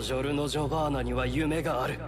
のジョルノ・ジョバーナには夢がある。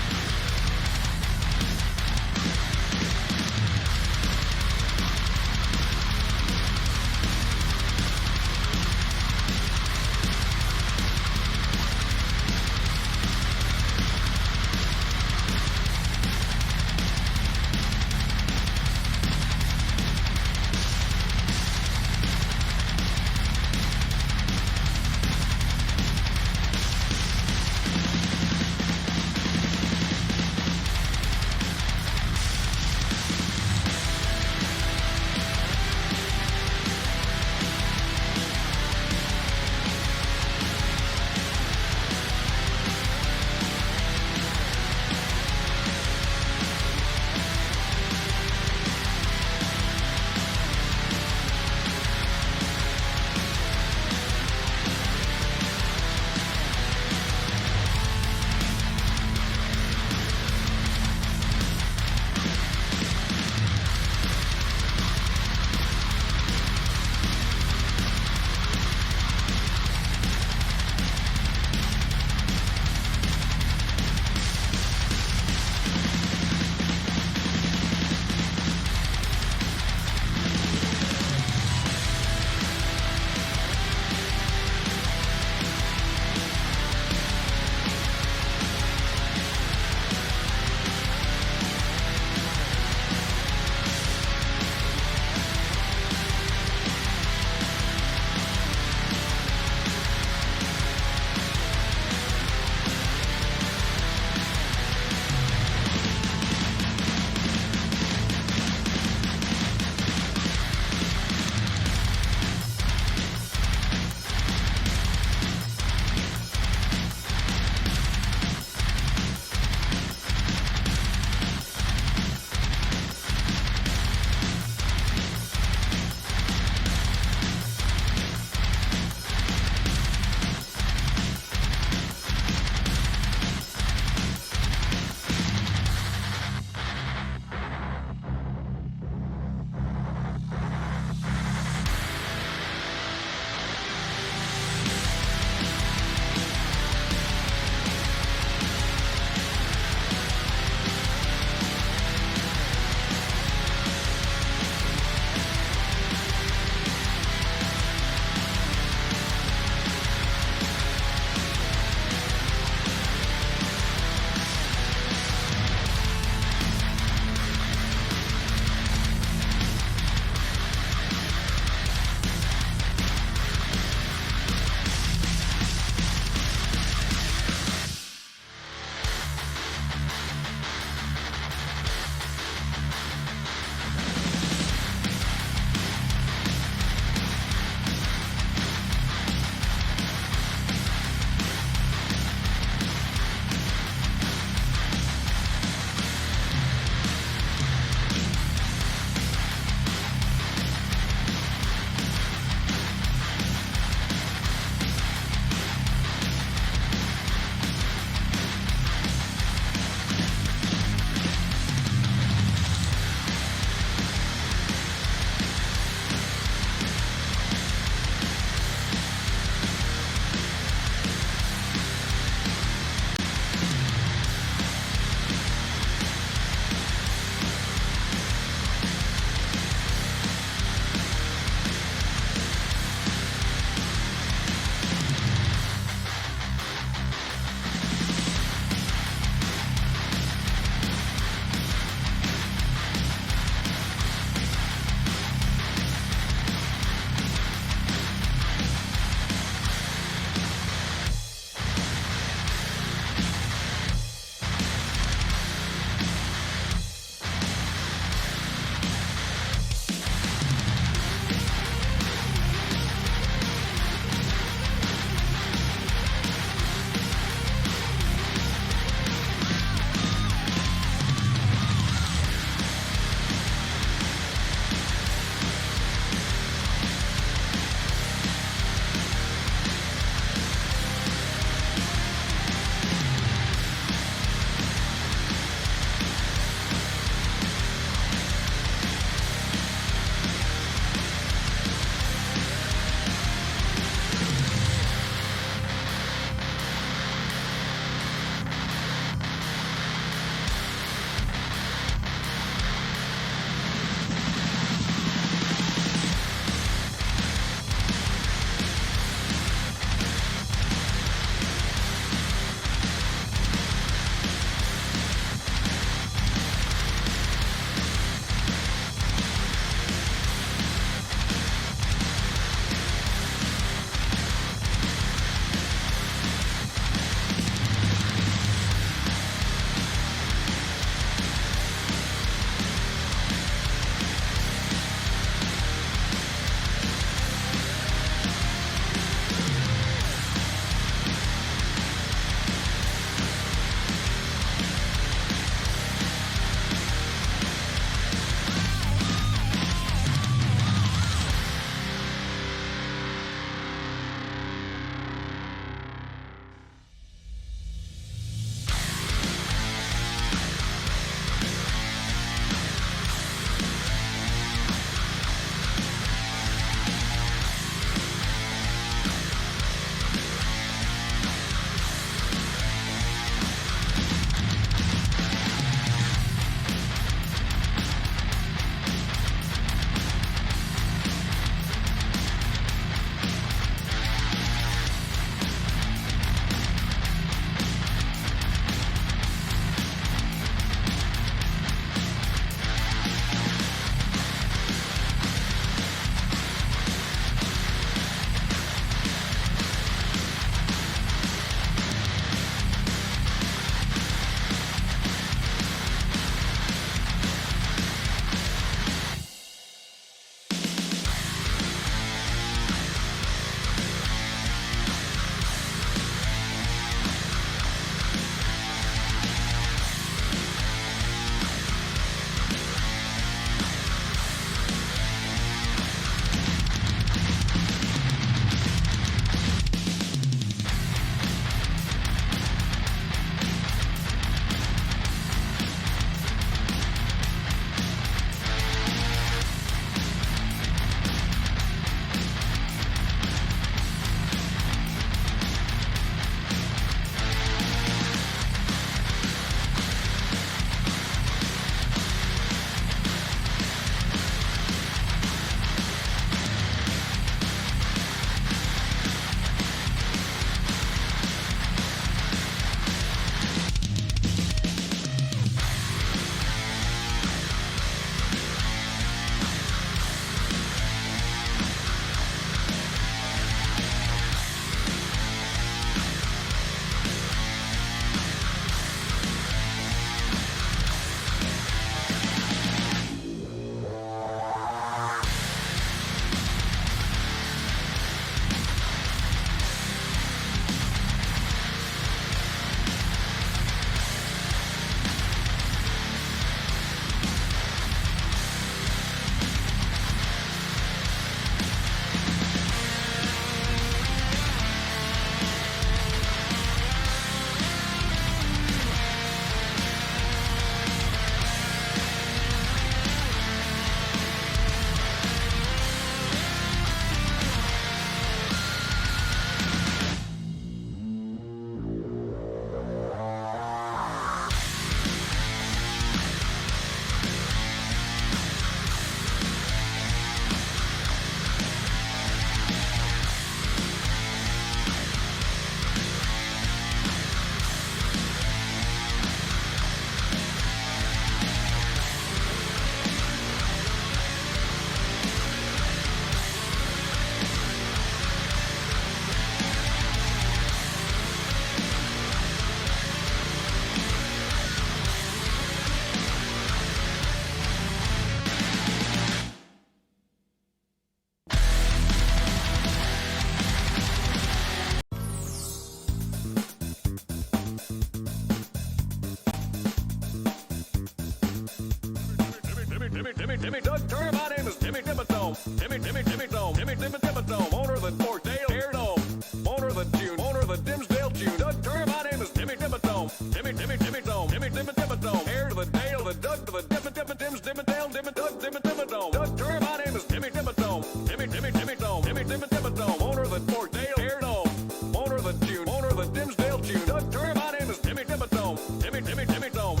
the Forkdale Airdome. Owner of the June. Owner of the Dimsdale June. Doug Turner, my name is Timmy Dimmadome. Timmy Dimmadome. Timmy Dimmadome. Heir to the Dale, the Doug to the Dimmidale, Doug Dimmadome. Doug Turner, my name is Timmy Dimmadome. Timmy Dimmadome. Owner of the Forkdale Airdome. Owner of the June. Owner of the Dimsdale June. Doug Turner, my name is Timmy Dimmadome. Timmy Dimmadome.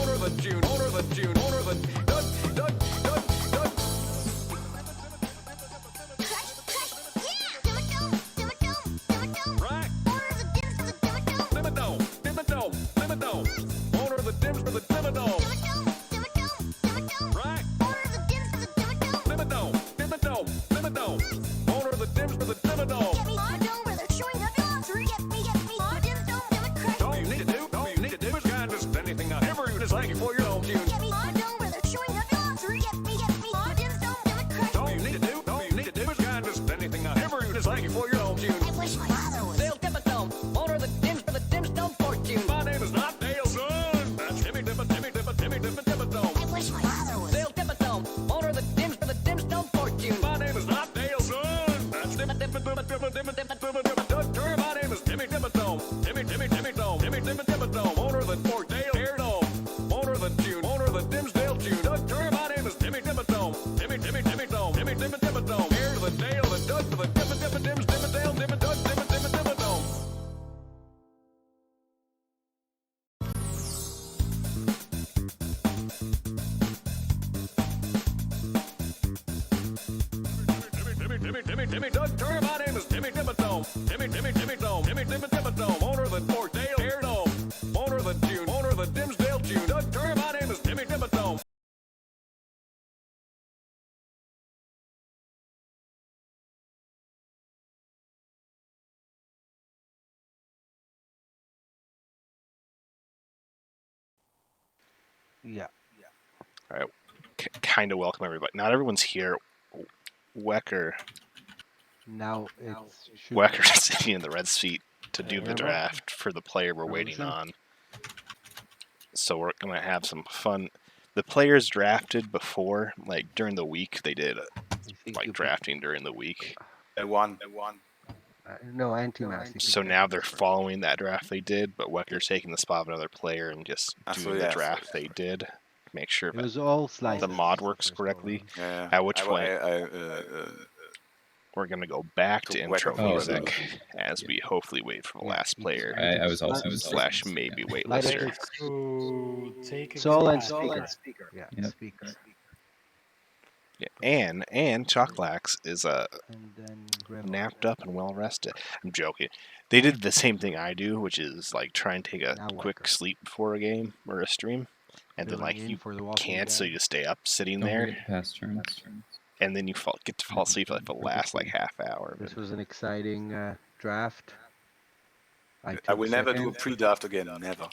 Owner of the June. Owner of the June. Owner of the Doug. Right. Dimmadome. Owner of the Dims for the Dimmadome. Right. Dimmadome. Owner of the Dims for the Dimmadome. All you need to do is kind of just anything I ever do is like you for your own tune. All you need to do is kind of just anything I ever do is like you for your own tune. Dale Dimmadome, owner of the Dims for the Dimstone Fortune. My name is not Dale, son. That's Timmy Dimmadome. Dale Dimmadome, owner of the Dims for the Dimstone Fortune. My name is not Dale, son. That's Doug Turner, my name is Timmy Dimmadome. Timmy Dimmadome. Owner of the Forkdale Airdome. Owner of the June. Owner of the Dimsdale June. Doug Turner, my name is Timmy Dimmadome. Timmy Dimmadome. Heir to the Dale, the Doug to the Dims, Dimmidale, Doug Dimmadome. Timmy, Doug Turner, my name is Timmy Dimmadome. Timmy Dimmadome. Owner of the Forkdale Airdome. Owner of the June. Owner of the Dimsdale June. Doug Turner, my name is Timmy Dimmadome. Yeah. All right. Kind of welcome everybody. Not everyone's here. Wecker Now it's is sitting in the red seat to do the draft for the player we're waiting on. So we're gonna have some fun. The players drafted before, like during the week, they did like drafting during the week. They won. No, anti-mass. So now they're following that draft they did, but Wecker's taking the spot of another player and just doing the draft they did. Make sure it was all slices. the mod works correctly. Yeah. At which point we're going to go back to intro music as we hopefully wait for the last player. I was also / maybe waitlister. It's all on speaker. Yeah, Yep. speaker. Yeah. And Chocolax is napped up and well rested. I'm joking. They did the same thing I do, which is like try and take a quick sleep before a game or a stream. And then like you can't, so you stay up sitting there. Past turns. And then you get to fall asleep for like the last like half hour. This was an exciting draft. I will never do a pre-draft again. Never.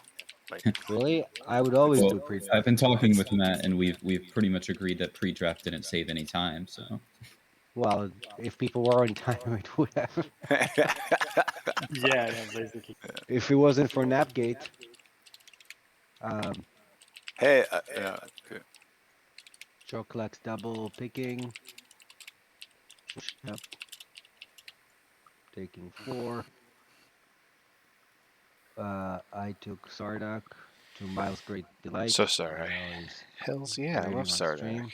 Really? I would always do pre-draft. I've been talking with Matt, and we've pretty much agreed that pre-draft didn't save any time. So. Well, if people were on time, it would have. Yeah, basically. If it wasn't for Napgate. Hey, yeah. Okay. Chocolax double picking. Yep. Taking 4. I took Sardak to Miles' Great Delight. So sorry. Hells yeah, I love Sardak. Stream.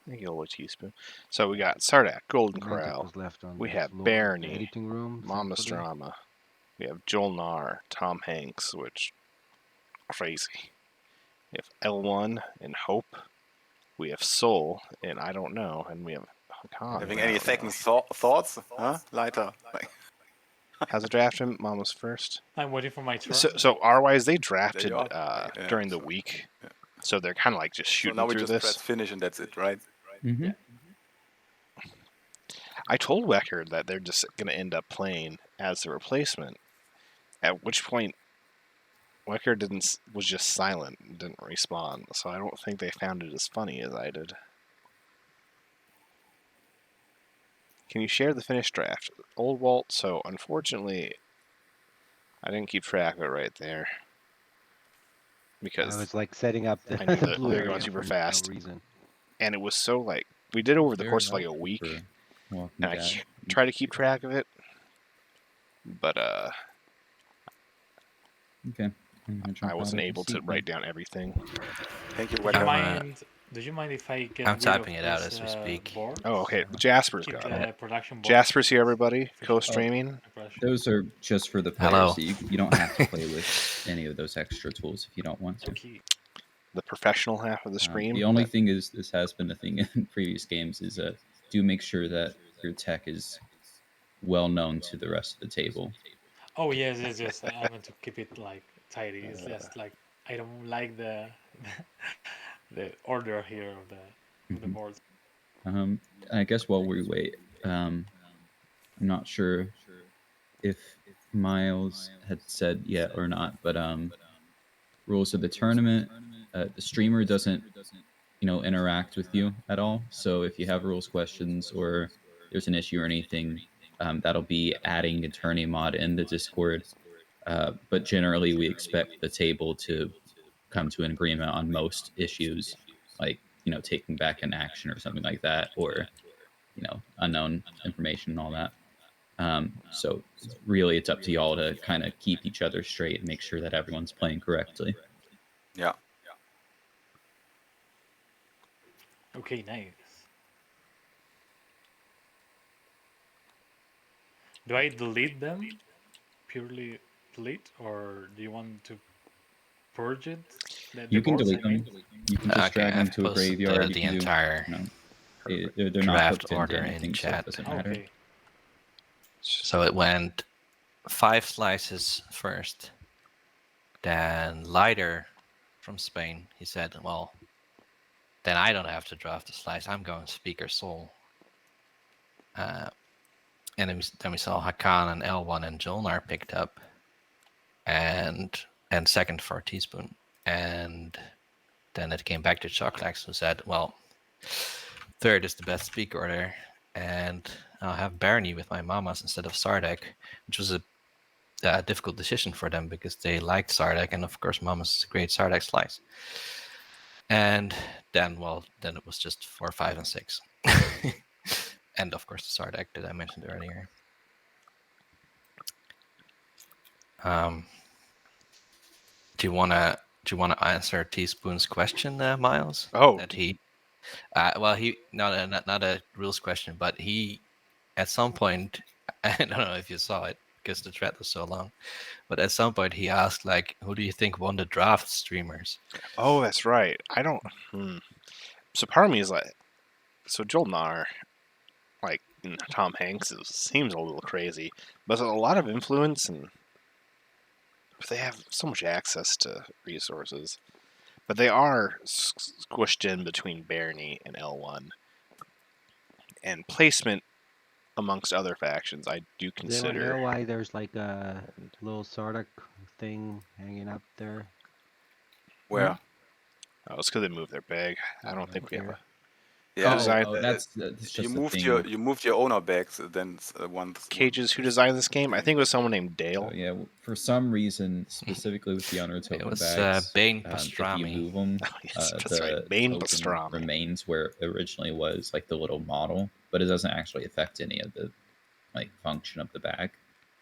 Thank you, a teaspoon. So we got Sardak, Golden Corral. We have Barney, Mama's Drama. We have Joel Nahr, Tom Hanks, which crazy. We have L1 and Hope. We have Soul and I Don't Know, and we have Hakan. Having any second thoughts, huh? Lighter. How's the draft? Mama's first. I'm waiting for my turn. So R-wise, they drafted during the so, week, so they're kind of like just shooting so now through we just this. press finish and that's it, right? Mm-hmm. Yeah. I told Wecker that they're just going to end up playing as the replacement. At which point, Wecker was just silent and didn't respond. So I don't think they found it as funny as I did. Can you share the finished draft? Old Walt, so unfortunately, I didn't keep track of it right there. Because I was like setting up the I knew that blue they were area going super for fast. no reason. And it was so like, we did it over the course of like a week. and I try to keep track of it, but okay. I wasn't able to write down everything. Thank you. Do you mind if I get I'm rid typing of it out this, as we speak. board? Oh, okay. Jasper's Keep got the it. production board. Jasper's here, everybody. Co-streaming. Those are just for the players. Hello. So you don't have to play with any of those extra tools if you don't want to. Okay. The professional half of the screen. The only thing is, this has been a thing in previous games, is do make sure that your tech is well known to the rest of the table. Oh yes. I want to keep it like tidy. It's just like I don't like the the order here of the board. I guess while we wait, I'm not sure if Miles had said yet or not, but rules of the tournament, the streamer doesn't interact with you at all. So if you have rules questions or there's an issue or anything, that'll be adding attorney mod in the Discord. But generally, we expect the table to come to an agreement on most issues, like taking back an action or something like that, or unknown information and all that. So really, it's up to y'all to kind of keep each other straight and make sure that everyone's playing correctly. Yeah. Okay, nice. Do I delete them? Purely delete, or do you want to purge it? You can delete them. You can just drag them to a posted graveyard. the entire they're not draft hooked order into in anything, so chat. it doesn't matter. Okay. So it went 5 slices first. Then Lighter from Spain, he said, well, then I don't have to draft a slice. I'm going Speaker Soul. And then we saw Hakan and L1 and Jolnar picked up. And second for Teaspoon. And then it came back to Chocolax, who said, well, third is the best speak order. And I'll have Barney with my mamas instead of Sardek, which was a difficult decision for them because they liked Sardek, and of course Mamas is a great Sardek slice. And then it was just 4, 5, and 6. And of course the Sardek that I mentioned earlier. Do you wanna answer Teaspoon's question, Miles? Oh, that he not a rules question, but he at some point, I don't know if you saw it because the thread was so long, but at some point he asked, like, who do you think won the draft, streamers? Oh, that's right. I don't. So part of me is like, so Jolnar, like Tom Hanks, seems a little crazy, but there's a lot of influence, and they have so much access to resources. But they are squished in between Barney and L1. And placement amongst other factions, I do consider. Does anyone know why there's like a little Sarduk thing hanging up there? Where? Oh, it's because they moved their bag. I don't think we have a... Yeah, that's just you a thing. You moved your owner bags then once. Cages, who designed this game? I think it was someone named Dale. So, yeah, for some reason, specifically with the owner token was, bags, Bane if Pastrami. you move them, Oh, yes, that's the right. Bane token Pastrami remains where it originally was, like the little model, but it doesn't actually affect any of the function of the bag.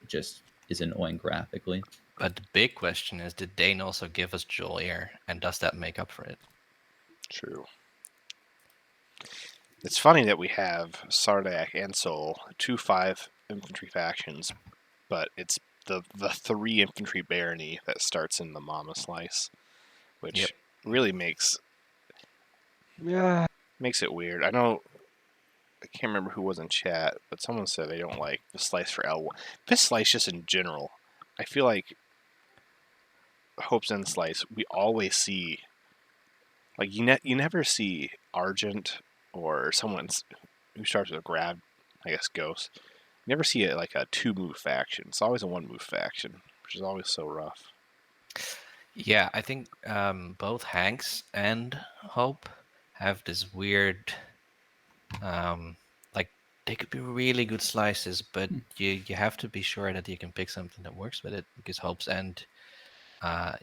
It just is annoying graphically. But the big question is, did Dane also give us Jolier, and does that make up for it? True. It's funny that we have Sardak and Sol, 2 5 infantry factions, but it's the 3 infantry barony that starts in the Mama Slice, which really makes it weird. I know, I can't remember who was in chat, but someone said they don't like the slice for L1. This slice just in general, I feel like Hope's End Slice, we always see, like, you never see Argent or someone who starts with a grab, I guess, Ghost. You never see it like a 2-move faction. It's always a 1-move faction, which is always so rough. Yeah, I think both Hanks and Hope have this weird, like, they could be really good slices, but you have to be sure that you can pick something that works with it, because Hope's End,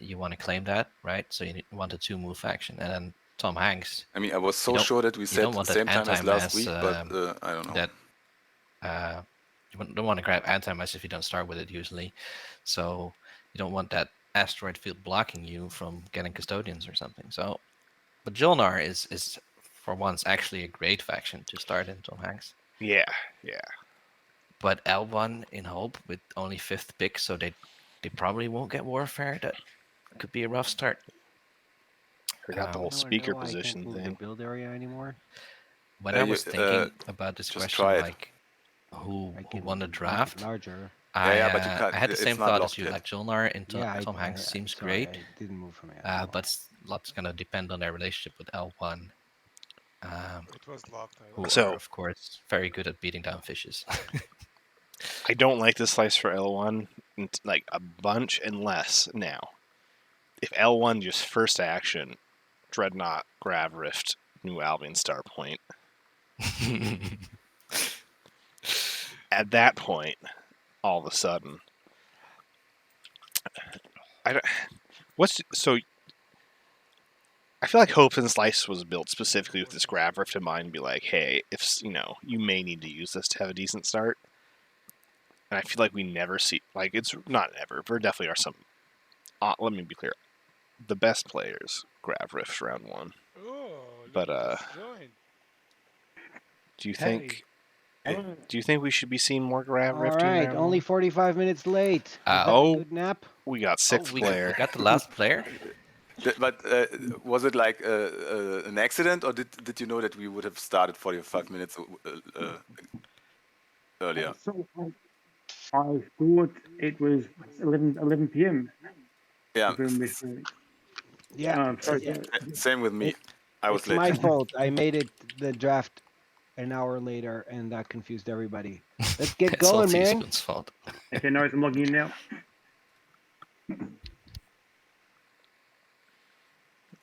you want to claim that, right? So you want a 2-move faction, and then Tom Hanks. I mean, I was so sure that we said the same time as last week, but I don't know. That You don't want to grab anti-mice if you don't start with it usually. So you don't want that asteroid field blocking you from getting custodians or something. So, but Jolnar is for once actually a great faction to start in, Tom Hanks. Yeah. But L1 in Hope with only 5th pick, so they probably won't get Warfare. That could be a rough start. Forgot the whole speaker position thing. The build area anymore. When I was thinking about this question, like who won the draft, larger. I had the same thought as you. Like Jolnar and Tom Hanks seems great. I didn't move from it. But lots gonna depend on their relationship with L1. It was locked. Who are, of course, very good at beating down fishes. I don't like this slice for L1 like a bunch unless now. If L1 just first action, Dreadnought, Grav Rift, New Albion Star Point. At that point, all of a sudden, I feel like Hope and Slice was built specifically with this Grav Rift in mind. Be like, hey, if you may need to use this to have a decent start. And I feel like we never see, like, it's not ever. There definitely are some. Let me be clear. The best players Grav Rift round 1. Oh, but do you think? Do you think we should be seeing more Grav Rift? All right, only 45 minutes late. Good nap. We got 6th player. We got the last player. But was it like an accident, or did you know that we would have started 45 minutes earlier? I thought it was 11 p.m. Yeah. Yeah. Same with me. I was it's late. my fault. I made the draft an hour later, and that confused everybody. Let's get going, man. It's fault. Okay, no, I'm logging in now.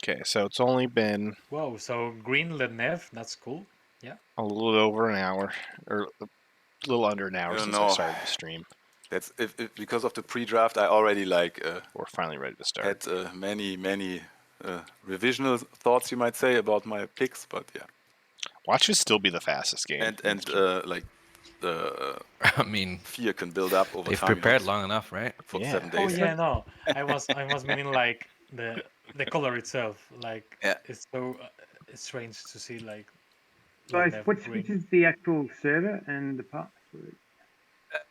Okay, so it's only been... Whoa, so green led Nev, that's cool. Yeah. A little over an hour, or a little under an hour since I started the stream. That's if because of the pre-draft, I already we're finally ready to start. Had many revisional thoughts, you might say, about my picks, but yeah. Watch should still be the fastest game. And like the fear can build up over time. They've prepared long enough, right? For 7 days. Oh yeah, no. I was meaning like the color itself. Like it's so strange to see like. Guys, which is the actual server and the password?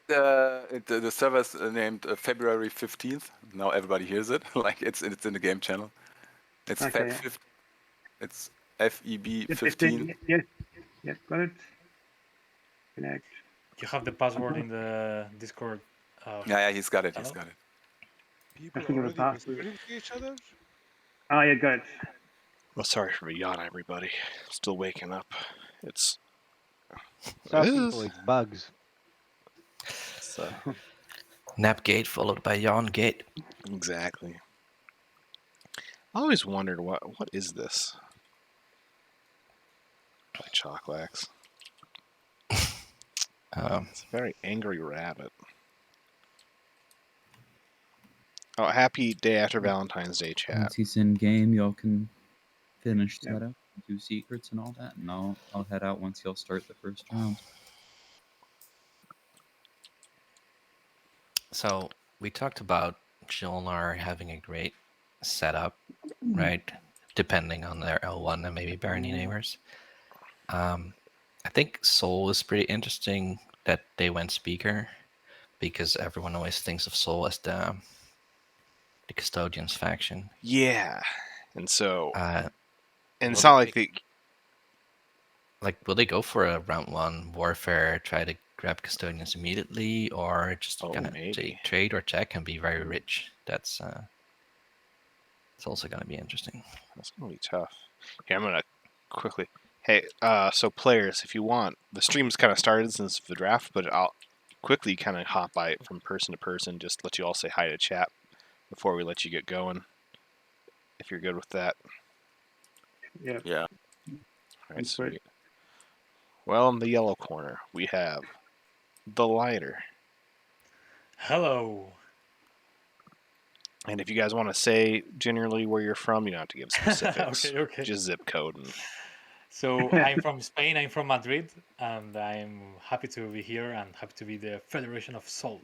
The server's named February 15th. Now everybody hears it. Like it's in the game channel. It's it's FEB 15. Yes, got it. Connect. You have the password in the Discord. Yeah, he's got it. He's got it. People already whispering to each other? Oh, yeah, got it. Well, sorry for the yawn, everybody. Still waking up. It's bugs. So. Napgate followed by Yawngate. Exactly. I always wondered what is this? By Chocolax. It's a very angry rabbit. Oh, happy day after Valentine's Day, chat. Once he's in game, y'all can finish setup, do secrets and all that, and I'll head out once y'all start the first round. So we talked about Jolnar having a great setup, right? Depending on their L1 and maybe Barony neighbors. I think Soul is pretty interesting that they went speaker, because everyone always thinks of Soul as the Custodians faction. Yeah, and so and it's not like they will they go for a round 1 warfare, try to grab Custodians immediately, or just kind of trade or check and be very rich? That's it's also going to be interesting. That's going to be tough. Here, I'm going to quickly. Hey, so players, if you want, the stream's kind of started since the draft, but I'll quickly kind of hop by it from person to person, just let you all say hi to chat before we let you get going, if you're good with that. Yeah. Yeah. All right, sweet. Well, in the yellow corner, we have the Lighter. Hello. And if you guys want to say generally where you're from, you don't have to give specifics. Okay. Just zip code. And... So I'm from Spain. I'm from Madrid, and I'm happy to be here and happy to be the Federation of Soul.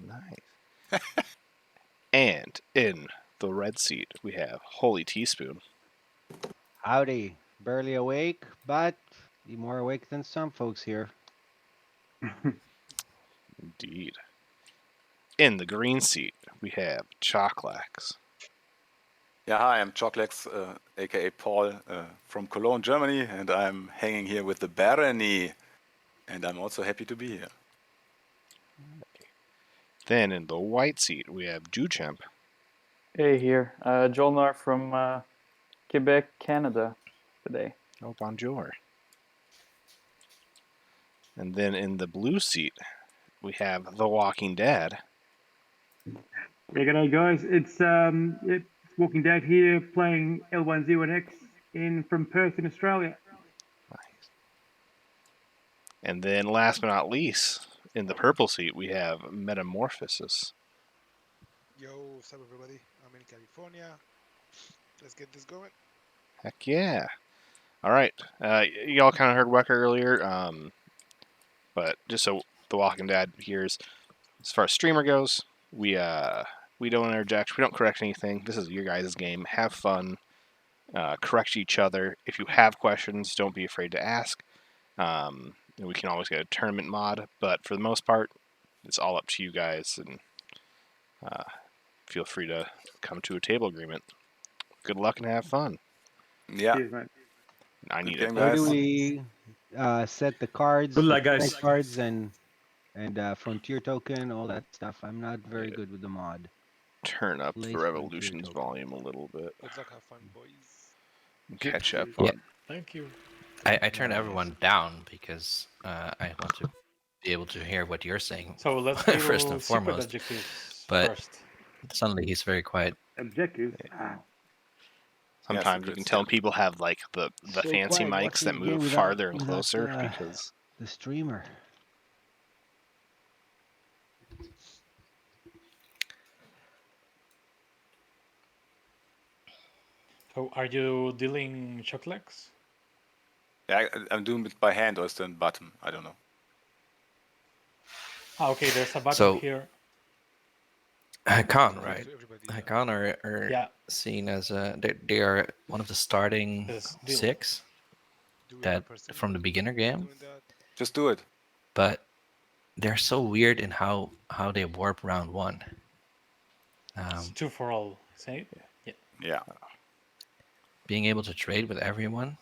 Nice. And in the red seat, we have Holy Teaspoon. Howdy. Barely awake, but you're more awake than some folks here. Indeed. In the green seat, we have Choclax. Yeah, hi, I'm Choclax, aka Paul, from Cologne, Germany, and I'm hanging here with the Barony, and I'm also happy to be here. Then in the white seat, we have Juchamp. Hey, here. Jolnar from Quebec, Canada today. Oh, bonjour. And then in the blue seat, we have The Walking Dead. Yeah, g'day guys. It's Walking Dead here, playing L10X from Perth in Australia. Nice. And then last but not least, in the purple seat, we have Metamorphosis. Yo, what's up, everybody? I'm in California. Let's get this going. Heck yeah. All right. Y'all kind of heard Wecker earlier, but just so The Walking Dead hears, as far as streamer goes, we don't interject. We don't correct anything. This is your guys' game. Have fun. Correct each other. If you have questions, don't be afraid to ask. We can always get a tournament mod, but for the most part, it's all up to you guys, and feel free to come to a table agreement. Good luck and have fun. Yeah. Cheers, mate. I need Good it. game, Where guys. do we set the cards? Good luck, the guys. cards and frontier token, all that stuff. I'm not very good with the mod. Turn up Place the frontier Revolutions token. volume a little bit. Good luck, have fun, boys. And catch up Yeah. on. Thank you. I turned everyone down because I want to be able to hear what you're saying So let's first do and secret foremost. adjectives But first. suddenly he's very quiet. Objectives. Sometimes you can tell people have like the So fancy quiet mics that watching the game move without- farther and without, closer because the streamer. So are you dealing Choclax? Yeah, I'm doing it by hand or is it on button? I don't know. Ah, okay, there's a button So- here. Hakan, To right? everybody, Hakan are Yeah. seen as they are one of the starting This deal. 6 do we have a that person from the beginner game, doing that? Just do it. but they're so weird in how they warp round 1. It's 2 for all, say? Yeah. Yeah. Being able to trade with everyone.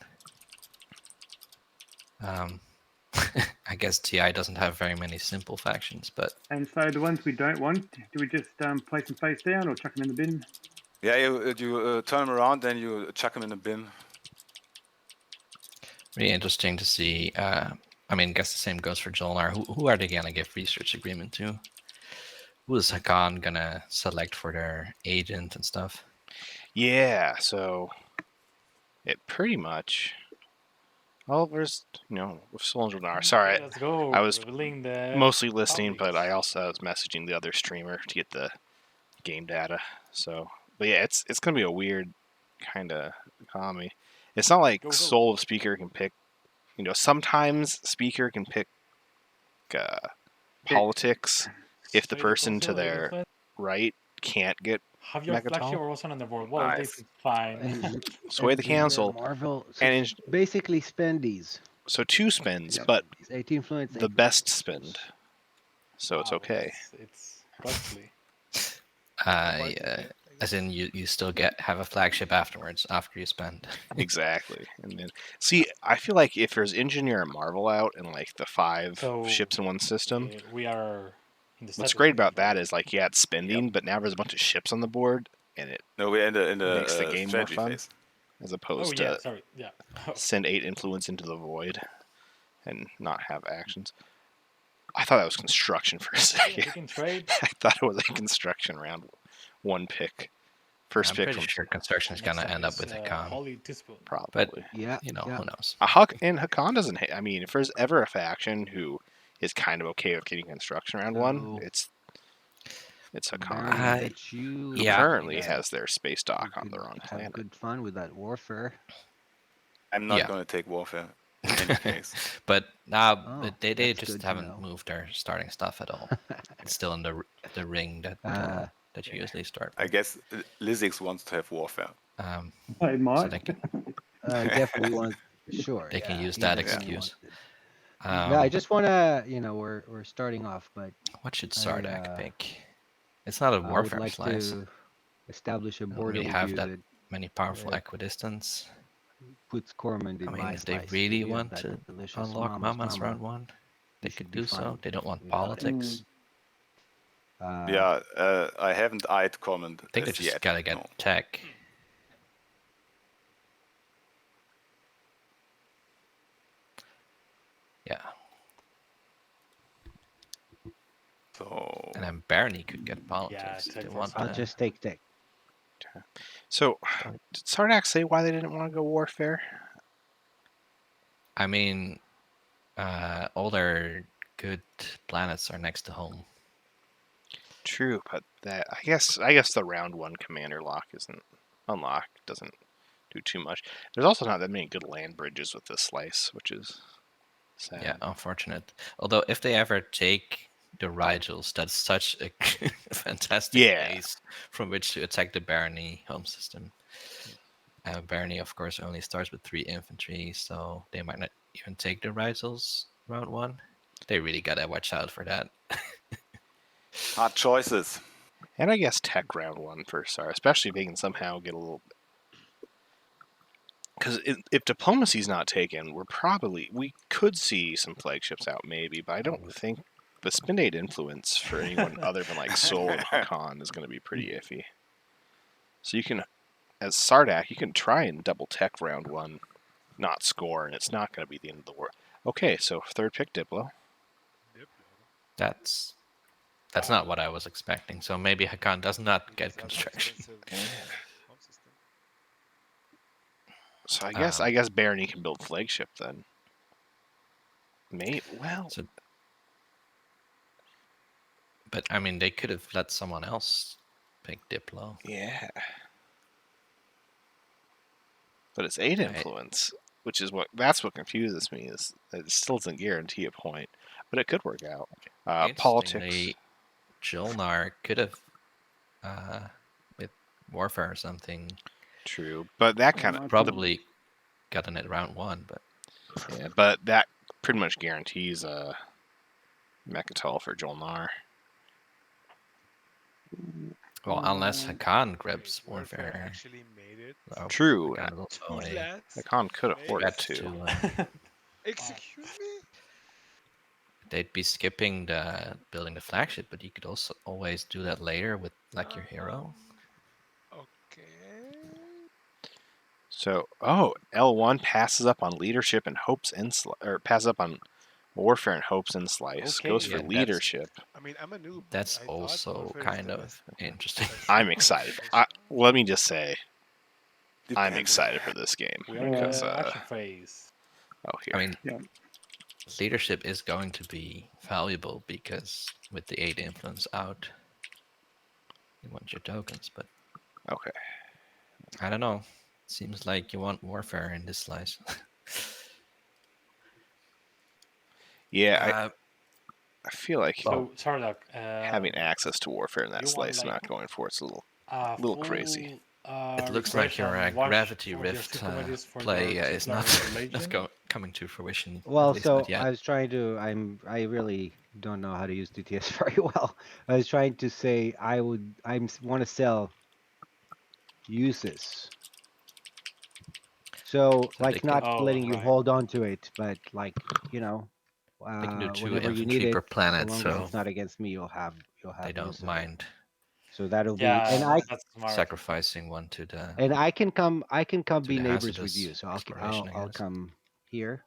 I guess TI doesn't have very many simple factions, but And so the ones we don't want, do we just place them face down or chuck them in the bin? Yeah, you turn them around, then you chuck them in the bin. really interesting to see. I mean, I guess the same goes for Jolnar. Who are they gonna give research agreement to? Who is Hakan gonna select for their agent and stuff? yeah. So it pretty much. Well, there's with Soldier Nar. Sorry, Okay, let's go. I was revealing the mostly listening, but publics. I also was messaging the other streamer to get the game data. So, but yeah, it's gonna be a weird kind of economy. It's not like Go, go. Soul of Speaker can pick. Sometimes Speaker can pick politics if the Sway person to Council, their influence. right can't get Have your Megaton? flagship or also on the board. Well, Nice. this is fine. And, sway the and your council. Marvel. So And it's basically spendies. So 2 spins, Yep. but It's 18 influence. the 18 best spend. So it's Wow, okay. It's costly. As in, you still have a flagship afterwards after you spend. Exactly. And then see, I feel like if there's Engineer and Marvel out and like the 5 So, ships in one system, We are in the what's status great phase, about right? that is like it's spending, but now there's a bunch of ships on the board, and it No, we're in the makes the game more strategy fun phase. as Oh opposed yeah, to sorry, yeah. send 8 influence into the void and not have actions. I thought that was construction for a Yeah, second. you can trade. I thought it was a construction round. 1 pick. First I'm pick pretty from sure construction is Next gonna up end up is, with Hakan. Holy Teaspoon. probably. Yeah. You know, yeah. who knows? And Hakan doesn't hate. I mean, if there's ever a faction who is kind of okay with getting construction round 1, it's Hakan. Barry, that you Who Yeah. currently has their space dock you on the could wrong have planet. good fun with that warfare. I'm not going to take warfare in any case. But Oh, they that's just good to haven't know. moved their starting stuff at all. It's still in the ring that that you usually start. I guess Lizix wants to have warfare. I So might. they can, Definitely want. Sure. they can yeah, use he that definitely excuse. wants it. Yeah, I just want to, we're starting off, but What should I, Sardak pick? It's not a I would warfare like slice. to establish a Don't border really with have you that that many powerful uh, equidistance. puts Cormand I in mean, my if they slice. really You have want that to delicious unlock mama's Mamas drama. round 1, they You could should be do so. fine They don't want without it. politics. Yeah, I haven't eyed comment I think they as just yet. gotta get no. tech. Yeah. So. And then Barney could get politics. tech They for want I'll to, just take tech. So, did Sardak say why they didn't want to go warfare? I mean, all their good planets are next to home. True, but that I guess the round 1 commander lock isn't unlocked. Doesn't do too much. There's also not that many good land bridges with this slice, which is sad. Yeah, unfortunate. Although if they ever take the Rigels, that's such a fantastic base from which to attack the Barony home system. Barony, of course, only starts with 3 infantry, so they might not even take the Rigels round 1. They really gotta watch out for that. Hard choices. And I guess tech round 1 for Sar, especially if they can somehow get a little. Because if diplomacy's not taken, we could see some flagships out maybe, but I don't think the spin date influence for anyone other than like Sol and Hakan is going to be pretty iffy. So you can, as Sardak, you can try and double tech round 1, not score, and it's not going to be the end of the world. Okay, so third pick Diplo. That's not what I was expecting. So maybe Hakan does not get construction. So I guess Barony can build flagship then. But I mean, they could have let someone else pick Diplo. Yeah. But it's 8 influence, which is that's what confuses me. Is that it still doesn't guarantee a point, but it could work out. Politics. Jolnar could have with warfare or something. True, but that kind of probably gotten it round 1, but yeah, but that pretty much guarantees a Mechatol for Jolnar. Well, unless Hakan grabs warfare. Actually made it. True. Hakan could afford it too. Excuse me? They'd be skipping the building the flagship, but you could also always do that later with like your hero. Okay. So, L1 passes up on leadership and hopes in or passes up on warfare and hopes in slice. Goes for leadership. I mean, I'm a noob. That's also kind of interesting. I'm excited. Let me just say, I'm excited for this game because action phase. I mean, leadership is going to be valuable because with the 8 influence out, you want your tokens, but okay. I don't know. Seems like you want warfare in this slice. Yeah, I feel like having access to warfare in that slice, not going for it's a little crazy. It looks like your Gravity Rift play is not coming to fruition. Well, so I was trying to. I really don't know how to use DTS very well. I was trying to say I want to sell uses. So like not letting you hold on to it, but like they can do 2 whenever you need infantry it, per planet, as long so as it's not against me, you'll have. They don't mind. So that'll be, and I sacrificing one to the. And I can come be neighbors with hazardous you, so exploration, I I'll guess. come here.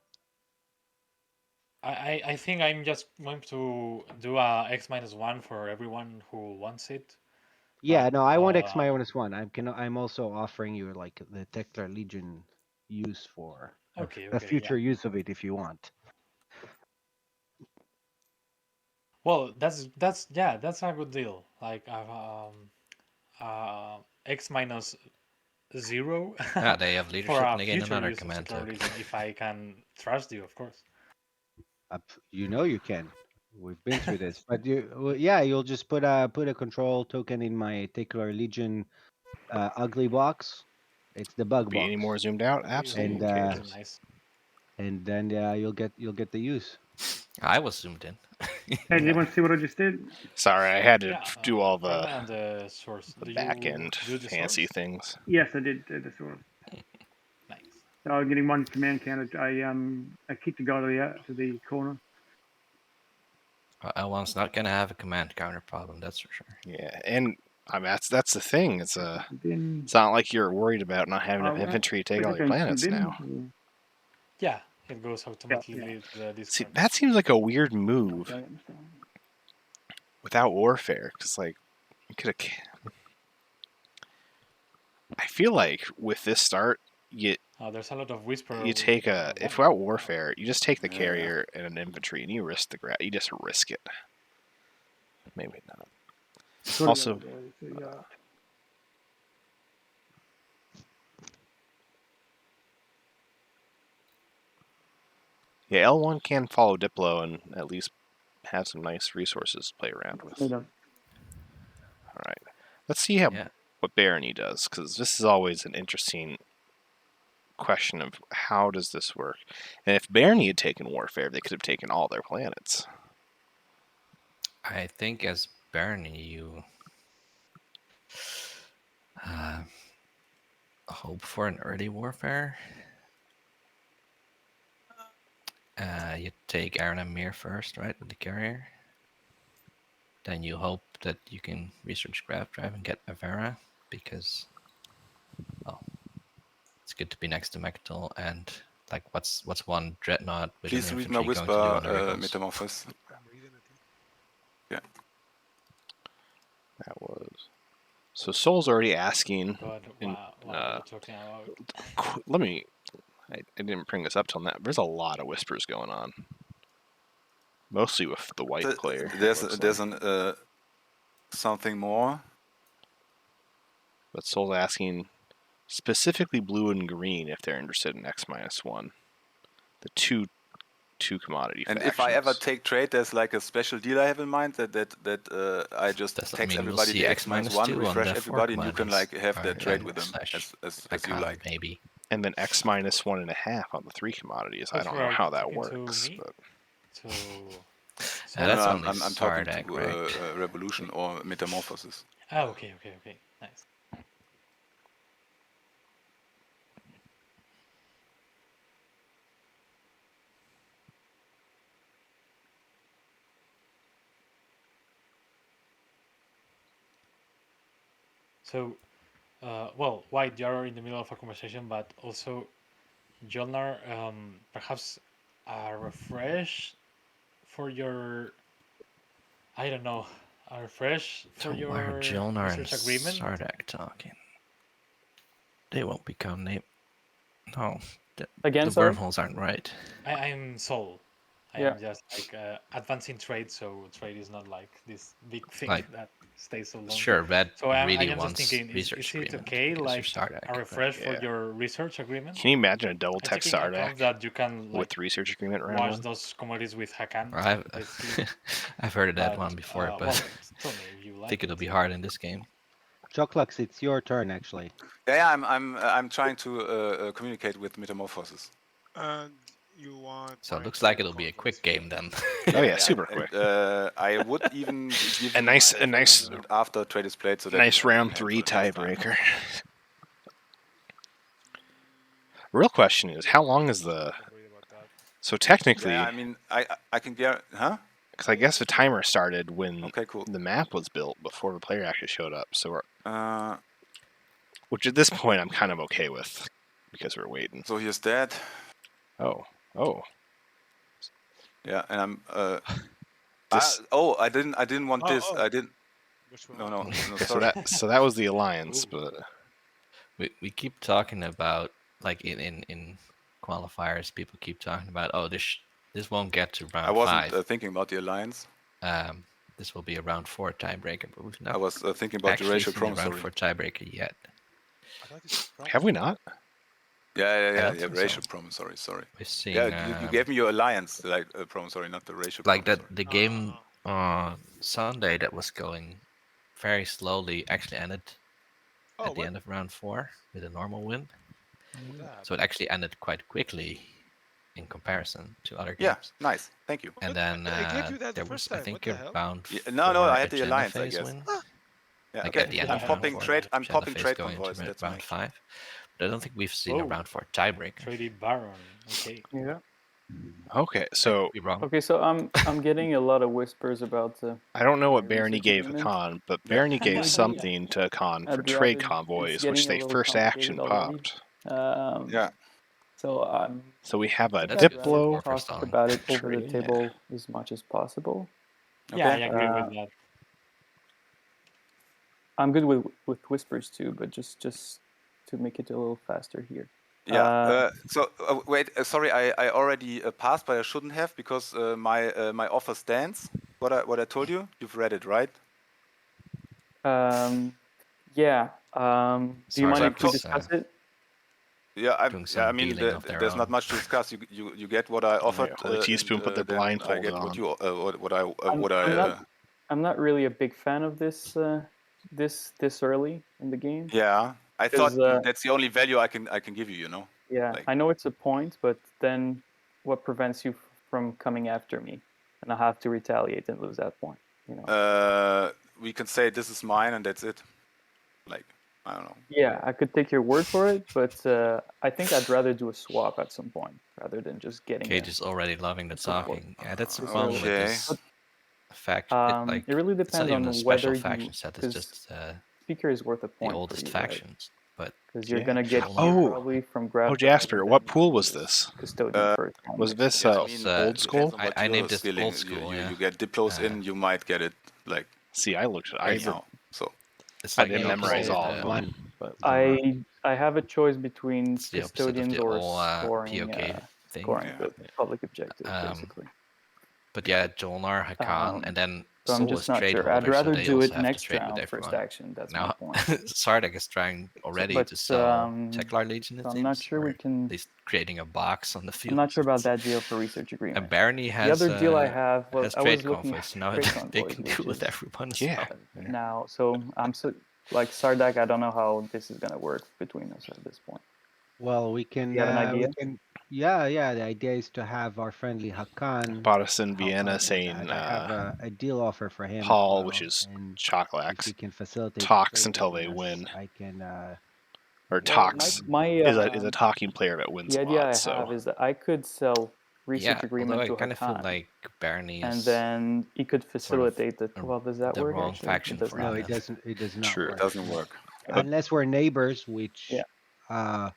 I think I'm just going to do a X-1 for everyone who wants it. Yeah, no, I want X-1. I'm also offering you like the Tekla Legion use for a future use of it if you want. Well, that's a good deal. Like X-, 0. Yeah, they have for leadership a and they gain future another use of command Secular token. Legion if I can trust you, of course. You know you can. We've been through this, but yeah, you'll just put a control token in my Secular Legion ugly box. It's the bug Be box. any more zoomed out? Absolutely. And Nice. and then you'll get the use. I was zoomed in. Hey, did anyone see what I just did? Sorry, I had to do all Fragment and the source. the back end do the fancy source? things. Yes, I did the source. Nice. So I'm getting one command counter. I kicked the guy to the corner. L1's not gonna have a command counter problem, that's for sure. Yeah, and I mean that's the thing. It's not like you're worried about not having enough infantry to take all your planets now. Yeah, it goes automatically to the discard. See, that seems like a weird move without warfare, because like you could have. I feel like with this start, there's a lot of whisper. You take if without warfare, you just take the carrier and an infantry, and you risk the you just risk it. Maybe not. Also, yeah, L1 can follow Diplo and at least have some nice resources to play around with. All right, let's see what Barony does, because this is always an interesting question of how does this work. And if Barony had taken warfare, they could have taken all their planets. I think as Barony, you hope for an early warfare. You take Aaron and Mir first, right, with the carrier. Then you hope that you can research Graph Drive and get Avera, because, well, it's good to be next to Mechatol, and like, what's one dreadnought with Please an read infantry my whisper, going to do on the rebels? Metamorphosis. Yeah. That was. So Soul's already asking. God, wow, what are you talking about? Let me. I didn't bring this up till now. There's a lot of whispers going on. Mostly with the white player. There's something more. But Soul's asking specifically blue and green if they're interested in X-1. The two commodity and factions. If I ever take trade, there's like a special deal I have in mind that I just text everybody to X-1, refresh everybody, and you can like have that trade with them as you like. Maybe. And then X-1.5 on the 3 commodities. I don't know how that works. That's only I'm talking Sardak, to right? Revolution or Metamorphosis. Oh, okay, nice. So, well, White, you're in the middle of a conversation, but also, Jolnar, perhaps a refresh for your, I don't know, a refresh for your Jolnar and research agreement? Sardak talking. They won't become name. No, the wormholes aren't right. I'm Sol. I'm just like advancing trade, so trade is not like this big thing that stays so long. Sure, Red so really I'm wants just thinking, is it okay, like a refresh for your research agreement? Can you imagine a double tech Sardak that you can like, with research agreement around watch those commodities with Hakan? I've heard of that one before, but I think it'll be hard in this game. Choclux, it's your turn actually. Yeah, I'm trying to communicate with Metamorphosis. You want? So it looks like it'll be a quick game then. Oh yeah, super quick. I would even give a nice after trade is played, so that nice round 3 tiebreaker. Real question is, how long is the? So technically, I mean, I can get, huh? Because I guess the timer started when cool. the map was built before the player actually showed up. So which at this point I'm kind of okay with because we're waiting. So here's that. Oh. Yeah, and I'm. I didn't want this. I didn't. No. Sorry. so that was the alliance, but we keep talking about like in qualifiers. People keep talking about this won't get to round 5. I wasn't thinking about the alliance. This will be a round 4 tiebreaker, but we've not. I was thinking about the racial round 4 tiebreaker yet. I thought you said Have we not? Yeah. don't think Racial so. promissory. Sorry. We've seen Yeah, you gave me your alliance like promissory, not the racial like that promissory. the game on Sunday that was going very slowly actually ended Oh, at the what? end of round 4 with a normal win. What that So it actually ended quite quickly in comparison to other Yeah, games. nice. Thank you. And But then I gave you that the there first was, I time. What think, the a hell? round Yeah, 4 no, I had the agenda alliance, I phase guess. win. Yeah, Like okay. at the end I'm of round popping 4, trade. I'm agenda popping phase trade going convoys. into That's round my. 5. But I don't think we've seen a Oh. round 4 tiebreaker. Trady Baron. Okay. Yeah. Okay, I so could be wrong. Okay, so I'm getting a lot of whispers about I don't know my what Barony research gave agreement. Hakan, but Yeah. Barony gave Maybe something to Hakan for I'd trade rather- convoys, it's which getting a they little first action complicated already. popped. Yeah. So So we have a I'd That's good rather Diplo. for first talk on about it over the trade. table as much as possible. Yeah, I Okay. agree with that. I'm good with whispers too, but just to make it a little faster here. Yeah. Wait. Sorry, I already passed, but I shouldn't have because my offer stands. What I told you. You've read it, right? Yeah. Do you mind I'm if we to- discuss it? Yeah. doing I some mean, dealing of their there's own. not much to discuss. You get what I offered. Holy Teaspoon put their then I blindfold get on. what you I'm not really a big fan of this this early in the game. Yeah. I thought 'Cause, that's the only value I can give you. You know. Yeah, Like- I know it's a point, but then what prevents you from coming after me? And I have to retaliate and lose that point. You know. We can say this is mine and that's it. Like I don't know. Yeah, I could take your word for it, but I think I'd rather do a swap at some point rather than just getting Cage it. is already loving the support. talking. Yeah, that's the This problem with Okay. this faction. It really It's not depends even on a special whether faction you, set. It's 'cause just speaker is worth a the point oldest for you, factions. But because you're Yeah. gonna get Sure. here Oh. probably from graph. Jasper, what pool was this? Custodian first. Was this Yeah, I old mean, depends school? on what I you're named this stealing. old school, yeah. You get Diplos in, you might get it like See, I looked. right now. So It's I like didn't the memorize opposite, all of them. One. But Zona. I have a choice between It's the opposite of custodians the or whole scoring POK thing. scoring Yeah. the public objective, Um, basically. But yeah, Jolnar, Hakan, and then So I'm Soul just is not trade sure. I'd holder, so rather they do also it have to next trade with round, first everyone. action. That's my Now, point. Sardak is trying already but, to sell Teklar Legion, it so I'm seems, not sure or we can. at least creating a box on the field. I'm not sure about that deal for research agreement. And Barony has the other deal I have was has I trade was looking convoys, at so now trade they convoys, can which do with is everyone as Yeah. well. now. So I'm so like Sardak. I don't know how this is gonna work between us at this point. Well, we can. You have an idea? Yeah. The idea is to have our friendly Hakan Bought us in help Vienna out with saying that. I have a deal offer for him. Paul, as well, which is and if he Choclax, can facilitate talks trade until between they us, win. I can. Or Well, talks My is a talking player that wins the a idea lot. I So have is that I could sell research Yeah, agreement although I to kind of feel Hakan, like Barony and is then he could facilitate it. a- Well, does that the work? wrong Actually, faction it does for not. no, him. it doesn't. It does not True. work. it doesn't work. Unless we're neighbors, which Yeah. uh,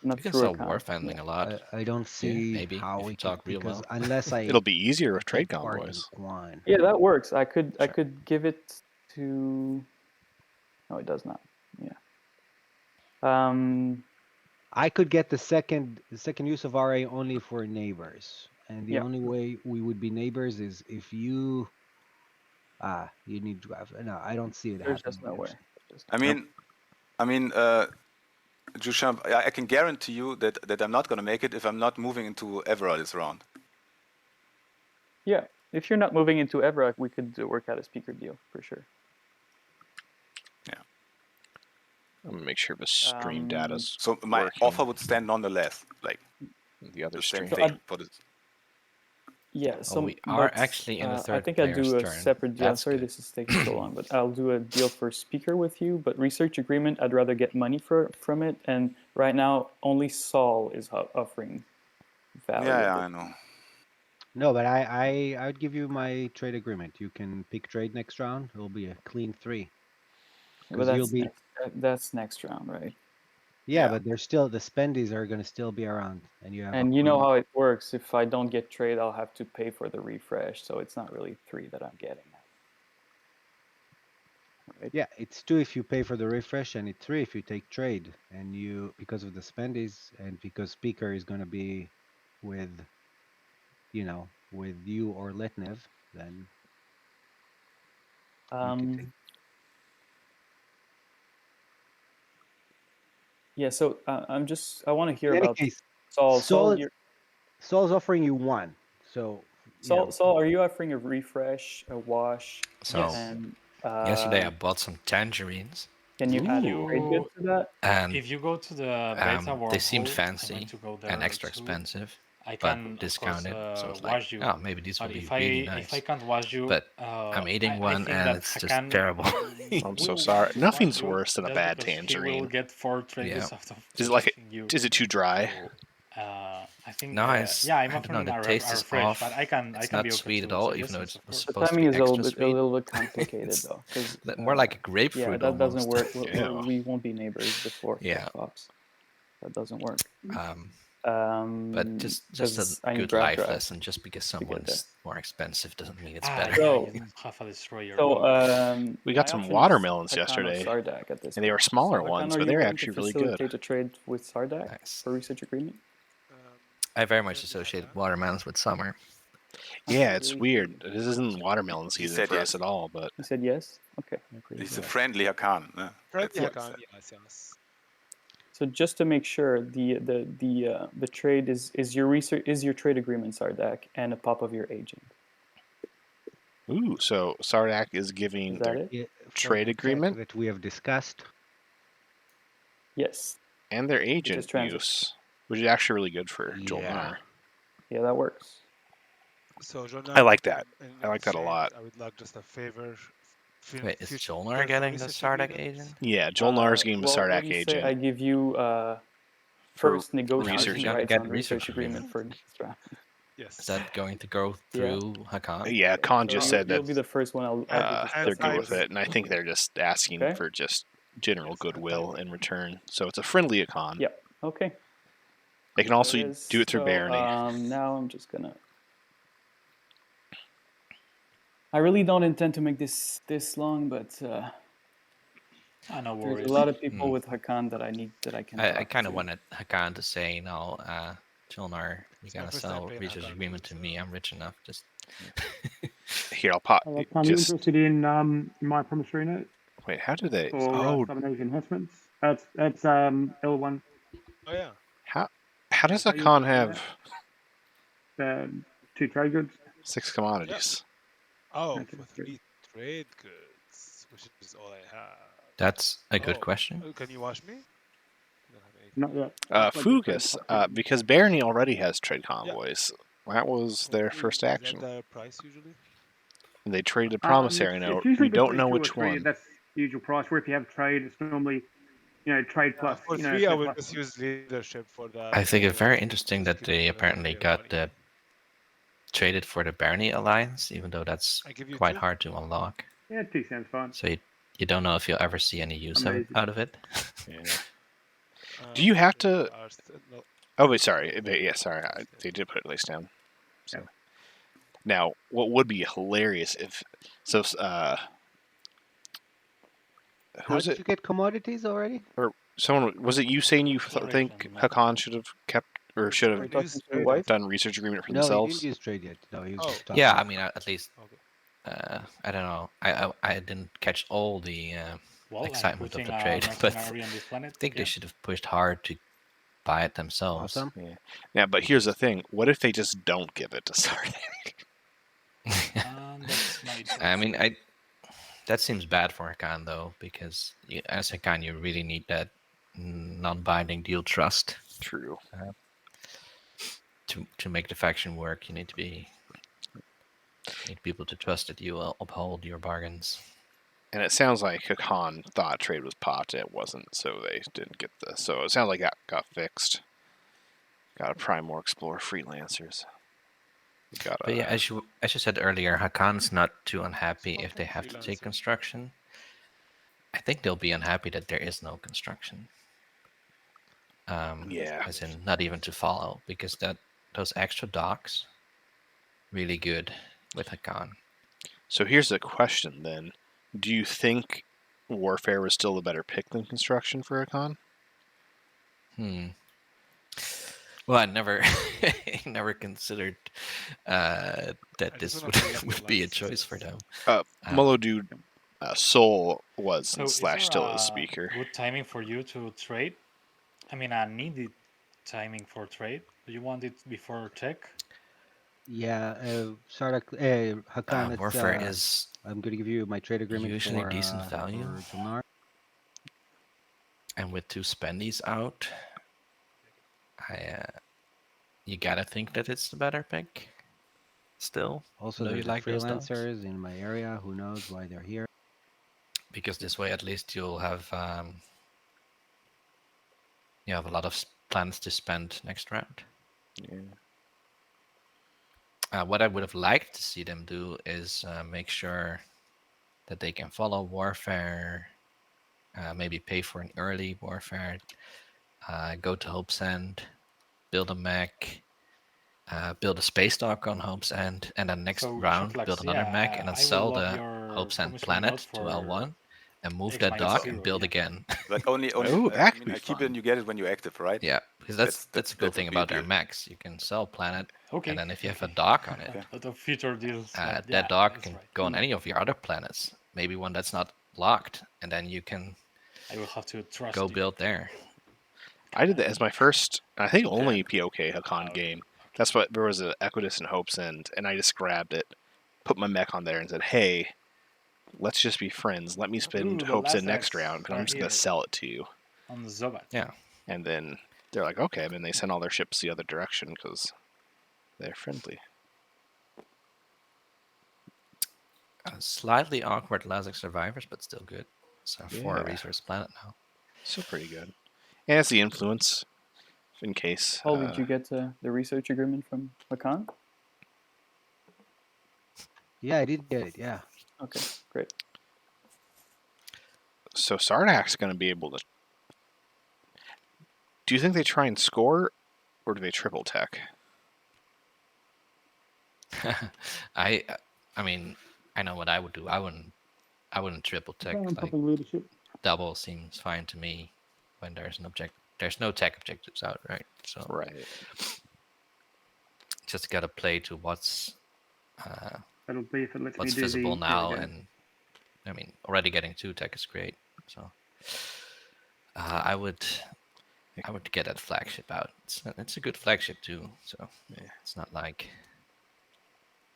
Not You can through sell Hakan. Warf Handling a lot. I don't see maybe, how if we you can talk real because well. unless I it'll be easier with trade take part in convoys. Guan. Yeah, that works. I could Sure. give it to. No, it does not. Yeah. I could get the second use of RA only for neighbors, and the Yeah. only way we would be neighbors is if you you need to have. No, I don't see it There's happening. just no way. actually. I mean, Jushamp, I can guarantee you that I'm not gonna make it if I'm not moving into Evera this round. Yeah, if you're not moving into Evra, we could work out a speaker deal for sure. I'm gonna make sure the stream data's So my working. offer would stand nonetheless, like the other the same stream. thing for this. Yeah, so we are but, actually in the I third think I'd do a player's turn. separate deal. I'm That's sorry good. this is taking so long, but I'll do a deal for speaker with you. But research agreement, I'd rather get money from it. And right now, only Saul is offering value. Yeah, I know. No, but I would give you my trade agreement. You can pick trade next round. It'll be a clean 3. But You'll be that's next round, right? yeah, but there's still the spendies are going to still be around, and you have. And you know how it works. If I don't get trade, I'll have to pay for the refresh. So it's not really 3 that I'm getting. Right? Yeah, it's 2 if you pay for the refresh, and it's 3 if you take trade, and you because of the spendies, and because speaker is going to be with, with you or Letnev, then. Yeah. So I want to hear In any about case, Saul. Saul's offering you 1. So Saul, are you offering a refresh, a wash, So and yesterday I bought some tangerines. can you add a trade bit to that? And if you go to the beta wormhole, they seemed I'm fancy going to go there and extra too. expensive, I but can discounted. So it's wash like, you. oh, maybe these will But be if really if I nice. can't wash you, But I'm eating I one think and that it's just Hakan terrible. I'm so will sorry. wash Nothing's you worse than a just bad because he will tangerine. get 4 trades Yeah. out of Is it like suggesting you. is it too dry? So, I think No, I'm I don't offering know. The a taste is refresh, off. but I can It's be not open sweet to at all, even though suggestions, it of was course. The supposed to timing be is extra sweet. a little bit complicated though, because More like a grapefruit. yeah, that doesn't almost. work. We won't be neighbors before Yeah. pops. That doesn't work. But just a 'cause I need good grab life drive lesson. Just because to get someone's more expensive doesn't mean it's Ah, better. yeah, So- you don't have a destroyer. So We got my some option is watermelons Hakan or yesterday, Sardak at this and they were point. smaller So, Hakan, ones, are but you they were willing actually to really good. facilitate a trade with Sardak Nice. for research agreement? I very much associated watermelons with summer. Yeah, it's Absolutely. weird. This isn't watermelon He season said for yes. us at all, but He said yes. Okay. He's a friendly Hakan. No? Friendly That's what he Hakan, said. yes. So just to make sure, the trade is your trade agreement Sardak and a pop of your agent. ooh, so Sardak is giving Is that their it? Yeah, for trade the tech agreement that we have discussed. Yes. and their is agent transit. use, which is actually really good for Jolnar. Yeah, that works. So, John, I like that. in I like that a exchange, lot. I would like just a favor. Wait, is future Jolnar getting the research Sardak agreement. agent? Yeah, Jolnar's getting the Well, what Sardak do you say? agent. I give you For first negotiation research. rights Get on research research agreement agreement. for next round. Yes. Is that going to go through Hakan? Yeah, Khan just said You'll that be the first one. I'll give they're this good with price. it, and I think they're just asking Okay. for just general Yes, goodwill in return. So it's a friendly econ. Yep. Okay. They can also There it is. do it through So, Barony. now I'm just gonna. I really don't intend to make this long, but No there's worries. a lot of people with Hakan that I can. I talk kind to. of wanted Hakan to say, no, Jolnar, you It's my gotta first time sell playing research Hakan, agreement too, to so- me. I'm rich enough. Just Here, I'll pop. Are you Just interested in my promissory note wait. How do they? for Oh, some of those enhancements? That's L1. Oh, yeah. how does Are you Hakan interested in have 2 trade goods. 6 commodities? Oh, Okay, for good. 3 trade goods, which is all I have. that's a good Oh, question. Can you watch me? I don't have anything. Not yet. Fugus, because Barony already has trade convoys. That was their first Is action. that the price usually? And they traded a promissory note. It's usually We don't between know 2 or which 3. one. That's the usual price. Where if you have trade, it's normally, trade plus. For 3, I trade will plus. just use leadership for that. I think it's so very interesting that keep they the apparently player got money. traded for the Barony Alliance, even though that's I give you quite 2. hard to unlock. Yeah, 2 sounds fine. So you don't know if you'll ever see any use Amazing. out of it. Yeah. Do you have to? Are still- no, Oh wait, sorry. Yeah, sorry. They did put it lace down. So. Yeah. Now, what would be hilarious if so? Who How was did it? you get commodities already? Or someone was it? You saying you think Exploration, Hakan should have kept or should Are you have talking use to your trade wife? done research agreement for No, he themselves? didn't use trade yet. No, he was Oh. just talking. Yeah, I mean, at least Okay. I don't know. I didn't catch all the Well, I'm excitement of putting the a trade, but mercenary on this planet. I think Yeah. they should have pushed hard to buy it themselves. Awesome. Yeah. Now, but here's the thing: what if they just don't give it to Sardak? And that's my choice. I mean, that seems bad for Hakan though, because as Hakan, you really need that non-binding deal trust True. to make the faction work. You need to be people to trust that you will uphold your bargains. And it sounds like Hakan thought trade was popped, and it wasn't, so they didn't get the. So it sounds like that got fixed. Got to pry more Explorer freelancers. Got But yeah, as you said earlier, Hakan's not too unhappy if they have to take Freelancer. construction. I think they'll be unhappy that there is no construction. Yeah. As in not even to follow, because those extra docks really good with Hakan. So here's the question then: do you think Warfare was still the better pick than construction for Hakan? Well, I never considered that this would be a choice for them. Mullo Dude Soul was So is / still there is speaker. good timing for you to trade? I mean, I needed timing for trade. Do you want it before tech? Yeah, Sardak, Hakan, it's, Warfare is I'm going to give you my trade agreement usually for decent value. Julnar. And with 2 spendies out, you gotta think that it's the better pick. Still, Also, though you there's like those dogs. freelancers in my area. Who knows why they're here? Because this way, at least you'll have you have a lot of plans to spend next round. Yeah. What I would have liked to see them do is make sure that they can follow Warfare, maybe pay for an early Warfare, go to Hope's End, build a mech, build a space dock on Hope's End, and then next So, round Shocklax, build another mech, and then I would sell love the your Hope's End promissory note planet to for L1, and move X that minus dock 0, and build yeah. again. But only. Ooh, I that could mean, be I keep fun. it. You get it when you active, right? Yeah, because that's a cool that thing would be about their good. mechs. You can sell planet, Okay. and then if you have a okay. dock on it, A lot of future deals. that yeah, dock that's can right. go on any of your other planets, maybe one that's not locked, and then you can I will have to trust go you. build there. I did that as my first, I think only POK Hakan game. That's what there was a Equitus and Hope's End, and I just grabbed it, put my mech on there, and said, "Hey, let's just be friends. Let me spend Ooh, the Hope's last End next acts round, but I'm are just gonna here. sell it to you." On the Zobat. Yeah. And then they're like, "Okay," and then they send all their ships the other direction because they're friendly. Slightly awkward Lazic survivors, but still good. So for a Yeah. resource planet now. Still pretty good. And it's the influence, in case. Paul, did you get the research agreement from Hakan? Yeah, I did get it. Yeah. Okay, great. So Sardak's going to be able to. Do you think they try and score, or do they triple tech? I mean, I know what I would do. I wouldn't triple tech. Like, leadership. double seems fine to me when there's an object. There's no tech objectives out, right? So Right. just gotta play to what's That'll be if it lets me what's do visible the now, again. and I mean, already getting 2 tech is great. So I would get that flagship out. It's a good flagship too. So it's not like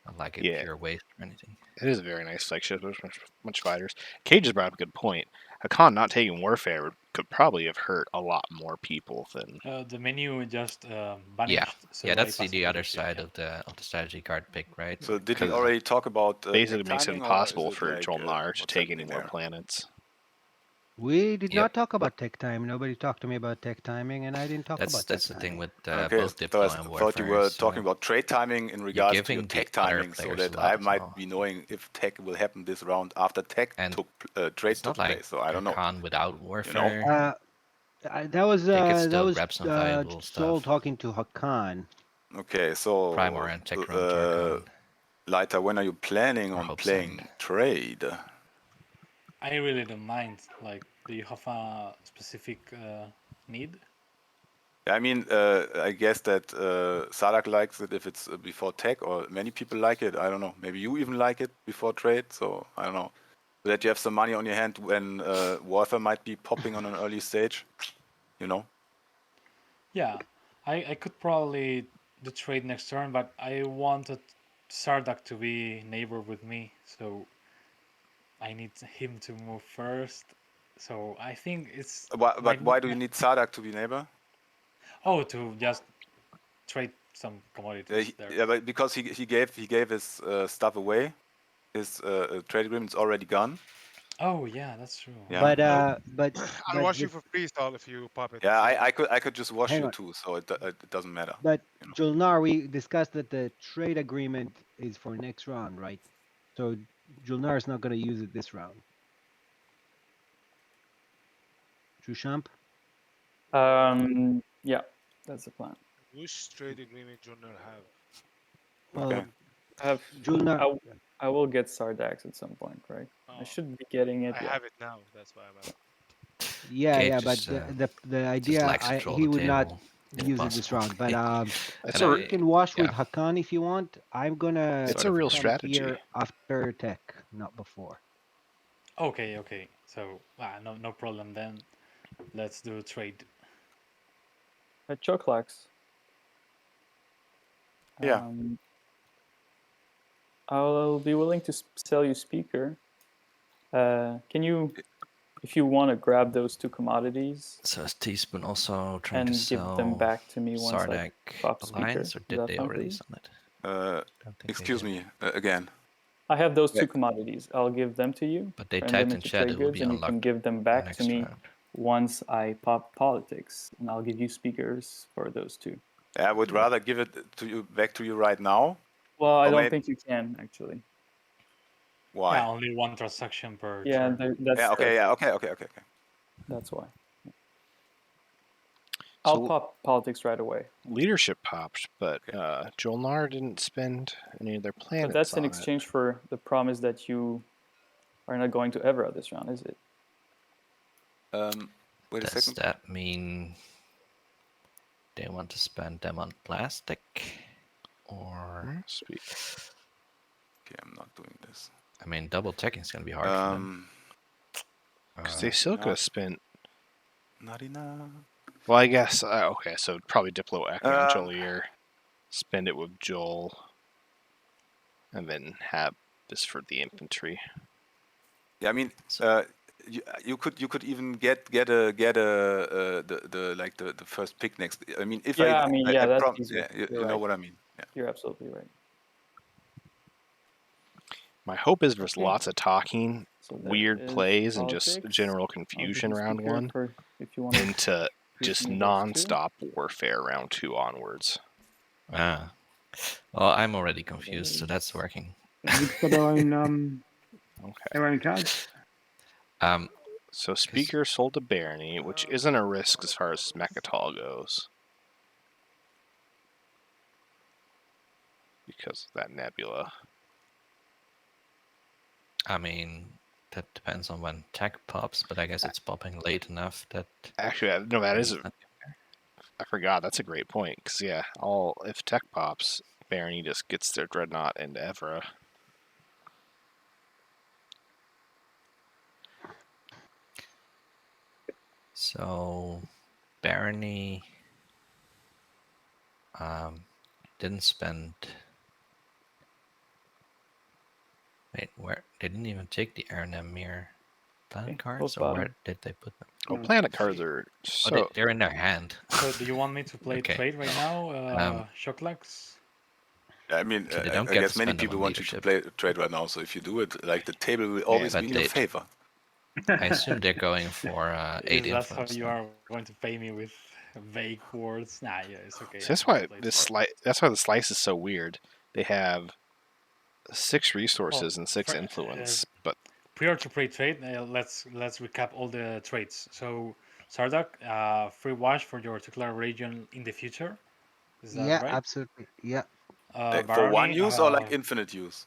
a pure waste or anything. It is a very nice flagship. There's much fighters. Cage has brought up a good point. Hakan not taking Warfare could probably have hurt a lot more people than. The menu just vanished. Yeah, So yeah, I that's passed the over other here, side yeah. of the strategy card pick, right? So did we 'Cause already talk about basically tech makes it timing, or impossible is it for like, Jolnar to what's take any happening more there? planets. We did Yep. not talk about tech time. Nobody talked to me about tech timing, and I didn't talk about tech That's the timing. thing with Okay, both so I Diplo and thought Warfare. you were so talking about trade timing in regards to your giving tech the other timing, so players a that lot I as might well. be knowing if tech will happen this round after tech And trade it's took not like place. So I don't know. Hakan without You know? Warfare. That was They could still grab some valuable Soul stuff. talking to Hakan. Okay, so Primor and Tech Round Tarkon. Leiter, when are you planning on Hope's playing End. trade? I really don't mind. Like, do you have a specific need? I mean, I guess that Sadak likes it if it's before tech, or many people like it. I don't know. Maybe you even like it before trade. So I don't know. So that you have some money on your hand when Warfare might be popping on an early stage. You know. Yeah, I could probably do trade next turn, but I wanted Sardak to be neighbor with me, so I need him to move first. So I think it's. But why do you need Sadak to be neighbor? Oh, to just trade some commodities there. Yeah, but because he gave his stuff away, his trade agreement's already gone. Oh yeah, that's true. Yeah. But I'll watch you for freestyle if you pop it. Yeah, I could just watch Hang you on. too, so it doesn't matter. But Julnar, we discussed that the trade agreement is for next round, right? So Julnar is not going to use it this round. Trushamp? Yeah, that's the plan. Which trade agreement Junior have? Well, Okay. Julnar. I will get Sardax at some point, right? I should be getting it. I have it now. That's why I'm at. Yeah, but the idea, he would not use it this round. But you can wash with Hakan if you want. I'm gonna. It's a real strategy. Here after tech, not before. Okay. So no problem then. Let's do a trade. Choclax. Yeah. I'll be willing to sell you speaker. Can you, if you want to grab those 2 commodities? So is Teaspoon also trying and to give sell them back to me once Sardak I pop speaker? Alliance, or Does did that they sound already good? sell it? Excuse me again. I have those Yeah. 2 commodities. I'll give them to you. But they and typed them in into chat trade it will goods, be and you can unlocked give them in the back to next me round. once I pop politics, and I'll give you speakers for those 2. I would rather give it to you back to you right now. Well, I Or don't may- think you can actually. Why? Yeah, only 1 transaction per Yeah, turn. that's Yeah. Okay. Yeah. Okay. That's why. So I'll pop politics right away. leadership popped, but Jolnar didn't spend any of their planets But that's in on exchange for the promise that you are not going to Evra this round, is it? Wait a Does second. that mean they want to spend them on plastic? Or Okay, I'm not doing this. I mean, double checking is going to be hard for them. Because they still could have spent. Not enough. Well, I guess okay. So probably Diplo Echo and Jolier, spend it with Joel, and then have this for the infantry. Yeah, I mean, you could even get the first pick next. I mean, if Yeah, that's easier. you You're know right. what I mean. Yeah. You're absolutely right. My hope is there's Okay. lots of talking, So that weird is plays, and just politics. general I'll give confusion you round speaker 1, for if you want to into give just me those 2. non-stop warfare round 2 onwards. Ah. Well, I'm already confused, so that's working. We've got our own Okay. our own cards. So Speaker sold to Barony, which isn't a risk as far as Mechatol goes. Because of that nebula. I mean, that depends on when tech pops, but I guess it's popping late enough that... Actually, no, that is... I forgot, that's a great point. Because, yeah, if tech pops, Barony just gets their Dreadnought into Evra. So, Barony didn't spend... Wait, where? They didn't even take the Arnhem Mirror planet cards, or where did they put them? Oh, planet cards are so... Oh, they're in their hand. So do you want me to play trade right now, Shocklax? I mean, So they I don't get guess to many spend them people on want you to leadership. play trade right now. So if you do it, like the table will always but be in your they- favor. I assume they're going for 8 That's how influence. you are going to pay me with vague words. Nah, yeah, it's okay. So that's why the slice is so weird. They have 6 resources and 6 influence, but prior to pre-trade, let's recap all the trades. So Sardak, free wash for your particular region in the future. Is that right? Absolutely. Yeah. For one Barony, use or like infinite use?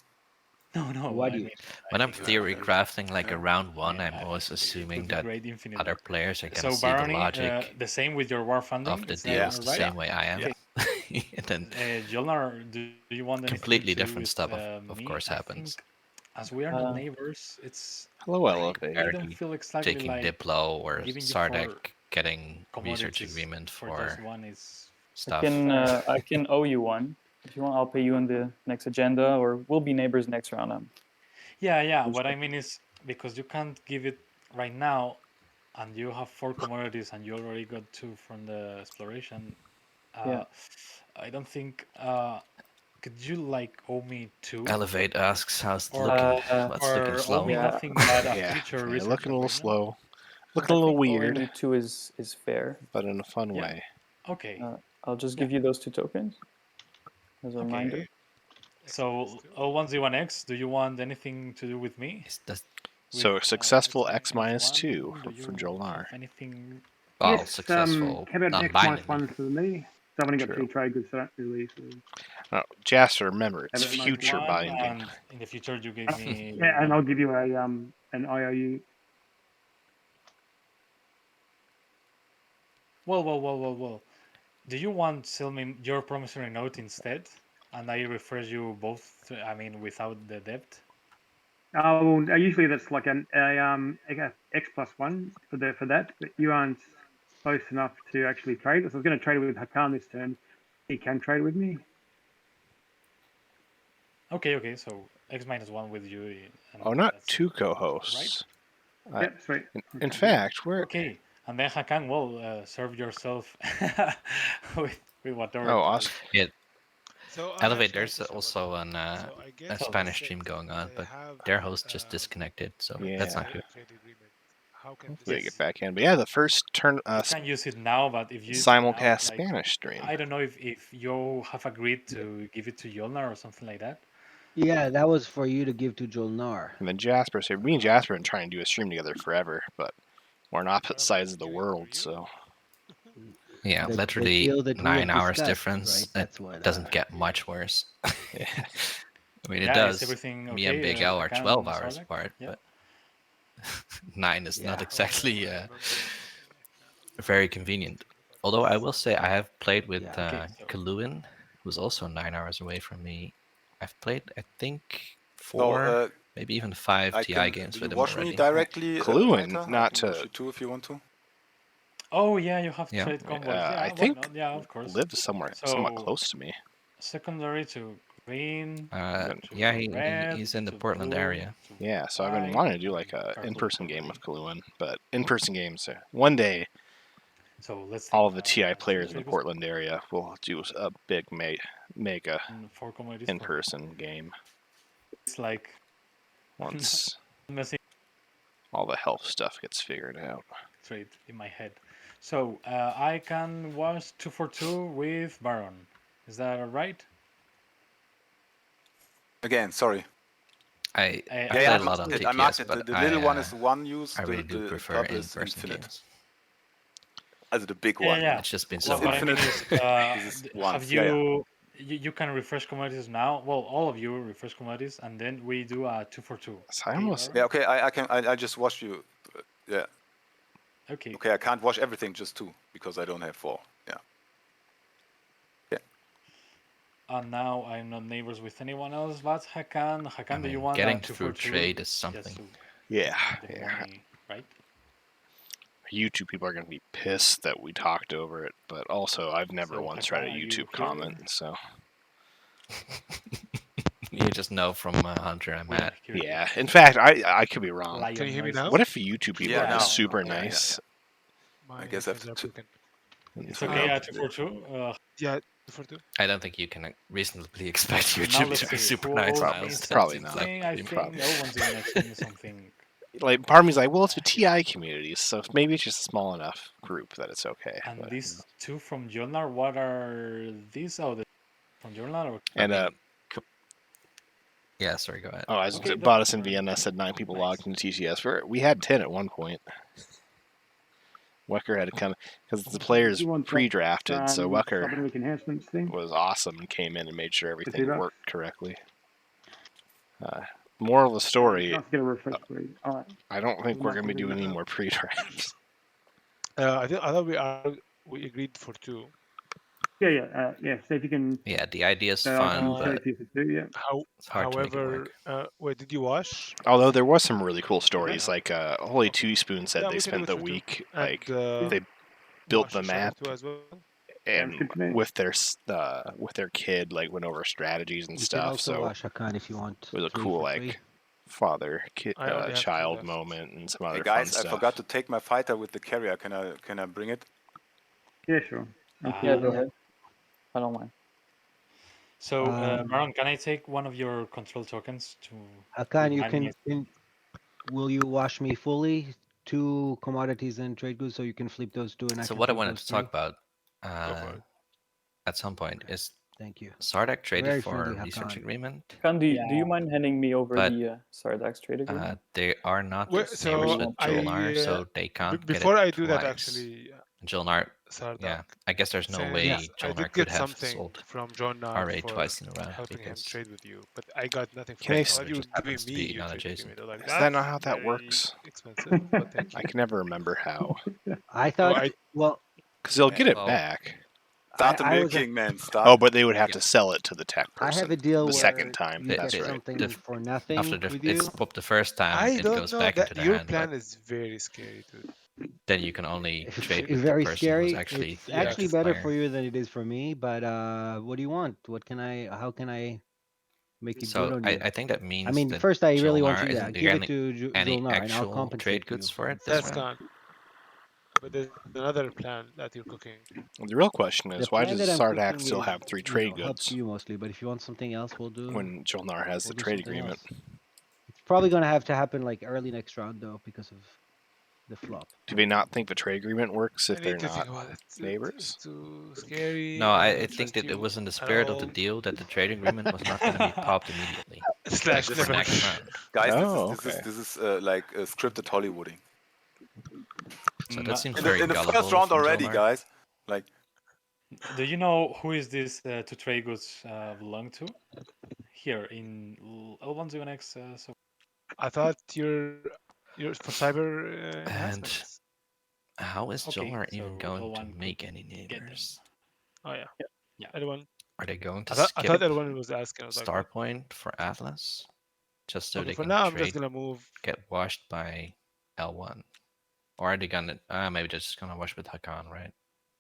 No. What I do you? mean, When I I'm think theory that- crafting like a round 1, yeah, I'm always it assuming could be that great infinite. other players are going to So see the Barony, logic the same with your war funding. of the Is that deals the right? same way I am. Okay. And then Jolnar, do you want anything completely to do different with, stuff, of me? course, I happens. think as we are not neighbors, it's hello, Elevate. I don't feel exactly Taking like Diplo or giving you Sardak for getting research commodities agreement for for just one is stuff. I can owe you one. If you want, I'll pay you on the next agenda, or we'll be neighbors next round. Yeah. What I mean is because you can't give it right now, and you have 4 commodities, and you already got 2 from the exploration. Yeah. I don't think. Could you like owe me 2? Elevate asks how's it Or, looking. What's looking or slow? owe me nothing but a future research looking a little agreement? slow. Looking a little weird. Owing you 2 is fair. But in a fun way. Okay. I'll just give you those 2 tokens as a reminder. So, O1Z1X, do you want anything to do with me? So With, successful X minus X1, 2 do for you Jolnar. have anything? Well, Yes, successful. How about Not X binding. -1 for me? So I've only got True. 3 trade goods, so I don't really. No, Jasper, remember, it's Have it future one, binding. And in the future, you give me. Yeah, and I'll give you a an IOU. Well. Do you want to sell me your promissory note instead? And I refresh you both, I mean, without the debt? Oh, well, usually that's like an X +1 for that, but you aren't. close enough to actually trade. So I was going to trade with Hakan this turn. He can trade with me. Okay. So X-1 with you. Oh, not that's two co-hosts. right? Yep, sweet. In fact, we're Okay, and then Hakan will serve yourself with whatever. Oh, awesome. Yeah. So Elevate, there's also a guess Spanish since stream going on, they but have, their host just disconnected, so that's not good. trade agreement, how can Hopefully this get back in. But yeah, the first turn You can use it now, but if you use it now, simulcast like, Spanish stream. I don't know if you have agreed to give it to Yolnar or something like that. Yeah, that was for you to give to Jolnar. And then Jasper's here. Me and Jasper have been trying to do a stream together forever, but we're on opposite sides of the world, so. Yeah, The literally deal that we 9 have hours discussed, difference. right? That's what, It doesn't get much worse. I mean, it Yeah, is does. everything Me and okay, Big L are Hakan 12 and hours Sarlacc? apart, Yeah. but 9 is not Yeah. exactly very convenient. Although I will say I have played with Yeah. Okay, so- Kaluin, who's also 9 hours away from me. I've played, I think, No, 4, maybe even 5 I TI can, games do with you him watch already. me directly? Kaluin, Walter? not I can watch to- you too if you want to. Oh yeah, you have Yeah. trade combos. Yeah, I why think not? Yeah, of course. lives somewhere somewhat So- close to me. Secondary to green. to Yeah, red, he's in the to Portland blue, area. to Yeah, so I've been white, wanting to do to like a purple, in-person game probably. with Kaluin, but in-person games one day. So let's see, All of the TI players in the trade Portland area will do a big mega and 4 commodities. in-person game It's like once messing all the health stuff gets figured out. straight in my head. So I can watch 2 for 2 with Baron. Is that right? Again, sorry. I Yeah, play yeah, a lot on I TPS, marked it. but The little one I, is one use. I really the do prefer purple is in-person infinite. games. Also the big Yeah, one. yeah. It's just been Well, so what I mean long. is, This is once, have yeah, you, you can refresh commodities now? Well, all of you refresh commodities, and then we do a 2 for 2. So I almost Yeah, okay. I can. I just watched you. Yeah. Okay. Okay, I can't watch everything, just 2 because I don't have 4. Yeah. And now I'm not neighbors with anyone else but Hakan. Hakan, I do mean, you want getting a 2 through for 2? trade is Just something. to yeah. get the money, right? YouTube people are going to be pissed that we talked over it, but also I've never So, once read a Hakan, are you YouTube here? comment, so You just know from Hunter I'm at. yeah. In fact, I could be wrong. Lion Can you hear me noises. now? What if YouTube people Yeah, are now. just super Yeah, yeah, nice? My I guess I have headphones to- are broken. It's okay, 2 for 2. Yeah, 2 for 2. I don't think you can reasonably expect Now YouTube let's to be see. super Who nice. owes now. me Probably Seems not. something? I think Probably. no one's gonna send me something. Like part of me's like, well, it's a TI community, so maybe it's just a small enough group that it's okay. And but, these 2 from Jolnar, what are these? Oh, from Jolnar? Or... And Yeah, sorry, go ahead. oh, I was Okay, bought us in Vienna. Said 9 people Nice. logged into TCS. We had 10 at one point. Wecker had to come because the players You want that, pre-drafted, so Wecker Cybernetic enhancements thing. was awesome and came in and made sure everything $50. worked correctly. Moral of the story: Nice to get a refresh, please. All right. I don't think we're Nice going to be to do doing any that. more pre-drafts. I thought we agreed for 2. Yeah. So if you can. Yeah, the idea is I fun, can but trade you for 2, yeah. it's hard to make it However, work. wait, did you watch? Although there was some really cool stories, like Holy Two Spoon said Yeah, they we can do spent it the for 2. week And, like they built the watch Shadow map 2 as well. and good to me. with their kid like went over strategies and You can stuff. also So watch Hakan if you want. it was a 3 cool for 3. like father kid I only have 2 child left. moment and some other Hey guys, fun I stuff. forgot to take my fighter with the carrier. Can I bring it? Yeah, sure. Yeah, go ahead. I don't mind. So, Um, Baron, can I take one of your control tokens to? Hakan, you remind me- will you wash me fully 2 commodities and trade goods so you can flip those 2 and I So can what I flip wanted those to talk 3? about for it. at some point is Thank you. Sardak traded Very for friendly, research Hakan. agreement. Khan, do Yeah. you mind handing me over But, the Sardax trade agreement? They are not Well, neighbors so with Jolnar, so they can't before get I it do that, twice. actually, Jolnar, Sardak, yeah, I guess there's no since way I Jolnar did could get have something sold from John Nard RA for twice in a row helping him because trade with you, but I got nothing from Can him. I I thought you just were giving happens to me be your trade non-adjacent. agreement. I was like, Is that not "That's how that very works? expensive, but thank I you." can never remember how I thought, well, because they'll get it Well, back. Start the I was milking, man. Start. Oh, but they would have Yeah. to sell it to the tech I person have a deal the where second time. you That's get the- right. something the- for nothing after with you. it's up the first time, I it don't goes know back that into their your hand. plan But is very scary, dude. then you can only trade It's with the very person scary. who's actually It's the actually active better player. for you than it is for me. But what do you want? What can I? How can I make it good So on you? I think that means I mean, that first I really want Jolnar you. Yeah, isn't give it getting to any Julnar, and I'll actual compensate trade goods you. for it this That's round. gone. But there's another plan that you're cooking. The real question The is, why plan does that I'm Sardak cooking still is, have 3 you trade know, helps goods you mostly. But if you want something else, we'll do. when Jolnar has We'll the do trade something agreement? else. It's probably gonna have to happen like early next round though, because of the flop. Do they not think the trade agreement works if I they're need to think not about it. neighbors? It's too scary. No, I I don't think trust that it you was in the at spirit of the all. deal that the trade agreement was not going to be popped immediately. Slash For never. next round. Guys, Oh, this is like scripted Hollywooding. So that seems In very the first gullible round from already, Jolnar. guys. Like, Do you know who is this to trade goods belong to? Here in L10X. So I thought you're for cyber And enhancements. how is okay, Jolnar so even going to L1 make could any get them. neighbors? Oh yeah. Yeah. L1. Are they going to I thought skip L1 was asking. I was like, what? Starpoint for Atlas? Just so Okay, they for can now I'm just trade, gonna move. get washed by L1? Or are they gonna, maybe they're just gonna wash with Hakan, right?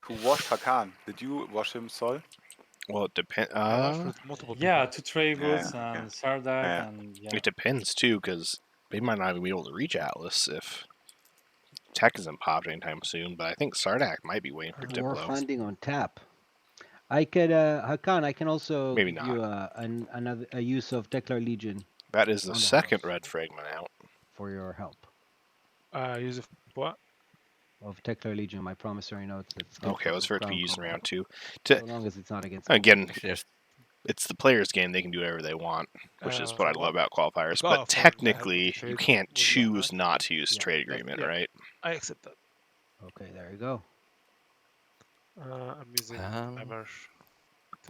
who washed Hakan? Did you wash him, Sol? Well, it depends. I watched with multiple Yeah, people. to trade goods Yeah, and Sardak Yeah. and It depends too, because they might not even be able to reach Atlas if tech isn't popped anytime soon. But I think Sardak might be waiting for War Diplo. funding on tap. I could, Hakan. I can also Maybe give you another use of Declar Legion. That is the on second house red fragment out. for your help. Use of what? Of Declar Legion, my promissory notes. That's good Okay, let's for it to be used in round 2. So long as it's not against me. Again, it's the player's game; they can do whatever they want, which is what I love about qualifiers. But technically, you can't choose not to use trade agreement, right? I accept that. Okay, there you go. I'm using Hammer.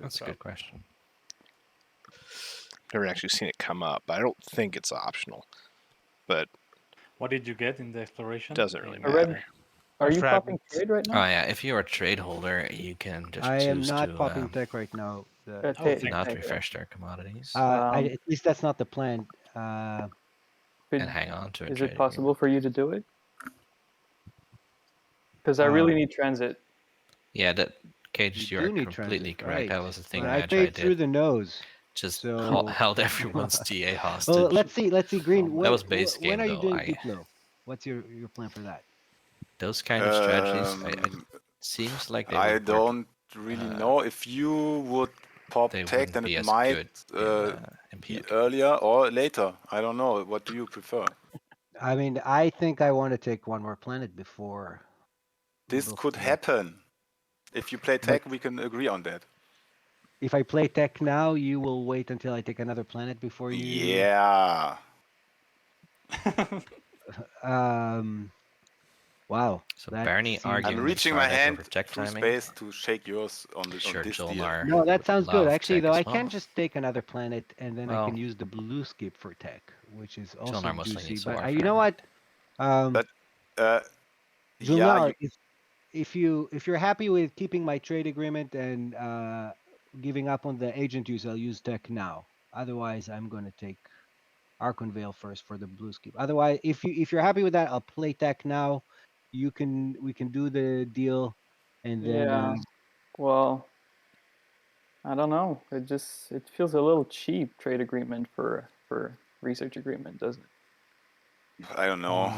That's a good question. Never actually seen it come up, but I don't think it's optional. But what did you get in the exploration? Doesn't really matter. Are you popping trade right now? Oh yeah, if you're a trade holder, you can just I am choose not to popping tech right now. not refresh their commodities at least that's not the plan. and hang on to a Is trade it possible for you to do it? Because I really need transit. Yeah, that Cage, you are do need completely transit, correct. right. That was the thing But I Magi paid did. through the nose. Just so held everyone's GA hostage. Well, let's see, Green. That was base game, when are you though. doing Diplo? What's your plan for that? Those kind of strategies, seems like they I would don't really know. If you would pop tech, then be it as might good be earlier or later. I don't know. What do you prefer? I mean, I think I want to take one more planet before. This could happen. If you play tech, we can agree on that. If I play tech now, you will wait until I take another planet before you. Yeah. Wow. So Barney arguing I'm with reaching my Sardak hand over tech through timing. space to shake yours on this Jolnar deal. No, that sounds good. love Actually, tech though, as I well. can just take another planet and then I Well, can use the blue skip for tech, which is also Jolnar mostly juicy. needs But Warfare. you know what? But Julnar, if you're happy with keeping my trade agreement and giving up on the agent use, I'll use tech now. Otherwise, I'm going to take Archon Veil first for the blue skip. Otherwise, if you're happy with that, I'll play tech now. We can do the deal, and then Well, I don't know. It feels a little cheap trade agreement for research agreement, doesn't it? I don't know.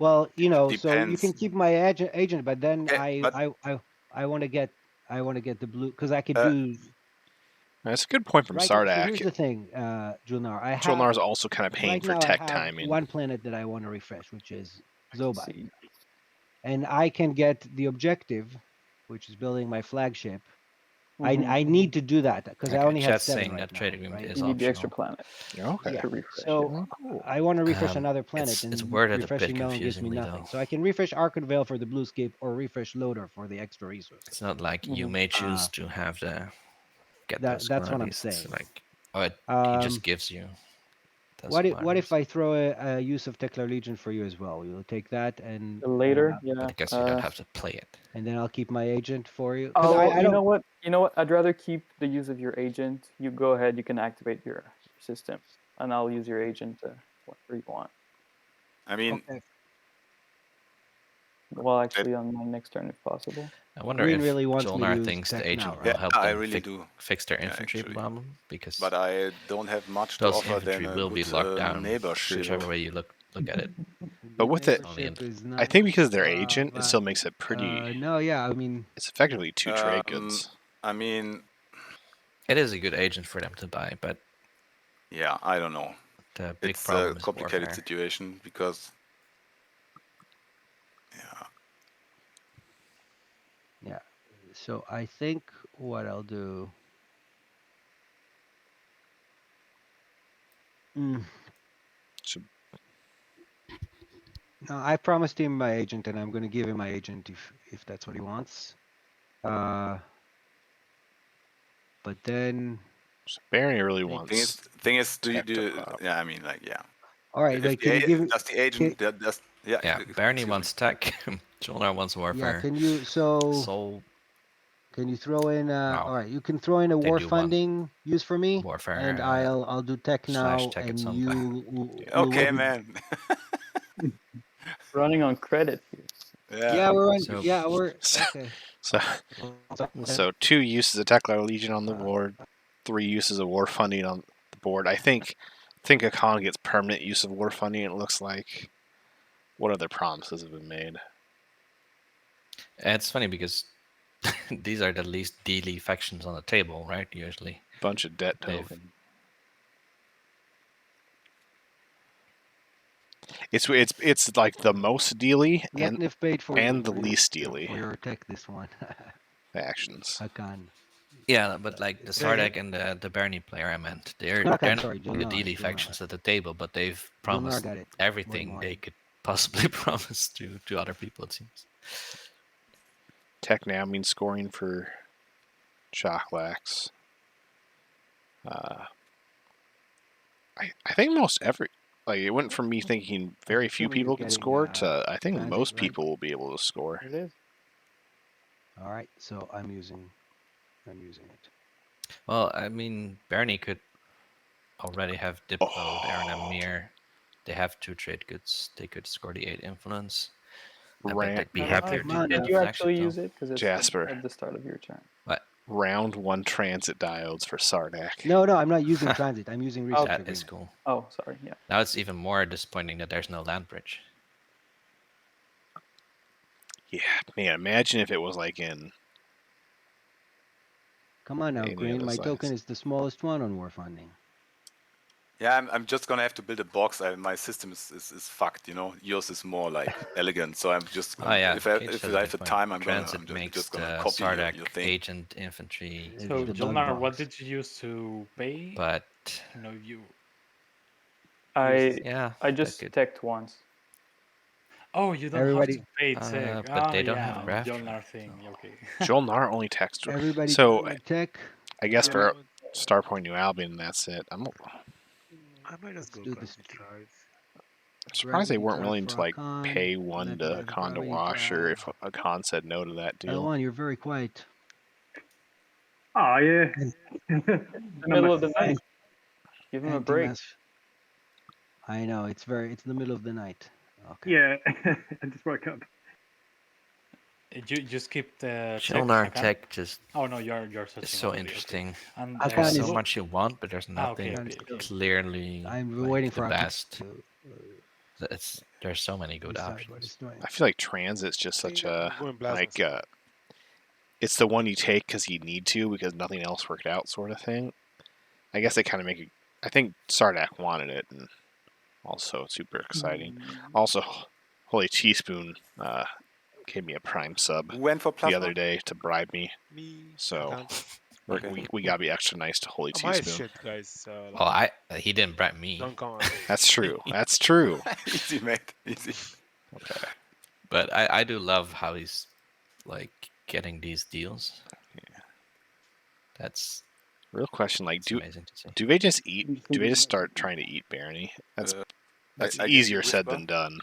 Well, you know, so you Depends. can keep my agent, but then I want to get the blue because I could do. That's a good point from Right. So Sardak. here's the thing, Julnar. Julnar's also kind of paying right for now tech I have timing. one planet that I want to refresh, which is Zobat, and I can get the objective, which is building my flagship. I need to do that because I only have Chat's 7 saying right that now. trade agreement Right? is You need the extra optional. planet. Okay. To refresh So I want to refresh another planet, it's and worded a bit refreshing Melon gives me confusingly, nothing. though. So I can refresh Archon Veil for the blue skip or refresh Loader for the extra resources. It's not like you may choose to have the those that's what I'm commodities. saying. It's like, he just gives you those what if I throw a use of Declar Legion for you as well? You'll take that and later, yeah. But I guess you don't have to play it. And then I'll keep my agent for you. Oh, I you don't. know what? You know what? I'd rather keep the use of your agent. You go ahead. You can activate your system, and I'll use your agent whatever you want. I mean, Well, actually, on my next turn, if possible. I wonder Green if really wants me to Jolnar use thinks the tech agent now, will right? help I them really do. fix their infantry actually. problem, because But I don't have much to those offer than infantry a will be good locked down neighborship. whichever way you look at it. But with it, Neighborship is I nice, think because they're agent, it but, still makes it pretty. no, yeah, I mean, It's effectively 2 trade goods. I mean, It is a good agent for them to buy, but yeah, I don't know. the big It's problem a is complicated warfare. situation because, yeah. yeah. So I think what I'll do. So, No, I promised him my agent, and I'm going to give him my agent if that's what he wants. But then. so Barry really wants. Thing is, do you tech to do? pop. Yeah, I mean, like, yeah. All right, If like, can you give? does the agent does? Yeah. Yeah, Barney wants tech. Jolnar wants warfare. Yeah, can you Can you throw in? All right, you can throw in a war funding use for me, warfare, and I'll do tech now, tech at and some you. Okay, will be, man. Running on credit here. Yeah, we're on. So, yeah, we're okay. So 2 uses of Techlar Legion on the board, 3 uses of war funding on the board. I think Akan gets permanent use of war funding. It looks like. What other promises have been made? It's funny because these are the least dealy factions on the table, right? Usually, bunch of debt token. It's like the most dealy and the least dealy. For your tech, this one. Factions. Akan. Yeah, but like the Sardek and the Barney player I meant, they're not the dealy factions at the table, but they've promised everything they could possibly promise to other people, it seems. Tech now means scoring for Choclax. I think most it went from me thinking very few people could score to I think most people will be able to score. It is. All right, so I'm using it. Well, I mean, Barney could already have Diplo, Aaron, and Mir. They have 2 trade goods. They could score the 8 influence. I bet they'd be happier to Did you actually use it? Because it's Jasper. at the start of your turn. What? Round 1 transit diodes for Sardak. No, I'm not using transit. I'm using research. That is cool. Oh, sorry. Yeah. Now it's even more disappointing that there's no land bridge. Yeah, man, imagine if it was like in... Come on now, Green. My token is the smallest one on war funding. Yeah, I'm just gonna have to build a box. My system is fucked, you know. Yours is more like elegant, so I'm just. Gonna, if I have the time, I'm just gonna copy your thing. Agent infantry. So, Jolnar, what did you use to pay? But you. I just teched once. Oh, you don't have to pay tech. But they don't have a raft. Jolnar thing. Okay. Jolnar only text. Everybody so tech. I guess for Starpoint New Albion, that's it. I might just go this. I'm surprised they weren't willing to pay 1 to Akan to wash, or if Akan said no to that deal. L1, you're very quiet. Oh yeah. Middle of the night. Give him a break. I know it's the middle of the night. Okay. Yeah, I just woke up. You just keep the Jolnar tech just. Oh no, you're it's so interesting. Okay. And there's so much you want, but there's nothing clearly. I'm waiting for the best. There's so many good options. I feel like transit's just such a it's the one you take because you need to because nothing else worked out sort of thing. I guess they kind of make it. I think Sardak wanted it, and also it's super exciting. Also, Holy Teaspoon gave me a Prime sub the other day to bribe me. So we gotta be extra nice to Holy Teaspoon. Guys, he didn't bribe me. That's true. That's true. Easy, mate. Easy. Okay. But I do love how he's getting these deals. Yeah. That's real question. Do they just eat? Do they just start trying to eat Barony? That's easier said than done.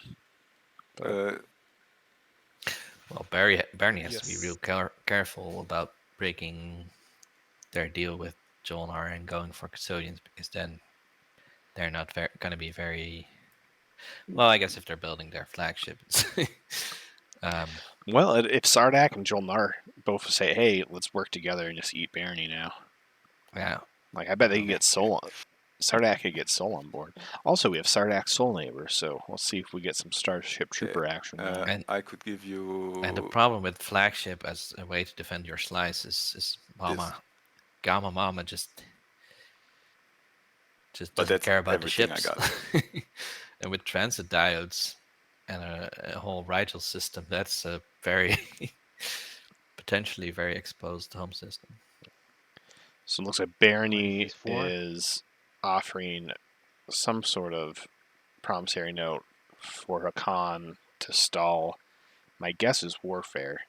Well, Barney has to be real careful about breaking their deal with Jolnar and going for custodians, because then they're not going to be very... Well, I guess if they're building their flagship, Well, if Sardak and Jolnar both say, "Hey, let's work together and just eat Barony now," yeah, like I bet they could get Soul. Sardak could get Soul on board. Also, we have Sardak's Soul Neighbor, so we'll see if we get some Starship Trooper action. And I could give you. And the problem with flagship as a way to defend your slice is Gamma Mama just doesn't care about the ships. And with transit diodes and a whole Rigel system, that's a very potentially very exposed home system. So it looks like Barony is offering some sort of promissory note for Hakan to stall. My guess is Warfare.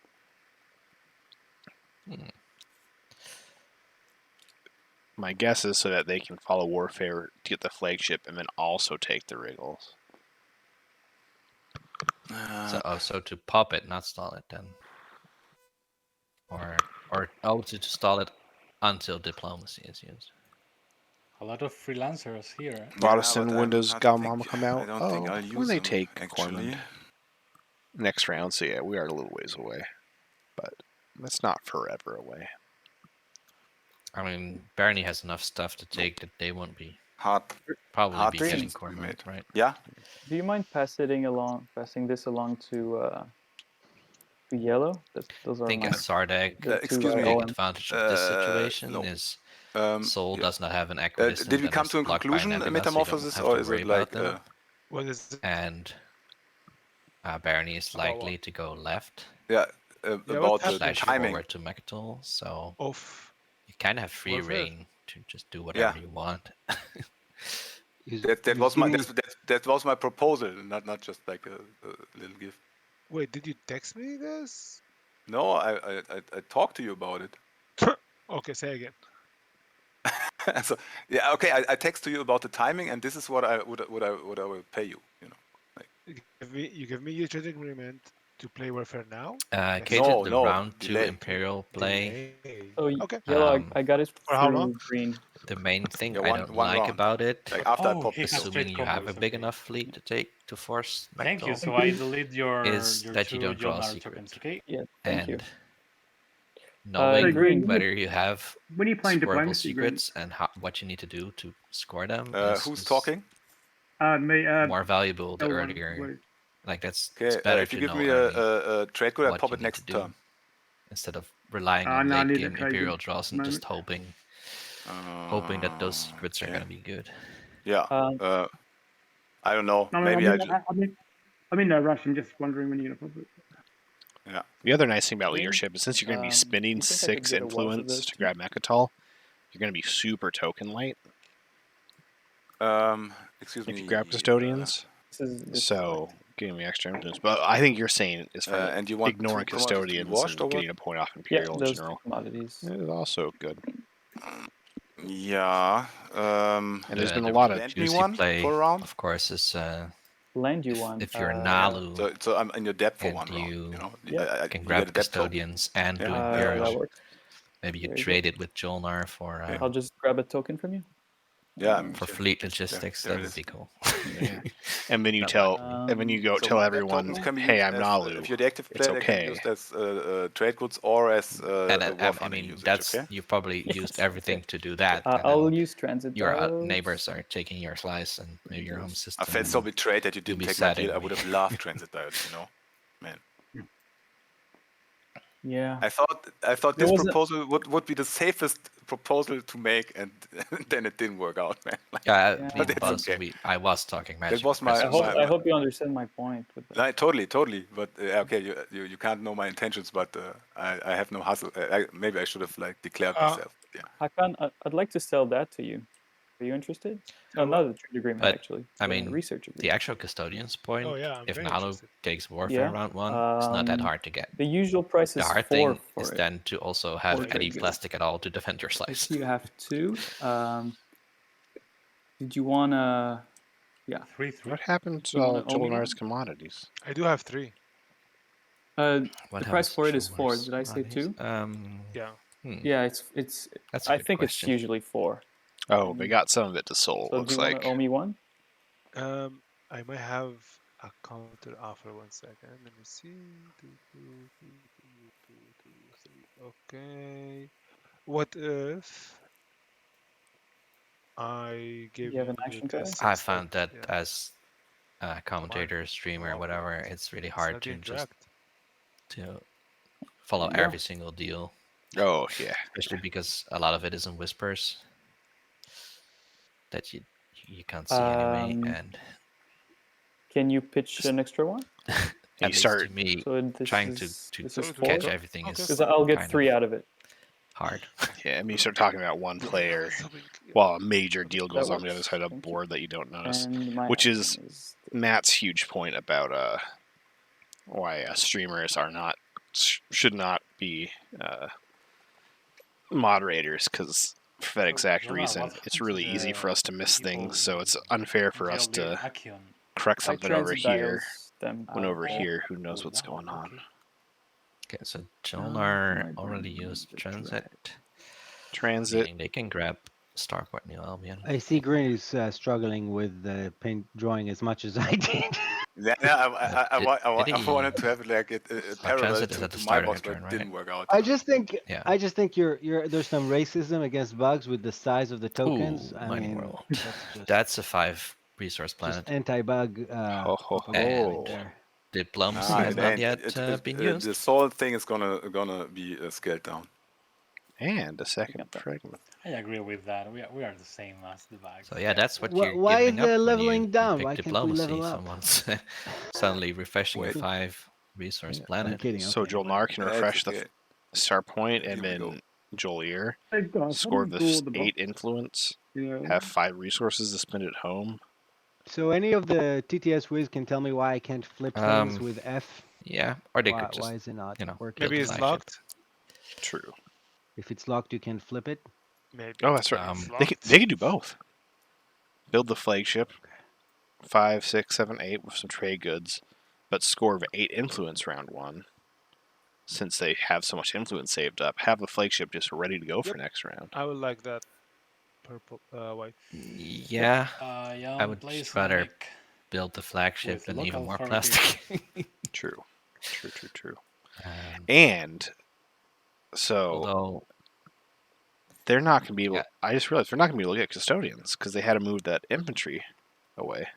My guess is so that they can follow Warfare to get the flagship and then also take the Wriggles. So to pop it, not stall it then. Or to stall it until diplomacy is used. A lot of freelancers here. Protestant Windows Gamma come out. I don't think I'll use when they them, take actually. Cormand next round, so yeah, we are a little ways away. But that's not forever away. I mean, Barony has enough stuff to take that they won't be probably hard be dreams getting we Cormand, made. right? Yeah. Do you mind passing this along to Yellow? Those are I think my, a Sardak excuse me. take advantage of this situation no. is Soul does not have an equidistant. Did we come to a blocked by conclusion, Nebula, Metamorphosis, so you don't or have is to worry it like? about them. What is it? And Barony is likely to go left. Yeah, about what the slash timing. forward to Mechatol, so Of you kind of have free Warfare. reign to just do whatever you want. That was my proposal, not just like a little gift. Wait, did you text me this? No, I talked to you about it. Okay, say again. So yeah, okay, I text to you about the timing, and this is what I will pay you. You know, like, you give me your trade agreement to play Warfare now. Cated the round 2 Imperial play. Oh, okay. Yellow, I got it for how long? Green. The main thing Yeah, I don't like round. about it, like after I pop assuming you have a big enough fleet to force Thank you. Mechatol, So I delete your is that you two don't draw a Jolnar secret. tokens, okay? Yeah, thank you. Knowing Green, whether you have when you're playing scoreable diplomacy, secrets and what you need to do to score them, who's talking? Me. More valuable the L1, earlier. Like it's Okay, better if you to give know me a trade code, I what pop you it need next to do, turn. instead of relying on no, I late need game a trade Imperial good draws and just hoping that those secrets are going to be good. Yeah. I don't know. Maybe I'm in no rush. I'm just wondering when you're gonna pop it. Yeah. The other nice thing about leadership is since you're going to be spending 6 influence to grab Mechatol, you're going to be super token light. Excuse me. If you grab custodians, so getting the extra influence. But I think you're saying is for and you want ignoring custodians and getting a point off Imperial in general. Commodities. It is also good. Yeah. And there's been a lot of juicy play, for a round. of course, is land you want. if you're Nalu, so I'm in your depth for and one round. You know, yeah. can grab custodians and do Imperial. Maybe you trade it with Jolnar for. I'll just grab a token from you. Yeah, for fleet logistics, that would be cool. Yeah. And then you tell, and then you go tell everyone, "Hey, I'm Nalu. If you're the active player, it's they can be okay." used as trade goods or as I mean, that's you've probably used everything to do that. I'll use transit. Your neighbors are taking your slice, and maybe your home system. I felt so betrayed that you didn't take my deal. I would have loved transit diodes, you know, man. Yeah. I thought this proposal would be the safest proposal to make, and then it didn't work out, man. I was talking magic. That was my. I hope you understand my point. With that. No, totally. But okay, you can't know my intentions, but I have no hustle. Maybe I should have declared myself. Yeah. Hakan, I'd like to sell that to you. Are you interested? No, not the trade agreement, actually. I mean, research agreement. The actual custodian's point, if Nalu takes Warfare round 1, it's not that hard to get. The usual price is 4 The hard thing is then to also have any plastic at all to defend your slice. You have 2. Did you want to... Yeah. 3. What happened to all Jolnar's commodities? I do have 3. The price for it is 4. Did I say 2? Yeah. Yeah, it's. I think it's usually 4. Oh, they got some of it to Soul. So looks do you like. owe me 1? I might have A counter offer. 1 second. Let me see. Okay. What if I give You have an you action the card? I six found that yeah. as a commentator, streamer, whatever, it's really hard to just to follow There you every go. single deal. Oh yeah. Especially because a lot of it is in whispers that you can't see anyway, and Can you pitch an extra one? at least to me, So this trying is to this is catch 4? everything is Because I'll get kind 3 of out of it. hard. Yeah, I mean, you start talking about one player while a major deal goes That on the other works. side of the Thank you. board that you don't notice, And my which is action is Matt's huge point about why streamers are not should not be moderators, because for that exact reason, it's really easy for us to miss things. So it's unfair for us to correct I something over transit here dials them. when over here, who knows what's going on. Okay, so Jolnar already used transit, meaning they can grab Starport New Albion. I see Green is struggling with the paint drawing as much as I did. Yeah, I wanted to have like a parallel to my box, but it didn't work out. I just think you're there's some racism against bugs with the size of the tokens. Ooh, I mining mean, world. that's a 5 resource planet. Just anti-bug propaganda right there. Diplomacy has not yet been used. The soul thing is gonna be scaled down. And a second fragment. I agree with that. We are the same as the bugs. So yeah, that's what Why- you're why giving is up it when leveling you down? pick Why can't we diplomacy. level up? Someone's suddenly refreshing a 5 resource planet. kidding. So Jolnar can refresh the star point, and then Jolier score this 8 influence, have 5 resources to spend at home. So any of the TTS whiz can tell me why I can't flip things with F? Yeah, or they why, could just, why is it not working? Maybe it's locked. True. If it's locked, you can flip it. Maybe. Oh, that's right. They can do both. Build the flagship, 5, 6, 7, 8 with some trade goods, but score of 8 influence round 1. Since they have so much influence saved up, have the flagship just ready to go for next round. I would like that. Purple, white. Yeah, I would just rather build the flagship than even more plastic. True. And so, although they're not going to be able. I just realized they're not going to be able to get custodians because they had to move that infantry away.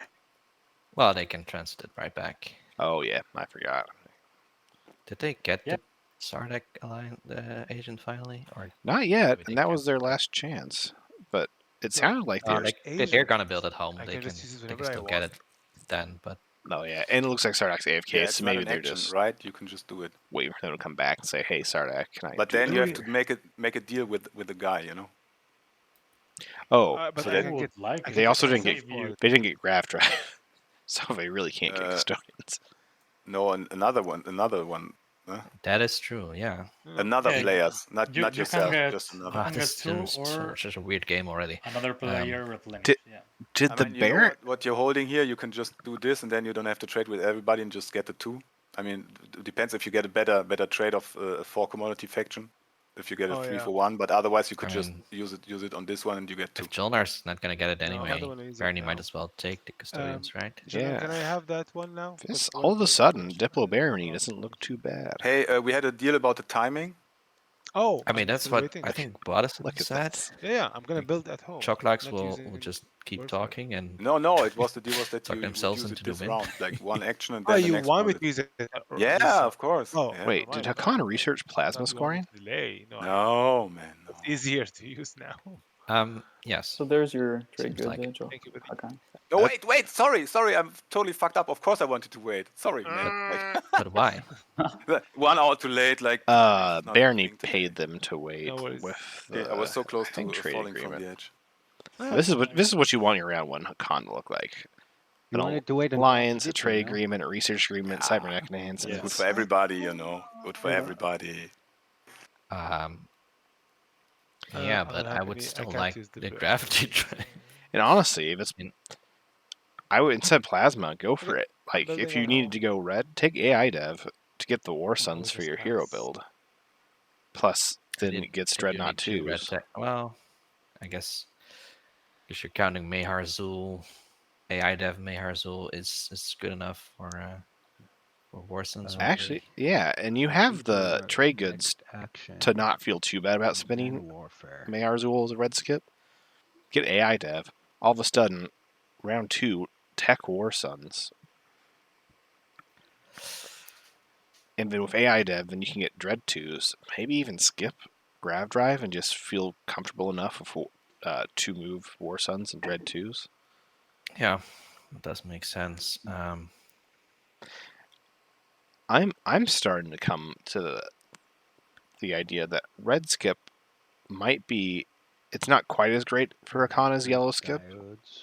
Well, they can transit it right back. Oh yeah, I forgot. Did they get the Sardek agent finally, or not yet? And that was their last chance. But it sounded like they're gonna build it home. They can still get it then. But no, yeah, and it looks like Sardak's AFK, so maybe they're just right. You can just do it. Wait for them to come back and say, "Hey, Sardak, can I?" But then you have to make a deal with the guy, you know. Oh, but so they also didn't get graft drive, so they really can't get custodians. No, another one. Huh? That is true. Yeah. Another players, not yourself, just another. This is such a weird game already. Another player with limits. Did the bear? What you're holding here, you can just do this, and then you don't have to trade with everybody and just get the 2. I mean, it depends if you get a better trade of 4 commodity faction. If you get a 3 for 1, but otherwise you could just use it on this one and you get 2. If Jolnar's not gonna get it anyway, Bernie might as well take the custodians, right? Yeah. Can I have that one now? All of a sudden, Diplo Barony doesn't look too bad. Hey, we had a deal about the timing. Oh, I mean that's what I think Boddison said. Yeah, I'm gonna build at home. Chocolax will just keep talking and no, it was the deal was that you themselves use into it this the win. round, like one action and then Oh, the you next want me round to use it? Yeah, of course. Oh, yeah. Wait, did Hakan research plasma scoring? Delay. No, man. No. It's easier to use now. Yes. So there's your trade good, like Joe. Thank you, buddy. Okay. No, wait. Sorry. I'm totally fucked up. Of course I wanted to wait. Sorry, man. But why? 1 hour too late. Like. Barney paid them to wait with. I was so close to trade falling agreement. from the edge. This is what you want your round 1 Hakan to look like. You wanted to wait until alliance, a trade agreement, a research agreement, cybernetic enhancements. Good for everybody, you know. Good for everybody. Yeah, but I would still like the gravity trade. And honestly, if it's, I would instead plasma, go for it. Like if you needed to go red, take AI dev to get the War Suns for your hero build. Plus, then it gets Dreadnought 2s. Well, I guess if you're counting Mehar Zul, AI Dev Meharzul is good enough for Warsons. Actually, yeah, and you have the trade goods to not feel too bad about spending Meharzul as a red skip. Get AI Dev. All of a sudden, round 2, Tech Warsons. And then with AI Dev, then you can get Dread 2s. Maybe even skip Grav Drive and just feel comfortable enough with 2-move Warsons and Dread 2s. Yeah, it does make sense. I'm starting to come to the idea that red skip might be. It's not quite as great for Hakan as yellow skip,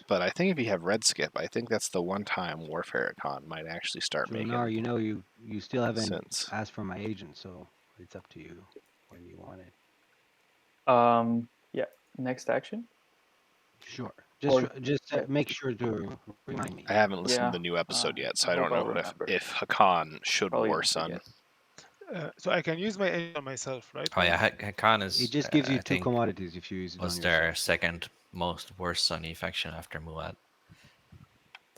but I think if you have red skip, I think that's the one time Warfare Hakan might actually start making. You know, you still haven't asked for my agent, so it's up to you when you want it. Yeah. Next action. Sure. Just make sure to remind me. I haven't listened to the new episode yet, so I don't know if Hakan should Warsun. So I can use my agent on myself, right? Oh yeah, Hakan is. It just gives you 2 commodities if you use it on yourself. Was their second most Warsun faction after Muad.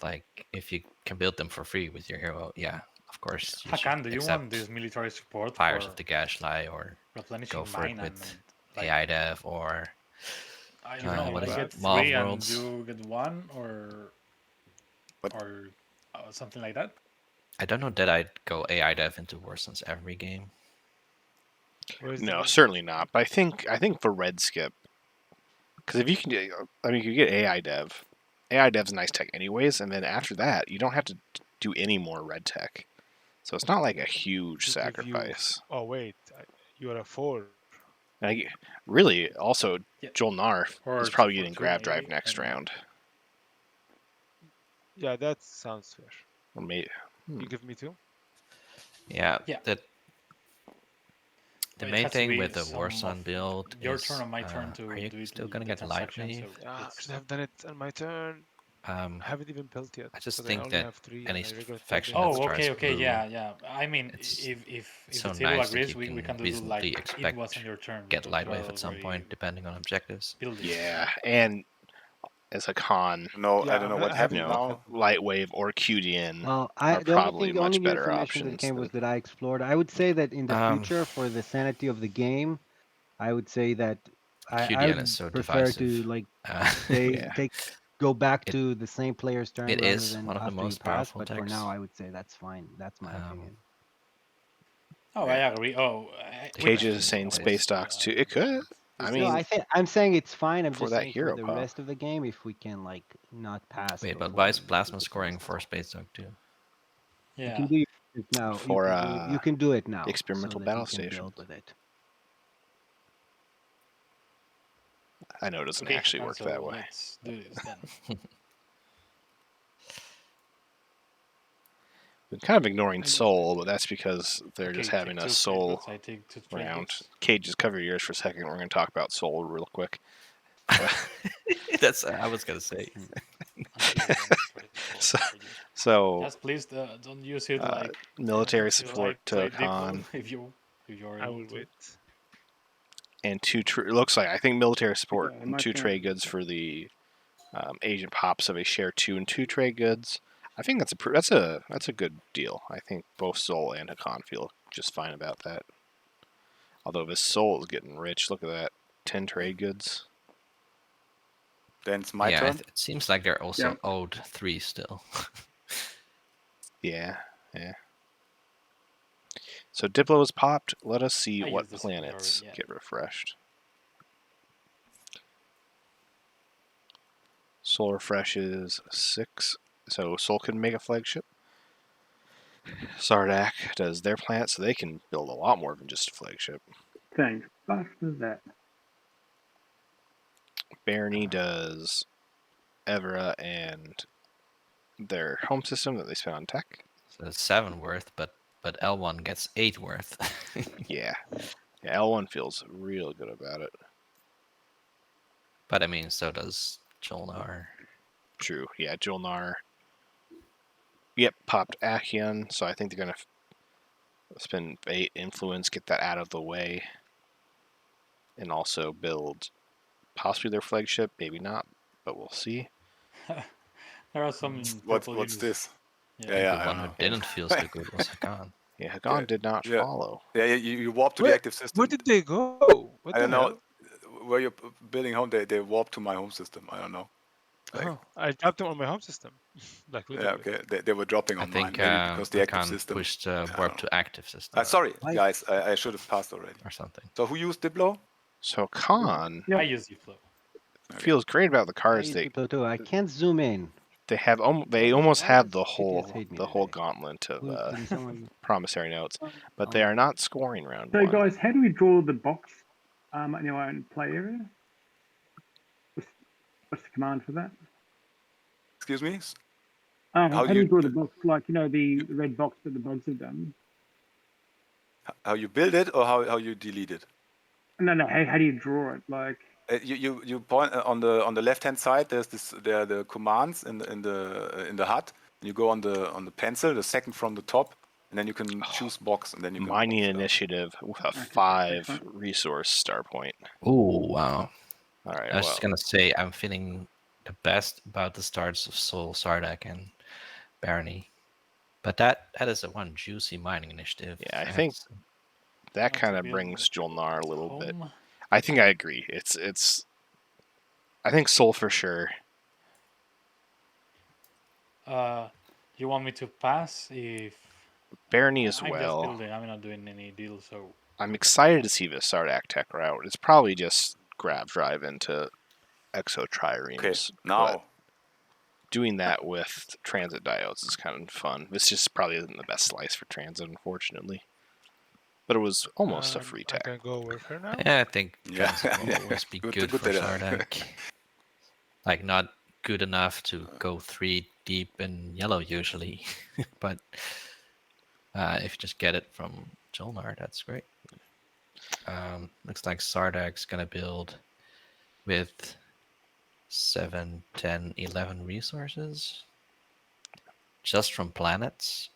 Like, if you can build them for free with your hero, yeah, of course. Hakan, do you want this military support? Fires of the Gashly, or replenishing go for it with like, AI Dev, or I don't know, what is get it? Mob 3 Worlds. and you get 1, or something like that. I don't know that I'd go AI Dev into Warsons every game. No, certainly not. But I think for red skip, because if you can, I mean, you get AI Dev. AI Dev's nice tech anyways, and then after that, you don't have to do any more red tech. So it's not like a huge sacrifice. Oh wait, you are a 4. Really, also, Joel Nar is probably getting Grav Drive next round. Yeah, that sounds fair. Or maybe you give me 2. Yeah. The main thing with the Warsun build your is, turn or my turn to are you do it still gonna get light wave? So I should have done it on my turn. I haven't even built yet. I just think that any faction that starts okay, blue, yeah. I mean, if so the table nice agrees, that you we can can do reasonably like expect it was on your turn. get light wave at some point, depending on objectives. Yeah, and as a con, I don't know what happened now. Light wave or QDN well, are probably much better options. That came was that I explored. I would say that in the future, for the sanity of the game, I would say that I would is so prefer divisive. to like go back to the same player's turn it rather is than one of the after most you pass. powerful But for decks. now, I would say that's fine. That's my opinion. Oh, I agree. Cage is saying space docks too. It could. I mean, I'm saying it's fine. I'm just that saying hero for the rest of the game, if we can like not pass. Wait, but why is Plasma scoring for space dog too? Yeah. You can do it now. For you can do it now. experimental battle station. With it. I know it doesn't actually work that way. Let's do this then. Been kind of ignoring Soul, but that's because they're just having a Soul round. Cage, just cover your ears for a second. We're going to talk about Soul real quick. That's I was going to say. So yes, please don't use it like military support to Khan. If you're I will wait. And it looks like I think military support and 2 trade goods for the agent pops of a share 2 and 2 trade goods. I think that's a good deal. I think both Soul and Hakan feel just fine about that. Although this Soul is getting rich. Look at that, 10 trade goods. Then it's my turn. It seems like they're also owed 3 still. yeah. So Diplo is popped. Let us see what planets get refreshed. Soul refreshes 6. So Soul can make a flagship. Sardak does their planet, so they can build a lot more than just a flagship. Thanks. Faster that. Barony does Evera and their home system that they spend on tech. So it's 7 worth, but L1 gets 8 worth. Yeah, L1 feels real good about it. But I mean, so does Jolnar. True, yeah, Jolnar. Yep, popped Acheon, so I think they're going to spend 8 influence, get that out of the way, and also build possibly their flagship, maybe not, but we'll see. There are some What's units. this? The I one who know. didn't feel so good was Hakan. Yeah, Hagan did not follow. Yeah, you warp to the active system. Where did they go? What I don't the know. hell? Where you're building home, they warp to my home system. I don't know. Oh, I dropped them on my home system. Like literally. Yeah, okay. They were dropping I on think mine. Maybe because the active Hakan system. pushed warp to active system Sorry, guys. I should have passed already. or something. So who used Diplo? So Khan I use Diplo. feels great about the I cards. use Diplo too. I can't zoom in. They have they Why almost have does the CTS hate me whole today? gauntlet of Can someone? promissory notes, but they are not scoring round So, one. guys, how do we draw the box in your own play area? What's the command for that? Excuse me. How do you draw the box? Like, the red box that the bugs have done. How you build it or how you delete it? No. How do you draw it? Like. You point on the left hand side. There are the commands in the HUD. You go on the pencil, the second from the top, and then you can choose box, and then you can mining initiative with a 5 resource star point. Oh wow! All right. I was just gonna say I'm feeling the best about the starts of Soul, Sardak, and Barony, but that is a one juicy mining initiative. Yeah, I think that kind of brings Jolnar a little bit. I think I agree. It's. I think Soul for sure. You want me to pass if Barony as I'm well. just building. I'm not doing any deals, so I'm excited to see the Sardak tech route. It's probably just grab drive into exo triremes. Okay, now doing that with transit diodes is kind of fun. This just probably isn't the best slice for transit, unfortunately. But it was almost a free tech. I can go with her now. Yeah, I think transit will always be good for Sardak. Like not good enough to go 3 deep in yellow usually, but if you just get it from Jolnar, that's great. Looks like Sardak's gonna build with 7, 10, 11 resources just from planets.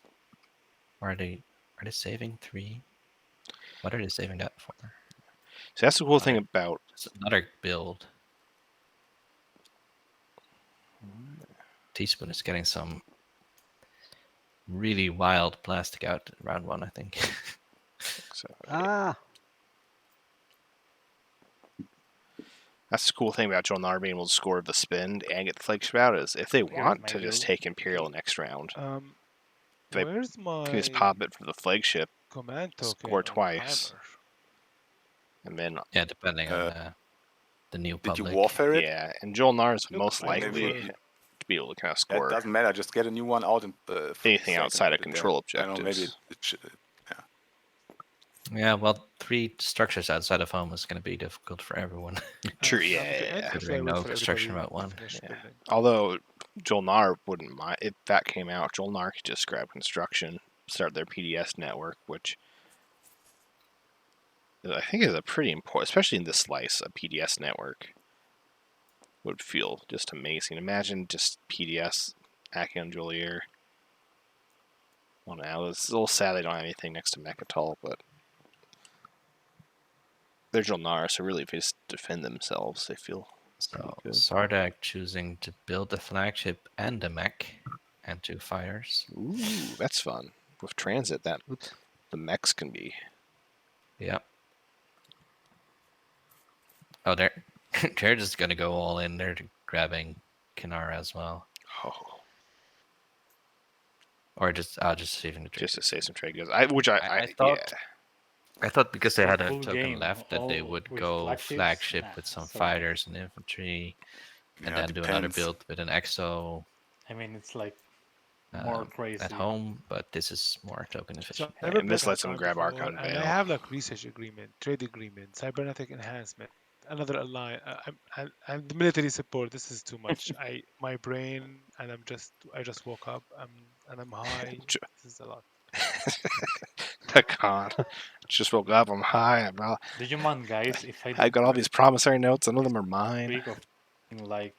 Or are they saving 3? What are they saving that for? So that's the cool thing about it's another build. Teaspoon is getting some really wild plastic out round 1, I think. That's the cool thing about Jolnar being able to score the spin and get the flagship out is if they want to just take Imperial next round. They can just pop it for the flagship, command score twice, and then depending on the new public. Did you warfare it? Yeah, and Jolnar is most likely to be able to kind of score. It doesn't matter. Just get a new one out and anything outside of control objectives. I don't know, maybe Yeah, well, 3 structures outside of home is going to be difficult for everyone. True, yeah. Considering no construction about 1. Yeah. Although Jolnar wouldn't mind if that came out. Jolnar could just grab construction, start their PDS network, which I think is a pretty important, especially in this slice, a PDS network would feel just amazing. Imagine just PDS hacking on Jolier. Well, now it's a little sad they don't have anything next to Mechatol, but they're Jolnar, so really if they just defend themselves, they feel so good. Sardak choosing to build the flagship and the mech and 2 fighters. Ooh, that's fun. With transit, the mechs can be. Yep. Oh, they're just gonna go all in. They're grabbing Kinara as well. Oh. Or just saving the trade. Just to save some trade goods. I thought because they had a Full token game, left that they would with go flagships? flagship Nah, with some so- fighters and infantry, and then do another build with an exo. I mean, it's like more crazy at home, but this is more token efficient. So and this lets them grab before, Archon and Veil. I have like research agreement, trade agreement, cybernetic enhancement, another alliance, and the military support. This is too much. My brain, and I just woke up, and I'm high. This is a lot. Pecan. Just woke up, I'm high. Do you mind, guys, if I got all these promissory notes, none of them are mine. week of like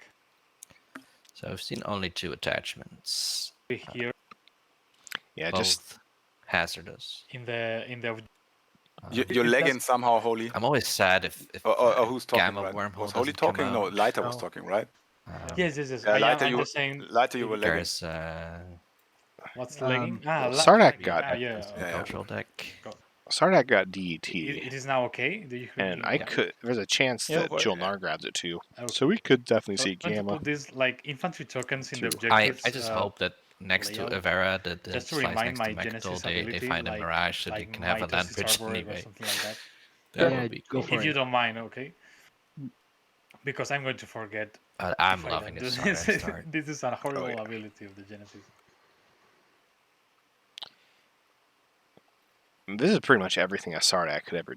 So I've seen only 2 attachments. here Yeah, both just hazardous. in the you're lagging somehow, Holy. I'm always sad if or who's talking? Gamma Right? Wormhole Was Holy doesn't come talking? No, out. Lighter was talking, right? Yes. I'm just saying. Lighter, you were lagging. There's What's lagging? Sardak lagging. got agricultural deck. Sardak got DET. It is now okay. Do you hear And me? I could. There's a chance that Jolnar grabs it too. Okay. So we could definitely see I'm going to Gamma. put these like infantry tokens in the Too. objectives. I just hope that next to layout, Avera, the just to slice remind next to my Mechatol, Genesis they ability, find a Mirage so they can have a land Mythos bridge Arborg anyway. or something like that. That would be cool. If you don't mind, okay? Because I'm going to forget. I'm loving it. Start. This is a horrible ability of the Genesis. This is pretty much everything a Sardak could ever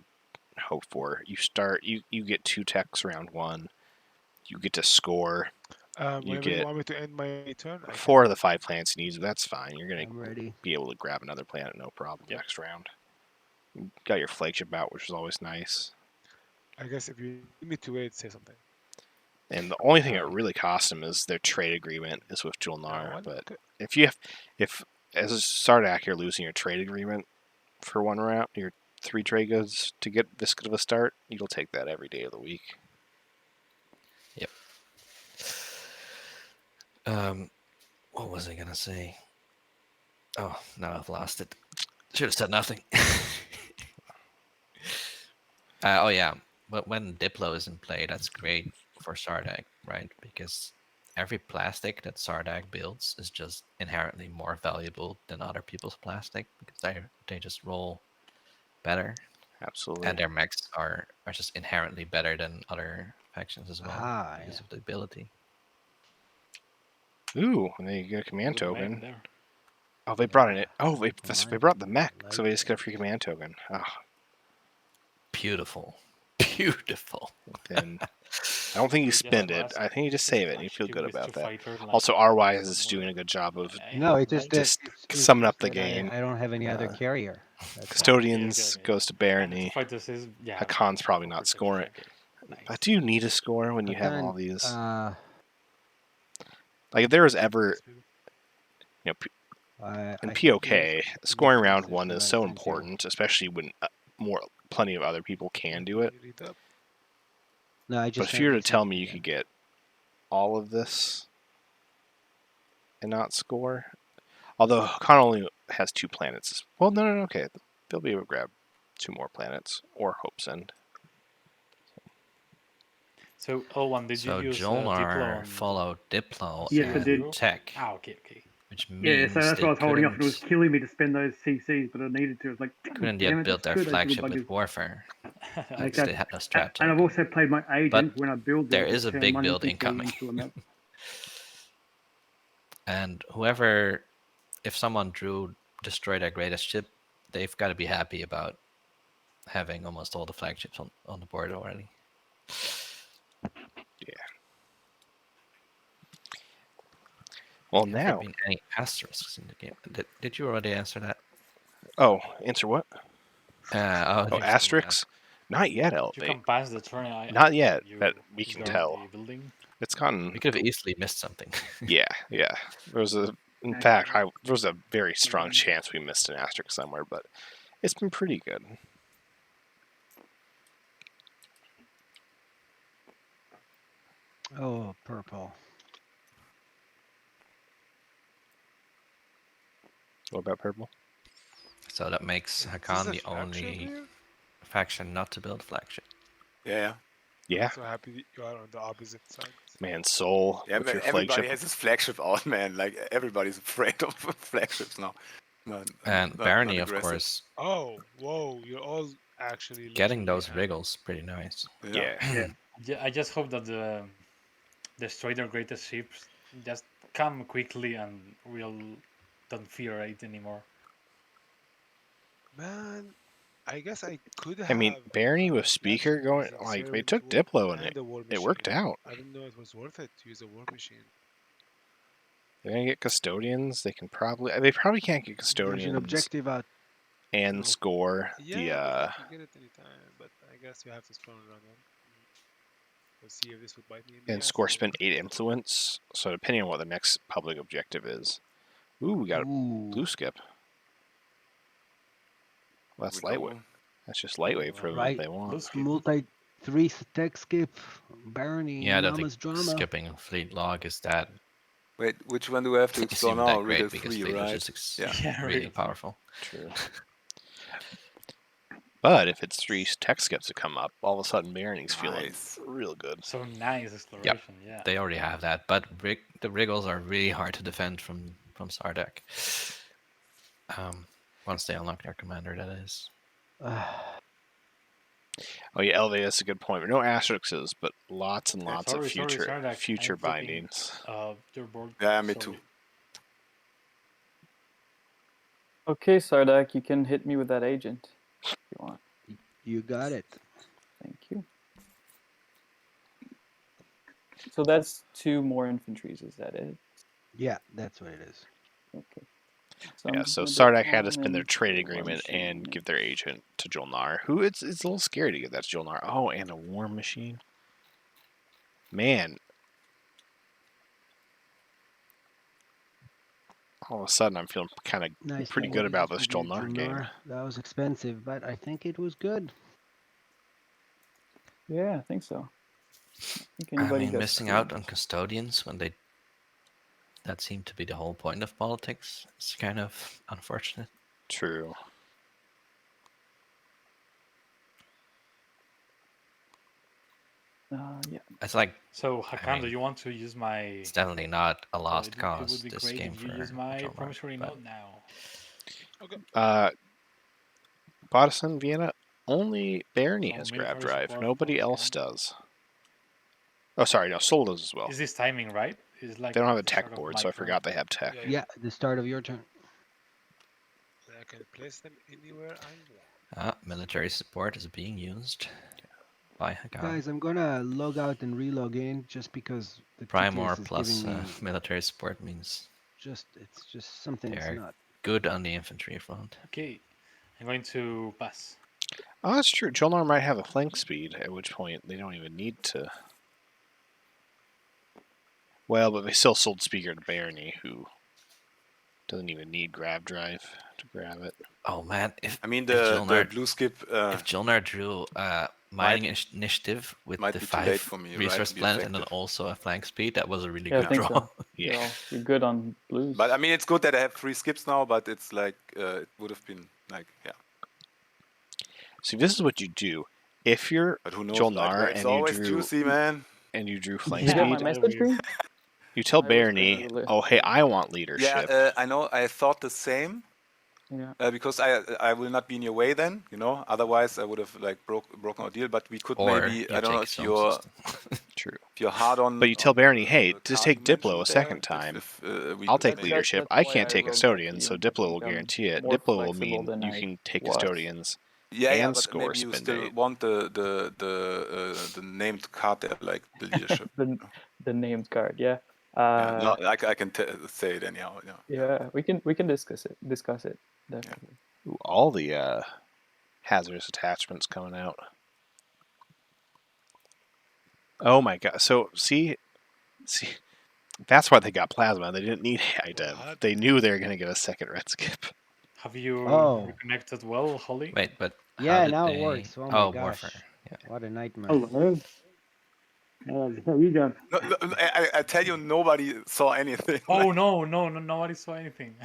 hope for. You start, you get 2 techs round 1. You get to score. You get want me to end my turn? 4 of the 5 planets you need. That's fine. You're gonna ready. be able to grab another planet, no problem. Next round. You got your flagship out, which is always nice. I guess if you need me to wait, say something. And the only thing it really costs them is their trade agreement is with Jolnar. But if as a Sardak you're losing your trade agreement for 1 round, your 3 trade goods to get this good of a start, you'll take that every day of the week. Yep. What was I gonna say? Oh, now I've lost it. Should have said nothing. Oh yeah, but when Diplo is in play, that's great for Sardak, right? Because every plastic that Sardak builds is just inherently more valuable than other people's plastic because they just roll better. Absolutely. And their mechs are just inherently better than other factions as well because of the ability. Ooh, and then you get a command token. Oh, they brought it. Oh, they brought the mech, so they just got a free command token. Oh. Beautiful. Beautiful. Then I don't think you spend it. I think you just save it and you feel good about that. Also, RY is doing a good job of just summing up the game. I don't have any other carrier. Custodians goes to Barony. Hakon's probably not scoring. But do you need a score when you have all these? Like if there was ever, in POK, scoring round 1 is so important, especially when plenty of other people can do it. No, but if you were to tell me you could get all of this and not score, although Khan only has 2 planets. Well, no, okay. They'll be able to grab 2 more planets or Hope's End. So, Owen, did you use Jolnar followed Diplo Yes, I did. Tech. Okay. Which means so that's why I was holding off. It was killing me to spend those CCs, but I needed to. It was like, couldn't yet build their flagship with Warfare. They had no strat. And I've also played my agent when I build. There is a big build incoming. And whoever, if someone destroy their greatest ship, they've got to be happy about having almost all the flagships on the board already. Yeah. Well, Have now. there been any asterisks in the game? Did you already answer that? Oh, answer what? Asterisks? Not yet, Elevate. You can pass the turn. Not yet, but we can tell. It's gotten. We could have easily missed something. Yeah. In fact, there was a very strong chance we missed an asterisk somewhere, but it's been pretty good. Oh, purple. What about purple? So that makes Hakan the only faction not to build flagship. Yeah. I'm so happy you are on the opposite side. Man, Soul. Yeah, man, everybody has his flagship out, man. Like everybody's afraid of flagships now. And Barony, of course. Oh, whoa! You're all actually getting those wriggles pretty nice. Yeah. I just hope that the destroy their greatest ships just come quickly and we'll don't fear it anymore. Man, I guess I could have. I mean, Barony with Speaker going, like, they took Diplo and it worked out. I didn't know it was worth it to use a war machine. They're going to get Custodians. They probably can't get Custodians. There's an objective out. And score Yeah, you can get it anytime, but I guess you have to spawn around them. Let's see if this would bite me. And score spend 8 influence. So depending on what the next public objective is. Ooh, we got a blue skip. Well, that's lightweight. That's just lightweight for what they want. 3 tech skip, barony, Yeah, I don't think mama's drama. skipping fleet log is that. Wait, which one do we have to It's explore even now? that great Regal because 3, fleet right? logistics Yeah. is really powerful. True. But if it's 3 tech skips that come up, all of a sudden Barony's feeling real good. So nice exploration, yeah. They already have that, but the Wriggles are really hard to defend from Sardek. Once they unlock their commander, that is. Oh yeah, Elevate, that's a good point. No asterisks, but lots and lots of future Sardak, bindings. Your board, yeah, me too. Okay, Sardak, you can hit me with that agent if you want. You got it. Thank you. So that's 2 more infantries, is that it? Yeah, that's what it is. Okay. So Sardak had to spend their trade agreement and give their agent to Jolnar, who it's a little scary to give that to Jolnar. Oh, and a war machine. Man. All of a sudden, I'm feeling kind of pretty good about this Jolnar game. That was expensive, but I think it was good. Yeah, I think so. I mean, missing out on custodians when that seemed to be the whole point of politics. It's kind of unfortunate. True. Yeah. It's like. So Hakan, do you want to use my? It's definitely not a lost cause. It would be this great game if you for use my Jolnar, promissory note now. Okay. Bodison, Vienna, only Barony has grab drive. Nobody else does. Oh, sorry, no, Sol does as well. Is this timing right? Is like they don't have a tech board, so I forgot they have tech. Yeah, the start of your turn. I can place them anywhere I want. Military support is being used by Hakan. Guys, I'm gonna log out and relog in just because the Primor TTS is plus giving me military support means it's just something they that's are not good on the infantry front. Okay, I'm going to pass. Oh, that's true. Jolnar might have a flank speed, at which point they don't even need to. Well, but they still sold Speaker to Barony, who doesn't even need grab drive to grab it. Oh man, the blue skip. If Jolnar drew mining initiative with the 5 resource planet and then also a flank speed, that was a really good draw. So. Yeah, you're good on blues. But I mean, it's good that I have 3 skips now, but it's like it would have been like See, this is what you do if you're Jolnar and you drew juicy, man. And you drew flank speed. My message you tell Barony, oh hey, I want leadership. Yeah, I know. I thought the same. Yeah. Because I will not be in your way then, Otherwise, I would have like broken our deal. But we could maybe I don't know if you're true. If you're hard on. But you tell Barony, hey, just take Diplo a second time. I'll take leadership. I can't take custodians, so Diplo will guarantee it. Diplo will mean you can take custodians. Yeah, and but score maybe you spin still bait. want the named card there, like the leadership. the named card, yeah. No, I can say it anyhow. Yeah, we can discuss it. Definitely. Yeah. Ooh, all the hazardous attachments coming out. Oh my god! So see, that's why they got plasma. They didn't need high-dev. They knew they were going to get a second red skip. Have you reconnected well, Holly? Wait, but yeah, now it works. Oh my gosh! Warfare. Yeah. What a nightmare! Hello. How you doing? No, I tell you, nobody saw anything. Oh no, nobody saw anything.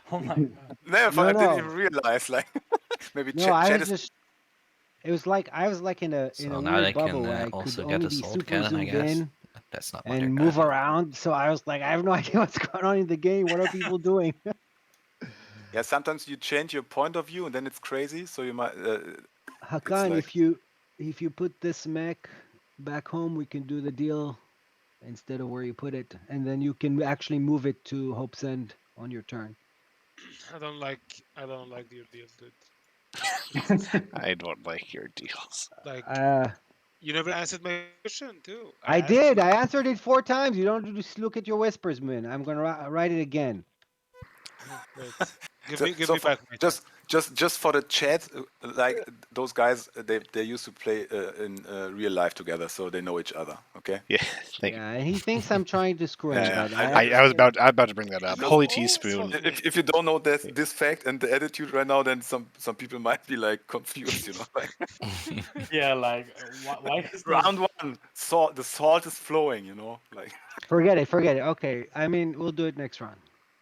Oh my god! I didn't even realize. Like maybe I was just. It was like I was like in a weird bubble where I could only be super zoomed in. That's not and move around. So I was like, I have no idea what's going on in the game. What are people doing? Yeah, sometimes you change your point of view and then it's crazy. So you might. Hakan, like... if you put this mech back home, we can do the deal instead of where you put it, and then you can actually move it to Hope's End on your turn. I don't like your deals, dude. I don't like your deals. Like you never answered my question too. I did. I answered it 4 times. You don't just look at your whispers, man. I'm gonna write it again. Give me back my just for the chat, like those guys, they used to play in real life together, so they know each other. Okay. Yeah, thank you. Yeah, and he thinks I'm trying to screw him, Yeah, but I was about to bring that up. Holy teaspoon. If you don't know this fact and the attitude right now, then some people might be like confused, you know. Like Yeah, like why is round one, the salt is flowing, you know. Like forget it. Okay, I mean we'll do it next round.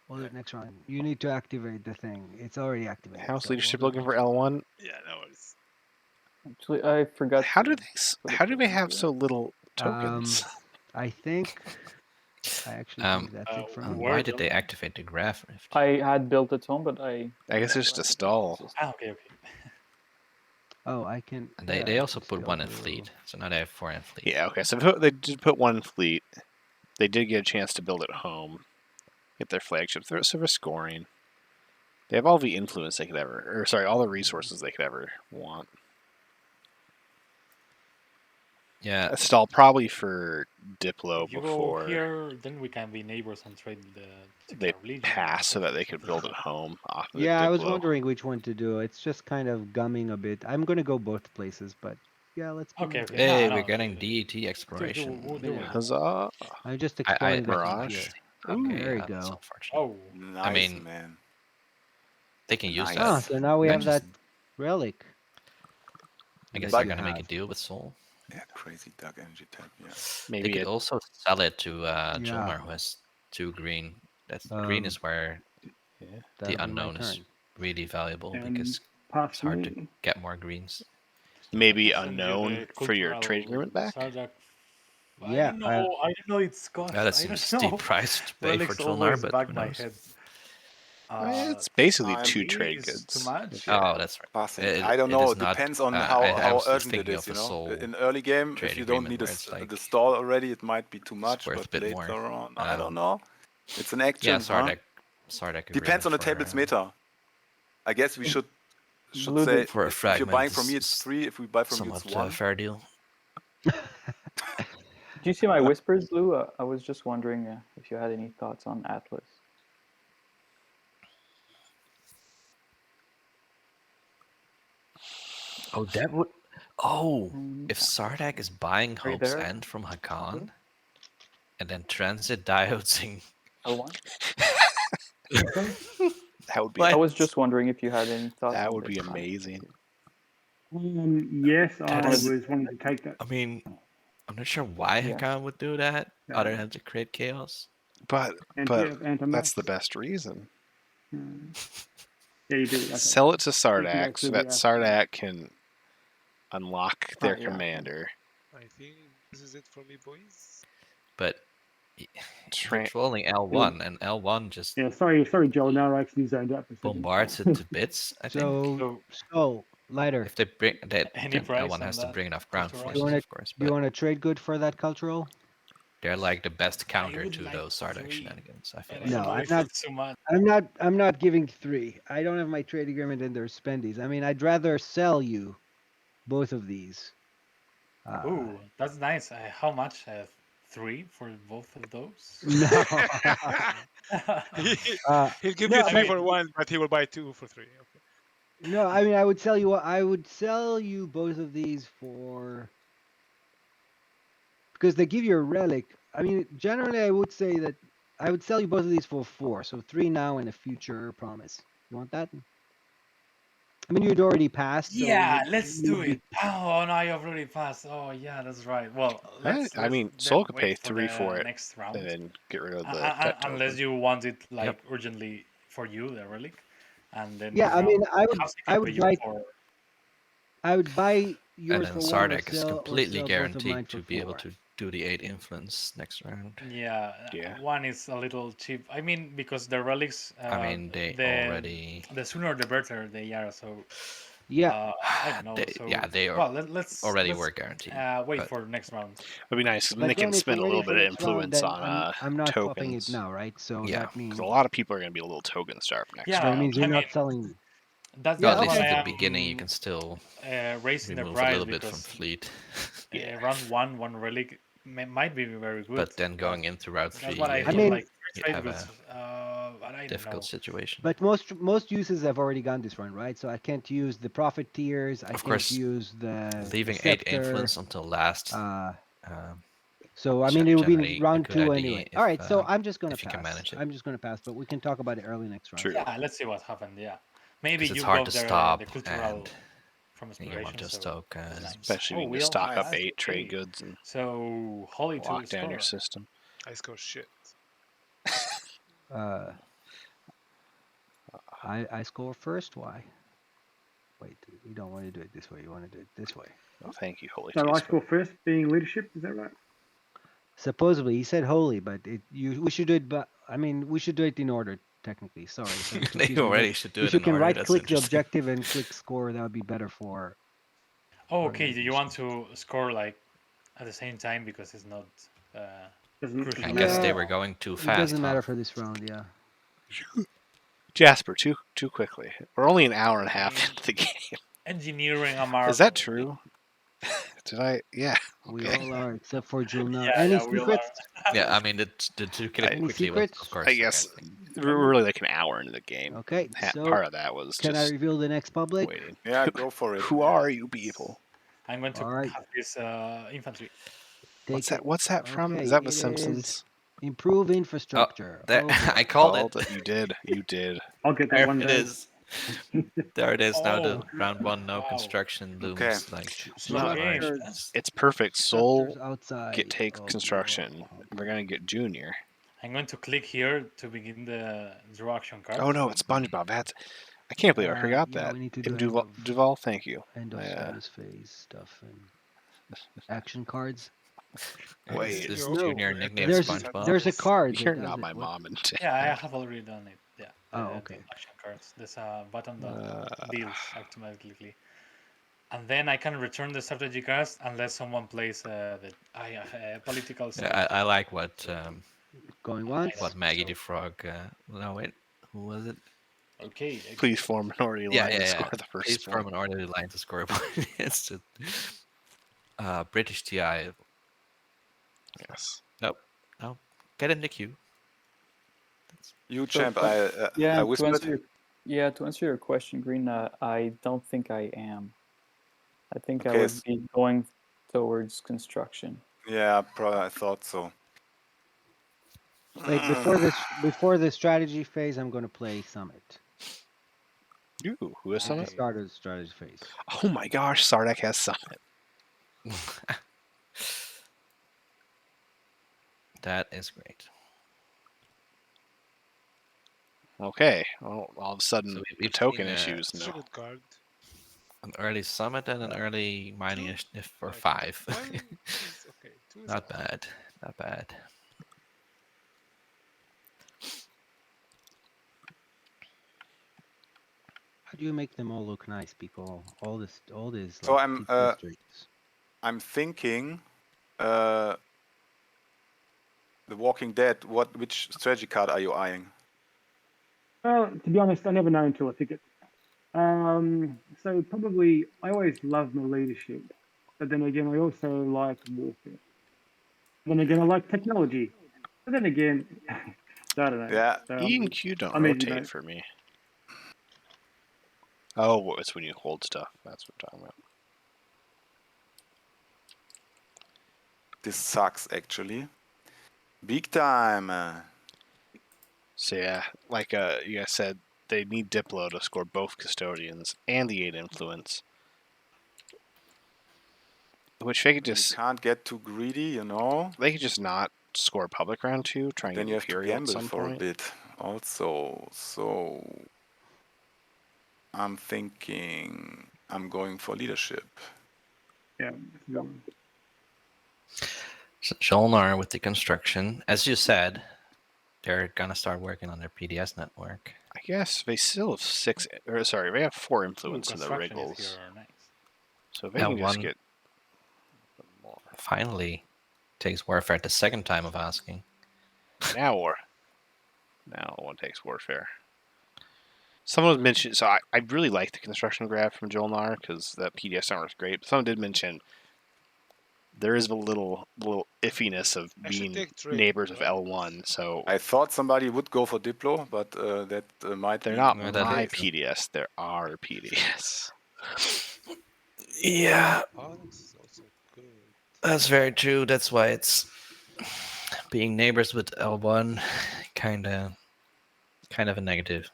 We'll do it next round. You need to activate the thing. It's already activated. House so leadership we'll do looking it for L1. Yeah, no worries. Actually, I forgot. How to do put a they have question so little tokens? I think I actually think that's it for me. Why did they activate the graph rift? I had built a tome, but I guess it's just a stall. Okay. Oh, I can. And they also put one in fleet, so now they have 4 in fleet. Yeah, okay. So they did put one in fleet. They did get a chance to build at home, get their flagship. So they're scoring. They have all the influence they could ever, or sorry, all the resources they could ever want. Yeah. A stall probably for Diplo If you before go here, then we can be neighbors and trade the they Legion. pass so that they could build at home off of the Yeah, I was Diplo. wondering which one to do. It's just kind of gumming a bit. I'm gonna go both places, but yeah, let's. Okay. Hey, we're getting DET exploration. Huzzah! I'm just exploring the Mirage. Okay, there you that's go. unfortunate. Oh, nice, I mean, man. they can use Nice. that. Ah, so now we have just- that relic. I guess that they're you gonna make a have. deal with Soul. Yeah, crazy dark energy type. Yeah. They could also sell it to Yeah. Jomar, who has 2 green. That's green is where the that'll be my unknown is turn. really valuable And because pass it's hard me. to get more greens. Maybe Send you unknown the for your cultural trade agreement back. Sardak. Yeah, I don't know. I don't know its cost. Yeah, that I seems don't know. steep price to pay for Relics Jolnar, always but back who my knows? head. It's basically 2 3 trade is goods. too much. Oh, that's right. Passing. I don't know. It depends on how I was urgent it thinking is. of You a know, Soul in early game, trade if you don't agreement need where it's like the stall already, it might be too much. worth a But bit later more. on, I don't know. It's an action. Yeah, huh? Sardak Depends on the agreement table's for, meta. I guess we should Blue say for a if you're fragment buying from me, is it's 3. If we buy from you, it's somewhat 1. fair deal. Do you see my whispers, Lou? I was just wondering if you had any thoughts on Atlas. Oh, that would. Oh, if Sardak is buying Are you Hope's there? End from Hakan, and then transit diodes. L1? That would be. I was just wondering if you had any thoughts. That on would be this. amazing. Yes, I That is- was wanting to take that. I mean, I'm not sure why Yeah. Hakan would do that, Yeah. other than to create chaos. But Anti-max. that's the best reason. Yeah, you do. Okay. Sell it to You Sardak can so actually that do that. Sardak can unlock their yeah. commander. I think this is it for me, boys. But they're trolling L1, and L1 just Yeah, sorry, Joel. Now I actually zoned out for a second. bombards it to bits, I think. So lighter. If they bring that, Any then price L1 on has to that bring enough ground cultural? forces, of course. Do you But want to trade good for that cultural? they're like the best counter would to like those Sardak 3, shenanigans. I feel but I No, don't know I'm if not. it's too much. I'm not giving 3. I don't have my trade agreement in their spendies. I mean, I'd rather sell you both of these. Ooh, that's nice. How much? 3 for both of those? No. He'll give no, you 3 but- for 1, but he will buy 2 for 3. Okay. No, I mean I would sell you both of these for because they give you a relic. I mean, generally I would say that I would sell you both of these for 4. So 3 now and a future promise. You want that? I mean, you'd already passed. So Yeah, let's do it. Oh no, I already passed. Oh yeah, that's right. Well, I mean, let's Soul then could pay wait 3 the for it, next round. and then get rid of the pet unless token. you want it like urgently for you, the relic, and then Yeah, I mean, I would you buy. for I would buy And yours then for 1 or Sardak is sell, completely or sell both of mine guaranteed for to be able 4. to do the 8 influence next round. Yeah, one is a little cheap. I mean, because the relics. I mean, they already. The sooner the better they are. So. Yeah. I don't know. They are. Well, let's already were guaranteed. Wait for next round. It'd be nice. But Then they can then if spend a you're little ready bit of for next round, influence then on I'm not swapping tokens. it now, right? So Yeah, that means because a lot of people are going to be a little token starved next Yeah, so it round. means you're I not mean, selling. That's At least what at I the am beginning, you can still raising the remove price a little bit because from fleet. round one relic might be very good. But then going into route That's 3, what I I feel mean, like trade have goods, a but I don't difficult know. situation. But most uses have already gone this run, right? So I can't use the profiteers. I Of can't course, use the leaving 8 scepter. influence until last. So I mean, it will be generally a round good 2 idea anyway. All right, so I'm just gonna if you can pass. manage it. I'm just gonna pass, but we can talk about it early next round. True. Yeah, let's see what happened. Yeah, maybe 'Cause you it's hard got to stop the cultural and from you inspiration. want to So stoke, nice. Especially Oh, when you wheel. stock up Nice. 8 trade Okay. goods and So Holly to lock down score. your system. I score shit. I score first. Why? Wait, you don't want to do it this way. You want to do it this way. Oh, thank you, Holy So I Teaspoon. score first, being leadership. Is that right? Supposedly, he said holy, but we should do it. But I mean, we should do it in order. Technically, sorry. if I'm They confusing, already but should do if it you in can order. right That's click the interesting. objective and click score, that would be better for. Oh, okay. Do you want to score like at the same time because it's not crucial? I guess they were going too fast. It doesn't matter huh? for this round. Yeah. Jasper, too quickly. We're only an hour and a half into the game. Engineering a marvel. Is that true? Did I? Yeah. We Okay. all are, except for Julnar. Yeah, Any yeah, we all secrets? Yeah, I mean, the to kill it Any quickly was, secrets? of course. I guess we're really like an hour into the game. Okay, so Part of that was can I just reveal the next public? waiting. Yeah, go for it. Who are you people? I'm going to All right. have this infantry. What's Take that? What's that from? Okay, Is that The it Simpsons? Improve infrastructure. There, Oh, boy. I called it. You did. You did. I'll get that There one it day. is. There it is. Now the Oh, round 1, no wow. construction looms Okay. like Slow game. Structures. It's perfect. Soul Structures outside. takes of construction. your- We're gonna get Junior. I'm going to click here to begin the draw action card. Oh no, it's SpongeBob. I can't believe I forgot yeah, that. we need to do Im end of- Duval, thank you. End of status phase stuff and action cards. Wait, Is No. Junior nickname There's SpongeBob? there's a card. that you're does not it. my What- mom and dad. Yeah, I have already done it. Yeah. Oh, the okay. action cards. There's a button that deals automatically. And then I can return the strategy cards unless someone plays the political side. Yeah, I like what Going once. Maggie the Frog. No wait, who was it? Okay. Please form minority line and score the first Please point. form an orderly line to score a point. It's just British TI. Yes. Nope. Get in the queue. You, So, champ, yeah, I to whispered. answer your question, Green, I don't think I am. I think I Okay, would be going towards construction. Yeah, probably I thought so. Wait, before the strategy phase, I'm going to play Summit. Ooh, who is At Summit? the start of the strategy phase. Oh my gosh, Sardak has Summit. That is great. Okay. Well, all of a sudden, So we've token seen, issues. Such a good card. An early summit and an early mining initiative for Like, 5. 1 is okay. 2 is Not fine. bad. Not bad. How do you make them all look nice, people? All this So like, I'm, deep districts. I'm thinking, The Walking Dead. Which strategy card are you eyeing? Well, to be honest, I never know until I pick it. So probably I always love my leadership, but then again I also like warfare. Then again I like technology, but then again, so I don't know. Yeah. So, E and Q don't I'm easy, rotate mate. for me. Oh, well, it's when you hold stuff. That's what I'm talking about. This sucks actually. Big time. So yeah, like you guys said, they need Diplo to score both custodians and the 8 influence. Which they could You just can't get too greedy, you know. they could just not score public round 2, try and Then get you have to Imperial at gamble some for point. a bit. Also, so I'm thinking I'm going for leadership. Yeah. that's a good one. Jolnar with the construction. As you said, they're going to start working on their PDS network. I guess they still have 6, or sorry, they have 4 Ooh, influence in the construction is wriggles. here. Nice. So they Now can just one- get more. Finally, takes warfare the second time of asking. Now one takes warfare. Someone mentioned, so I really like the construction graph from Jolnar because that PDS network is great. But someone did mention there is a little iffiness of being neighbors of L1. So I thought somebody would go for Diplo, but that might they're be not the my case. PDS. They're our PDS. Yeah, Politics is also good. that's very true. That's why it's being neighbors with L1, kind of a negative.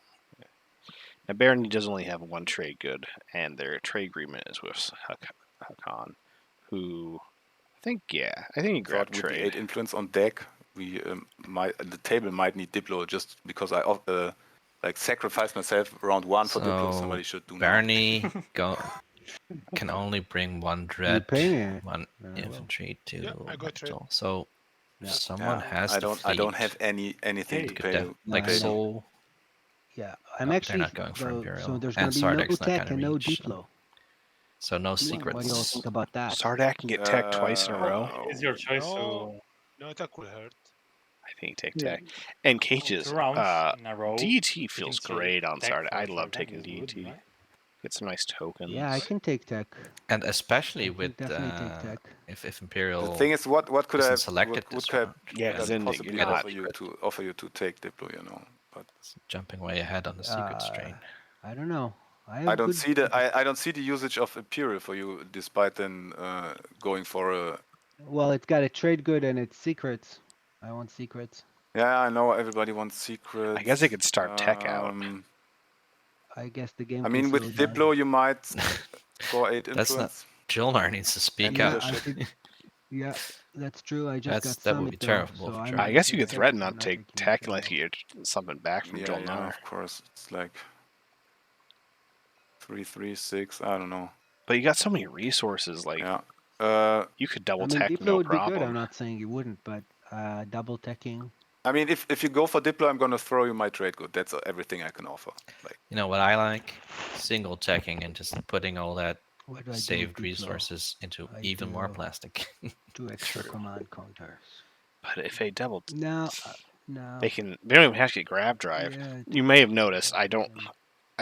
Now, Barony does only have one trade good, and their trade agreement is with Hakan, who I think he grabbed With the trade. 8 influence on deck, we the table might need Diplo just because I like sacrifice myself round 1 for Diplo. Somebody should do Barony can only bring one dread, one infantry to capital. So someone has to fleet. I don't have anything to pay. Like Soul. Yeah, I'm actually. They're not going for Imperial. So there's and going to be no Sardak's tech and no reach, Diplo. So no secrets. What do you all think about that? Sardak can get tech twice in a row. It's your choice. No, tech will hurt. I think take tech. And cages. DET feels great on Sardak. I love taking DET. Right? Get some nice tokens. Yeah, I can take tech. And especially with if Imperial. The thing is, what could I selected would possibly offer you to take Diplo, you know? But jumping way ahead on the secret strain. I don't know. I don't see the usage of Imperial for you, despite then going for a. Well, it's got a trade good and it's secrets. I want secrets. Yeah, I know everybody wants secrets. I guess they could start tech out. I guess the game. I mean, with Diplo, you might score 8 influence. That's not. Jolnar needs to speak up. Yeah, that's true. I just got that would be terrible. So I guess you could threaten not to take tech unless you get something back from Jolnar. Yeah, of course. It's like 3, 3, 6. I don't know. But you got so many resources. Like, you could double tech Diplo no would problem. Be good. I'm not saying you wouldn't, but double teching. I mean, if you go for Diplo, I'm gonna throw you my trade good. That's everything I can offer. Like, you know what I like? Single teching and just putting all that saved resources into even more plastic. 2 extra command counters. But if they double, no, they don't even have to get grab drive. Yeah, you may have noticed I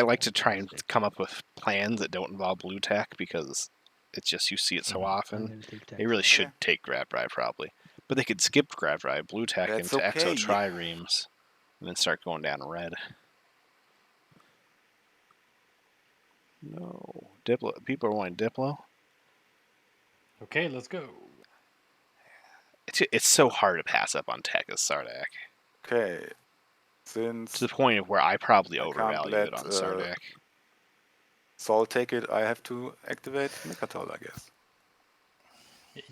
like to try and come up with plans that don't involve blue tech because it's just you see it so often. They really should take grab drive probably. But they could skip grab drive, blue tech into Exo triremes, and then start going down red. No. Diplo. People are wanting Diplo. Okay, let's go. It's so hard to pass up on tech as Sardak. Okay. Since to the point of where I probably overvalue it on Sardak. Sol take it, I have to activate Mechatol, I guess.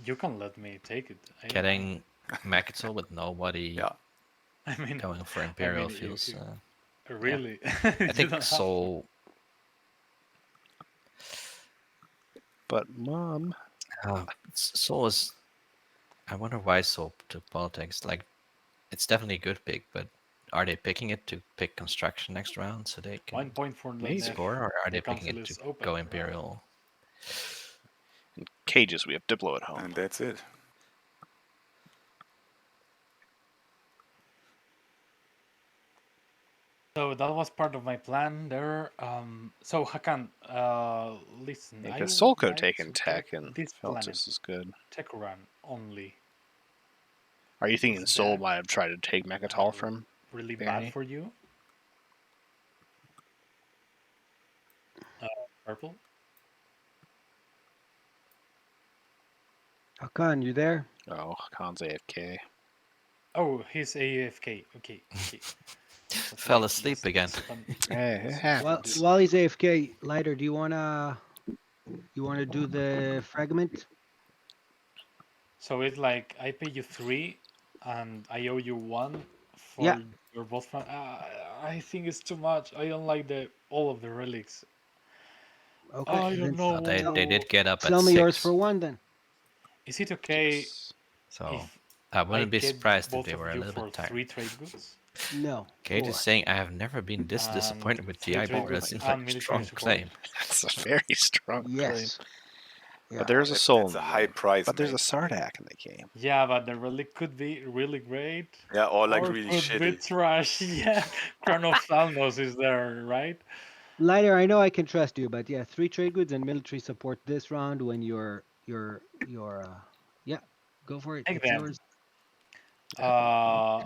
You can let me take it. Getting Mechatol with nobody going for Imperial feels... really? Yeah. I think Soul... But Mom... Soul is... I wonder why Soul took politics. Like, it's definitely a good pick, but are they picking it to pick construction next round so they can 1 point for score, or are they picking it to go Imperial? In cages, we have Diplo at home. And that's it. So that was part of my plan there. So Hakan, listen. Yeah, because Soul could have taken tech and felt this is good. Tech run only. Are you thinking Soul might have tried to take Mechatol from really bad for you? Purple? Hakan, you there? Oh, Hakan's AFK. Oh, he's AFK. Okay. Fell asleep again. Hey, it happens. While he's AFK, Lighter, do you wanna do the fragment? So it's like I pay you 3, and I owe you 1 for your both. I think it's too much. I don't like all of the relics. Okay. I don't know. They did get up at 6. Sell me yours for 1 then. Is it okay? So I wouldn't be surprised if they were a little bit tired. 3 trade goods? No. Kate is saying, I have never been this disappointed with GI before. That seems like a strong claim. That's a very strong claim. Yeah. But there's a Soul. It's a high price. But there's a Sardak in the game. Yeah, but the relic could be really great. Yeah, or like really could be shitty. Trash. Yeah. Crown of Thalmos is there, right? Lighter, I know I can trust you, but yeah, 3 trade goods and military support this round when your Go for it. Take It's them. yours.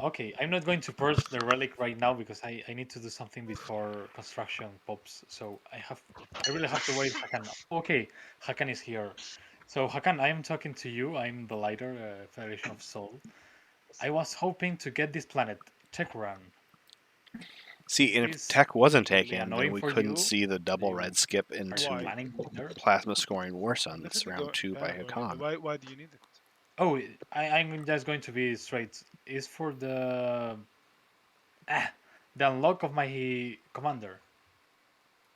Okay, I'm not going to purge the relic right now because I need to do something before construction pops. So I really have to wait. Hakan. Okay, Hakan is here. So Hakan, I am talking to you. I'm the leader, Federation of Soul. I was hoping to get this planet tech run. See, and if Is tech wasn't really taken, then annoying we for couldn't you? see the double You red skip are into planning there? plasma scoring war suns Definitely round go. 2 by Yeah, Hakan. why do you need it? Oh, I'm just going to be straight. Is for the unlock of my commander.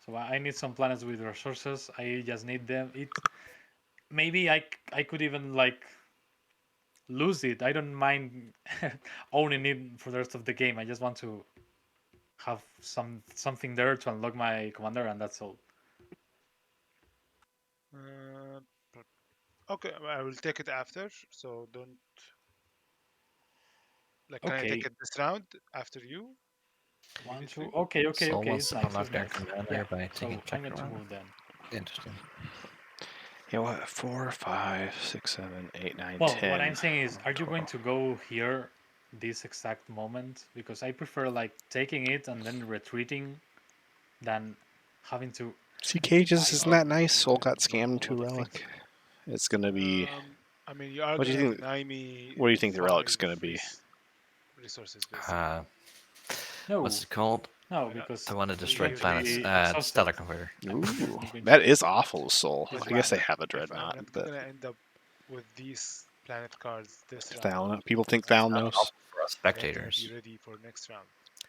So I need some planets with resources. I just need them. Maybe I could even like lose it. I don't mind owning it for the rest of the game. I just want to have something there to unlock my commander, and that's all. Uh, okay, I will take it after. So don't. Like, can I take Okay. it this round after you? 1, 2. Immediately? Okay. Soul Okay. wants It's to nice. unlock It's their nice. commander Yeah. by So taking I'm going check to run. move then. Interesting. You know what? 4, 5, 6, 7, 8, 9, Well, 10. what I'm saying is, are you 12. going to go here this exact moment? Because I prefer like taking it and then retreating than having to. See, cages, isn't that nice? Soul got do scammed a to lot of relic. things. It's gonna be. I mean, you are What do you gonna think? deny me What do you think the 5 relic's gonna be? resources, basically. No. What's it called? No, because The one that it's destroyed going to planets. be exhausted. Stellar Converter. Ooh, I'm going that to- is awful, Soul. If I guess they I'm- have a if I'm dreadnought, not but gonna end up with these planet cards this round, Thalnos. People think then Thalnos. For us I have to be spectators. ready for next round.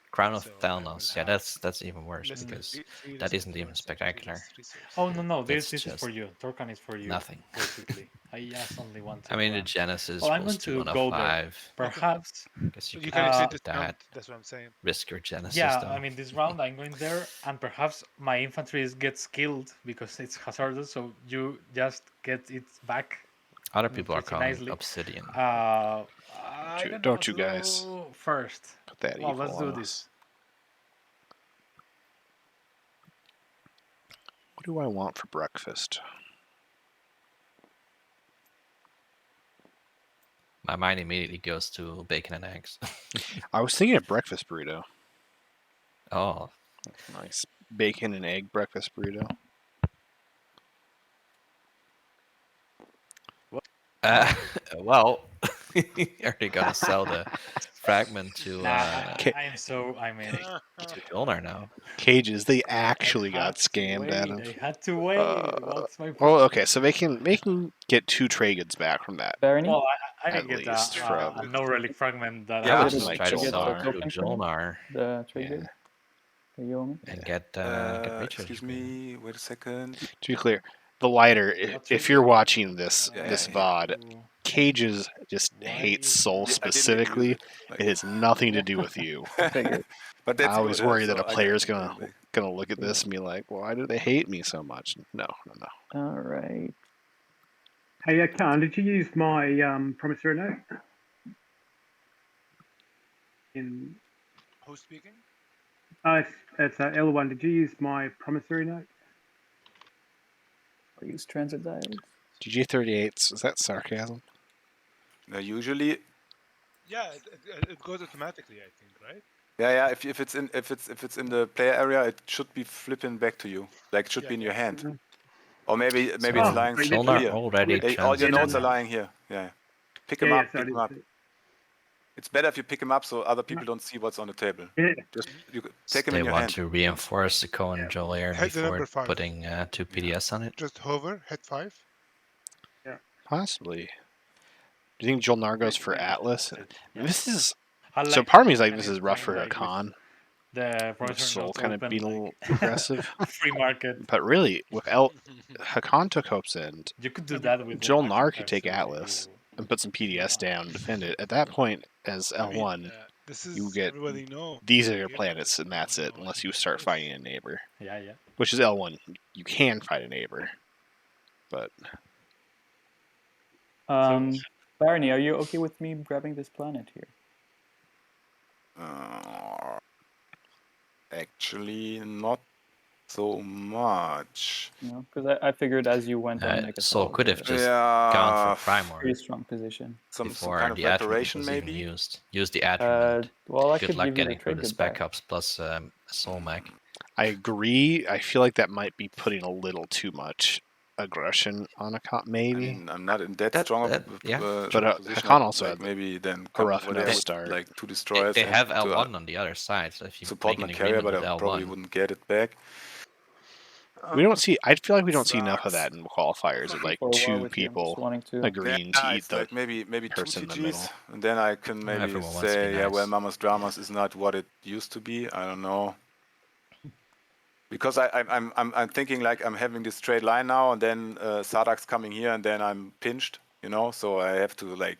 Crown of So I will Thalnos. Yeah, have that's even worse less because three that less isn't even influence and 3 spectacular. less resource. Oh no, That's this is just for you. Torkan is for you. nothing. Basically, I just only want to. I mean, the Genesis well, I'm was going 2 to on a go there. 5. Perhaps. Guess you You could can exit risk this that. round. That's what I'm saying. Risk your Genesis, Yeah, though. I mean, this round I'm going there, and perhaps my infantry gets killed because it's hazardous. So you just get it back. Other people are pretty calling nicely. Obsidian. I don't know Don't what you to guys do first? put that Well, evil let's do on this. us. What do I want for breakfast? My mind immediately goes to bacon and eggs. I was thinking of breakfast burrito. Oh. Nice bacon and egg breakfast burrito. Well, are they gonna sell the fragment to I mean, to Jolnar now? Cages, they actually got scammed, wait, Adam. I had to wait. What's my Well, okay, so they can get 2 trade goods back from that. Barony? Well, I At can get least from a no relic fragment that Yeah, I I'll Did just it- try to did you get sell the her to token from it? Jolnar The trade Yeah. good? The Yomi? and get richer. Excuse me, wait a second. To be clear, the lighter, if you're watching this this VOD, Cages just hates Soul I didn't use specifically. it, like- It has nothing to do with you. Figured. But that's I always good, huh? worry that So a I got player's it gonna anyway. look at this and be like, "Why do they hate me so much?" No. All right. Hey, Khan, did you use my promissory note? Who's speaking? It's L1. Did you use my promissory note? Or use transit dials? GG38s, is that sarcasm? Usually, Yeah, it goes automatically, I think, right? yeah. If it's in the player area, it should be flipping back to you. Like it should Yeah, be in your hand. Mhm. Or maybe it's Oh, lying great. Jolnar here. already Hey, all your transited. notes are lying here. Yeah. Pick them Yeah, up. so I Pick them did up. too. It's better if you pick them up so other people don't see what's on the table. Yeah. Just take them They in your want hand. to reinforce the Cohen Jolier Head the before number 5. putting 2 PDS on it. Just hover, hit 5. Possibly. Do you think Jolnar goes for Atlas? This is I so. like Part of me is like, and this it's is rough for going, like, with Hakan. The With promissory Soul note kind of open, being a like, little aggressive. free market. But really, with Hakan took Hope's End. You could do that with Jolnar action could take cards, Atlas and put some PDS down and defend it. At that point, as L1, This you is get everybody know. these are your planets, and that's it. Unless you start fighting a neighbor. Yeah. Which is L1. You can fight a neighbor, but Barony, are you okay with me grabbing this planet here? Actually, not so much. You know, because I figured as you went on, like Soul could have just Yeah, gone for Primor pretty strong position. some before kind of the Attribute reparation was maybe. even used. Use the Attribute. Well, I Good could luck give you the getting through the trigger spec back. ups plus Soul Mech. I agree. I feel like that might be putting a little too much aggression on a con, maybe. I mean, I'm not in that That- strong that- yeah. But position. Hakan also like had maybe then a rough come over there enough with start. like 2 destroyers. They and have to, L1 on the other side, so if you support make my an carrier, agreement but I with probably L1, wouldn't get it back. We don't see. I feel like we don't see enough of Sucks. that in qualifiers. Of like For a while two with you, I'm just people wanting to. agreeing to eat it's the like maybe 2 person in the middle. TGs, and then I can maybe everyone wants to say, be yeah, well, nice. Mama's Dramas is not what it used to be. I don't know. Because I'm thinking like I'm having this straight line now, and then Sardak's coming here, and then I'm pinched, you know. So I have to like,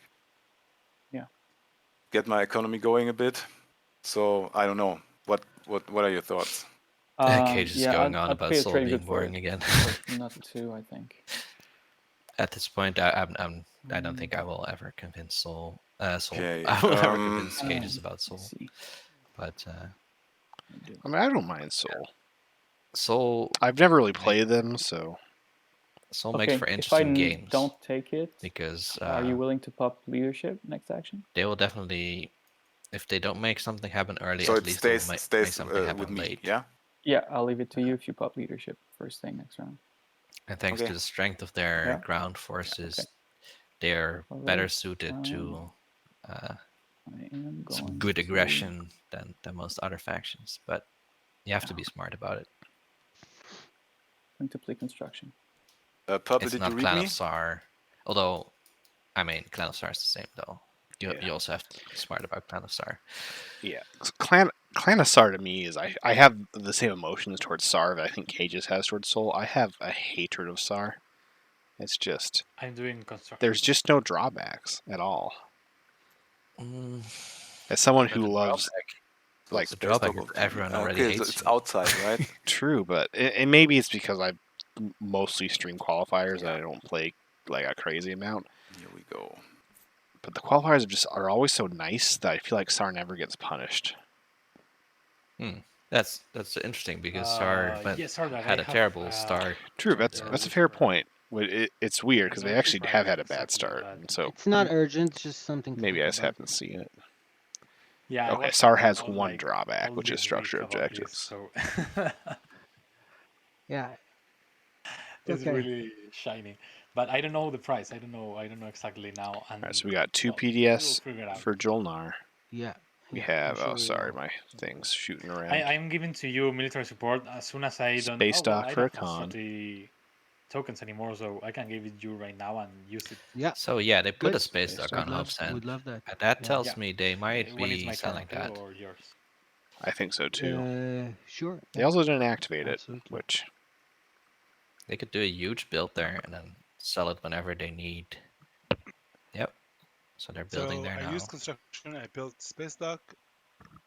get my economy going a bit. So I don't know. What are your thoughts? Cage is going on I'd about pay a Soul trade being good for boring it, again. but not 2, I think. At this point, I don't think I will ever convince Soul. Okay, I will never convince Cages about Soul. See. But I mean, I don't mind Soul. Soul, I've never really played them, so Soul Okay, makes for if I interesting games don't take it, because are you willing to pop leadership next action? they will definitely, if they don't make something happen early, So at it least they will stays make something happen with me, late. yeah. Yeah, I'll leave it to you if you pop leadership first thing next round. And thanks Okay. to the strength of their Yeah. ground forces, Okay. they're better Alright, suited to I am some going good to- aggression than most other factions. But you have to be smart about it. Going to play construction. Purple, It's did not you read Clan me? of Sar, although, I mean, Clan of Sar is the same though. You also have to be smart about Clan of Sar. yeah. Clan of Sar to me is I have the same emotions towards Sar that I think Cages has towards Soul. I have a hatred of Sar. It's just I'm doing construction. there's just no drawbacks at all. Mm, As someone but who the loves like the drawback is everyone already okay, so hates it's you. outside, right? true, but and maybe it's because I mostly stream qualifiers and I don't play like a crazy amount. Here we go. But the qualifiers are always so nice that I feel like Sar never gets punished. That's interesting because Sar had a terrible start. True, that's a fair point. It's weird because they actually have had a bad start, and so It's not urgent. It's just something. To maybe think I just about. haven't seen it. Yeah. Okay, SAR has one drawback, which is structure objectives. So Yeah. it's Okay. really shiny, but I don't know the price. I don't know exactly now. And All right, so we got 2 well, PDS we'll figure it out. for Jolnar. Yeah. We yeah, have I'm sure we will. my thing's shooting around. I'm giving to you military support as soon as I don't. Space dock I for a don't have con. strategy tokens anymore, so I can give it you right now and use it. Yeah. So yeah, they put Good. a space dock on Hope's End. Would love that. And that Yeah. tells me they might When it's be my selling turn, that. or yours. I think so too. Sure. They also didn't activate Absolutely. it, which They could do a huge build there and then sell it whenever they need. Yep. So they're building there now. I used construction. I built space dock.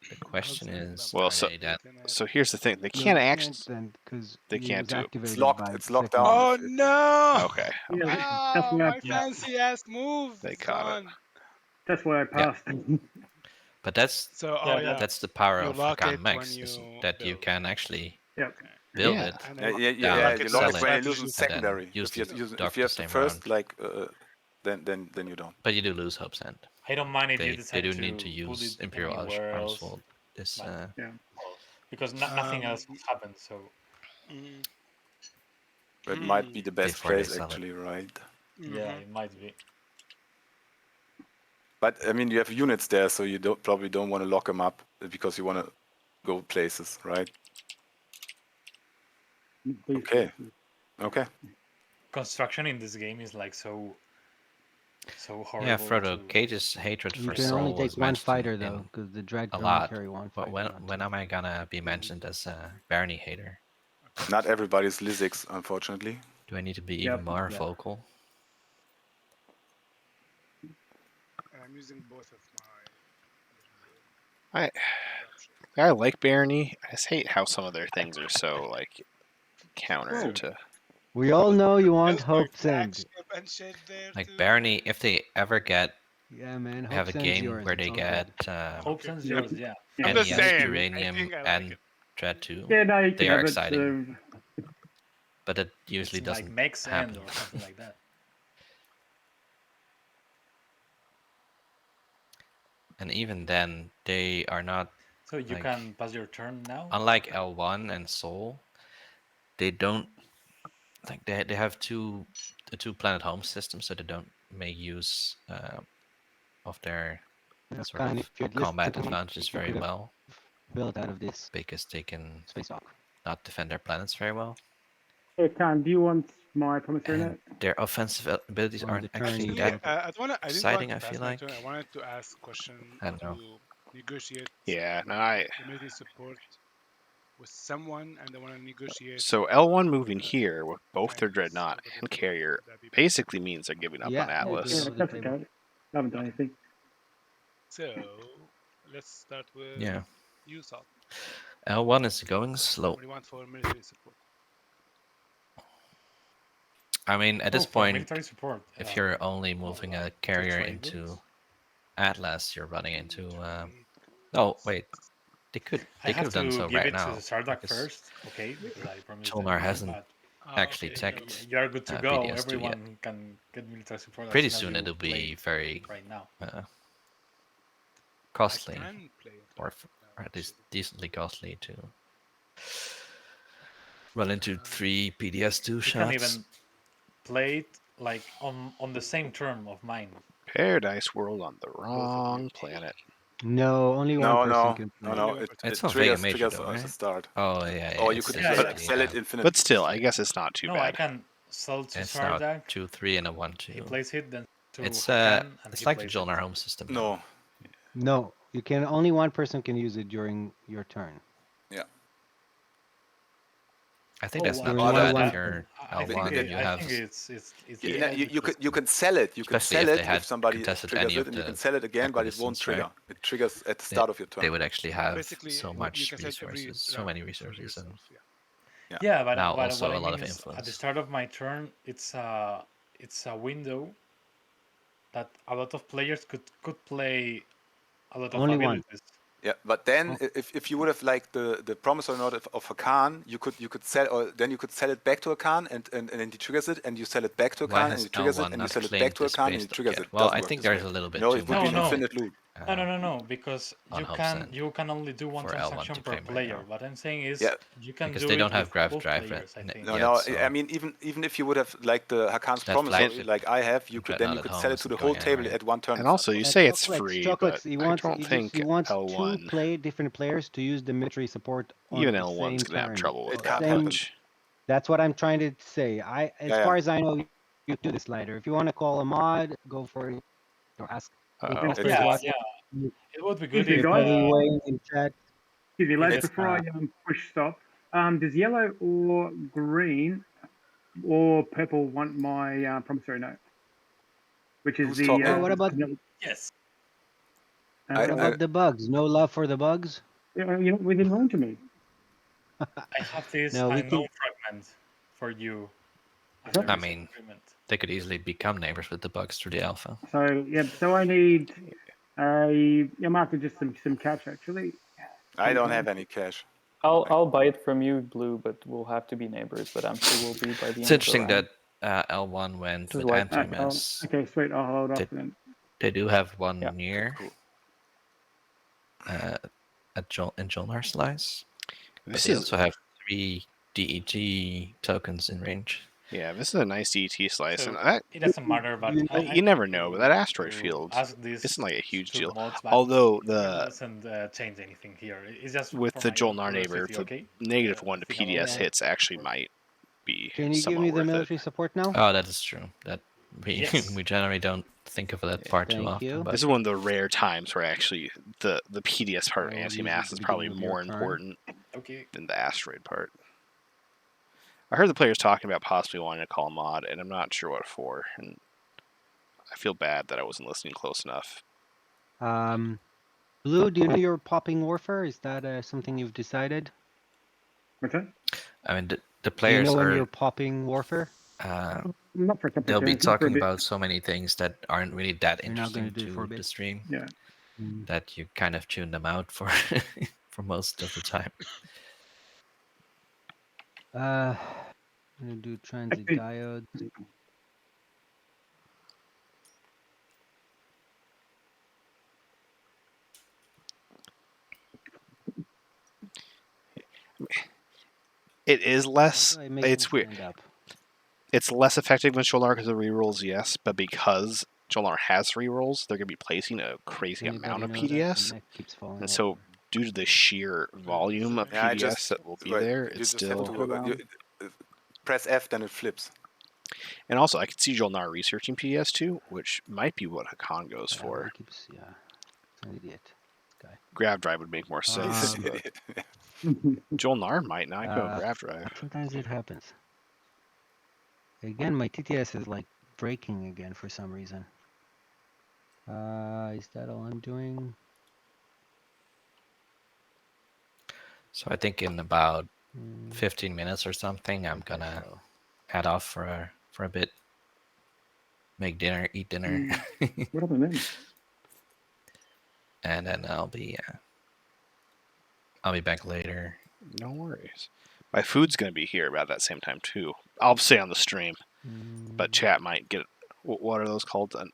The question is, well, are they that? so here's the thing: they No, can't they actually. then because They can't do it. It's locked. It's locked down. Oh no! Okay. Yeah, that's Oh, why I my fancy ass move. They caught it. That's why I passed. But that's So, that's the power You of lock Hakan it Mex, when is you that you build. can actually Yep. build Yeah. it. Yeah, down, you sell lock it when you it, lose in and then secondary. use If you the have dock the the same first, round. like, then you don't. But you do lose Hope's End. I don't mind if you They decide do to need to put use it Imperial anywhere Arms else, Vault this. but- because nothing else will happen. So That might be the best Before they case, sell it. actually, right? yeah, it might be. But I mean, you have units there, so you probably don't want to lock them up because you want to go places, right? Okay. Okay. Construction in this game is like so horrible. Yeah, Frodo, to- Cage's hatred You for can Soul only was take one mentioned fighter in though, because the Dread a can only lot. carry one But fighter. when am I gonna be mentioned as a Barony hater? Not everybody's Lizix, unfortunately. Do I need to be Yep. even more Yeah. vocal? I'm using both of my. I like Barony. I just hate how some of their things are so like counter to. We all know you want There's like Hope's End. flagship and shit there Like too. Barony, if they ever get Yeah, man. have a Hope's End's game yours. where it's they all get good. Hope sends Yep. yours, yeah. I'm just NES saying, I uranium think I like and it. Dread 2. Yeah, no, you They can are have exciting, it. but it usually It's doesn't like Max happen. End or something like that. And even then, they are not. So you like, can pass your turn now. Unlike L1 and Soul, they don't like they have a 2-planet home system, so they don't make use of their sort Khan, of if you'd combat listened to me, advantages you very could have well built out of this because they can space dock. not defend their planets very well. Hey, Khan, do you want my promissory And note? their offensive abilities On aren't the turn, actually you Actually, that don't. I didn't want exciting, to I pass feel my like. turn. I wanted to ask a question I don't know. to negotiate Yeah, no, I. the military support with someone, and they want to negotiate. So L1 moving here with both their Chinese dreadnought over and the border. carrier Would that be basically means they're giving up on Yeah, Yeah, we'll do it Atlas. over the that's table. okay. I haven't done anything. So let's start with Yeah. you, Sal. L1 is going slow. What do you want for military support? I mean, at this for point, military support, if you're only moving a carrier trade into goods? Atlas, you're running into. Trade Oh goods. wait, they could I have have done to so give right it now. to Sardak because first, okay? Because I promised. Tolnar them, hasn't but actually Okay, checked you are good to go. PDS2 yet. Everyone can get military support. Pretty as soon as you it'll play be very right now. costly, I can play it or, right now, or at least actually. decently costly to run into 3 PDS2 You shots. can even play it like on the same term of mine. Paradise World on the wrong planet. No, only one person can play. No. It's It not Vega triggers Major triggers though, at the right? start. Oh yeah. Or you it's could basically, sell it infinite. But still, I guess it's not too No, I bad. can sell to It's now Sardak. 2-3 and a 1-2. He plays it, then to It's Hakan, and it's he like the plays Jolnar it. home system. No. No, you can. Only one person can use it during your turn. Yeah. I think Oh, that's wow. not During too bad one if you're L1. You I have think it's You can sell it. You can Especially sell if it they had if somebody contested triggers any it, of and you the can sell it again, but it won't acquisitions, trigger. right? It triggers at the start of your turn. They would actually have Basically, so you much can sell every resources, so round many for resources, and yourself, yeah. Yeah, but now what also I a lot mean of is at the influence. start of my turn, it's a window that a lot of players could play a lot of Only one. abilities. Yeah, but then if you would have like the promissory note of Hakan, you could sell, or then you could sell it back to Hakan, and then he triggers it, and you sell it back to Why Hakan, and has he triggers it, L1 and you not sell it back claimed to this Hakan, and base he dock triggers yet? it. Well, Doesn't I work think this there's way. a little bit No, too it would be No. infinite loot. No, because on home send you can only do one for L1 transaction to per claim right player. now. What I'm saying is Yeah. you can Because do they it don't have with Grav both Drive players, I think. No, yet, no. so I mean, even if you would have like the Hakan's that promissory, flight like I have, you Dreadnought at could home sell it to isn't the going whole table anywhere. at one turn. And also, you Yeah, say it's Chocolates, free, Chocolates, but he I wants, don't think L1, different players to use the military support on even the L1's same gonna have turn. trouble with It that can't happen. much. That's what I'm trying to say. As Yeah. far as I know, you do this later. If you want to call a mod, go for it. Or ask. Uh-oh. It would be Excuse good me, if guys. In chat. Excuse me, lads. It's, Before I push stop, does yellow or green or purple want my promissory note? Which is Who's the talking? What about yes. what about the bugs? No love for the bugs? You're not within known to me. I have this No, we unknown can. fragment for you. I mean, they could easily become neighbors with the bugs through the alpha. So yeah, so I need I'm after just some cash actually. I don't have any cash. I'll buy it from you, Blue, but we'll have to be neighbors. But I'm sure we'll be by the end. It's interesting of the round. that L1 went This is with why- anti-mass. Okay, sweet. I'll hold off then. They do have one Yeah. near in Jolnar Slice. This They is also have 3 DET tokens in range. Yeah, this is a nice DT slice, So and that it doesn't matter, but you never know. But that asteroid field isn't like a huge deal. Although it the doesn't change anything here. It's just with for the my own Jolnar neighbor, curiosity, the okay? -1 to PDS hits actually might be Can you give somewhat me the worth military support now? Oh, that is true. That we Yes. we generally don't think of that part too Thank often. you. But This is one of the rare times where actually the PDS part of I will use anti-mass it at is the probably beginning of your more turn. important Okay. than the asteroid part. I heard the players talking about possibly wanting to call a mod, and I'm not sure what for. And I feel bad that I wasn't listening close enough. Blue, do you know your popping warfare? Is that something you've decided? What's that? I mean, the Do you players know when are you're popping warfare? Not for a couple they'll of be turns, not for a talking bit. about so many things that aren't really that You're not going interesting to do it for a to the bit. stream Yeah. that you kind of tune them out for for most of the time. I'm gonna do transit diodes. It is less. How do I make It's them weird. stand up? It's less effective than Jolnar because of rerolls, yes, but because Jolnar has rerolls, they're gonna be placing a crazy amount of PDS, Keeps falling and over. so due to the sheer volume of Yeah, PDS that will be there, you it's just have still. to press F, then it flips. And also, I could see Jolnar researching PDS too, which might be what Hakan goes for. Keeps, yeah, it's an idiot. This guy. Grav drive would make more sense. But Jolnar might not go grav drive. Sometimes it happens. Again, my TTS is like breaking again for some reason. Is that all I'm doing? So I think in about 15 minutes or something, I'm gonna head off for a bit, make dinner, eat dinner, What happened then? and then I'll be back later. No worries. My food's gonna be here about that same time too. I'll say on the stream, but chat might get. What are those called? An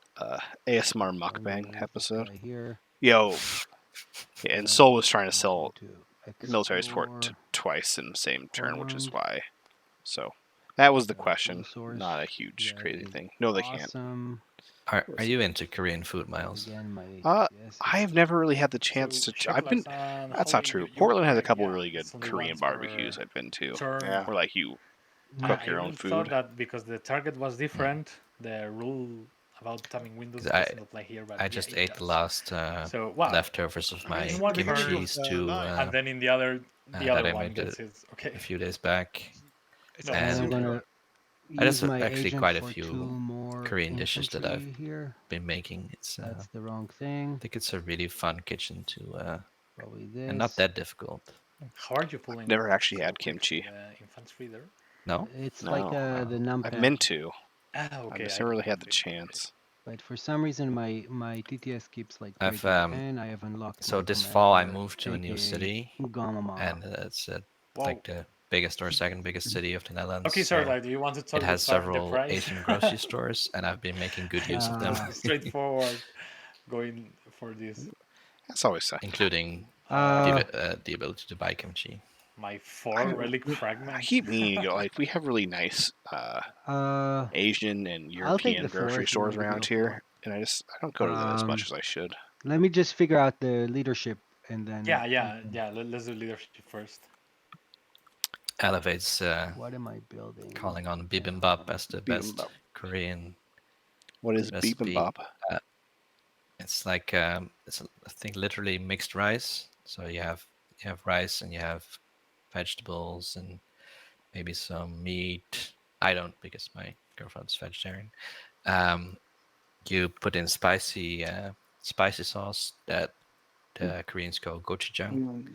ASMR mukbang episode. Here. Yo, yeah, and Soul was trying to sell military support twice in the same turn, which is why. So that was the question. Not a huge crazy thing. No, they can't. Are you into Korean food, Miles? I've never really had the chance to. I've been. That's not true. Portland has a couple of really good Korean barbecues I've been to. Yeah. Where like you cook your own food. Thought that because the target was different, the rule about timing windows doesn't apply here. But I just ate the last so, wow. leftovers of my in one kimchi stew. And then in the other that one I made gets it. Okay. a few days back. It's And there's actually quite a few Korean dishes that I've been making. It's that's the wrong thing. I think it's a really fun kitchen to probably this. and not that difficult. How are you pulling? Never actually had kimchi. Infantry there? No, it's like the numpad. I've meant to. Okay. I just never really had the chance. But for some reason, my TTS keeps like. I have unlocked. So this fall, I moved to a new city, and it's like the biggest or second biggest city of the Netherlands. Okay, sorry, like, do you want to talk? It has several Asian grocery stores, and I've been making good use of them. Straightforward, going for this. That's always sad. Including the ability to buy kimchi. My 4 relic fragments. I keep meaning to go. Like we have really nice Asian and European grocery stores around here, and I don't go to them as much as I should. Let me just figure out the leadership, and then. Yeah. Let's do leadership first. Elevates. What am I building? Calling on bibimbap as the best Korean. What is bibimbap? It's like I think literally mixed rice. So you have rice and you have vegetables and maybe some meat. I don't because my girlfriend's vegetarian. You put in spicy sauce that the Koreans call gochujang,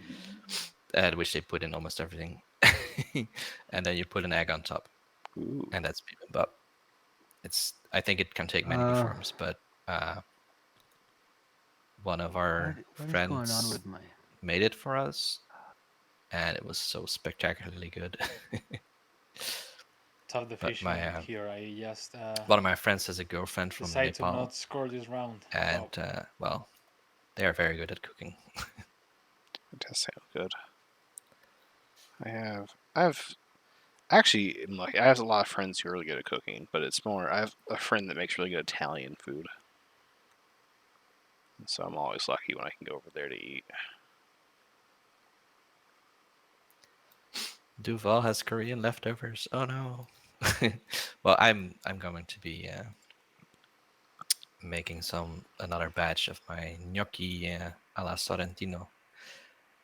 which they put in almost everything. And then you put an egg on top. Ooh. And that's bibimbap. I think it can take many forms, but one of our friends made it for us, and it was so spectacularly good. Tough division here. I just one of my friends has a girlfriend from Nepal. To not score this round. And well, they are very good at cooking. It does sound good. I've actually like I have a lot of friends who are really good at cooking, but it's more I have a friend that makes really good Italian food. And so I'm always lucky when I can go over there to eat. Duval has Korean leftovers. Oh no. Well, I'm going to be making another batch of my gnocchi alla Sorrentino,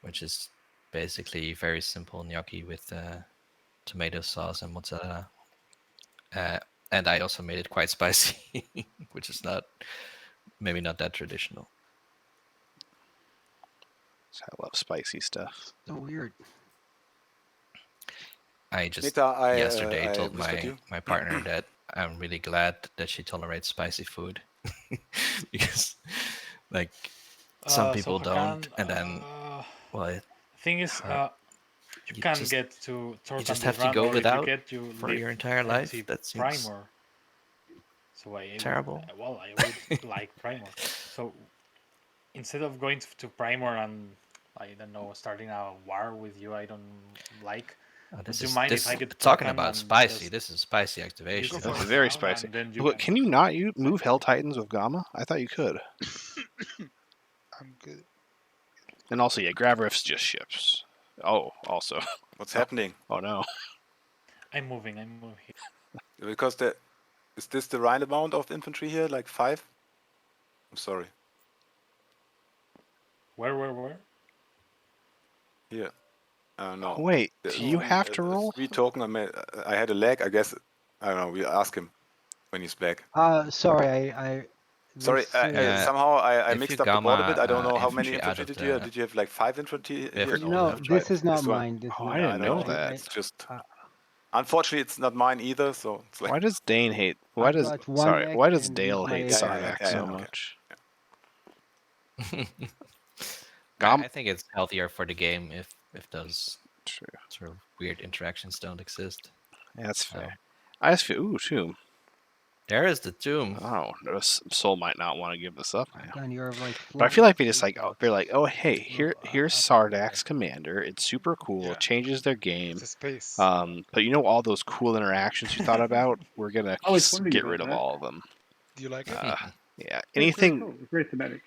which is basically very simple gnocchi with tomato sauce and mozzarella. And I also made it quite spicy, which is maybe not that traditional. So I love spicy stuff. So weird. I just yesterday told my partner that I'm really glad that she tolerates spicy food because some people don't, and then thing is, you can get to you just have to go without for your entire life. That seems Primer. So terrible. I would like Primer. So instead of going to Primer and I don't know starting a war with you, I don't like. Would you mind if I get talking about spicy? This is spicy activation. That's very spicy. Look, can you not move Hell Titans with Gamma? I thought you could. I'm good. And also, yeah, Grab Riffs just ships. Oh, also. What's happening? Oh no. I'm moving. Because is this the right amount of infantry here? Like 5? I'm sorry. Where? Here. No. Wait, do you have to roll? 3 token. I had a lag. I guess. I don't know. We'll ask him when he's back. Sorry, I Sorry, somehow I mixed up the board a bit. I don't know how many infantry did you have? Did you have like 5 infantry here? No, this is not mine. This is I didn't know that. It's just... Unfortunately, it's not mine either, so... It's like... Why does Dane hate... Why does Dale hate Sardak so much? I think it's healthier for the game if those sort of weird interactions don't exist. Yeah, that's fair. I just feel... Ooh, tomb. There is the tomb. Oh, Soul might not want to give this up now. Like but I feel like they just like they're like, oh hey, here's Sardak's commander. It's super cool. It changes their game. But you know all those cool interactions you thought about? We're gonna get rid of all of them. Do you like it? Yeah. Anything? Cool. It's very thematic.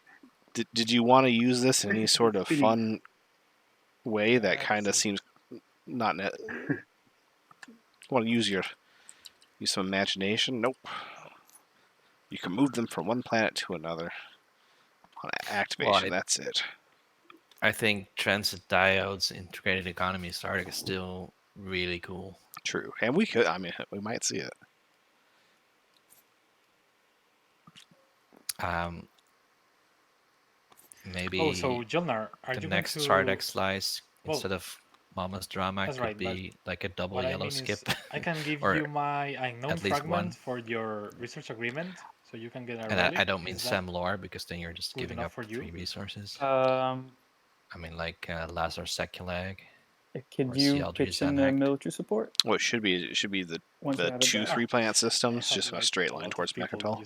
Did you want to use this in any sort of fun way that kind of seems not net? Want to use some imagination? Nope. You can move them from one planet to another on activation. That's it. I think transit diodes, integrated economy Sardak is still really cool. True, and we could. I mean, we might see it. Maybe. Oh, so Jolnar, are the you next going to... Sardak slice instead of Mama's Drama could be like a double yellow skip. I can give you my unknown fragment for your research agreement, so you can get a relic. I don't mean Sam lore because then you're just giving up 3 resources. I mean like Lazar Sekulag. Could you pitch in the military support? Well, it should be the 2-3 planet systems, just a straight line towards Mechatol.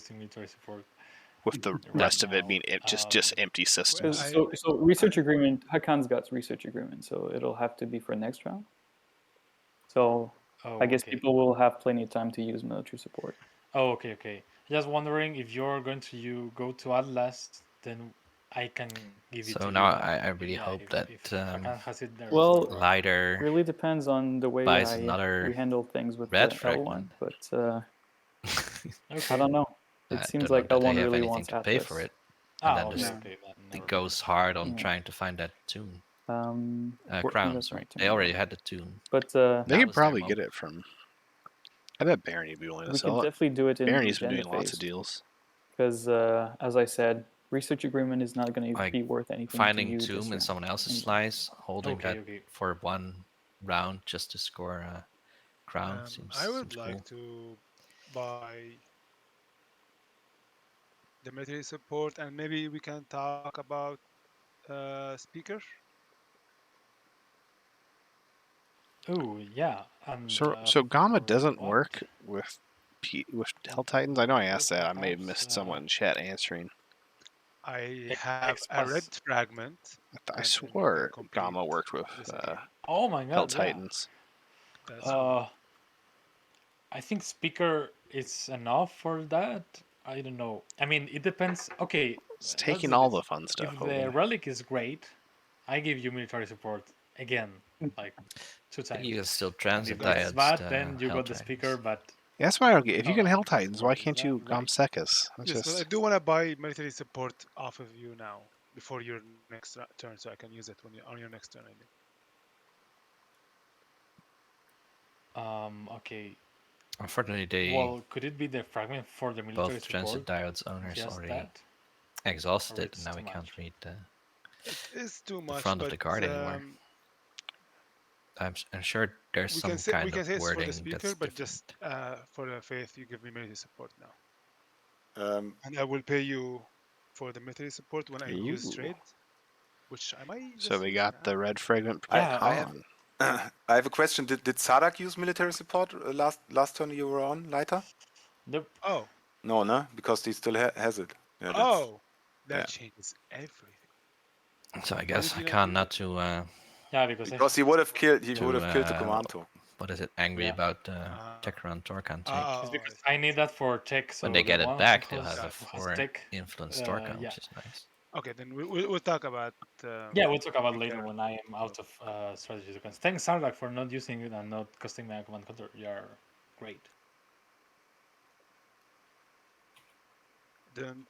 With the rest of it being just empty systems. So research agreement, Hakan's got research agreement, so it'll have to be for next round. So I guess people will have plenty of time to use military support. Oh, okay. Just wondering if you're going to go to Atlas, then I can give you. So now I really hope that Lighter really depends on the way we handle things with red the fragment. L1, but I don't know. It seems like L1 really wants to pay for it. And then it goes hard on trying to find that tune. Crown, sorry. They already had the tune. But they could probably get it from... I bet Barony would be willing to sell it. We could definitely do it in Barony's been doing lots of deals. Because, as I said, research agreement is not going to be worth anything. Finding tomb in someone else's slice, holding that for 1 round just to score a crown seems I would cool. like to buy the military support, and maybe we can talk about speaker. Oh yeah. So Gamma doesn't work with Hell Titans. I know I asked that. I may have missed someone in chat answering. I have a red fragment. I swore Gamma worked with oh my God, Hell Titans. I think speaker is enough for that. I don't know. I mean, it depends. Okay, it's taking all the fun stuff. If the relic is great, I give you military support again, like 2 times. You can still transit diodes. If it's bad, then you got the speaker, but. Yeah, that's why I don't get. If you can Hell Titans, why can't you Gomsekas? Yes, but I do want to buy military support off of you now before your next turn, so I can use it on your next turn. Okay. Unfortunately, well, could it be the fragment for the military both transit diodes owners already exhausted, and now we can't read the front of the card anymore. I'm sure there's some kind of wording for the speaker, that's but just for the faith, you give me military support now. And I will pay you for the military support when I use trade, which I might. So we got the red fragment. I have a question. Did Sadak use military support last turn you were on, Leiter? Nope. Oh. No, because he still has it. Yeah, that changes everything. So I guess I can't not to. Yeah, because he would have killed. He would have killed the commando. What is it? Angry about Tekran Torkan take. It's because I need that for tech. So When they get it back, they'll have a who has 4 tech, influence Torkan, yeah. which is nice. Okay, then we'll talk about. Yeah, we'll talk about later when I am out of strategy tokens. Thanks, Sardak, for not using it and not costing my command counter. You're great. Don't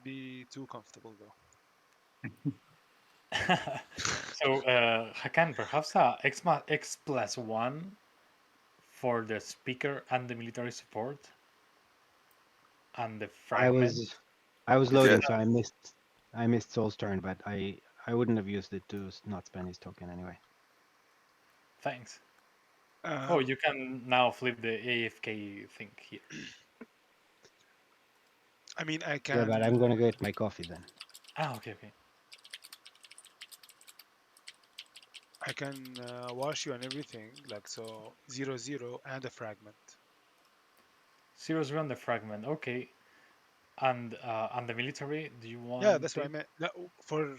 be too comfortable though. So, Hakan, perhaps X+1 for the speaker and the military support, and the fragment. I was loading, so I missed Soul's turn, but I wouldn't have used it to not spend his token anyway. Thanks. Oh, you can now flip the AFK thing here. I mean, I can. Yeah, but I'm gonna get my coffee then. Ah, okay. I can wash you and everything, like so 0/0 and a fragment. 0/0 and the fragment, okay. And the military, do you want? Yeah, that's what I meant. No, for.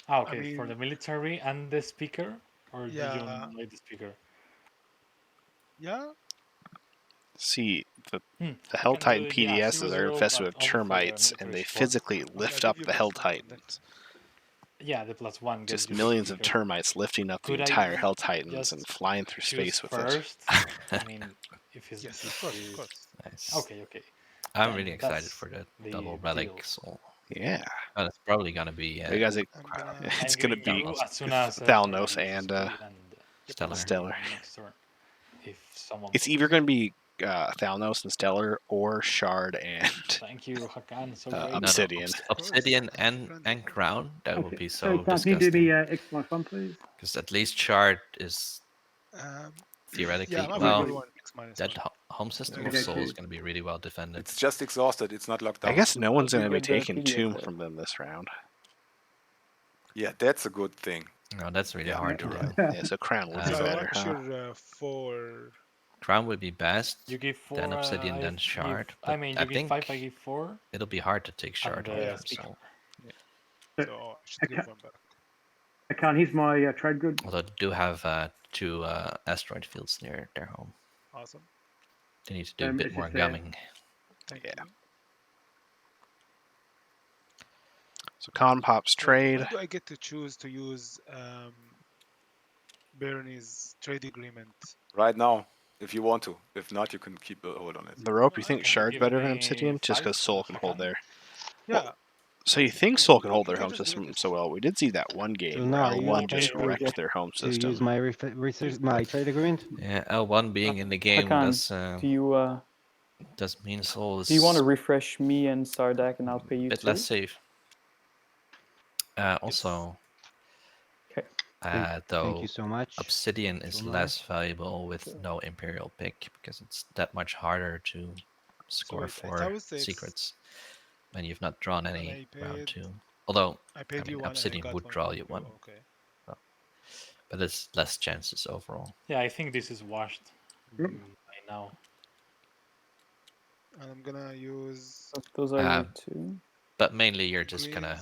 Okay, I mean, for the military and the speaker, or do you like the speaker? Yeah. See, the Hell Titan PDSs are infested with termites, and they physically lift up the Hell Titans. Yeah, the +1 gets just millions of termites lifting up the entire Hell Titans and flying through space with it. I mean, if it's yes, of course. Nice. Okay. I'm really excited for the double relic soul. Yeah. And it's probably gonna be. You guys, it's gonna be Thalnos and Stellar. It's either gonna be Thalnos and Stellar, or Shard and thank you, Hakan. So Obsidian. Obsidian and Crown. That would be so Can disgusting. you do the X+1, please? Because at least Shard is theoretically that home system of Soul is going to be really well defended. It's just exhausted. It's not locked down. I guess no one's going to be taking Tomb from them this round. Yeah, that's a good thing. No, that's really hard to do. Yeah, so Crown would be better. Crown would be best. You give 4, then Obsidian, then Shard. I mean, you give 5, I give 4. It'll be hard to take Shard away from Soul. So I can't. He's my trade good. Although they do have 2 asteroid fields near their home. Awesome. They need to do a bit more gumming. Yeah. So Con Pop's trade. When do I get to choose to use Bernie's trade agreement? Right now, if you want to. If not, you can keep a hold on it. The rope, you think Shard's better than Obsidian? Just because Soul can hold there. Yeah. Well, so you think Soul can hold their home system so well? We did see that one game where L1 just wrecked their home system. Use my my trade agreement. Yeah, L1 being in the game does. Do you? Does mean Soul is. Do you want to refresh me and Sardak, and I'll pay you? A bit less safe. Also. Okay. Though thank you so much. Obsidian is less valuable with no Imperial pick because it's that much harder to score for secrets when you've not drawn any round 2. Although Obsidian would draw you 1. Okay. So, but it's less chances overall. Yeah, I think this is washed by now. And I'm gonna use. Those are 2. But mainly you're just gonna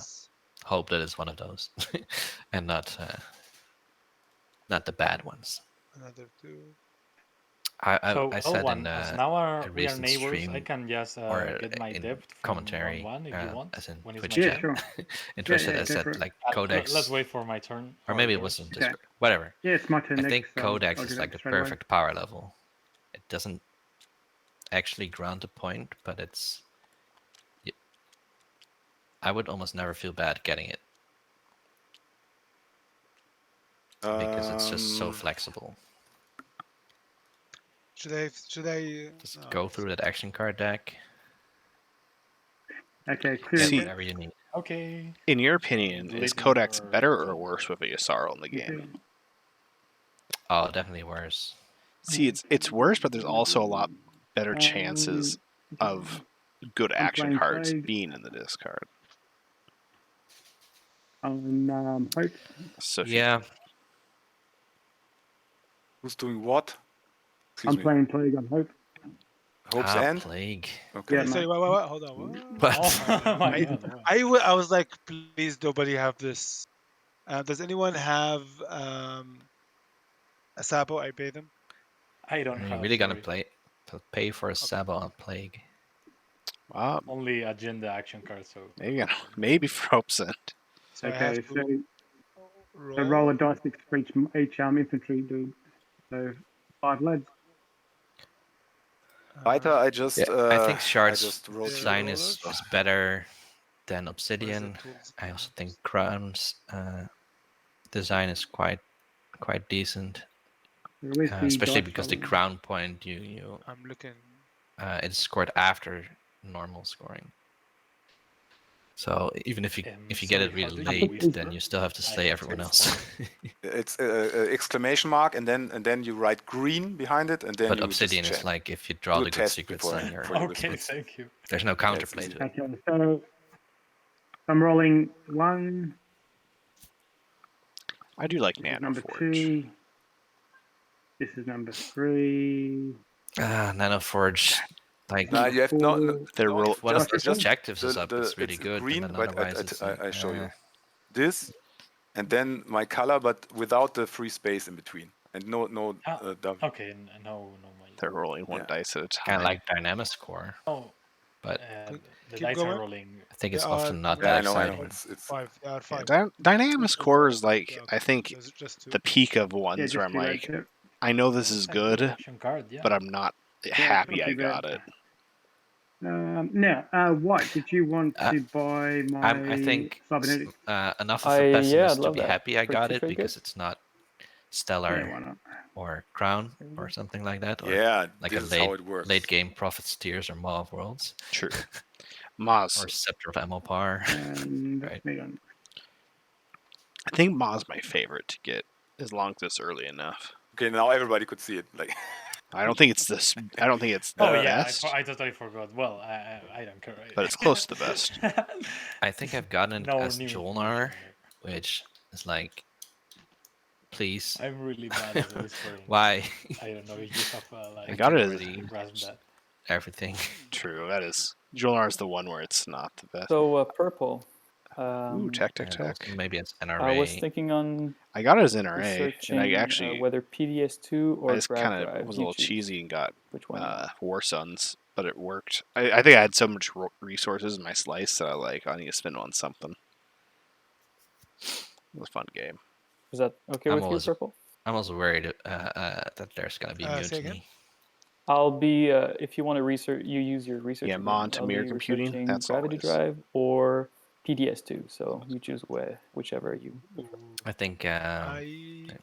hope that it's one of those, and not the bad ones. Another 2. I said in now a we are recent neighbors. stream I can just get my debt commentary, one if you want. as in when Twitch it's chat. In Twitch chat, I said like Codex. Let's wait for my turn. Or maybe it was in Discord. Whatever. Yeah, it's my turn. I think Codex is like the perfect power level. It doesn't actually ground the point, but it's. I would almost never feel bad getting it. Because it's just so flexible. Should I just go through that action card deck? Okay, clear. See, whatever you need. Okay. In your opinion, is Codex better or worse with a Yasaro in the game? Oh, definitely worse. See, it's worse, but there's also a lot better chances of good action cards being in the discard. Hope. So yeah. Who's doing what? Excuse I'm me. playing Plague on Hope. Hope's End? Plague. Okay. Yeah, Sorry, mate. what? Hold on. What? Oh my god. Wow. I was like, please, nobody have this. Does anyone have a Sabo? I pay them. I don't You're have. really gonna Sorry. pay for a Sabo on Plague. Only agenda action card. So maybe for Hope's End. So I Okay, have so to roll a dice for each infantry dude. So 5 leads. Fighter, I just I think I Shard's just wrote design is better than Obsidian. I also think Crown's design is quite decent, especially because the crown point I'm looking. it's scored after normal scoring. So even if you get it really late, then you still have to slay everyone else. It's exclamation mark and then you write green behind it and then But you Obsidian just is check. like if you draw Do a the good test secrets, before- then you're before you okay. whisper. Thank you. There's no counterplay to it. Okay, so I'm rolling 1. I do like This is Nano number Forge. 2. This is number 3. Nano Forge, like you have no. They're no, one of just- the objectives is the- up, the- it's really good. green, but then but otherwise, it's like, I show you this, and then my color, but without the free space in between, and no Okay, no. They're rolling one dice at a time. kind of like Dynamis Core. Oh, but the Keep dice going. are rolling. I think it's They often are- not Yeah, that I know. exciting. It's 5. They are 5. Dynamis Core is like I think There's just 2. the peak of ones just where I'm do that like, too. I know this is good, Action card, yeah. but I'm not it's happy not I too got bad. it. Now, White, did you want to buy my I think cybernetics? enough of a pessimist I'd to love be that happy I for got 2 it trinkets. because it's not Stellar Yeah, why not? or Crown or something like that. Or Yeah, like this a is how it works. late game Prophet's Tears or Maw of Worlds. True. Maz. Or Scepter of Emopar. And Right. I think Ma's my favorite to get as long as it's early enough. Okay, now everybody could see it. Like, I don't think it's this. I don't think it's the Oh yeah, best, I totally forgot. Well, I don't care. but it's close to the best. I think I've gotten it No as new Jolnar, which is like, please. I'm really bad at whispering. Why? I don't know if you have like. I got it as already grasp that. everything. True. That is Jolnar is the one where it's not the best. So purple. Ooh, tech. Maybe it's NRA. I was thinking on. I got it as NRA, researching, and I actually whether PDS2 or I just Grav kind Drive. of was a You little choose. cheesy and got Which one? War Sons, but it worked. I think I had so much resources in my slice that I need to spend on something. It was a fun game. Is that okay with you, purple? I'm also worried that there's gonna be mutiny. I'll be if you want to research, you use your research. Yeah, Mon to mirror computing. That's Gravity always. Drive or PDS2. So you choose whichever you prefer. I think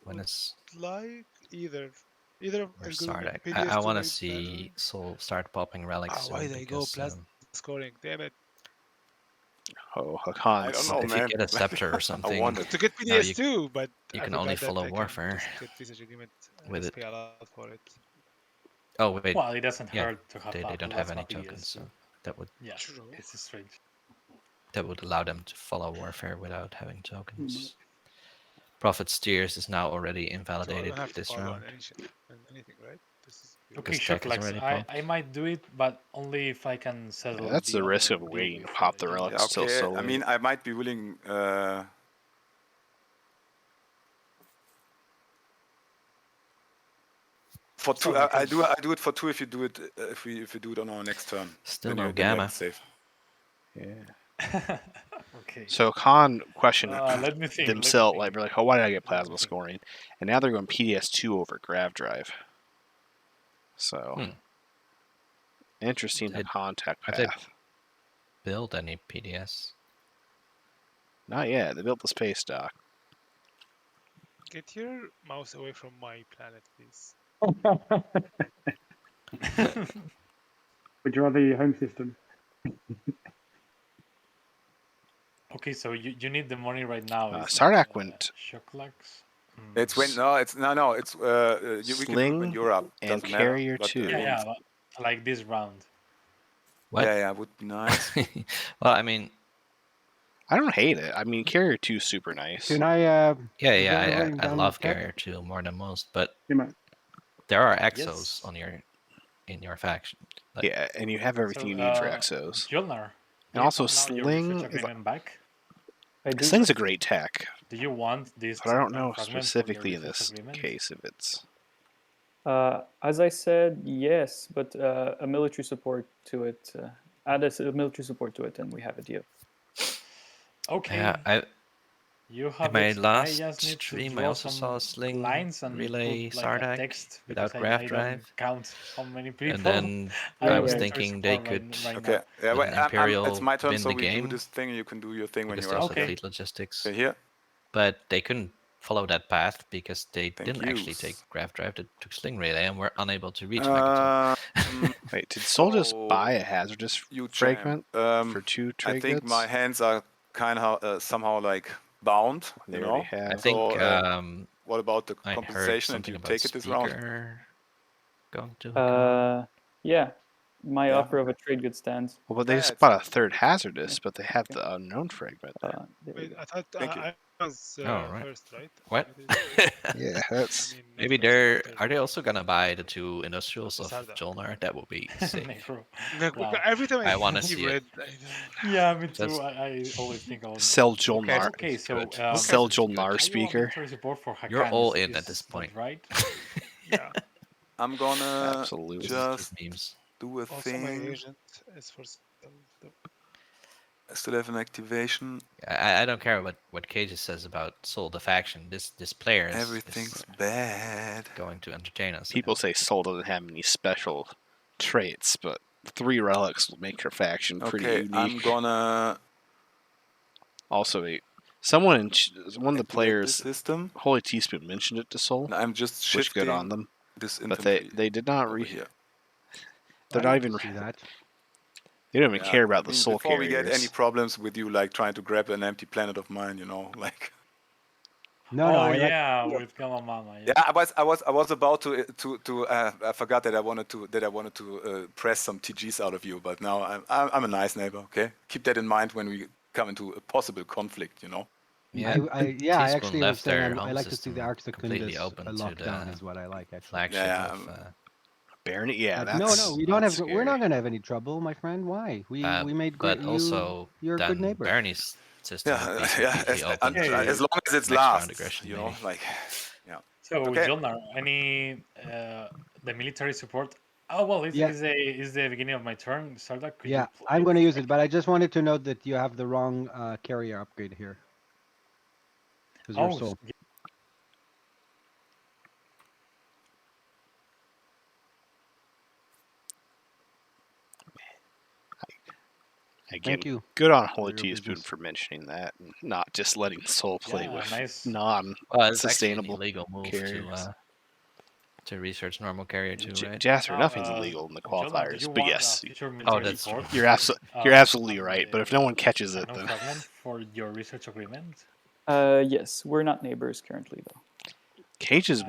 when it's like either where's Sardak? I want to see Soul start popping relics. Why they go plasma scoring? Damn it! Oh, Hakan. I don't know, if man. you get a scepter or something, I wanted to get PDS2, but you I can only forgot that follow I can Warfare just get research agreement and with just it. pay a lot for it. Oh wait. Well, it doesn't yeah, hurt to have. they don't have any tokens, so that would. Yeah, it's strange. That would allow them to follow Warfare without having tokens. Prophet's Tears is now already invalidated so this round. Anything, right? Okay, Shocklocks. I might do it, but only if I can settle. Yeah, that's the risk of waiting to pop the relics till so late. I mean, I might be willing. For 2, I do it for 2 if you do it if we do it on our next turn. Still then no you gamma. Safe. Yeah. Okay. So Khan questioned let me think, themselves, like, we're like, oh, why did I get plasma scoring? And now they're going PDS2 over Grav Drive. So, interesting contact Have they path. build any PDS? Not yet. They built the space dock. Get your mouse away from my planet, please. Would you rather your home system? Okay, so you need the money right now. Sardak went. Shocklocks. It's when it's we can do it when you're up. and Doesn't matter, carrier but, 2. Yeah, like this round. What? Yeah, would be nice. Well, I mean, I don't hate it. I mean, carrier 2 is super nice. Can I? yeah, rolling I down love the tech? Carrier 2 more than most, but Yeah, mate. there are exos Yes. on in your faction. Like, Yeah, and you have everything you need for exos. Jolnar, And also Sling research agreement back? I do. Sling's a great tech. Do you want this? But I don't know fragment for your specifically in research this agreement? case if it's. As I said, yes, but a military support to it. Add a military support to it, and we have a deal. Okay. Yeah, You have in my it. last I just need to stream, I draw also some saw a Sling lines and relay put like a Sardak text without because graph I drive. don't count how many people. And then I I have was military thinking they support could, right Okay. now. Yeah. with an Imperial, it's my turn, win so the we do game this thing. You can do your thing when because you're they up. also have Okay. fleet logistics. Okay, here. But they couldn't follow that path because they Thank didn't actually yous. take graph drive. They took Sling relay and were unable to reach Mechaton. Wait, did Soul just so buy a hazardous you fragment jam. for 2 I trade think goods? my hands are kind of somehow like bound. They You already know. have. I think So, what about the I heard compensation? And something you about take it this round? Speaker going to hook on. Yeah, my Yeah. offer of a trade good stands. Well, but they Yeah, just it's bought a good. third hazardous, but they have the unknown fragment. There we Wait, go. I thought Thank you. I was right. first, right? What? Yeah, that's. I mean, Maybe first after are they also gonna buy the 2 industrials of Sarda. Jolnar? That would be sick. Necro. Like, Wow. every time I I wanna see see it. red, Yeah, me too. Just- I always think about Sell Jolnar. Okay, so Good. Sell Good. Jolnar I want speaker. military support for Hakan. You're all in at this that point. right? yeah. I'm gonna Absolutely. just memes. do a Also, my thing. agent is for sale. I still have an activation. I don't care what Cages says about Soul the faction. This player is Everything's bad. going to entertain us. People say Soul doesn't have any special traits, but 3 relics will make your faction pretty Okay, unique. I'm gonna Also, one of the activate players, this system. Holy Teaspoon, mentioned it to Soul, And I'm just which shifting good on them. this But infantry they did not over here. They're I not didn't even. see that. They don't even Yeah, care about I the mean, Soul before carriers. we get any problems with you, like trying to grab an empty planet of mine, you know, like. No, no, oh I like. yeah, with Gamma Mama. Yeah, I was about to I forgot that I wanted to press some TGs out of you, but now I'm a nice neighbor. Okay, keep that in mind when we come into a possible conflict. You know. Yeah, I Teaspoon actually was left saying their I home like to see the system completely Arxacundus open to lockdown the is what I like actually. flagship Yeah, of Baron, yeah, But that's. no, we don't have. that's We're not scary. gonna have any trouble, my friend. Why? We made great. but also You're a good then neighbor. Barney's system would be yeah. completely open to As long as it's next round lasts, aggression, you know, maybe. like. Yeah. So Okay. Jolnar, any the military support? Oh well, is Yeah. is the beginning of my turn, Sardak? Could Yeah, you I'm going to use it, but I just wanted to note that you have the wrong carrier upgrade here. Because you're Soul. Again, Thank you. good on Holy your Teaspoon business. for mentioning that, and not just letting Soul play Yeah, with nice. Well, it's actually an non-sustainable illegal move carriers. to research normal carrier too, right? Jasper, nothing's illegal in the Jolnar, do qualifiers, you but want, yes, future Oh, military that's support? you're absolutely right. But if no one catches it, No then fragment for your research agreement. Yes, we're not neighbors currently though. Cages,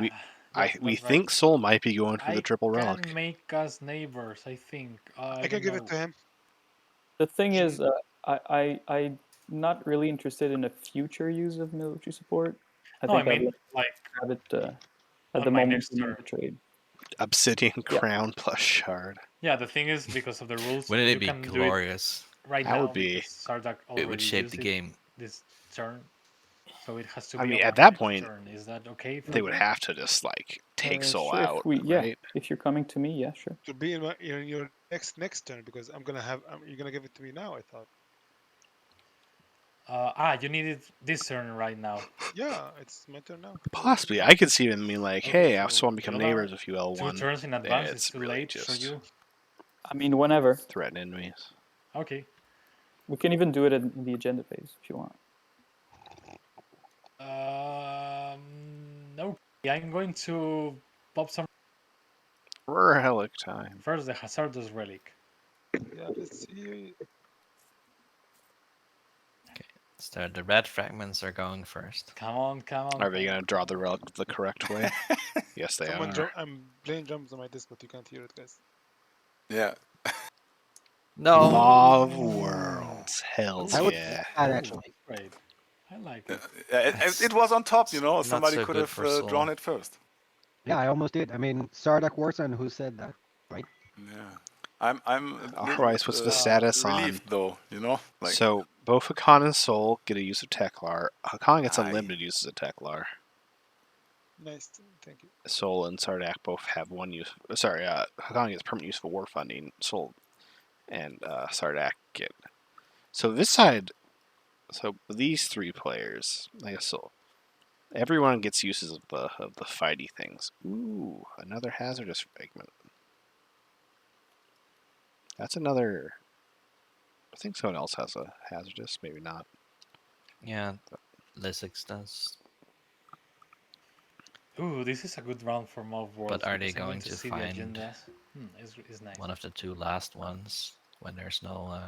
we think Soul might be going for the triple relic. Can make us neighbors, I think. I can give it to him. The thing is, I'm not really interested in a future use of military support. No, I I'd mean, like to have it at on the my moment next we turn. make the trade. Obsidian Crown plus Shard. Yeah, the thing is, because of the rules, Wouldn't you it be can glorious? do it right That now. would be- because Sardak It would already shape used the it game. this turn, so it has to I be. mean, on at my that next point, turn. Is that okay? For They you? would have to just like take Soul Sure, out, right? if you're coming to me, yeah, sure. To be in your next turn because I'm gonna have you're gonna give it to me now. I thought. You need it this turn right now. Yeah, it's my turn now. Possibly, I could see them being like, Okay, "Hey, I so just want to become Jolnar, neighbors with you, 2 L1." turns in Yeah, advance. it's It's too really late for just you. I mean, whenever. threaten enemies. Okay. We can even do it in the agenda phase if you want. Okay, I'm going to pop some. Relic time. First, the hazardous relic. Yeah, let's see. So the red fragments are going first. Come on, come on. Are they gonna draw the relic the correct way? Yes, they are. I'm playing drums on my disc, but you can't hear it, guys. Yeah. No. Law of Worlds. Hell I would yeah. that actually. Great. I like it. It was on top, you know. Not Somebody so could good have for Soul. drawn it first. Yeah, I almost did. I mean, Sardak Warson, who said that, right? Yeah. I'm a little Alright, what's the status relieved on? though, you know? Like, So both Hakan and Soul get a use of Teklar. Hakan gets Aye. unlimited uses of Teklar. Nice, thank you. Soul and Sardak both have one use. Sorry, Hakan gets permanent use for war funding. Soul and Sardak get. So this side, so these three players, I guess Soul. Everyone gets uses of the fighty things. Ooh, another hazardous fragment. That's another. I think someone else has a hazardous, maybe not. Yeah, Lysix does. Ooh, this is a good round for mob worlds. But are they because I'm going to see find the agendas? It's nice. one of the two last ones when there's no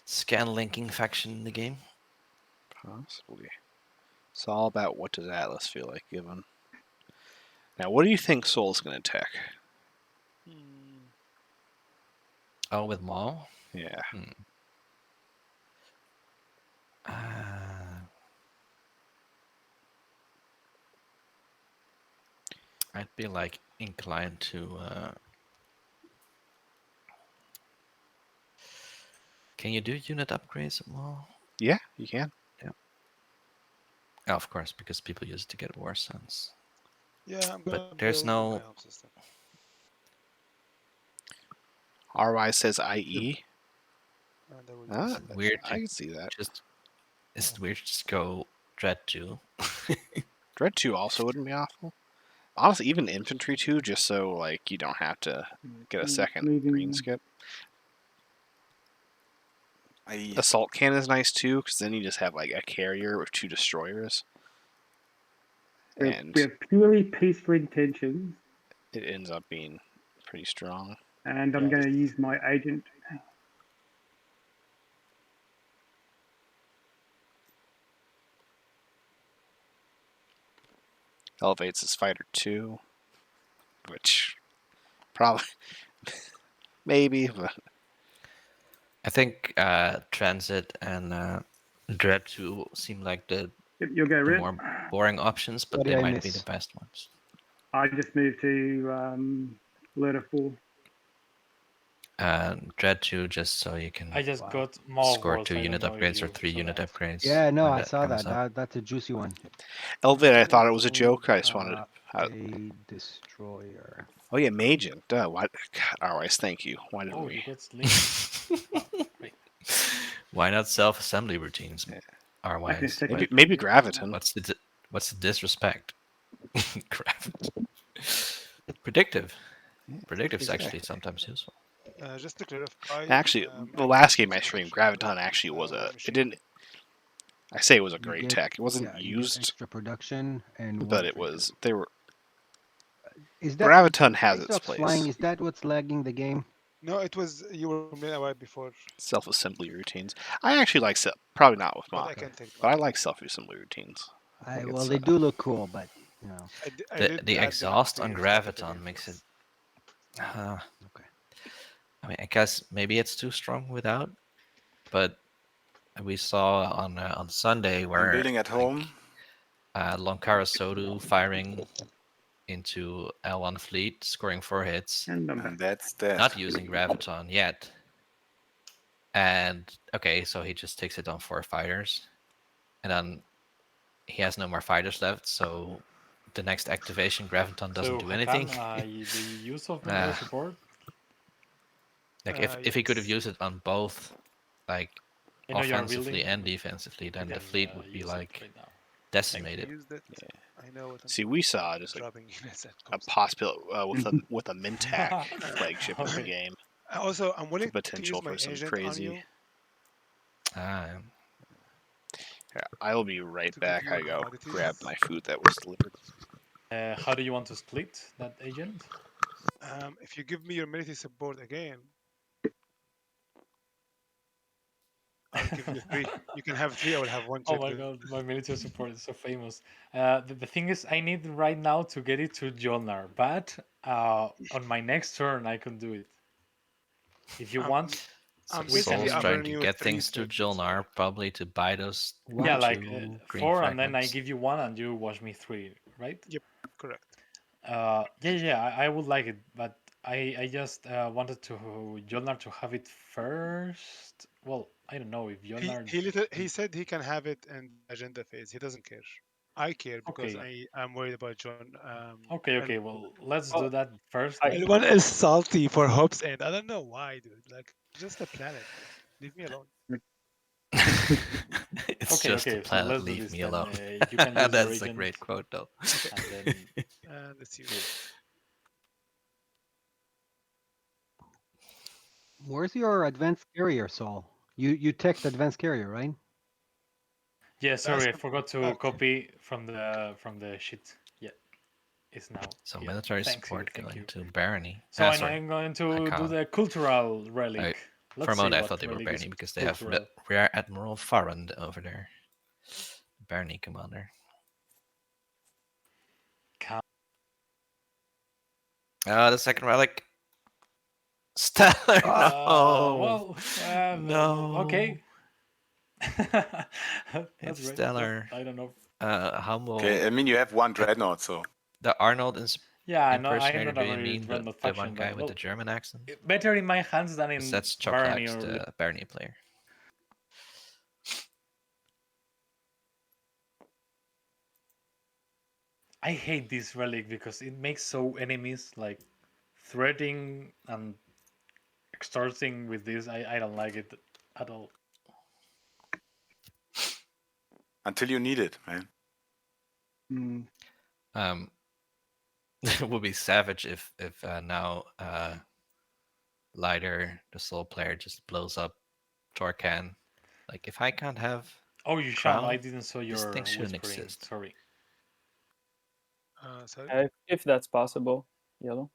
scan linking faction in the game? Possibly. It's all about what does Atlas feel like given. Now, what do you think Soul's going to attack? Oh, with Maul? Yeah. I'd be like inclined to. Can you do unit upgrades at Maul? Yeah, you can. Yeah. Oh, of course, because people use it to get war sons. Yeah, I'm gonna But there's build no. my home system. RY says IE. Weird. I can see that. It's weird to just go Dread 2. Dread 2 also wouldn't be awful. Honestly, even Infantry 2, just so like you don't have to get a second green skip. Assault cannon is nice too, because then you just have like a carrier with 2 destroyers. We have purely peaceful intentions. It ends up being pretty strong. And I'm going to use my agent. Elevates his fighter 2, which probably maybe, but I think Transit and Dread 2 seem like the more boring options, but they might be the best ones. I just moved to letter 4. Dread 2 just so you can I just got more score worlds, 2 I don't unit know if upgrades or you 3 saw unit that. upgrades. Yeah, no, when I saw comes that. up. That's a juicy one. Elvid, I thought it was a joke. I just wanted. A destroyer. Oh yeah, Magent. Duh. Why? God, RYs, thank you. Why didn't we? You got Sling. Why not self-assembly routines? Are wise. Maybe Graviton. What's the disrespect? Graviton. Predictive. Predictive is actually sometimes useful. Just to clarify. Actually, the last game I streamed, Graviton actually was a. It didn't. I say it was a great tech. It wasn't used. Extra production and. But it was. They were. Is that Graviton has its place. Flying, is that what's lagging the game? No, it was you were complaining about before. Self-assembly routines. I actually like probably not with Mock, but I like self-assembly routines. Well, they do look cool, but you know. The exhaust on Graviton makes it. Okay. I mean, I guess maybe it's too strong without, but we saw on Sunday where building at home. Lonkara Sodu firing into L1 fleet, scoring 4 hits. And that's that. Not using Graviton yet. And okay, so he just takes it on 4 fighters. And then he has no more fighters left, so the next activation Graviton doesn't do anything. The use of melee support? Like if he could have used it on both, like offensively and defensively, then the fleet would be like decimated. See, we saw just like a possibility with a Mintac flagship in the game. Also, I'm willing potential to use for my some agent crazy. Yeah, I will be right back. I go grab my food that was delivered. How do you want to split that agent? If you give me your military support again, I'll give you 3. You can have 3. I will have 1. Oh my god, my military support is so famous. The thing is, I need right now to get it to Jolnar, but on my next turn I can do it. If you want. I'm basically trying to get things to Jolnar, probably to buy those. Yeah, like 4, and then I give you 1, and you wash me 3, right? Yep, correct. Yeah, I would like it, but I just wanted to Jolnar to have it first. Well, I don't know if Jolnar. He said he can have it in the agenda phase. He doesn't care. I care because Okay. I'm worried about John. Okay. Well, let's Well, do that first. I- Like, Everyone is salty for Hope's End. I don't know why, dude. Like, just a planet. Leave me alone. It's okay, just a so planet. let's do Leave this me then. alone. You can use your That's a agent, great quote, though. and then Let's use it. Where's your advanced carrier, Saul? You teched advanced carrier, right? yeah. Sorry, I Last forgot to back. copy from the sheet. Yeah, it's now. So Yeah. military Thanks you. support Thank going you. to Barony. So Sorry, I'm going to do Icon. the cultural relic. For a Let's see moment, I what thought they were relic is Barony because they have cultural. Rear Admiral Farrand over there. Barony commander. The second relic. Stellar. No. No. Okay. That's It's great. Stellar. I don't know. Humble. Okay, I mean you have one dreadnought, so. The Arnold is Yeah, I am impersonator. not Do a you very mean the dreadnought one faction, guy but with the German accent? better in my hands than in That's Barney Choklax, or the Barney player. I hate this relic because it makes so enemies like threatening and extorting with this. I don't like it at all. Until you need it, man. It would be savage if now Lighter, the sole player, just blows up Torcan. Like if I can't have Sean, I Crown, didn't saw this your thing shouldn't whispering. exist. Sorry. Sorry? if that's possible, Yellow.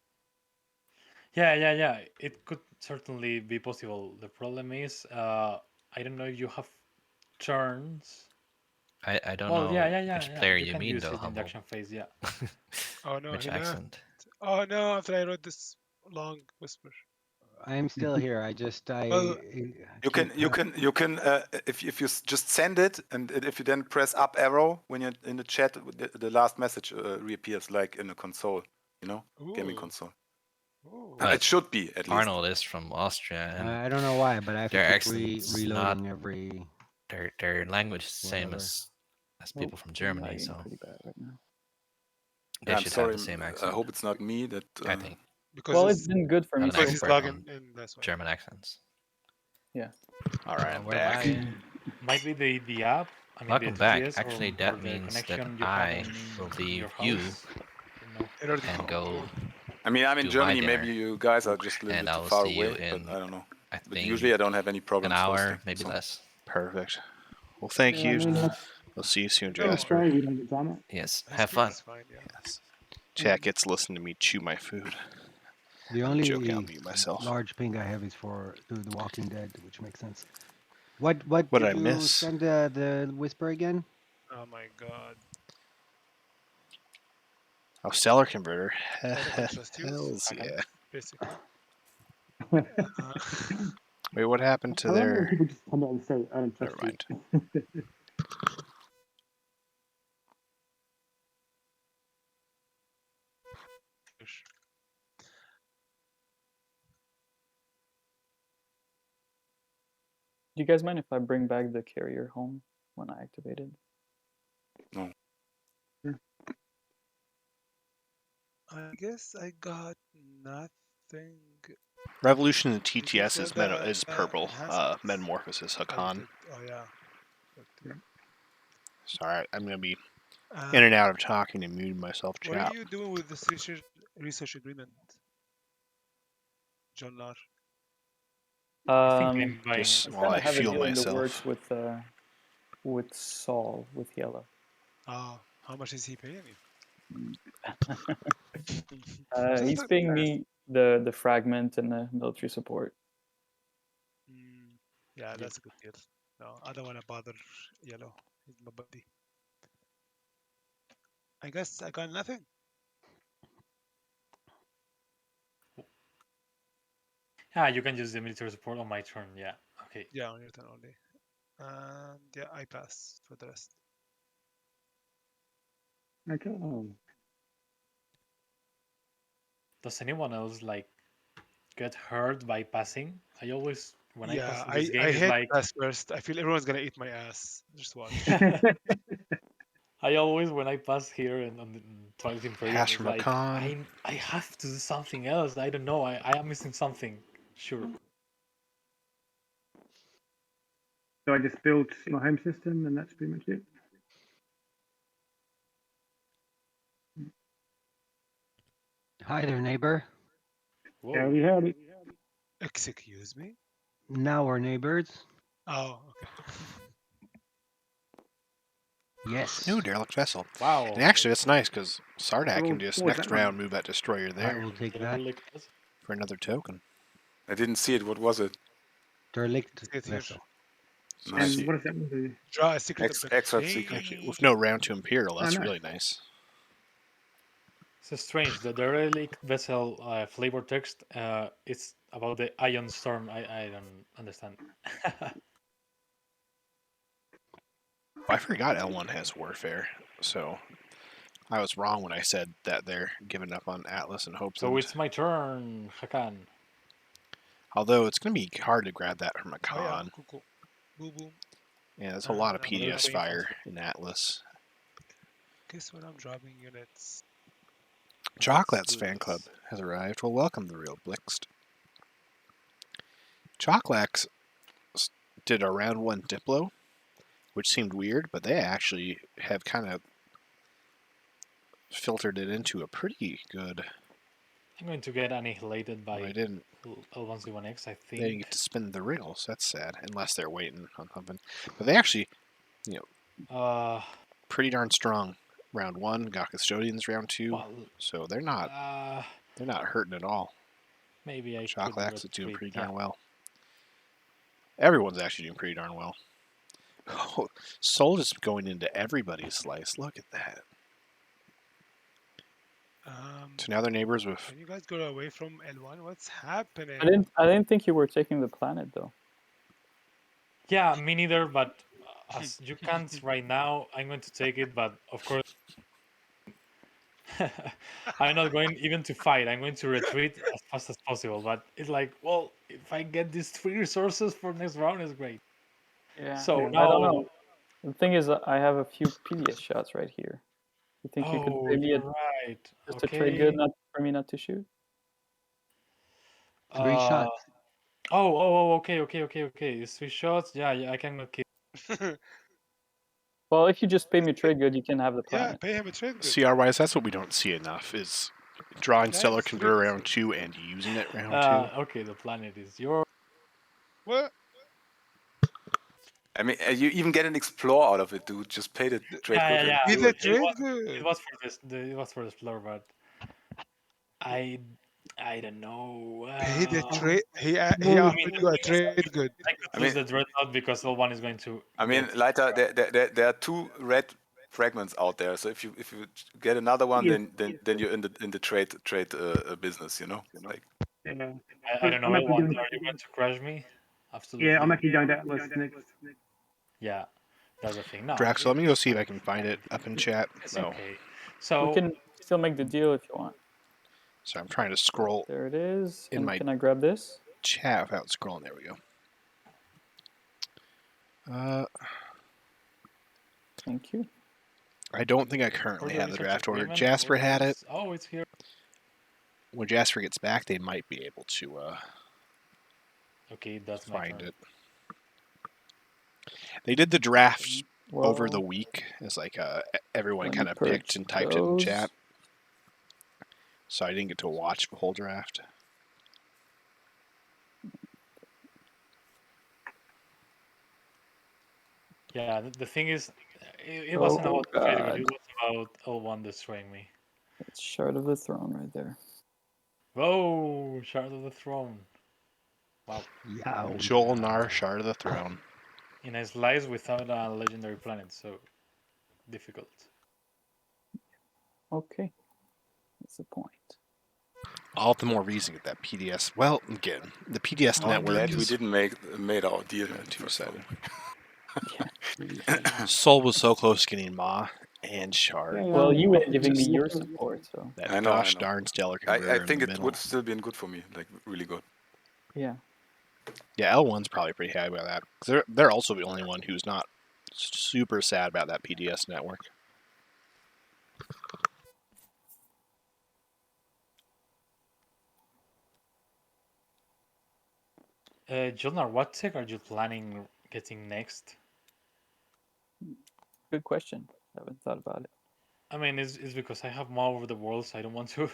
Yeah. It could certainly be possible. The problem is, I don't know if you have turns. I don't Well, know which player You you can mean use though, it in the Humble. action phase, yeah. Oh no, Which he left. accent? Oh no, after I wrote this long whisper. I'm still here. I just Well, You can if you just send it, and if you then press up arrow when you're in the chat, the last message reappears like in a console, gaming console. It should be at least. Arnold is from Austria, and I don't know why, but I have to their keep accent's reloading not every. their language is the same whatever. as people from Germany, so Pretty bad right now. they I'm should sorry. have the same I accent. hope it's not me that. I think. Because Well, it's been good for me. Not an because he's expert logging on in. That's why. German accents. Yeah. All right, I'm We're back. Might be the app. I mean, Welcome the back. TTS Actually, or that the means that connection you I have will in leave your you house. and go. I mean, I'm in do my Germany. dinner, Maybe you guys are just a little and bit I too will far see you away, but in, I don't know. I But think, usually I don't have any an problems hour, hosting. maybe so. less. Perfect. Well, thank you. We'll see you soon, Jasper. We don't get done it. Yes, have fun. Is fine, yeah. Yes. Chat gets to listen to me chew my food. The I'm joking. I'll only mute myself. large ping I have is for The Walking Dead, which makes sense. What What did I did you miss? send the whisper again? Oh my god. Oh, Stellar Converter. Just Hells yeah. Basically. Wait, what happened to I love when their... people just come out and say, I don't trust Never mind. you. Do you guys mind if I bring back the carrier home when I activate it? No. I guess I got nothing. Revolution in Did you TTS sell is, the is purple. enhancements? Metamorphosis Hakan. Oh yeah. Sorry, I'm going to be in and out of talking and muting myself, What chat. are you doing with this research agreement, John Lar? Just I'm while trying I to have a feel deal in the myself. works with Saul, with Yellow. How much is he paying you? He's paying me the fragment and the military support. Yeah, that's a good deal. No, I don't want to bother Yellow. He's my buddy. I guess I got nothing. You can use the military support on my turn. Yeah. Okay. Yeah, on your turn only. And yeah, I pass for the rest. Okay. does anyone else like get hurt by passing? I always when I pass Yeah, this game, I it's hate like pass first. I feel everyone's gonna eat my ass. Just watch. I always when I pass here and on the Twilight Imperium, Pass it's from like Rakan. I have to do something else. I don't know. I am missing something. Sure. So I just built my home system, and that's pretty much it. Hi there, neighbor. Whoa. Howdy, howdy. Excuse me. Now we're neighbors. Oh, okay. Yes. New derelict vessel. Wow. And actually, that's nice because Sardak Oh, can just what was next that one? round move that destroyer I there will take that. for another token. I didn't see it. What was it? Derelict See it here. vessel. Nice. And what does that one do? Draw a secret of the Extra king. secret. Actually, with no round to Imperial, that's Oh, nice. really nice. So strange. The derelict vessel flavor text. It's about the Ion Storm. I don't understand. I forgot L1 has Warfare, so I was wrong when I said that they're giving up on Atlas and Hopes. So it's my turn, Hakan. Although it's going to be hard to grab that from a Oh yeah, con. cool. Boom boom. Yeah, there's a lot of Another PDS fire in Atlas. Guess what? I'm dropping units. Chocolate's fan club has arrived. Well, welcome the real Blixt. Chocolax did a round 1 Diplo, which seemed weird, but they actually have kind of filtered it into a pretty good. I'm going to get annihilated by I didn't. L1C1X, I think. They didn't get to spin the wriggles. That's sad, unless they're waiting on something. But they actually, pretty darn strong. Round 1, got Custodians round 2, well, so they're not hurting at all. Maybe I Chocolax is doing retreat, pretty darn well. Everyone's actually doing pretty darn well. Oh, Soul is going into everybody's slice. Look at that. So now they're neighbors with. Can you guys go away from L1? What's happening? I didn't think you were taking the planet though. Yeah, me neither, but as you can't right now, I'm going to take it, but of course I'm not going even to fight. I'm going to retreat as fast as possible, but it's like, well, if I get these 3 resources for next round, it's great. Yeah. So I now don't know. The thing is, I have a few PDS shots right here. You think you could pay me you're right. just to trade good, not for me not to shoot? 3 shots. Okay. It's 3 shots. Yeah, I cannot keep. Well, if you just pay me trade good, you can have the planet. Yeah, pay him a trade good. CR-wise, that's what we don't see enough, is drawing Stellar Converter round 2 and using it round 2. Okay, the planet is yours. What? I mean, you even get an explore out of it, dude. Just pay the trade good. Yeah. Be the trade It good. was for this. It was for the explorer, but I don't know. Pay the trade. He offered you a trade good. I could lose the dreadnought because L1 is going to. I mean, Leiter, there are 2 red fragments out there. So if you get another one, then you're in the trade business, you know. Like. Yeah. I don't know. L1, are you going to crash me? Absolutely. Yeah, I'm actually going to Atlas next. Yeah, that's the thing. No. Drax, let me go see if I can find it up in chat. It's No. okay. So we can still make the deal if you want. So I'm trying to scroll. There it is. In my can I grab this? Chat without scrolling. There we go. Thank you. I don't think I currently have the draft order. Jasper had it. Oh, it's here. When Jasper gets back, they might be able to okay, that's find it. They did the drafts over the Well, week as like everyone let me kind of purge picked and typed it in those. chat. So I didn't get to watch the whole draft. Yeah, the thing is, it wasn't about the trade, God. it was about L1 destroying me. It's Shard of the Throne right there. Whoa, Shard of the Throne. Wow. Yeah. Jolnar, Shard of the Throne. In a slice without a legendary planet, so difficult. Okay. That's the point. All the more reason to get that PDS. Well, again, the PDS network Glad is we didn't made our deal. 2-7. Yeah. Soul was so close to getting Ma, And Shard. Yeah, Well, you were giving me just- your support, so That I know, gosh darn stellar converter I in think the it middle. would still been good for me, like really good. yeah. Yeah, L1's probably pretty happy about that. 'Cause they're also the only one who's not super sad about that PDS network. Jolnar, what tech are you planning getting next? Good question. I haven't thought about it. I mean, it's because I have more over the world, so I don't want to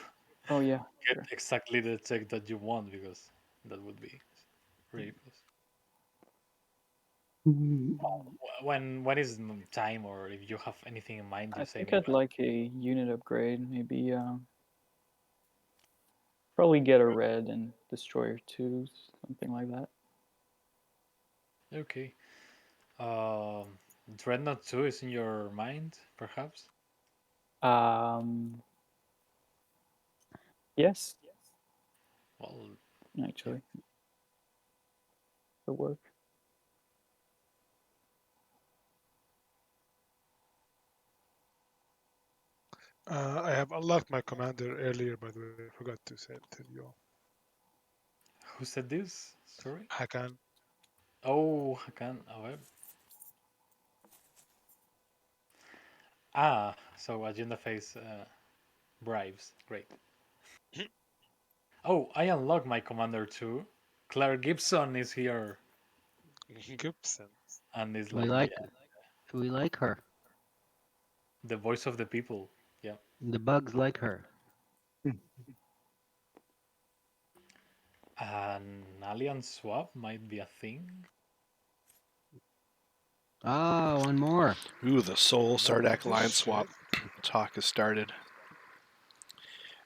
Oh yeah, get sure. exactly the tech that you want because that would be ridiculous. When is time, or if you have anything in mind, you I say think me. I'd like a unit upgrade. Maybe probably get a red and destroyer 2, something like that. Okay. Dreadnought 2 is in your mind, perhaps? Yes. Well, actually, the work. I have unlocked my commander earlier, by the way. I forgot to tell you all. Who said this? Sorry? Hakan. Oh, Hakan. Oh, so Agenda Phase bribes. Great. Oh, I unlocked my commander too. Claire Gibson is here. Gibson. And is We like, we like her. The voice of the people. Yeah. The bugs like her. An alliance swap might be a thing. Ah, one more. Ooh, the Soul Sardak Alliance swap talk has started.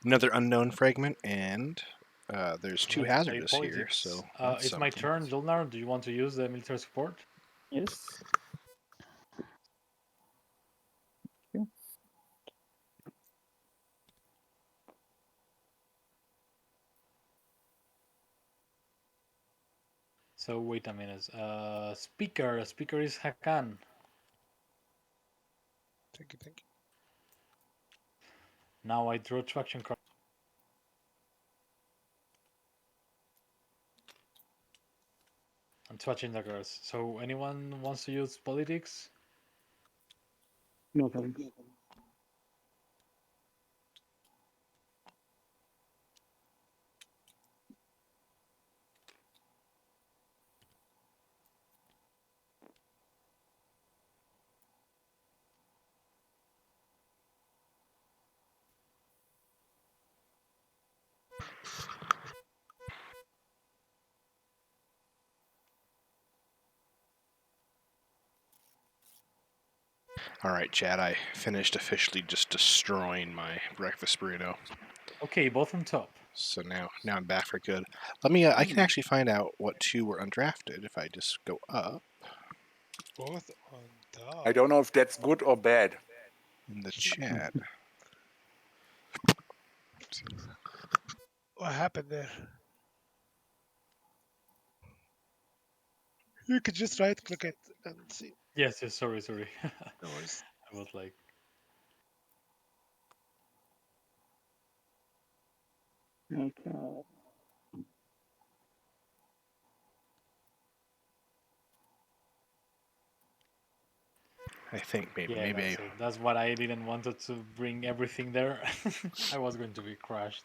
Another unknown fragment, and there's two hazardous here, so that's it's my turn, Jolnar. Do you want to use the military support? Yes. So wait a minute. Speaker is Hakan. Thank you. Now I draw traction card. And traction daggers. So anyone wants to use politics? No thanks. Alright, Chad, I finished officially just destroying my breakfast burrito. Okay, both on top. So now I'm back for good. Let me, I can actually find out what two were undrafted if I just go up. Both on top. I don't know if that's good or bad. In the chat. What happened there? You could just right click it and see. Yes, sorry. No worries. I was like... Okay. I think maybe that's what I didn't wanted to bring everything there. I was going to be crushed.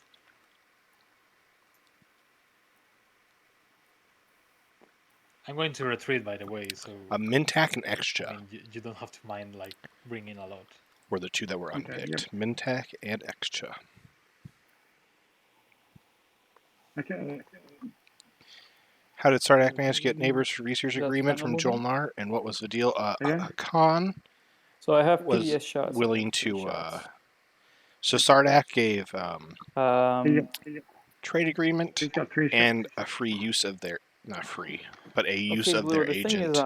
I'm going to retreat, by the way, so... Mintak and Extra. I mean, you don't have to mind, like, bringing a lot. Were the two that were unpicked. Yep. Mintak and Extra. Okay. How did Sardak manage to get neighbors for research agreement from Jolnar? And what was the deal? Khan so I have was PDS shots. willing to... so Sardak gave trade agreement and a free use of their... Not free, but a use of their agent to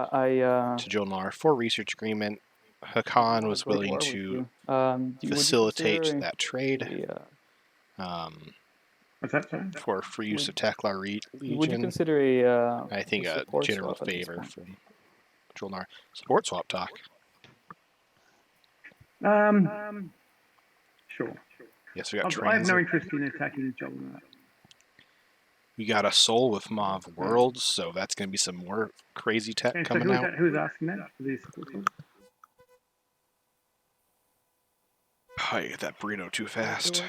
Jolnar for research agreement. Hakan was willing to facilitate that trade for free use of Tekla Legion. Would you consider a I think a general favor from Jolnar. Support swap talk. Sure. Yes, we got I have transit. no interest in attacking Jolnar. We got a soul with Mauve Worlds, so that's going to be some more crazy tech And so coming out. who's asking that for these support subs? Oh, I get that burrito too fast.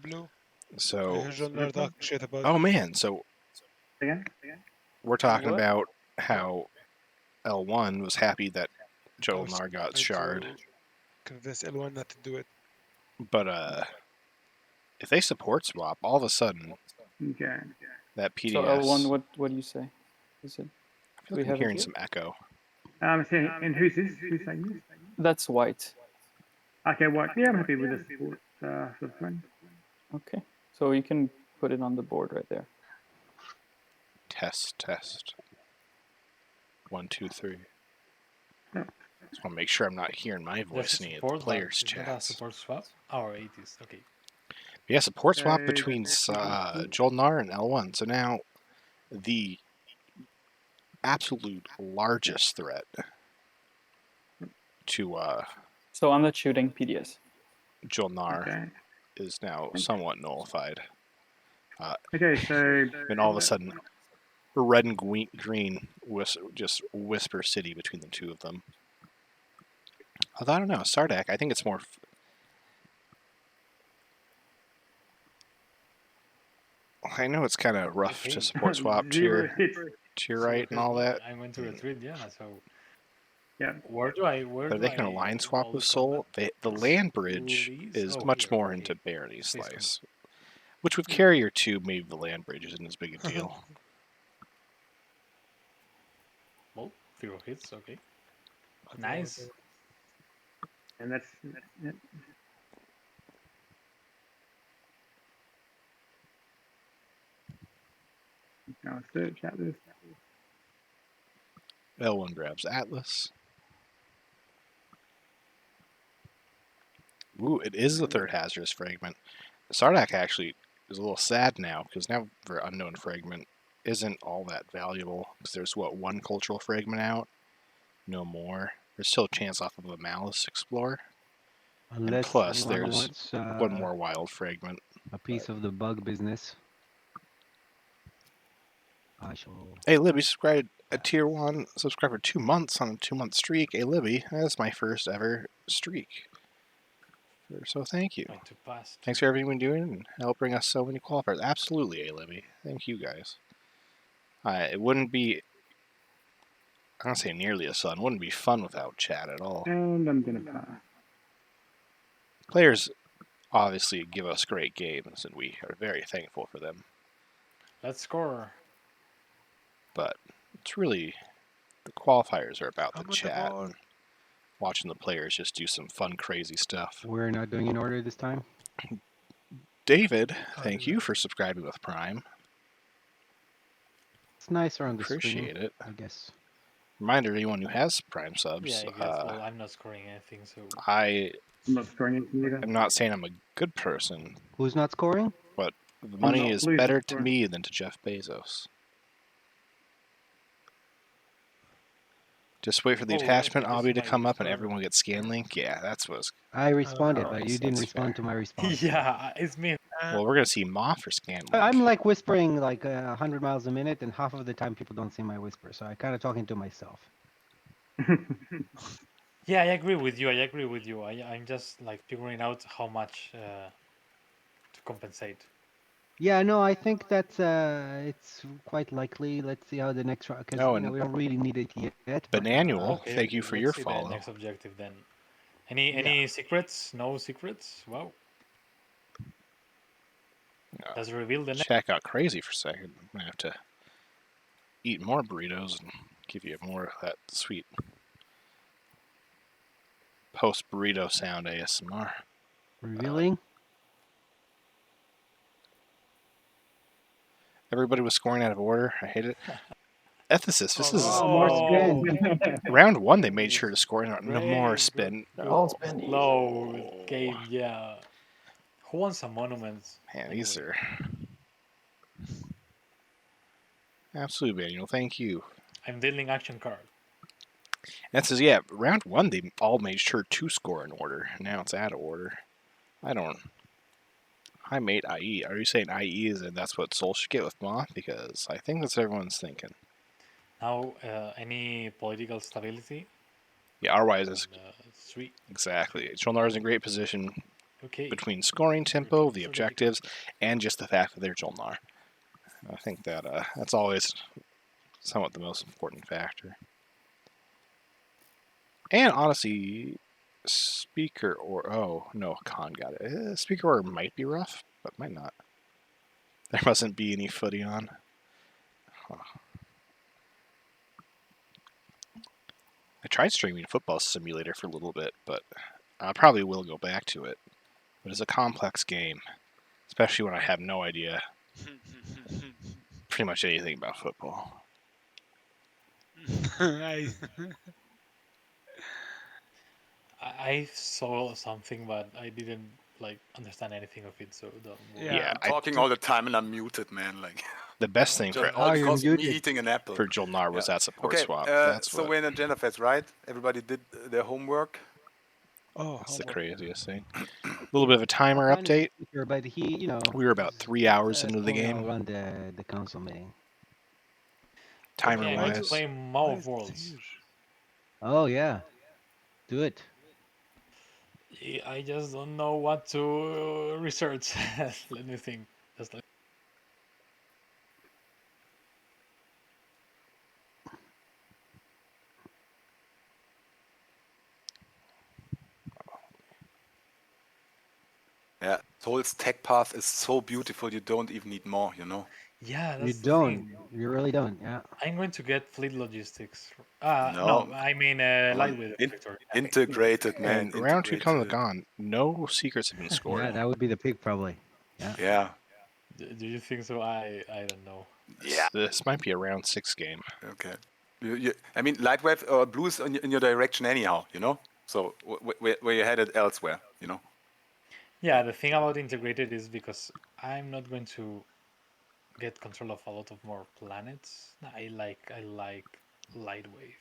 Blue. So, Jolnar talking shit about. oh man, so Again? we're talking What? about how L1 was happy that Jolnar got shard. Convince L1 not to do it. But if they support swap, all of a sudden Okay. that PDS. So L1, what do you say? Is it? I feel like I'm hearing some echo. And who's this? Who's saying this? That's white. Okay, white. Yeah, I'm happy with the support for the friend. Okay. So you can put it on the board right there. Test. 1, 2, 3. Oh. Just want to make sure I'm not hearing my voice in any of the players' chats. Support swap? Or 80s, okay. Yeah, support swap between Jolnar and L1. So now the absolute largest threat to So I'm not shooting PDS. Jolnar is now somewhat nullified. Okay, so and all of a sudden, red and green just whisper city between the two of them. Although I don't know, Sardak, I think it's more. I know it's kind of rough to support swap to your right and all that. I went to retreat, yeah. So yeah, where do I? But they can align swap with Soul. The land bridge is much more into Barony Slice, which with Carrier 2, maybe the land bridge isn't as big a deal. Well, 0 hits, okay. Nice. And that's it. Now search Atlas. L1 grabs Atlas. Ooh, it is the third hazardous fragment. Sardak actually is a little sad now, because now for Unknown Fragment isn't all that valuable, because there's, what, one cultural fragment out? No more. There's still a chance off of a Malice Explorer. Unless and plus, there's wants, one more wild fragment. A piece of the bug business. I shall... Hey, Libby subscribed a tier 1 subscriber 2 months on a 2-month streak. Hey, Libby, that's my first ever streak. So thank you. Thanks for everything you've been doing and helping us so many qualifiers. Absolutely, hey, Libby. Thank you guys. It wouldn't be, I don't say nearly as fun. It wouldn't be fun without chat at all. And I'm gonna pass. Players obviously give us great games, and we are very thankful for them. Let's score. But it's really, the qualifiers are about the chat and watching the players just do some fun, crazy stuff. We're not doing in order this time. David, thank you for subscribing with Prime. It's nicer on the Appreciate screen, it. I guess. Reminder to anyone who has Prime subs. Yeah, I guess. Well, I'm not scoring anything, so. I'm not scoring anything either. I'm not saying I'm a good person. Who's not scoring? But the money is better to me than to Jeff Bezos. Just wait for the attachment obby to come up and everyone gets scan link. Yeah, that's what's. I responded, but you didn't respond to my response. Yeah, it's me. Well, we're gonna see Moth for scan link. I'm like whispering like 100 miles a minute, and half of the time people don't see my whisper, so I kind of talking to myself. Yeah, I agree with you. I'm just like figuring out how much to compensate. Yeah, no, I think that's it's quite likely. Let's see how the next round, because we don't really need it yet. Bananual, Okay, thank you for your see follow. The next objective then. Any secrets? No secrets? Wow. Does it reveal the next? Chat got crazy for a second. I'm gonna have to eat more burritos and give you more of that sweet post burrito sound ASMR. Revealing. Everybody was scoring out of order. I hate it. Ethicist, this is more spin. round 1. They made sure to score. No more spin. Low game, yeah. Who wants a monument? Man, these are absolutely manual. Thank you. I'm dealing action card. That says, yeah, round 1 they all made sure to score in order. Now it's out of order. I don't. Hi, mate, IE. Are you saying IE is and that's what Soul should get with Ma? Because I think that's what everyone's thinking. Now, any political stability? Yeah, R-wise is sweet. Exactly. Jolnar is in great position between scoring Your tempo, troops the are objectives, and just the fact that they're Jolnar. I think that that's always somewhat the most important factor. And honestly, Speaker or oh no, Khan got it. Speaker or might be rough, but might not. There mustn't be any footy on. Huh. I tried streaming Football Simulator for a little bit, but I probably will go back to it. But it's a complex game, especially when I have no idea pretty much anything about football. I saw something, but I didn't like understand anything of it. So don't worry. Yeah, I'm talking all the time and I'm muted, man. Like the best thing for all because of me eating an apple. For Jolnar was that support okay, swap. That's so what. we're in Agenda Fest, right? Everybody did their homework. Oh, that's the craziest thing. A little bit of a timer update. But he, you know, we were about 3 hours into the game. Run the council meeting. Timer okay, wise. Play Maw of Worlds. Oh yeah, do it. I just don't know what to research. Let me think. Just like. Yeah, Soul's tech path is so beautiful. You don't even need more, you know. Yeah, that's you don't. You really don't. Yeah. I'm going to get fleet logistics. No, I mean lightweight effector. Integrated, man. And round 2 comes gone. No secrets have been scored. Yeah, that would be the pick probably. Yeah. Yeah. Do you think so? I don't know. Yeah. This might be a round 6 game. Okay. I mean, Lightwave or Blue's in your direction anyhow, you know. So where you headed elsewhere, you know. Yeah, the thing about integrated is because I'm not going to get control of a lot of more planets. I like Lightwave.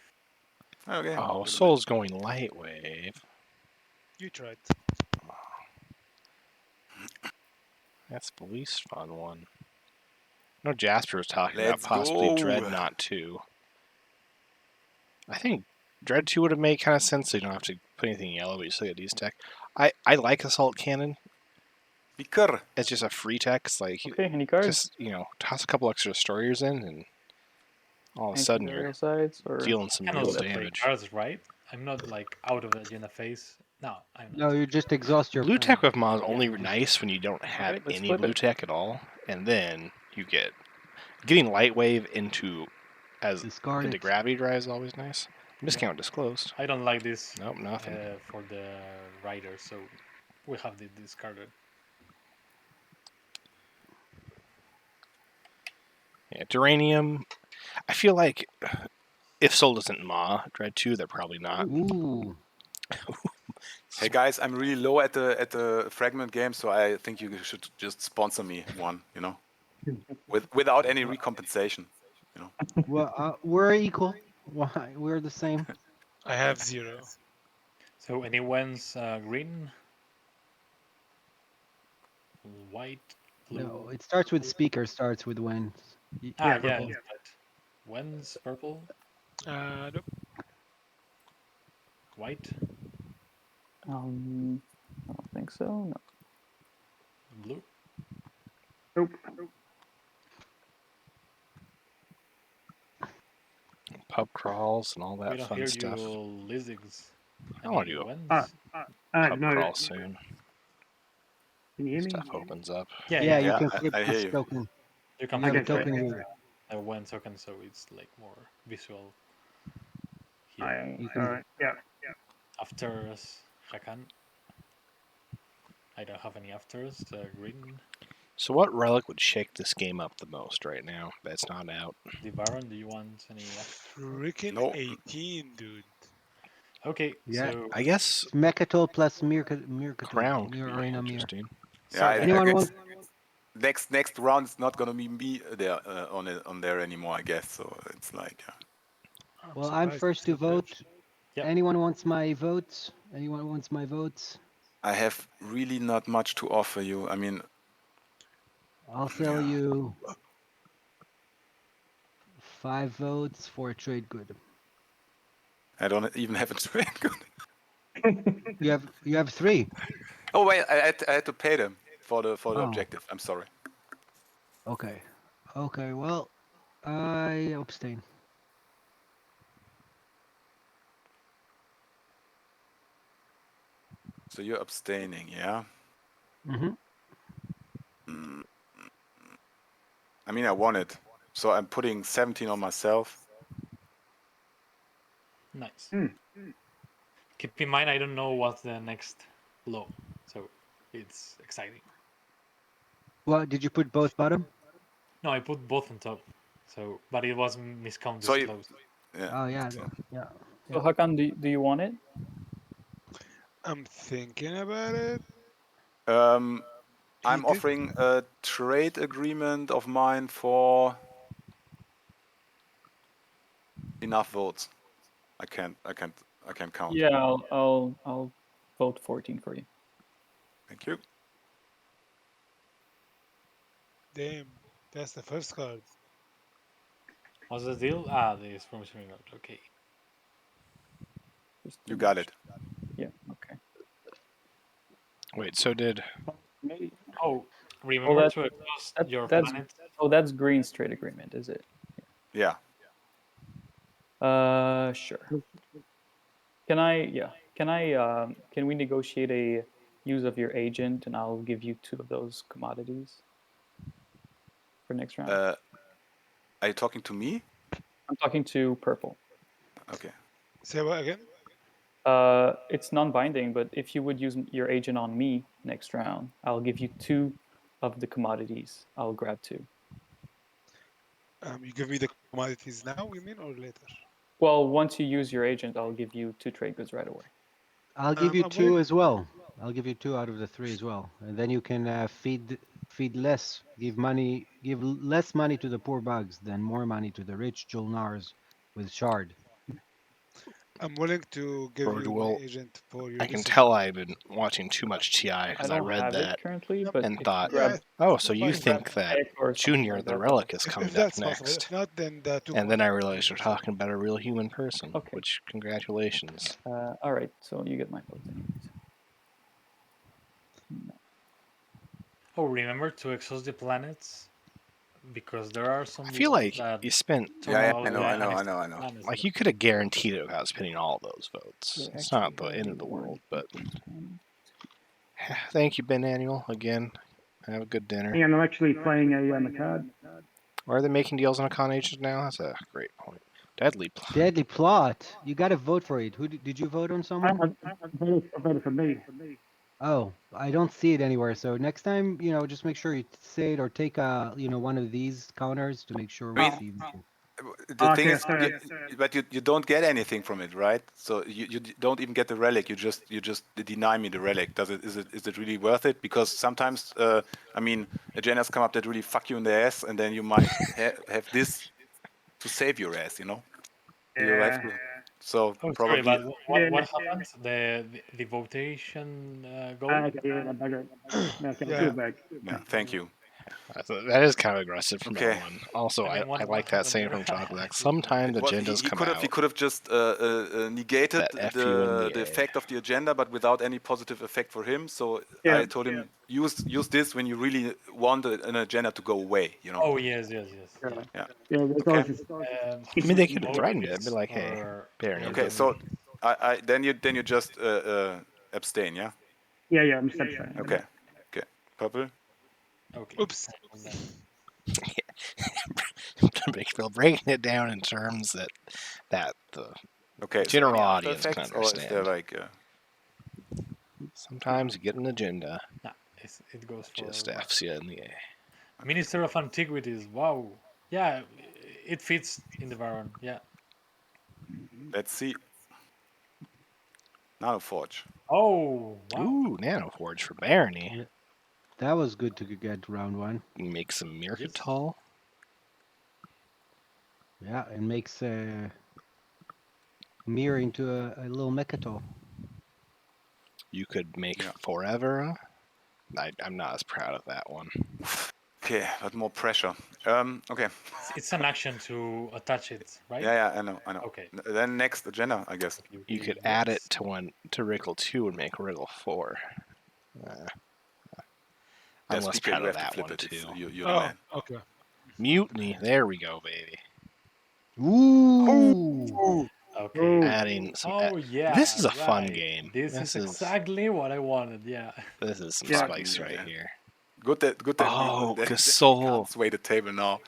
Okay. Oh, Soul's going Lightwave. You tried. That's the least fun one. No, Jasper was talking about possibly Dreadnought 2. I think Dread 2 would have made kind of sense, so you don't have to put anything yellow, but you still get these tech. I like Assault Cannon. It's just a free text, like any cards? Just toss a couple extra destroyers in, and all of a sudden you're dealing some real damage. Cards, right? I'm not like out of the agenda phase. No, I'm not. No, you just exhaust your blue tech with Ma is only nice when you don't have any blue tech at all, and then you getting Lightwave into gravity drive is always nice. Miscount disclosed. I don't like this. Nope, nothing. For the rider, so we have the discarded. Yeah, Duranium. I feel like if Soul isn't Ma, Dread 2, they're probably not. Ooh. Hey guys, I'm really low at the fragment game, so I think you should just sponsor me one, you know, without any recompensation, you know. Well, we're equal. We're the same. I have 0. So anyone's green, white, blue. No, it starts with speaker. Starts with wins. Yeah. When's purple? Nope. White. I don't think so. No. Blue. Nope. Pub crawls and all that fun stuff. I want to do a pub crawl soon. Can you hear me? Stuff opens up. Yeah, you can flip this token. You can flip token here. A one token, so it's like more visual. Alright, yeah. Afters, Hakan. I don't have any afters. Green. So what relic would shake this game up the most right now that's not out? The Baron, do you want any? Freaking 18, dude. Okay, yeah. so I guess Mechatol plus Mirkatol. Crown could be interesting. Yeah, anyone want? Next round is not gonna be me there on there anymore, I guess. So it's like. Well, I'm first to vote. Yep. Anyone wants my votes? Anyone wants my votes? I have really not much to offer you. I mean, I'll sell you 5 votes for a trade good. I don't even have a trade good. You have 3. Oh wait, I had to pay them for the Oh. objective. I'm sorry. Okay. Okay. Well, I abstain. So you're abstaining, yeah? Mm-hmm. I mean, I won it. So I'm putting 17 on myself. Nice. Keep in mind, I don't know what's the next law, so it's exciting. Well, did you put both bottom? No, I put both on top, so but it was miscount So disclosed. Oh yeah, yeah. So Hakan, do you want it? I'm thinking about it. I'm did- offering a trade agreement of mine for enough votes. I can't count. Yeah, I'll vote 14 for you. Thank you. Damn, that's the first card. What's the deal? Ah, the promissory note. Okay. You got it. Yeah. Okay. Wait, so did Oh, remember to exhaust your that's planet. that's Green's trade agreement, is it? Yeah. Sure. Can we negotiate a use of your agent, and I'll give you 2 of those commodities for next round? Are you talking to me? I'm talking to Purple. Okay. Say what again? It's non-binding, but if you would use your agent on me next round, I'll give you 2 of the commodities. I'll grab 2. You give me the commodities now, you mean, or later? Well, once you use your agent, I'll give you 2 trade goods right away. I'll give you I'm 2 willing- as well. I'll give you 2 out of the 3 as well, and then you can feed less, give less money to the poor bugs, than more money to the rich Julnars with shard. I'm willing to give Or you well, my agent for your I can decision. tell I've been watching too much TI because I don't read have that it currently, but and if thought, you grab, oh, so you fine. think that Heck or something Junior like the that, Relic is If coming up that's possible. next. If not, then the 2 And then I commodities. realized you're talking about a real human person. Okay. Which, congratulations. All right, so you get my vote anyways. Oh, remember to exhaust the planets because there are some. I feel like that you spent. Yeah, all I know. the planets. Like you could have guaranteed it without spending all those votes. Yeah, It's actually, not the end of the world, but thank you, Ben Annual, again. Have a good dinner. And I'm actually playing a card. Are they making deals on a con agent now? That's a great point. Deadly plot. Deadly plot. You got to vote for it. Who did you vote on? Someone? I voted for me. Oh, I don't see it anywhere. So next time, just make sure you say it or take one of these counters to make sure we I see. The thing is, but you don't get anything from it, right? So you don't even get the relic. You just deny me the relic. Is it really worth it? Because sometimes, I mean, agendas come up that really fuck you in the ass, and then you might have this to save your ass. You know. You have to. So Oh, probably. sorry, but what happened? The votation goal? Okay, yeah, bugger. Okay, Yeah. feel back. Yeah. Thank you. That is kind of aggressive from Okay. that one. Also, I I mean, what like that happened saying there? from Chocolate. Sometimes agendas come out. He could have just negated That F you in the A. effect of the agenda, but without any positive effect for him. So Yeah. I told him use this when you really want an agenda to go away. You know. Oh yes. Yeah. Yeah. Yeah, it's Okay. always I mean, they could have threatened it. I'd be like, hey, or Barry. Okay. So then you just abstain. Yeah. yeah, I'm just saying. Okay. Okay. Purple. Okay. Oops. breaking it down in terms that the Okay. general so any after audience can effects, or is there understand. like? Sometimes you get an agenda, Nah, it goes for just F's you in the A. Minister of Antiquities. Wow. Yeah, it fits in the Baron. Yeah. Let's see. Nanoforge. Oh wow. Ooh, Nanoforge for Barony. Yeah. That was good to get round 1. Make some Mercantile. Yeah, it makes mirror into a little Mekato. You could make forever. I'm not as proud of that one. Okay, but more pressure. Okay. It's an action to attach it, right? Yeah, I know. Okay. Then next agenda, I guess. You could add it to Wriggle 2 and make Wriggle 4. I'm less proud of that one, too. You're the man. Okay. Mutiny. There we go, baby. Ooh. Okay. Adding some. Oh yeah. This is a fun right. game. This is exactly what I wanted. Yeah. This is some Yeah. spice right here. Good that Oh, that Gasol. can't sway the table now.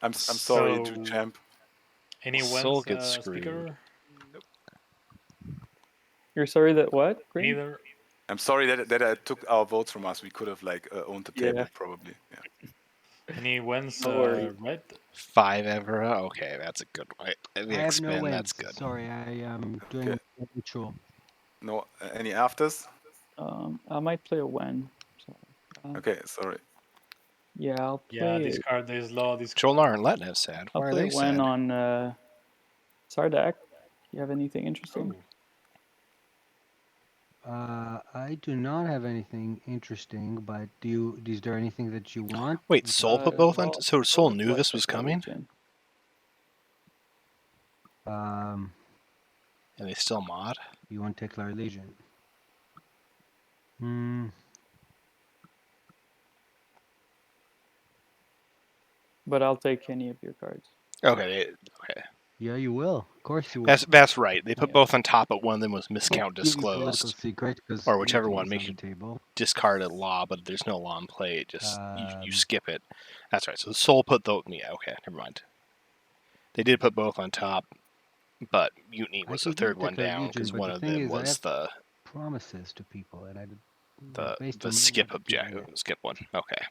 I'm sorry, So- champ. Anyone gets screwed. speaker? You're sorry that what? Green? Neither. I'm sorry that I took our votes from us. We could have owned the table Yeah. probably. Yeah. Any wins? No worries. Red. 5 Evera. Okay, that's a good one. I The have no expend, wins. that's good. Sorry, I am doing Okay. a ritual. No, any afters? I might play a Wen. So, Okay, sorry. yeah, I'll play Yeah, it. this card is low. This Jolnar and Letnev sad. I'll Why are play they Wen sad? on Sardak. You have anything interesting? I do not have anything interesting, but is there anything that you want? Wait, Soul put both on. well, So Soul Soul knew Flight this was Festival coming, Legion. and they still mod. You want Techlar Legion? Hmm. But I'll take any of your cards. Okay, okay. Yeah, you will. Of course you will. That's right. They put both on top, but one of them was miscount Give you political disclosed, secret, 'cause or whichever everything one is makes on you the table. discard a law, but there's no law in play. It just you Um, skip it. That's right. So Soul put those. Yeah, okay, never mind. They did put both on top, but Mutiny I was can the give third one Techlar down Legion, because but one the of thing them is, I was have the promises to people, and based the on me, skip I'm giving object. it. Skip one. Okay.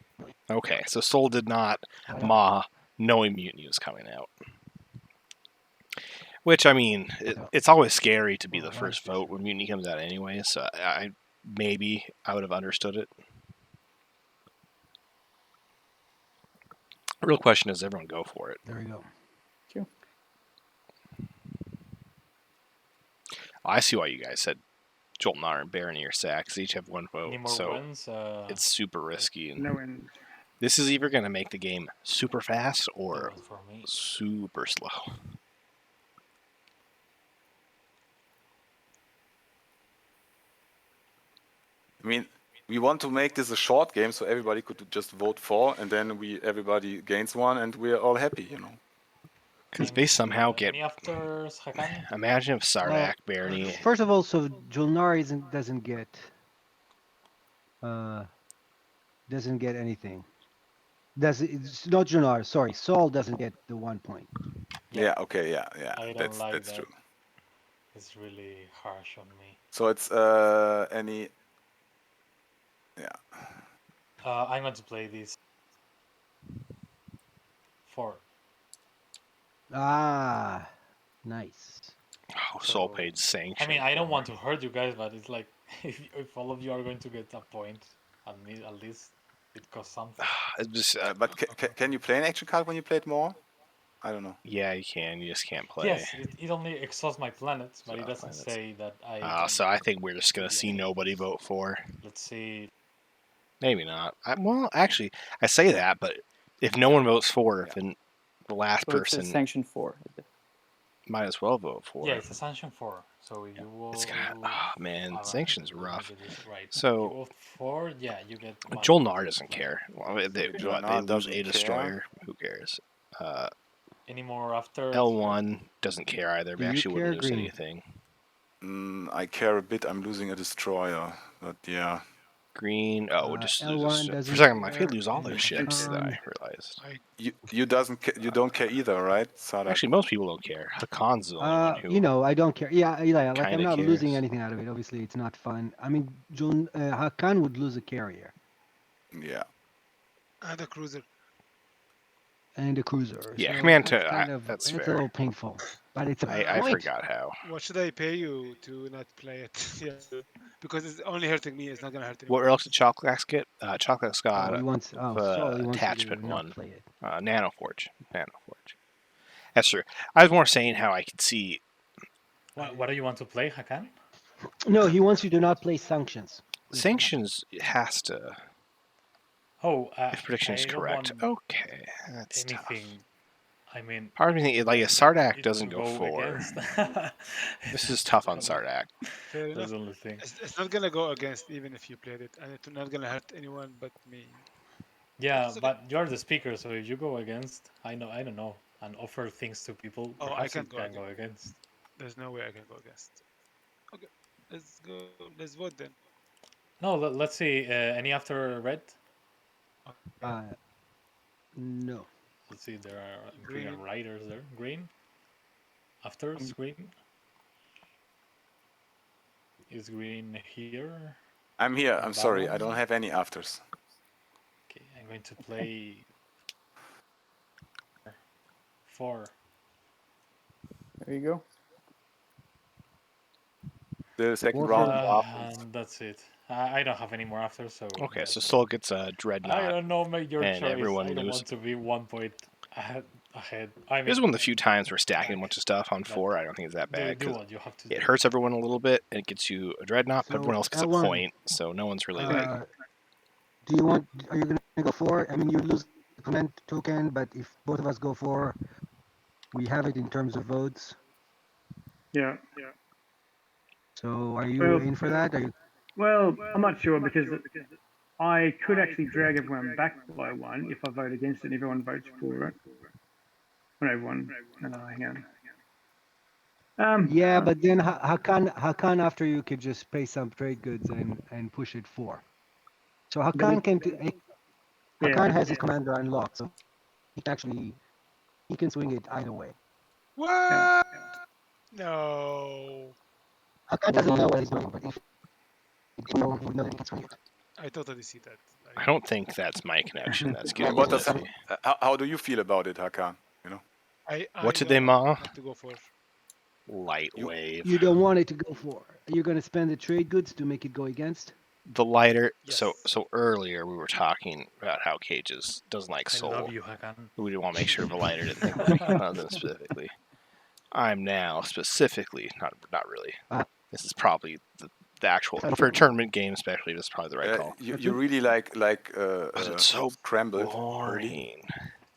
Okay. So Soul did not maw knowing Mutiny was coming out. Which, I mean, it's always scary to be the first vote when Mutiny comes out anyway, so maybe I would have understood it. The real question is, everyone go for it. There we go. Thank you. I see why you guys said Jolnar and Barony or Sax. They each have one vote, Any more so wins? it's super risky. And No wins. this is either going to make the game super fast or No wins for me. super slow. I mean, we want to make this a short game so everybody could just vote for, and then everybody gains one, and we're all happy, you know. Because they somehow get. Any afters, Hakan? Imagine if Sardak, Barony. First of all, so Julnar doesn't get anything. It's not Julnar. Sorry, Saul doesn't get the 1 point. Yeah. Okay. Yeah. I don't That's like that's that. true. It's really harsh on me. So it's any. Yeah. I'm going to play this 4. Ah, nice. Oh, Soul paid sanction. I mean, I don't want to hurt you guys, but it's like if all of you are going to get a point, at least it costs something. Just, But can you play an action card when you played more? I don't know. yeah, you can. You just can't play. Yes, it only exhausts my planets, but it doesn't planets. say that I. So I think we're just going to see nobody vote for. Let's see. Maybe not. Well, actually, I say that, but if no one votes for, if the last So it's a person sanction 4. might as well vote for. Yeah, it's a sanction 4. So if you will. It's got. Oh man, sanction's rough. Right. So. If you vote 4, yeah, you get. Jolnar doesn't care. Well, they Jolnar lose doesn't a destroyer. Who cares? Any more after? L1 doesn't care either. They Do you actually care, wouldn't lose Green? anything. I care a bit. I'm losing a destroyer, but yeah. Green. Oh, just L1 for doesn't a second, I care. could lose all their ships. That I Um, realized. You don't care either, right, Sadak? Actually, most people don't care. Hakan's the only one who. I don't care. Yeah, like I'm kinda not losing cares. anything out of it. Obviously, it's not fun. I mean, Hakan would lose a carrier Yeah. And a cruiser. and a cruiser. Yeah, so command that's to. kind of, That's it's fair. a little painful, but it's a I point. forgot how. What should I pay you to not play it? Yeah. Because it's only hurting me. It's not gonna hurt What anyone. else did Chalklax get? Chalklax got He wants. Oh, Saul, he wants you attachment to not one. play it. Nanoforge. That's true. I was more saying how I could see What do you want to play, Hakan? No, he wants you to not play sanctions. Sanctions has to. Oh, If prediction is I don't correct. want Okay, that's anything. tough. I mean, Part of me thinks, like, if Sardak it doesn't to go 4, against. this is tough on Sardak. Fair That's enough. the only thing. It's not gonna go against even if you played it, and it's not gonna hurt anyone but me. Yeah, it's okay. but you're the speaker, so if you go against, I don't know, and offer things to people, Oh, I perhaps can't you can go against. There's no way I can go against. Okay, let's go. Let's vote then. No, let's see. Any after red? Okay. No. Let's see. There are Green. Imperium riders there. Green. After green. Is green here? I'm here. I'm sorry. I don't have any afters. Okay, I'm going to play 4. There you go. The second round off. And that's it. I don't have any more after, so. Okay, so Soul gets a Dreadnought. I don't know. Make your and choice. everyone I don't lose. want to be 1 point ahead. I mean, this is one of the few times we're stacking a bunch of stuff on 4. I don't think it's that bad. Do what you have to it do. hurts everyone a little bit, and it gets you a Dreadnought, but So, everyone else gets a L1, point, so no one's really like... Do you want... Are you going to go 4? I mean, you lose the command token, but if both of us go 4, we have it in terms of votes. Yeah. So are you in for that? Are you... Well, I'm not sure because I could actually drag everyone back by 1 if I vote against it and everyone votes for it. Not everyone. Hang on. Yeah, but then Hakan after you could just pay some trade goods and push it 4. So Hakan Hakan has his commander unlocked, so he can swing it either way. What? No. Hakan doesn't know what he's doing, but if he didn't know, he would know that he can swing it. I totally see that. I don't think that's my connection. That's getting What does busy. how do you feel about it, Hakan? You know. What did they maw? To go for. Light wave. You don't want it to go for. You're going to spend the trade goods to make it go against? The lighter. Yes. So earlier we were talking about how Cages doesn't like Soul. I love you, Hakan. We didn't want to make sure the lighter didn't think like them specifically. I'm now specifically not really. This is probably the actual for a tournament game, especially. This is probably the right call. You really like it's so scrambled. Boring.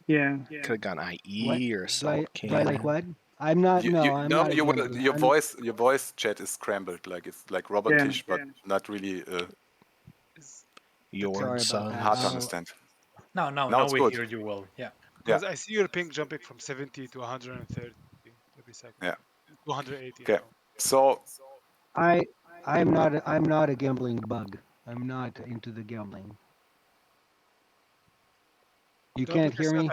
Yeah. Could have gone IE or Assault Do I like what? I'm not. I'm not. Your voice chat is scrambled. Like it's like Robertish, but not really. Your son. Hard to understand. Now we good. hear you well. Yeah. Because I see your ping jumping from 70 to 130 every second. Yeah. 280. Okay. So. I'm not a gambling bug. I'm not into the gambling. You can't hear me?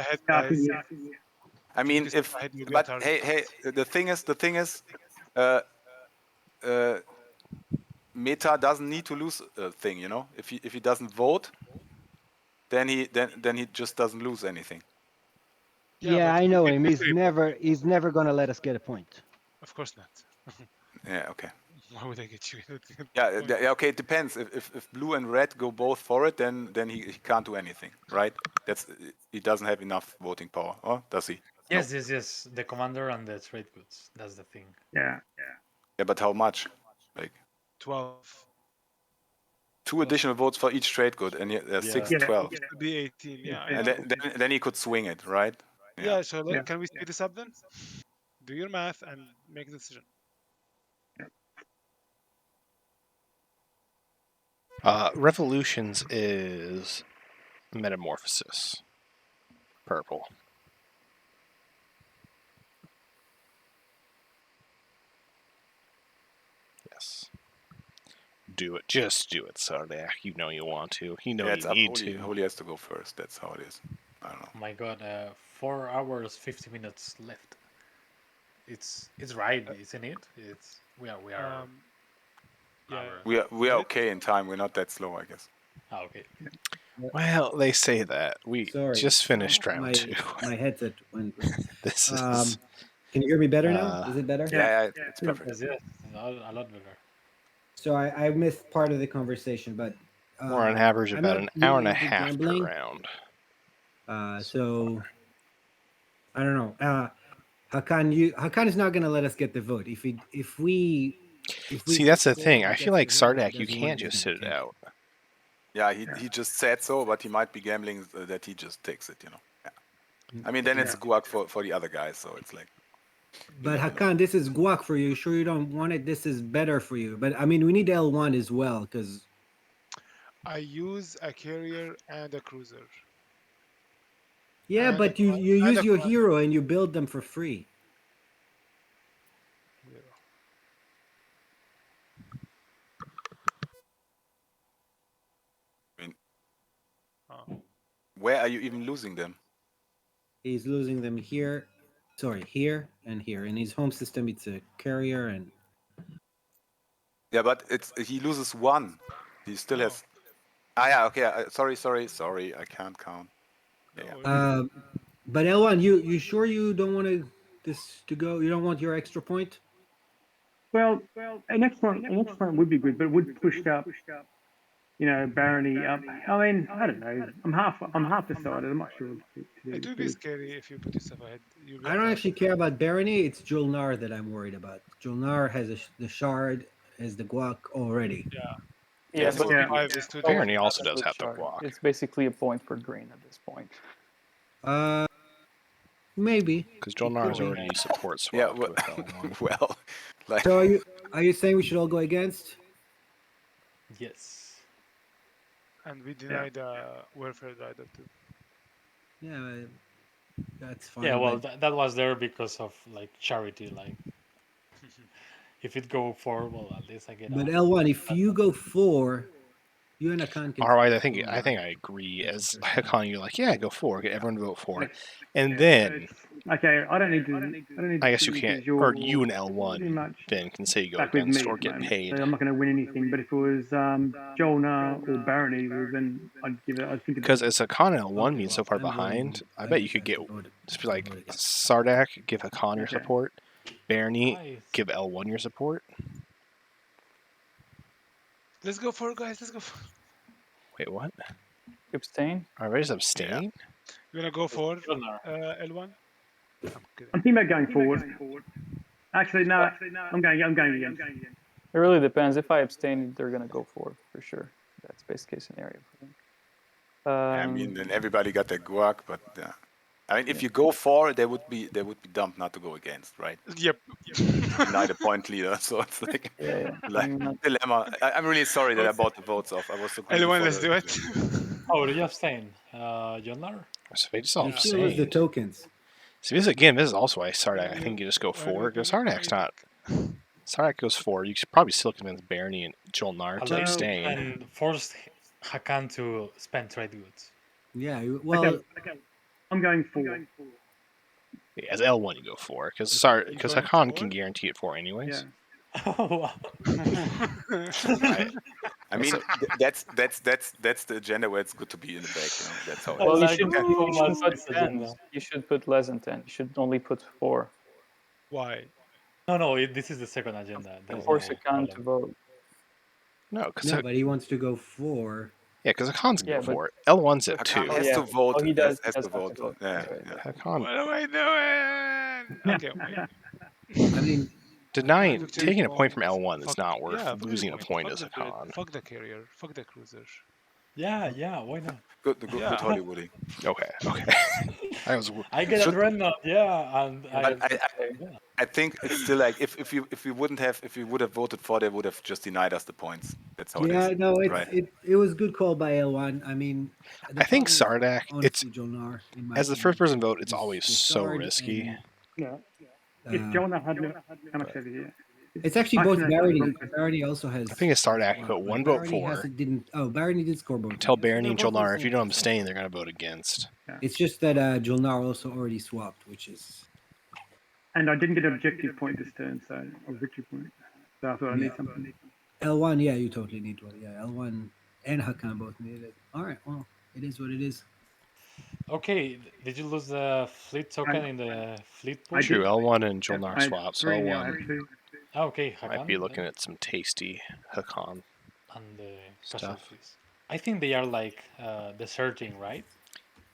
I mean, hey, the thing is, Meta doesn't need to lose a thing, you know. If he doesn't vote, then he just doesn't lose anything. Yeah, I know him. He's never gonna let us get a point. Of course not. Yeah. Okay. Why would I get you? Yeah. Okay. It depends. If blue and red go both for it, then he can't do anything, right? He doesn't have enough voting power, or does he? Yes. The commander and the trade goods. That's the thing. Yeah. Yeah, but how much? Like 12. 2 additional votes for each trade good, and 6, 12. It could be 18. Yeah. And then he could swing it, right? Yeah. So can we speed this up then? Do your math and make a decision. Revolutions is Metamorphosis. Purple. Yes. Do it. Just do it, Sardak. You know you want to. You know you need to. Holy has to go first. That's how it is. I don't know. Oh my God. 4 hours 50 minutes left. It's right, isn't it? We are. Yeah. We are okay in time. We're not that slow, I guess. Oh, okay. Well, they say that. We just finished round 2. My headset went. This is. Can you hear me better now? Is it better? Yeah, it's perfect. Yes, a lot better. So I missed part of the conversation, but we're on average about an hour and a half per round. So I don't know. Hakan is not going to let us get the vote. If we see, that's the thing. I feel like Sardak, you can't just sit it out. Yeah, he just said so, but he might be gambling that he just takes it, you know. Yeah. I mean, then it's guac for the other guys, so it's like. But Hakan, this is guac for you. You sure you don't want it? This is better for you. But I mean, we need L1 as well because. I use a carrier and a cruiser. Yeah, and but you use your hero and you build them for free. I mean, where are you even losing them? He's losing them here. Sorry, here and here. In his home system, it's a carrier and. Yeah, but he loses one. He still has. Ah, yeah. Okay. Sorry. I can't count. Yeah. But L1, you sure you don't want to go? You don't want your extra point? Well, an extra point would be good, but it would push up, you know, barony up. I mean, I don't know. I'm half decided. I'm not sure. It would be scary if you put yourself ahead. I don't actually care about barony. It's Julnar that I'm worried about. Julnar has the shard, has the guac already. Yeah, but Barony also does have the guac. It's basically a point for green at this point. Maybe. Because Julnar's already support swapped with L1. Well, like. So are you saying we should all go against? Yes. And we denied welfare rider too. Yeah, that's fine. Yeah, well, that was there because of like charity. Like, if it go 4, well, at least I get. But L1, if you go 4, you and Hakan can. All right, I think I agree. As Hakan, you're like, yeah, go 4. Get everyone to vote for it, and then. Okay, I don't need to. I guess you can't, or you and L1 then can say you go against or get paid. So I'm not going to win anything. But if it was Jolnar or Barony, well, then I'd give it. I'd think. Because as Hakan and L1 being so far behind, I bet you could get just be like Sardak, give Hakan your support. Barony, give L1 your support. Let's go for it, guys. Let's go for it. Wait, what? Abstain? Everybody's abstain? You want to go for L1? I'm thinking about going forward. Actually, no. I'm going against. It really depends. If I abstain, they're going to go for sure. That's best case scenario for them. I mean, then everybody got their guac, but I mean, if you go for, they would be dumb not to go against, right? Yep. Deny the point leader, so it's like, dilemma. I'm really sorry that I bought the votes off. I was so greedy. L1, let's do it. Oh, did you abstain, Jolnar? So they just all abstain. Use the tokens. So this is also why Sardak. I think you just go 4 because Sardak's not. Sardak goes 4. You should probably still convince Barony and Jolnar to abstain and force Hakan to spend trade goods. Yeah, well, okay. I'm going 4. Yeah, as L1 you go 4 because Hakan can guarantee it 4 anyways. Yeah. Oh wow. I mean, that's the agenda where it's good to be in the back. You know? That's how. Well, you should put less than 10. You should only put 4. Why? No. This is the second agenda. Force Hakan to vote. No, but he wants to go 4. Yeah, because Hakan's going 4. L1's at 2. Hakan has to vote. Oh, he does. Has to vote. Yeah. Hakan. What am I doing? Okay. I mean, taking a point from L1 is not worth losing a point as Hakan. Fuck the carrier. Fuck the cruiser. Yeah. Why not? Good Hollywoody. Okay. I get a random. Yeah, and I think it's still like if we would have voted for, they would have just denied us the points. That's how it is. Yeah, no, right? it was a good call by L1. I mean, I think Sardak. It's Jolnar, as the first person vote. It's always so risky. Yeah. If Jolnar had how much over here? It's actually both Barony. Barony also has. I think it's Sardak, but one vote for. Barony did score both. Tell Barony and Jolnar if you don't abstain, they're going to vote against. Yeah. It's just that Jolnar also already swapped, which is. And I didn't get an objective point this turn, so or victory point. So I thought I need something. L1, yeah, you totally need one. Yeah, L1 and Hakan both needed it. All right, well, it is what it is. Okay, did you lose the fleet token in the fleet pool? True, L1 and Jolnar swap, so L1 okay, Hakan, might be looking at some tasty Hakan and stuff. I think they are like deserting, right?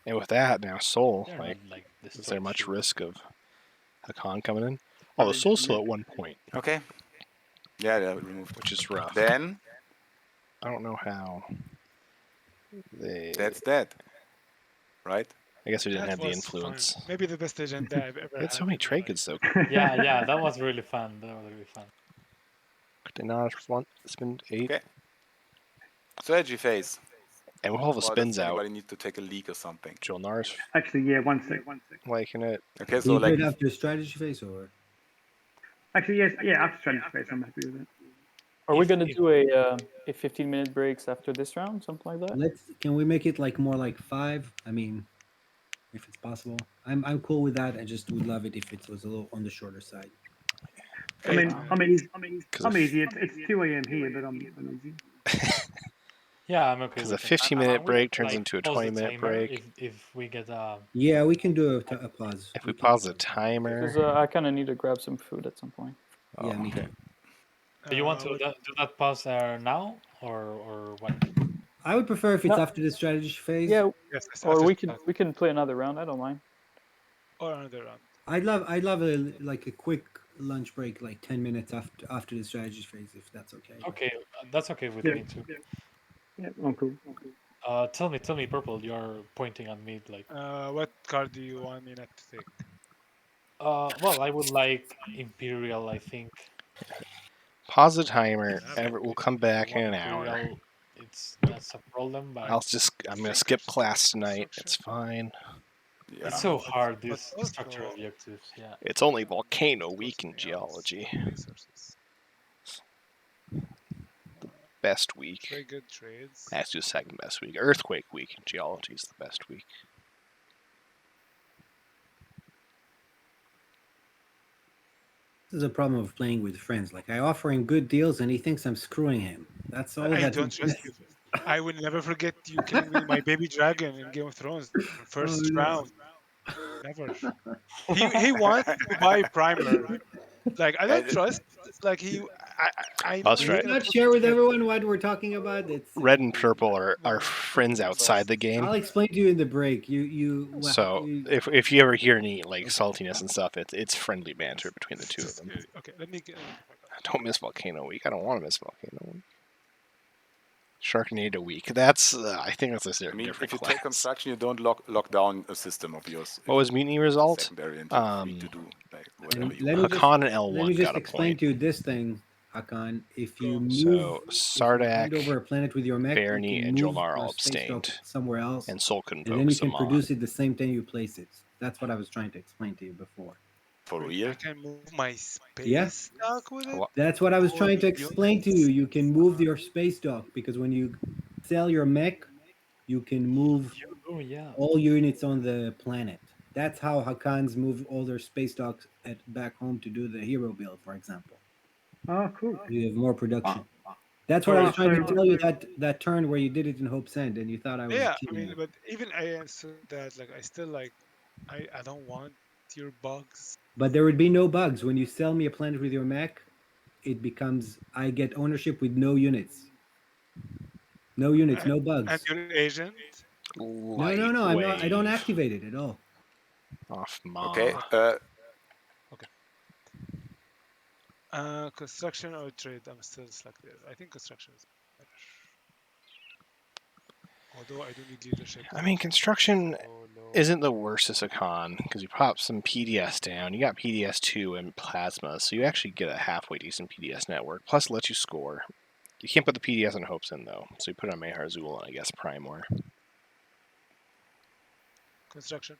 And with that, now Soul, They're is there much risk of Hakan coming in. Oh, the Soul's still at 1 point. Okay. Yeah, yeah, removed. Which is rough. Then I don't know how. That's dead. Right? I guess we didn't That have the was influence. fun. Maybe the best agenda I've ever We had had. so many trade goods though. Yeah, that was really fun. That was really fun. Did not want spin 8. Okay. Strategy phase. And we'll have the Or spins does out. anybody need to take a leak or something? Jolnar's Actually, yeah, one sec. liking it. Okay, Do so you do like it after strategy phase or? Actually, yes, yeah, after strategy phase, I'm happy with it. Are we gonna do a 15-minute breaks after this round, something like that? Can we make it like more like 5? I mean, if it's possible. I'm cool with that. I just would love it if it was a little on the shorter side. I mean, I'm easy. It's 2 a.m. here, but I'm easy. Yeah, I'm okay. Because with a it. 15-minute We, break turns like, into a pause the 20-minute timer break. If we get Yeah, we can do a pause. If we pause the timer. Because I kind of need to grab some food at some point. Yeah, me too. Do you want to do that pause now or what? I would prefer if it's No. after the strategy phase. Yeah, Yes, or we can play another round. I don't mind. Or another round. I'd love a quick lunch break, like 10 minutes after the strategy phase, if that's okay. Okay, that's okay with me too. Yeah, I'm cool. Tell me, Purple. You're pointing at me like. What card do you want me not to take? Well, I would like Imperial. I think. Pause the timer. We'll come back in an Imperial, hour. That's a problem, but I'm gonna skip class tonight. It's fine. Yeah. it's so hard, these structure objectives. Yeah. It's only volcano week in geology. Resources. The best week. Very good trades. That's the second best week. Earthquake week in geology is the best week. This is a problem of playing with friends. Like I offer him good deals, and he thinks I'm screwing him. That's all. I don't trust you. I will never forget you killing me, my baby dragon in Game of Thrones, first round. Never. He wants to buy primer. Like I don't trust. Like That's right. Not share with everyone what we're talking about. It's Red and purple are friends outside the game. I'll explain to you in the break. So if you ever hear any like saltiness and stuff, it's friendly banter between the two of them. Okay, let me get. Don't miss Volcano Week. I don't want to miss Volcano Week. Sharknado Week. That's I think that's a different if you class. take construction, you don't lock down a system of yours. What was Mutiny result? Secondary and to do like whatever you want. Hakan and L1 let me just got a explain point. to you this thing, Hakan. If you move, So Sardak, over a planet with your mech, Barony, and Jolnar all abstained. Somewhere else, And Sol couldn't and then you focus can them on. produce it the same time you place it. That's what I was trying to explain to you before. For real? I can move my space Yes. dock with it. That's what I was trying to explain to you. You can move your space dock because when you sell your mech, you can move all units on the planet. That's how Hakans move all their space docks back home to do the hero build, for example. Oh, cool. You have more production. That's what I was trying to tell you that turn where you did it in Hope's End and you thought I was kidding you. But even I answered that, like I still like I don't want your bugs. But there would be no bugs. When you sell me a planet with your mech, it becomes I get ownership with no units. No units, no bugs. And your agent? No, I'm not. I don't activate it at all. Off mom. Okay. Construction or trade? I'm still selected. I think construction is better. Although I do need leadership. I mean, construction isn't the worst as a con because you pop some PDS down. You got PDS 2 and plasma, so you actually get a halfway decent PDS network. Plus, it lets you score. You can't put the PDS and Hopes in though, so you put it on Mayhar Zul and I guess Primor. Construction.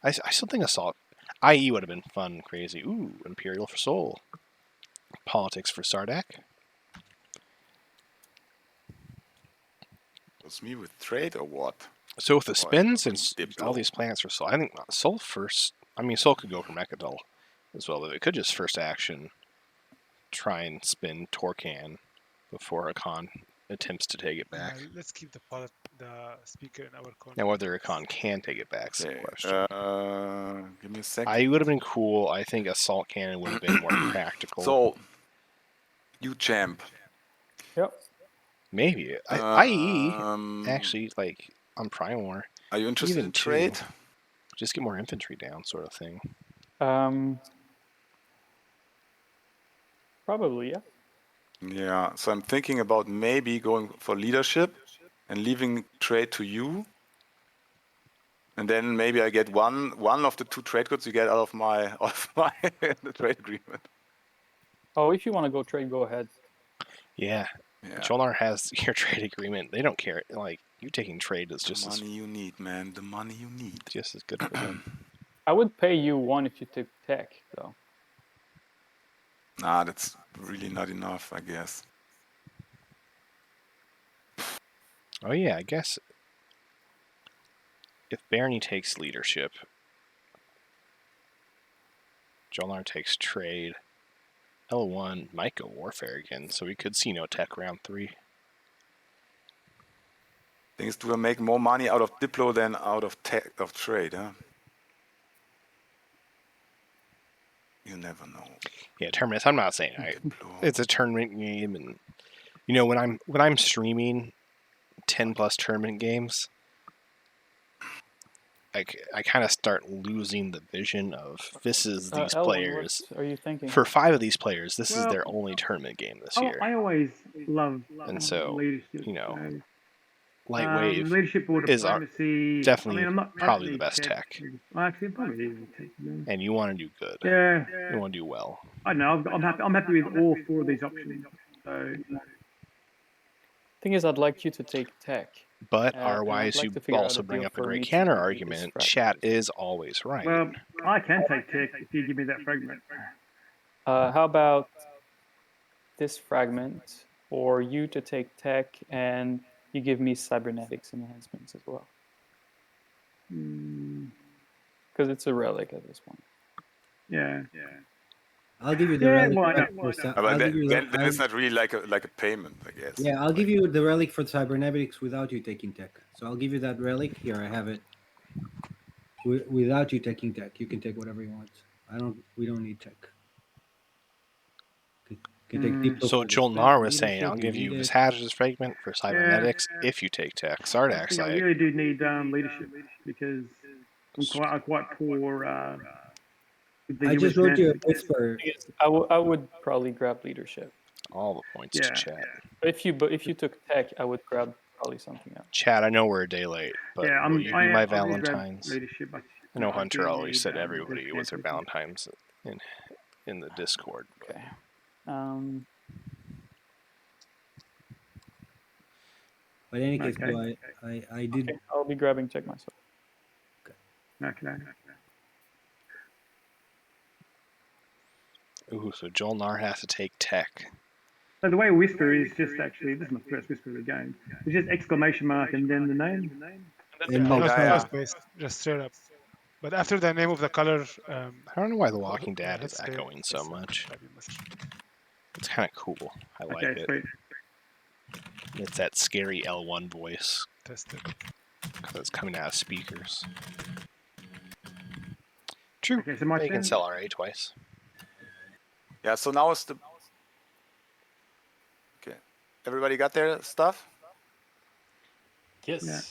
I still think Assault IE would have been fun and crazy. Ooh, Imperial for Soul. Politics for Sardak. Was me with trade or what? So with the spins and all these plants for Soul, I think Soul first. I mean, Soul could go for Mechadol as well, but it could just first action try and spin Torcan before Hakan attempts to take it back. Let's keep the speaker in our corner. Now, whether Hakan can take it back is the question. Give me a second. I would have been cool. I think Assault Cannon would have been more practical. So, you champ. Yep. Maybe. IE, actually, like, on Primor, Are you interested in trade? Just get more infantry down, sort of thing. Probably, yeah. Yeah, so I'm thinking about maybe going for leadership and leaving trade to you. And then maybe I get one of the 2 trade goods you get out of my trade agreement. Oh, if you want to go trade, go ahead. Yeah. Jolnar has your trade agreement. They don't care. Like, you taking trade is just the money you need, man. The money you need. Just as good for them. I would pay you 1 if you took tech, though. Nah, that's really not enough, I guess. Oh yeah, I guess if Barney takes leadership, Jolnar takes trade, L1 might go warfare again, so we could see no tech round 3. Thing is, do I make more money out of Diplo than out of trade, huh? You never know. Yeah, tournaments. I'm not saying it's a tournament game, and you know when I'm streaming 10+ tournament games, I kind of start losing the vision of this is these players. What are you thinking? For 5 of these players, this is their only tournament game this year. I always love leadership. You know, Light Wave leadership or is diplomacy. definitely I'm not probably the best tech. Actually, probably even tech. And you want to do good. Yeah. You want to do well. I know. I'm happy with all 4 of these options. So. Thing is, I'd like you to take tech. But otherwise, you also bring up a great counter argument. Chat is always right. Well, I can take tech if you give me that fragment. How about this fragment, or you to take tech and you give me cybernetics enhancements as well? Because it's a relic at this point. Yeah. I'll give you the relic. Then it's not really like a payment, I guess. Yeah, I'll give you the relic for cybernetics without you taking tech. So I'll give you that relic. Here, I have it. Without you taking tech, you can take whatever you want. We don't need tech. So Jolnar was saying, I'll give you this hazardous fragment for cybernetics if you take tech. Sardak's I really do need leadership because I'm quite poor. I just wrote you a whisper. I would probably grab leadership. All the points to chat. But if you took tech, I would grab probably something else. Chat, I know we're a day late, but will you be my Valentine's? I know Hunter always said everybody was their Valentine's in the Discord. Okay. But in any case, I did. Okay, I'll be grabbing tech myself. Okay. Ooh, so Jolnar has to take tech. So the way whisper is just actually, this is my first whisper of the game. It's just exclamation mark and then the name. Just straight up. But after the name of the color, I don't know why The Walking Dead is echoing so much. It's kind of cool. I like it. Sweet. It's that scary L1 voice. Tested. Because it's coming out of speakers. True. Okay, so you can sell RA twice. Yeah, so now it's the... Okay. Everybody got their stuff? Yes. Yeah.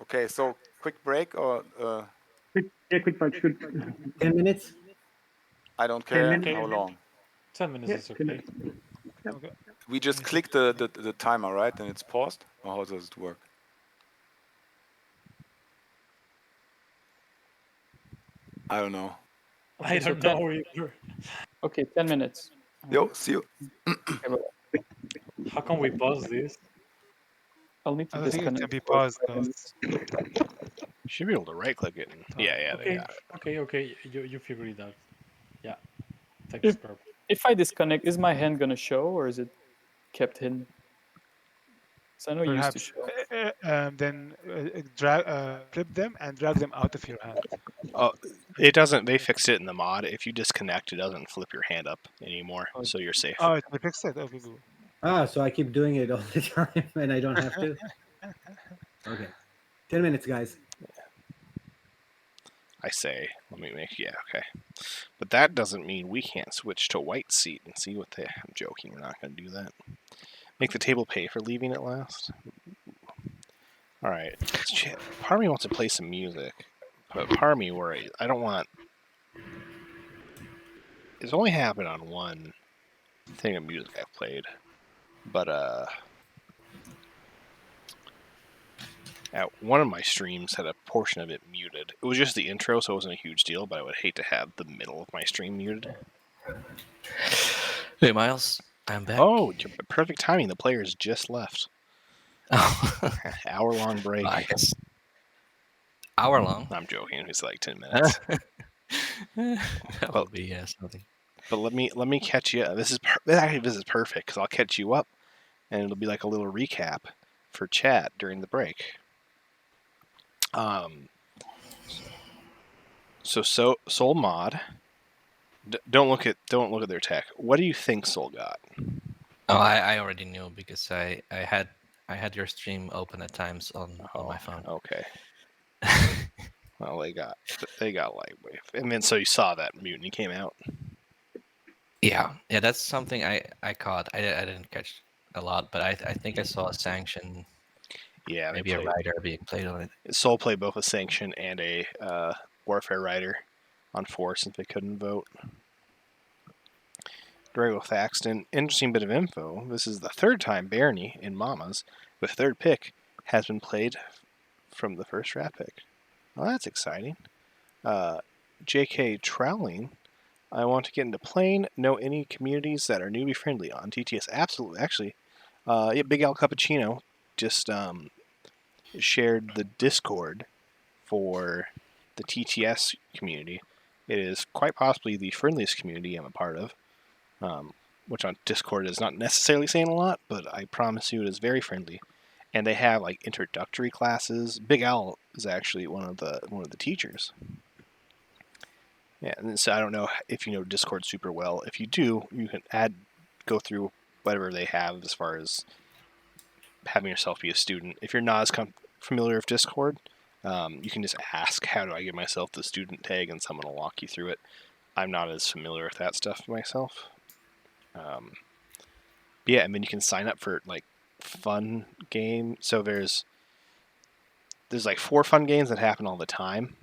Okay, so quick break or... Quick break, good. 10 minutes? I don't care minutes. how long. 10 minutes is okay. Okay. We just click the timer, right? And it's paused? Or how does it work? I don't know. I don't know either. Okay, 10 minutes. Yo, see you. How can we pause this? I'll need to I think it disconnect. can be paused. You should be able to right click it. Yeah, they got it. Okay. You figure it out. Yeah. Thanks, If I disconnect, is my hand gonna show or is it kept hidden? So I know you used to show. Then flip them and drag them out of your hand. It doesn't. They fixed it in the mod. If you disconnect, it doesn't flip your hand up anymore, so you're safe. Oh, they fixed it. Okay, good. So I keep doing it all the time and I don't have to. Okay, 10 minutes, guys. I say, let me make okay. But that doesn't mean we can't switch to white seat and see what they. I'm joking. We're not going to do that. Make the table pay for leaving at last. All right. Part of me wants to play some music, but part of me worries. I don't want. It's only happened on one thing of music I've played, but at one of my streams had a portion of it muted. It was just the intro, so it wasn't a huge deal, but I would hate to have the middle of my stream muted. Hey, Miles, I'm back. Oh, perfect timing. The players just left. Oh. Hour-long break. Well, I guess hour-long? I'm joking. It's like 10 minutes. That would be something. But let me catch you. This is perfect because I'll catch you up, and it'll be like a little recap for chat during the break. So Soul Mod. Don't look at their tech. What do you think Soul got? Oh, I already knew because I had your stream open at times on my phone. Okay. Well, they got Lightwave, and then so you saw that Mutiny came out. Yeah, that's something I caught. I didn't catch a lot, but I think I saw a Sanction. Yeah, maybe a rider being played on it. Soul played both a Sanction and a Warfare rider on 4 since they couldn't vote. Drago Thaxton, interesting bit of info. This is the third time Barney in Mamas, with third pick, has been played from the first draft pick. Well, that's exciting. J.K. Trowling, I want to get into playing. Know any communities that are newbie friendly on TTS? Absolutely. Actually, Big Al Cappuccino just shared the Discord for the TTS community. It is quite possibly the friendliest community I'm a part of, which on Discord is not necessarily saying a lot, but I promise you it is very friendly. And they have like introductory classes. Big Al is actually one of the teachers. Yeah, and so I don't know if you know Discord super well. If you do, you can go through whatever they have as far as having yourself be a student. If you're not as familiar with Discord, you can just ask, how do I get myself the student tag, and someone will walk you through it. I'm not as familiar with that stuff myself. Yeah, and then you can sign up for like fun game. So there's like 4 fun games that happen all the time.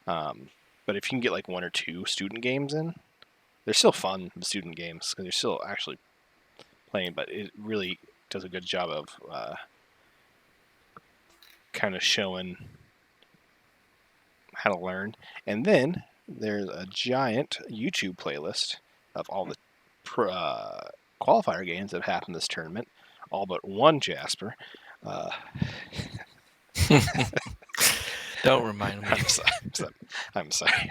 But if you can get like 1 or 2 student games in, they're still fun, the student games, because you're still actually playing, but it really does a good job of kind of showing how to learn. And then there's a giant YouTube playlist of all the qualifier games that have happened this tournament, all but one Jasper. Don't remind me. I'm sorry.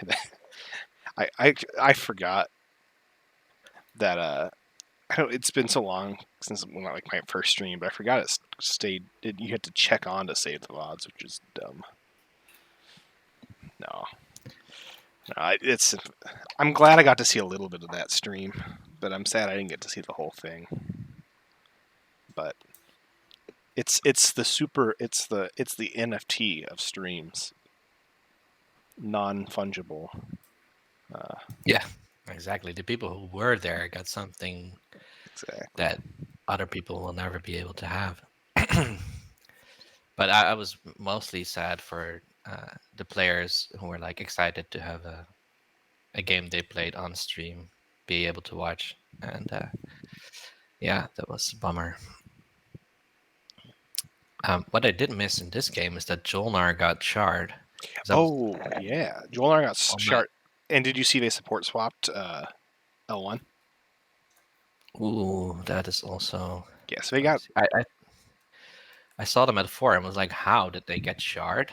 I forgot that I don't. It's been so long since like my first stream, but I forgot it stayed. You had to check on to save the VODs, which is dumb. No, it's. I'm glad I got to see a little bit of that stream, but I'm sad I didn't get to see the whole thing. But it's the NFT of streams, non-fungible. Yeah, exactly. The people who were there got something that other people will never be able to have. But I was mostly sad for the players who were like excited to have a game they played on stream be able to watch, and yeah, that was a bummer. What I did miss in this game is that Jolnar got shard. Oh yeah, Jolnar got shard. And did you see they support swapped L1? Ooh, that is also. Yes, they got. I saw them at 4 and was like, how did they get shard?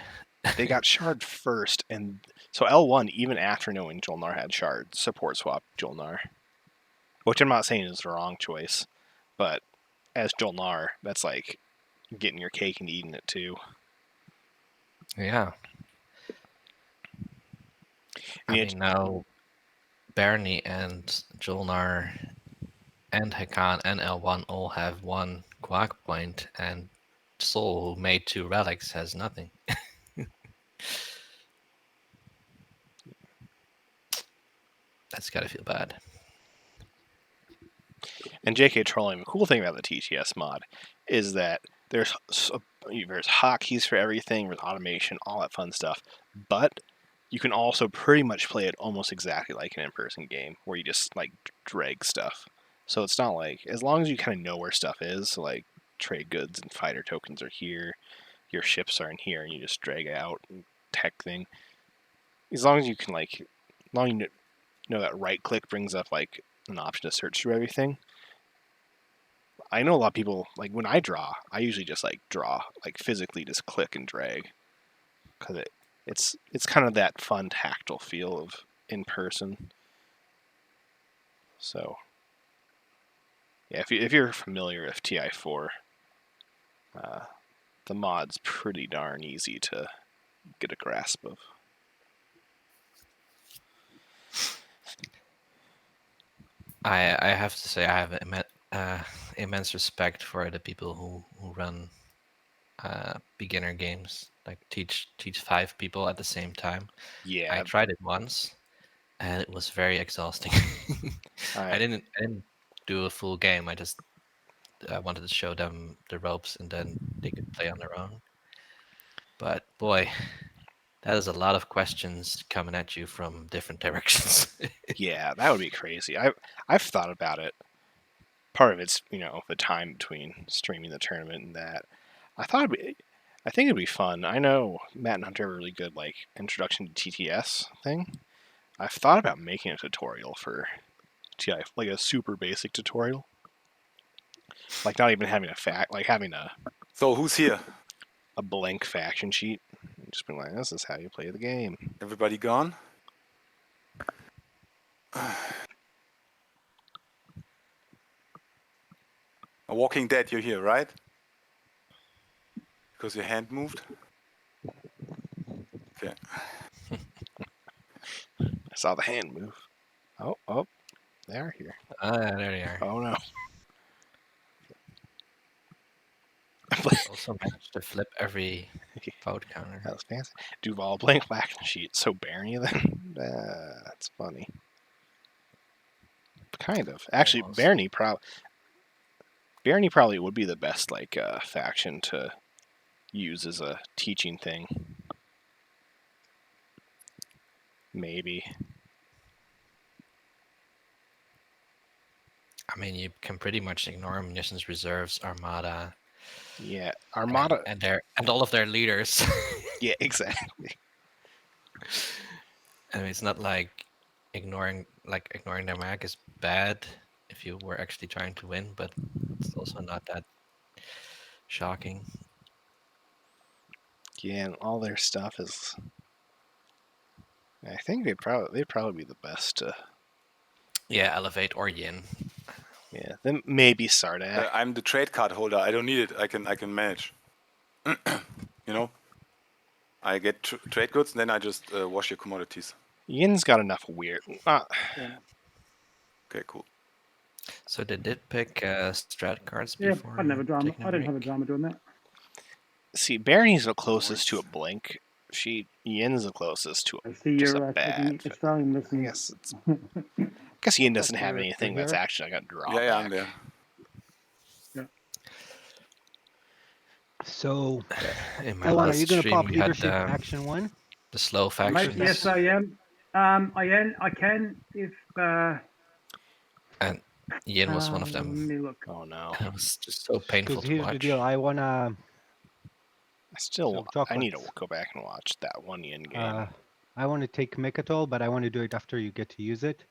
They got shard first, and so L1, even after knowing Jolnar had shard, support swap Jolnar. Which I'm not saying is the wrong choice, but as Jolnar, that's like getting your cake and eating it too. Yeah. I mean, now Bernie and Jolnar and Hakan and L1 all have 1 Quack point, and Soul, who made 2 relics, has nothing. That's gotta feel bad. And JK trolling, the cool thing about the TTS mod is that there's hotkeys for everything, there's automation, all that fun stuff. But you can also pretty much play it almost exactly like an in-person game, where you just like drag stuff. So it's not like, as long as you kind of know where stuff is, so like trade goods and fighter tokens are here, your ships are in here, and you just drag it out and tech thing. As long as you can like, as long as you know that right click brings up like an option to search through everything. I know a lot of people, like when I draw, I usually just like draw, like physically just click and drag, because it's kind of that fun tactile feel of in person. So yeah, if you're familiar with TI4, the mod's pretty darn easy to get a grasp of. I have to say I have immense respect for the people who run beginner games, like teach 5 people at the same time. Yeah, I tried it once, and it was very exhausting. I didn't do a full game. I just wanted to show them the ropes, and then they could play on their own. But boy, that is a lot of questions coming at you from different directions. Yeah, that would be crazy. I've thought about it. Part of it's, the time between streaming the tournament and that. I think it'd be fun. I know Matt and Hunter have a really good like introduction to TTS thing. I've thought about making a tutorial for TI, like a super basic tutorial. Like not even having having a. So who's here? A blank faction sheet. Just being like, this is how you play the game. Everybody gone? A Walking Dead, you're here, right? Because your hand moved? Okay. I saw the hand move. Oh, they're here. There they are. Oh no. Also managed to flip every vote counter. That was fancy. Duval blank faction sheet. So Barney then? That's funny. Kind of. Actually, Almost. Barney probably would be the best faction to use as a teaching thing. Maybe. I mean, you can pretty much ignore munitions reserves, Armada. Yeah, Armada and all of their leaders. Yeah, exactly. I mean, it's not like ignoring their mag is bad if you were actually trying to win, but it's also not that shocking. Yeah, and all their stuff is. I think they'd probably be the best to. Yeah, elevate or yin. Yeah, then maybe Sardak. I'm the trade card holder. I don't need it. I can manage. I get trade goods, and then I just wash your commodities. Yin's got enough weird. Okay, cool. So they did pick strat cards Yeah, before. I didn't have a drama doing that. See, Barney's the closest to a blank sheet. Yin's the closest to I see just you're a bad. Australian listeners. I guess Yin doesn't have anything that's actually got draw. Yeah, I'm there. Yeah. So, in my Elwan, last are you going to stream, pop we had leadership action 1? the slow faction. Yes, I am. I can if. And Yin was one of them. Let me look. Oh no! It was just so painful Because to here's watch. the deal. I wanna. I need to go back and watch that one Yin game. I want to take Mechatol, but I want to do it after you get to use it,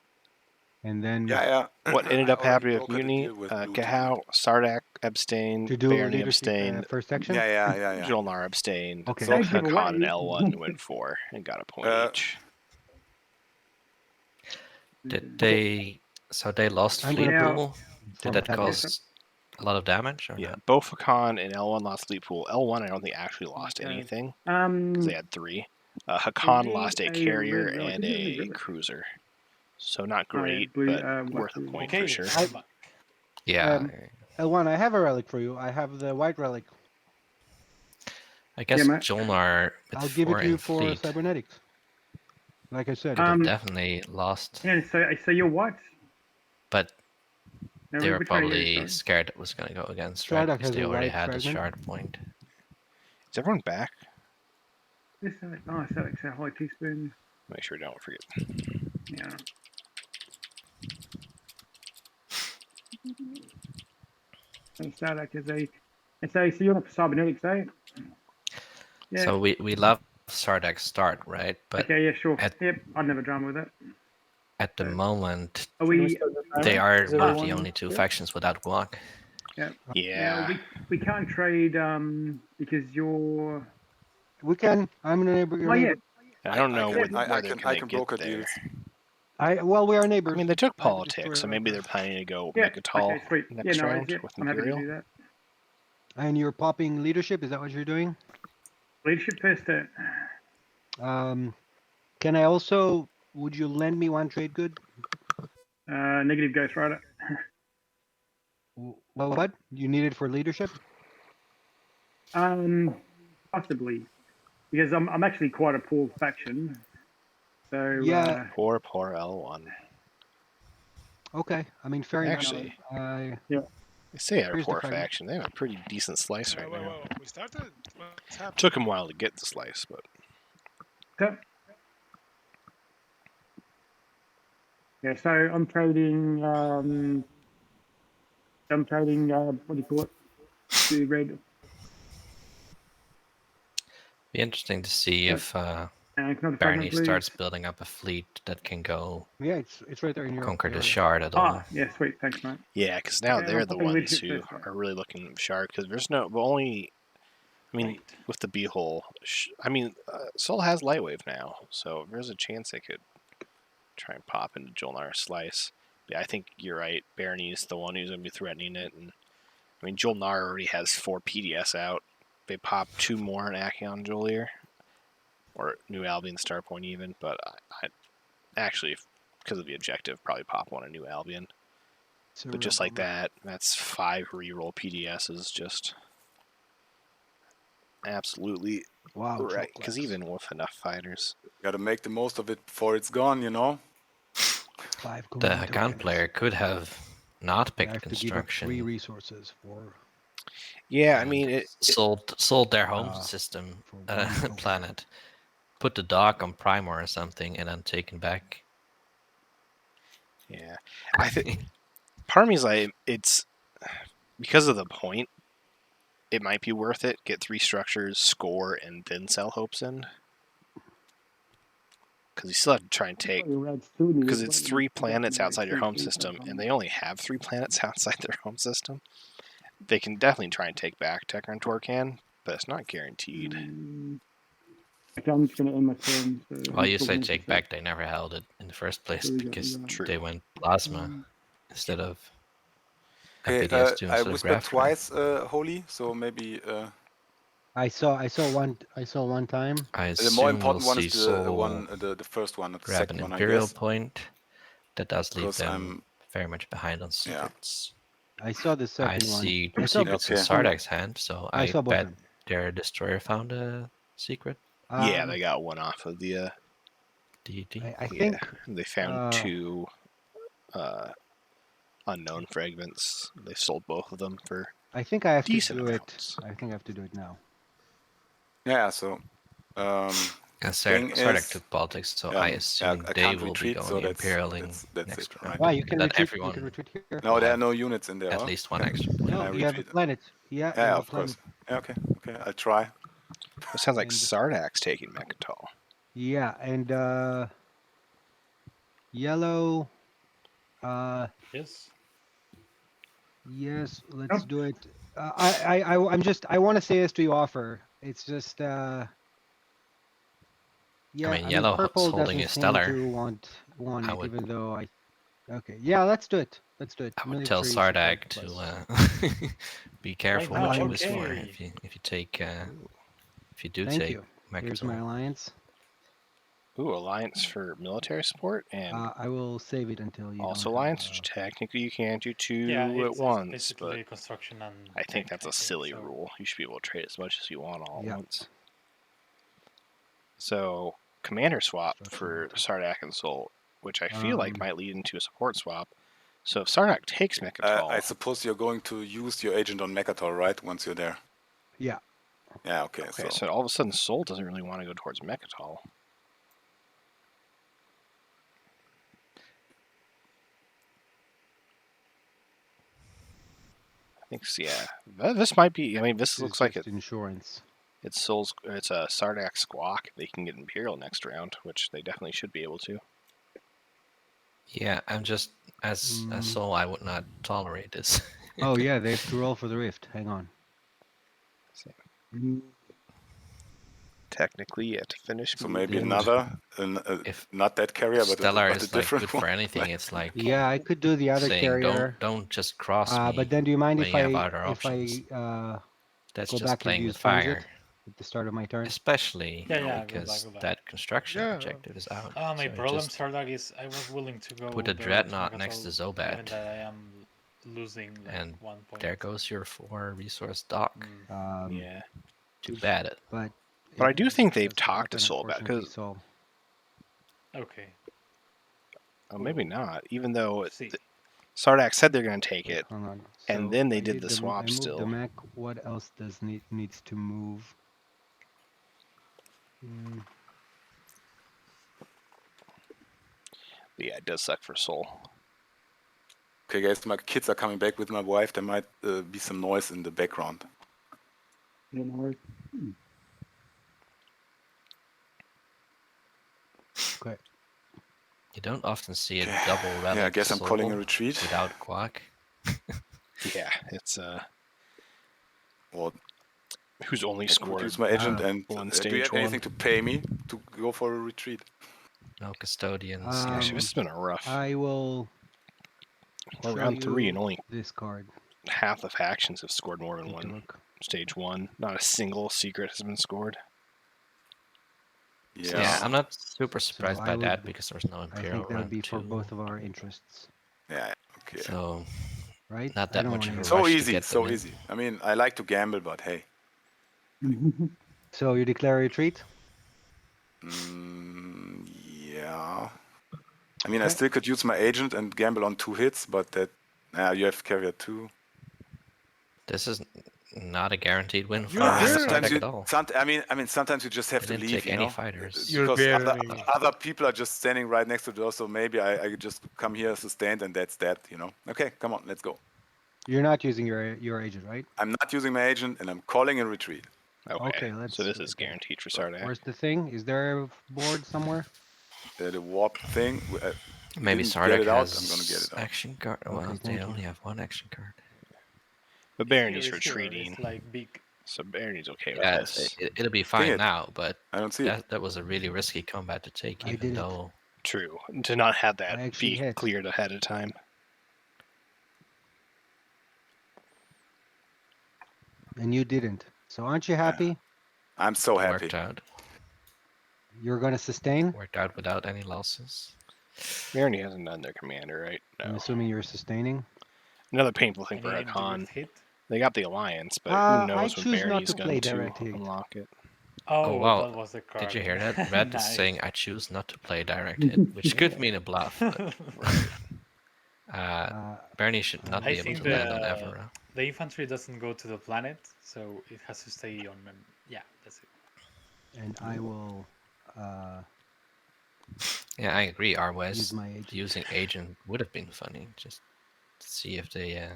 and then. Yeah. What ended up happening with Mutiny? Gahao, Sardak abstained, Barney abstained, first section. Yeah. Jolnar abstained. Okay. So Hakan and L1 went 4 and got a point each. Did they? So they lost Fleet Pool. Did that cause a lot of damage? Or Yeah, not? both Hakan and L1 lost Fleet Pool. L1 I don't think actually lost anything because they had 3. Hakan lost a carrier and a cruiser. So not great, but worth a point for sure. Yeah. L1, I have a relic for you. I have the white relic. I guess Jolnar. I'll give it to you for fleet. cybernetics. Like I said, definitely lost. Yeah, so you're what? But They were probably scared it was going to go against, right? Because they already had the shard point. Is everyone back? Oh, Sardak, say hi, teaspoon. Make sure we don't forget. Yeah. And Sardak is so you're not for cybernetics, eh? Yeah. So we love Sardak start, right? But okay, yeah, sure. Yep, I'd never drama with that. At the moment, they are one of the only two factions without guac. Yeah. Yeah. We can't trade because you're. We can. I'm a neighbor. Oh yeah. I don't know where I can broker deals. Well, we are neighbors. I mean, they took politics, so maybe they're planning to go Mechatol next round with Imperial. I'm happy to do that. And you're popping leadership. Is that what you're doing? Leadership first turn. Can I also? Would you lend me one trade good? Negative Ghost Rider. Well, what? You need it for leadership? Possibly, because I'm actually quite a poor faction. So yeah, poor L1. Okay, I mean fair enough. Actually, yeah. They say they're a poor faction. They have a pretty decent slice right now. We started. Took them a while to get the slice, but. Okay. Yeah, so I'm trading. What do you call it? The red. Be interesting to see if Barney starts building up a fleet that can go. Yeah, it's right there in your conquer the shard at all. Yeah, sweet. Thanks, mate. Yeah, because now they're the ones who are really looking at shard because there's only. I mean, with the B-hole, Sol has Lightwave now, so there's a chance they could try and pop into Jolnar's slice. Yeah, I think you're right. Barney's the one who's going to be threatening it. And I mean, Jolnar already has 4 PDS out. They pop 2 more in Acheon Jolier. Or New Albion Star Point even. But I actually, because of the objective, probably pop 1 in New Albion. But just like that, that's 5 reroll PDSs just absolutely right. Because even with enough fighters. Got to make the most of it before it's gone, you know? The gun player could have not picked construction. 3 resources for. Yeah, I mean, it sold their home system planet, put the dock on Primor or something, and then taken back. Yeah, I think part of me is like it's because of the point. It might be worth it. Get 3 structures, score, and then sell hopes in. Because you still have to try and take, because it's 3 planets outside your home system, and they only have 3 planets outside their home system. They can definitely try and take back Tekran Torcan, but it's not guaranteed. Okay, I'm just going to end my turn. So well, you say take back, they never held it in the first place because they went plasma instead of PDS2 I whispered twice, Holy, so maybe... I saw one time. The more important one is the first one, not the second one, I guess. Grab an Imperial point. That does leave them very much behind on secrets. I saw the second one. I see 2 secrets in Sardak's hand, so I bet their destroyer found a secret. Yeah, they got one off of the deity. I think they found 2 unknown fragments. They sold both of them for. I think I have to decent do amounts. it. I think I have to do it now. Yeah, so. Sardak took politics, so I assume they will be going Imperialing next round. Why you can retreat? Everyone, you can retreat here. No, there are no units in there. At least 1 extra. No, you have a planet. Yeah, of course. Yeah, okay, I'll try. It sounds like Sardak's taking Mechatol. Yeah, and yellow. Yes. Yes, let's do it. I want to say this to you offer. It's just yeah. I mean, yellow purple holding doesn't a stellar. seem to want it, even though okay, yeah, let's do it. I would tell Sardak to be careful what you wish for if you take if you do take Mechatol. Here's my alliance. Ooh, alliance for military support, and I will save it until you. Also, alliance. Technically, you can't do 2 at once, but construction and I think that's a silly rule. You should be able to trade as much as you want all at once. So, commander swap for Sardak and Sol, which I feel like might lead into a support swap. So if Sardak takes Mechatol... I suppose you're going to use your agent on Mechatol, right? Once you're there. Yeah. Yeah, okay. So all of a sudden Sol doesn't really want to go towards Mechatol. I think, yeah. This might be... I mean, this looks like it's insurance. It's Sol's... It's a Sardak Squawk. They can get Imperial next round, which they definitely should be able to. Yeah, I'm just... As Sol, I would not tolerate this. Oh, yeah, they have to roll for the rift. Hang on. Technically, you have to finish. So maybe another, not that carrier, but Stellar a is different like good one. for anything. It's like yeah, I could do the other saying, carrier. Don't just cross me. But then, do you mind when if you have I other options. That's go just back and playing use with fire at the start of my turn? Especially because go back. That construction objective is out. My so problem, just Sardak, is I was willing to go put a there dreadnought to next to Mechatol, Zobat. given that I am losing like and 1 point. there goes your 4 resource dock. Yeah. Too bad. But I do think they've talked to Sol about it, because... Okay. Oh, maybe not. Even though Sardak said they're going to take it, and then they did the swap still. The mech. What else needs to move? But yeah, it does suck for Sol. Okay, guys, my kids are coming back with my wife. There might be some noise in the background. Yeah, no worries. Okay. You don't often see a double relic. Yeah, I guess I'm calling a retreat without Quack. Yeah, it's Well, who's only scored use my agent and one do stage you have one. anything to pay me to go for a retreat? No custodians. Actually, this has been a rough. I will. We're round 3 and only this card. Half the factions have scored more than one. Stage 1, not a single secret has been scored. Yeah, I'm not super surprised by that because there's no Imperial. I think that would be for both of our interests. Yeah. Okay. So, right? Not that much of a rush so to easy, get so them in. easy. I mean, I like to gamble, but hey. So you declare a retreat? Yeah. I mean, I still could use my agent and gamble on 2 hits, but that you have carrier 2. This is not a guaranteed win for sometimes at all. I mean, sometimes you just have They to didn't leave. take any fighters. Because other people are just standing right next to the door, so maybe I just come here as a stand, and that's that. Okay, come on, let's go. You're not using your agent, right? I'm not using my agent, and I'm calling a retreat. Okay, so this is guaranteed for Sardak. Where's the thing? Is there a board somewhere? The warp thing. Maybe Sardak has I'm gonna get it out. action card. Well, they only have 1 action card. But Barony's retreating. It's like big. So Barony's okay with Yeah, this. it'll be fine now, but I don't see that was a really risky combat to take, even though... True. To not have that be cleared ahead of time. And you didn't. So aren't you happy? I'm so happy. Worked out. You're going to sustain? Worked out without any losses. Barony hasn't done their commander, right? No. I'm assuming you're sustaining. Another painful thing for Icon. They got the alliance, but who knows when Barony's going to unlock it. Oh, wow. That was the card. Did you hear that? Red is saying, I choose not to play direct hit, which could mean a bluff. But, Barony should not be able to land on Evera. The infantry doesn't go to the planet, so it has to stay on... Yeah, that's it. And I will... Yeah, I agree. Arwes using agent would have been funny. Just to see if they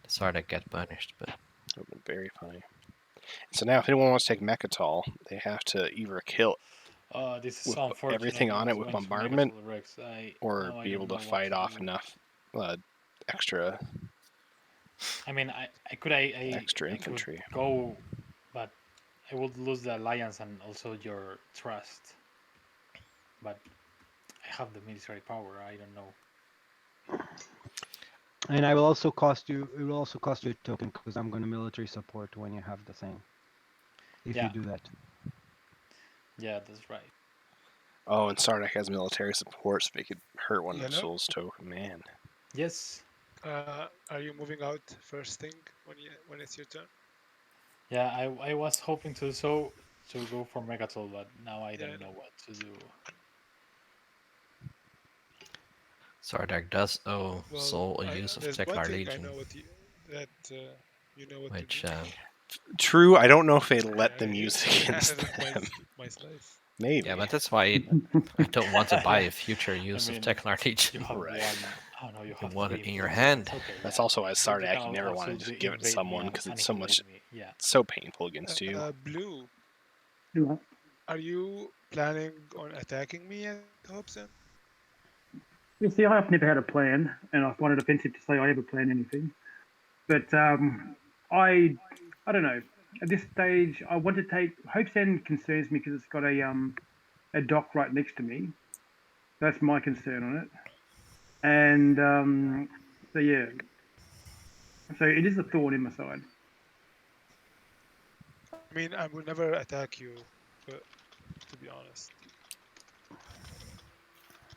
Sardak get punished, but that would have been very funny. So now, if anyone wants to take Mechatol, they have to either kill this is so unfortunate. Everything on it with bombardment, or be able to fight off enough extra. I mean, extra infantry. Could go, but I would lose the alliance and also your trust. But I have the military power. I don't know. And I will also cost you. It will also cost you a token because I'm going to military support when you have the thing. If you do that. Yeah, that's right. Oh, and Sardak has military support, so they could hurt one of the Sol's token. Man. Yes. Are you moving out first thing when it's your turn? Yeah, I was hoping to go for Mechatol, but now I don't know what to do. Sardak does owe Soul a use of there's Teklar one thing Legion. I know you know what which, to do. True, I don't know if they let them use it against them. My slice. Maybe. Yeah, but that's why I don't want to buy a future use of Teklar Legion. You have Right. one. Oh no, you have want three it in your influence, hand. it's okay, That's yeah. also why Sardak, you can never want to just absolutely give it to invade me someone and because it's so much, annihilate me. Yeah. so painful against you. Blue, Yeah. are you planning on attacking me at Hobson? You see, I've never had a plan, and I find it offensive to say I ever plan anything. But I don't know. At this stage, I want to take Hope's End concerns me because it's got a dock right next to me. That's my concern on it. And so yeah, so it is a thorn in my side. I mean, I will never attack you, but to be honest.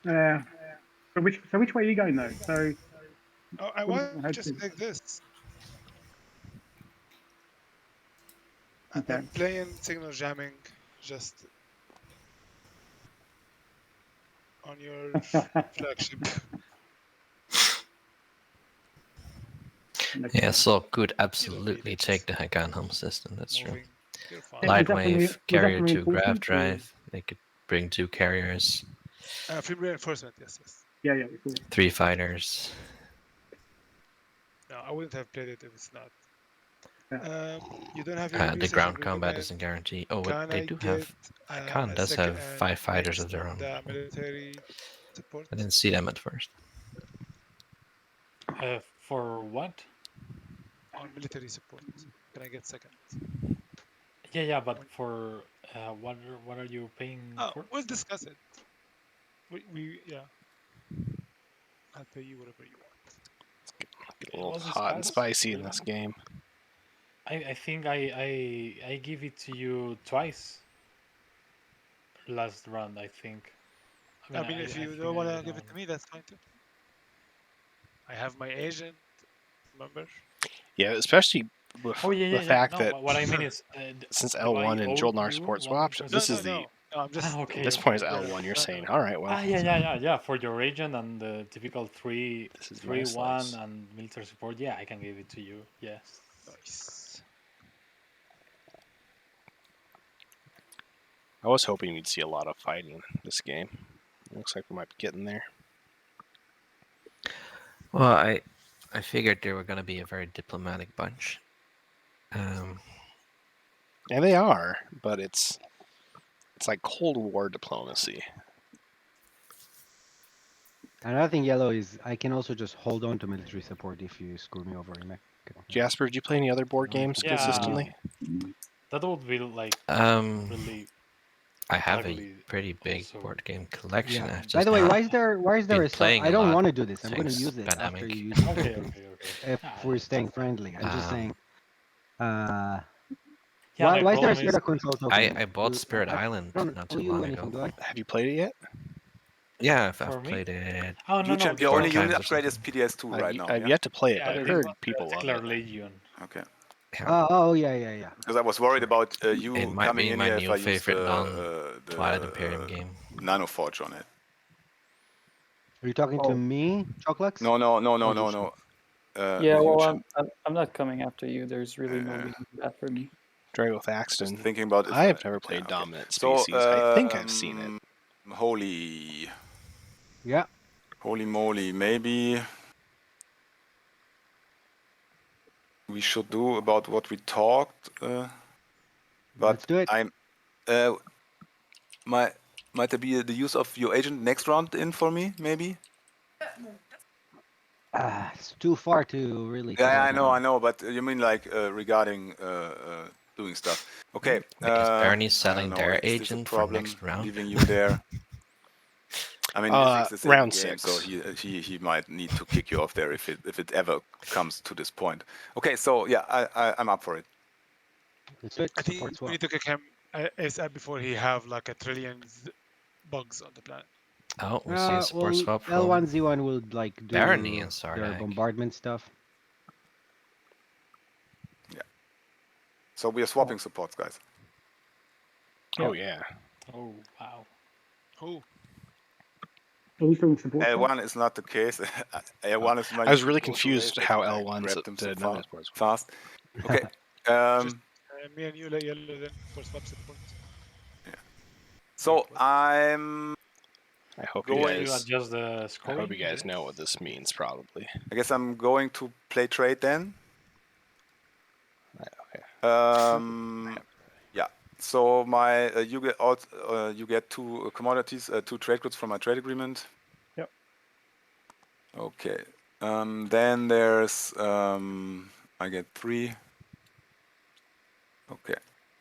So which way are you going though? So Oh, I want just like this. Okay. I'm playing signal jamming just on your flagship. Yeah, Soul could absolutely take the Hakan home system, that's true. Was that for Lightwave, carrier for 2 grav reinforcement, or- drive. They could bring 2 carriers, Free reinforcement, yes. Yeah, cool. 3 fighters. No, I wouldn't have played it if it's not. You don't have your The research ground agreement. combat isn't guaranteed. Oh, Can they I do get, have. Hakan a does second have and 5 fighters of next their on own. the military support? I didn't see them at first. For what? On military support. Can I get second? Yeah, but for what are you paying for? We'll discuss it. Yeah. I'll pay you whatever you want. Get a little hot and spicy in this game. I think I give it to you twice. Last round, I think. I mean, if you don't want to give it to me, that's fine too. I have my agent, remember? Yeah, especially with the fact that what I mean is, since L1 and Jolnar support swapped, this is the. No, I'm just. Okay. At this point is L1. You're saying, all right, well. Yeah. For your agent and the typical 3-1 slice. and military support, yeah, I can give it to you. Yes. Nice. I was hoping we'd see a lot of fighting this game. Looks like we might be getting there. Well, I figured they were going to be a very diplomatic bunch. And they are, but it's like Cold War diplomacy. Another thing, Yellow, is I can also just hold on to military support if you screw me over in Mexico. Jasper, did you play any other board games consistently? That would be like really. I have a pretty big board game collection. Yeah. By the way, why is there a song? I don't want to do this. I'm going to use it pandemic. after you use it. Okay. If we're staying friendly, I'm just saying. Yeah, why is there a Spirit Control token? I bought Spirit Island not too long ago. Have you played it yet? Yeah, I've played it. Oh, no, the only unit upgrade is PDS2 right now. I've yet to play it, but I've heard people love it. Legion. Okay. Yeah. Because I was worried about you it might coming be in my here new if I use favorite Twilight Imperium game. Nanoforge on it. Are you talking to me, Choclux? No. Yeah, well, I'm not coming after you. There's really no reason for that for me. Drago Thaxton. Thinking about I have never played Dominant Species. So, I think I've seen it. Holy. Yeah. Holy moly. Maybe we should do about what we talked. But let's do it. Might there be the use of your agent next round in for me, maybe? It's too far to really. Yeah, I know, but you mean like regarding doing stuff? Okay. Is Bernie selling their agent for next round? Leaving you there. I mean, round game, 6. so he might need to kick you off there if it ever comes to this point. Okay, so yeah, I'm up for it. I think we need to kick him ASAP before he have like a trillion bugs on the planet. Oh, we see a support swap from L1 Z1 will like do Barony and their Sardak. bombardment stuff. Yeah. So we are swapping supports, guys. Oh yeah. Oh wow. Oh. L1 is not the case. L1 is my. I was really confused how L1's grabbed them so the sports fast. Okay. Just, me and you, yellow, then for swap support. Yeah. So I'm. I hope going you guys. Adjust the scoring, I hope you guys know what this means. Probably. I guess I'm going to play trade then. Okay. Yeah. So my you get two commodities, two trade goods from my trade agreement. Yep. Okay. Then there's I get 3. Okay.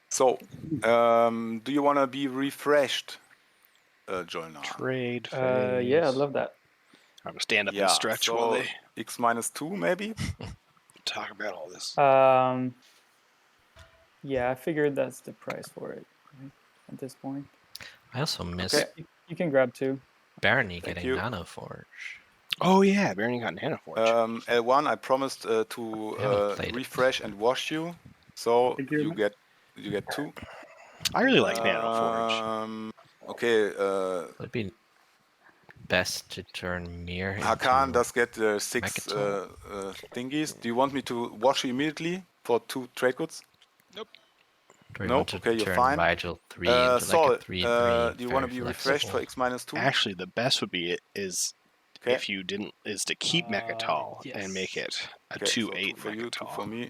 So do you want to be refreshed, Joel? Trade. Yeah, I'd love that. I'm gonna stand up and stretch so while they X-2 maybe. talk about all this. Yeah, I figured that's the price for it at this point. I also miss You can grab 2. Barony getting Nanoforge. Oh yeah, Barony got Nanoforge. L1, I promised to refresh and wash you, so you get 2. I really like Nanoforge. Okay. Would be best to turn Mir into Hakan does get 6 Mechatol. thingies. Do you want me to wash you immediately for 2 trade goods? Nope. Do we nope. want to Okay, you're turn fine. Rigel 3 into Sol, like a 3/3? do you want to be refreshed for X-2? Actually, the best would be if you didn't is to keep Mechatol and make it a 2/8 for you, 2 for me.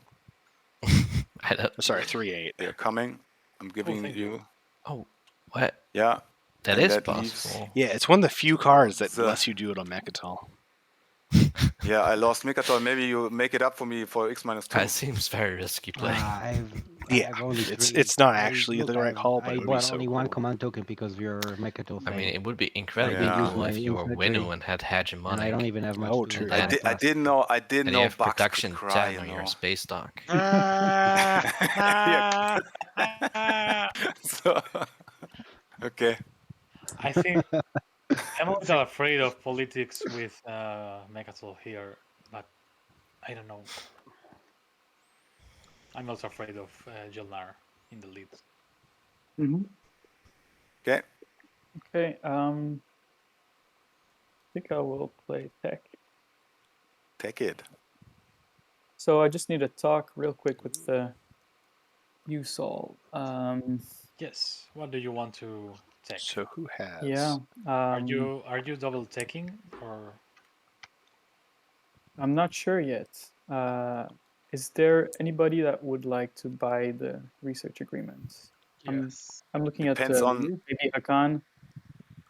Sorry, 3/8. They're coming. I'm giving you. Oh, what? Yeah. That and is that possible. leaves- Yeah, it's one of the few cards that lets you do it on Mechatol. Yeah, I lost Mechatol. Maybe you make it up for me for X-2. That seems very risky play. It's not actually the right call, but I it would be bought so only cool. one command token because of your Mechatol thing. I mean, it would be incredibly cool if you were Winnu and had Hegemonic. And I don't even have much. Oh, true. I didn't know. I didn't and know you have Bucks production could cry. 10 on your space dock. So, okay. I think I'm a little afraid of politics with Mechatol here, but I don't know. I'm also afraid of Jolnar in the lead. Okay. Okay. I think I will play tech. Take it. So I just need to talk real quick with you, Saul. Yes. What do you want to take? So who has? Yeah. Are you double taking or? I'm not sure yet. Is there anybody that would like to buy the research agreements? Yes. I'm looking Depends at on- maybe Hakan.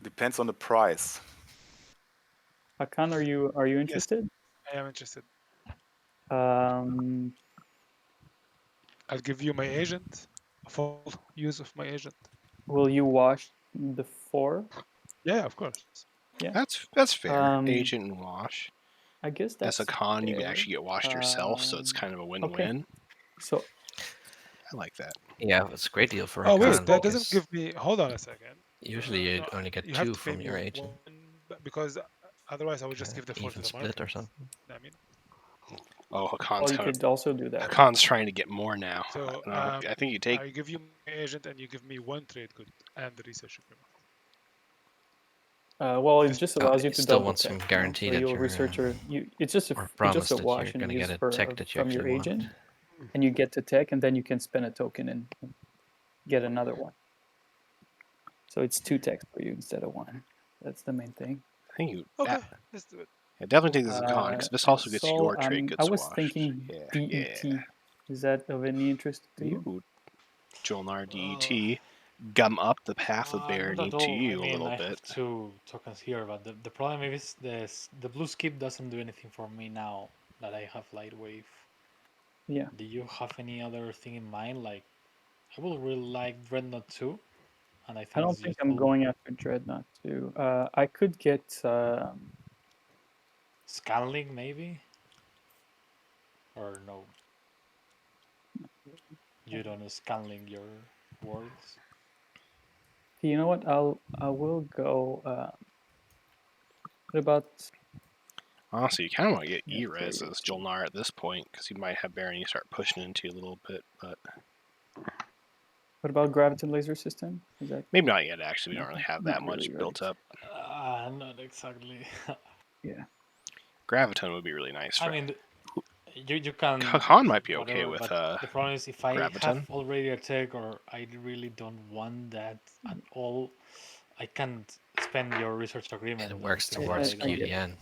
Depends on the price. Hakan, are you interested? I am interested. Um, I'll give you my agent. Full use of my agent. will you wash the 4? Yeah, of course. Yeah. That's fair. Agent and wash. I guess that's As a con, you can fair. actually get washed yourself, so it's kind of a win-win. Okay. So I like that. Yeah, it's a great deal for Oh wait, Hakan that doesn't because give me. Hold on a second. usually you only get You have 2 to pay from your me agent. because otherwise I would just give the 4 to Even the split market. or something. I mean, Oh, Hakan's you could also do that. Hakan's trying to get more now. so I think you take. I give you my agent and you give me 1 trade good and the research agreement. Well, it just allows you to still double want check, some guarantee so that you'll you're, research it's just a or it's promise just a that wash you're and going to use get a for, tech that you from your actually want. agent, and you get to tech, and then you can spend a token and get another one. So it's 2 techs for you instead of 1. That's the main thing. I think you. Okay, let's do it. I definitely think this is a con because this also gets Saul, your trade goods I was washed. thinking DET. Is that of any interest to you? Ooh, Jolnar DET. Gum up the path of Not Barony at all. to you I mean, a little I bit. have 2 tokens here, but the problem is the blue skip doesn't do anything for me now that I have light wave. Yeah. Do you have any other thing in mind? Like, I would really like Dreadnought 2, and I think I don't it's think useful. I'm going after Dreadnought 2. I could get Scanlink maybe, or no? You don't Scanlink your words. You know what? I will go. What about? Honestly, you kind of want to get Yeah, E-Res as Jolnar at this point because you might have Barony start pushing into you a little bit, but What about Graviton Laser System? Is that maybe not yet. Actually, we don't really have that Not much really, built up. Yeah, not exactly. Yeah. Graviton would be really nice. I mean, you can. Hakan might be okay whatever, with but the problem is if I have Graviton. already a tech or I really don't want that at all, I can't spend your research agreement. It works on things towards that I don't need. QDN,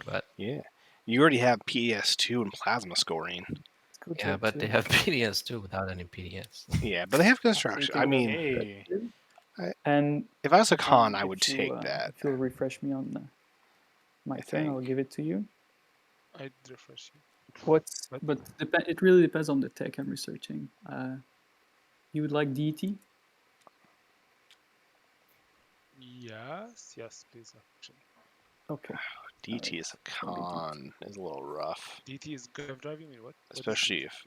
but Yeah, you already have PDS2 and plasma scoring. yeah, but they have PDS too without any PDS. Yeah, but they have construction. I mean, Hey. And if I was a con, I if would you, take that. If you'll refresh me on my turn, I'll give it to you. I'd refresh you. But it really depends on the tech I'm researching. You would like DT? Yes, please. Actually. Okay. DT is a con. Is a little rough. DT is good driving. What? Especially if.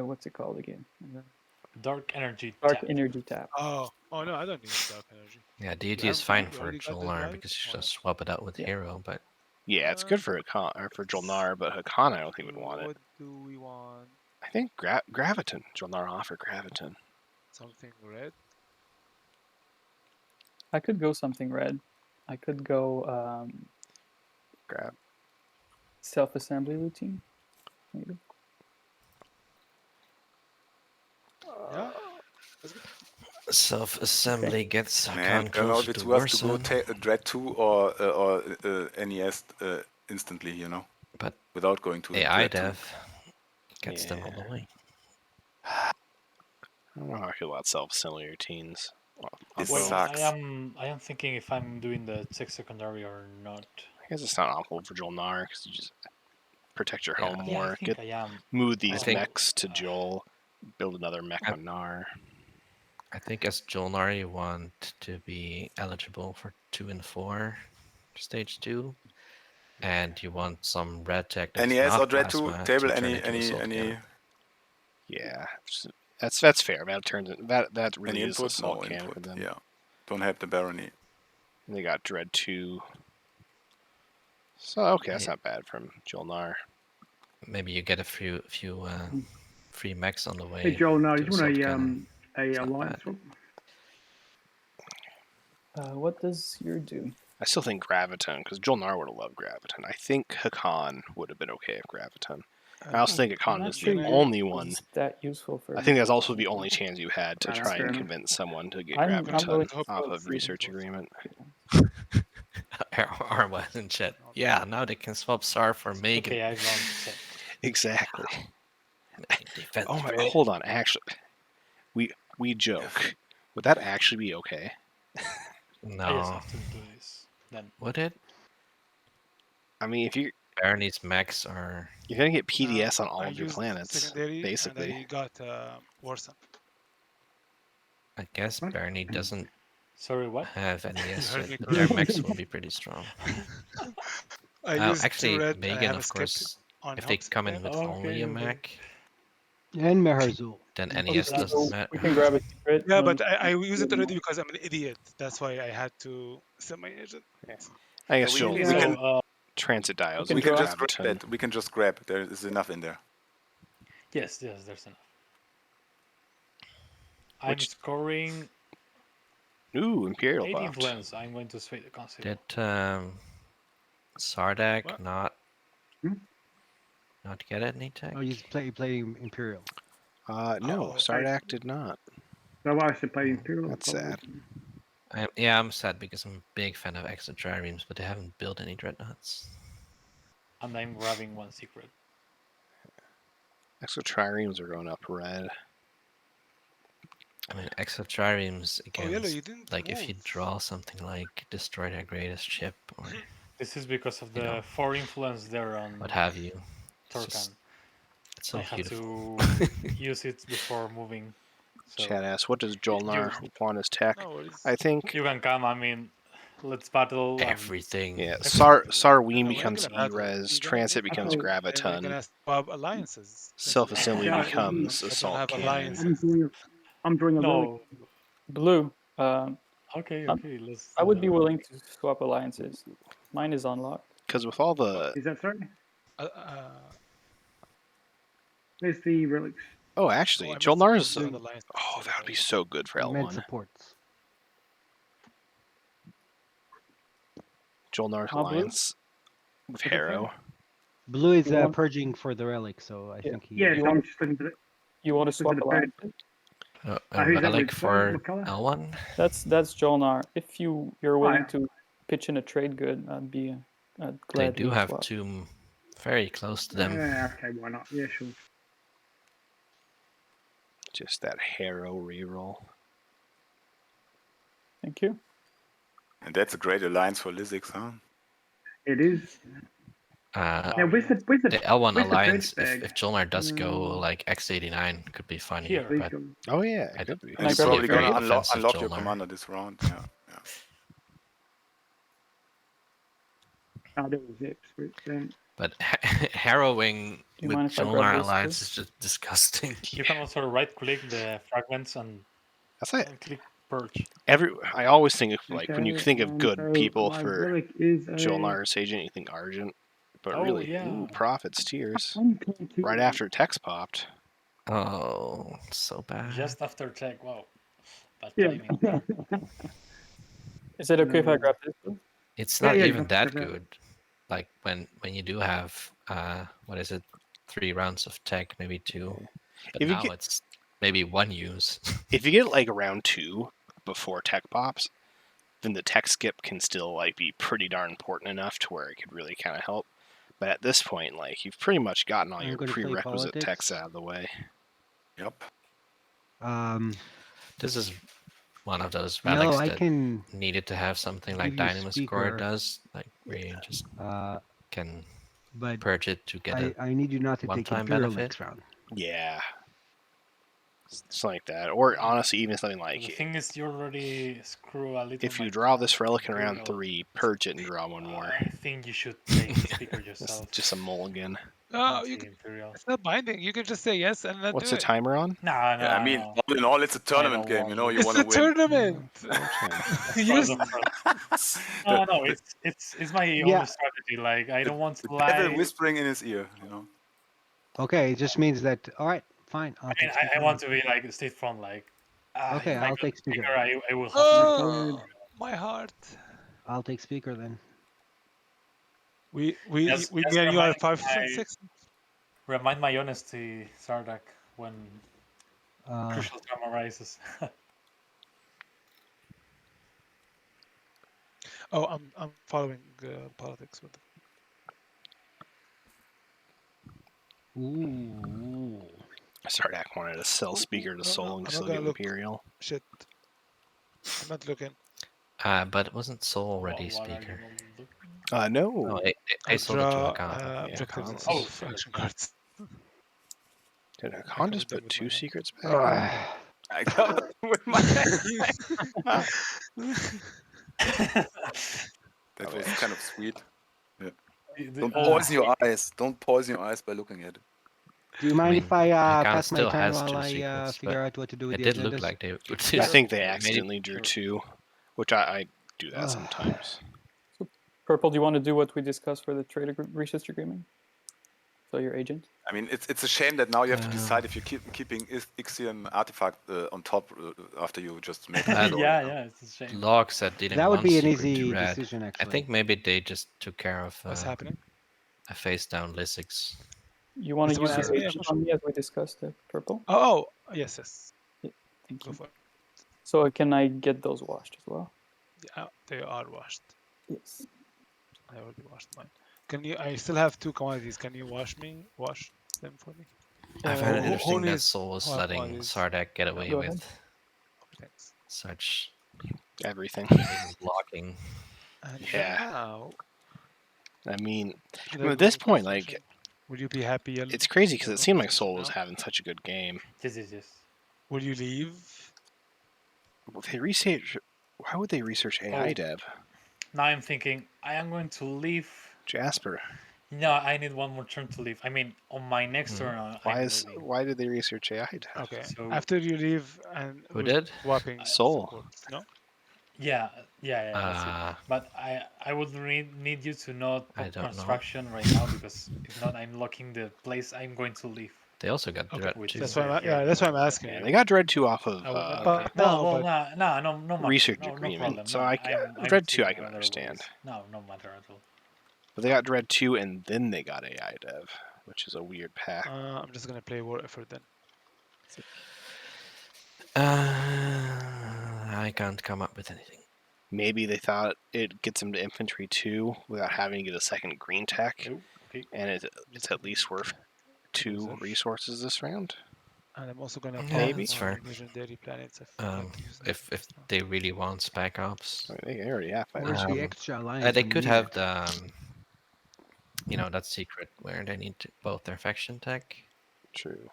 What's it called again? Dark energy. Energy tap. Oh no, I don't need dark energy. Yeah, DT is fine for Jolnar because you just swap it out with Hero, but. Yeah, it's good for Hakan or for Jolnar, but Hakan I don't think would want it. What do we want? I think Graviton. Jolnar offer Graviton. Something red. I could go something red. I could go grab self-assembly routine, maybe. Yeah. Self-assembly gets Man, Hakan I don't know if closer it's to worth to go Warsaw. Dread 2 or NES instantly, you know, but without going to AI Dread 2. dev gets them all the way. I don't know how I feel about self-assembly routines. It Well, sucks. I am thinking if I'm doing the tech secondary or not. I guess it's not awful for Jolnar because you just protect your home I more. think I am. Move these mechs to Joel. Build another mech on Nar. I think as Jolnar you want to be eligible for 2 and 4 stage 2, and you want some red tech that's NES not or Dread 2 plasma table? to turn into assault Any? cannon. Yeah, that's fair. That turns that really any is input? assault No cannon input. for them. Yeah, don't have the barony. And they got Dread 2. So okay, that's not bad from Jolnar. Maybe you get a few free mechs on the way. Hey Joel, no, to you want assault a alliance swap? What does your do? I still think Graviton, because Jolnar would have loved Graviton. I think Hakan would have been okay with Graviton. I also think Hakan is the only one. That useful for I think that's also the only chance you had to try and convince someone to get Graviton off of research agreement. Arwa in chat. Yeah, now they can swap SAR for Megan. Okay, I've gone. Exactly. Defense. Oh my! Hold on. Actually, we joke. Would that actually be okay? No. Then. Would it? I mean, if you Barony's mechs are. You're gonna get PDS on all I of your used planets, secondary basically. And I got Warsaw. I guess Barony doesn't. Sorry, what? Have NES heard yet, me but their correctly. mechs will be pretty strong. Actually, Megan, of course, if they come in with only a mech, and Meherzul, then NES doesn't matter. We can grab a secret. Yeah, but I use it already because I'm an idiot. That's why I had to set my agent. Yeah. I guess we you'll can transit dials. We can just grab it. We can just grab. There is enough in there. Yes, there's enough. I'm scoring. Ooh, Imperial 8 buffed. influence. I'm going to sway the concept. Did Sardak not get any tech? Oh, he's playing Imperial. No, Sardak did not. No, I should play Imperial. That's sad. I'm sad because I'm a big fan of extra triremes, but they haven't built any dreadnoughts. And I'm grabbing one secret. Extra triremes are going up red. I mean, extra triremes against, you didn't like, if you move. draw something like destroy their greatest ship or This is because of the 4 influence there on what have you. Turkan. It's so I had beautiful. to use it before moving. So Chat asks, what does Jolnar want as tech? No, I think you can come. I mean, let's battle. Everything. Yeah, Sarween No, becomes we're gonna battle. E-Res, You're Transit gonna- becomes You're Graviton, gonna swap alliances. Self-Assembly Yeah, becomes I don't Assault have Cannon. alliances. I'm drawing a relic. No. Blue. Okay, let's. I would be willing to swap alliances. Mine is unlocked. Because with all the... Is that sorry? There's the relics. Oh, actually, I meant Jolnar's... to build alliances. Oh, that would be so good for Med L1. supports. Jolnar's Blue? alliance with Harrow. Blue is You want- purging for the relic, so I think he. Yeah, You so I'm want- just looking for the. You want to just looking swap for the purge. alliances? A Who's that relic with? for What colour? L1? That's Jolnar. If you're willing yeah. to pitch in a trade good, I'd They glad do to have swap. two very close to them. Yeah, okay, why not? Yeah, sure. Just that Harrow reroll. Thank you. And that's a great alliance for Lizix, huh? It is. Now, where's the L1 where's the alliance, purge bag? if Jolnar does go like X89, could be funny. Here. But Oh yeah, I it could be. I And see you're a probably very gonna offensive unlock your Jolnar. commander this round. Yeah. Oh, there was it. Sweet. But harrowing Do you with mind if I grab Jolnar this, alliance please? is just disgusting. You can also right-click the fragments and That's like click purge. I always think of like when you Okay, think of good so people my for relic is a Jolnar's agent, you think Argent. But Oh, really, yeah. ooh, Prophet's Tears. 1.2. Right after text popped. Oh, so bad. Just after tech. Wow. Bad Yeah. timing. Is it okay if I grab this? Blue? It's Yeah, not yeah, even go that for it. good. Like when you do have what is it, 3 rounds of tech, maybe 2. But If you now get- it's maybe 1 use. If you get like round 2 before tech pops, then the tech skip can still like be pretty darn important enough to where it could really kind of help. But at this point, like you've pretty much gotten all I'm your gonna play prerequisite politics. techs out of the way. Yep. This is one of those No, relics I that can needed to have something like give you Dynamis speaker. Core does, like where you just can but purge it to get I need you not to take one-time Imperial benefit. next round. Yeah. Something like that. Or honestly, even something The like thing is, you already screw a little. if you my draw this relic in Imperial. round 3, purge it and draw one more. I think you should take the speaker It's yourself. just a mulligan. Oh, you Take can, Imperial. it's not binding. You can just say yes and then What's do the it. timer on? No, Yeah, I mean, no. all in all, it's a tournament don't game. You know, want you It's want a to win. tournament. Use Use No, no, it's my Yeah. own strategy. Like I don't want to The lie. devil whispering in his ear. You know. Okay, it just means that. All right, fine. I'll I mean, take speaker. I want to be like state front. Like Okay, if I I'll got take speaker. I will have Oh, my heart. I'll take speaker then. We Just me and you are remind 5 my- and 6. Remind my honesty, Sardak, when Uh, crucial time arises. Oh, I'm following politics with. ooh. Sardak wanted to sell speaker to Soul and I'm still not get gonna look. Imperial. Shit. I'm not looking. But wasn't Soul already What are you speaker? looking? No. No, I sold it to draw Hakan. objectives Hakan. as Oh, action cards. Did I Hakan just covered them put with 2 my hand. secrets back? I got it with my That was kind of sweet. Yeah. Don't poison your eyes. Don't poison your eyes by looking at it. Do you mind mean, if I Hakan pass my still turn has while 2 I secrets, figure but out what to do with it the did agendas? look like they would I think they maybe- accidentally drew 2, which I do that sometimes. Purple, do you want to do what we discussed for the trade research agreement? So your agent? I mean, it's a shame that now you have to decide if you're keeping Ixion artifact on top after you just made Uh, it. So, yeah, it's a shame. Logs that didn't That would want be an secret easy to red. decision, I actually. think maybe they just took care of What's happening? a face down Lysix. You want to Is use it this what- agent on me as we discussed, Purple? Oh, yes. Thank Go you. for it. So can I get those washed as well? Yeah, they are washed. Yes. I already washed mine. Can you? I still have 2 commodities. Can you wash them for me? I find it who interesting that needs Soul is what letting commodities? Sardak get away Go ahead. with Thanks. such Everything. blocking. And Yeah. now, I mean, should I at go this with point, construction? Would you be happy? it's crazy because it seemed like Soul was No? having such a good game. Yes. Will you leave? Well, they research. Why would they research AI dev? Now I'm thinking I am going to leave. Jasper. No, I need one more turn to leave. I mean, on my next turn, I'm leaving. Why did they research AI dev? Okay. So- After you leave, and Who who's did? swapping Soul. supports, no? Yeah. That's it. Uh, But I would need you to not I put don't know. construction right now because if not, I'm locking the place I'm going to leave. They also got Dread Which 2. is, That's why I'm asking Yeah, you. they got Dread 2 off of no matter. research No agreement. problem. So No, Dread 2 seeing I can other understand. ways. No matter at all. But they got Dread 2 and then they got AI Dev, which is a weird pack. I'm just gonna play War Effort then. I can't come up with anything. Maybe they thought it gets them to infantry 2 without having to get a second green tech, and it's at least worth 2 resources this round. And I'm also gonna Yeah, farm that's for fair. legendary planets. If they really want spec ops, they already have. Where's the extra alliance? they we could need? have the that secret where they need both their faction tech. True.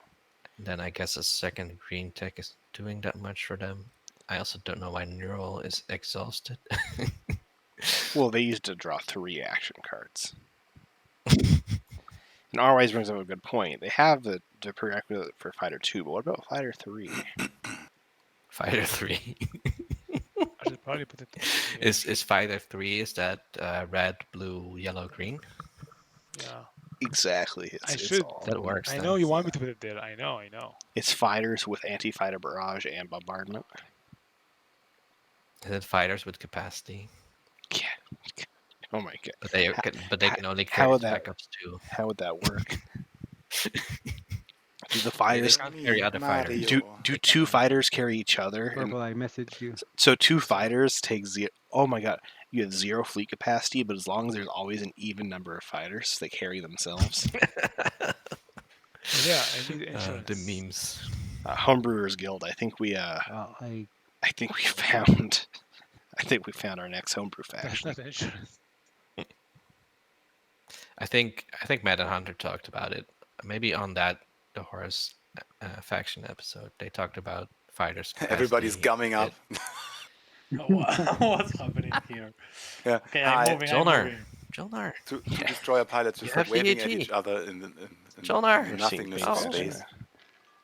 Then I guess a second green tech is doing that much for them. I also don't know why Neural is exhausted. Well, they used to draw 3 action cards. And always brings up a good point. They have the prerequisite for Fighter 2, but what about Fighter 3? Fighter 3. I should probably put it. Is Fighter 3, is that red, blue, yellow, green? Yeah. Exactly. I should. That works. I then. know you want me to put it there. I know. It's fighters with anti-fighter barrage and bombardment. Is it fighters with capacity? Yeah. Oh my god. But they can only carry backups too. How would that work? Do the fighters carry other fighters? Do 2 fighters carry each other? Purple, I messaged you. So 2 fighters take 0. Oh my god. You have 0 fleet capacity, but as long as there's always an even number of fighters, they carry themselves. Yeah, I need insurance. The memes. Homebrewers Guild. I think we I think we found our next homebrew faction. That's not insurance. I think Matt and Hunter talked about it. Maybe on the Horus faction episode, they talked about fighters. Everybody's gumming up. What's happening here? Yeah. Okay, I'm moving. Jolnar. To destroy a pilot, just like waving at each other in nothingness of space.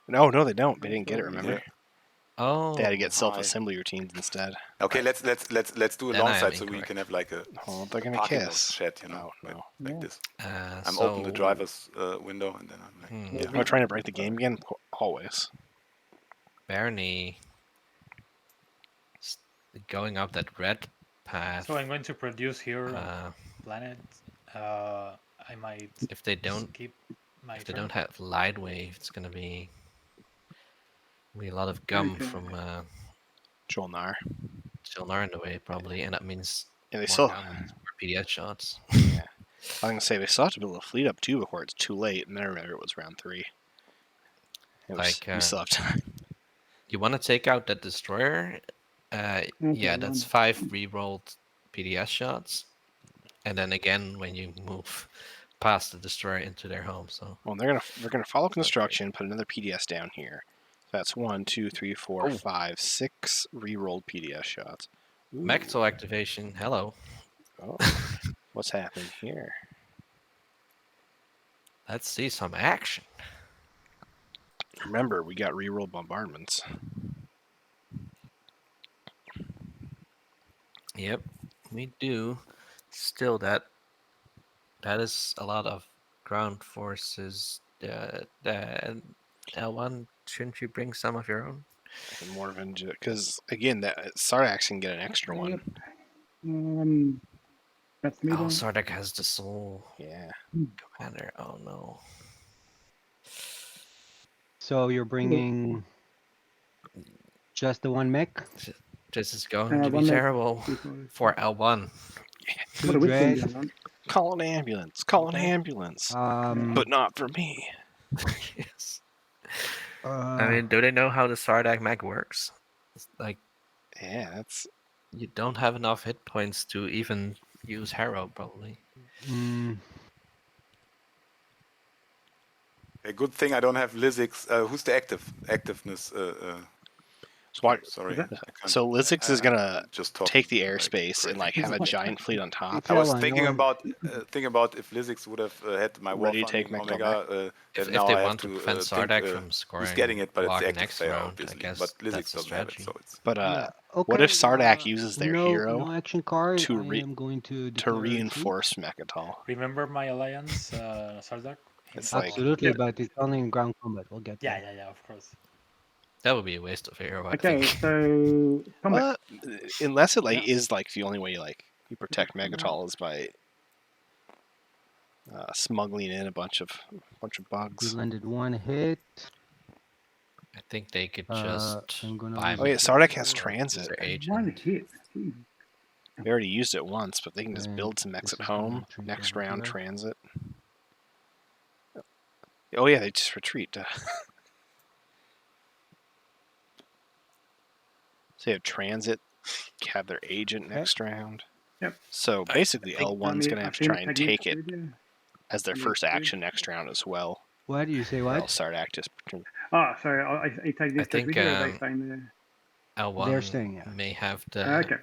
No, they don't. They didn't get it. Remember? Yeah. Oh. They had to get self-assembly routines instead. Okay, let's do a Then long I am side so we incorrect. can have like a they're gonna parking kiss. chat, no. Like this. I'm So open the driver's window and then I'm like, Am I trying to break the game again? Always. Barney going up that red path. So I'm going to produce here planet. I might if they don't skip my if they turn. don't have light wave, it's gonna be a lot of gum from Jolnar in the way probably, and that means Yeah, they more still. gum, more PDS shots. Yeah. I was gonna say they still have to build a fleet up too before it's too late, and then I remember it was round 3. We still have time. You want to take out that destroyer? Yeah, that's 5 re-rolled PDS shots, and then again when you move past the destroyer into their home. So Well, they're gonna follow construction, put another PDS down here. That's 1, 2, 3, 4, 5, 6 re-rolled PDS shots. Mecto activation. Hello. Oh, what's happening here? Let's see some action. Remember, we got re-rolled bombardments. Yep, we do. Still, that is a lot of ground forces. L1, shouldn't you bring some of your own? More because again, that Sardax can get an extra one. That's me. Oh, Then. Sardak has the soul. Yeah. Commander. Oh no. So you're bringing just the 1 mech? This is going to be terrible for L1. Two dread. Call an ambulance. Call an ambulance. But not for me. Yes. I mean, do they know how the Sardak mech works? It's like, yeah, that's. You don't have enough hit points to even use Harrow, probably. A good thing I don't have Lizix. Who's the activeness? Sorry. So Lizix is gonna just take the airspace and like have a giant fleet on top. I was thinking about if Lizix would have had my Ready to take Omega. If now they I have want to prevent Sardak from scoring, who's getting it, but it's the active next player, round, obviously. I guess But Lizix that's the doesn't have it, strategy. so it's. But Okay, what if Sardak uses their no hero action card? to I am going to reinforce Mechatol? Remember my alliance, Sardak? It's Absolutely, Yeah. but it's only in ground combat. We'll get Yeah, there. yeah, of course. That would be a waste of hero, I Okay, think. so combat. Unless it Yeah. is like the only way you protect Megatol is by smuggling in a bunch of We bugs. landed one hit. I think they could So just I'm gonna buy lose Oh yeah, a Sardak has player. transit. their agent. One hit. Jeez. We already used it once, but they can just And build some mechs this at is gonna home. retreat Next over round, here. transit. Oh yeah, they just retreat. So you have transit, have their agent next round. Yep. So basically, I think L1's going to have to try and take it as their Need first to. action next round as well. What do you say? Or What? else Sardak just. Oh, sorry. I take this think, with you, or are they staying there? L1 They're staying, yeah. may have the Okay. occupy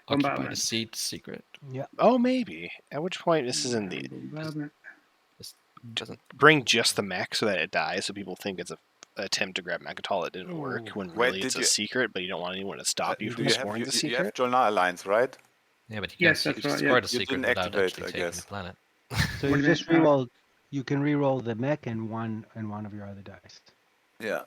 the Bombardment. seat secret. Yeah. Oh, maybe. At which point this is in the. Bombardment. This doesn't Bring just the mech so that it dies, so people think it's a attempt to grab Mechatol. It didn't work when Wait, really it's a secret, but you don't want anyone to stop you Do from you have scoring the you have secret. Jolnar Alliance, right? Yeah, but you Yes, can't that's right, score yeah. the You secret didn't without activate, actually I taking guess. the planet. So What you do you just mean? reroll. You can reroll the mech and one of your other dice. Yeah.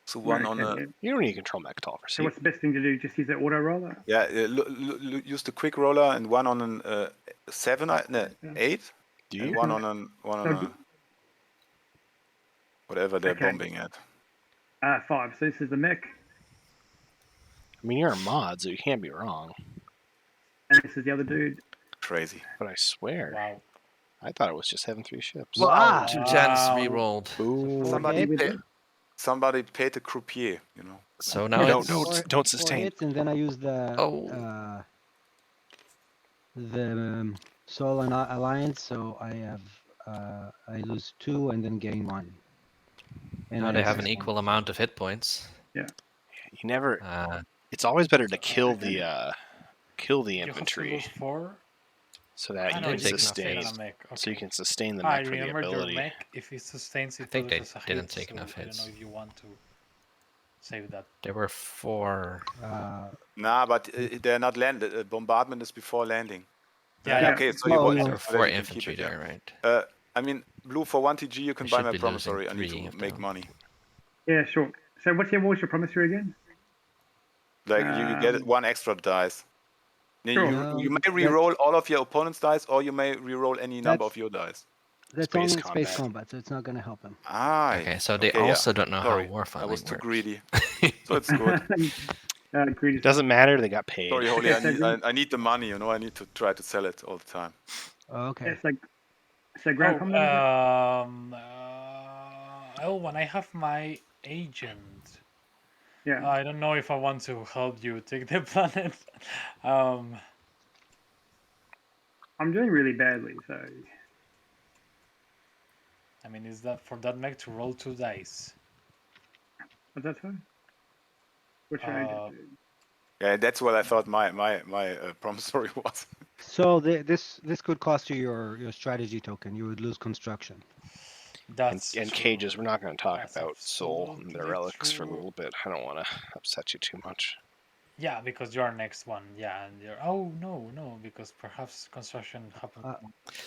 So one on a. Okay. You don't need to control Mechatol for So secret. what's the best thing to do? Just use the auto roller? Yeah, use the quick roller and one on an 7, no, Yeah. 8, Do and you? one on a whatever they're Okay. bombing at. 5. So this is the mech, I mean, you're a mod, so you can't be wrong. and this is the other dude. Crazy. But I swear, Wow. I thought it was just having 3 ships. Wow. 2 gens rerolled. Ooh. Somebody paid the croupier, you know. So now don't it's don't Four sustain. hits, and then I use the Soul and Alliance, so I have I lose 2 and then gain 1. And now I they have an assist equal one. amount of hit points. Yeah. You never. It's always better to kill the You have to infantry lose 4. so that you know, can take enough sustain. hits. So you can sustain the I mech for the remember your ability. mech. If it sustains, it think they loses a hit. didn't take So enough I don't know hits. if you want to save that. There were 4. Nah, but they're not landed. Bombardment is before landing. Yeah. Okay, so you want There were 4 you can keep infantry it, yeah. there, right? I mean, Blue, for 1 TG, you can We buy should my be promissory. I losing need 3 to of make them. money. Yeah, sure. So what was your promissory again? Like you get 1 extra dice. Sure. You may re-roll all of your opponent's dice, or you may re-roll any number of your dice. That's Space only combat. Space Combat, so it's not going to help him. Okay, so they also don't know Sorry, how warfighting I was too works. greedy. So it's good. Greedy. Doesn't matter. They got paid. Sorry, Holly, I need the money. You know, I need to try to sell it all the time. Okay. It's like ground combat. When I have my agent. Yeah. I don't know if I want to help you take the planet. I'm doing really badly, so. I mean, is that for that mech to roll 2 dice? What's that for? Which agent? Yeah, that's what I thought my promissory was. So this could cost you your strategy token. You would lose construction. And cages. We're not going to talk about Soul and their relics for a little bit. I don't want to upset you too much. Yeah, because you're next one. Yeah, and you're. Oh no, because perhaps construction happened.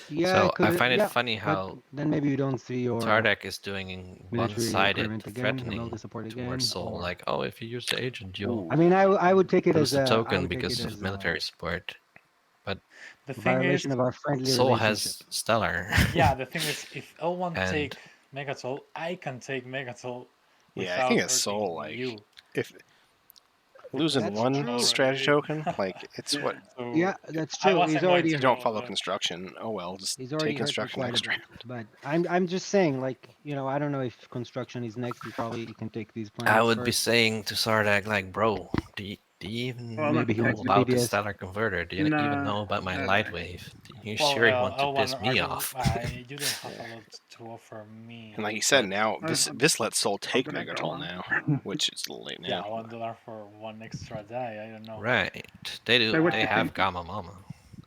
Yeah. So I find it funny but how then maybe you don't see your Sardak is doing one-sided threatening again, towards Soul, or... like, oh, if you use the agent, you'll I mean, I would take it lose as the a token because of military support. But the thing violation is, of our friendly Soul relationship. has Stellar. Yeah, the thing is, if L1 And- take Megatol, I can take Megatol. Yeah, I think it's Soul. Like you. if losing That's one true. strategy token, like it's what. Yeah, that's true. He's already. If you don't follow construction, oh well, just He's already take hurt construction quite next a round. bit. But I'm just saying, like, you know, I don't know if construction is next. He probably can take these planets I would first. be saying to Sardak, like, bro, do you even Maybe he know wants about the BDS. Stellar Converter? Do you even know about my light wave? You sure want to piss me off? You didn't have a lot to offer me. And like you said, now this lets Soul take Megatol now, which is a little late now. Yeah, $1 for 1 extra die. I don't know. Right, they do. So They have Gamma Mama,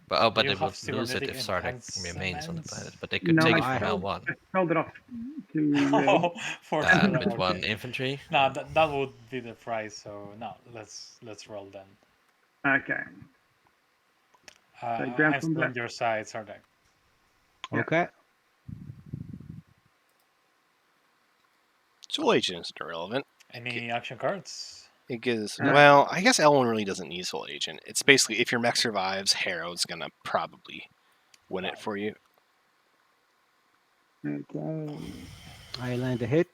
but You they have would lose it cybernetic if Sardak remains on the enhancements? planet. But they could No, take it I from L1 held it off to. For with okay. 1 infantry. No, that would be the price. So no, let's roll then. Okay. I'm still on your side, Sardak. Okay. Soul Agent isn't irrelevant. Any action cards? It gives, well, I guess L1 really doesn't need Soul Agent. It's basically, if your mech survives, Harrow's gonna probably win it for you. Okay. I land a hit.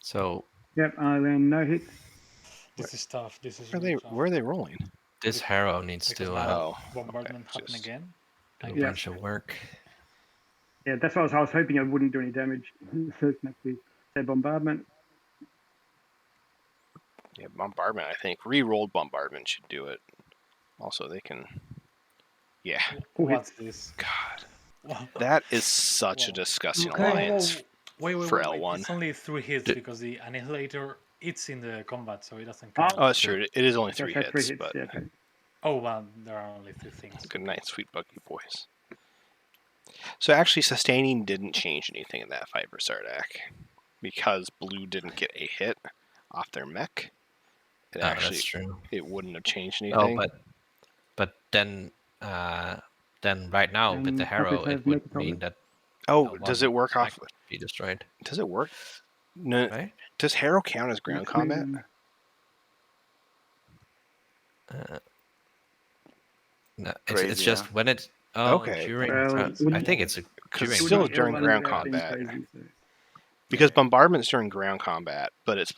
So. Yep, I land no hits. This is tough. This is Where are they rolling? This Harrow needs to bombardment happen again. Do a bunch of work. Yeah, that's why I was hoping I wouldn't do any damage. So it's actually say bombardment. Yeah, bombardment. I think re-rolled bombardment should do it. Also, they can. Yeah. What's this? God, that is such a disgusting alliance wait, for L1. It's only 3 hits because the annihilator it's in the combat, so it doesn't count. Oh, that's true. It is only 3 hits, but. Yeah, okay. Oh well, there are only 3 things. Good night, sweet buggy boys. So actually, sustaining didn't change anything in that fight for Sardak, because blue didn't get a hit off their mech. It actually, that's true. It wouldn't have changed anything. Oh, but then right now with the Harrow, it would mean that. Oh, does it work off? Be destroyed. Does it work? No. Right? Does Harrow count as ground combat? No, it's just when it's okay. During. I think it's still during ground combat. Because bombardment's during ground combat, but it's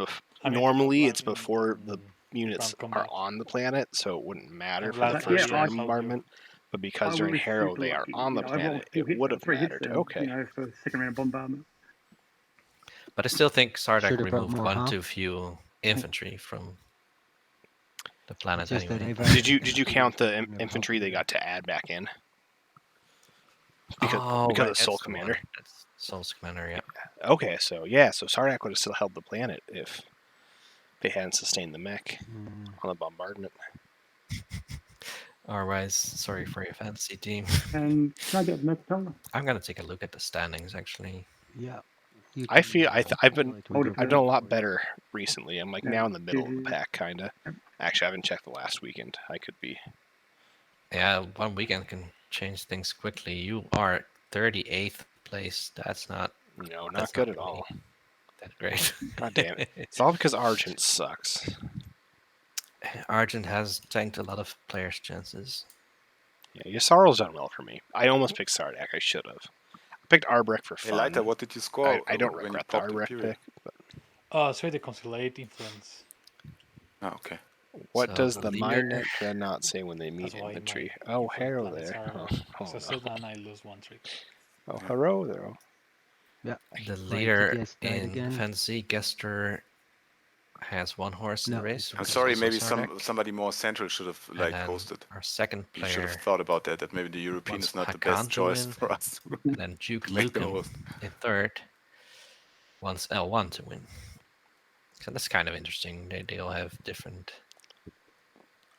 normally it's before the units are on the planet, so it wouldn't matter for the first round of bombardment. But because during Harrow they are on the planet, it would have mattered. Okay. For the second round of bombardment. But I still think Sardak removed one too few infantry from the planet anyway. Did you count the infantry they got to add back in? Because of Soul Commander. Soul's Commander, yeah. Okay, so Sardak would have still held the planet if they hadn't sustained the mech on the bombardment. Alright, sorry for your fantasy team. And can I get next turn? I'm gonna take a look at the standings actually. Yeah. I feel I've done a lot better recently. I'm like now in the middle of the pack, kinda. Actually, I haven't checked the last weekend. I could be. Yeah, one weekend can change things quickly. You are 38th place. That's not. Not good at all. That great. God damn it! It's all because Argent sucks. Argent has tanked a lot of players' chances. Yeah, Yassaro's done well for me. I almost picked Sardak. I should have. I picked Arbrek for fun. Hey, Leiter, what did you score? I don't regret the Arbrek pick. But... so the Conciliate Influence. Oh, okay. What does the minor not say when they meet infantry? Oh, Harrow there. Then I lose 1 trick. Oh, Harrow there. Yeah. The leader in Fantasy, Gester, has 1 horse in the race. I'm sorry, maybe somebody more central should have posted. Our second player. You should have thought about that maybe the European is not the best choice for us. And then Duke Lucan in third wants L1 to win. So that's kind of interesting. They all have different.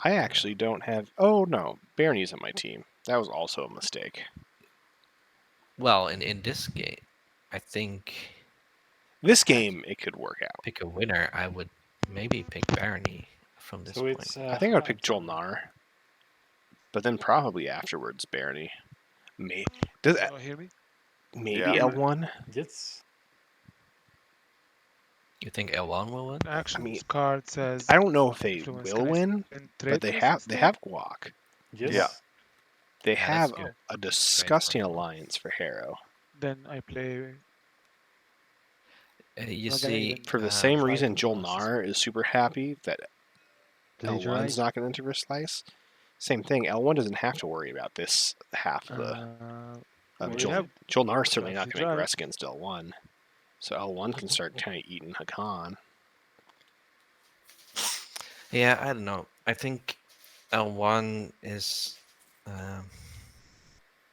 I actually don't have. Oh no, Barney's on my team. That was also a mistake. Well, in this game, I think. This game, it could work out. Pick a winner. I would maybe pick Barney from this point. I think I would pick Jolnar, but then probably afterwards Barney. Maybe does that hear me? Maybe L1. Yes. You think L1 will win? Action card says. I don't know if they will win, but they have guac. Yes. Yeah. They have a disgusting alliance for Harrow. Then I play. You see, for the same reason Jolnar is super happy that L1's not going to enter a slice. Same thing. L1 doesn't have to worry about this half of the. Jolnar's certainly not going to aggress against L1. So L1 can start kind of eating Hakan. Yeah, I don't know. I think L1 is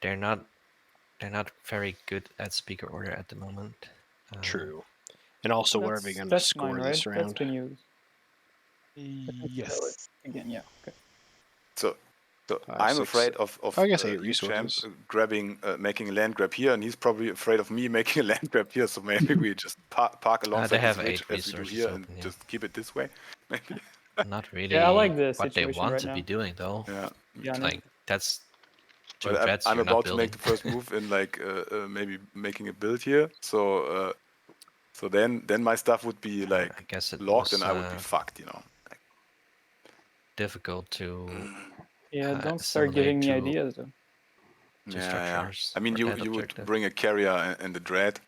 they're not very good at speaker order at the moment. True. And also, what are they going to score this round? That's been used. Yes. Again, yeah. Okay. So I'm afraid of I guess 8 resources. making a land grab here, and he's probably afraid of me making a land grab here. So maybe we just park alongside they have this ridge 8 as we do resources here open, and just keep it this way. Maybe. Not really. Yeah, I like this what they situation want right to now. be doing though. Yeah. Like that's. But I'm about to make the first move in maybe making a build here. So So then my stuff would be like I guess it locked, was and I would be fucked, you know. difficult to Yeah, don't start assimilate giving me to ideas though. structures. I mean, for you that would objective. bring a carrier and the dread.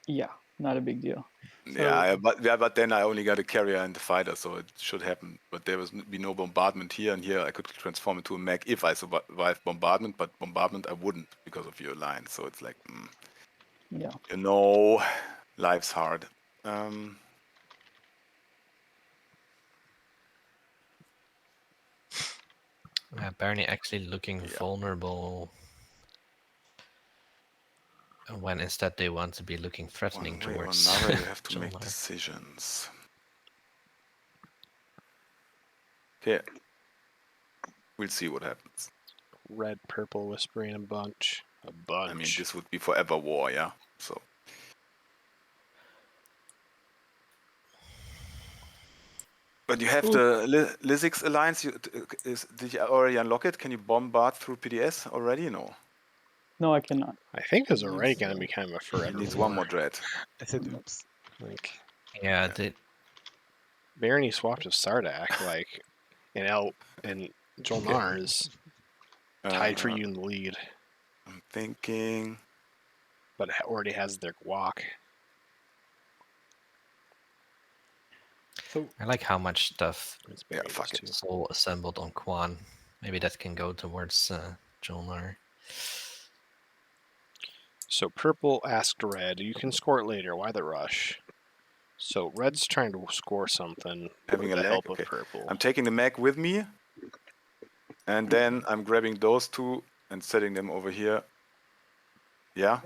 Yeah, not a big deal. But then I only got a carrier and the fighter, so it should happen. But there was be no bombardment here, and here I could transform into a mech if I survive bombardment. But bombardment I wouldn't because of your line. So it's like, yeah, you know, life's hard. Barney actually looking vulnerable when instead they want to be looking threatening One way or towards another, you have to make Jolnar. decisions. Okay, we'll see what happens. Red, purple, whispering a bunch. I mean, this would be forever war, yeah. So. But you have the Lizix Alliance. Did you already unlock it? Can you bombard through PDS already? No. No, I cannot. I think it's already going to be kind of a forever. It needs one more dread. I said oops. Like, yeah. Barney swapped with Sardak, like, and Jolnar is tied for you in the lead. I'm thinking, but it already has their guac. So I like how much stuff is all assembled on Quan. Maybe that can go towards Jolnar. So purple asked red, you can score it later. Why the rush? So red's trying to score something having with a the leg. help Okay. of purple. I'm taking the mech with me, and then I'm grabbing those two and setting them over here. Yeah,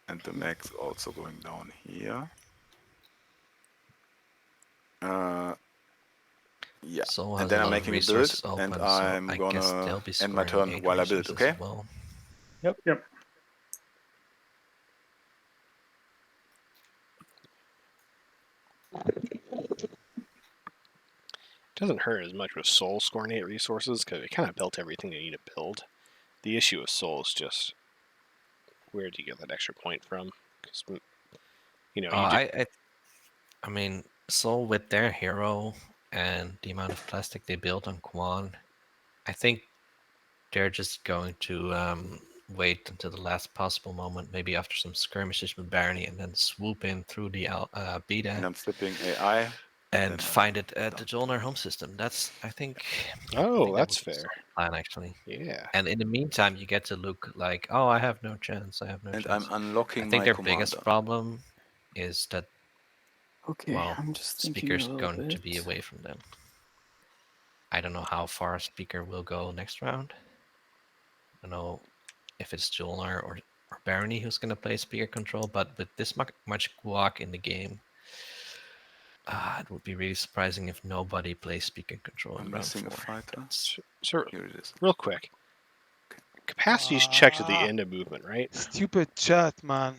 and the mech's also going down here. Yeah, Soul and then I'm making a build, and I'm gonna end my turn while I build. Okay. Well. Yep. Doesn't hurt as much with Soul scoring 8 resources because it kind of built everything they need to build. The issue with Soul is just where do you get that extra point from? Because I mean, Soul with their hero and the amount of plastic they built on Quan, I think they're just going to wait until the last possible moment, maybe after some skirmishes with Barney, and then swoop in through the beta. And I'm flipping AI. And find it at the Jolnar home system. That's, I think. That's fair. Plan actually. Yeah. And in the meantime, you get to look like, oh, I have no chance. I have no chance. And I'm unlocking. I think my their commander. biggest problem is that. Okay, well, I'm just Speaker's going to be away from them. I don't know how far Speaker will go next round. I don't know if it's Jolnar or Barney who's going to play Speaker control, but with this much guac in the game, it would be really surprising if nobody plays Speaker control in round 4. Missing a fighter. So, here it is. Real quick. Capacity's checked at the end of movement, right? Stupid chat, man.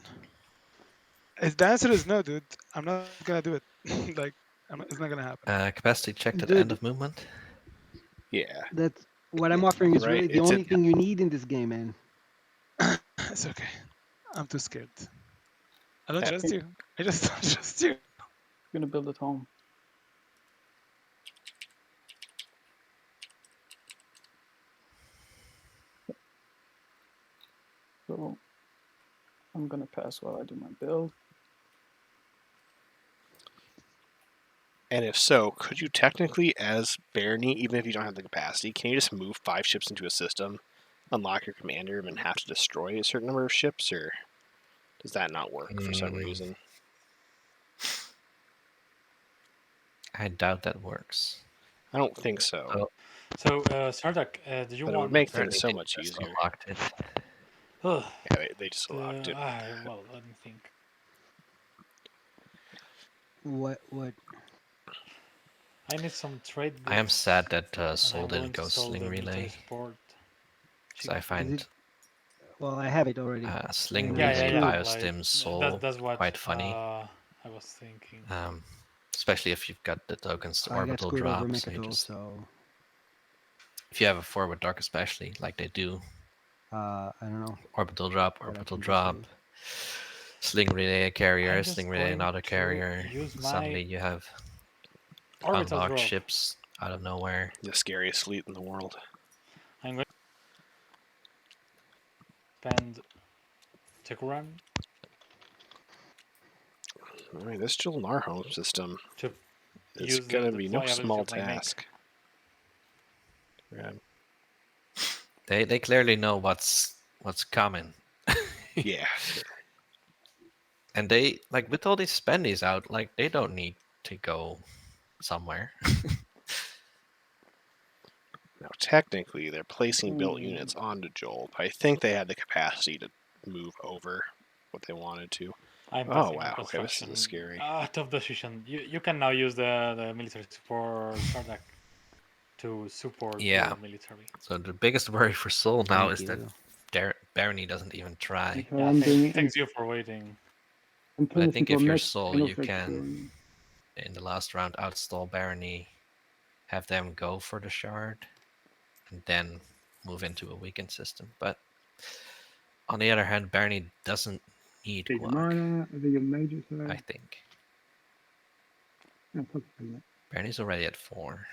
The answer is no, dude. I'm not gonna do it. It's not gonna happen. Capacity checked at the end of movement? Yeah. That's what I'm offering is really the only thing you need in this game, man. It's okay. I'm too scared. I don't trust you. I just don't trust you. I'm gonna build at home. So I'm gonna pass while I do my build. And if so, could you technically, as Barney, even if you don't have the capacity, can you just move 5 ships into a system, unlock your commander, and have to destroy a certain number of ships, or does that not work for some reason? I doubt that works. I don't think so. So, Sardak, do you but want... it would make things so much easier. Yeah, they just locked it. Well, let me think. What? I need some trade. I am sad that Soul didn't go Sling Relay. So I find... Well, I have it already. Sling Relay Biostim Soul that's what, quite funny. I was thinking. Especially if you've got the tokens to I orbital got drop. over So you Mechatol, just, so if you have a forward dark, especially like they do, I don't know. orbital drop, Sling relay a carrier, I'm just sling relay going another to carrier. use my Suddenly you have orbital unlocked drop. ships out of nowhere. The scariest fleet in the world. I'm going to spend Tekuran I mean, this Jolnar home system to is use going to the be no fly ability small of my mech. task. Yeah. They clearly know what's coming. Yeah. And they, like, with all these spendies out, like, they don't need to go somewhere. Now, technically, they're placing built units onto Joel, but I think they had the capacity to move over what they wanted to. I'm Oh, passing wow. Okay, this construction. is scary. Tough decision. You can now use the military support Sardak to support Yeah. your military. So the biggest worry for Soul now Thank is you. that Barony doesn't even try. Okay, Yeah, I'm doing it. thanks you for waiting. I'm But I turning think this if into a you're mech Soul, and you also can, exploring. in the last round, outstall Barony, have them go for the shard, and then move into a weakened system. But on the other hand, Barony doesn't need Big Guac, minor, a big major, I sorry. think. No, fuck that. Barony's already at 4.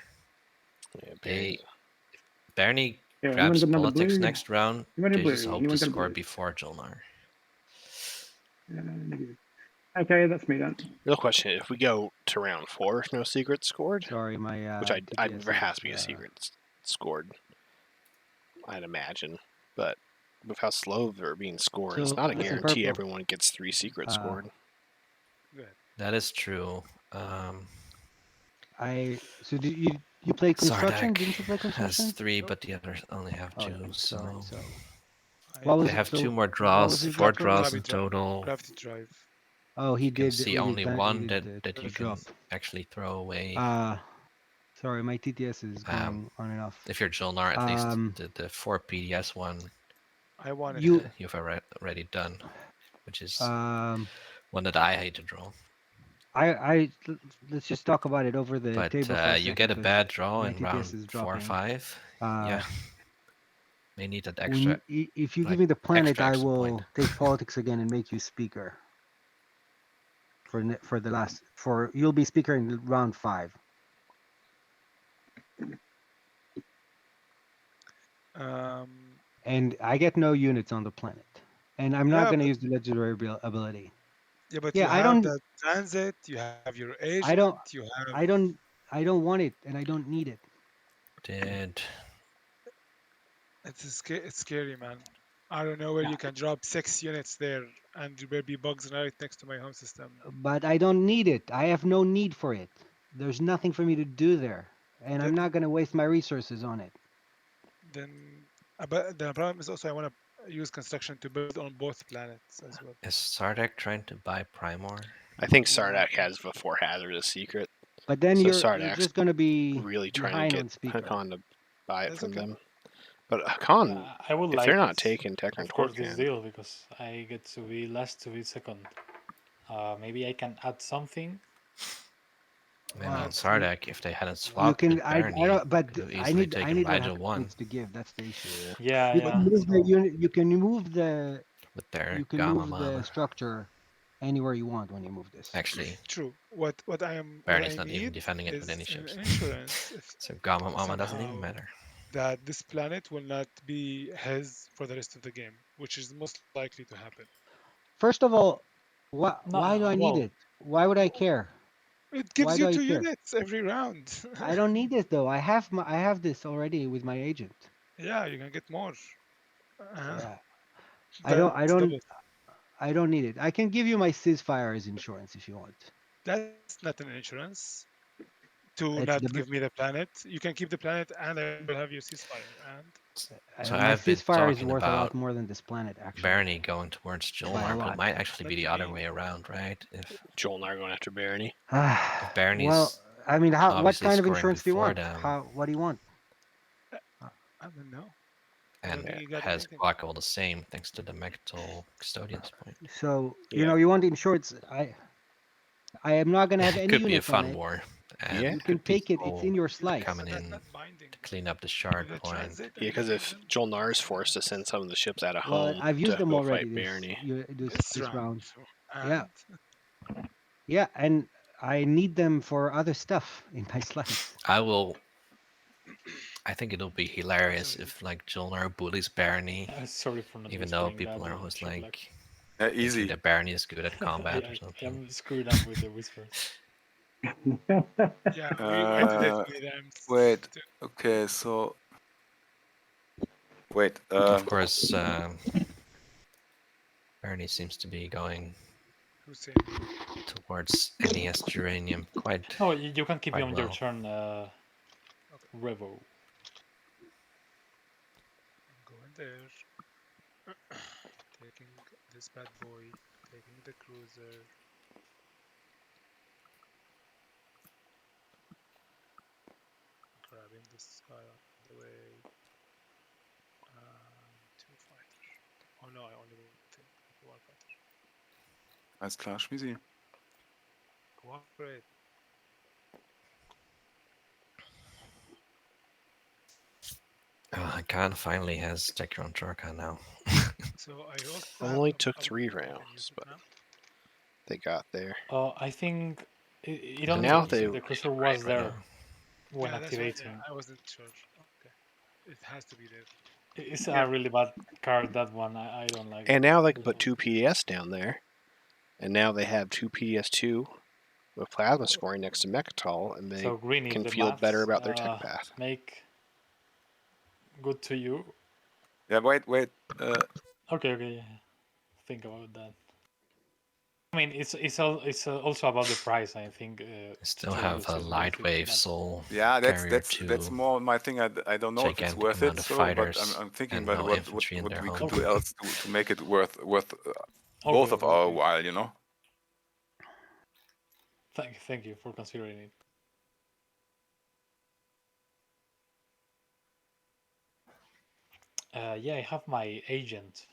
Yeah, Barony Yeah, anyone grabs got another politics blue? next round. Anyone They blue? just hope Anyone to got a score blue? before Jolnar. Negative. Okay, that's me done. Real question: if we go to round 4 with no secrets scored, Sorry, my which I'd TTS there has is, to be a secret scored, I'd imagine, but with how slow they're being scored, it's So, not a listen, guarantee Purple. everyone gets 3 secrets scored. That is true. So did you play construction? Sardak Didn't you play construction? has 3, but the others only have 2. Oh, yeah. So What was they have so 2 more what draws, was his 4 last draws one? in total. Gravity drive. Oh, he You can did. see he only did, one he that did you the can drop. actually throw away. Sorry, my TTS is going on and off. If you're Jolnar, at least the 4 PDS one, I want it. you've already done, which is Um, one that I hate to draw. Let's just talk about it over the table for a second. You get a bad draw my in TTS round is 4 or dropping. 5. Yeah, may need that When extra. if you like, give me the planet, extra I will point. take politics again and make you speaker. You'll be speaker in round 5. And I get no units on the planet, and I'm not going to use the legendary ability. Yeah, but Yeah, you I have don't. that transit. You have your agent. I don't. You have. I don't want it, and I don't need it. It's scary, man. I don't know where you can drop 6 units there, and there will be bugs right next to my home system. But I don't need it. I have no need for it. There's nothing for me to do there, and I'm not going to waste my resources on it. Then, but the problem is also I want to use construction to build on both planets as well. Is Sardak trying to buy Primor? I think Sardak has before hazardous secret. But then so you're Sardak's just going to be really trying behind to on get speaker. Hakan to buy it That's from okay. them. But Hakan, I would if like they're not this, taking Tekran of course, this Torkan, deal because I get to be last to be second. Maybe I can add something. Maybe on Sardak, if they hadn't swapped with Barony, I don't. But could have I easily need taken what Rigel 1 needs to give. That's the issue. Yeah, You can move the unit. You can move the. with their You can Gamma move the Mama. structure anywhere you want when you move this. Actually, True. What I Barony's not need even defending it is with any an ships. insurance. So Gamma Mama doesn't even somehow matter. that this planet will not be his for the rest of the game, which is most likely to happen. First of all, why do I need it? Why would I care? It gives Why you do I 2 care? units every round. I don't need it though. I have this already with my agent. Yeah, you can get more. Yeah. That's double. I don't need it. I can give you my ceasefire as insurance if you want. That's not an insurance to It's not the give me the planet. You can keep the planet, and I will have your ceasefire. And So my I've been ceasefire is talking worth a lot about more than this planet, actually. Barony going towards By a Jolnar, but lot. it might actually be the other way around, right? If Jolnar going after Barony. if Barony's well, I mean, what obviously kind of scoring insurance do you before want? them, What do you want? I don't know. and think you got has anything. Guac all the same thanks to the Mectal Custodian's point. So you want insurance? I am not going to have any Could be a units on fun it. war. Yeah. You can take it. It's in your slice. Coming in to clean up the shard point. Yeah, because if Jolnar is forced to send some of the ships out of Well, home I've used to them go already fight Barony. this round. Yeah. Yeah, and I need them for other stuff in my slice. I think it'll be hilarious if like Jolnar bullies Barney, Sorry for not even though whispering people that are in always Sherlock. like Easy. thinking that Barney is good at combat or something. I'm screwed up with the whispers. Yeah, I did it many times. Wait. Okay, so wait. Of course, Barney seems to be going towards NES Geranium quite. Oh, you can keep quite it on your turn, Revo. I'm going there. Taking this bad boy, taking the cruiser. Grabbing this guy on the way. 2 fighter. Oh no, I only take 1 fighter. Alles klar, Schmiesi. Cooperate. Khan finally has Decron Chorka now. So I also only took 3 rounds, but they got there. I think it And only now the cruiser was there when yeah, activating. That's why, I wasn't sure. Okay, it has to be there. It's a really bad card, that one. I don't like And it. now they can put 2 PDS down there. And now they have 2 PDS2 with plasma scoring next to Mechatol, and they So Green, if can the feel maths, better about their tech path. Make good to you. Yeah, wait. Okay, yeah. Think about that. I mean, it's also about the price. I think. Still have a Lightwave Soul. Yeah, carrier that's more my thing. I don't know if it's worth it. So, but I'm thinking about what we could do else to make it worth both of our while, you know. Thank you for considering it. Yeah, I have my agent.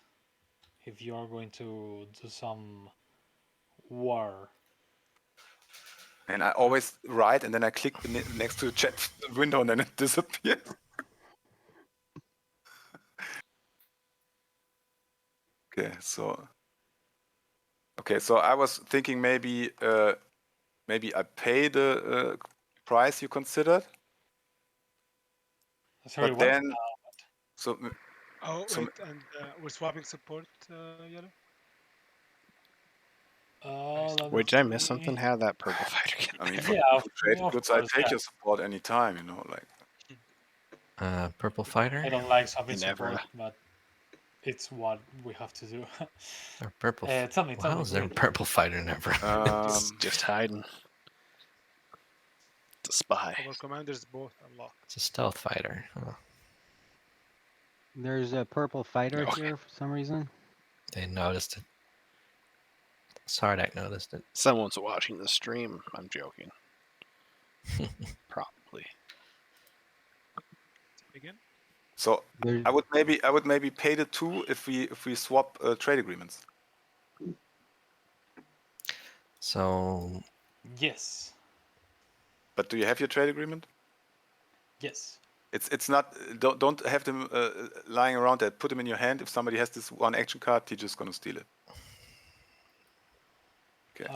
If you are going to do some war. And I always write, and then I click next to the chat window, and then it disappears. Okay, so I was thinking maybe I pay the price you considered. Sorry, but what? then wait, and we're swapping support, Yellow? Wait, did I miss something? How did that purple fighter get? I mean, yeah, trade goods, I take your support anytime, you know, like. Purple fighter. I don't like swapping support, but it's what we have to do. Or purple. Tell me, how is there a purple fighter never? Just hiding. It's a spy. Our commanders both unlocked. It's a stealth fighter. Oh. There's a purple fighter here for some reason. They noticed it. Sardak noticed it. Someone's watching the stream. I'm joking. Probably. Again? So I would maybe pay the 2 if we swap trade agreements. So. Yes. But do you have your trade agreement? Yes. It's not. Don't have them lying around there. Put them in your hand. If somebody has this 1 action card, you're just gonna steal it. Okay.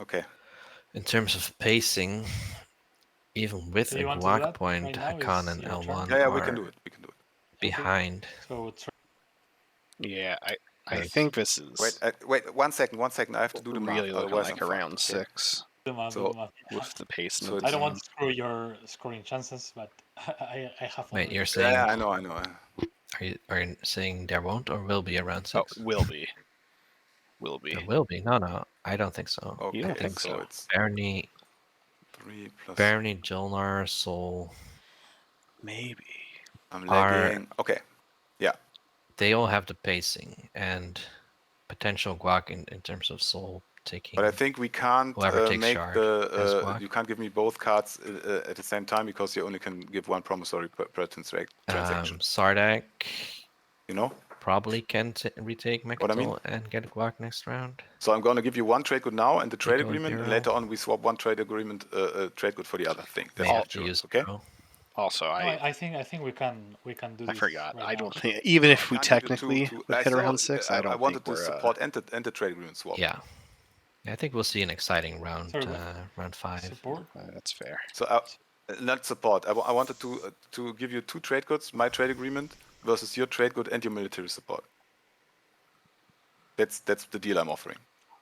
Okay. In terms of pacing, even with a guac point, Hakan and L1 yeah, we can do it. behind. So yeah, I think this is. Wait, 1 second. I have to do the math. Really looking like around 6. So, with the pace. So I don't want to screw your scoring chances, but I have. Wait, you're saying? Yeah, I know. Are you saying there won't or will be around 6? Oh, will be. Will be. There will be. No, I don't think so. Okay, You don't think so so? it's Barney, 3 plus. Barney, Jolnar, Soul. Maybe. I'm lagging. Okay. Yeah. They all have the pacing and potential guac in terms of Soul taking. But I think we can't make shard you can't give me both cards at the same time because you only can give 1 promissory per transaction. Sardak. You know. Probably can retake Mechatol and get guac next round. So I'm going to give you 1 trade good now and the trade agreement, and later on we swap 1 trade agreement trade good for the other thing. That's all. Okay. Also, I think we can do this. I forgot. Right I now. don't think even if we Can't give it technically to would I hit still- around 6, I don't wanted think to we're. support and the trade agreement swap. Yeah. I think we'll see an exciting round. Sorry, what? Round 5. Support. That's fair. So not support. I wanted to give you 2 trade goods, my trade agreement versus your trade good and your military support. That's the deal I'm offering.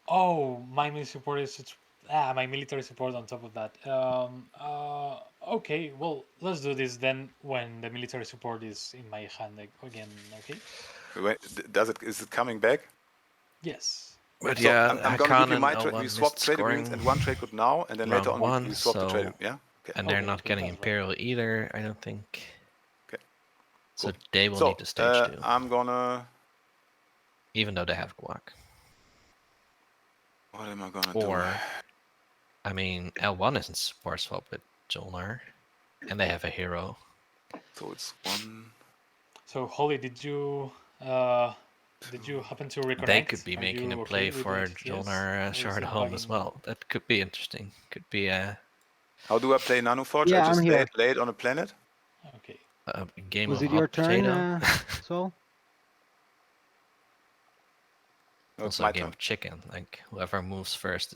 Oh, my military support is my military support on top of that. Okay, well, let's do this then when the military support is in my hand again. Okay. Is it coming back? Yes. But So yeah, I'm going to give you my L1 we swap missed trade agreements and 1 trade good now, and then later on round we 1, swap the trade. so- Yeah. Okay. And they're Okay, not okay, getting that's right. Imperial either, I don't think. Okay. So Cool. they will So need to stage 2, I'm gonna. even though they have guac. What am I gonna Or, do? I mean, L1 isn't support swap with Jolnar, and they have a hero. So it's 1. So Holly, did you happen to reconnect? They could be Are making you a play okay with for the XTS? Jolnar Or is shard it home as bugging? well. That could be interesting. Could be a How do I play Nanoforge? Yeah, I just I'm here. lay it on a planet. Okay. game Was of it your hot turn, potato. Sol? No, it's Also my a game turn. of chicken. Like whoever moves first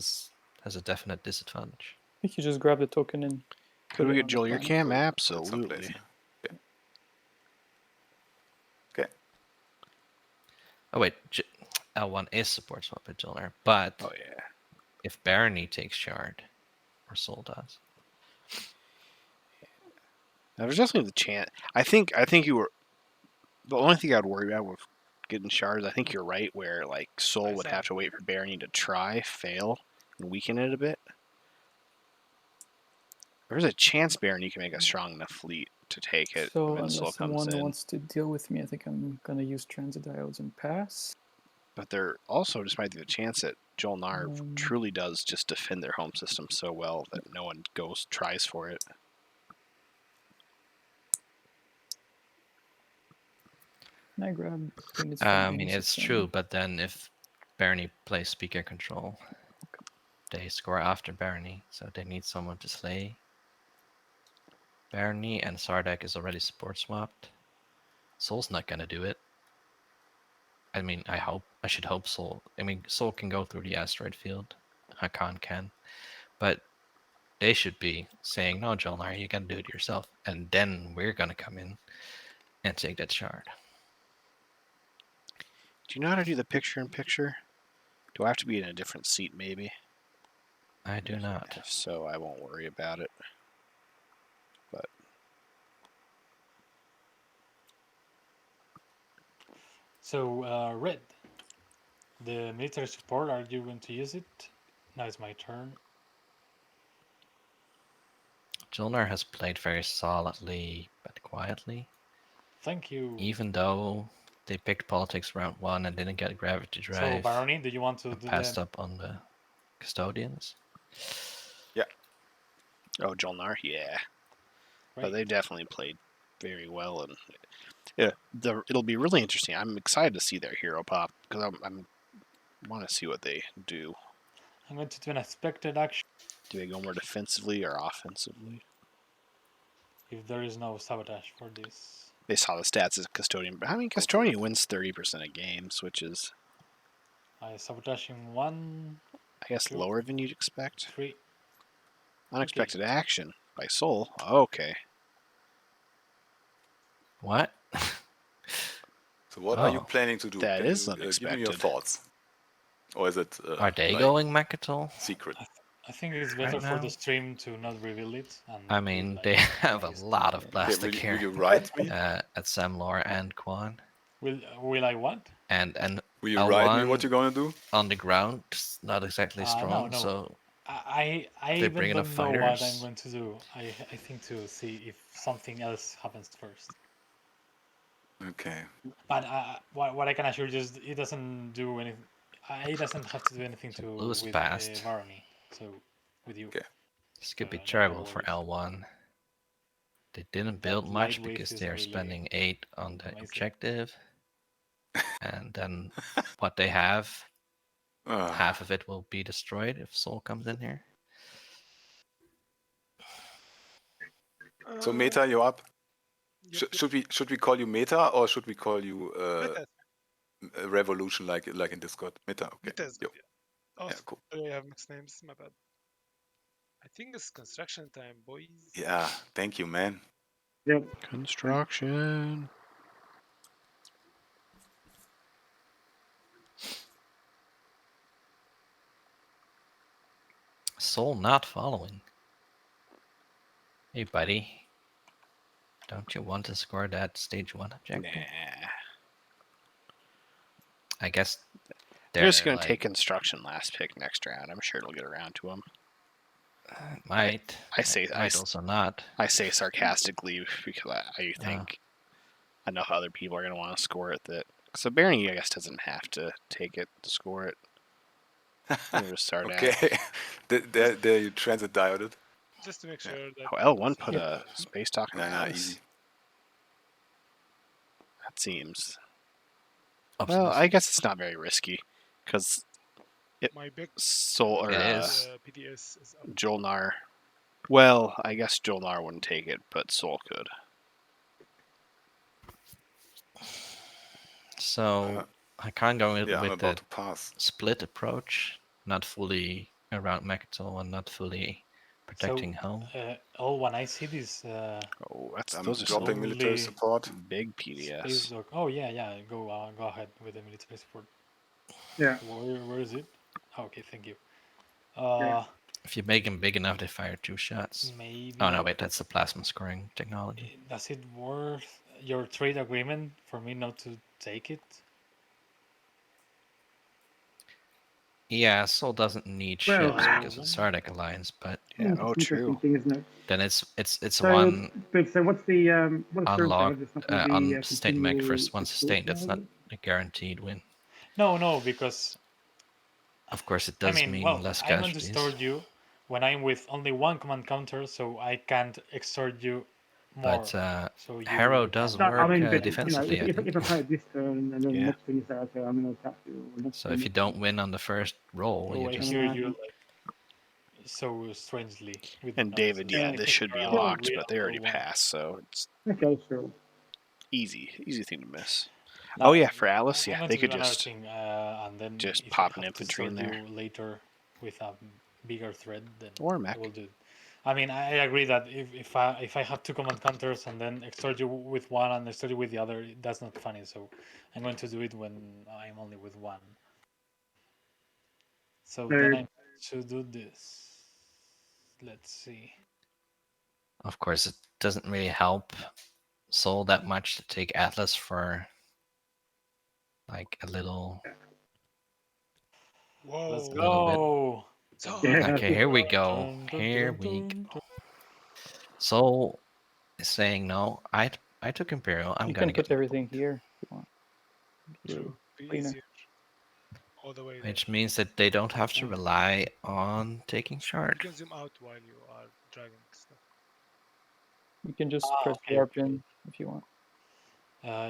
has a definite disadvantage. I think you just grab the token and Could put we it get on the Joel your planet. cam? Put it Absolutely. someplace, yeah. Okay. Oh wait, L1 is support swap with Jolnar, but Oh yeah. if Barony takes shard, or Soul does. Now, there's definitely the chance. I think you were. The only thing I'd worry about with getting shards, I think you're right, where like Soul would have to wait for Barony to try, fail, and weaken it a bit. There's a chance Barony can make a strong enough fleet to take it So when Soul unless comes someone in. wants to deal with me, I think I'm gonna use transit diodes and pass. But there also just might be the chance that Jolnar truly does just defend their home system so well that no one tries for it. Can I grab units I from mean, any it's system? true, but then if Barony plays speaker control, they score after Barony, so they need someone to slay Barony, and Sardek is already support swapped. Soul's not gonna do it. I mean, I should hope Soul. I mean, Soul can go through the asteroid field. Hakan can. But they should be saying, no, Jolnar, you gotta do it yourself. And then we're gonna come in and take that shard. Do you know how to do the picture-in-picture? Do I have to be in a different seat, maybe? I do not. If so, I won't worry about it. But So Red, the military support. Are you going to use it? Now it's my turn. Jolnar has played very solidly but quietly. Thank you. Even though they picked politics round 1 and didn't get gravity drive. So Barony, do you want to do passed that? up on the custodians? Yeah. oh, Jolnar, yeah. Right. But they definitely played very well, and yeah, it'll be really interesting. I'm excited to see their hero pop because I'm want to see what they do. I'm going to do an expected action. Do they go more defensively or offensively? If there is no sabotage for this. They saw the stats as Custodian, but I mean, Custodian wins 30% of games, which is, I sabotage in 1, I guess, 2, lower than you'd expect. 3. Unexpected action by Soul. Okay. What? So what are you planning to do? That Can is you, give me unexpected. your thoughts. Or is it? Are they like, going Mechatol? secret? I think it's better for the stream to not reveal it. And I mean, they have a lot of plastic will here. you write me? At Samlor and Quan. Will I what? And will you write me what you're gonna do? On the ground, not exactly strong, no. so I they even bring don't enough know what I'm fighters. going to do. I think to see if something else happens first. Okay. But what I can assure you is it doesn't do anything. It doesn't have to do anything to Blue's with passed. Barony. So with you. Okay. This could be terrible for L1. They didn't build much lightweight because is they are really spending 8 on the amazing. objective. And then what they have, half of it will be destroyed if Soul comes in here. So Meta, you're up. Yep. Should we call you Meta or should we call you Meta. Revolution like in Discord? Meta. Okay. Meta is good. Yeah. Oh, Yeah, cool. sorry, I have mixed names. My bad. I think it's construction time, boys. Yeah. Thank you, man. Yep. Construction. Soul not following. Hey, buddy. Don't you want to score that stage 1 objective? Nah. I guess They're just going like, to take construction last pick next round. I'm sure it'll get around to them. Might. I say might also not. I say sarcastically because I think I know how other people are going to want to score it. So Barney, I guess, doesn't have to take it to score it. Just start okay. There you transit dioded. Just to make sure that. Oh, L1 put a space dock in the Nah, house. easy. That seems. Optimistic. Well, I guess it's not very risky because My big Soul or PDS is up. Jolnar. Well, I guess Jolnar wouldn't take it, but Soul could. So I can't go with I'm the about to pass. split approach, not fully around Mechatol and not fully protecting home. When I see this, those are dropping military support. Big PDS. Space dog. Oh yeah. Go ahead with the military support. Yeah. Where is it? Oh, okay, thank you. If you make them big enough, they fire 2 shots. Maybe. Oh no, wait, that's the plasma scoring technology. Does it worth your trade agreement for me not to take it? Yeah, Soul doesn't need Well, ships because of Sardak Alliance, but It's an interesting thing, isn't it? then it's So, one but so what's the what's the unlock it's not gonna be, unsustained mech continual first one sustained. That's not support a guaranteed win. No, because of course it does mean less I'm going to casualties. store you when I'm with only 1 command counter, so I can't extort you more. But so Harrow does No, work I mean, but, defensively. if I play it this turn and then next turn you say, okay, I'm going to attack you. So if you don't win on the first roll, I you just hear you like, so strangely. And David, this should be locked, but they already passed, so it's sure. Easy thing to miss. Oh yeah, for Alice, I'm they going to could do another just thing, and then if pop I an have to infantry in start there. you later with a bigger threat, then or a mech. I will do it. I mean, I agree that if I have 2 command counters and then extort you with 1 and extort you with the other, that's not funny. So I'm going to do it when I'm only with 1. So then I should do this. Let's see. Of course, it doesn't really help Soul that much to take Atlas for like a little. Whoa! Let's go. Okay, here we go. Here we go. Soul is saying no. I took Imperial. I'm you gonna can put get everything here if you want. True. Be Cleaner. easier. All the way. Which means that they don't have to rely on taking You shard. can zoom out while you are driving stuff. You can just press warp in if you want.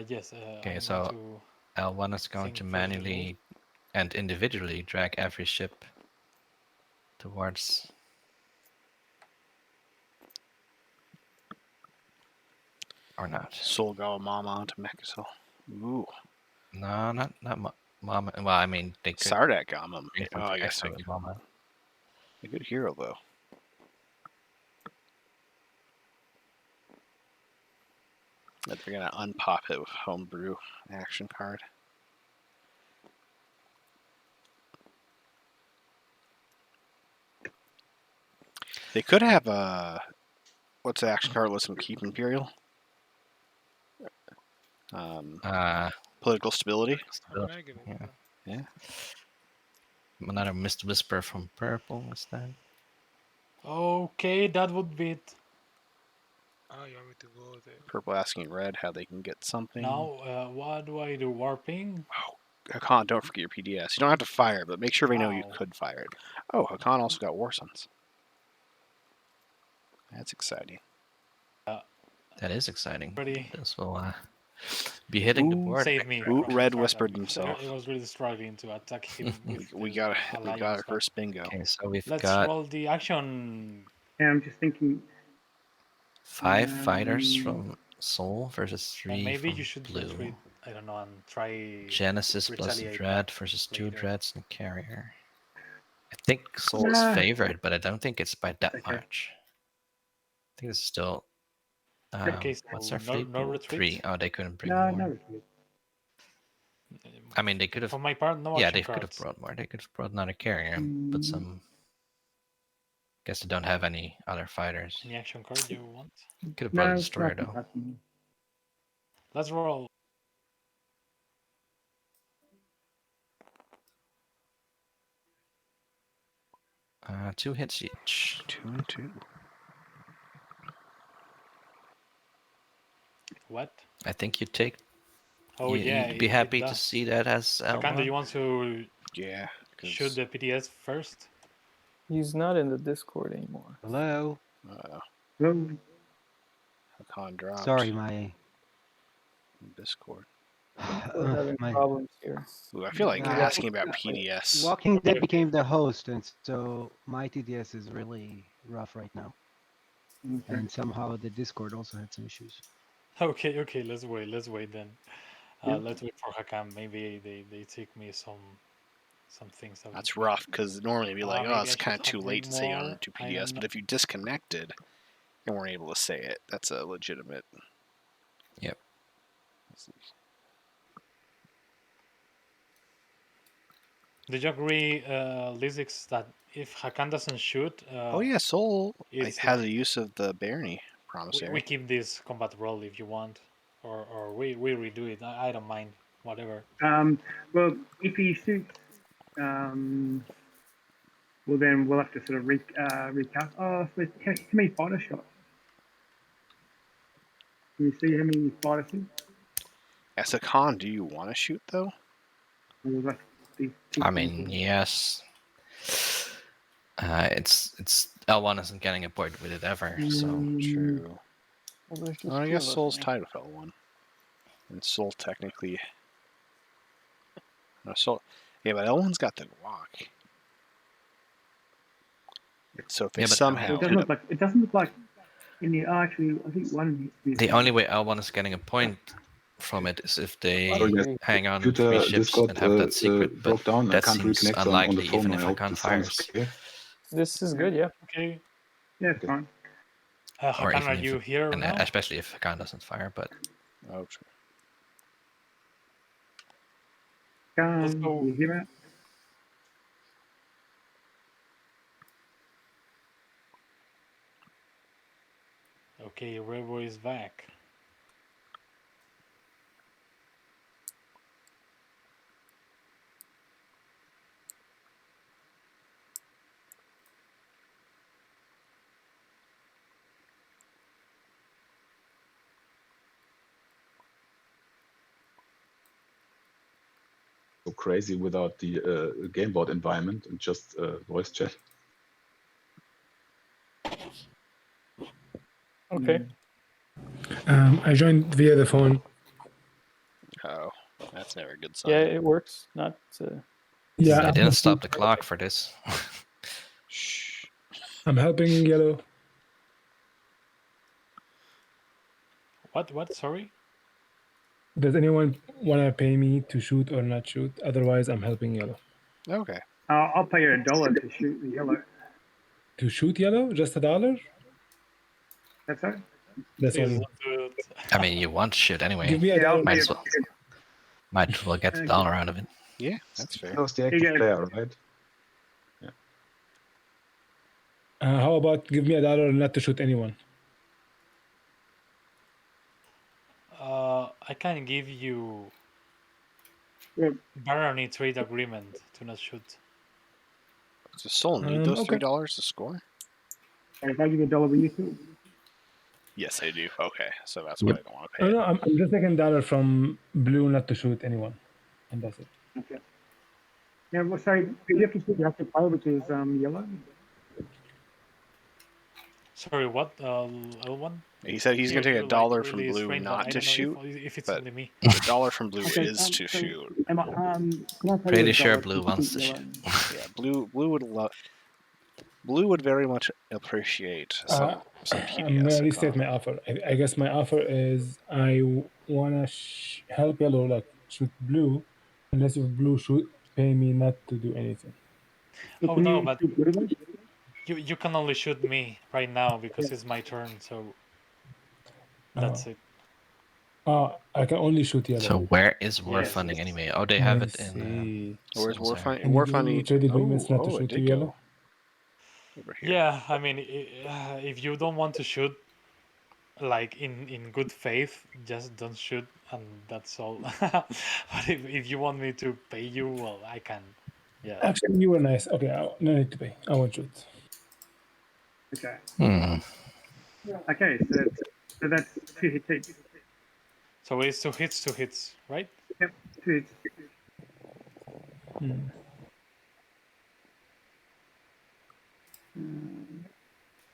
Yes. Okay, so L1 is going to manually and individually drag every ship towards. Or not. Soul go Mama onto Mechatol. Ooh. No, not Mama. Well, I mean, they could. Sardak got him. Oh, I guess so. Mama. A good hero, though. That they're gonna unpop it with homebrew action card. They could have what's the action card list? Keep Imperial. Political stability. Yeah. Another Mist Whisper from Purple instead. Okay, that would be it. Oh, you want me to go there? Purple asking Red how they can get something. Now, what do I do? Warping? Oh, Hakan, don't forget your PDS. You don't have to fire it, but make sure they know you could fire it. Oh, Hakan also got War Suns. That's exciting. That is exciting. Ready? This will be hitting the board. Save me. Red whispered himself. I was really struggling to attack him. we got our first bingo. Okay, so we've Let's got. roll the action. Yeah, I'm just thinking. 5 fighters from Soul versus 3 maybe from you should Blue. retreat. I don't know, and try Genesis plus retaliate Dread back versus 2 later. Dreads and Carrier. I think Soul is favored, but I don't think it's by that much. I think it's still. Okay, what's so our fleet? no retreat? 3. Oh, they couldn't bring No, more. no retreat. I mean, they could have. For my part, no Yeah, action they could have cards. brought more. They could have brought another Carrier, but some. Guess they don't have any other fighters. Any action card you want? Could have brought a No, destroyer nothing though. happening. Let's roll. Two hits each. 2 and 2. What? I think you take. Oh yeah, You'd be happy to see that as Hakan, do you want to Yeah. shoot the PTS first? He's not in the Discord anymore. Hello. Hello. Hakan dropped. Sorry, my Discord. We're having problems here. Ooh, I feel like asking about PDS. Walking Dead became the host, and so my TDS is really rough right now. Okay. And somehow the Discord also had some issues. Okay, let's wait then. Yep. Let's wait for Hakan. Maybe they take me some things. That's rough, because normally it'd be like, oh, maybe it's I kind of should too late to say upgrade on more. to I PDS, don't but if you disconnected and weren't able to say it, that's a legitimate. Yep. Did you agree, Lizix, that if Hakan doesn't shoot, oh yeah, Soul it's has a use of the Barony promissory. we keep this combat roll if you want, or we redo it. I don't mind, whatever. Well, if he shoots, well then we'll have to sort of recap. Oh, so how many fighter shots? Can you see how many fighter shots? As a con, do you want to shoot though? I mean, yes. It's L1 isn't getting a point with it ever, so True. Well, there's just I two guess of us Soul's now. tied with L1, and Soul technically. No, Soul. Yeah, but L1's got the walk. So if they somehow. It doesn't look like in the actually. I think one needs to be. the only way L1 is getting a point from it is if they hang on Computer 3 ships Discord, and have that secret, but broke down. I that can't seems reconnect on the unlikely phone. even I if hope Hakan the sound is fires. okay. This is good, yeah. Okay. Yeah, it's fine. Or Hakan, even are if you here and now? especially if Hakan doesn't fire, but Oh, true. Let's go. You hear that? Okay, Rebo is back. So crazy without the game board environment and just voice chat. Okay. I joined via the phone. Oh, that's never a good sign. Yeah, it works. Not. Yeah, they didn't stop the clock for this. Shh. I'm helping yellow. What? Sorry. Does anyone want to pay me to shoot or not shoot? Otherwise, I'm helping yellow. Okay. I'll pay you $1 to shoot the yellow. To shoot yellow? Just $1? That's right. That's Please all. don't do it. I mean, you want to shoot anyway. Give me a Yeah, I'll dollar. pay Might as well get the dollar out of it. Yeah, that's fair. That was the Here you active go. player, right? How about give me $1 not to shoot anyone? I can give you Yeah. barony trade agreement to not shoot. Does Soul need those okay. $3 to score? And if I give you $1, will you shoot? Yes, I do. Okay, so that's why I don't want to pay. Oh, it. no, I'm just taking $1 from blue not to shoot anyone. And that's it. Okay. Yeah, well, sorry, you have to shoot the active player, which is yellow. Sorry, what? L1? He said he's going to take You're, $1 from really blue strange, not I to don't know shoot, if it's but only me. the $1 from blue Okay, is to so shoot. can I pay Pretty you sure $1 blue to wants shoot to yellow? shoot. Yeah, blue would love. Blue would very much appreciate some TDS. I'm gonna restate my offer. I guess my offer is I wanna help yellow like shoot blue, unless if blue shoot pay me not to do anything. Oh no, but you can only shoot me right now because it's my turn. So that's it. I can only shoot yellow. So where is war funding anyway? Oh, they have it in. Where's war funding? And War you do funding. trade agreements not to it shoot to did yellow. go over here. Yeah, I mean, if you don't want to shoot, like in good faith, just don't shoot, and that's all. But if you want me to pay you, well, I can. Yeah. Actually, you were nice. Okay, no need to pay. I won't shoot. Okay. Hmm. Okay, so that's 2 hits each. So it's 2 hits, right? Yep, 2 hits.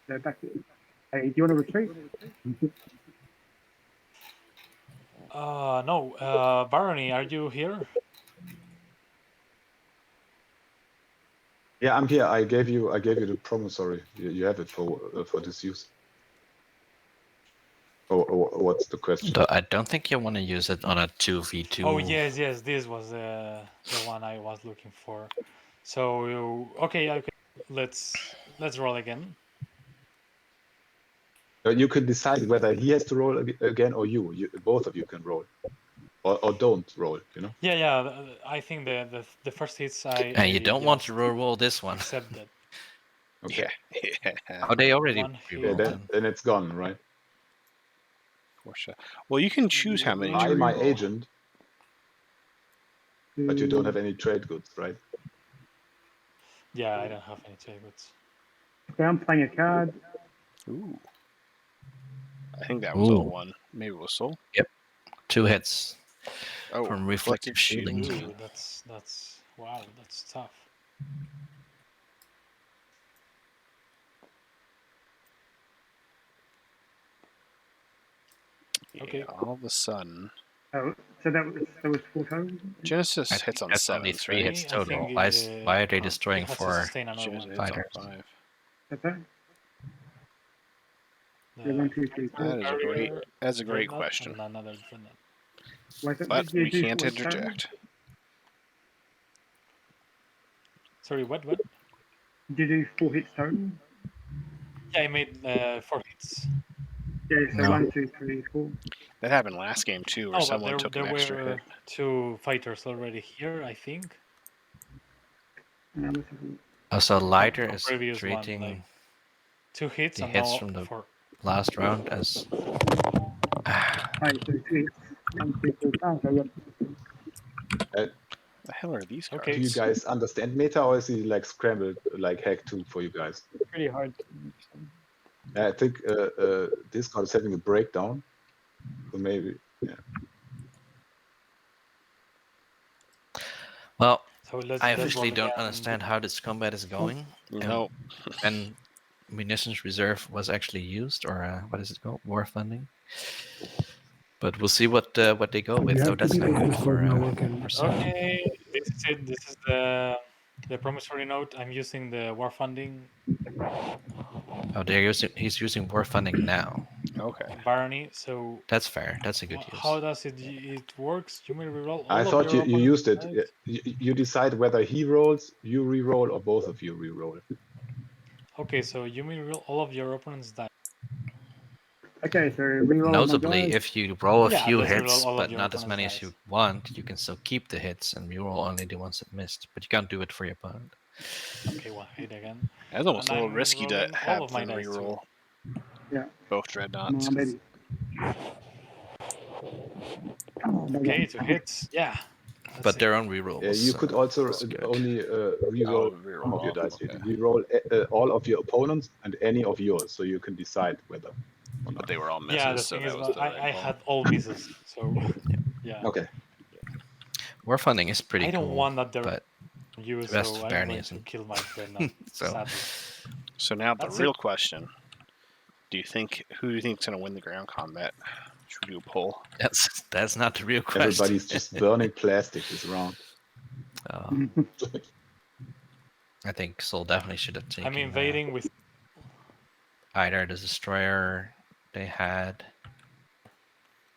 So back to hey, do you want to retreat? No. Barony, are you here? Yeah, I'm here. I gave you the promissory. You have it for this use. Or what's the question? I don't think you want to use it on a 2v2. Oh yes, this was the one I was looking for. So okay, let's roll again. You can decide whether he has to roll again or you. Both of you can roll, or don't roll. You know. Yeah. I think the first hits And you don't want to roll this one. Accept that. Okay. Yeah. Oh, they already. Yeah, then it's gone, right? For sure. Well, you can choose how many. I'm my agent, but you don't have any trade goods, right? Yeah, I don't have any trade goods. Okay, I'm playing a card. Ooh. I think that was all one. Maybe it was soul. Yep. 2 hits. Oh, from reflective shielding. Ooh, that's wow, that's tough. Yeah, okay. All of a sudden. Oh, so that was 4 total? Genesis hits on 7. Only 3 hits total. Why are they destroying 4 fighters? Okay. That's a great question. But we can't interject. Sorry, what? Did you do 4 hits total? Yeah, I made 4 hits. Yeah, so 1, 2, 3, 4. That happened last game too, where someone took an extra were hit. 2 fighters already here, I think. So lighter is treating one, like 2 hits the and hits now from the 4. last round as. The hell are these cards? Do you guys understand meta, or is he like scrambled like hack 2 for you guys? Pretty hard. I think this card is having a breakdown, so maybe yeah. Well, so I officially don't understand how this combat is going. No. And munitions reserve was actually used, or what is it called? War funding. But we'll see what they go with. So that's not good for Okay, this is it. This is the promissory note. I'm using the war funding. Oh, he's using war funding now. Okay. Barony. So that's fair. That's a good use. How does it works? You may reroll. I thought you used it. You decide whether he rolls, you re-roll, or both of you re-roll. Okay, so you may reroll all of your opponent's dice. Okay, so reroll. Notably, if you roll a few hits, reroll but not as many as you want, you can still keep the hits and reroll only the ones that missed. But you can't do it for your opponent. Okay, 1 hit again. That's almost a little risky to rolling all have of my them dice too. reroll. Yeah. Both dreadnoughts. Okay, 2 hits. Yeah. But they're on rerolls. Yeah, you could also only reroll some of your dice. You can reroll all of your opponents and any of yours, so you can decide whether. But they were all misses. Yeah, the so thing that is, was the I had all misses, so yeah. Okay. War funding is pretty I don't cool, want that but you, the rest so of I'm Barony going to isn't. kill my friend. So now That's the real it. question: who do you think is going to win the ground combat? Should we do a poll? That's not the real question. Everybody's just burning plastic this round. I think Sol definitely should have taken. I'm invading with either the destroyer they had,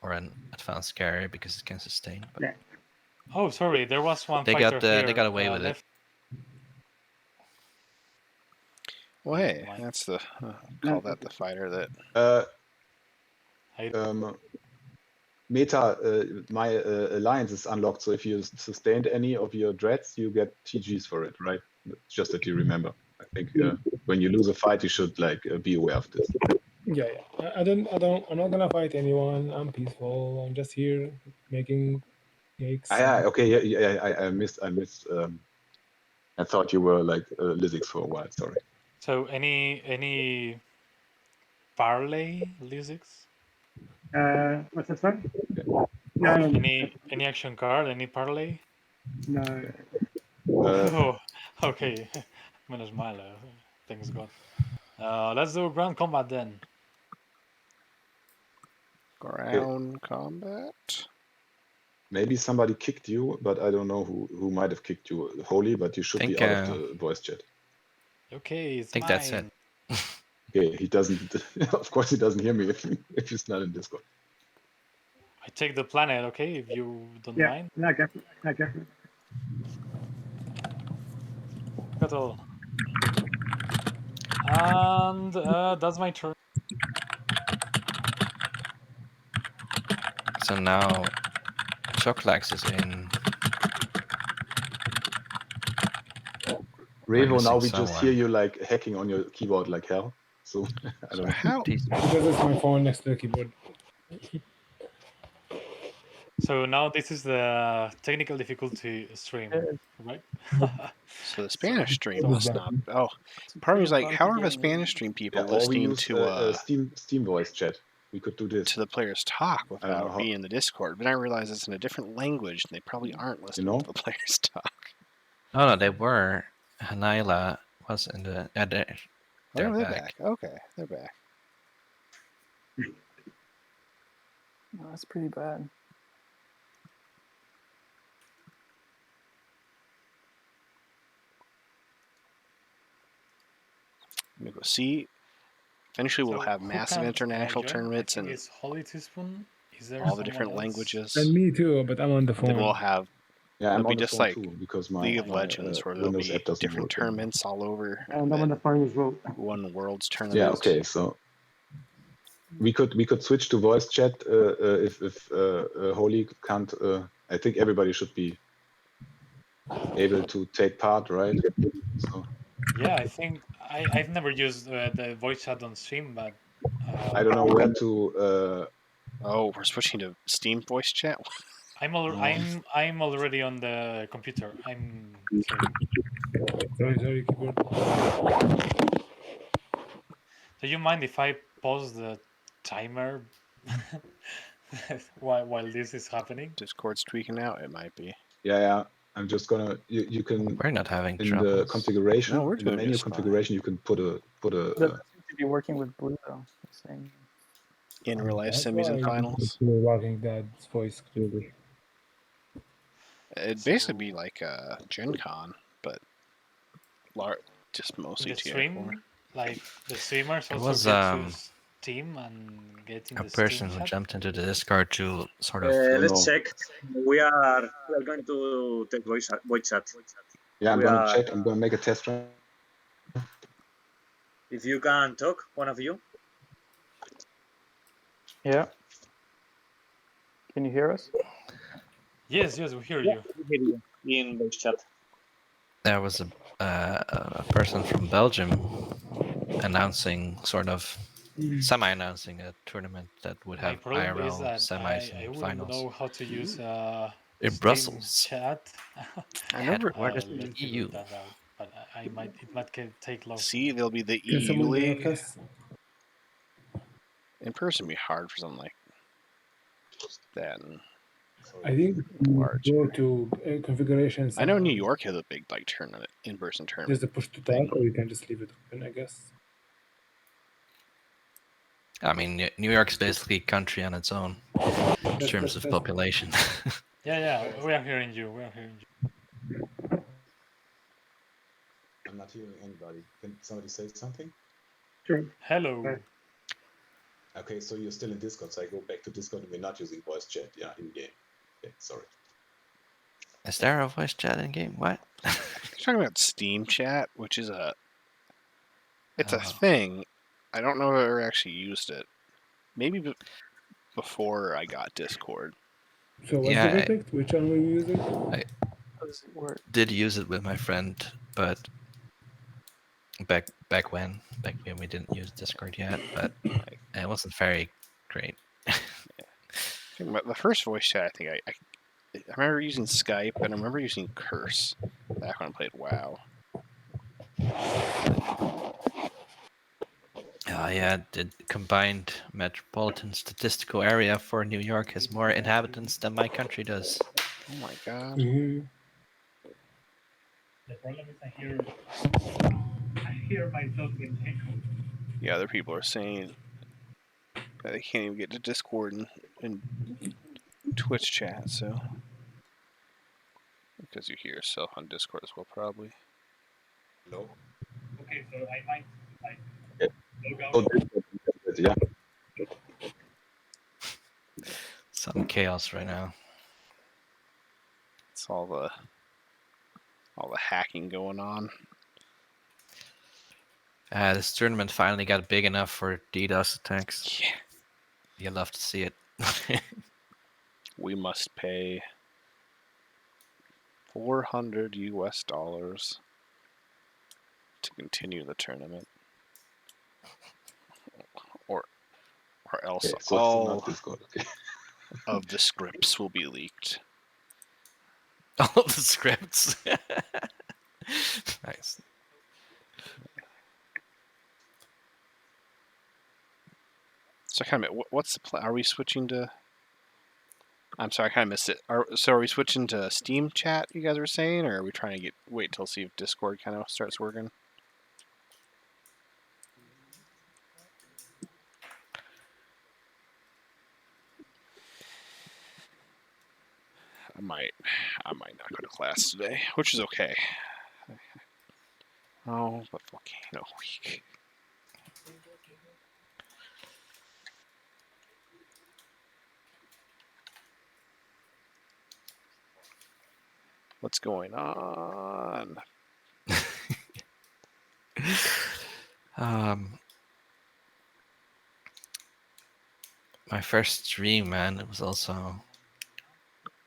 or an advanced carrier because it can sustain. But... Yeah. Oh, sorry, there was one they fighter got here. They got away with left. it. Well, hey, that's the call that the fighter that. Meta, my alliance is unlocked, so if you sustained any of your dreads, you get TGs for it, right? Just that you remember. I think when you lose a fight, you should be aware of this. Yeah. I'm not gonna fight anyone. I'm peaceful. I'm just here making cakes. Okay. Yeah. I missed. I thought you were like Lizix for a while. Sorry. So any parlay Lizix? What's that, sorry? No. Any action card? Any parlay? No. Oh, okay. Menos malo. Thanks God. Let's do ground combat then. Ground combat. Maybe somebody kicked you, but I don't know who might have kicked you. Holy, but you should be out of the voice chat. Okay, it's I think mine. that's it. Okay, he doesn't. Of course, he doesn't hear me if he's not in Discord. I take the planet, okay, if you don't mind. No, go for it. Got all. And that's my turn. So now Choclax is in. Revo, now we just hear you like hacking on your keyboard like hell. So I don't know how. Because it's my phone next to the keyboard. So now this is the technical difficulty stream, right? So the Spanish stream must not. Oh, part of me was like, how are the Spanish stream people listening to Steam voice chat? We could do this to the players talk without being in the Discord. But I realize it's in a different language, and they probably aren't listening to the players talk. Oh no, they were. Hanayla was in the. They're back. Okay, they're back. Oh, that's pretty bad. Let me go see. Eventually, we'll have massive international tournaments and is Holy Teaspoon. Is there all the different languages. And me too, but I'm on the phone. Then we'll have. I'm be just like because League of Legends, where there'll be different tournaments all over. And I'm on the phone as well. One World's tournament. Yeah. Okay. So we could switch to voice chat if Holy can't. I think everybody should be able to take part, right? So. Yeah, I think I've never used the voice chat on stream, but I don't know where to. Oh, we're switching to Steam voice chat. I'm already on the computer. I'm sorry, keyboard. Do you mind if I pause the timer while this is happening? Discord's tweaking out. It might be. Yeah. I'm just gonna. You can. We're not having in troubles. the configuration. No, we're in the menu configuration, you can put a. That seems to be working with Blue though. Same. In real life semis and finals. Logging Dad's voice clearly. It'd basically be like a Gen Con, but just mostly the stream, like the streamers It also was get to Steam and get in a the person Steam who chat? jumped into the Discord to sort of. Let's check. We are going to take voice chat. Yeah, I'm gonna check. I'm gonna make a test run. If you can talk, one of you. Yeah. Can you hear us? Yes, we hear you. We hear you in voice chat. There was a person from Belgium announcing, sort of semi-announcing a tournament that would have IRL semis I and wouldn't finals know how to use in Steam Brussels. chat. I remember where is the Let's figure EU? that out, but it might take long. See, there'll be the Can EU someone League. broadcast? In person, be hard for something like that. And I think go to configurations. I know New York has a big tournament, in-person tournament. There's a push to talk, or you can just leave it open, I guess. I mean, New York's basically a country on its own in terms of population. Yeah, we are hearing you. We are hearing you. not hearing anybody. Can somebody say something? Sure. Hello. Okay, so you're still in Discord, so I go back to Discord and we're not using voice chat, in game. Okay, sorry. Is there a voice chat in game? What? You're talking about Steam Chat, which is it's a thing. I don't know if I ever actually used it. Maybe before I got Discord. So what's the verdict? Which one were you using? I did use it with my friend, but back when we didn't use Discord yet, but it wasn't very great. The first voice chat, I think I remember using Skype, and I remember using Curse back when I played WoW. Yeah, the combined metropolitan statistical area for New York has more inhabitants than my country does. Oh my god. Mm-hmm. The problem is I hear myself in echo. Yeah, other people are saying that they can't even get to Discord and Twitch chat, so because you hear yourself on Discord as well, probably. No. Okay, so I might log out. Oh, yeah. Some chaos right now. It's all the hacking going on. This tournament finally got big enough for DDoS attacks. Yeah. You love to see it. We must pay $400 to continue the tournament, or else So all okay. of the scripts will be leaked. All the scripts. Nice. So kind of, what's the plan? Are we switching to? I'm sorry, I kind of missed it. Are we switching to Steam Chat? You guys were saying, or are we trying to wait till see if Discord kind of starts working? I might not go to class today, which is okay. Oh, but volcano week. What's going on? My first stream, man, it was also.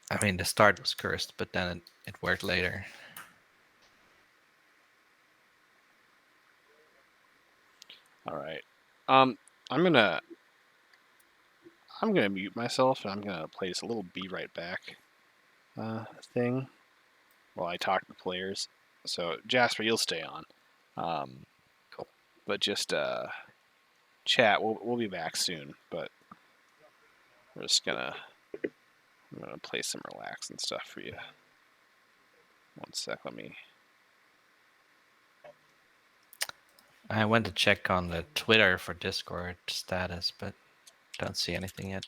I mean, the start was cursed, but then it worked later. All right. I'm gonna mute myself, and I'm gonna play this little "Be Right Back" thing while I talk to the players. So Jasper, you'll stay on. Cool. But just chat. We'll be back soon. But we're just I'm gonna play some relaxing stuff for you. One sec. Let me. I went to check on the Twitter for Discord status, but don't see anything yet.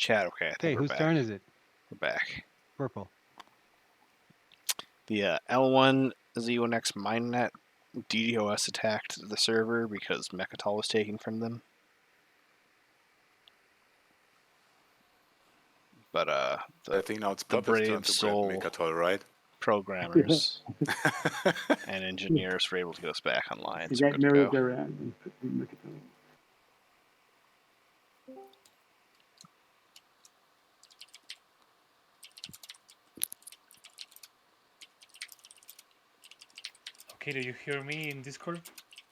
Chat, okay, I think we're whose back. turn is it? We're back. Purple. The L1 Z1X MineNet DDoS attacked the server because Mechatol was taken from them. But I think now it's the Purple's turn brave to soul Mechatol, right? programmers and engineers were able to get us back online. So So that good to merries go. around and make it all. Okay, do you hear me in Discord?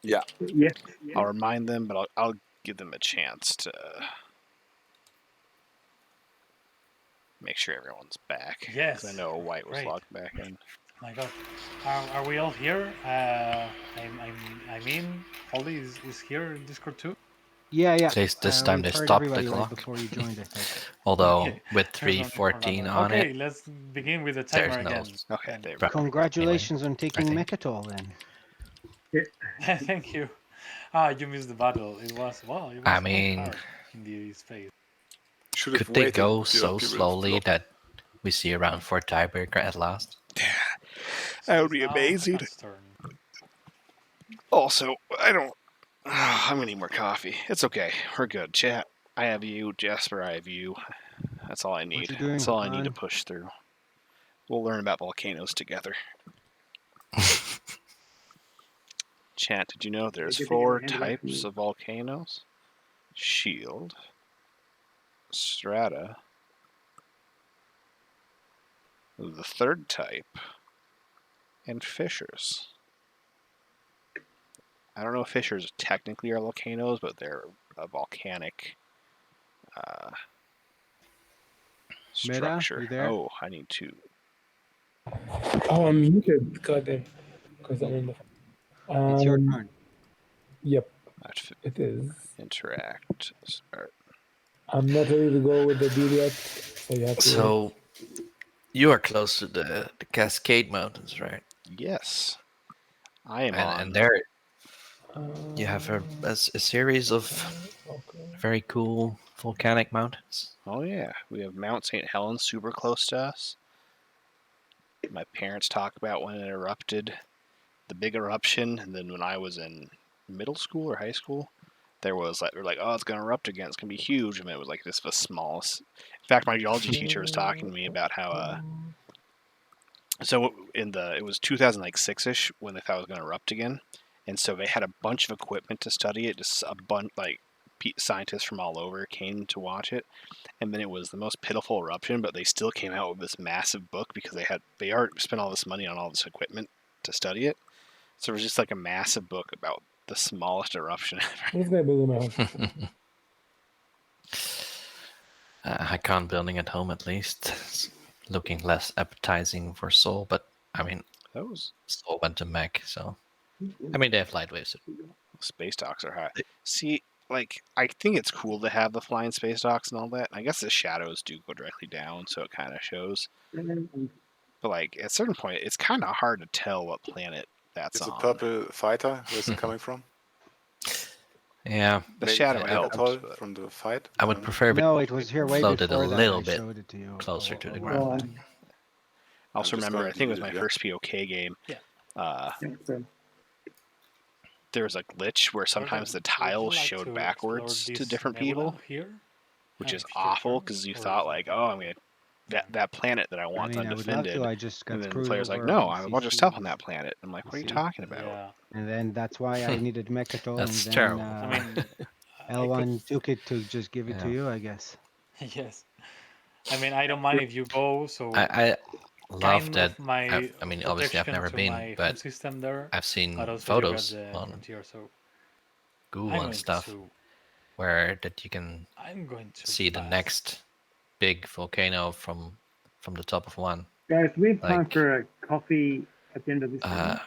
Yeah. Yes. I'll remind them, but I'll give them a chance to make sure everyone's back. Yes. Because I know White was Great. logged back in. My God, are we all here? I mean, Holly is here in Discord too. Yeah, yeah. At least this time We they heard stopped the everybody right clock. before you joined, I think. Although Okay, with there's no need for 3:14 number. on Okay, it, let's begin with the there's timer no. again. Okay, Then. there we go. Congratulations on taking think. Mechatol then. Thank you. You missed the battle. It was quite hard in the space. Could they go so slowly that we see around for tiebreaker at last? That would be amazing. Also, I'm gonna need more coffee. It's okay. We're good. Chat, I have you. Jasper, I have you. That's all I need. you doing, That's all I need to Hakan? push through. We'll learn about volcanoes together. Chat, did you know there's 4 types of volcanoes? Shield, strata, the 3rd type, and fissures. I don't know if fissures technically are volcanoes, but they're a volcanic structure. Meta, you there? Oh, I need to. Oh, I'm muted. Goddamn. Because I'm on the phone. It's your turn. Yep. It is. Interact. Start. I'm not ready to go with the deal yet, so you have to. So you are close to the Cascade Mountains, right? Yes, I am on. And there you have a series of very cool volcanic mountains. Oh yeah, we have Mount St. Helens super close to us. My parents talk about when it erupted, the big eruption, and then when I was in middle school or high school, there was like, they're like, oh, it's gonna erupt again, it's gonna be huge, and it was like this the smallest. In fact, my geology teacher was talking to me about how so it was 2006ish when they thought it was gonna erupt again, and so they had a bunch of equipment to study it. Just a bunch scientists from all over came to watch it, and then it was the most pitiful eruption. But they still came out with this massive book because they already spent all this money on all this equipment to study it. So it was just like a massive book about the smallest eruption ever. Who's gonna build my house? Hakan building at home at least. It's looking less appetizing for Soul, but I mean, Soul went to mech, so I mean they have light waves. Space docks are high. See, like I think it's cool to have the flying space docks and all that. I guess the shadows do go directly down, so it kind of shows. But like at a certain point, it's kind of hard to tell what planet that's Is on. a purple fighter? Where's it coming from? Yeah, the shadow helps. From the fight. I would prefer No, it was here way floated a before that. little I bit showed it to you closer to the a ground. while back. I also remember, I think it was my first POK game. There was a glitch where sometimes the tiles showed backwards to different people, which is awful because you thought like, oh, I'm gonna that planet that I want undefended. I just got and then the screwed player's like, over no, in I have a bunch of stuff on CC. that planet. I'm like, what are you talking about? And then that's why I needed Mechatol, That's and then terrible. I mean, L1 took it to just give it to you, I guess. Yes. I mean, I don't mind if you go. So I love kind that. of my I mean, obviously I've protection never to been, my home but system there, I've seen but also photos you got the on frontier, so Google I'm and going stuff to- where that you can I'm going to see the pass. next big volcano from the top of one. Guys, do we have time Like, for a coffee at the end of this one?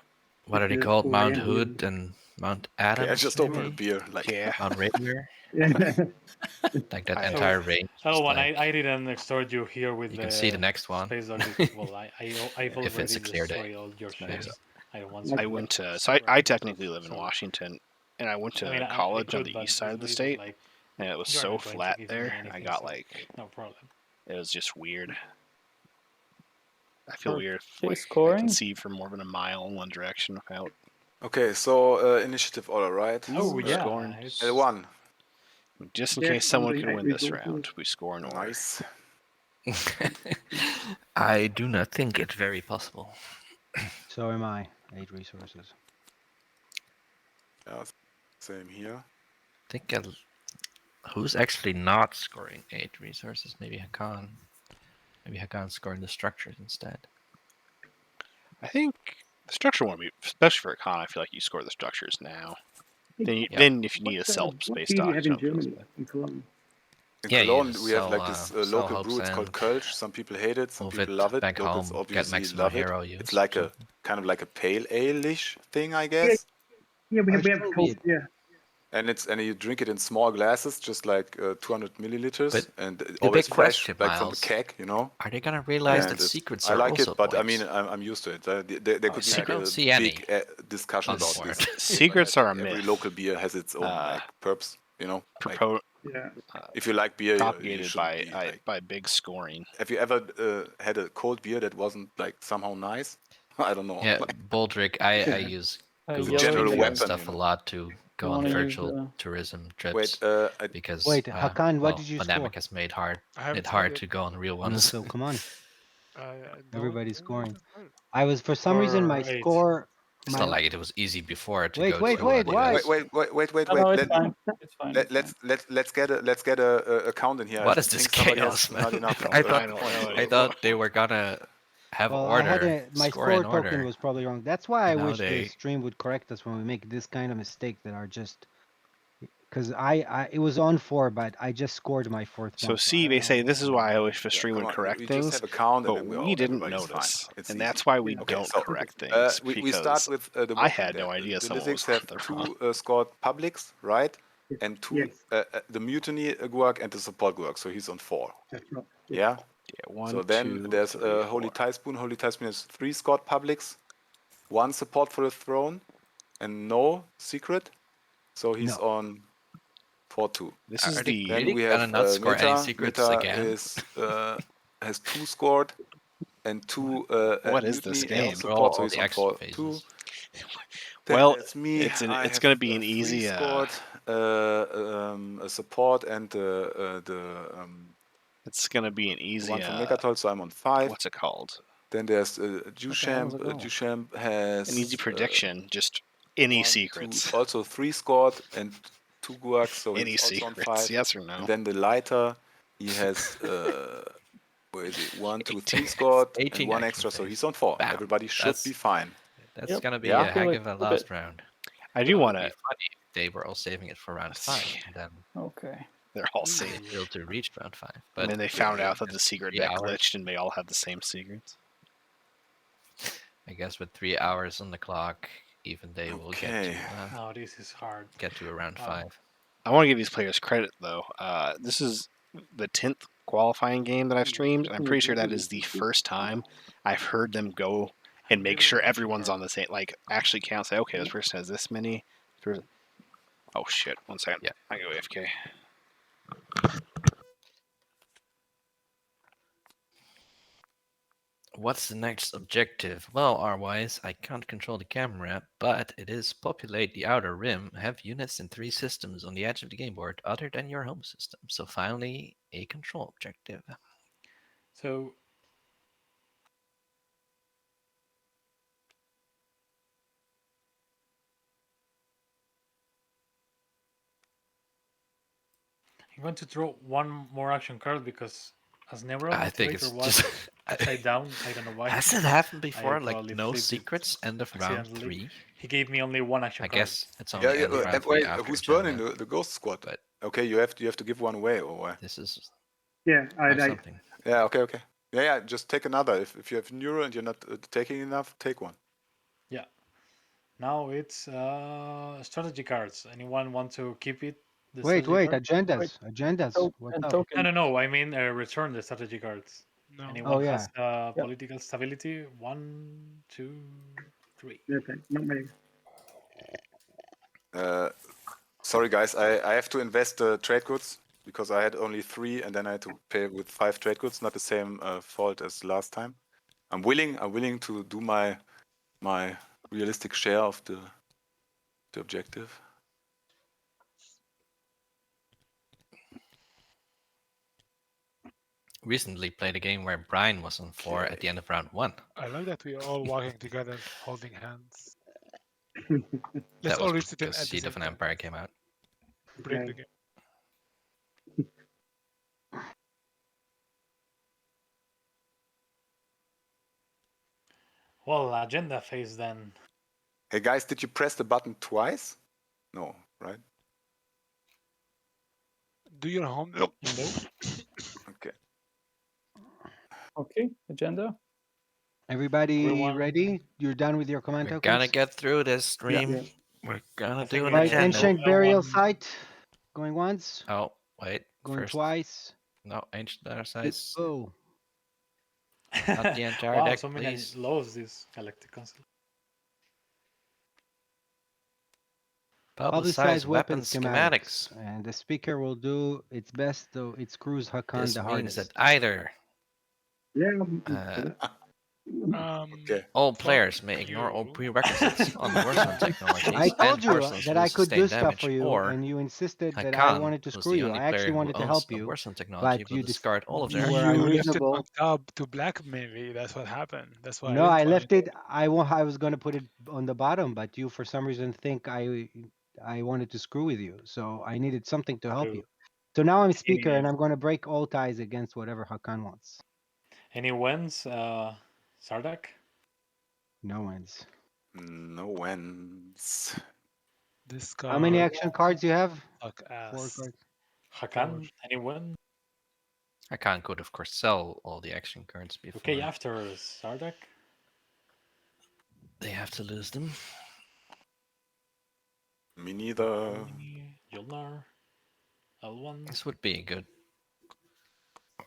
What are they Because called? 4 Mount a.m. Hood and Mount Adams? I just opened a beer. Like, Mount Rainier? Like that So- entire range. Oh, is when like- I didn't extort you here with You can see the next one. Space Dog. Well, I've If it's already a clear day. destroyed all your Nice. ships. I don't want I went to, so I technically live in So- Washington, and I went to I mean, I college on could, the but east side of the this state. is like And it was You are so not going to flat give there. me I anything, got so like no problem. it was just weird. I feel weird if Okay, like I scoring. can see for more than a mile in one direction without Okay, so initiative order, right? Oh Ooh, yeah, scoring. it's L1. Just in Yes, case someone I'm could doing win 8 this resources. round, we score in order. Nice. I do not think it very possible. So am I. 8 resources. Yeah, same here. I think who's actually not scoring 8 resources? Maybe Hakan. Maybe Hakan's scoring the structures instead. I think the structure won't be, especially for a con. I feel like you score the structures now. Then, Yep. then if you need a What self-space beer do you dock, have in jump feels Germany, bad. in Cologne? In Yeah, you Cologne, just we have sell, like this sell local hopes brew. It's called and Kölsch. Some people hate it. Some move people it love it. back Locals home, get obviously maximum love it. hero use. It's like or a something. kind of like a pale ale-ish thing, I Yeah, guess. yeah, we have so cold be it. beer. And you drink it in small glasses, just like 200 milliliters, But and the always big fresh, question, like from the Miles, keg, you know. are they gonna realize And that secrets I are like also it, but I points? mean, I'm used to it. There could be I like don't a see any big discussion on the about board. this. Secrets are a Every myth. local beer has its own like perps, you know. Like, Yeah. if you like beer, you propagated shouldn't be by like. big scoring. Have you ever had a cold beer that wasn't like somehow nice? I don't know. Yeah, Like, Baldric, I use Google general Street View and weapon, stuff you know. a lot to go You on wanna use virtual the- tourism Wait, trips because Wait, Hakan, what did you pandemic score? has made I haven't it scored hard yet. to go on real ones. So come on. I don't Everybody's think scoring. it's hard. I was, for some reason, my For 8. score. It's not like it was easy before to Wait, go wait, to wait, why? Adidas. No, it's fine. It's fine. Let's get a count in here. What I is this think somebody chaos, has man? not enough. I thought they were gonna have Well, I had order, my score score in order. token was probably wrong. That's why I And now wish the they- stream would correct us when we make this kind of mistake that are just. Because it was on 4, but I just scored my 4th So one. see, they say this is why I wish the stream come would on, correct we things, just have a count and but then we didn't everybody's fine. notice, It's and easy. that's why we Okay, don't so, correct things. we start because with the I walking had no dead. idea The someone was Lizards have wrong. 2 scored publics, right? And 2 Yes. the mutiny Guark and the support Guark, so he's on 4. That's right. Yeah. Yeah, 1, So then 2, there's 3, Holy 4. Tie-Spoon. Holy Tie-Spoon has 3 scored publics, 1 support for the throne, and no secret. So he's on 4-2. This is the. Then really we gonna have not score any Meta. secrets Meta again? is has 2 scored and 2 What is this mutiny and game? support, so all he's the on extra 4-2. phases. Then Well, there's me. it's I it's have, gonna be an 3 easy. scored, a support and It's gonna be an easy. one from Megatol, so I'm on 5. What's it called? Then there's hell is Duchamp. it called? Duchamp has An easy prediction. Just any 1, 2, secrets. also 3 scored and 2 Guarks, so Any he's also on secrets? 5. Yes or no? And then the lighter, he has where is it? 1, 2, 3 scored and 18 1 action extra, so phase. he's on 4. Bam. Everybody should That's- be fine. That's gonna be Yeah? a heck of a last round. I do It want would to. be funny if they were all saving it for round 5, and then Okay. They're all they saved. failed to reach round 5. But And then they found out that the secret 3 deck hours. glitched and they all have the same secrets. I guess with 3 hours on the clock, even they will Okay. Oh, this is hard. get to around 5. I want to give these players credit though. This is the 10th qualifying game that I've streamed, and I'm pretty sure that is the first time I've heard them go and make sure everyone's on the same. Like actually count. Say, okay, this person has this many. Oh shit! 1 second. Yeah. I go AFK. What's the next objective? Well, R-wise, I can't control the camera, but it is populate the outer rim, have units in 3 systems on the edge of the game board other than your home system. So finally, a control objective. So I'm going to draw one more action card because as Nero I think it's was just upside down. I don't know why. Has it happened I before? Like probably no flipped it secrets end of round accidentally. 3? He gave me only one action I card. guess it's only end of round 3 wait, after who's agenda. burning the ghost squad? But Okay, you have to give one away, or what? this is Yeah, something. Yeah, okay. Yeah, just take another. If you have neuro and you're not taking enough, take one. Yeah. Now it's strategy cards. Anyone want to keep it? The Wait, strategy card? agendas. What's up? No. I mean, return the strategy cards. No. Anyone Oh, yeah. has political stability? 1, 2, 3. Okay, not me. Sorry, guys. I have to invest trade goods because I had only 3, and then I had to pay with 5 trade goods. Not the same fault as last time. I'm willing to do my realistic share of the objective. Recently played a game where Brian was on 4 at the end of round 1. I love that we are all walking together, holding hands. That Let's all was reach the 10 because at the Seed same of an time. Empire came out. Break the game. Well, agenda phase then. Hey guys, did you press the button twice? No, right? Do your home. Nope. Okay. Okay, agenda. Everybody Everyone- ready? You're done with your command We're tokens? gonna get through this stream. Yeah. We're gonna think do an we Right, can agenda. ancient burial site. Going once. Oh, wait. Going First. twice. No, ancient burial sites. Oh. Not the entire wow, deck, so many please. loves this Galactic Council. Publicize weapon schematics. And the speaker will do its best, though it screws Hakan This the means hardest. that either Okay. all players may ignore all prerequisites on Warzone technologies I told and you persons that who I could do sustain stuff damage, for you, or and you insisted that I Hakan, wanted to who's screw the you. only I actually player who wanted to owns help a you, Warzone technology, but will you discard all of you their were You lifted unreasonable. my tab to black mainly. That's what happened. That's why. No, I, I didn't left it. I was going to put it on the bottom, but you for some reason think I wanted to screw with you, so I needed something to help True. you. So now I'm speaker, Yeah. and I'm going to break all ties against whatever Hakan wants. Any wins, Sardak? No wins. No wins. This How many guy. action cards do you have? Fuck 4 ass. cards. Hakan, any win? Hakan could, of course, sell all the action cards before Okay, after Sardak. they have to lose them. Me neither. Yulnar, L1. This would be a good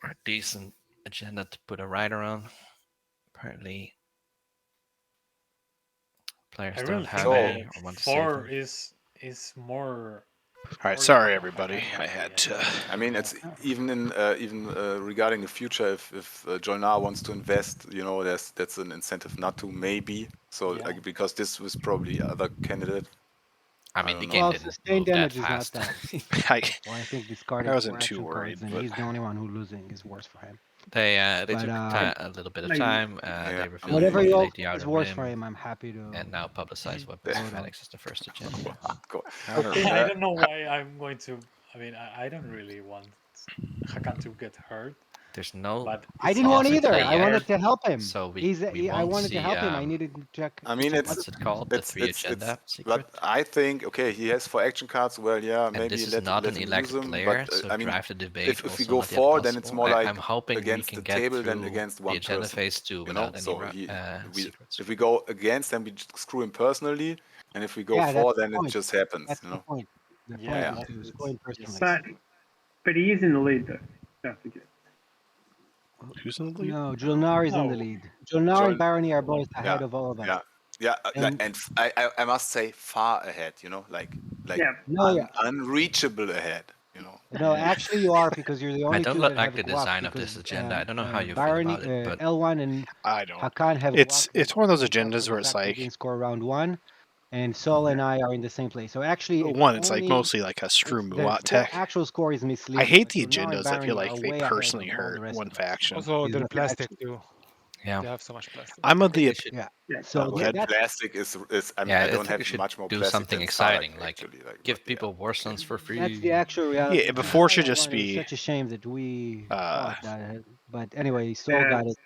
or a decent agenda to put a rider on. Apparently, players I don't really have think any or want to save 4 them. is more. All right, sorry everybody. I had to. I mean, it's even in regarding the future. If Jolnar wants to invest, you know, that's an incentive not to, maybe. So Yeah. like, because this was probably other candidate. I mean, the don't game know. Well, didn't sustained move that damage is not fast. that. Well, I think discarding I wasn't 4 too action worried, cards, and but- he's the only one who losing is worse for him. They But, took a little bit of like, time. They revealed Whatever you Populate offer the is Outer worse for Rim, him. I'm happy to. and now publicize weapon vote on. schematics is the first agenda. I don't know why I'm going to. I mean, I don't really want Hakan to get hurt. There's no. But I didn't want either. play I yet, wanted to help him. So I won't wanted see, to help him. I needed to check. I mean, it's what's it called? The 3 agenda secret. But I think okay, he has 4 action cards. Well, yeah, And maybe this is let not let an him elected use them. player, But so I mean, drive the debate if we also go not yet 4, then it's possible. more like I'm hoping against we can the get table than through against the one agenda person. phase 2 You know, without any so secrets. if we go against, then we just screw him personally, and if we go Yeah, 4, that's then the it point. just happens. That's You the know. point. The Yeah, point is to screw him personally. But he is in the lead though. Don't forget. Who's in the lead? No, Julnar is in the No. lead. Julnar and Barony are both ahead of all of us. Yeah, And- and I must say far ahead. You know, like Yeah. unreachable ahead. You know. No, actually you are, because you're the only I don't two that like have the guac, design of because, this agenda. I don't know how you feel Barony, about it, but L1 and I don't. Hakan have It's guac. one of those Except for agendas the where it's fact they like didn't score round 1, and Sol and I are in the same place. So actually, it's like mostly like a screw Muat tech. actual score is misleading. I hate but the Julnar and agendas that feel Barony like are they way ahead personally of all the hurt rest one of us. faction. Also, Is they're that plastic actually- too. Yeah. They have so much plastic. I'm of the Yeah. Yeah. So Well, that's plastic is I mean, yeah, I I don't think have we should much more do plastic something than exciting, Sarek, like actually, give people Warstones for free. that's the actual reality. Yeah, before should That just one, it was be such a shame that we thought that. But anyway, Sol Yeah. got it.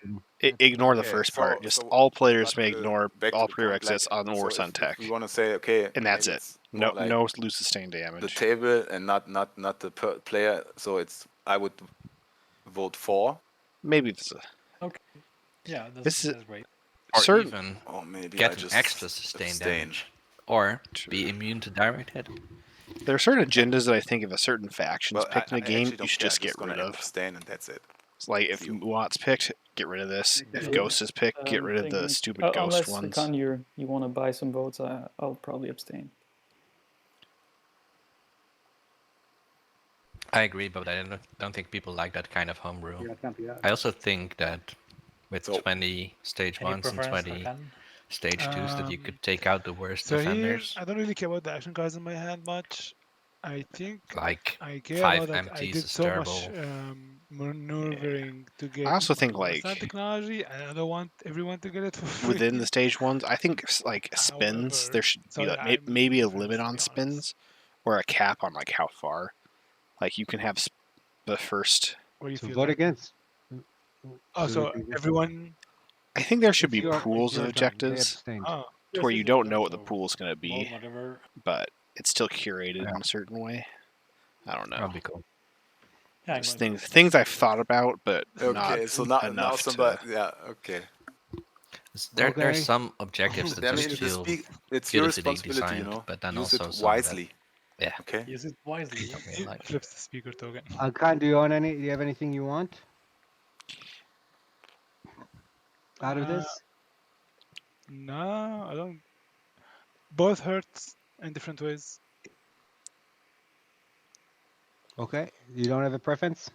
and ignore the Okay, first so- part. Just so- all players but, may ignore back to all the point, prerequisites like, on the so Warsun if tech, we want to say okay, and that's maybe it. it's No, more like no lose sustained the damage. table and not the player. So it's I would vote for. Maybe it's Okay. Yeah, This is- that's great. Or certain. even Or maybe get I an just extra sustained abstain. damage. Or be immune to direct hit. There are certain agendas that I think if a certain faction's Well, picked in I a game, actually don't you should care, just I'm get rid gonna of. abstain, and that's it. It's like if Muat's picked, get rid of this. If Ghost is picked, get rid of the stupid Ghost unless ones. Hakan, you want to buy some votes, I'll probably abstain. I agree, but I don't think people like that kind of homebrew. Yeah, it can't be that. I also think that with So- 20 stage Any 1s and preference, 20 Hakan? stage 2s, that you could take out the worst So here, defenders. I don't really care about the action cards in my hand much. I think Like I care 5 about that I empties did is so much terrible. maneuvering to get I also my think Western like technology, and I don't want everyone to get it for free. within the stage ones, I think like spins. However, There should be sorry, like I'm maybe a defense, limit to on be honest. spins, or a cap on like how far. Like you can have the first. What do you So feel vote like? against. Oh, So so we can just- everyone. I think there should It's be your pools of turn. They objectives abstained. Oh, to where Yes, you it's don't your know turn, what the so pool's gonna vote be, whatever. but it's still curated in a certain way. I don't know. That'd be cool. Yeah, Just things I've thought about, but not Okay, so now enough somebody, to. yeah, okay. There's some objectives that I just mean, feel it's your beautifully responsibility, you designed, know. but then Use also it some that, wisely. yeah, Okay. Use it wisely. Okay, like Flips the speaker token. Hakan, do you want any? Do you have anything you want out of this? No, I don't. Both hurts in different ways. Okay. You don't have a preference?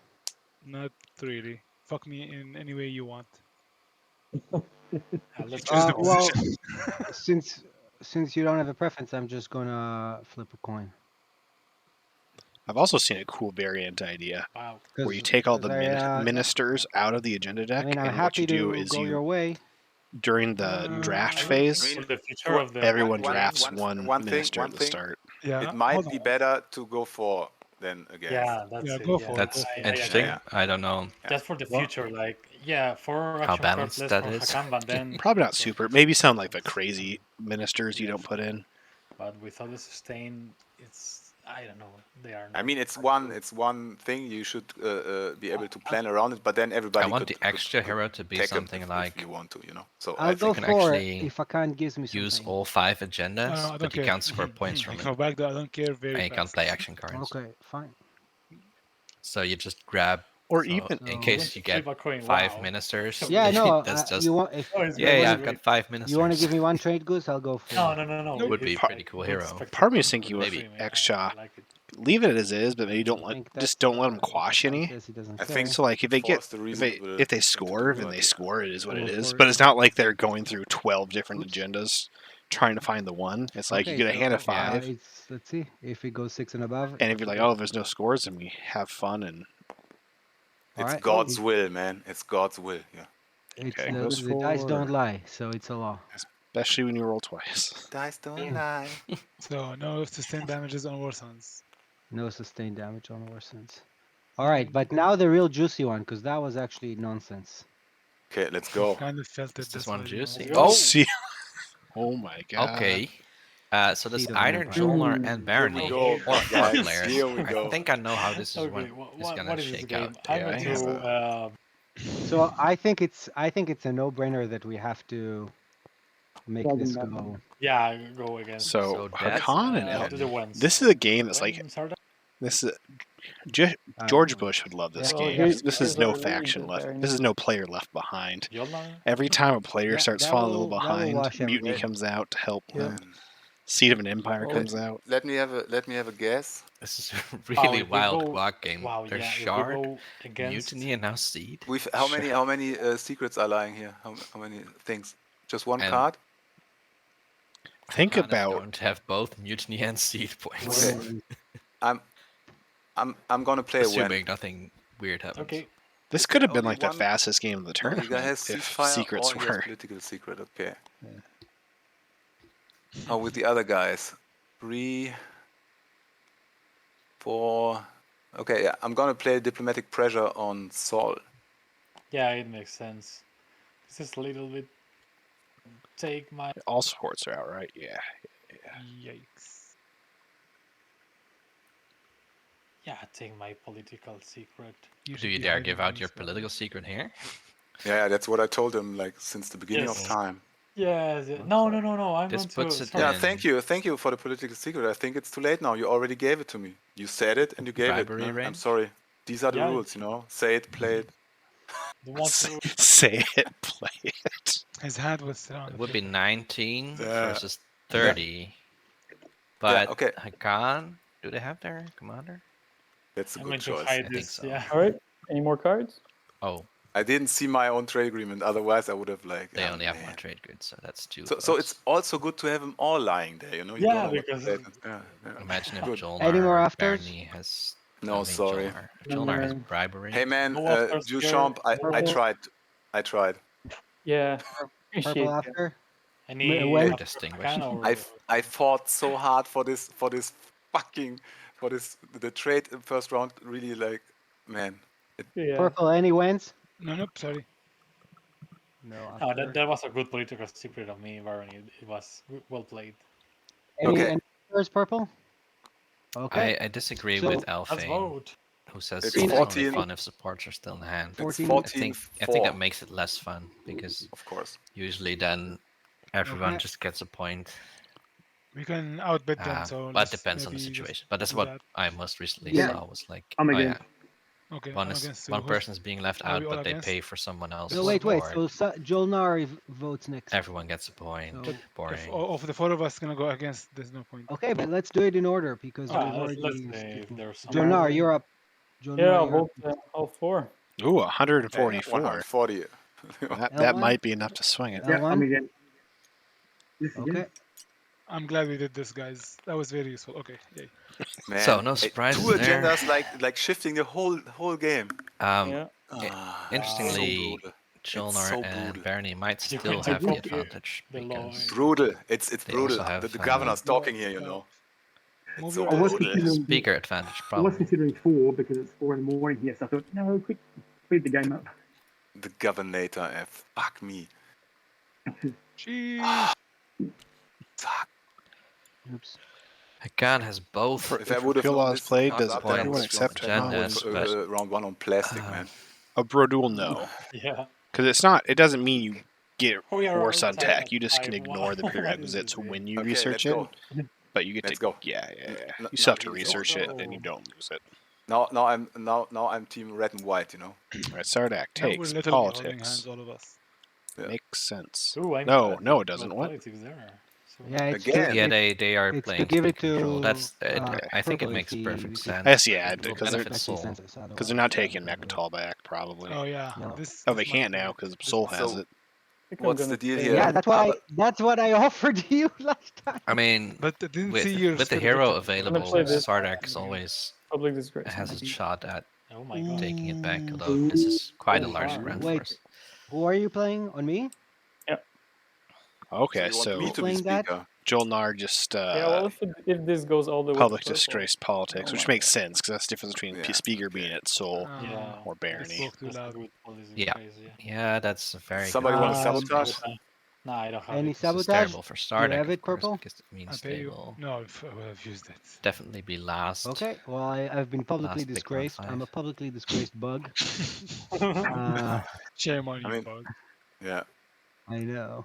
Not really. Fuck me in any way you want. Let's choose the Well, position. since you don't have a preference, I'm just gonna flip a coin. I've also seen a cool variant idea Wow. where you take all the I, ministers out of the agenda deck, I mean, I'm and what happy you do to is go your you way. during the draft phase, For the future of the everyone drafts one thing, minister at the start. Yeah. It might be better to go for than against. Yeah, that's it. go for it. that's Go for it. interesting. Yeah. I don't know Just for the future, like for how action cards balanced less that for is. Hakan, but then Probably not super. Maybe some like the crazy ministers you don't put in. But without the sustain, it's I don't know. They are. I mean, it's one thing you should be able to plan around it, but then everybody. I want could, the extra could hero to be take 'em something if like you want to, you know. So I'll go can for it actually if Hakan gives me use something. all 5 agendas, I but don't you care. can't score points from No, it, back there, I don't care very and you can't fast. play action cards. Okay, fine. So you just grab, or so even in case you get flip a coin, 5 wow. ministers. Yeah, no. that's just You want if yeah, I've got 5 ministers. you want to give me one trade goose, I'll go for. No. It would be a pretty cool hero. Part of me is thinking with Maybe. Extra, leave it as is, but maybe don't don't let them quash any. I think So like if they get force the if they score, then they score. It is what it is. But it's not like they're going through 12 different agendas trying to find the one. It's like you get a hand of 5. Let's see if it goes 6 and above. And if you're like, oh, there's no scores, then we have fun and. It's God's will, man. It's God's will. Yeah. It's Okay, the dice don't lie, so it's a law. Especially when you roll twice. Dice don't lie. So no sustained damages on war sons. No sustained damage on Warsons. All right, but now the real juicy one, because that was actually nonsense. Okay, let's go. Kind of felt it. Is this this one way, juicy? Oh, see. Oh my god. Okay. So there's Seed of either Empire. Jolnar and Barony go, or 4 guys. players. Here we go. I think I know how this is, Okay, gonna what is this shake game? out. I'm Yeah, I going have to. So I think it's a no-brainer that we have to make this go. Yeah, go against. So that's, Hakan and El. to the ones. This is a game that's like this is George Bush would love this Yeah, game. here's- This here's is no our faction league, left. Barony. This is no player left behind. Jolnar? Every time a player Yeah, starts that falling a will- little that will behind, wash Mutiny everything. comes out to help Yeah. them. Seed of an Empire Well, comes out. Let me have a guess. This is a really if we wild go- guac game. Wow, There's yeah, if we Shard, go against. Mutiny, and now Seed. How many secrets are lying here? How many things? Just one And- card? Think Hakan is about going to have both Mutiny and Seed points. Okay. I'm gonna play a win. Assuming nothing weird happens. Okay. this could have been Only like the one- fastest game of the The tournament guy has if ceasefire secrets or he has were. political secret. Okay. How with the other guys? 3, 4. Okay, yeah. I'm gonna play diplomatic pressure on Saul. Yeah, it makes sense. This is a little bit. Take my. All supports are out, right? Yeah. Yikes. Yeah, take my political secret. Do you dare give out your political secret here? Yeah, that's what I told him like since the beginning Yes. of time. Yes. No. I'm This going puts to. it sorry. Yeah, in- thank you for the political secret. I think it's too late now. You already gave it to me. You said it and you gave Bribery it. No? I'm range? sorry. These are the Yeah, rules, you know. Say it, play it. The one to- Say it, play it. His hand was still on It the would be paper. 19 Yeah. versus 30. But okay. Hakan, do they have their commander? That's a I'm good going to choice. hide I think this. so. Yeah. All right. Any more cards? Oh, I didn't see my own trade agreement. Otherwise, I would have like. they oh, only have man. one trade grid, so that's 2 So it's votes. also good to have them all lying there. You know, you don't Yeah, know what because to say. Yeah. Imagine if Good. Any more Jolnar afters? Bernie has. No, sorry. Jolnar has bribery. Hey man, No afters here. Duchamp, I Purple. tried. I tried. Yeah. Purple Appreciate that. after. Any When? Very distinguished. I fought so hard for this the trade in first round. Really like, man. Yeah. Purple. Any wins? No, nope, sorry. No. No, After. that was a good political secret of me, Barney. It was well played. Any afters, purple? Okay. I disagree So- with Let's Alfane, vote. who says It's it's only 14. fun if supports are still in hand. It's 14. I think that makes it less fun because of course usually then everyone Okay. just gets a point. We can outbid them, so But let's it depends on the maybe just situation. But that's do what that. I most recently Yeah. saw was like, I'm oh against. yeah, Okay, one I'm is against one too. person is being left Are out, we all but they against? pay for someone else. No, wait. or So Jolnar votes next. everyone gets a point. So- If Boring. of the 4 of us gonna go against, there's no point. Okay, but let's do it in order because we've Let's already. say if there's some Jolnar, you're up. Jolnar, Yeah, I'll you're up. vote all 4. Ooh, 144. 140. That L1? might be enough to swing it. Yeah, I'm L1? against. This again. Okay. I'm glad we did this, guys. That was very useful. Okay, yay. Man, So, no hey, surprises 2 there. agendas like shifting the whole game. Yeah. Interestingly, so Jolnar so and brutal. Bernie might You still can have the copy advantage the law. because Brutal. It's they brutal. also have The governor's talking here, you know. It's so your I was brutal. considering. speaker advantage I was probably. considering 4 because it's 4 in the morning. Yes, I thought no, quick, speed the game up. The governator, fuck me. Jeez. Fuck. Oops. Hakan has both If I would have Pure known Laws this played, card does up, then I everyone would have accept gone agendas, with, but- round 1 on plastic, man. A Brodul, no. Yeah. Because it's not. It doesn't mean you get We are force on outside tech. of You just can time. ignore the What is prerequisites this when game? you Okay, research let's it. go. But you get Let's to go. Yeah. N- You still have not to easy. research it, Oh. and you don't lose it. Now I'm team red and white, you know. All right, Sardak Now we're takes literally holding politics. hands, all of us. Yeah. Makes sense. Ooh, I'm No, glad no, that it doesn't. both What? politics there. So Yeah, it's Again. Yeah, it's, they are it's to playing give it speed control. to. That's I think it Purple makes if he- perfect if he- sense. I guess, yeah, It will because they're benefit Soul. because they're not taking Mechatol back, probably. Oh yeah. No. This. Oh, this they might can't be- now because Soul has So- it. I think I'm What's gonna the deal stay. here? Yeah, that's what I offered you last time. I mean, But I didn't with see your the strategic hero plan. available, play this. Sardax always Public disgrace. has a shot at Oh my god. taking it back. Although this is quite a large far. ground Wait. force. Who are you playing on me? Okay, you want so me to be Playing that? speaker? Jolnar just Yeah, well, if this goes all the way public to purple, disgraced politics, oh which my makes sense because that's the difference between Yeah. speaker being at Soul Yeah. or This Barony. spoke too That's a loud. good policy Yeah. phrase, yeah. Yeah, that's a very Somebody good want to policy sabotage? space. No, I don't have Any it. This is sabotage? terrible for Do you Sardax, have of it, course, Purple? because it I means pay they you. will No, if I would have used it. definitely be last. Okay. Well, I've been publicly Last pick disgraced. 1-5. I'm a publicly disgraced bug. uh, Shame on you, I mean- bug. Yeah. I know.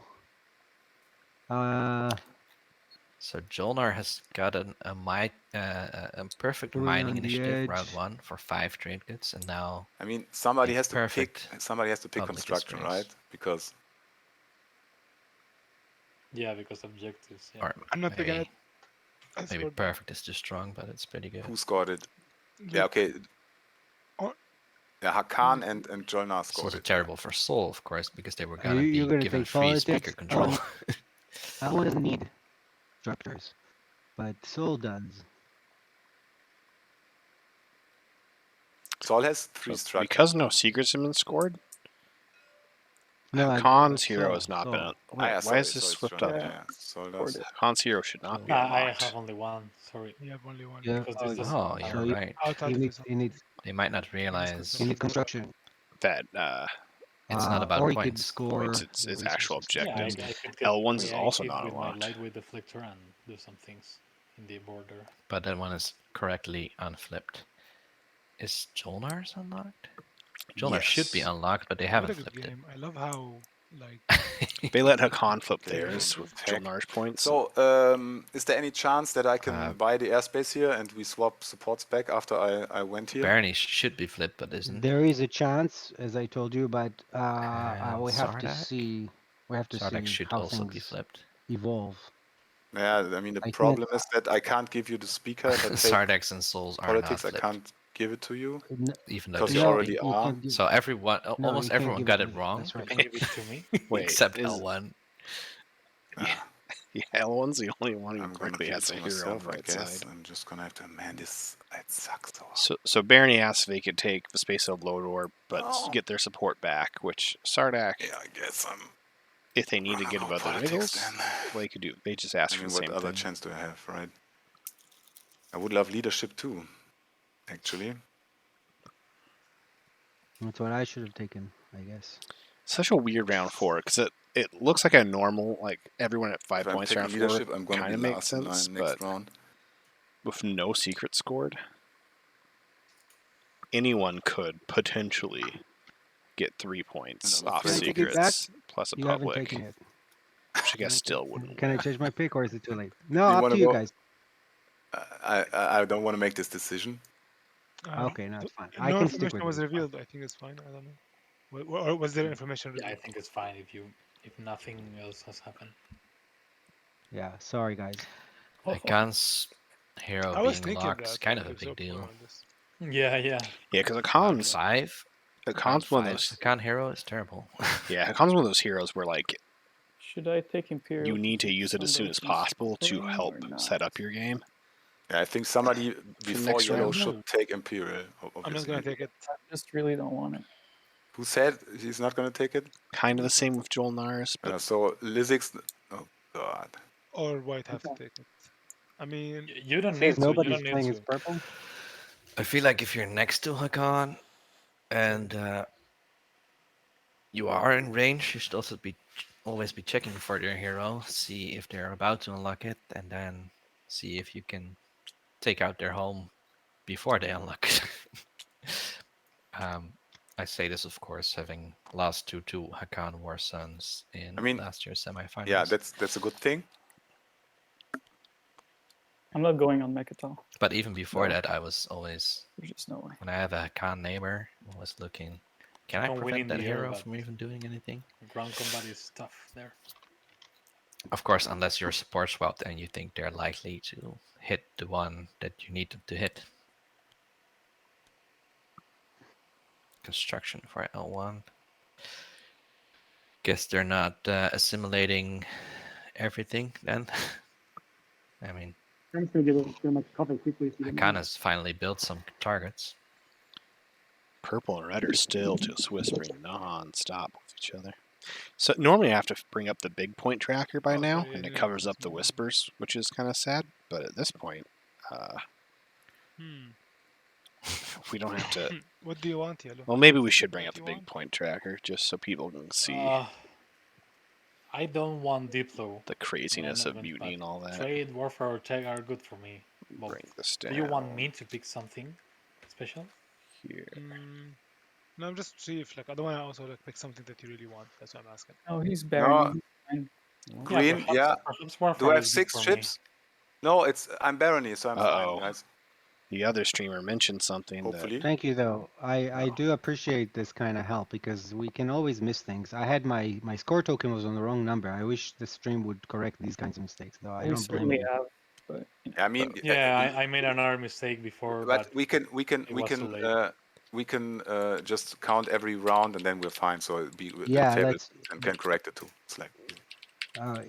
So Jolnar has got a perfect Three mining on the initiative edge. round 1 for 5 trade goods, and now I mean, somebody A has to pick. perfect Somebody has to pick public construction, disgrace. right? Because Yeah, because objectives. Yeah. or I'm not picking maybe, it. I maybe scored perfect is too strong, but it's pretty good. who scored it? the- Yeah. Okay. Oh. Yeah, Hakan and Jolnar It's scored also it. terrible for Soul, of course, because they were Are gonna you're be gonna given take free speaker politics? control. That doesn't need structures, but Soul does. Sol has 3 So structures. because no secrets have been scored, No, Khan's hero Soul, has not Soul. been. Ah, yeah, Why sorry, is this sorry, slipped Jolnar, up? yeah, Sol does. Khan's hero should not be I unlocked. have only one. Sorry. You have only one. Yeah. Because this doesn't Oh, matter. you're you- right. Out He of needs, this. he needs, They might not realize he needs construction. That it's not about or he could points. score. it's actual resources. Yeah, I objectives. could get L1s is also creative not with my unlocked. lightweight deflector and do some things in the border. But that one is correctly unflipped. Is Jolnar's unlocked? Jolnar should be Yes. unlocked, but they What haven't a good flipped it. game. I love how like They let Hakan flip Okay, theirs with heck. Jolnar's points. So, is there any chance that I can buy the airspace here and we swap supports back after I went here? Barony should be flipped, but isn't. There is a chance, as I told you, but And we have to Sardak? see. We have to Sardak see should how also be things flipped. evolve. Yeah, I mean the I can't- problem is that I can't give you the speaker. If I take Sardax and Souls are not politics, I flipped. can't give it to you. Even though Because they you should already be. are. So everyone, No, almost you can't everyone give got it to it me. wrong. That's right. Can give it to me? Wait, except is- L1. Yeah, L1's the only one who I'm gonna correctly give has it a to hero on myself, the I right guess. side. I'm just gonna have to. Man, this it sucks so hard. So Barney asked if they could take the Space of Load Orb, but Oh. get their support back, which Sardak, Yeah, I guess I'm. if they need to get out other politics wiggles, then. they could do. They just ask I for mean, the what same other thing. chance do I have, right? I would love leadership too, actually. That's what I should have taken, I guess. Such a weird round 4 because it looks like a normal, like everyone at 5 If I'm points picking round 4 leadership, I'm gonna kind be of makes last in sense, line but next round. with no secret scored, anyone could potentially get 3 points Another off Can I 30 take it back? secrets plus a You haven't public, taken it. which I guess still wouldn't Can I win. change my pick, or is it too late? No, You up wanna to you go? guys. I don't want to make this decision. Okay, no, it's fine. I No can stick information with was it. It's fine. revealed. I think it's fine. I don't know. Or was there information Yeah, I revealed? think it's fine if nothing else has happened. Yeah, sorry guys. Hakan's hero I was being thinking locked is that. kind like, of a if big Zopo deal. on this. Yeah, yeah. Yeah, because Hakan's Round 5? one of Round those. 5 Hakan hero is terrible. Yeah, Hakan's one of those heroes where like Should I take Imperium? you need to use it as soon as possible to help set up your game. Yeah, I think somebody before next yellow round? should take Imperial. I'm not Obviously. gonna take it. I just really don't want it. Who said he's not gonna take it? Kind of the same with Joel Nars, but So Lizix. Oh God. Or white have to take it. I mean, You don't Says need to. You nobody's don't need playing to. his purple. I feel like if you're next to Hakan and you are in range, you should also always be checking for their hero, see if they're about to unlock it, and then see if you can take out their home before they unlock it. I say this, of course, having lost to Hakan War Sons in last year's semifinals. Yeah, that's a good thing. I'm not going on Mechatol. But even before that, I was always, There's just no way. when I have a Hakan neighbor, I was looking, can I Hakan winning prevent that the air, hero but from even doing anything? Ground combat is tough there. Of course, unless you're support swapped and you think they're likely to hit the one that you need them to hit. Construction for L1. Guess they're not assimilating everything then. I mean, I'm just gonna give it to much coffee quickly. If you don't mind. Hakan has finally built some targets. purple and red are still just whispering non-stop with each other. So normally I have to bring up the big point tracker by now, and it covers up the whispers, which is kind of sad. But at this point, we don't have to. What do you want, Yellow? Well, maybe we should bring up the big point tracker just so people can see I don't want Diplo. the craziness of mutiny and all that. Trade, Warfare, or Tech are good for me. Both. Bring this Do you want down. me to pick something special? Here. No, I'm just see if I don't want to also pick something that you really want. That's what I'm asking. Oh, he's No, barren. green. Yeah. Perhaps Do I have 6 ships? No, I'm barony, so I'm fine, guys. The other streamer mentioned something. Hopefully. Thank you, though. I do appreciate this kind of help because we can always miss things. I had my score token was on the wrong number. I wish the stream would correct these kinds of mistakes, though. I We don't blame certainly you. have, but I mean, Yeah, I made another mistake before, but we can it was too late. just count every round and then we're fine. So Yeah, the table let's- can correct it too. It's like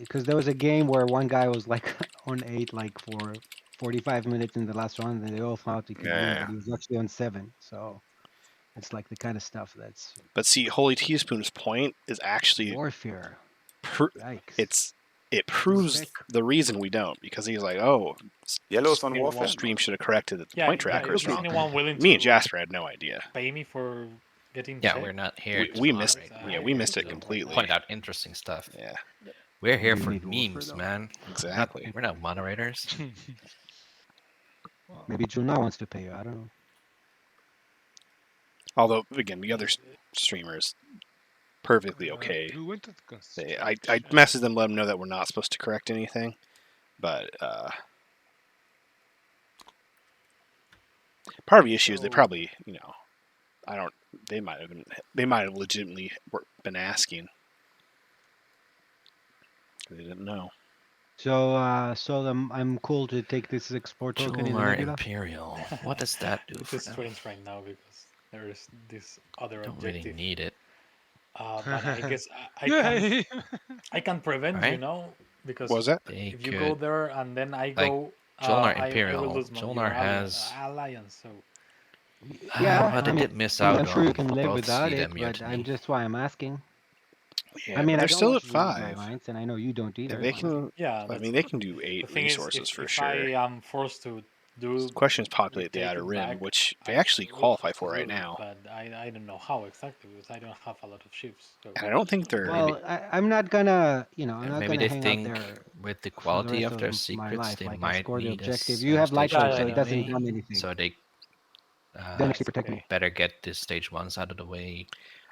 Because there was a game where one guy was like on 8 like for 45 minutes in the last round, and they all thought he could win, Yeah. but he was actually on 7. So it's like the kind of stuff that's But see, Holy Teaspoon's point is actually warfare. It proves the reason we don't, because he's like, oh, Yellow's on warfare. Stream should have corrected that the Yeah, point tracker is is wrong. anyone willing Me to and Jasper had no idea. pay me for getting Yeah, Tech? we're not here. We to missed. moderate. Yeah, we missed it completely. Point out interesting stuff. Yeah. We're here We for need warfare, memes, though. man. Exactly. We're not moderators. Maybe Juna wants to pay you. I don't know. Although, again, the other streamers perfectly okay. I messaged them, let them know that we're not supposed to correct anything, but part of the issue is they probably, they might have legitimately been asking. They didn't know. So I'm cool to take this export token in the Jolnar nebula. Imperial. What does that do Which for is them? strange right now because there is this other Don't really objective. need it. But I guess Yay! I can prevent, Right? because What was that? They if you could, go there and then I like, go, Jolnar I will Imperial. lose your Jolnar has. alliance. So Yeah, But they I mean, did miss I'm out sure you on can live both without speed it, and but I'm mutiny. just why I'm asking. Yeah, I mean, but I they're don't still want at you to lose my 5. alliance, and I know you don't Yeah, either. they can. yeah, I mean, they can do 8 the thing is, resources for if sure. I am forced to do The question is populate the take outer it rim, back, which they I actually will qualify have to for right do it, now. but I don't know how exactly because I don't have a lot of ships. So And I don't think they're. Well, I'm not gonna, I'm Yeah, not maybe gonna they hang out think there with the for the quality rest of their of my secrets, life. they Like I might score the need a objective. You have stage light one point, so it doesn't anyway. done anything. So they Then you protect me. better get the stage 1s out of the way.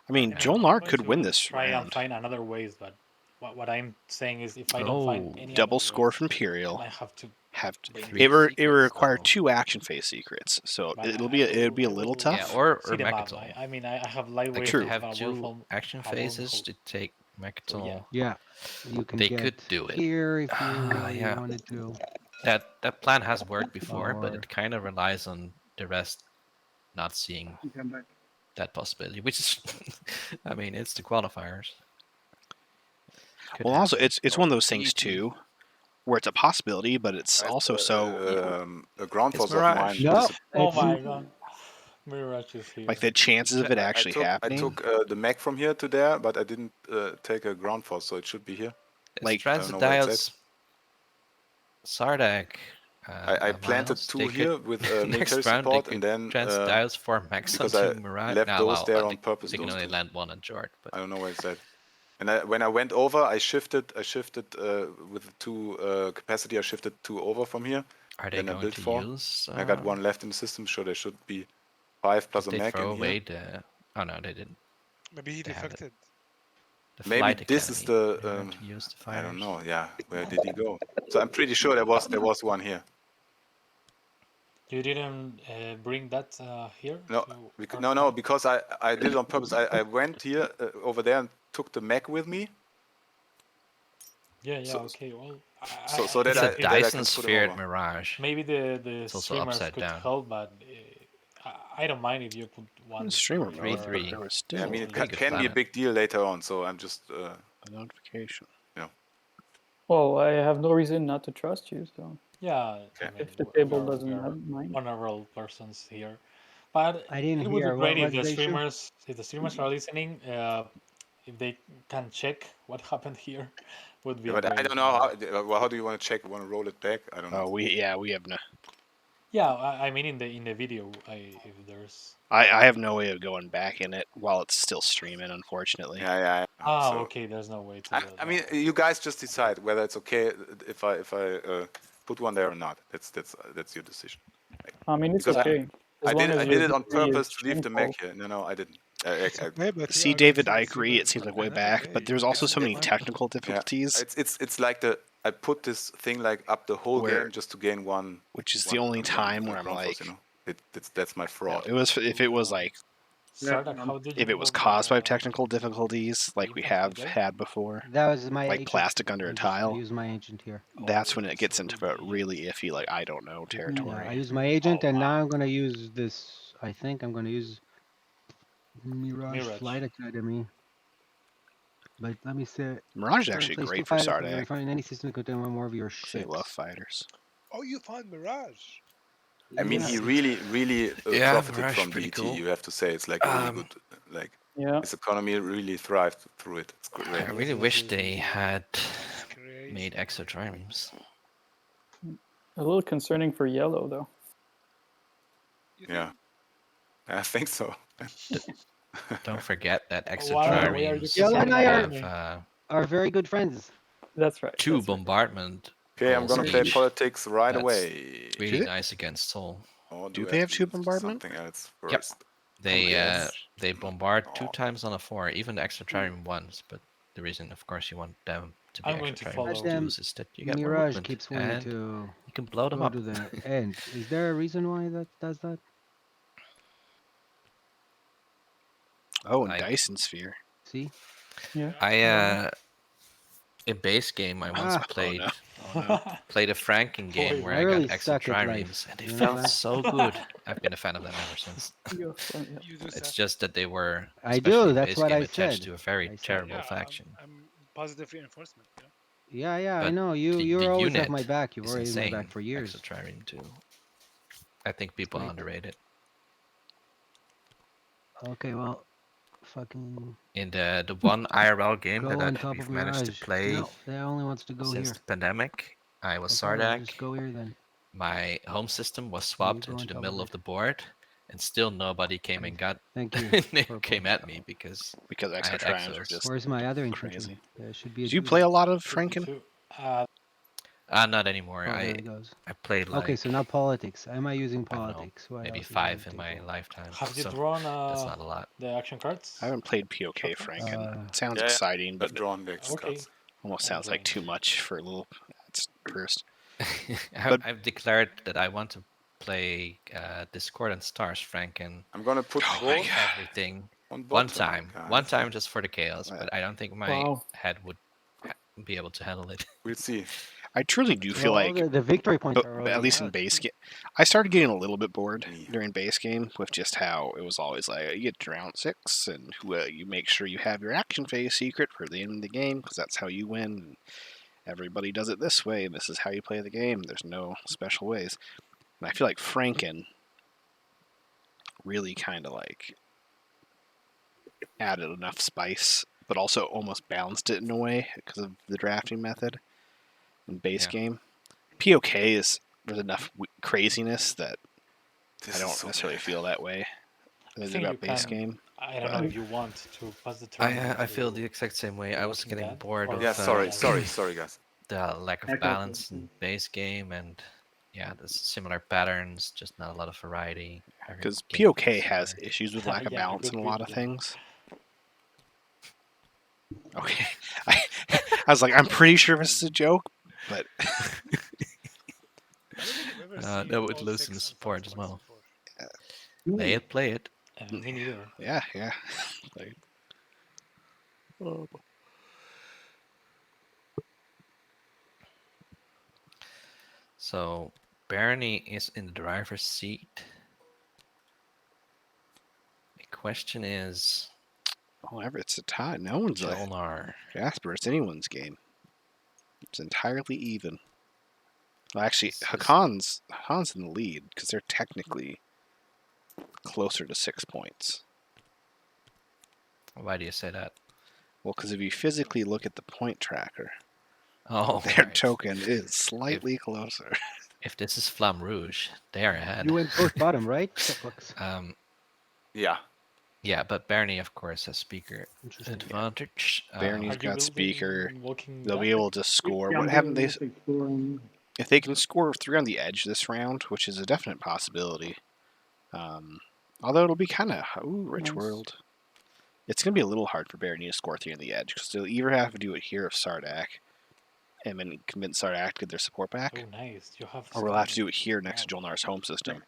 I mean, I'm Jolnar going could win to this try and round. find another ways, but what I'm saying is if I don't find any Double other score ways, from Imperial. I have to bring It this. will require 2 action phase secrets, so But it'll be a little tough. Yeah, or see the map. Mechatol. I mean, I have light Like ways if they to have have a 2 wormhole. action phases to take Mechatol, Yeah, you can they get could do it. here if you really Yeah. wanted to. That plan has worked before, but Or- it kind of relies on the rest not seeing that possibility, which is, I mean, it's the qualifiers. Could Well, also, happen. it's one of those things too, where it's a possibility, but it's also so. A ground It's force of Mirage. mine. No, Oh my god, Mirage is here. Like the chances of it actually happening. I took the mech from here to there, but I didn't take a ground force, so it should be here. Like I don't know where it's Transit Sardak. I planted Miles, 2 they here could- with next military round they support, could and then Transit Dials for Max because onto I Mirage. left Nah, those well, there but on purpose. they can those only 2. land one on Jort. But I don't know where it's at. And when I went over, I shifted with the 2 capacity. I shifted 2 over from here. are they Then I going built to 4. use? I got 1 left in the system, so there should be 5 plus a Did they mech throw in away here. the? Oh no, they didn't. Maybe he They have it. defected. The Maybe Flight this Academy. is the. They learned to use the I don't fires. know. Yeah, where did he go? So I'm pretty sure there was 1 here. You didn't bring that here? No, because I did it on purpose. I went here over there and took the mech with me. Yeah, yeah, So- okay. Well, so that It's I- a that I can Dyson put 'em sphere at over. Mirage. maybe the It's also streamers upside could down. help, but I don't mind if you put one. Streamer for- mode, 3-3. there was Yeah, still I mean, it pretty good can be a planet. big deal later on. So I'm just. a notification. Well, I have no reason not to trust you, so Yeah, I mean, if the we table are- doesn't we are have mine. honorable persons here. But I didn't it would hear. be great What's if the issue? if the streamers are listening, if they can check what happened here, would be. Yeah, but I great. don't know how do you want to check? Want to roll it back? I don't know. We have no. Yeah, I mean in the video, if there's. I have no way of going back in it while it's still streaming, unfortunately. Yeah. Ah, So- okay. There's no way to. I mean, you guys just decide whether it's okay if I put 1 there or not. That's your decision. I mean, it's Because okay. I As long did as I did your it on victory is purpose to leave the mech shameful. here. No, I didn't. Okay, but See, David, I agree. It seems like way back, but there's also so many technical difficulties, It's like I put this thing like up the whole Where- game just to gain 1. which is the only time where I'm ground like, force, that's my fraud. it was if it was like Sardak, how did if you it was move caused by the- technical difficulties like we have had before, That was my like agent. plastic under a I tile. use my agent here. That's when it gets into a really iffy, like I don't know Yeah, territory. I use my agent, and now I'm gonna use this. I think I'm gonna use Mirage Flight Academy. But let me say, Mirage is current actually place great two for fighters, Sardak. you find any system contain one more of your They ships. love fighters. Oh, you found Mirage. I mean, he Yeah. really Yeah, profited Mirage from pretty BT. cool. You have to say it's like really good. Like Yeah. his economy really thrived through it. It's great. I really wish they had made extra triremes. A little concerning for yellow, though. Yeah, I think so. Don't forget that extra Why are you triremes Yellow and I have are very good friends. That's right. 2 bombardment. Okay, I'm gonna play speech. politics right That's away. Really nice against Soul. Or Do I they have to 2 do bombardment? Something else Yep. first. They yes. they bombard 2 times on a 4, even the extra trireme once. But the reason, of course, you want them to be I'm going extra to trireme follow. twos is that you get more Mirage movement, keeps wanting and to you can blow them go up. to the end. Is there a reason why that does that? Oh, and I- Dyson Sphere. See? Yeah. I in base game I once Ah. played Oh, played a Franken game where I I really got extra suck at triremes, life. and they You know felt that? so good. I've been a fan of them ever since. You're fun, yeah. You do It's suck. just that they were, I especially do. in That's base what game, I attached said. to a very I said. terrible Yeah, faction. I'm positive reinforcement. Yeah, I But know. You the you're always have unit my back. You've is already had my insane. back for years. Extra trireme too. I think people Great. underrate it. Okay, well, fucking In the one IRL game go on that top we've of managed to Mirage. play No, that only wants to go since here. the pandemic, I was No problem. Sardak. Just go here then. My home system was You swapped go into on the top middle of of the board, and still nobody came and got Thank you. came at me because I extra had triumphs are Exos. just Where's my other infantry? crazy. There should be a Do you two play there. a lot of Franken? Not anymore. Oh, there I it goes. I played like Okay, so now politics. Am I using I don't know, politics? What maybe else is 5 in anything my cool? lifetime. Have you So drawn that's not a lot. the action cards? I haven't played POK Franken. It sounds Yeah, exciting, but I've drawn the action Okay. cards. almost sounds like too much for a little. That's first. I've declared that I want to play Discordant Stars Franken. I'm gonna put both everything on one bottom, time, guys. one time just for the chaos. But I don't think my head would be able to handle it. We'll see. I truly do feel Well, like the victory points are at already least in out. base game, I started getting a little bit bored during base game with just how it was always like you get to round 6 and you make sure you have your action phase secret for the end of the game because that's how you win. And everybody does it this way, and this is how you play the game. There's no special ways. And I feel like Franken really kind of like added enough spice, but also almost balanced it in a way because of the drafting method in base game. POK is there's enough craziness that I don't necessarily feel that way about base game. I don't know if you want to pass the turn. I feel the exact same way. I was getting bored of Yeah, sorry, guys. The lack of balance in base game and the similar patterns, just not a lot of variety. Because POK has issues with lack of balance in a lot of things. Okay, I was like, I'm pretty sure this is a joke, but that would loosen the support as well. Play it. Me neither. Yeah. Like, So Barony is in the driver's seat. The question is, it's a tie. No one's Jolnar. Jasper. It's anyone's game. It's entirely even. Well, actually, Hakon's in the lead because they're technically closer to 6 points. Why do you say that? Well, because if you physically look at the point tracker, their right. token is slightly closer. If this is Flamme Rouge, they are ahead. You went both bottom, right? Yeah. Yeah, but Barney, of course, has speaker advantage. Barney's got speaker. They'll be back? able to score. Yeah, What I'm haven't doing they? this exploring. If they can score 3 on the edge this round, which is a definite possibility. Although it'll be kind of rich world. It's going to be a little hard for Barney to score 3 on the edge because they'll either have to do it here of Sardak and then convince Sardak to get their support back. Oh, nice. You have. Or we'll have to do it here next to Jolnar's home system.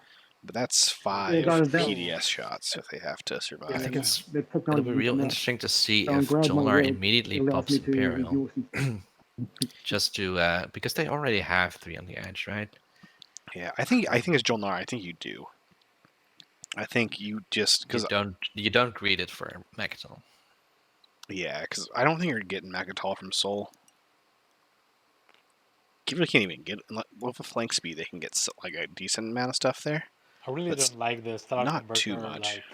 But that's 5 PDS shots if they have to survive. I think it'll be real interesting to see if grab one Jolnar word, immediately allows pops me to Imperial. use Just to because they already have 3 on the edge, right? Yeah, I think as Jolnar, I think you do. I think you just because you don't greet it for Mechatol. Yeah, because I don't think you're getting Mechatol from Soul. You really can't even get with a flank speed. They can get like a decent amount of stuff there. I really don't like the Star not Converter, too much. Like,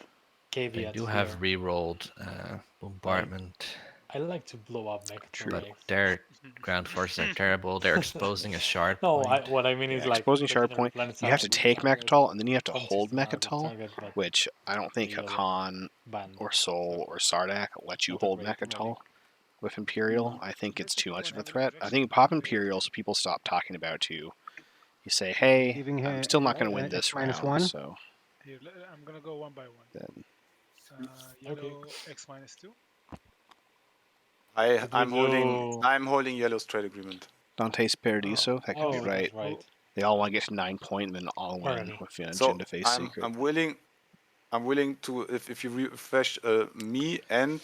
They caveats do here. have re-rolled bombardment. I like to blow up Mechatol. But their ground forces are terrible. They're exposing a shard No, point. what I mean is like exposing shard point. planets You have out to with take target, Mechatol, and then you have to home hold system out with Mechatol, target, but which I don't think really Hakan ban. or Soul or Sardak let you hold Mechatol with Imperial. I think it's too much of a threat. I think pop Imperial so people stop talking about you. You say, hey, I'm still not going to win this round, -1. so... Here, I'm gonna go one by one. Then. Yellow X-2. I'm holding yellow's trade agreement. Dante's Paradiso, that could be right. Right. They all want to get to 9 point and then all win with the agenda phase secret. I'm willing to if you refresh me and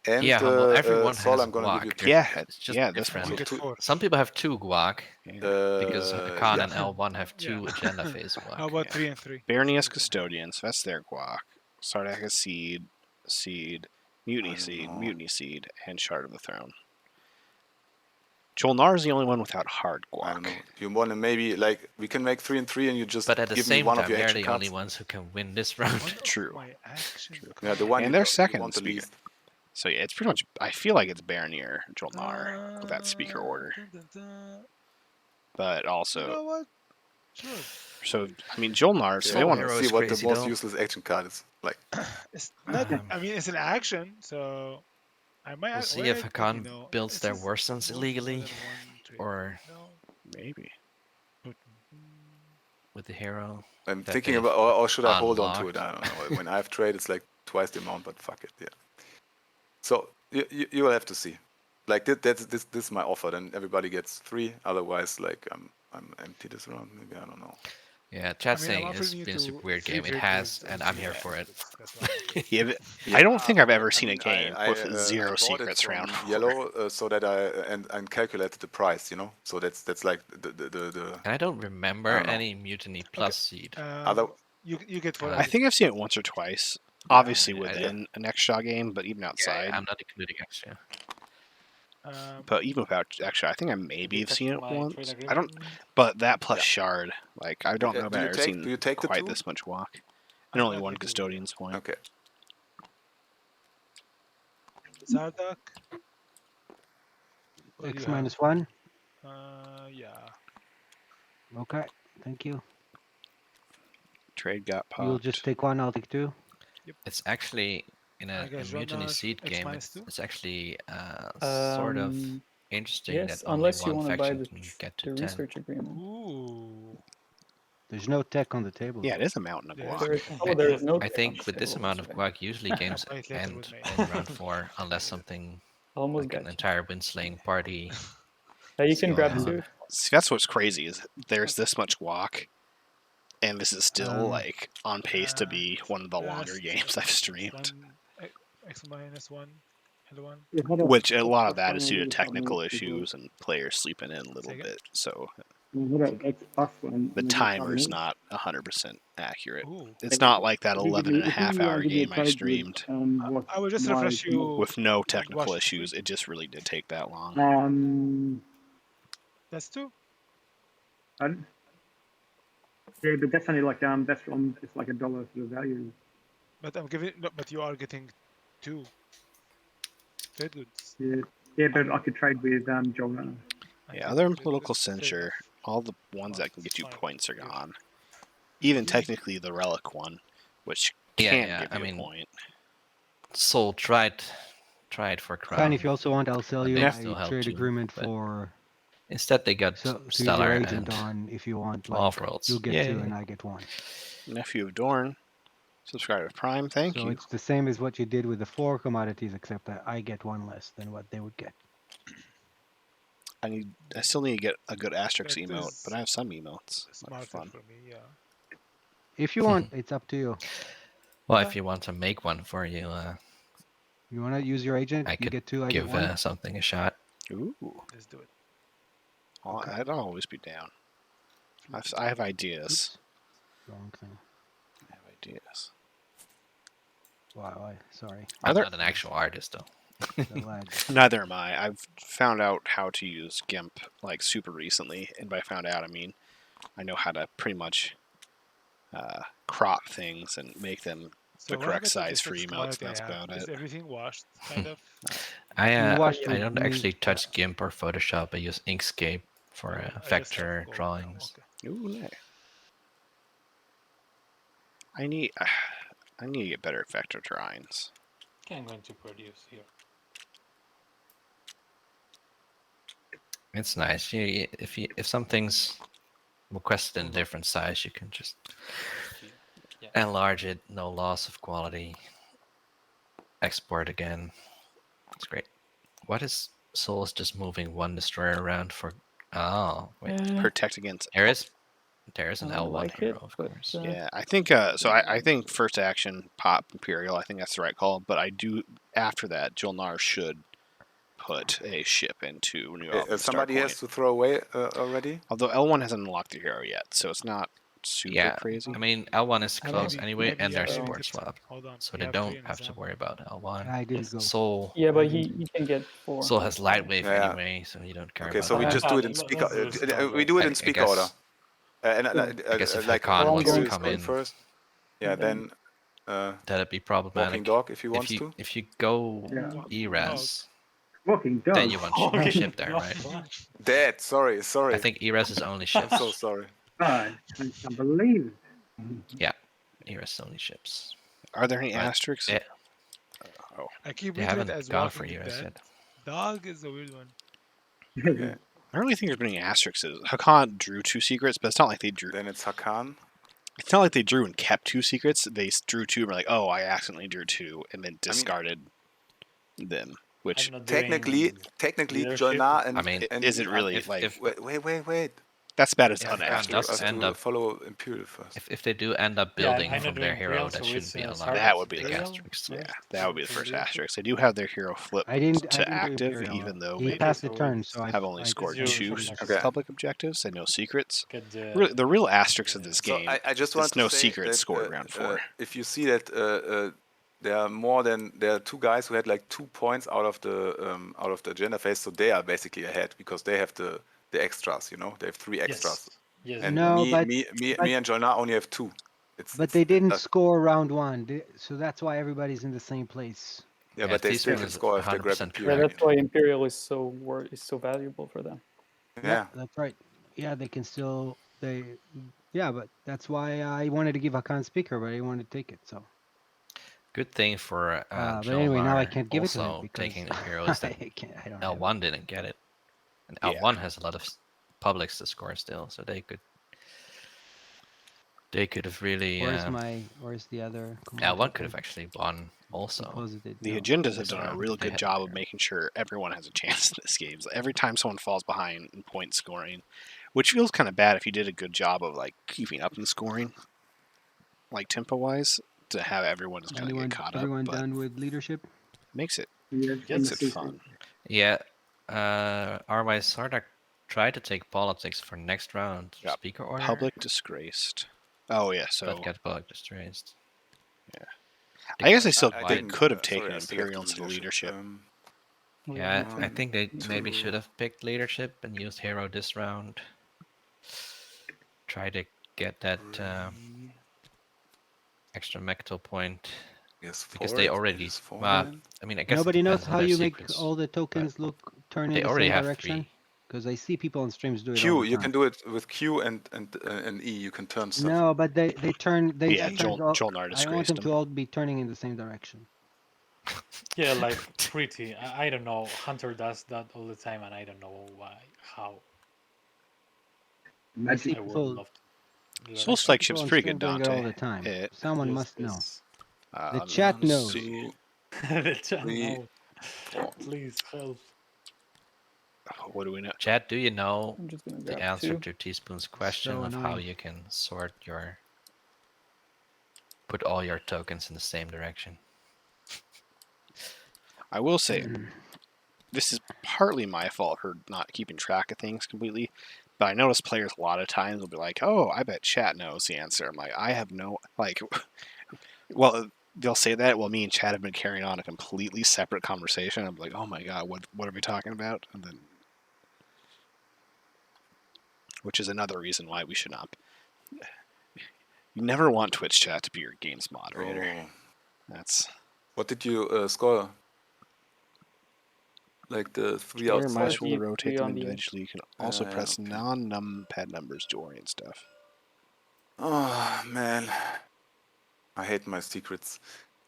And Yeah, humble. Everyone Sol, has I'm gonna give you guac. two. It's just different. So Some people have 2 guac because Hakan yeah. and L1 have 2 agenda phase guac. How about 3 and 3? Barony has custodians. That's their guac. Sardak has seed, mutiny seed, and shard of the throne. Jolnar is the only one without hard guac. I don't know. You want to maybe like we can make 3 and 3, and you just But at the give me same one time, of your they're action the cards. only ones who can win this round. True. Yeah, the one And you they're don't- you second want the speaker. least. So yeah, it's pretty much. I feel like it's Baronier Jolnar with that speaker order. But also, You know what? Sure. so I mean Jolnar. So Yeah, they I want wanna to see what the most useless action card is. Like, It's not. I mean, it's an action, so I might. We'll see wait, if but, Hakan you know, builds it's their just worsens more illegally, than one trade. or No. maybe with the hero. I'm that thinking they've about, or should I hold on to unlocked. it? I don't know. When I have trade, it's like twice the amount, but fuck it, yeah. So you will have to see. Like this is my offer. Then everybody gets 3. Otherwise, like I'm empty this round. Maybe I don't know. Yeah, chat I mean, I'm saying it's offering you been a to super weird 3 game. It trade has, trades and and I'm 3 here for it. That's why. Yeah, but I don't think I've ever I seen a mean, game with I 0 bought it secrets from round. yellow, so that and calculated the price. You know, so that's like the. And I don't remember I don't know. any Mutiny Plus seed. Other, you get what Uh, I think I've seen it once or twice. Obviously Yeah, within an extra game, but even outside. I'm not including extra. But even without actually, I think I maybe have seen it my once. trade I don't. agreement? But that plus Yeah. shard, like I don't know if do I've you ever take? seen Do you take the quite 2? this much walk. I'm And only not one able to. custodian's point. Okay. Zardak. What do X you have? -1. Yeah. Okay, thank you. Trade got popped. You'll just take 1, I'll take 2. It's actually in I a guess Mutiny Jolnar, seed X game. minus 2? It's actually sort of interesting Yes, that only unless you one want to buy faction the, can get to the 10. research agreement. Ooh. There's no tech on the table. Yeah, it though. is a mountain of There guac. There's no. I think with this amount of guac, usually games Buy it later end with me. in round 4 unless something Almost like got an you. entire wind-slaying party. Yeah, you is can going grab on. 2. See, that's what's crazy is there's this much guac, and this is still like on pace to be one of the longer Best games I've streamed. X minus 1, L1. Which a lot of that is due to technical issues and players sleeping in a little again? bit. So X plus one. the timer's not 100% accurate. Ooh. It's not like that If you 11 give and a me- if half you, hour give me a game I trade with, streamed what I will just my- refresh you. with no technical watch issues. It just really did take that long. That's 2. Pardon? Yeah, but that's only like that's from it's like $1 for the value. But I'm giving. No, but you are getting 2 trade goods. Yeah, but I could trade with Jolnar. Yeah, other than political censure, all the ones that can get you points are gone. Even technically the relic one, which can't give you a point. Soul tried for crown. Fine, if you also want, I'll sell but you they a still helped trade you, agreement but for. Instead, they got So to use Stellar your agent and on if you want. Like, Off-Worlds. you'll get 2 Yay. and I get 1. Nephew of Dorn, subscribe to Prime. Thank So you. it's the same as what you did with the 4 commodities, except that I get 1 less than what they would get. I still need to get a good Asterix That emote, is but I have some emotes. Smarter Fun. for me, yeah. If you want, it's up to you. Well, if you want to make one for you, You want to use your agent? I You could get 2, I give get 1. something a shot. Ooh. Let's do it. I'd always be down. I have ideas. Wrong thing. I have ideas. Wow, sorry. I'm not an actual artist, though. The lag. Neither am I. I've found out how to use GIMP like super recently, and by found out I mean I know how to pretty much crop things and make them the when I correct get to size the for sixth emotes. commodity That's I have, about is it. everything washed, kind of? I watched I with don't me- actually touch GIMP or Photoshop. I use Inkscape for I just vector go drawings. now, Ooh, nice. I need to get better at vector drawings. Okay, I'm going to produce here. It's nice. If something's requested in a different size, you can just enlarge it. No loss of quality. Export again. It's great. What is Soul's just moving one destroyer around for? Oh, wait. Protect against There is There's an I L1 like hero, it, of but, course. Yeah, I think so. I think first action pop Imperial. I think that's the right call. But I do after that, Jolnar should put a ship into New Albany Somebody Starpoint. has to throw away already. Although L1 hasn't unlocked the hero yet, so it's not super Yeah, crazy. I mean L1 is close Maybe- anyway, maybe and they're maybe support Tipton. swapped, Hold on. so You they have don't three in have to example. worry about L1. I didn't go. Soul. Yeah, but he can get 4. Soul has light wave Yeah. anyway, so you don't care Okay, about so we that. just do it in speak. We do it in speak order. I guess if Like Hakan wants to Imperial's come going in, first. Yeah, then that'd be problematic. Walking Dog if he wants to. If you go Yeah. ERAS, Walking dog. then you want to ship there, right? Dead. Sorry. I think ERAS is only ships. I'm so sorry. God, I can't believe it. Yeah, ERAS is only ships. Are there any But asterisks? I keep They reading it haven't as gone for Walking ERAS Dead. yet. Dog is a weird one. Yeah. I don't really think there's been any asterisks. Hakan drew 2 secrets, but it's not like they drew. Then it's Hakan. It's not like they drew and kept 2 secrets. They drew 2 and were like, oh, I accidentally drew 2, and then discarded them. Which technically, Jolnar and I mean, and, is it really wait. That's bad as If unasterisks. does end up follow Imperial first. If they do end up building from their hero, that shouldn't be allowed. That would be the the asterisk. Yeah, that would be the first asterisk. They do have their hero flipped I didn't to do active, Imperial. even though He they passed the turn, so have only scored I 2 Okay. public objectives and no secrets. the- The real asterisks of this So game I just is want to no say secrets that, scored round 4. If you see that there are 2 guys who had like 2 points out of the agenda phase, so they are basically ahead because they have the extras. You know, they have 3 extras. Yes. And No, me, but- me but- and Jolnar only have 2. But they didn't score round 1, so that's why everybody's in the same place. Yeah, but they still can score if they grab Yeah, that's why Imperial is so valuable for them. Yeah. That's right. Yeah, they can still Yeah, but that's why I wanted to give Hakan speaker, but I didn't want to take it. So. Good thing for But anyway, now I Jolnar can't give it to him also because taking Imperial is that I don't have L1 didn't get it, and L1 has a lot of publics to score still, so they could have really. Where's the other? L1 could have actually won also. The agendas have done a real good job of making sure everyone has a chance in this game. So every time someone falls behind in point scoring, which feels kind of bad if you did a good job of like keeping up in scoring, like tempo wise, to have everyone just kind of get caught up. Everyone But done with leadership? makes it fun. Yeah, RY Sardak tried to take politics for next round. Got Speaker order. Public disgraced. Oh yeah, so But got public disgraced. Yeah. I guess they didn't, could have sorry, taken I still have Imperial the into the leadership. Yeah, I think they maybe should have picked leadership and used hero this round. Try to get that extra Mecto point. Yes, because they already. I mean, I guess Nobody it knows depends on how their you sequence, make all the tokens turn they in the already same have direction. 3. Because I see people on streams do it. all Q, the you time. can do it with Q and E. You can turn stuff. No, but they turn. They Yeah, turned Jolnar I want disgraced them them. to all be turning in the same direction. Yeah, like pretty. I don't know. Hunter does that all the time, and I don't know why. How. I see I would people. love to. Soul's People flagship's on pretty stream good, doing it Dante. all the time. It- Someone Yes, must know. yes. The chat knows. The chat knows. Please help. What do we know? Chad, do you know I'm just gonna the grab answer 2. to Teaspoon's question So of how annoying. you can sort put all your tokens in the same direction? I will say, this is partly my fault for not keeping track of things completely, but I notice players a lot of times will be like, "Oh, I bet chat knows the answer." I'm like, I have no like. Well, they'll say that. Well, me and Chad have been carrying on a completely separate conversation. I'm like, "Oh my god, what are we talking about?" And then, which is another reason why we should not. You never want Twitch chat to be your game's moderator. Oh. That's. What did you score? Like the 3 Player outside. mice will rotate 3 them on the edge. individually. You can also Yeah, press okay. non-numpad numbers to orient stuff. Oh man, I hate my secrets.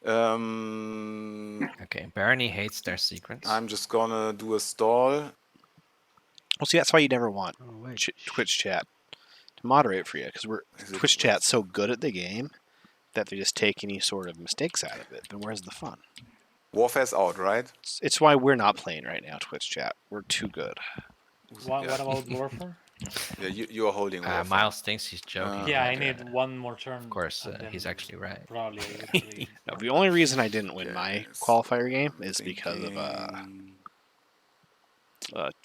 Okay, Barony hates their secrets. I'm just gonna do a stall. Well, see, that's why you never want Oh, wait. Twitch chat to moderate for you, because Twitch chat's so good at the game that they just take any sort of mistakes out of it. Then where's the fun? Warfare's out, right? It's why we're not playing right now, Twitch chat. We're too good. What about Warfare? Yeah, you are holding. Miles thinks he's joking. Yeah, I but, need one more turn. Of course, and he's then actually right. Probably I would play. No, the only reason I didn't win my qualifier game is because of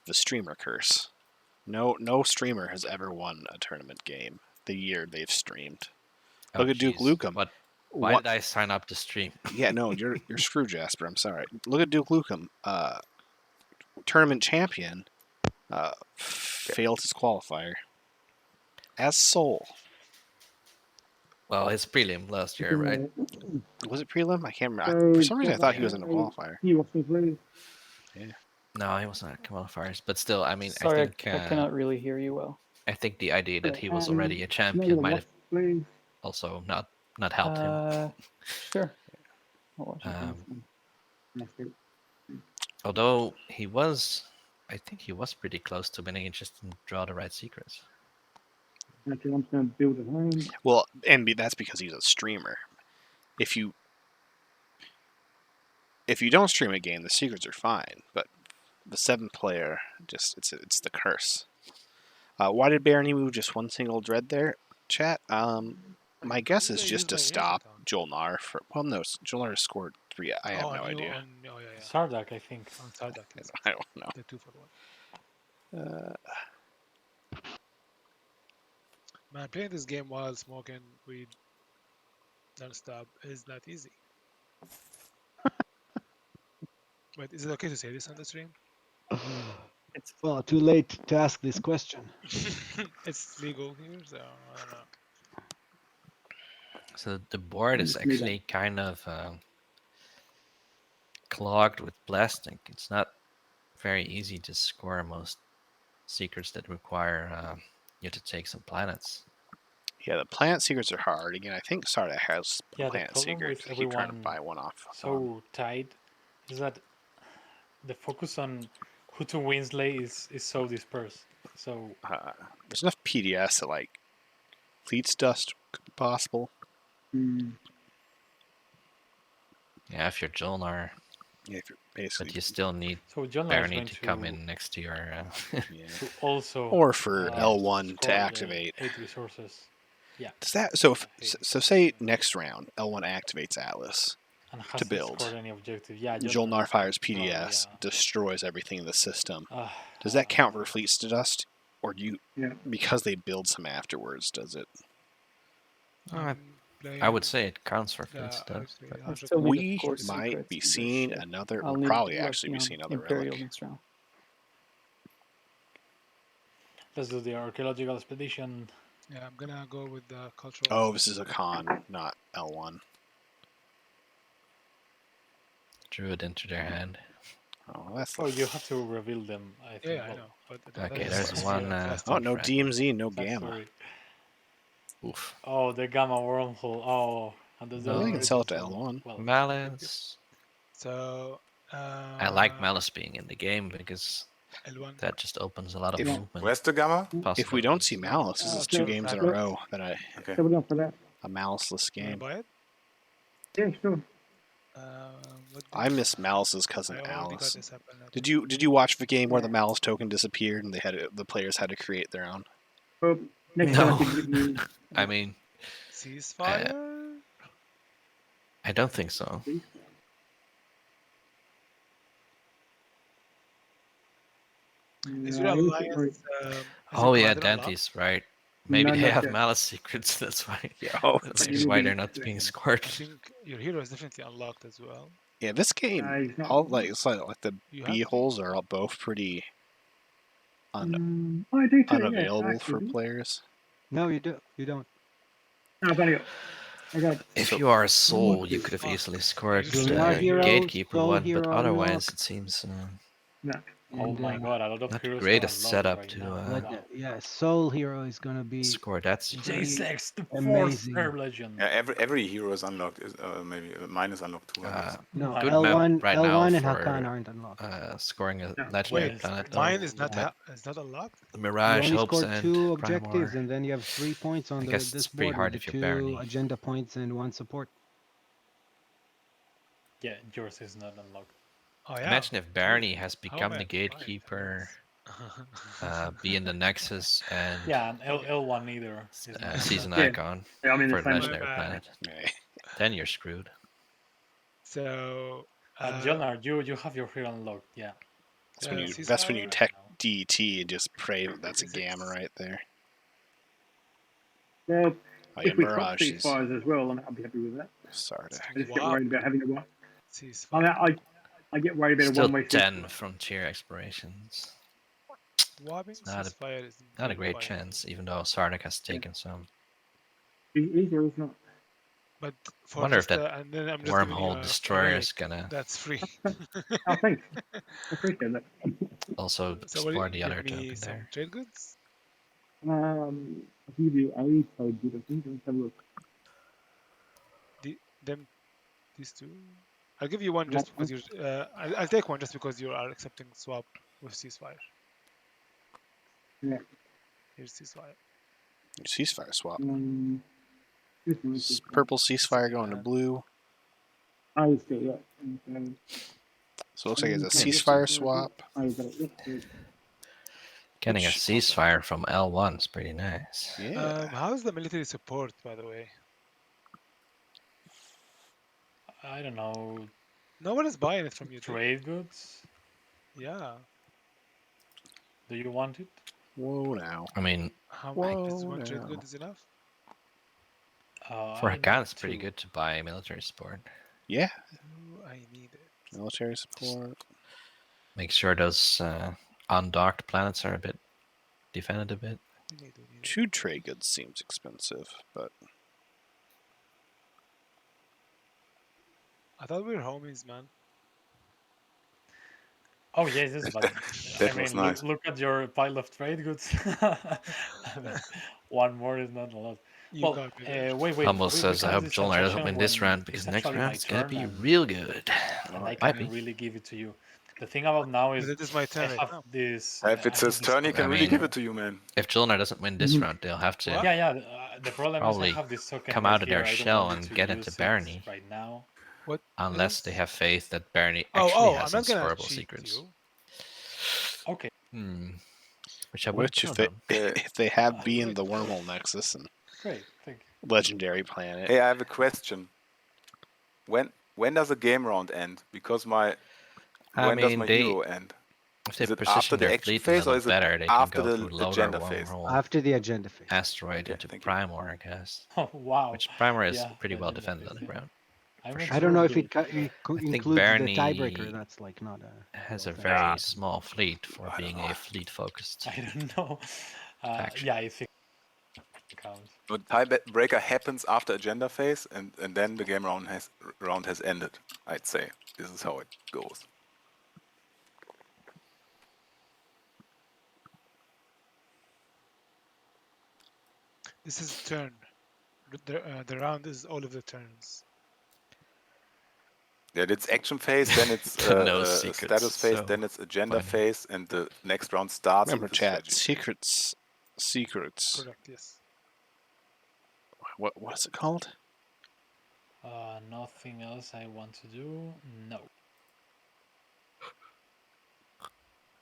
the streamer curse. No streamer has ever won a tournament game the year they've streamed. Look at Duke jeez. Lukem. Why did I sign up to stream? Yeah, no, you're screwed, Jasper. I'm sorry. Look at Duke Lukem, tournament champion, failed his qualifier as Soul. Well, his prelim last year, right? Was it prelim? I can't remember. For some reason, I thought he was in a qualifier. He was please. Yeah. No, he was not qualifiers. But still, I mean, Sorry, I think I cannot really hear you well. I think the idea that he was already a champion might have also not helped him. Sure. Although he was, I think he was pretty close to winning. It just didn't draw the right secrets. Okay, I'm just going to build it home. Well, and that's because he's a streamer. If you don't stream a game, the secrets are fine. But the 7th player, just it's the curse. Why did Barony move just one single dread there, chat? My guess is just to stop Jolnar for. Well, no, Jolnar scored 3. I have no idea. Sardak, I think. On Sardak. I don't know. The 2-for-1. Man, playing this game while smoking weed non-stop is not easy. Wait, is it okay to say this on the stream? It's too late to ask this question. It's legal here, so I don't know. So the board is actually kind of clogged with plastic. It's not very easy to score most secrets that require you to take some planets. Yeah, the planet secrets are hard. Again, I think Sarda has Yeah, planet the problem secrets. with I keep trying to everyone buy one off. so tight is that the focus on who to Winsley is so dispersed. So there's enough PDS that like Fleet's Dust could be possible. Yeah, if you're Jolnar. Yeah, if you're basically. But you still need Jolnar Barony to come in next to your. Yeah. to also. Or for L1 to activate. 8 resources. Yeah. Does that so say next round L1 activates Atlas and to build. Any objective. Yeah, Jolnar fires PDS, destroys everything in the system. Does that count for Fleet's Dust, or do you? Yeah. Because they build some afterwards, does it? I would say it counts for Fleet's Dust. We might be seeing another. We'll probably actually be seeing another relic. Next round. Let's do the archaeological expedition. Yeah, I'm gonna go with the cultural. Oh, this is a con, not L1. Drew it into their hand. Oh, that's. Oh, you have to reveal them. I think. Yeah, I know. But Okay, there's one. Oh, no DMZ, no Gamma. Sorry. Oof. Oh, the Gamma wormhole. Oh, and the Well, they can sell it to L1. Well, Malice. So. I like Malice being in the game because L1. that just opens a lot of movement. Where's the Gamma? If we don't see Malice, this is 2 games in a row that So we're going for that. a Maliceless game. Buy it? Yeah, sure. I miss Malice's cousin I already got Alice. this happen. Did you watch the game where the Malice token disappeared and the players had to create their own? Well, next time I can give you. I mean, Ceasefire? I don't think so. Is your alliance? Oh yeah, Padre unlocked? Dante's right. Maybe No, they not have yet. Malice secrets. That's why. Yeah, That's maybe why they're not being scored. I think your hero is definitely unlocked as well. Yeah, this game, he's not- all like the You B have- holes are all both pretty I do too, unavailable yeah, for actually. players. No, you do. You don't. No, I got If you are a soul, you could have easily scored Jolnar the hero, gatekeeper soul one, but hero otherwise unlocked. it seems no. Oh my god, a lot of not the heroes greatest are setup unlocked to right now. Yeah, Soul Hero is gonna be score that secret. J6, the fourth amazing. rare legend. Yeah, every hero is unlocked. Maybe mine is unlocked too. No, Good L1, map right L1 now and for, Hakan aren't unlocked. Scoring a No. legendary Wait, planet. though. mine is not unlocked. The You Mirage, only Hopes, score and 2 Prime objectives, War. and then you have 3 points on I guess this it's pretty board hard with if the you're 2 Barony. agenda points and 1 support. Yeah, yours is not unlocked. Oh yeah. Imagine if Barony has How become am the I- gatekeeper be in the Nexus, and Yeah, and L1 either. season Yeah. icon Yeah, I mean, the for a same legendary way. planet. Then you're screwed. So. Jolnar, you have your hero unlocked. Yeah. That's when you ceasefire? tech DT and just pray that's a Is gamma it- right there. Well, Oh, yeah, if we swap Mirages. ceasefires as well, I'll be happy with that. Sardak. I just get worried about having a one. Ceasefire. I mean, I get worried about a Still one-way 10 ceasefire. frontier explorations. Swapping Not a, ceasefire is not a great chance, even though Sardak has taken some. Easy or it's not. But for Wonder if just that and then I'm just giving you wormhole a destroyer is relic. gonna That's free. Oh, thanks. I appreciate that. also So what do explore you the give other me token some there. trade goods? I'll give you a trade good. I think. Let's have a look. These two. I'll give you one just because you're. I'll take one just because you are accepting swap with ceasefire. Yeah. Here's ceasefire. Ceasefire swap. This Purple ceasefire going to blue. I see, yeah. So it looks like it's a ceasefire swap. Getting a ceasefire from L1 is pretty nice. Yeah. How's the military support, by the way? I don't know. No one is buying it from you. Trade goods? Yeah. Do you want it? Whoa now. I mean, How much is one trade good is enough? for Hakan, it's pretty good to buy military support. Yeah. I need it. Military support. Make sure those undocked planets are a bit defended a bit. 2 trade goods seems expensive, but I thought we were homies, man. Oh yes, but That I was mean, nice. look at your pile of trade goods. I mean, one more is not a lot. You Well, got me there. wait. Humble we says, I have hope this Jolnar doesn't transaction win this when round because it's next actually my round's gonna turn be and- real good. and I Might can be. really give it to you. The thing about now is But it is my turn I right have now. this. If it's his turn, he can really give it to you, man. If Jolnar doesn't win this round, they'll have to Yeah. The problem probably is I have this token come right out of here. their I don't shell want you and to get use into it Barony. right now. What? Unless they have faith that Barony Oh, actually I'm has not gonna unscorable cheat secrets. you. Okay. Which I wouldn't which count on. if they have B in the wormhole nexus and Great, thank you. legendary planet. Hey, I have a question. When does a game round end? Because when does my hero end? If they Is it position after the their action fleet a phase or little is it better, they can after go the through loader agenda phase? wormhole After the agenda phase. asteroid Okay, into thank you. Prime War, I guess. Oh wow. Which Prime War is Yeah, pretty the well agenda defended phase. on the ground. I'm for not sure. I don't know if sure it, I think includes Barony the tiebreaker. That's like not a. has a thing. very small fleet for being a fleet-focused. I don't know. faction. Yeah, I think it counts. But tiebreaker happens after agenda phase, and then the game round has ended. I'd say this is how it goes. This is turn. The round is all of the turns. Yeah, it's action phase, then it's No secrets, status phase, so then it's agenda funny. phase, and the next round starts. Remember, with the chat. strategy. Secrets. Correct. Yes. What is it called? Nothing else I want to do. No.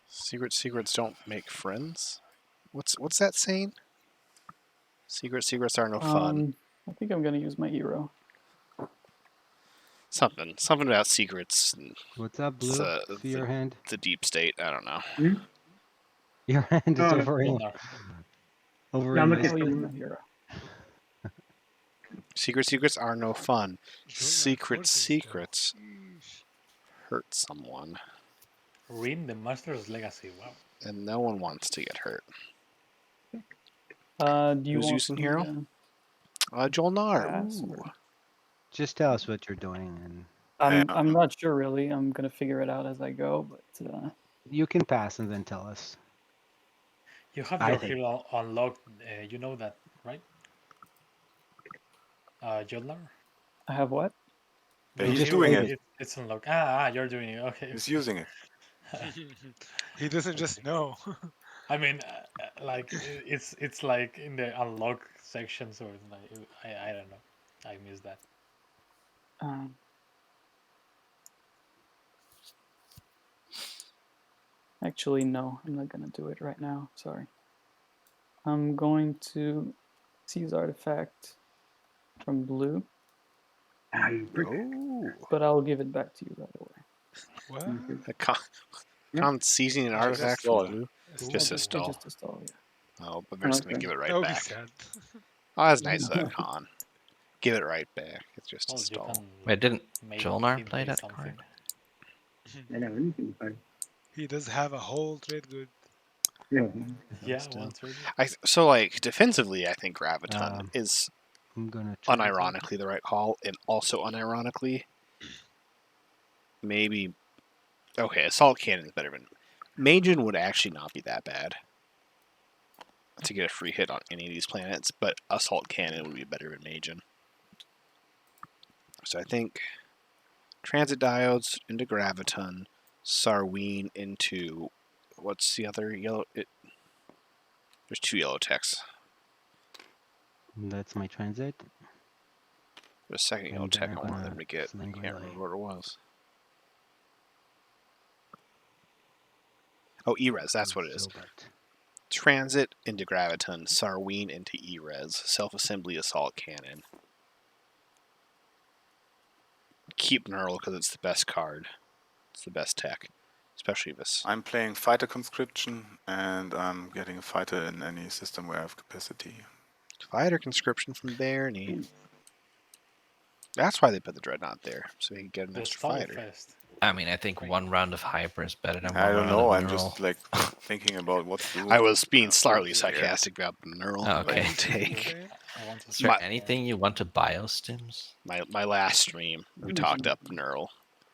Secrets don't make friends. What's that saying? Secrets are no fun. I think I'm gonna use my hero. Something about secrets. What's up, Blue? See your hand. The deep state. I don't know. Your hand is Oh, over in. Over Yeah, in I'm my looking I'll use at my hero. Secrets are no fun. Jolnar Secrets hurt someone. Rin the Master's Legacy. Wow. And no one wants to get hurt. Do you Who's want using me hero? to Jolnar. pass, Ooh. or- Just tell us what you're doing, and I'm not sure really. I'm gonna figure it out as I go, but you can pass and then tell us. You have I your think. hero unlocked. You know that, right? Jolnar? I have what? Yeah, Your he's hero, doing it. It's unlocked. You're doing it. Okay. He's using it. He doesn't just know. I mean, like it's like in the unlock section, so it's like I don't know. I missed that. Actually, no, I'm not gonna do it right now. Sorry. I'm going to seize artifact from blue. But I'll give it back to you right away. What? Con seizing an artifact from blue? Just a stall. Just a stall, yeah. Oh, but we're just going to give it right That would be back. sad. Oh, that's nice of that, Con. Give it right back. It's just a You stall. can Wait, didn't make Jolnar him play pay that something. card? I know anything. He does have a whole trade good. Yeah. Yeah, Still. one trade. So, like, defensively, I think Graviton is I'm gonna unironically the right call, and also unironically, maybe. Okay, Assault Cannon is better than. Magen would actually not be that bad to get a free hit on any of these planets, but Assault Cannon would be better than Magen. So I think Transit Diodes into Graviton, Sarween into. What's the other yellow? There's 2 yellow techs. That's my transit. There's a second yellow And tech then I I'm wanted gonna them to get. I sling can't relay. remember what it was. Oh, E-Res, that's what it is. Zobat. Transit into Graviton, Sarween into E-Res, Self-Assembly Assault Cannon. Keep Knurl because it's the best card. It's the best tech, especially this. I'm playing Fighter Conscription, and I'm getting a fighter in any system where I have capacity. Fighter Conscription from Barney. That's why they put the Dreadnought there, so he can get an extra fighter. Fest. I mean, I think one round of Hyper is better than one I don't round know. of I'm Neural. just like thinking about what to do. I was being slightly sarcastic about the Knurl. Oh, okay. Take. Is there anything you want to biostims? My last stream, we talked up Knurl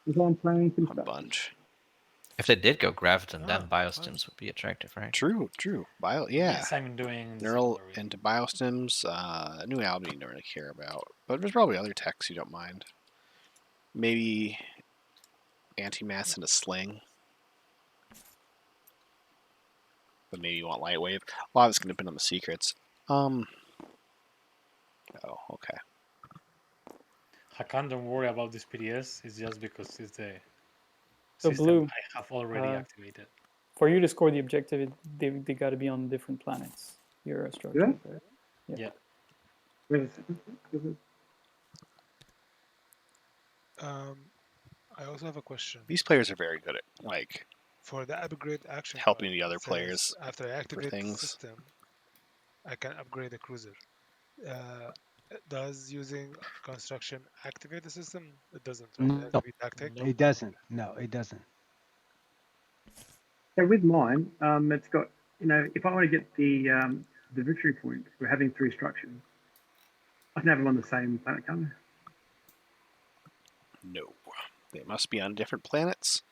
I'm playing a bunch. If they did go Graviton, then biostims would be attractive, right? True. Yeah. Yes, I'm doing Knurl into biostims, New Albany you don't really care about. But there's probably other techs you don't mind. Maybe anti-mass into sling. But maybe you want light wave. A lot of it's going to depend on the secrets. Oh, okay. Hakan, don't worry about this PDS. It's just because it's the So system blue, I have already activated. For you to score the objective, they got to be on different planets. Your structure. Yeah. I also have a question. These players are very good at, like, For the upgrade action helping card, the other it says, players after I for activate the things. system, I can upgrade a cruiser. Does using construction activate the system? It doesn't, right? It has to be tactic. It doesn't. No, it doesn't. So with mine, it's got, if I want to get the victory point for having 3 structures, I can have them on the same planet, can't I? No. They must be on different planets.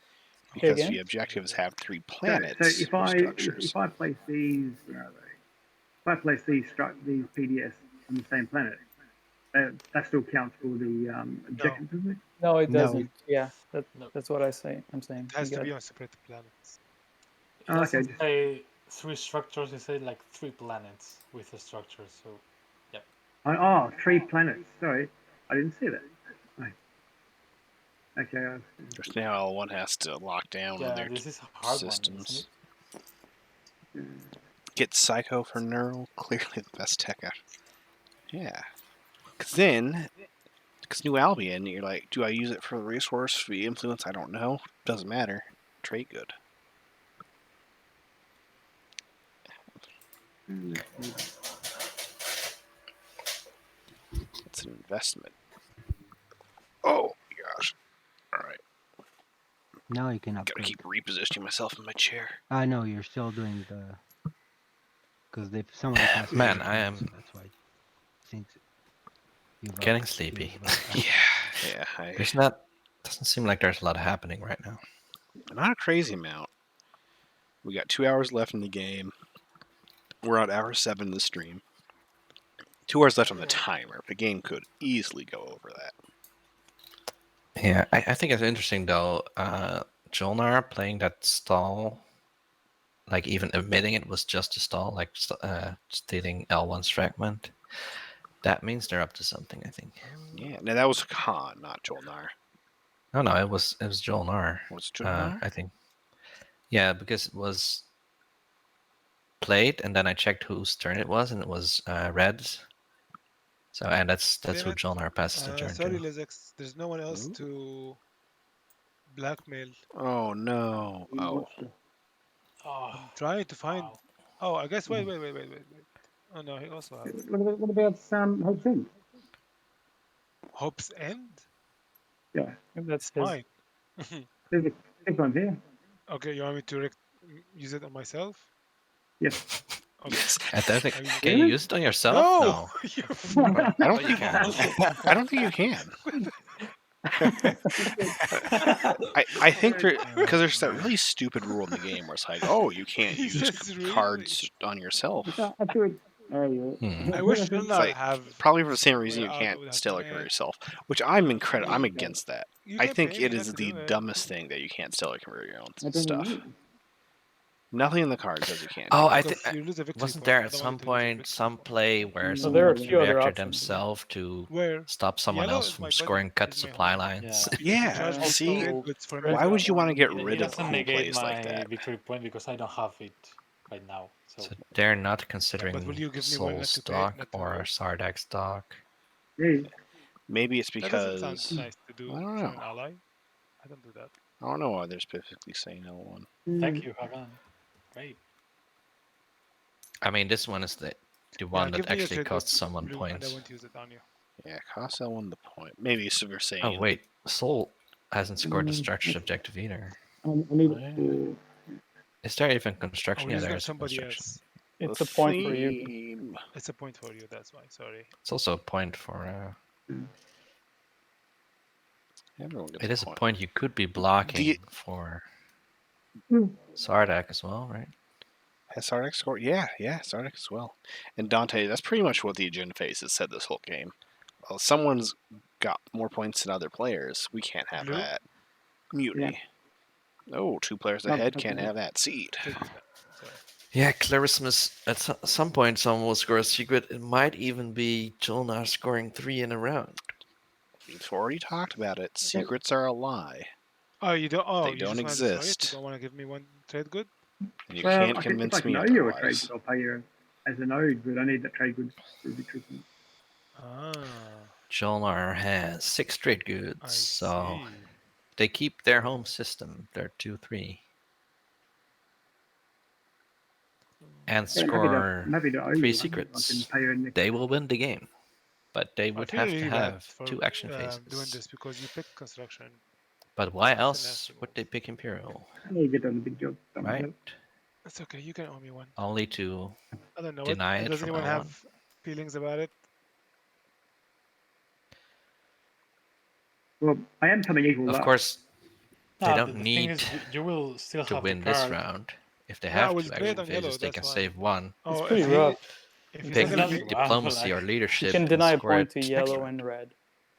Because the objectives have 3 planets. So if I place these, where are they? If I place these PDS on the same planet, that still counts for the objectives, doesn't it? No, it No. doesn't. Yeah, that's what I'm saying. It has to be on separate planets. It doesn't say 3 structures, it says like 3 planets with a structure, so yeah. 3 planets. Sorry, I didn't see that. Okay. Just now, one has to lock down on their this is a hard systems. Get Psycho for Neural, clearly the best tech out. Yeah. Because New Albion, you're like, do I use it for the resource, for the influence? I don't know. Doesn't matter. Trade good. It's an investment. Oh, gosh. All right. Now you can upgrade. Gotta keep repositioning myself in my chair. I know you're still doing the. Because some of the classes. Man, I am. So that's why. Since getting sleepy. Yeah. Doesn't seem like there's a lot happening right now. Not a crazy amount. We got 2 hours left in the game. We're on hour 7 of the stream. 2 hours left on the timer. The game could easily go over that. Yeah, I think it's interesting though. Jolnar playing that stall, like even admitting it was just a stall, like stealing L1's fragment. That means they're up to something, I think. Yeah, now that was Khan, not Jolnar. No, it was Jolnar. Was it Jolnar? I think. Yeah, because it was played, and then I checked whose turn it was, and it was Red's. So, and that's who Damn it. Jolnar passes the turn Sorry, to. Lizex. There's no one else Ooh. to blackmail. Oh no! Oh, Oh, I'm trying to find. wow. Oh, I guess. Wait. Oh no, he also has What about Hope's End? Hope's End. Yeah, That's It's his. mine. there's a one here. Okay, you want me to use it on myself? Yes. Okay. I don't think. I use it. Can you use it on yourself? No. No. I don't think you can. I don't think you can. I think because there's that really stupid rule in the game where it's like, oh, you can't He use says really? cards on yourself. I do it. I wish It's Jolnar like have probably for the same some reason way you out can't without stellar doing convert it. yourself, which I'm against that. You I can think pay it me is not to the do it. dumbest thing that you can't stellar convert your own I don't stuff. know. Nothing in the card says you can't. Oh, do I it. think You lose a victory wasn't point. there I at don't some want you to lose a point victory some point. play where So there are someone a few other reacted options. themselves to Where? stop someone Yellow else is from my scoring buddy. cut He's my supply homie. lines? Yeah, Charge me see, trade goods for why would you want to get It rid of doesn't cool negate plays my like that? victory point because I don't have it right now. So, So they're not But will considering you give me one Soul not to pay? stock Not to... or Sardak stock. Yeah. Maybe it's That doesn't sound because nice to do I don't for know. an ally. I don't do that. I don't know why they're specifically saying L1. thank you, Hagan. Great. I mean, this one is the Yeah, one give that me your actually trade costs goods, someone blue, and I points. won't use it on you. Yeah, cost L1 the point. Maybe if you're saying. Oh wait, Soul hasn't scored the structure objective either. I need Oh, yeah. it for. Is there even Oh, construction? Yeah, he's there got is somebody construction. else. It's a point for you. theme. It's a point for you. That's why. Sorry. It's also a point for. Everyone gets It is a point. point you could be blocking for Sardak as well, right? Has Sardak scored? Yeah, Sardak as well. And Dante, that's pretty much what the agenda phase has said this whole game. Well, someone's got more points than other players. We can't have Blue? that. Mutiny. Oh, 2 players ahead can't have that seed. Take this back. Sorry. Yeah, Clarismus, at some point someone will score a secret. It might even be Jolnar scoring 3 in a round. We've already talked about it. Secrets are a lie. Oh, you don't. Oh, They you don't just want to destroy it? exist. You don't want to give me one trade good? And you Well, can't convince if I can me know you're a trade otherwise. good, I'll pay you as a node, but I need that trade good for victory point. Ah, Jolnar has 6 trade goods, I so see. they keep their home system. They're 2-3. And Yeah, score happy to owe 3 you one. I secrets. can pay you next. They will win the game. But they I would feel have to really bad have for 2 action doing phases. this because you picked construction. But why That's a else nasty would move. they pick Imperial? You get done the big job. Done with Right? that. It's okay. You can owe me one. Only to I don't know. deny it Does from anyone L1? have feelings about it? Well, I am coming equal Of up. course, they No, don't the thing need is, you will still to have win the this card. round. If they No, I have will 2 play it action on yellow. phases, they That's can why. save 1. It's Oh, pretty if he, rough. if he's Pick not gonna not be, rough, diplomacy or like- You leadership can and deny a score point to it yellow next and round. red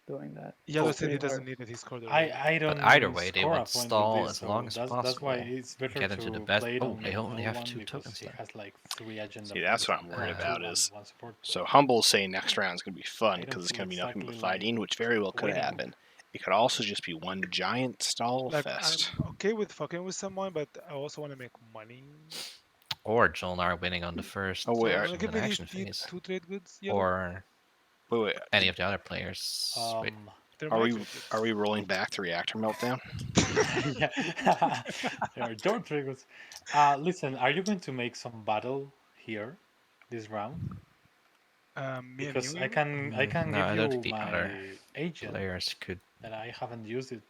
doing that. Yellow It's said he pretty doesn't hard. need it. He scored already. I don't. But either way, they score a want point with stall this, as so long as that's possible. why it's better Get into the to best. play it Oh, on they only have L1 2 because tokens he left. has like 3 agenda. See, that's what I'm points worried and about two is. and 1 support. So Humble's saying next round's going to be fun I don't because it's feel going to be nothing but exactly fighting, like which very well could winning. happen. It could also just be one giant stall Like fest. I'm okay with fucking with someone, but I also want to make money. Or Jolnar winning on the first Oh, wait, So are- wanna give an me these action phase. 2 trade goods. Yellow. Or Wait, any of the other players. Wait. They're are my we trade goods. are we rolling back the reactor meltdown? Yeah, there are door triggers. Listen, are you going to make some battle here this round? Me and Because you. I can No, give I don't you think the my other agent, players could. and I haven't used it.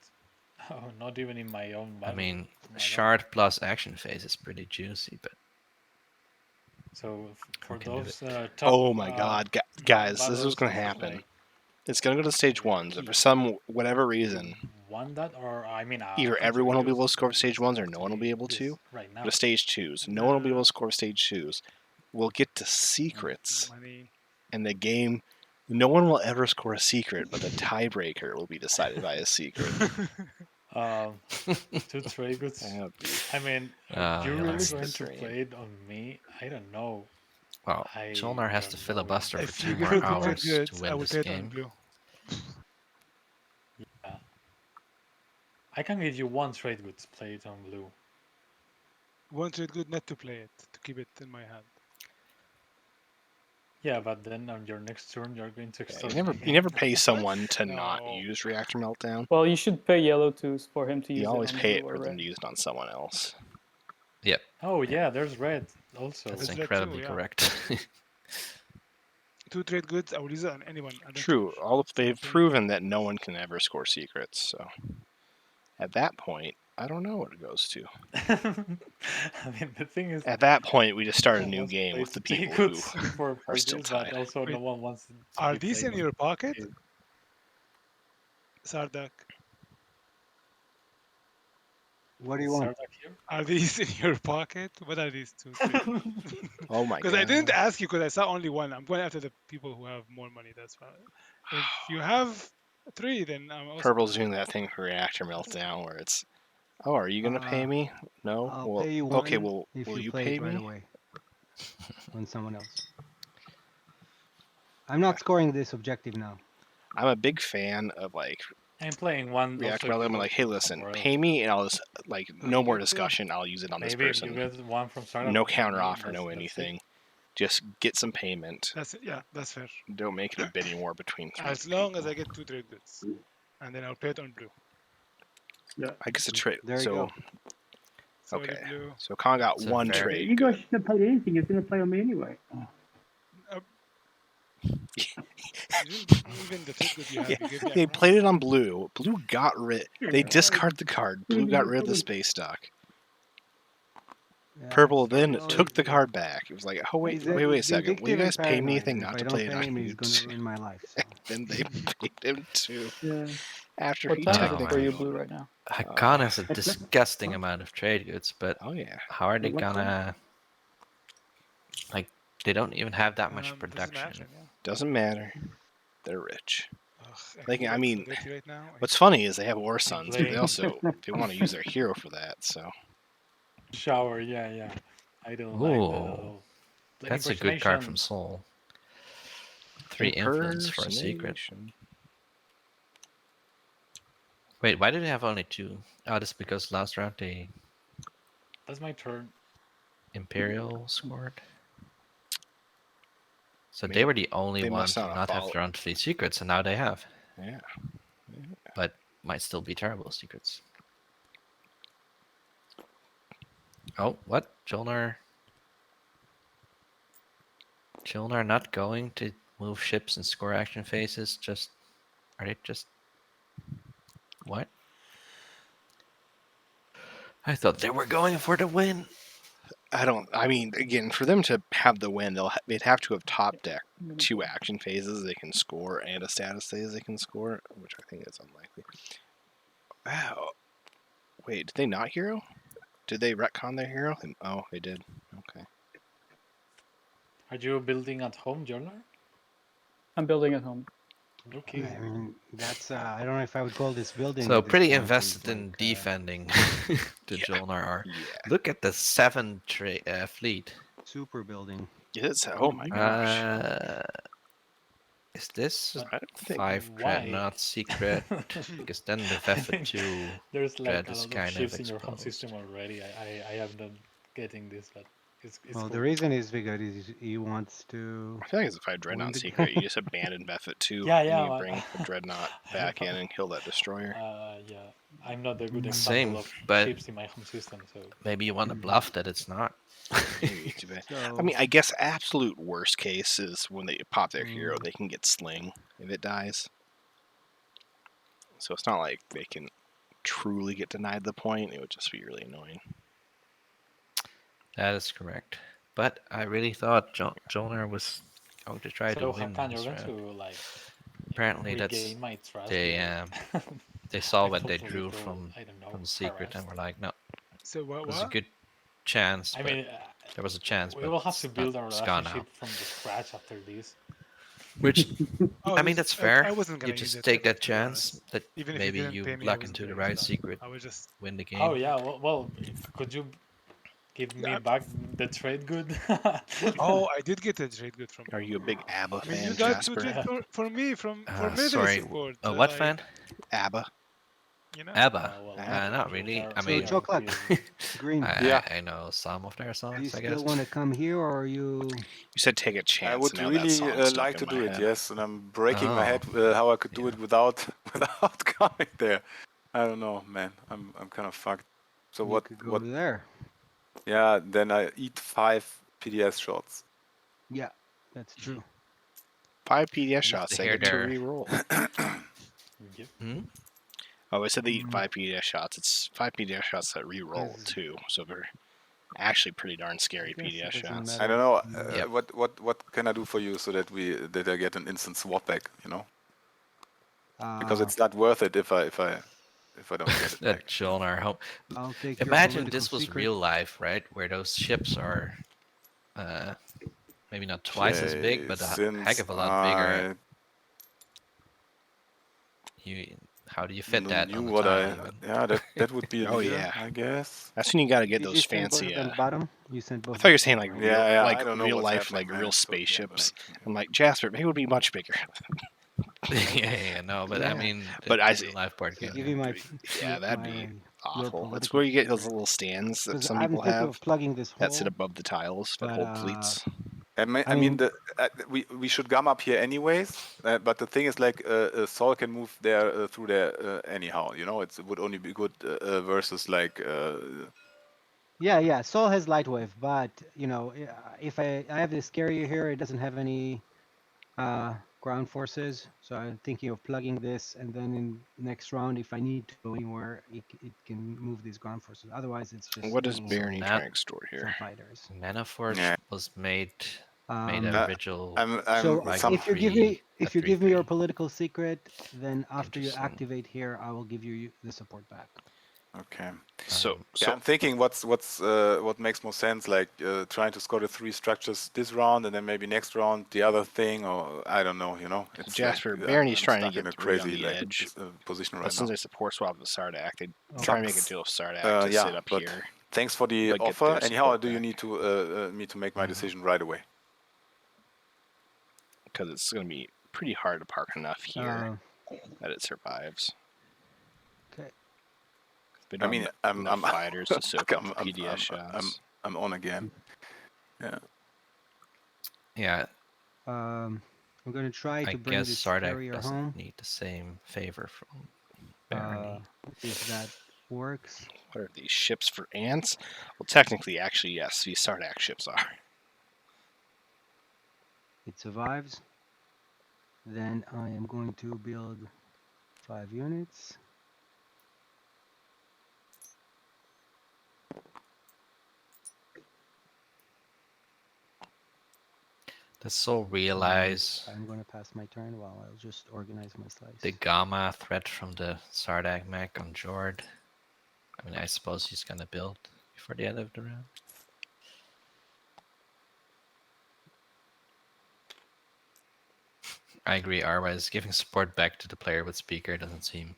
Oh, not even in my own I battle. mean, my shard plus action phase is pretty juicy, but So for can do those it? top, Oh my God, guys, this is battles, what's going to it's happen. like It's going to go to stage 1s, and for some whatever reason, one that, or I mean, either to everyone will be use able to score for stage doesn't 1s or have no to one will be able this to. right now. Go to stage 2s. No one will be able to score for stage 2s. We'll get to secrets, Money. and the game. No one will ever score a secret, but the tiebreaker will be decided by a secret. 2 trade goods. That would be- I mean, Ah, you're yeah, really that's going the to dream. play it on me? I don't know. Wow, I Jolnar has to don't know filibuster for If 2 you give more me 2 trade hours to goods, I win will this play it on game. blue. Yeah. I can give you 1 trade goods, play it on blue. one trade good not to play it, to keep it in my hand. Yeah, but then on your next turn, you're going to extort You never pay someone to not use Reactor Meltdown. Well, you should pay yellow for him to use it. You always on pay blue it for or them red. to use it on someone else. Yep. Oh yeah, there's red also. That's There's red incredibly too, yeah. correct. 2 trade goods, I will use it on anyone. I don't True. care. All of they've proven that no one can ever score secrets. So at that point, I don't know what it goes to. I mean, the thing is, at that point, we just start a new wants to game play with the trade people who goods for are still this, tied. but also Wait, no one wants to Are be these played in your pocket, trade. Sardak? What do you want? Sardak here? Are these in your pocket? What are these two? Oh my Because god. I didn't ask you because I saw only one. I'm going after the people who have more money. That's fine. If you have 3, then I'm also. Purple's doing that thing for Reactor Meltdown where it's, oh, are you gonna pay me? No. I'll Well, pay you okay. one Well, if will you you play pay it right me? away on someone else. I'm not scoring this objective now. I'm a big fan of like I'm playing one. Reactor also Meltdown. I'm like, hey, listen, pay me, and I'll just like no more discussion. I'll use it on this Maybe if person. you get one from Sardak. No counter offer, no anything. Just get some payment. That's it. Yeah, that's fair. Don't make it a bidding war between 3 As long as I get 2 trade goods, and then I'll pay it on blue. Yeah. I guess a trade. There you So go. okay. Blue. So Khan got It's a one very- trade. You guys shouldn't have paid anything. You're going to play on me anyway. Even the trade good you have, Yeah, you give me they a played it on blue. Blue got rid. They Yeah. discard the card. Blue got rid of the Probably- space dock. Yeah, Purple so then well, took the card back. It was like, oh wait, he's wait a he's second. Will you vindictive and guys pay me paranoid, anything and not if to I play don't it pay him, on he's you? gonna ruin my life. So. Then they paid him too. Yeah. After What he time is technically it for you, owned blue, it. right now? Hakan has a disgusting amount of trade goods, but Oh yeah. how are they What's that? gonna like? They don't even have that much Doesn't production. matter, yeah. Doesn't matter. They're rich. Ugh, Like, I feel mean, guilty right now. What's funny is they have War Sons, but they playing. also they want to use their hero for that. So Shower, yeah. I don't like that at Ooh, all. The that's a good card from impersonation- Soul. 3 influence for a secret. Impersonation. Wait, why did they have only 2? Oh, that's because last round they That's my turn. Imperial scored. So Maybe they were the only they ones must to not have not have followed- their own 3 secrets, and now they have. Yeah. But might still be terrible secrets. Oh, what? Jolnar not going to move ships and score action phases? Just are they just what? I thought they were going for the win. I mean, again, for them to have the win, they'd have to have top deck 2 action phases they can score and a status phase they can score, which I think is unlikely. Wow. Wait, did they not hero? Did they retcon their hero? Oh, they did. Okay. Are you building at home, Jordan? I'm building at home. Okay. I mean, that's I don't know if I would call this building. So at this pretty point. invested He's in like, defending the Yeah. Jolnar are. Yeah. Look at the 7 fleet. super building. It's, oh my gosh. Is this I don't think 5 Why? dreadnought secret? Because then the Veffet 2 There's like dread a is lot of kind of ships in your home exposed. system already. I am not getting this, but it's Well, cool. the reason is because he wants to. I feel like it's a 5 Dreadnought the secret. You just abandon Veffet 2, Yeah, and yeah, you but- bring the Dreadnought back in and kill that destroyer. Yeah, I'm not a good example Same, of but- ships in my home system, so Maybe you want to bluff that it's not. Maybe too bad. So, I mean, I guess absolute worst case is when they pop their hero, they can get Sling if it dies. So it's not like they can truly get denied the point. It would just be really annoying. That is correct. But I really thought Jolnar was going to try to so win Hakan, this you're going round. to like Apparently that's regain my trust. they with- they saw I what they totally drew feel, from I don't know, the secret and harassed. were like, no, So what? there's a good chance. I but mean, there was a chance. we but will have to it's build not- our it's gone now. relationship from the scratch after this. Which Oh, I mean, this- that's fair. I wasn't You gonna use just it take ever, that to be honest. chance that Even if maybe didn't you pay me, I luck wasn't into the gonna use right that. secret, I was just. win the game. Oh yeah, well, could you give me back the trade good? Oh, I did get a trade good from. Are you a big ABBA I mean, fan, you got two Jasper? trade for me for military Sorry, support. what like, fan? ABBA. You know? ABBA? well, Not really. I So mean, chocolate, green. I know some of their Do you songs, I still guess. want to come here, or are you? You said take a chance. I would and now that really song's stuck like in to my do it, head. yes, and I'm breaking my head how I could do it without coming there. I don't know, man. I'm kind of fucked. So You what? could go What? there. Yeah, then I eat 5 PDS shots. Yeah, that's true. 5 PDS shots. They get to their- re-roll. Hmm? Oh, I said they eat 5 PDS shots. It's 5 PDS shots that re-roll too. So they're actually pretty darn scary PDS shots. I don't know. What can I do for you so that I get an instant swap back? You know, because it's not worth it if I don't get it That back. Jolnar home. I'll take your Imagine political this was secret. real life, right? Where those ships are maybe not twice as big, but a heck of a lot bigger. How do you fit that on the tile? Even? That would be a Oh leader, yeah, I guess. that's when you got to get Did those you send both fancy. of them bottom? You sent both. I thought you were saying like right? real, I don't know real what's life, happening, like man. real So, yeah, spaceships. but, I'm like Jasper, they would be much bigger. no, but I mean, but I real life board game. Give me my. Yeah, that'd be your awful. That's political where you get those secret. little stands that 'Cause some I'm people thinking have of plugging this that sit hole, above the tiles that but, hold fleets. I mean, we should gum up here anyways. But the thing is, like, Saul can move there through there anyhow. You know, it would only be good versus like. Yeah. Soul has light wave, but you know, if I have this carrier here, it doesn't have any ground forces. So I'm thinking of plugging this, and then in next round, if I need to go anywhere, it can move these ground forces. Otherwise, it's just. What does taking Barony trying to store here? Some fighters. Mana Force was made Um, original. So like if you give me a your political secret, then after you Interesting. activate here, I will give you the support back. Okay. So I'm thinking what makes more sense, like trying to score the 3 structures this round, and then maybe next round the other thing, or I don't know. You know, it's Jasper, like, Barony's I'm trying to stuck in get a 3 on crazy the edge. position But right since now. they support swap with Sardak, they try and make a deal with Sardak to Yeah, sit up but here. thanks for the but get offer. their Anyhow, support do you back. need to me to make my decision right away? Because it's going to be pretty hard to park enough here that it survives. Okay. They don't have enough fighters to soak up the PDS shots. I'm on again. Yeah. Yeah. I'm going to try to I bring guess this Sardak carrier doesn't home. need the same favor from Barony. If that works. What are these ships for ants? Well, technically, actually, yes, these Sardak ships are. It survives. Then I am going to build 5 units. Does Soul realize I'm going to pass my turn while I'll just organize my slice. the Gamma threat from the Sardak mech on Jord? I mean, I suppose he's gonna build before the end of the round. I agree, Arwise giving support back to the player with speaker doesn't seem...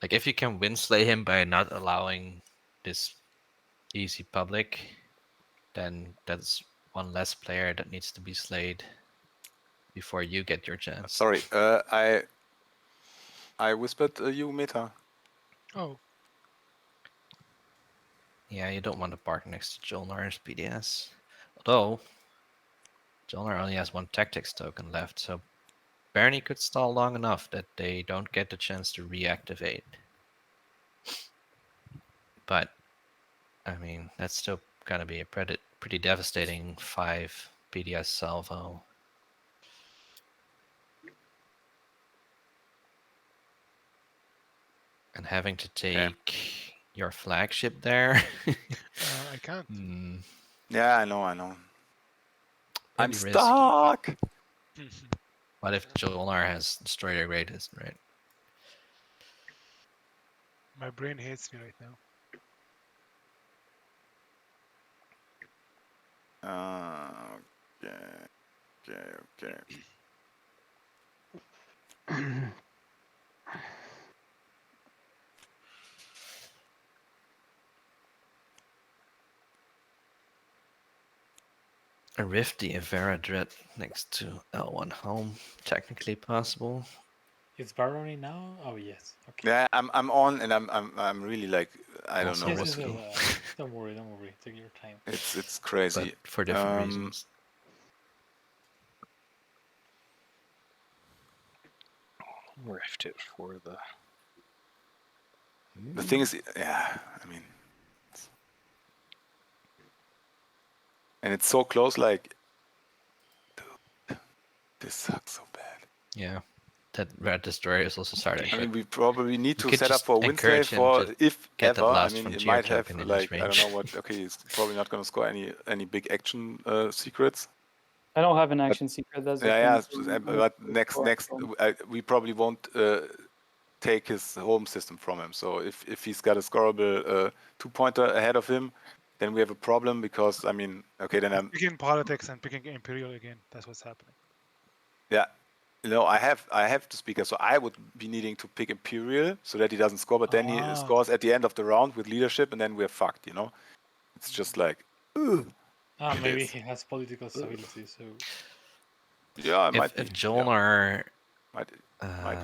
Like, if you can winslay him by not allowing this easy public, then that's one less player that needs to be slayed before you get your chance. Sorry, I whispered you meta. Oh. Yeah, you don't want to park next to Jolnar's PDS. Although, Jolnar only has 1 tactics token left, so Barony could stall long enough that they don't get the chance to reactivate. But, I mean, that's still gonna be a pretty devastating 5 PDS salvo. And having to take your flagship there. I can't. Yeah, I know. I'm Maybe stuck. What if Jolnar has Destroyer Greatest, right? My brain hates me right now. Okay. A Rifty Avera Dread next to L1 home, technically possible. It's barony now. Oh yes. Okay. Yeah, I'm on, and I'm really like I don't know Yes, what to do. Don't worry. Take your time. It's crazy. But for different reasons. Rift it for the. The thing is, yeah, I mean, and it's so close. Like, dude, this sucks so bad. Yeah, that Red Destroyer is also starting. I mean, we probably need to could set up just for Winsley encourage him for to if get that ever. I last mean, it frontier might have token in his like I don't range. know what. Okay, he's probably not going to score any big action secrets. I don't have an action secret. That's the Yeah, thing. yeah. But next, we probably won't take his home system from him. So if he's got a scoreable 2-pointer ahead of him, then we have a problem because I mean, okay, then I'm picking politics and picking Imperial again. That's what's happening. yeah. No, I have the speaker, so I would be needing to pick Imperial so that he doesn't score, but then he scores at the end of the round with leadership, and then we're fucked. You know, it's just like. Ugh. Maybe he has political stability, so. Yeah, it might be. If Jolnar might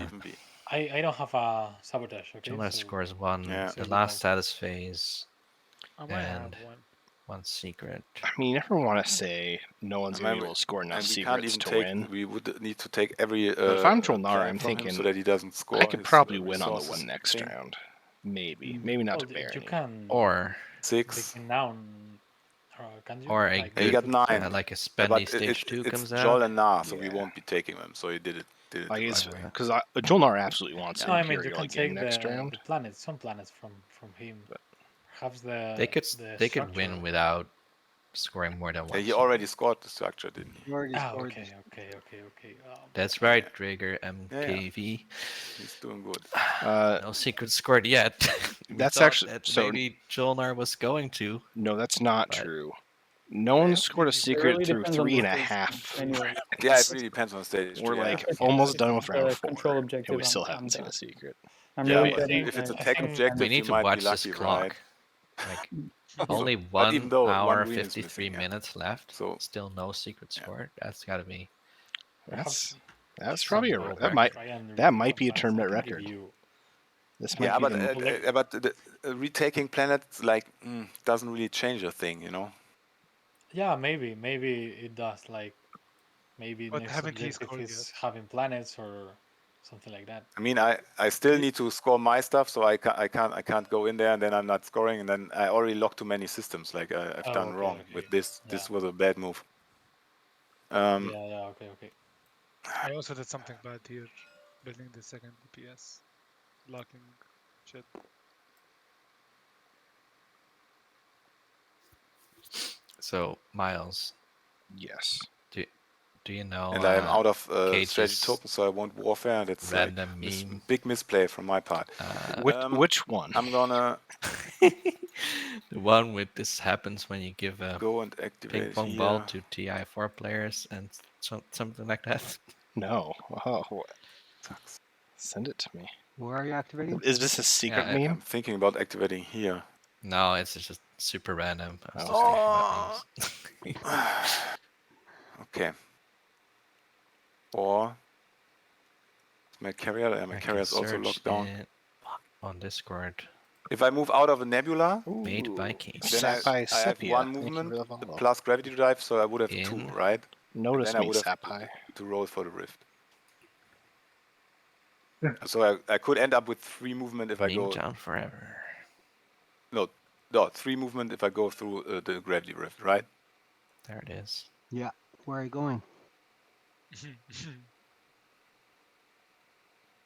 even be. I don't have a sabotage. Okay. Jolnar so scores one. Yeah. The last status phase. I might have And one. one secret. I mean, you never want to say no one's going to be able to score enough and we secrets can't even to take, win. We would need to take every. But if I'm Jolnar, planet I'm from him thinking so that he doesn't score. I could his, probably win on the resources one next thing. round. Maybe not to You Barony. can. Or 6. Now. Can you? Or a Like, good, he got 9. like a Yeah, spendy but stage 2 it's comes Jol out. and Nar, so we won't be taking them. So he did it. Like the right way. because Jolnar absolutely wants No, I mean you Imperial can again take next round. the planets, some planets from him. Perhaps the They could structure. win without scoring more than Yeah, one. he already scored the structure, didn't he? You already scored. Okay. That's right, Draeger MKV. He's doing good. No secret scored yet. That's actually that so. maybe Jolnar was going to. No, that's not true. No one scored a secret really through depends on the 3.5. stage anyway. Yeah, it really depends on the stage. We're yeah. like almost done with round 4, control and objective. we still I'm haven't seen done. a secret. I'm Yeah, really but betting. if it's a I tech think objective, We need you to might watch be this lucky, clock. right? Like only But even 1 though hour, one win is 53 missing, yeah. minutes left. So Still no secret scored. That's got to be. That's some probably a world that might be a tournament record. This might yeah, be but the retaking planets like doesn't really change a thing, you know. Yeah, maybe it does. Like maybe But next haven't he objective scored is having planets or something like that. I mean, I still need to score my stuff, so I can't go in there and then I'm not scoring, and then I already locked too many systems. Like I've done wrong with this. Yeah. This was a bad move. Yeah. Okay. I also did something bad here, building the second DPS, locking shit. So Miles. Yes. Do you know? And I am out of Cage's strategy tokens, so I want warfare. And it's random like meme. big misplay from my part. Which one? I'm gonna The one with this happens when you give a go and activate ping pong here. ball to TI4 players and something like that. No. Oh, send it to me. Where are you activating? Is this a secret Yeah, meme? I'm thinking about activating here. No, it's just super random. I was just thinking about memes. Okay. Or my carrier. My carrier is also Search locked down. it on Discord. If I move out of a nebula, Made by Cage. then I have one movement plus gravity drive, so I would have 2, right? Notice and then me, I would have Sapai. to roll for the rift. So I could end up with 3 movement if I Meme go down forever. No, 3 movement if I go through the gravity rift, right? There it is. Yeah. Where are you going?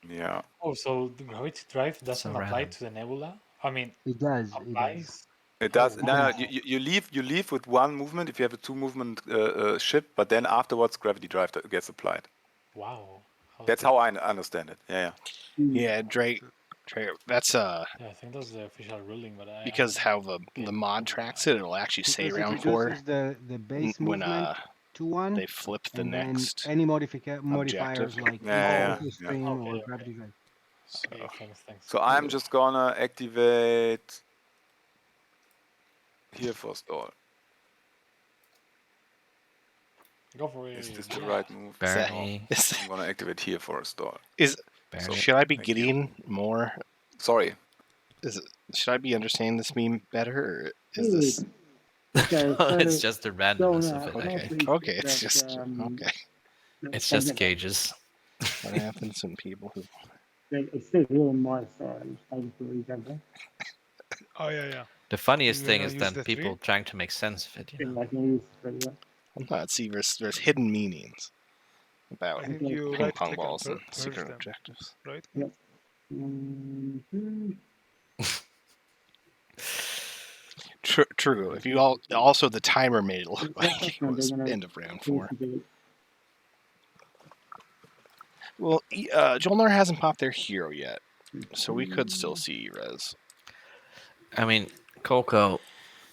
Yeah. Oh, so the gravity drive doesn't So apply random. to the nebula? I mean, It does. applies. It does. Oh, No, wow. you leave with 1 movement if you have a 2 movement ship, but then afterwards gravity drive gets applied. Wow. That's how I understand it. Yeah. Yeah, Drake. That's Yeah, I think that's the official ruling, but because how the mod tracks it, it'll actually say Because it round 4 reduces the base when movement to 1. they flip the and then next any modifiers like Yeah. stream or gravity drive. Okay, thanks. So I'm just gonna activate here for stall. Go for it. Is this the right move? Barony. I'm gonna activate here for a stall. Is So should I be getting more? Sorry. Should I be understanding this meme better, or is this? Okay, so It's just the randomness of it. Okay, it's just okay. It's just gauges. What happens when people who? It says here on my side. Oh yeah. The funniest thing is then people trying to make sense of it. You know? I'm not. See, there's hidden meanings about I think you ping right pong click balls and purge secret them, objectives. right? Yep. True. If you also the timer made it look like it was end of round 4. Well, Jolnar hasn't popped their hero yet, so we could still see Res. I mean, Coco,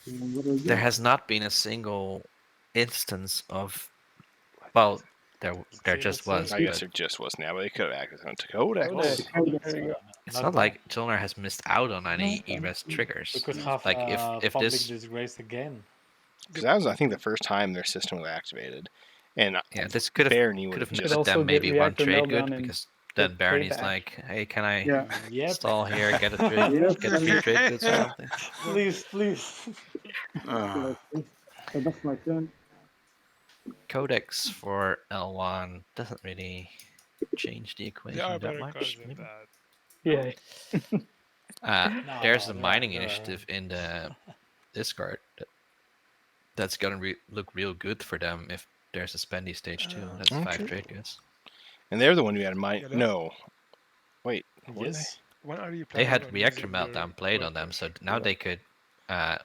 there has not been a single instance of, well, there just was. I guess there just was now, but they could have acted on Codex. It's not like Jolnar has missed out on any ERES triggers. We could have like if public this disgrace again. Because that was, I think, the first time their system was activated, and this could have netted them maybe one trade good because then Barney's like, hey, can I stall here, get a trade, get 3 trade goods or something? Please. So that's my turn. Codex for L1 doesn't really change the equation that much. Yeah. There's a mining initiative in the Discord that's gonna look real good for them if there's a spendy stage 2. That's 5 trade goods. And they're the one who had mine. No, wait. Yes. When are you They planning had on Reactor using Meltdown played on them, so now they could. I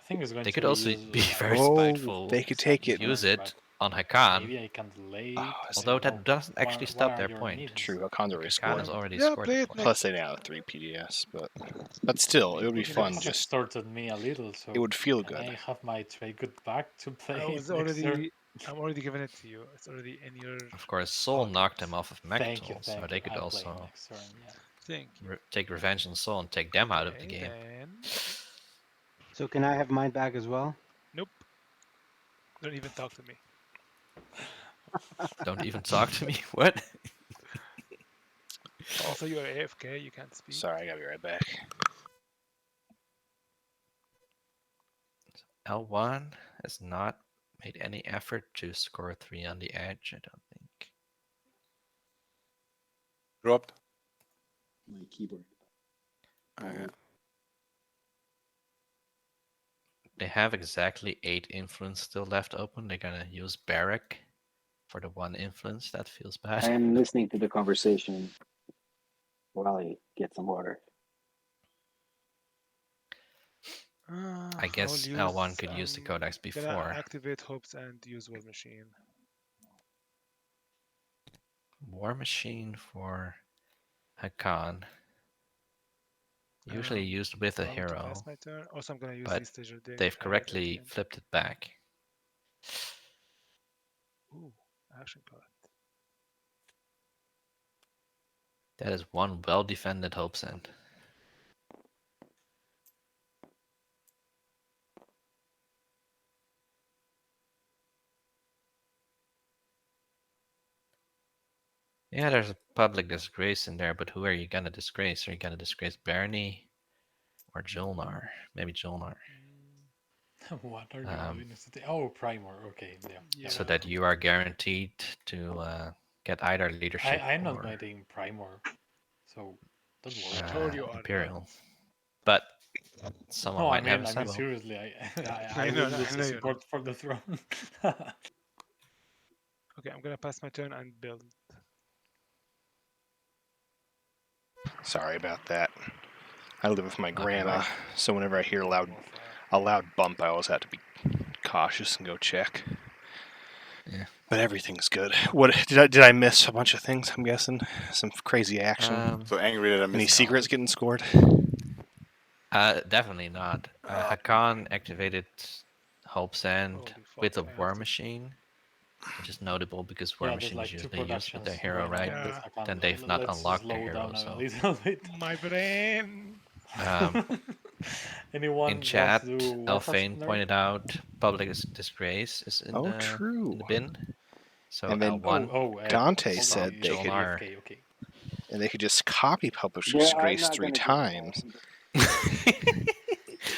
think it's going They to could also use, be very Oh, spiteful. they could take it. Use it on Hakan. Maybe I can delay. Although that doesn't actually stop are their your point. needs? True, Hakan's already Hakan scored. has already Yeah, scored. play the it point. Plus, they now have 3 PDS, but still, it would be fun. Just started me a little, so it would feel can good. I have my trade good back to play. I'm already giving it to you. It's already in your. Of course, Soul knocked them off of Thank you, Mechatol, so thank they you. could I'll play also next turn, yeah. Thank you. take revenge on Soul and take them out of the game. Then... So can I have mine back as well? Nope. Don't even talk to me. Don't even talk to me. What? Also, you're AFK. You can't speak. Sorry, I gotta be right back. L1 has not made any effort to score 3 on the edge, I don't think. Dropped. My keyboard. Okay. They have exactly 8 influence still left open. They're gonna use Barrack for the 1 influence. That feels bad. I am listening to the conversation while I get some water. I guess L1 could use the Codex before. Activate hopes and use War Machine. War Machine for Hakan. Usually used with a hero, My turn. Also, I'm gonna use but they've correctly flipped it back. Ooh, action card. That is 1 well-defended Hope's End. Yeah, there's a public disgrace in there, but who are you gonna disgrace? Are you gonna disgrace Bernie or Jolnar? Maybe Jolnar. What are you doing? Oh, Primor. Okay, yeah. So that you are guaranteed to get either leadership I'm not or writing Primor, so don't worry. Imperial. But someone might have a I mean, symbol. seriously, I will lose the support for the throne. Okay, I'm gonna pass my turn and build. Sorry about that. I live with my grandma, so whenever I hear a loud bump, I always have to be cautious and go check. Yeah. But everything's good. What did I miss a bunch of things? I'm guessing some crazy action. So angry that I missed Any secrets getting scored? Definitely not. Hakan activated Hope's End with a War Machine, which is notable because War Machine is usually used with their hero, right? Then they've not unlocked their hero, so... My brain! Anyone in chat, wants to do Elfane pointed out public disgrace is in, true. in the bin. So and then L1, Dante said they could. Okay. And they could just copy publish Yeah, I'm disgrace not 3 gonna do times.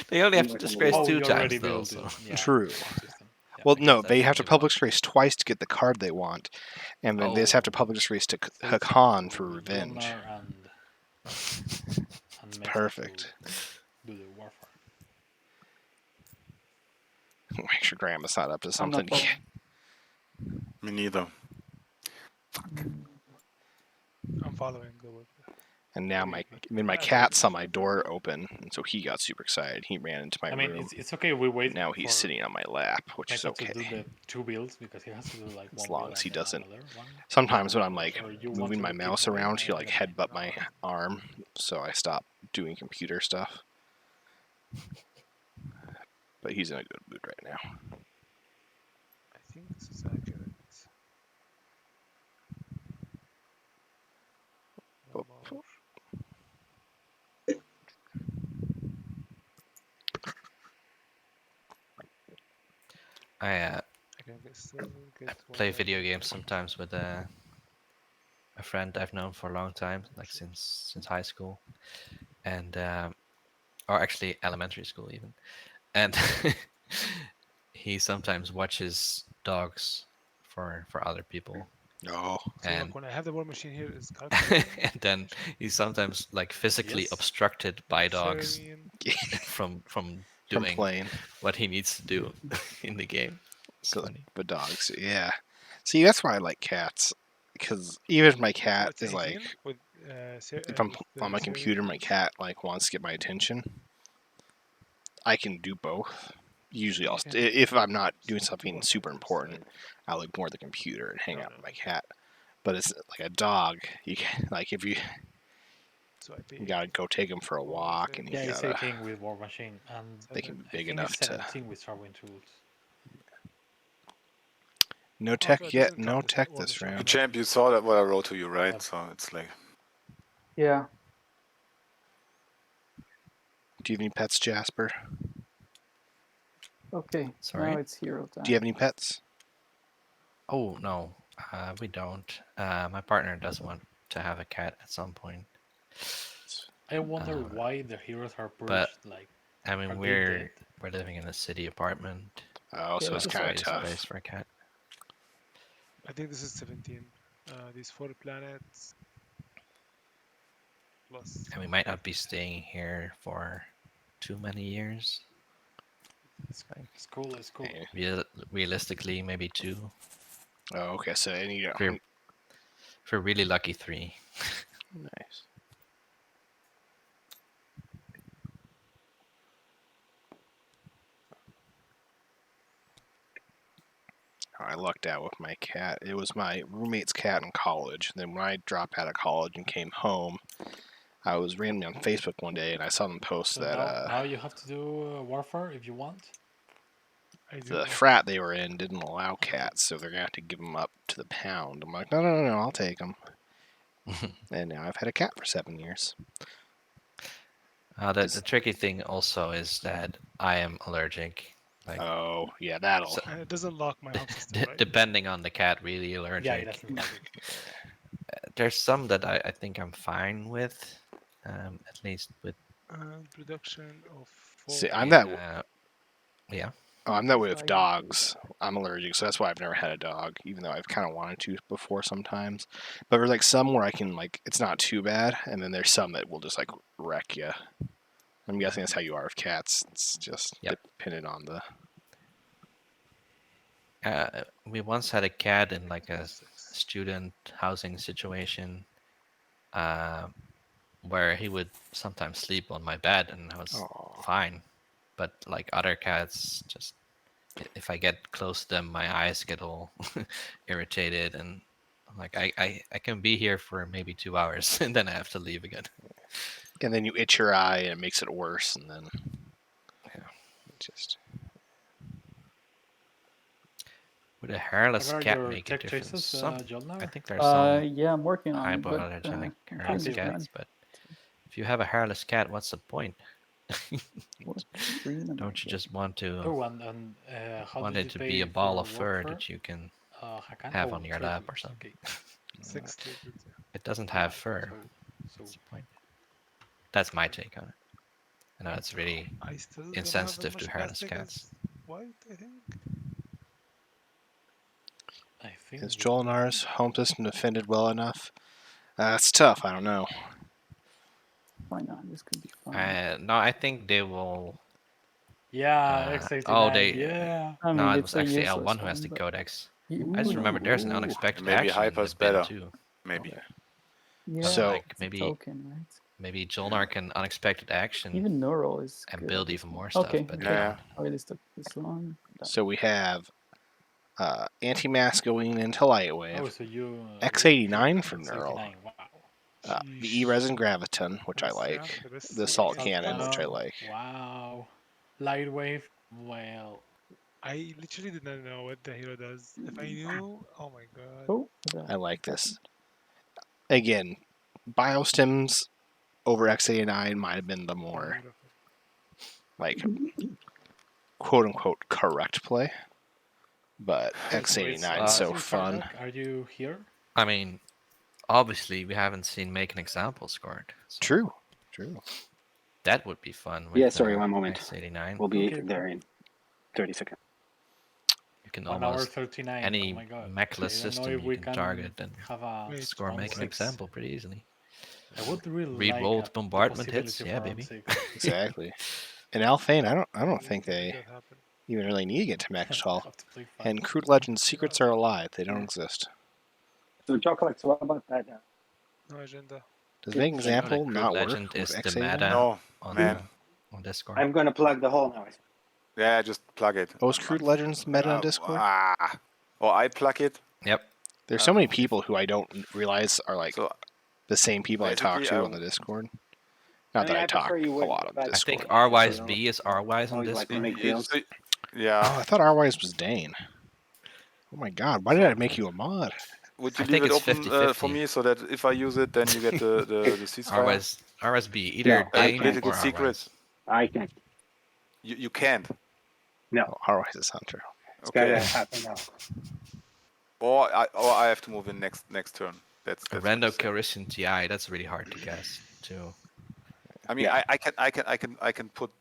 They only have to I'm not gonna disgrace do Oh, 2 you already times though. built So it. Yeah, True. system. Yeah. Well, because no, they that's have to only public one. disgrace twice to get the card they want, and then they just have to Oh, public disgrace to so it's up Hakan to for revenge. Jolnar and It's Mesa perfect. to do the warfare. Make sure Grandma's not up to I'm not something. following. Me neither. I'm following the word. And now Wait, my I cat think saw my door open, and so he got super excited. He ran into my I mean, room. it's okay. We wait. Now he's for sitting on my lap, which is Meta to okay. do the 2 builds because he has to do like As one long build as he and then doesn't. another one. Sometimes when I'm like Or you want moving to my keep mouse going, around, he I like don't mind. headbutt my arm, so I stop doing computer stuff. But he's in a good mood right now. I think this is accurate. Boop. I can still get play one video games sometimes with a friend I've known for a long time, like since high school, and or actually elementary school even, and he sometimes watches dogs for other people. Oh. So And look, when I have the war machine here, is calculating. and then he's sometimes like physically obstructed by dogs from doing playing what he needs to do in the game. So, Funny. but dogs, yeah. See, that's why I like cats, because even if my cat What's is like, 18 with, if I'm on my computer, my cat like wants to get my attention, I can do both. Usually, if I'm not doing something super important, I'll ignore the computer and hang out with my cat. But it's like a dog. You can, like if you gotta go take him for a walk, and you Yeah, it's gotta. 18 with War Machine, and They can be I big think enough it's to. 17 with Starwind Tools. No tech yet. No tech this round. Champ, you saw that what I wrote to you, right? So it's like. Yeah. Do you have any pets, Jasper? Okay. Sorry? Now it's hero time. Do you have any pets? Oh no, we don't. My partner does want to have a cat at some point. I wonder why the heroes are pushed But like. I mean, are they we're dead? living in a city apartment. Oh, so it's kind of tough. Place for a cat. I think this is 17. These 4 planets. Plus. And we might not be staying here for too many years. It's cool. It's cool. Realistically, maybe 2. Oh, okay. So any. If we're really lucky, 3. Nice. I lucked out with my cat. It was my roommate's cat in college. Then when I dropped out of college and came home, I was randomly on Facebook one day and I saw them post So that now you have to do warfare if you want. the frat they were in didn't allow cats, so they're gonna have to give them up to the pound. I'm like, no, I'll take them. And now I've had a cat for 7 years. The tricky thing also is that I am allergic. Like, oh, yeah, that'll. So, and it doesn't lock my home system, right? Depending on the cat, really allergic. Yeah, it doesn't lock it. There's some that I think I'm fine with, at least with. Production of 4. See, I'm that. Yeah. Oh, I'm that way with dogs. I'm allergic, so that's why I've never had a dog, even though I've kind of wanted to before sometimes. But there's like some where I can like it's not too bad, and then there's some that will just like wreck you. I'm guessing that's how you are with cats. It's just dependent on the. We once had a cat in like a student housing situation, where he would sometimes sleep on my bed, and I was fine. But like other cats, just if I get close to them, my eyes get all irritated, and like I can be here for maybe 2 hours, and then I have to leave again. And then you itch your eye, and it makes it worse, and then just. Would a hairless What are cat your make a tech difference? choices, I think there's some yeah, I'm working on it. hypoallergenic But, hairless cats, but if you have a hairless cat, what's the point? Don't you just want to how want did it you to be a pay ball for of fur warfare? that you can Hakan? have Oh, on your 30. lap or something? Okay. 60. It doesn't have fur. What's the point? That's my take on it. I know it's really I still don't have as insensitive much to hairless plastic cats. as white, I think. I think Is Jolinar's home system defended well enough? It's tough. I don't know. Why not? This could be fun. No, I think they will. Yeah, X89. Oh, they. Yeah. I mean, No, it it's was a actually useless L1 who has the one, but codex. you I just could- remember there's an Ooh. unexpected Maybe action in Hyper's the bin better. too. Maybe. Yeah, So like it's a maybe token, right? maybe Jolnar can unexpected action Even neural is and good build at this even point. more stuff. Okay, But okay. Yeah. Oh, this took this long. Done. So we have anti-mass going into Lightwave. Oh, so you. X89 for X89. Neural. Wow. The E-Resin Graviton, which I like. The Salt Cannon, which I like. Wow. Lightwave. Well. I literally did not know what the hero does. If I knew, oh my god. Oh, I like this. Again, Biostims over X89 might have been the more, like, quote-unquote correct play. But X89 is so fun. Are you here? I mean, obviously we haven't seen Make an Example scored. So True. that would be fun. With, Yeah, sorry, 1 moment. X89. We'll be there in 30 seconds. You can 1 hour almost 39. any Oh my god. mechless So I don't know system if you we can target and have a score Make an 6. Example pretty easily. I would really Read like both the bombardment hits, possibility yeah, for baby. 6. Exactly. In Alphane, I don't think they even really need to get to max 12. And Crude Legends secrets are a lie. They don't exist. So, Chocolate, so what about that? No agenda. Does Make an Example Crude not Legend work is with the X89? meta No, on, man. On Discord. I'm going to plug the hole now. Yeah, just plug it. Oh, is Crude Legends meta on Discord? Or I plug it. Yep. There's so many people who I don't realize are like the same people I talk basically, to on the Discord. Not that I talk a lot on I Discord. think Rwise B is Rwise on always like to Discord. make deals. Yeah. Oh, I thought Rwise was Dane. Oh my god, why did I make you a mod? Would you I leave think it it's open 50-50. for me so that if I use it, then you get the ceasefire? RSB, either No, Dane Political or secrets. I can't. You can't. No. Rwise is Hunter. It's gotta happen now. Or I have to move in next turn. That's Rando Calrissian TI, that's really hard to guess too. I mean, Yeah. I can put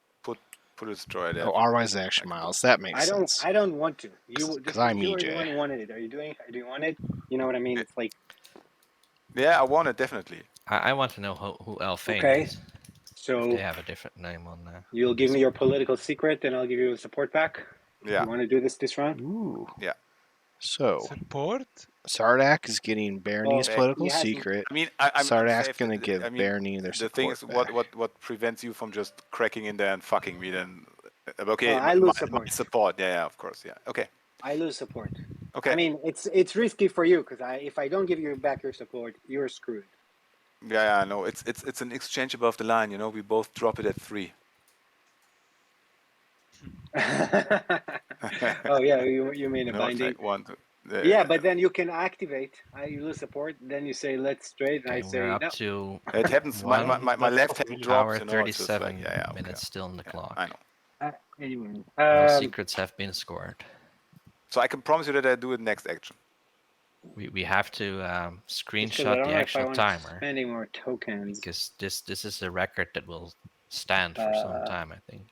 a destroyer there. Oh, Rwise is Action Miles. That makes sense. I don't want to. You Because I'm you EJ. already wanted it. Are you doing? Do you want it? You know what I mean? It's like. Yeah, I want it definitely. I want to know who Alphane Okay. is. So They have a different name on there. you'll give me your political secret, and I'll give you a support pack. Yeah. You want to do this round? Ooh. Yeah. So, Support? Sardak is getting Barney's Well, political he hasn't- secret. I mean, I'm Sardak's safe. going to give I mean, Barney their the support thing is, back. what prevents you from just cracking in there and fucking me? Then, okay, I lose support. Support. Yeah, of course. Yeah. Okay. I lose support. Okay. I mean, it's risky for you because if I don't give you back your support, you're screwed. Yeah, I know. It's an exchange above the line. You know, we both drop it at 3. Oh yeah, you mean a No, it's binding? like 1, 2. Yeah, but then you can activate. You lose support. Then you say let's trade, and I Okay, say we're up no. to It happens. My left hand drops. hour You know, it's just 37 like, okay. minutes still in the clock. I know. Anyway, No secrets have been scored. So I can promise you that I do it next action. We have to because I screenshot don't the know if I actual want timer spending more tokens. because this is a record that will stand for some time, I think.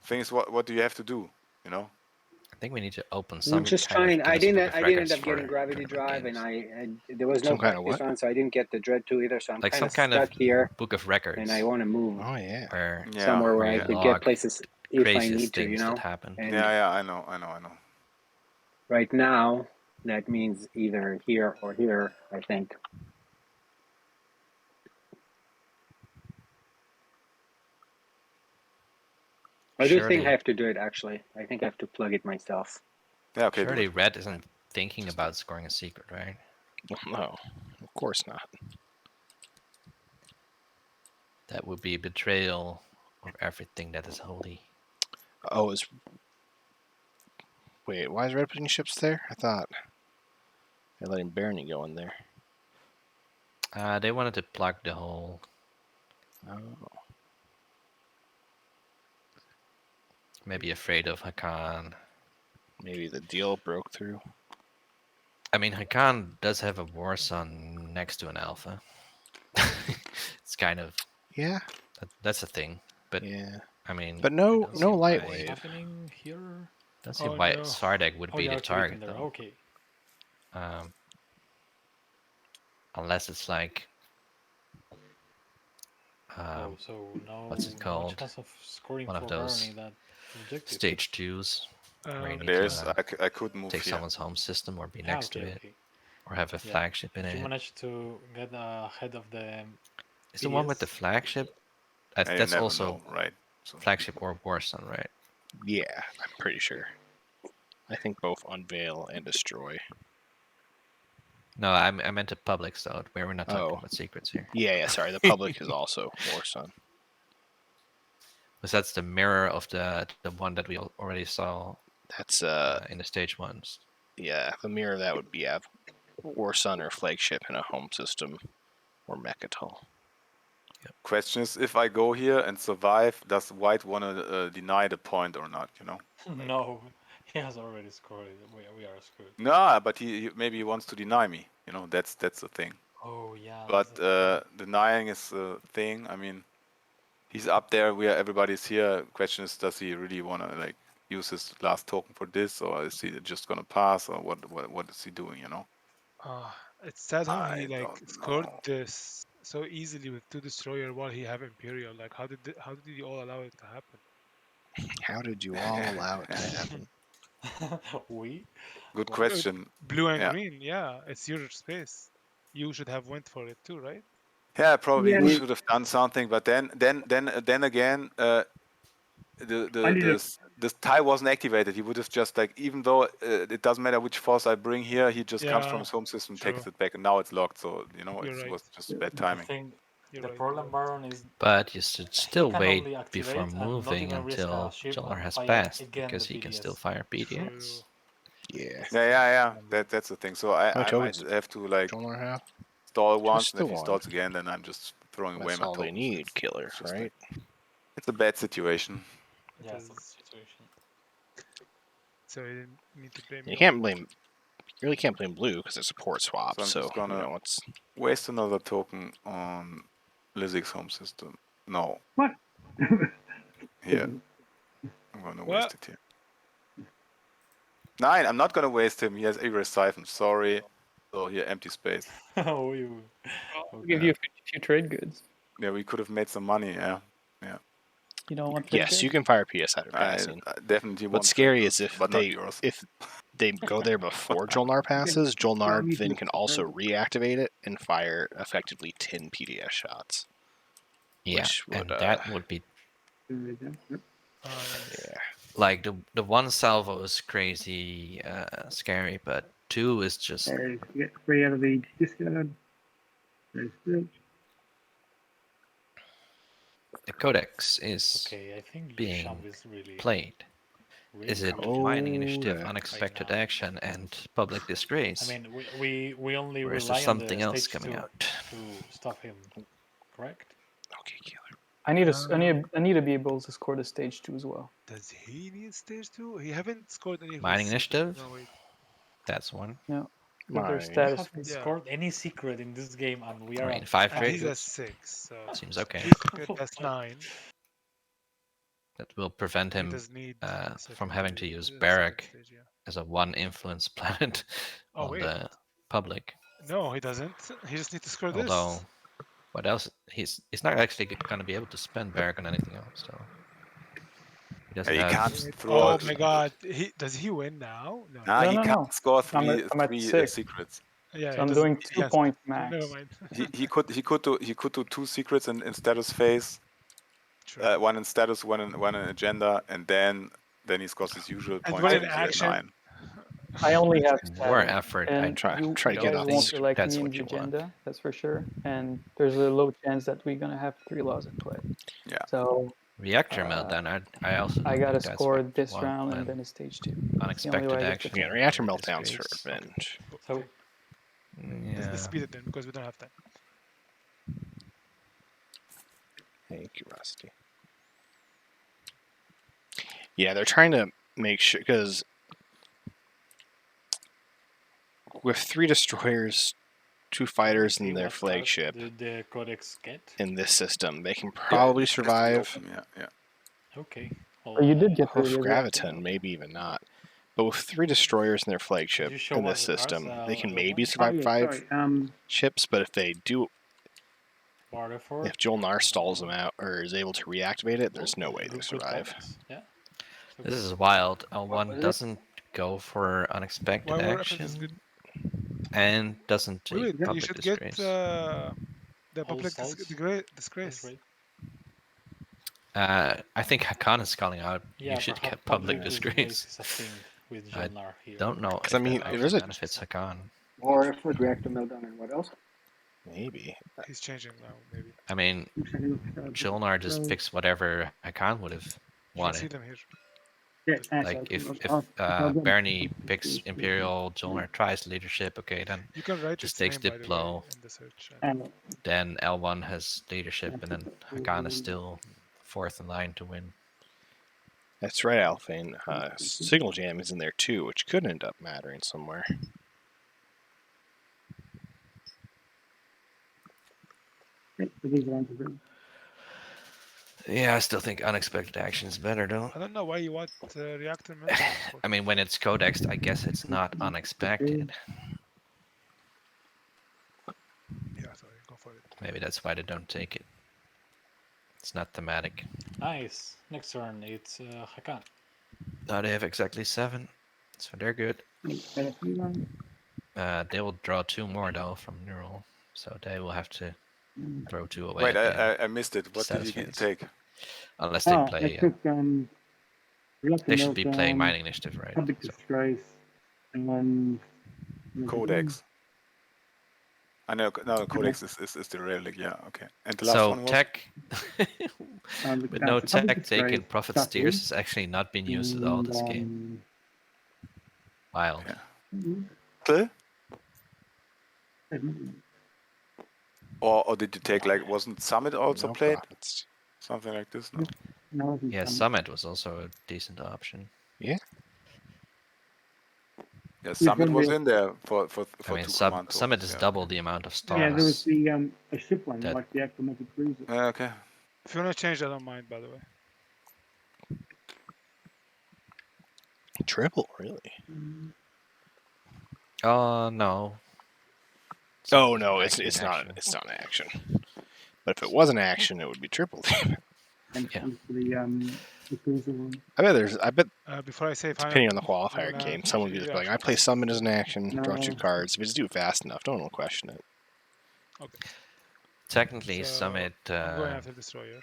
Thing is, what do you have to do? You know. I think we need to open some. I'm just kind trying. of I Guinness Book of didn't end Records up getting for Gravity tournament Drive, games. and there was no Some kind of practice what? run, so I didn't get the Dread 2 either. So I'm Like kind some of kind stuck of here, book of records. and I want to move Oh yeah. Where somewhere where we I could log get places if I craziest need to. You things know. that happen. And Yeah. I know. right now, that means either here or here. I think. I do think I have to do it. Actually, I think I have to plug it myself. Yeah. Okay. Surely Red isn't thinking about scoring a secret, right? Well, no, of course not. That would be betrayal of everything that is holy. Oh, wait, why is Red putting ships there? I thought they're letting Barney go in there. They wanted to plug the hole. Oh. Maybe afraid of Hakan. Maybe the deal broke through. I mean, Hakan does have a war sun next to an alpha. It's kind of that's a thing. But yeah, I mean, but no light wave. Happening here. Don't see why Sardeg would be they're the target activating there. though. Okay. Unless it's like so no, what's it called? No chance of scoring one of for those that objective. stage 2s where you need There's to I could move take here. someone's home system or be next to it, Okay. or have a flagship in Did it. you manage to get ahead of the? Is the one with the flagship? That's also know, right? So. Flagship or war sun, right? Yeah, I'm pretty sure. I think both unveil and destroy. No, I meant the public, so we're not talking about secrets here. Yeah, sorry. The public is also war sun. Because that's the mirror of the one that we already saw. That's in the stage 1s. Yeah, the mirror of that would be war sun or flagship in a home system or Mechatol. Yep. Question is, if I go here and survive, does White want to deny the point or not? You know? No, he has already scored. We are screwed. No, but he maybe he wants to deny me. You know, that's the thing. Oh yeah. But denying is a thing. I mean, he's up there where everybody's here. Question is, does he really want to like use his last token for this, or is he just gonna pass, or what is he doing? You know? It's sad how he like scored this so easily with 2 destroyer while he have Imperial. Like how did you all allow it to happen? How did you all allow it to happen? Good question. Blue and green, yeah, it's your space. You should have went for it too, right? Yeah, probably should have done something, but then again, this tie wasn't activated. He would have just like, even though it doesn't matter which force I bring here, he just comes from his home system, takes it back, and now it's locked. So you know, it was just bad timing. I think the problem, Baron, is But you should still can wait only before activate and not moving even risk until a ship Jolar and has fire passed, again because the he can PDS. still fire PDS. Yeah. That's the thing. So I might have to like stall once, and if he stalls again, then I'm just throwing away my all they tokens. need, killer, right? It's a bad situation. Yeah, it's a situation. So you need to blame. You can't blame. You really can't blame blue because it's a port swap. So I'm just gonna waste another token on Lizig's home system. No. What? Here. I'm gonna waste it here. Nine, I'm not gonna waste him. He has Igor Siphon. Sorry. So here, empty space. Oh, you. I'll give you a few trade goods. Yeah, we could have made some money. Yeah. You don't want. Yes, you can fire PS out of passing. I definitely want. What's scary is if yours. if they go there before Jolnar passes, Jolnar then can also reactivate it and fire effectively 10 PDS shots. Yeah, which would, and that would be yeah. Like the one salvo is crazy scary, but 2 is just Get 3 out of the discard. There's 3. the codex is Okay, I think being Sham is really played. Is it cool. mining initiative, unexpected action, and public disgrace? I mean, we only or is rely there something on the else stage coming out? to stop him, correct? Okay, killer. I need to be able to score the stage 2 as well. Does he need stage 2? He haven't scored any. Mining initiative? No, wait. That's one. No. We haven't scored any secret in this game, and we are. I mean, 5 And trade he's goods. at 6. So Seems okay. He's good, that's 9. That will prevent He him does need from having to use second Barrack stage, yeah. as a 1 influence planet Oh, on wait. the public. No, he doesn't. He just needs to score Although, this. what else? He's not actually going to be able to spend Barrack on anything else. So he doesn't have. Can't throw Oh it. my God! Does he win now? No. Nah, No, he no, can't no. score I'm at three 6. secrets. Yeah, So he I'm doesn't- doing he 2 has- points max. Never mind. he could do 2 secrets in status phase. 1 in status, 1 in agenda, and then he scores his usual And points. 1 in and he's at action. 9. I only have More 7. effort. And I try you to get guys off won't these. be like That's me in what the you want. agenda, that's for sure. And there's a low chance that we're gonna have 3 laws at play. Yeah. So Reactor meltdown. I also. I don't gotta think that's score what you this want round when and then it's stage 2. That's the only unexpected way I get action. the Yeah, reactor meltdowns for revenge. So Yeah. Let's speed it then because we don't have time. Thank you, Rusty. Yeah, they're trying to make sure, because with 3 destroyers, 2 fighters, and their flagship The Codex get? in this system, they can probably survive. Yeah. Okay. Well, you did get With Graviton, maybe even not. But with 3 destroyers and their flagship in this system, they can maybe survive 5 ships. But if they do, if Jolnar stalls them out or is able to reactivate it, there's no way they survive. Yeah. This is wild. L1 doesn't go for unexpected action and doesn't take Wait, you public should disgrace. get the public disgrace. I think Hakan is calling out. Yeah, You should get public public disgrace. is a thing with I Jolnar here. don't know. Because I mean, there's a benefits Hakan. Or if with reactor meltdown and what else? Maybe. He's changing now, maybe. I mean, Jolnar just picks whatever Hakan would have See wanted. them here. Like if Bernie picks Imperial, Jolnar tries leadership. Okay, then You can write just its takes name, by the Diplo. way, in the search. Then L1 has leadership, and then Hakan is still 4th in line to win. That's right, Alphane. Signal Jam is in there too, which could end up mattering somewhere. Yeah, I still think unexpected action is better, though. I don't know why you want reactor meltdown. I mean, when it's codexed, I guess it's not unexpected. Yeah, sorry, go for it. Maybe that's why they don't take it. It's not thematic. Nice. Next turn, it's Hakan. Now they have exactly 7, so they're good. They will draw 2 more, though, from Neural, so they will have to throw 2 away. Wait, I missed it. What did you take? Unless they play... I took, they should be playing Mining Initiative, right? Public disgrace, and Codex. I know. No, Codex is the relic. Yeah. Okay. And the last one was? Tech, with no tech taken, Prophet Steers has actually not been used at all this game. Wild. Yeah. Or did you take, like, wasn't Summit also played? Profits. Something like this? No. Yeah, Summit was also a decent option. Yeah. Yeah, Summit was in there for I mean, 2 command Summit tokens, is double the amount of stars. yeah, there was the a ship one, that- like the Achromatic Cruiser. Okay. If you want to change, I don't mind, by the way. Triple, really? No. Oh no, it's not an action. But if it was an action, it would be triple. And Yeah. the cruiser one. I bet Before I say final, depending on the qualifier I'm gonna game, someone would be actually just like, I play Summon as an action, draw 2 No. cards. If it's do it fast enough, no one will question it. Okay. Technically, So, Summit I'm going after Destroyer.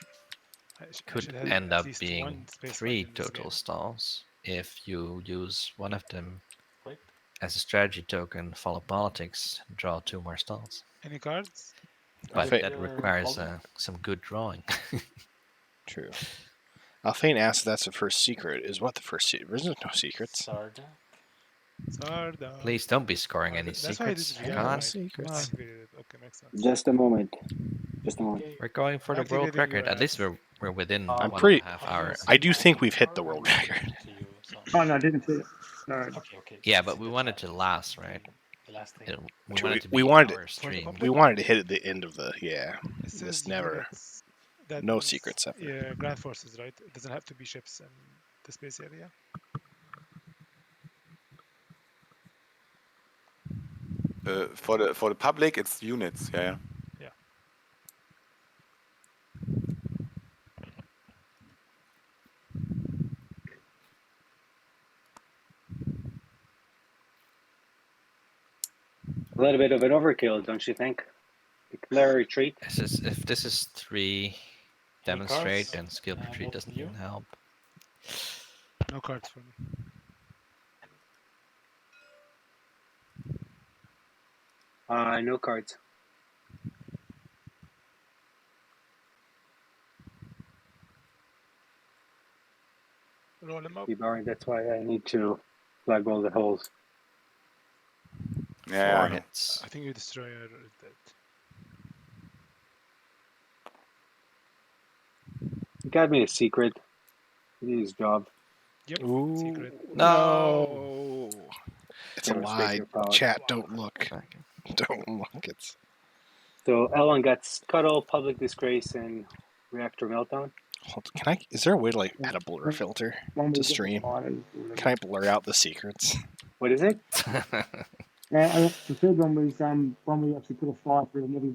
I could should have end at up least being one space 3 fight in this total game. stalls if you use one of them Right. as a strategy token, follow politics, draw 2 more stalls. Any cards? But Alphane- that requires some good drawing. True. Alphane asked if that's the first secret. Is what the first secret? There's no secrets. Sarda. Sarda. Please don't be scoring any That's why I secrets. didn't Hakan. react. Secrets. Okay, makes sense. Just a moment. Just a moment. We're going for the world Activating record. your At least ads. we're within I'm 1.5 hours. I do think we've hit the world record. Oh no, I didn't see it. Sorry. Okay. Yeah, but we wanted to last, right? The last thing. We wanted to be we wanted our stream. We wanted to hit at the end of the It This says never. that No means, secrets ever. Yeah, ground forces, right? It doesn't have to be ships in the space area. For the public, it's units. Yeah. Yeah. A little bit of an overkill, don't you think? Declare retreat. If this is 3 demonstrate, cards? then skill retreat Both doesn't of you? even help. No cards for me. No cards. Roll them up. Be boring. That's why I need to plug all the holes. Yeah. 4 I know. hits. I think your destroyer is dead. He got me a secret. He did his job. Yep. Ooh. Secret. No. That's a gonna lie. scrape your power. Chat, don't look. Don't look. It's So L1 got Scuttle, Public Disgrace, and Reactor Meltdown. Can I? Is there a way to like add a blur filter to stream? Can I blur out the secrets? What is it? The third one was one where you actually put a fire through and every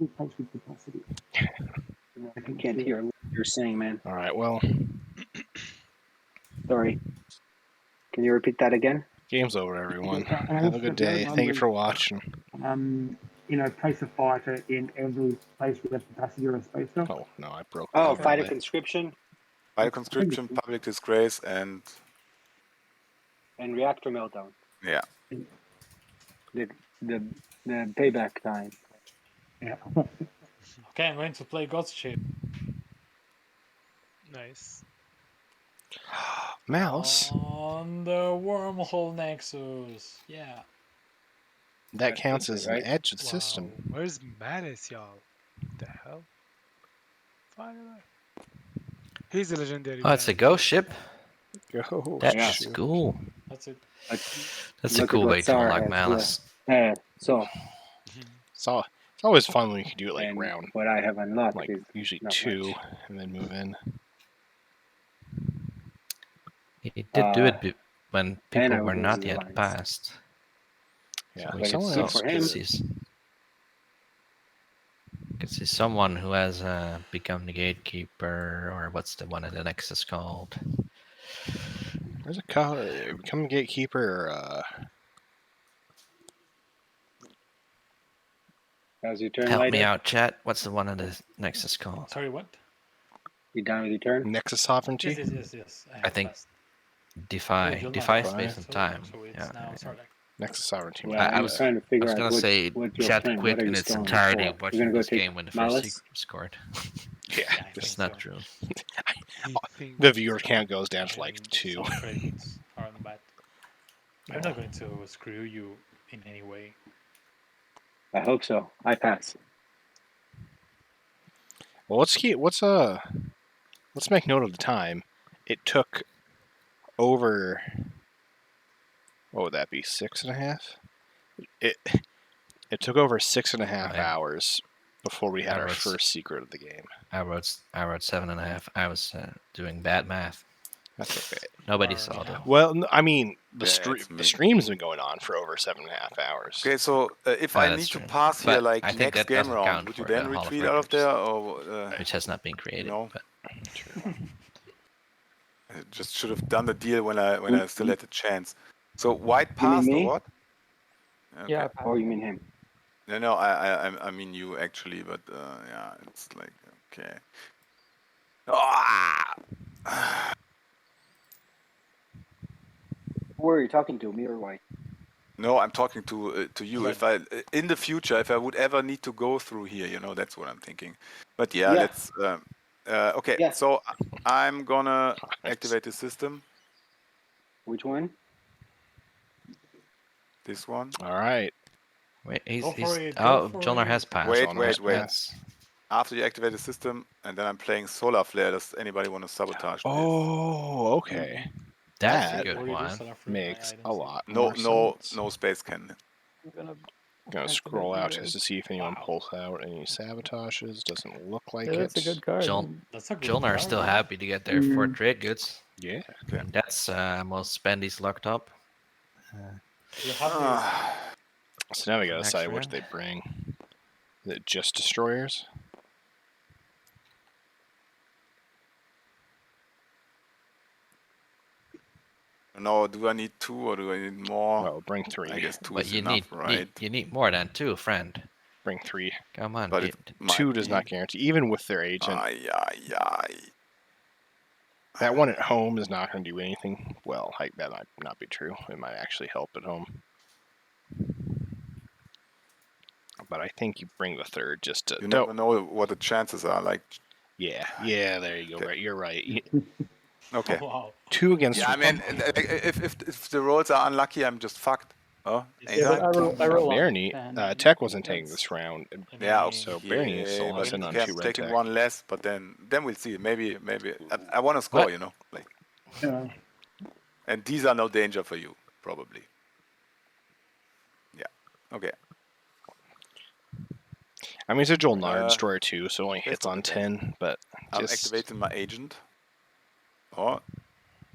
place with capacity. I can't hear what you're saying, man. All right, well. Sorry. Can you repeat that again? Game's over, everyone. Have a good day. Thank you for watching. Place a fighter in every place with a capacity or a space dock. Oh, no, I broke that. Oh, Fighter Conscription? Fighter Conscription, Public Disgrace, and Reactor Meltdown. Yeah. The payback time. Yeah. Okay, I'm going to play God's Ship. Nice. Mouse. On the wormhole nexus. Yeah. That counts as an edge of the system. Where's Mattis, y'all? What the hell? Finally. He's a legendary. Oh, it's a ghost ship. Go. That's cool. That's it. That's a cool way to unlock Malice. So it's always fun when you can do it like round. What I have unlocked like is usually 2, and then move in. He did do it when people were not yet passed. Yeah, so someone else could see someone who has become the gatekeeper, or what's the one in the Nexus called? There's a call. Become a gatekeeper. How's your turn? Help me out, chat. What's the one in the Nexus called? Sorry, what? You down with your turn? Nexus sovereignty. Yes. I think defy space and time. So it's yeah. now Sardak. Nexus sovereignty. Well, I was trying to figure out. I was gonna say chat quit in its entirety watching this game when the first secret was scored. Yeah, that's not true. The viewer count goes down to like 2. I'm not going to screw you in any way. I hope so. I pass. Well, let's make note of the time. It took over. What would that be? 6.5. It took over 6.5 hours before we had our first secret of the game. I wrote 7.5. I was doing bad math. That's okay. Nobody saw that. Well, I mean, the stream's been going on for over 7.5 hours. Okay, so if I need to pass here, like next game round, would you then retreat out of there, or which has not been created? No. I just should have done the deal when I still had the chance. So white passed or what? Okay. Yeah. Or you mean him? No, I mean you actually, but yeah, it's like okay. Who are you talking to, me or White? No, I'm talking to you. If I in the future, if I would ever need to go through here, that's what I'm thinking. But yeah. Let's. Okay, so I'm gonna activate the system. Which one? This one. All right. Wait, Jonar has passed. Wait. After you activate the system, and then I'm playing Solar Flare. Does anybody want to sabotage? Oh, okay. That's a good one. Makes a lot. No space cannon. I'm gonna scroll out just to see if anyone pulls out any sabotages. Doesn't look like it. That's a good card. Jonar is still happy to get their 4 trade goods. Yeah. And that's most spendies locked up. So now we gotta decide which they bring. Is it just destroyers? No, do I need 2 or do I need more? Well, bring 3. I guess 2 but is you enough, right? You need more than 2, friend. Bring 3. Come on. But 2 does not guarantee, even with their agent. That one at home is not going to do anything. Well, that might not be true. It might actually help at home. But I think you bring the 3rd just to... You never know what the chances are. Like. Yeah, there you go. Right, you're right. Okay. Oh, wow. 2 against. Yeah, I mean, if the rolls are unlucky, I'm just fucked. Oh, Barney, Tech wasn't taking this round. Yeah, so Barney still has on 2 red taking Tech. 1 less, but then we'll see. Maybe I want to score, Yeah. And these are no danger for you, probably. Okay. I mean, it's a Jolnar destroyer too, so it only hits on 10, but I'm just... activating my agent. Oh,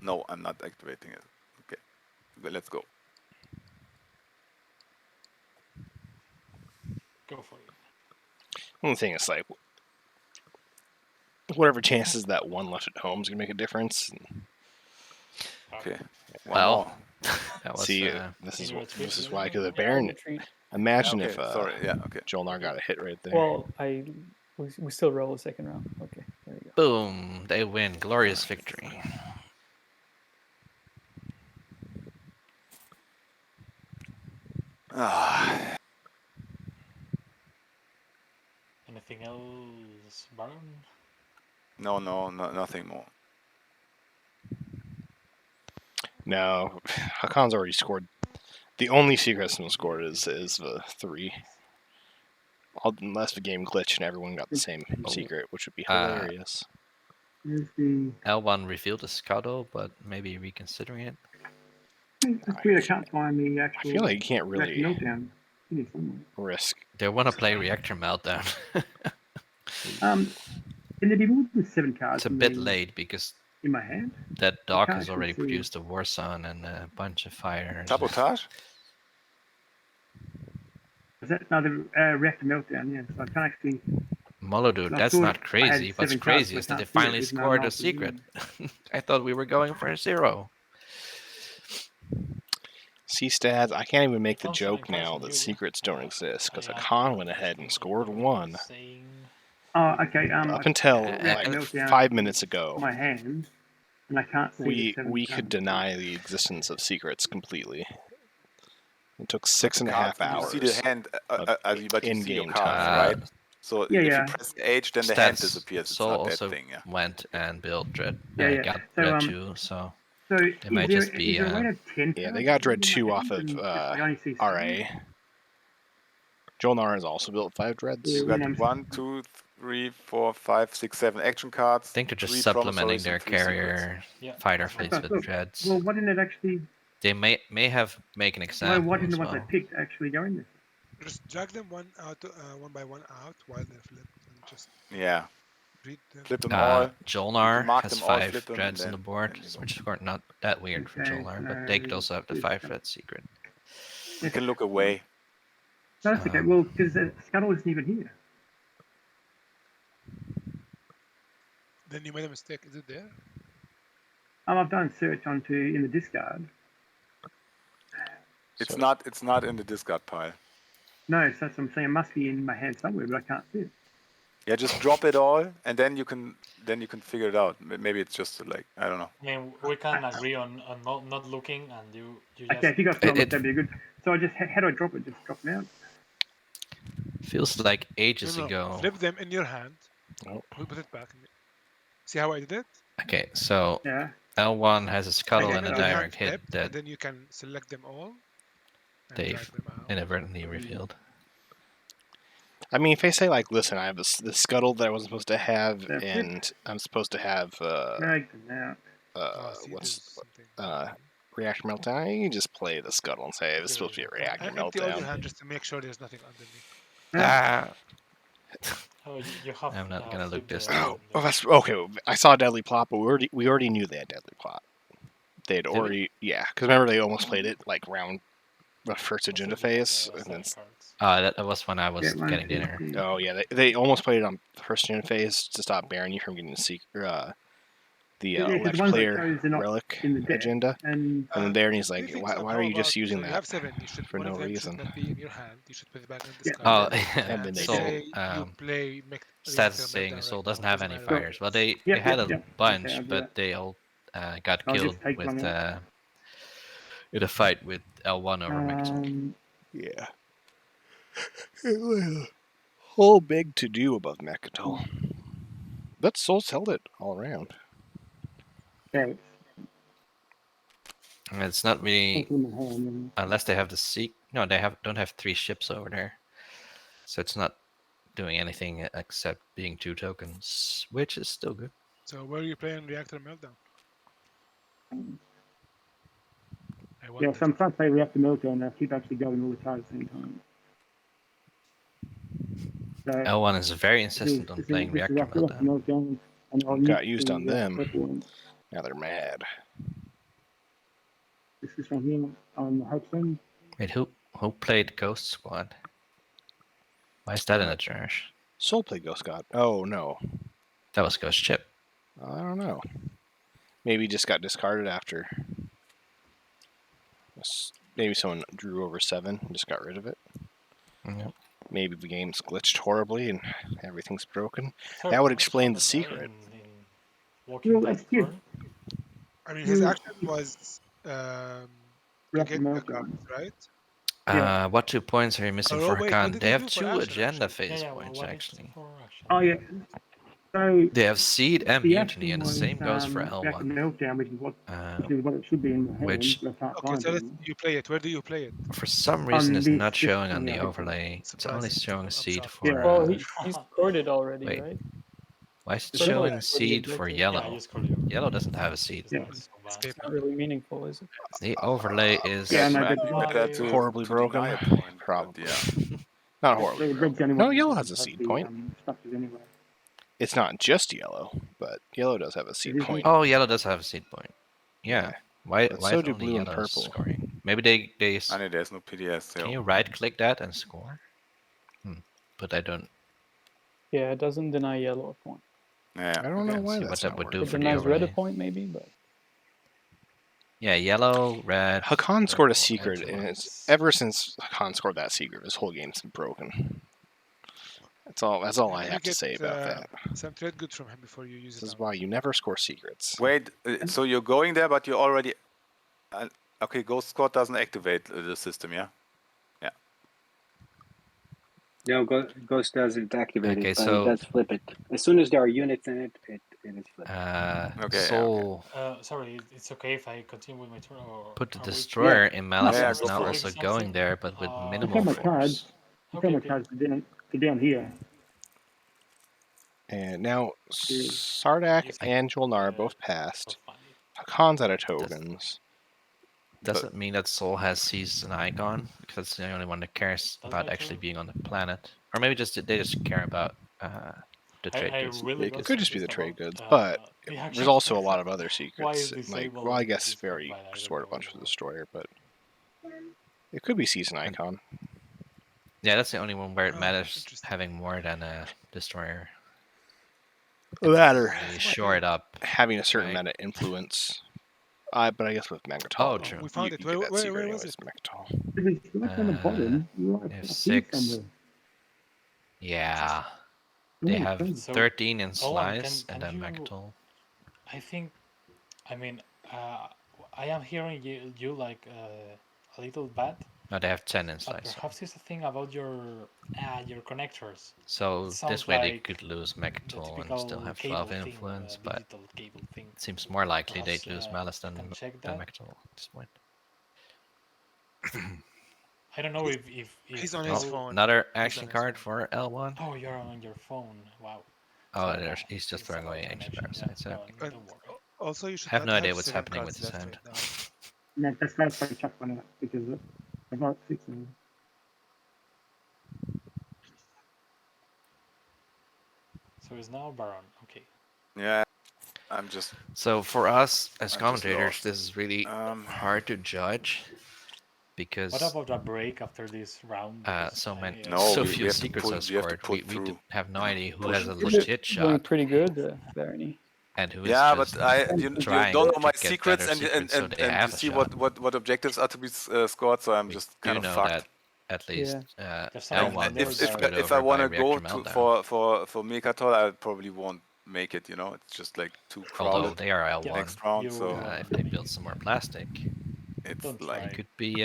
no, I'm not activating it. Okay, let's go. Go for it. One thing is like, whatever chances that one left at home is gonna make a difference. Okay. Well, that was. See, this is why, because the Baron. Imagine if sorry, yeah, okay. Jolnar got a hit right there. Well, we still roll a second round. Okay, there you go. Boom! They win. Glorious victory. Anything else, Baron? No, nothing more. No, Hakan's already scored. The only secret that's been scored is 3. Unless the game glitched and everyone got the same secret, which would be hilarious. L1 revealed a scuttle, but maybe reconsidering it. It's weird I can't find the actual. I feel like you can't really meltdown. risk. They want to play Reactor Meltdown. Can there be more than 7 cards? It's a bit late because in my hand. That dog has already produced a War Sun and a bunch of fires. Sabotage? Is that another Reactor Meltdown? Yeah, so I can't actually. Molodude, that's not crazy. What's crazy is that they finally scored a secret. I thought we were going for a 0. See, Stads, I can't even make the joke now that secrets don't exist because Hakan went ahead and scored 1. Oh, okay. Up until like 5 minutes ago, my hand, and I can't see we could deny the existence of secrets completely. It took 6.5 hours. You see the hand, but you see your in-game cards, time. right? So if you press H, then the hand disappears. It's Soul not also that thing, yeah. went and built Dread. Got So, Dread 2, so it might there, just be. Yeah, they got Dread 2 off of RA. Jolnar has also built 5 Dreads. You got 1, 2, 3, 4, 5, 6, 7 action cards. I think they're just supplementing their carrier fighter fleets with Dreads. Well, why didn't it actually? They may have make an example. Why didn't the as ones well. I picked actually go in there? Just drag them one by one out while they're flipped, and just read them. Flip them all. Jolnar has them all, 5 flip them, Dreads and on the board, which is not that weird for Jolnar, but they could also have the 5 Dread secret. You can look away. No, that's okay. Well, because the scuttle isn't even here. Then you made a mistake. Is it there? I've done search in the discard. It's not in the discard pile. No, so that's what I'm saying. It must be in my hand somewhere, but I can't see it. Yeah, just drop it all, and then you can figure it out. Maybe it's just like, I don't know. I mean, we can agree on not looking, and you just... Okay, if you got filmed, that'd be good. So how do I drop it? Just drop them out. Feels like ages ago. Flip them in your hand. Oh. Put it back. See how I did it? Okay, so L1 has a scuttle and a direct hit that and then you can select them all. They inadvertently revealed. I mean, if they say like, listen, I have this scuttle that I wasn't supposed to have, and I'm supposed to have Reactor Meltdown, you can just play the scuttle and say it's supposed to be a Reactor Meltdown. Empty your hand just to make sure there's nothing underneath. I'm not gonna look this. That's okay. I saw Deadly Plot, but we already knew they had Deadly Plot. They had already, because remember they almost played it like round the first agenda phase, and then that was when I was getting dinner. Oh yeah, they almost played it on the first agenda phase to stop Baron you from getting the Elect Player Relic agenda. And then there, and he's like, why are you just using that for no reason? And Soul, Stats saying Soul doesn't have any fires. Well, they had a bunch, but they all got killed with in a fight with L1 over Mechatol. Yeah. Whole big to do above Mechatol. But Soul's held it all around. Okay. It's not really unless they have the No, they don't have 3 ships over there, so it's not doing anything except being 2 tokens, which is still good. So where are you playing Reactor Meltdown? Yeah, so I'm trying to play Reactor Meltdown and I keep actually going all the time at the same time. So L1 is very insistent on playing Reactor Meltdown. Got used on them. Now they're mad. This is from here on Hudson. Wait, who played Ghost Squad? Why is that in the trash? Soul played Ghost Squad. Oh no, that was Ghost Chip. I don't know. Maybe just got discarded after. Maybe someone drew over 7 and just got rid of it. Yep. Maybe the game's glitched horribly and everything's broken. So That would explain the secret. I mean, his action was to get the guns, right? What 2 points are you missing for wait, what Hakan? did They he have do for 2 action, agenda actually? phase points, actually. Oh yeah. So They have Seed and the Mutiny, and the same goes for Reactor L1. Meltdown, which is what it should be in the hand, Which- but I can't Okay, find so it. you play it. Where do you play it? For some reason, it's this not showing on the yeah. overlay. It's only showing Seed shocked. for... Well, he scored it already, wait. right? Why is it Sort of showing like for the Seed for objective. Yellow? Yeah, I just called you. Yellow doesn't have a Seed. It's not really meaningful, is it? The overlay is horribly broken. deny a point, Probably. yeah. Not horribly broken. No, Yellow has a That's seed the, point. structures anyway. It's not just Yellow, but Yellow does have a seed point. Oh, Yellow does have a Seed point. Yeah. Why? But Why so is do only blue and Yellow purple. scoring? Maybe they. I know there's no PDS. Can you right click that and score? But I don't. Yeah, it doesn't deny yellow a point. Yeah. I don't know why See that's what that not would working. do It for the denies red a overlay. point, maybe, but Yeah, yellow, red. Hakan scored a purple, secret, and and it's ever since Hakan scored that secret, this whole game's been broken. That's all I have to say about that. Some trade good from him before you use it. This is why you never score secrets. Wait, so you're going there, but you already... okay, Ghost Squad doesn't activate the system, yeah? Yeah. No, Ghost doesn't activate Okay, it, but so- it does flip it. As soon as there are units in it, it is flipped. Okay, Soul. Sorry, it's okay if I continue with my turn. Or Put the are we- destroyer in Malice Yeah, is go now for it. also going there, but with I minimal take my force. cards. I take my cards to down here. And now Sardak and Jolnar both passed. Hakan's out of tokens. Doesn't mean that Soul has seized an icon, because that's the only one that cares about my actually turn? being on the planet. Or maybe they just care about the trade I goods. really It got could just be the confused trade about, goods, but the there's action. also a lot of other Why secrets. is Like, disabled well, I and guess this is very Twilight? I don't sort of know. bunch for the destroyer, but it could be season icon. Yeah, that's the only one where it matters having more than a destroyer. That or You shore it up. having a certain right? meta influence. But I guess with Megatol, Oh, true. We found you it. get that Where secret was anyways, it? Megatol. If it's right on the bottom, right they have up here 6. somewhere. Yeah. They Oh, have okay. 13 in Oh, and Slice, and then you- Megatol. I think, I mean, I am hearing you like a little bad. No, they have 10 in But Slice. perhaps it's a thing about your connectors. So It this sounds way they like could lose the Megatol and typical still have cable 12 thing, influence, but digital cable thing. it seems more likely Perhaps, they'd lose Malice than can check than that. Megatol at this point. I don't know if He's on his Oh, phone. another He's on action his card for L1. Oh, you're on your phone. Wow. Oh, So, he's just it's throwing about away ancient connection, parasites. yeah. Okay. No, And don't worry. also, you should I have not no idea have what's 7 happening cards with his left hand. right now. No, that's why I put a chuck on it because I've got 6 of them. So it's now Baron. Okay. Yeah, I'm just... So for us as I'm just commentators, lost. this is really hard to judge because What about a break after this round? Because so No, so we few have to secrets pull- are we have to scored. pull We through. have no idea who Push has a it. legit doing shot pretty good, Bernie. and who is Yeah, just but you trying don't know to my get secrets better secrets so they and have you a see shot. what objectives are to be scored, so I'm We just do kind of know fucked. that at least There's some L1 more was that- screwed If I over by want to go Reactor to, Meltdown. for Megatol, I probably won't make it. You know, it's just like too Although crowded. they are L1, next round, so if they build some more plastic, it's Don't like it could be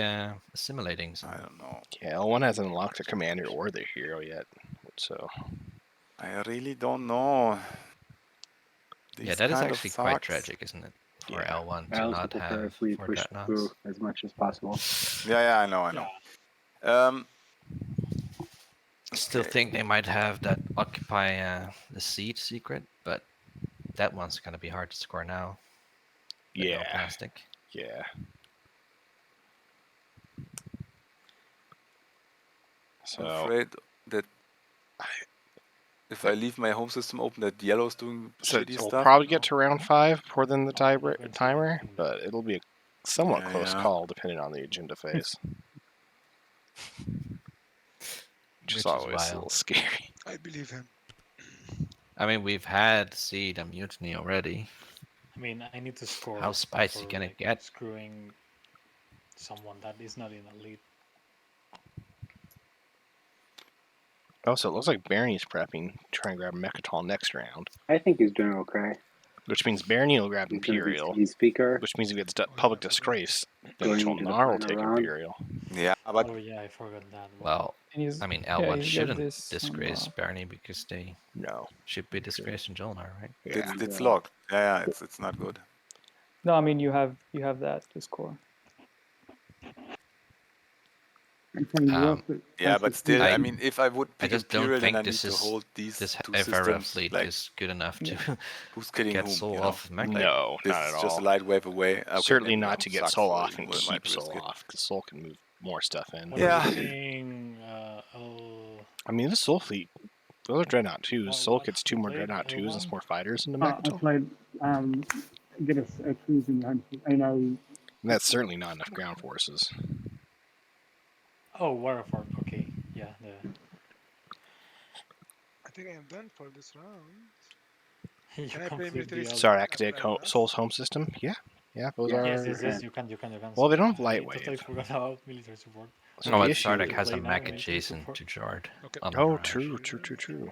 assimilating some. I don't know. Yeah, L1 hasn't unlocked the commander or the hero yet, so I really don't know. Yeah, These that is kind of actually quite sucks. tragic, isn't it? For Yeah. L1 I to also not prefer have if we four push dreadnoughts. through as much as possible. Yeah, I know. Still okay. think they might have that occupy the seed secret, but that one's gonna be hard to score now. With no yeah, plastic. yeah. I'm So afraid that if I leave my home system open, that yellow's doing So shitty we'll stuff. probably get to round 5 before then the timer, but it'll be a somewhat Yeah, close yeah. call depending on the agenda phase. Which is always a wild. little scary. I believe him. I mean, we've had Seed and Mutiny already. I mean, I need to score. How spicy for, can it like, get? Screwing someone that is not in a lead. Also, it looks like Barney's prepping to try and grab Mechatol next round. I think he's doing okay. Which means Barney will grab He's gonna be Imperial. speaker. Which means he gets public disgrace. Then Going into the Jolnar will final take round. Imperial. Yeah, but Oh yeah, I forgot that. Well, I mean, L1 shouldn't this disgrace Barney because they should be disgracing Jolnar, right? it's locked. Yeah, it's not good. No, I mean you have that to score. Yeah, but still, I I- mean, if I would I pick just Imperial, don't then I think need this to is hold these this two FRF systems. lead Like, is good enough to who's killing get whom? Soul you know? off of Mech. No, this not at is just a all. light wave away. Okay, Certainly maybe not that to get sucks Soul for off you, and but keep might risk Soul it. off, because Soul can move more stuff in. What Yeah. are you saying, I mean, the Soul fleet, those are Dreadnought 2s. What- Soul what gets 2 more played Dreadnought 2s and L1? some more fighters into I Mechatol. played get a cruise in the home. I know. And that's certainly not enough ground forces. Oh, Waterford. Okay, yeah. I think I am done for this round. You Can I play complete military? the other- Sardak after take I pass? Soul's home system? Yeah. Yeah, those are... Yes, you can. Well, they don't have I Lightwave. totally forgot about military support. So Oh, the but issue Sardak is- has a Play now, mech military adjacent support. to Jord. Okay. On the Oh, garage. true.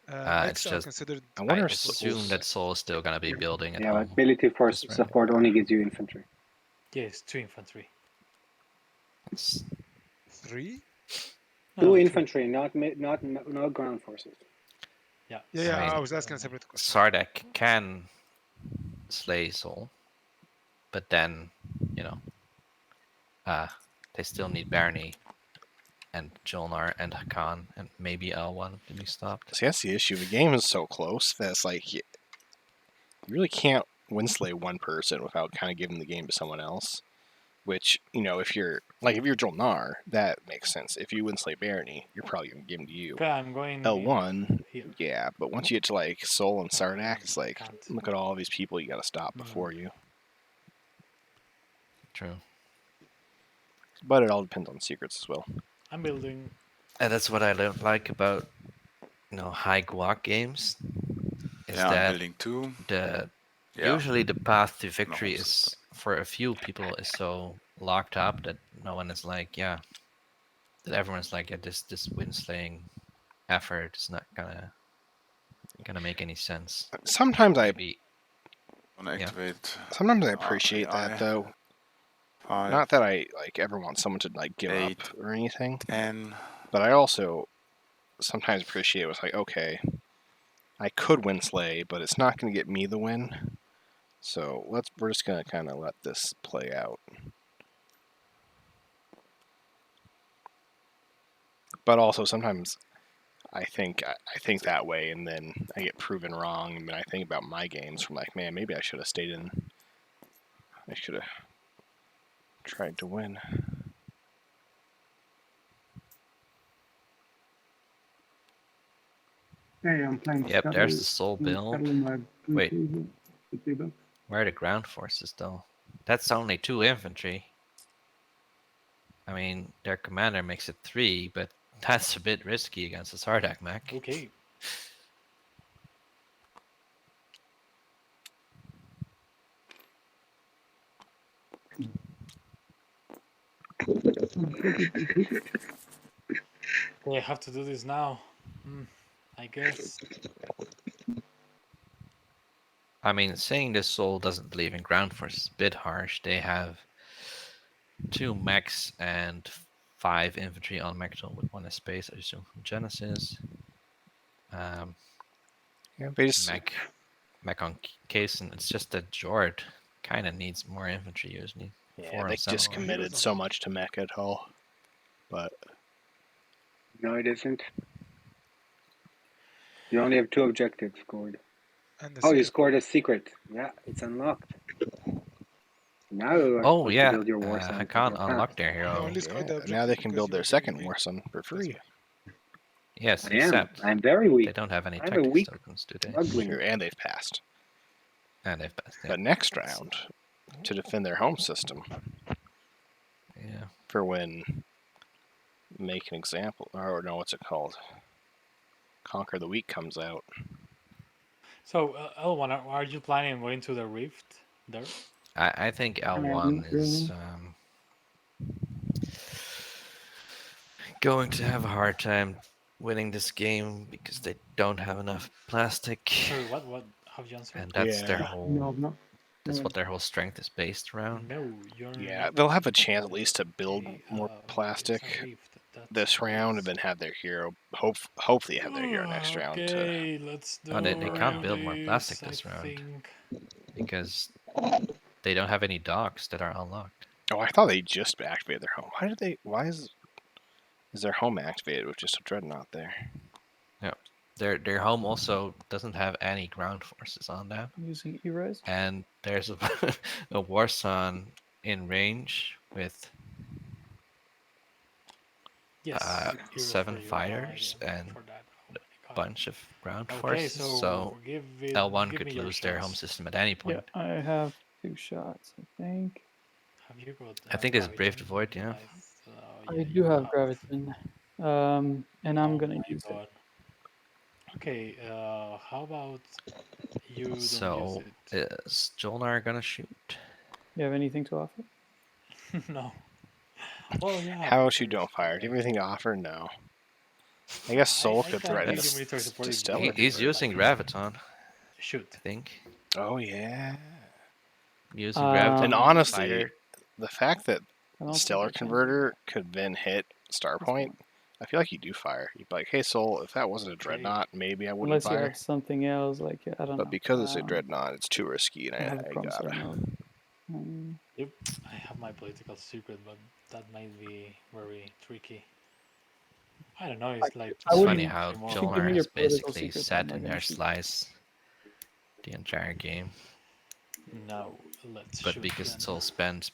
Next, It's I'll just, consider. I wonder I if assume that Soul is still going to be building at Yeah, home. but military force Just support only gives you infantry. Yes, 2 infantry. It's- 3? Two No, infantry, not ground forces. Yeah. Yeah, I mean, I was asking a separate question. Sardak can slay Soul, but then, they still need Barney and Jolnar and Hakan and maybe L1 to be stopped. See, that's the issue. The game is so close that it's like you really can't winslay one person without kind of giving the game to someone else. Which, if you're Jolnar, that makes sense. If you winslay Barney, you're probably going to give him to you. Okay, I'm going L1, here. yeah, but once you get to like Soul and Sardak, it's like, Can't. look at all these people you got to stop before you. True. But it all depends on secrets as well. I'm building. And that's what I don't like about, high guac games. Is Yeah, I'm that building 2. usually the path to No victory home is for a few people is so locked up that no one is like, that everyone's like, this win slaying effort is not gonna make any sense. Sometimes Maybe, activate. Sometimes I appreciate AI. that though. 5, Not that I ever want someone to give 8, up or anything, 10. but I also sometimes appreciate what's like, okay, I could winslay, but it's not going to get me the win. So we're just going to kind of let this play out. But also sometimes I think that way, and then I get proven wrong, and then I think about my games from like, man, maybe I should have stayed in. I should have tried to win. Hey, I'm playing. Yep, there's the Soul build. Wait, Wait. where are the ground forces though? That's only 2 infantry. I mean, their commander makes it 3, but that's a bit risky against the Sardak mech. Okay. Okay, I have to do this now. I guess. I mean, saying this Soul doesn't believe in ground force is a bit harsh. They have 2 mechs and 5 infantry on Mechatol with 1 space, I assume from Genesis. Mech on Kaysen. It's just that Jord kind of needs more infantry usually. Yeah, they just committed so much to Mechatol, but No, it isn't. You only have 2 objectives scored. You scored a secret. Yeah, it's unlocked. Now you are supposed to build your war sun. Hakan unlocked their hero. now they can build their second war sun for free. Yes, I am. except I'm very weak. they don't have any I'm a tactics weak tokens, do they? mugling. Sure, and they've passed. And they've passed. Yeah. But next round, to defend their home system. Yeah. For when make an example, or no, what's it called? Conquer the Weak comes out. So, L1, are you planning on going to the Rift there? I think L1 is going to have a hard time winning this game because they don't have enough plastic. Sorry, what have you answered? And that's their whole. No, I'm not. That's what their whole strength is based around. No, you're. Yeah, they'll have a chance at least to build more it's a plastic Rift. this round, and then have their hero. Hopefully, have their hero next round. Okay, let's do. Oh, they can't build more plastic this, this I round think. because they don't have any docks that are unlocked. Oh, I thought they just activated their home. Why did they? Why is their home activated with just a dreadnought there? Yeah, their home also doesn't have any ground forces on that. Using E-Res. And there's a Warson in range with 7 fighters and a bunch of ground forces. So L1 could lose their home system at any point. Yeah, I have 2 shots, I think. Have you got? I think there's Brave to Void, yeah. I do have Graviton, and I'm gonna use it. Okay, how about you don't So use it? is Jolnar gonna shoot? You have anything to offer? No. Well, yeah. How about you don't fire? Do you have anything to offer? No. I guess Soul could threaten Stellar. He's using Graviton. Shoot. I think. Oh yeah. Using Graviton. And honestly, fighter. the fact that Stellar Converter could then hit Starpoint, I feel like you do fire. You'd be like, hey Soul, if that wasn't a Dreadnought, maybe I wouldn't Unless you fire. have something else, like I don't know. But because it's a Dreadnought, it's too risky, and have a I promissory gotta. note. Yep, I have my political secret, but that might be very tricky. I don't know, it's like... It's funny how Jolnar has basically sat in their slice the entire game. Now, let's But shoot because then. it's all spend.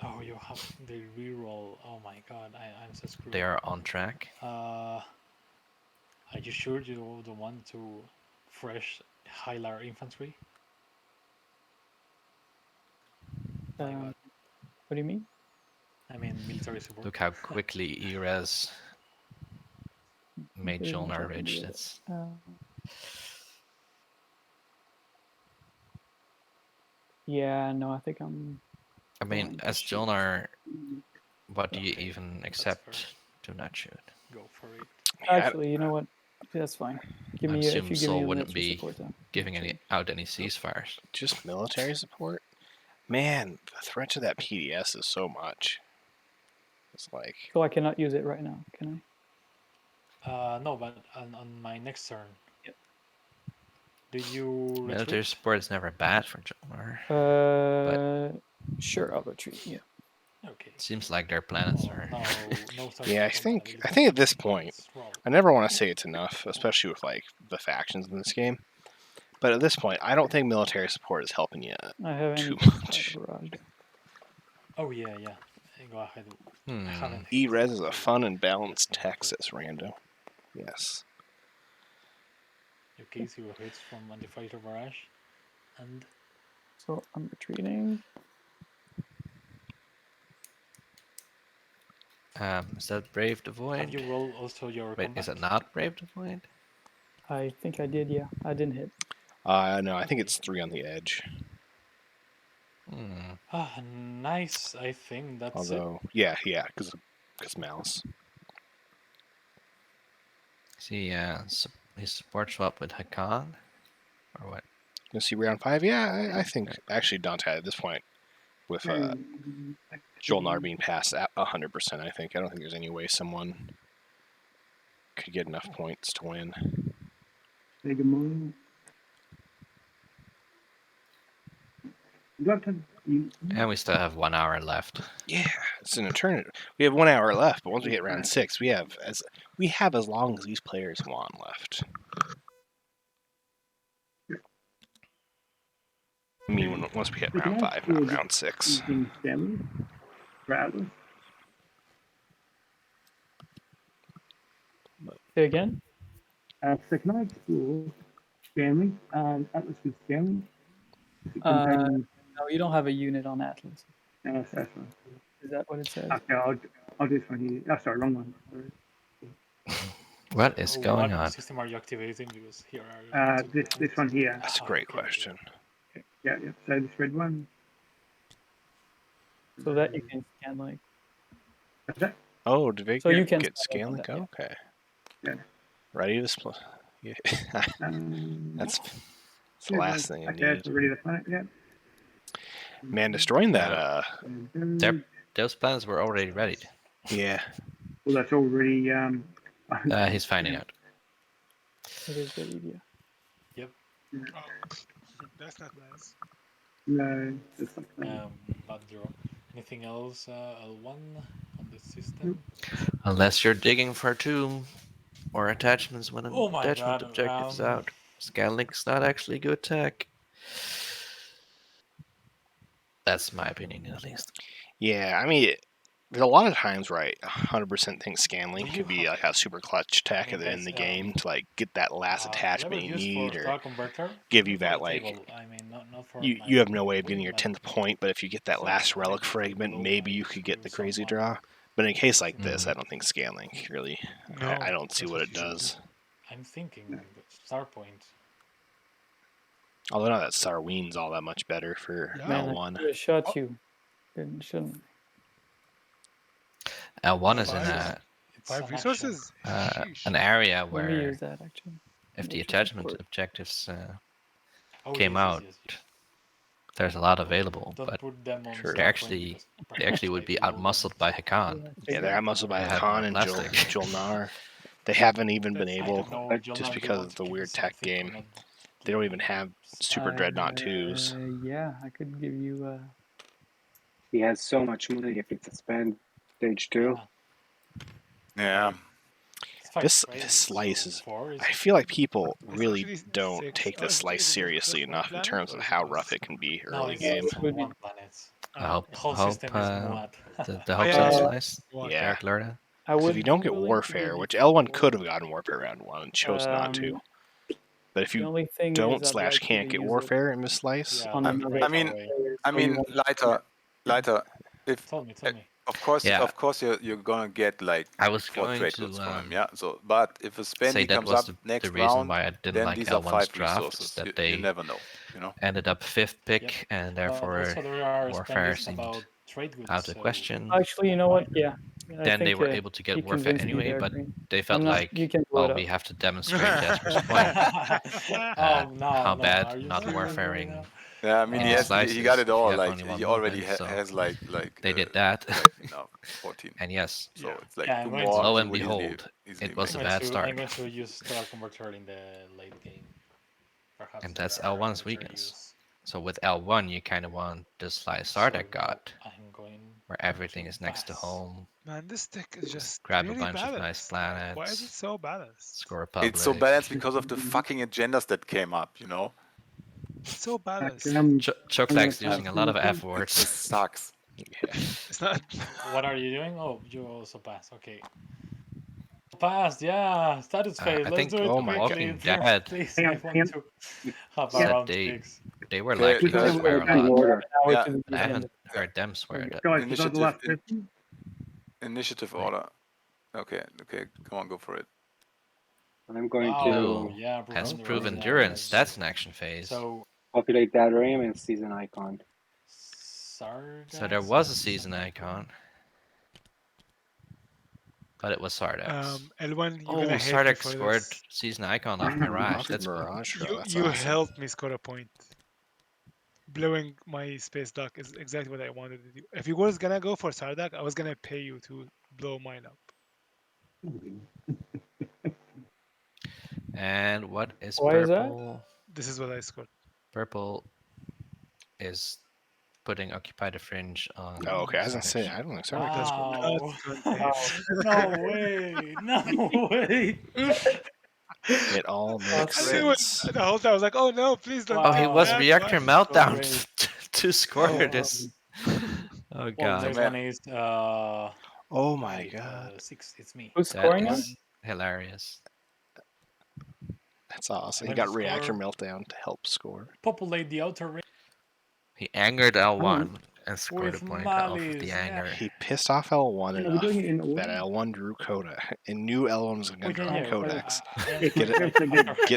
Oh, you have the reroll. Oh my god, I'm so screwed. They are on track. Are you sure you don't want to fresh Hylar infantry? What do you mean? I mean military support. Look how quickly E-Res made Jolnar rich. That's... Yeah, no, I think I'm... I mean, as Jolnar, what do you even accept to not shoot? Go for it. Actually, you know what? That's fine. Give me if you give Soul me wouldn't military be support, then. giving any ceasefires. Just military support? Man, the threat to that PDS is so much. It's like... So I cannot use it right now, can No, but on my next turn. Yep. Do you Military support is never bad for Jolnar. I? Sure, I'll retreat. Yeah. Okay. It seems like their planets are. Yeah, I think at this point, I never want to say it's enough, especially with like the factions in this game. But at this point, I don't think military support is helping you too much. Oh yeah. Go ahead. E-Res is a fun and balanced Texas, Rando. Yes. Okay, 0 hits from anti-fighter barrage, and so I'm retreating. Is that Brave to Void? Have you rolled also your Wait, is it not Brave to Void? I think I did, yeah. I didn't hit. No, I think it's 3 on the edge. Nice. I think that's Although, yeah, because Mouse. See, his support swap with Hakan, or what? You see round 5? Yeah, I think actually Dante at this point, with Jolnar being passed at 100%, I think. I don't think there's any way someone could get enough points to win. Say good morning. And we still have 1 hour left. Yeah, it's an eternity. We have 1 hour left, but once we hit round 6, we have as long as these players want left. I mean, once we hit round 5, not round 6. Say again? So can I explore Scanlink? Atlas with Scanlink? Does it Uh, contain... no, you don't have a unit on Atlas. That's right. Is that what it says? Okay, I'll do this one here. Oh, sorry, wrong one. Sorry. What is going on? What system are you activating? Because here are This one here. That's a great question. Yeah. So this red one. So that you can scan like. Oh, did they So you can get scan Scanlink? that, yeah. Okay. Yeah. Ready to split? Yeah. That's the last thing I need. Okay, so ready to planet yet? Man, destroying that. Those plans were already ready. Yeah. Well, that's already. He's finding out. It is ready, yeah. Yep. That's not nice. No. It's like bad draw. Anything else? L1 on the system? Unless you're digging for a tomb or attachments when an Oh my attachment God, objective's out. Scanlink's not actually good tech. That's my opinion, at least. Yeah, I mean, there's a lot of times where I 100% think Scanlink could be like a super clutch tech in the game to like get that last attachment you need or give you that like. I mean, not for You have no way of getting your 10th point, but if you get that last relic fragment, maybe you could get the crazy draw. But in a case like this, I don't think Scanlink really. No, I don't see what it does. I'm thinking Star Point. Although not that Sarween's all that much better for L1. I shot you. Shouldn't. L1 is in 5 resources. an area Let me where use that actually. if the attachment objectives came out, there's a lot available, but they actually would be outmuscled by Hakan. Yeah, they're outmuscled by Hakan and Jolnar. They haven't even been able, just because of the weird tech game, they don't even have Super Dreadnought 2s. Yeah, I could give you. He has so much money if it's a spend stage 2. Yeah. This slice is. I feel like people really don't take this slice seriously enough in terms of how rough it can be early game. I hope the hope's Yeah. in slice. Yeah. Lerda. So if you don't get Warfare, which L1 could have gotten Warfare round 1 and chose not to. But if you don't / can't get Warfare in this slice, I mean, lighter. If tell me. Of course, Yeah. of course, you're gonna get like I was 4 going trade to goods from him, yeah. So, but if a say spendy that comes was up next the reason round, why I didn't then like these are L1's 5 draft, resources. that You they never know, you know. ended up 5th pick, and therefore Also, there are Warfare spendies seemed about trade goods, out of the question. Actually, you know what? Yeah. Then they were able to he get Warfare convinced me anyway, there, but Green. they felt I'm not- like, you can blow well, it we up. have to demonstrate Jasper's point. How bad not warfaring. Yeah, I mean, in he has, slices he got it if all. you have Like only one he already movement, so has like they did that. you know, 14. And yes, So it's like Yeah, 2 I'm going more. lo he and would easily- behold, easily it was a make bad I'm start. going to use Star Converter in the late game. Perhaps And that's there are L1's converter weakness. use. So with L1, you kind of want the slice Sardak got, I'm going where everything is next to home. Man, this deck is just Grab really a bunch balanced. of nice planets. Why is it so balanced? Score a public. It's so balanced because of the fucking agendas that came up, you know. It's so balanced. Chokeflag's using a lot of F It words. just sucks. It's not. What are you doing? Oh, you also passed. Okay. Passed, yeah. Status phase. I Let's think do it quickly. Walking Dead Please, I want to have said around they 6. were Okay, likely to guys, swear a in lot. order. Yeah. But I haven't heard them swear that. Guys, you got the last Initiative, question? initiative order. Okay, come on, go for it. I'm going Wow, to yeah, Has prove proof endurance. endurance. That's an action phase. So, populate that rim and season icon. Sardax? So there was a season icon. But it was Sardax. L1, you're Oh, gonna hate me Sardax for scored this. season icon off Mirage. That's cool. Mirage. You, That's you awesome. helped me score a point. Blowing my space dock is exactly what I wanted to do. If you was gonna go for Sardak, I was gonna pay you to blow mine up. And what is Why is that? purple? This is what I scored. Purple is putting Occupy the Fringe on. Oh, okay. I was gonna say, I don't think so. Wow. Wow. No way. No way. It all makes I knew it. sense. The whole time I was like, oh no, please don't. Oh, he do was that. Reactor Why? Meltdown to score this. Oh, Well, God. there's one is Oh my god. 6. It's me. Who's That scoring is hilarious. That's awesome. He When got score- reactor meltdown to help score. Populate the outer ring. He angered L1 and scored With a point off of malice, the yeah. anger. He pissed off L1 we're enough doing it in that order. L1 drew Coda and knew L1 was going to draw Codex. Get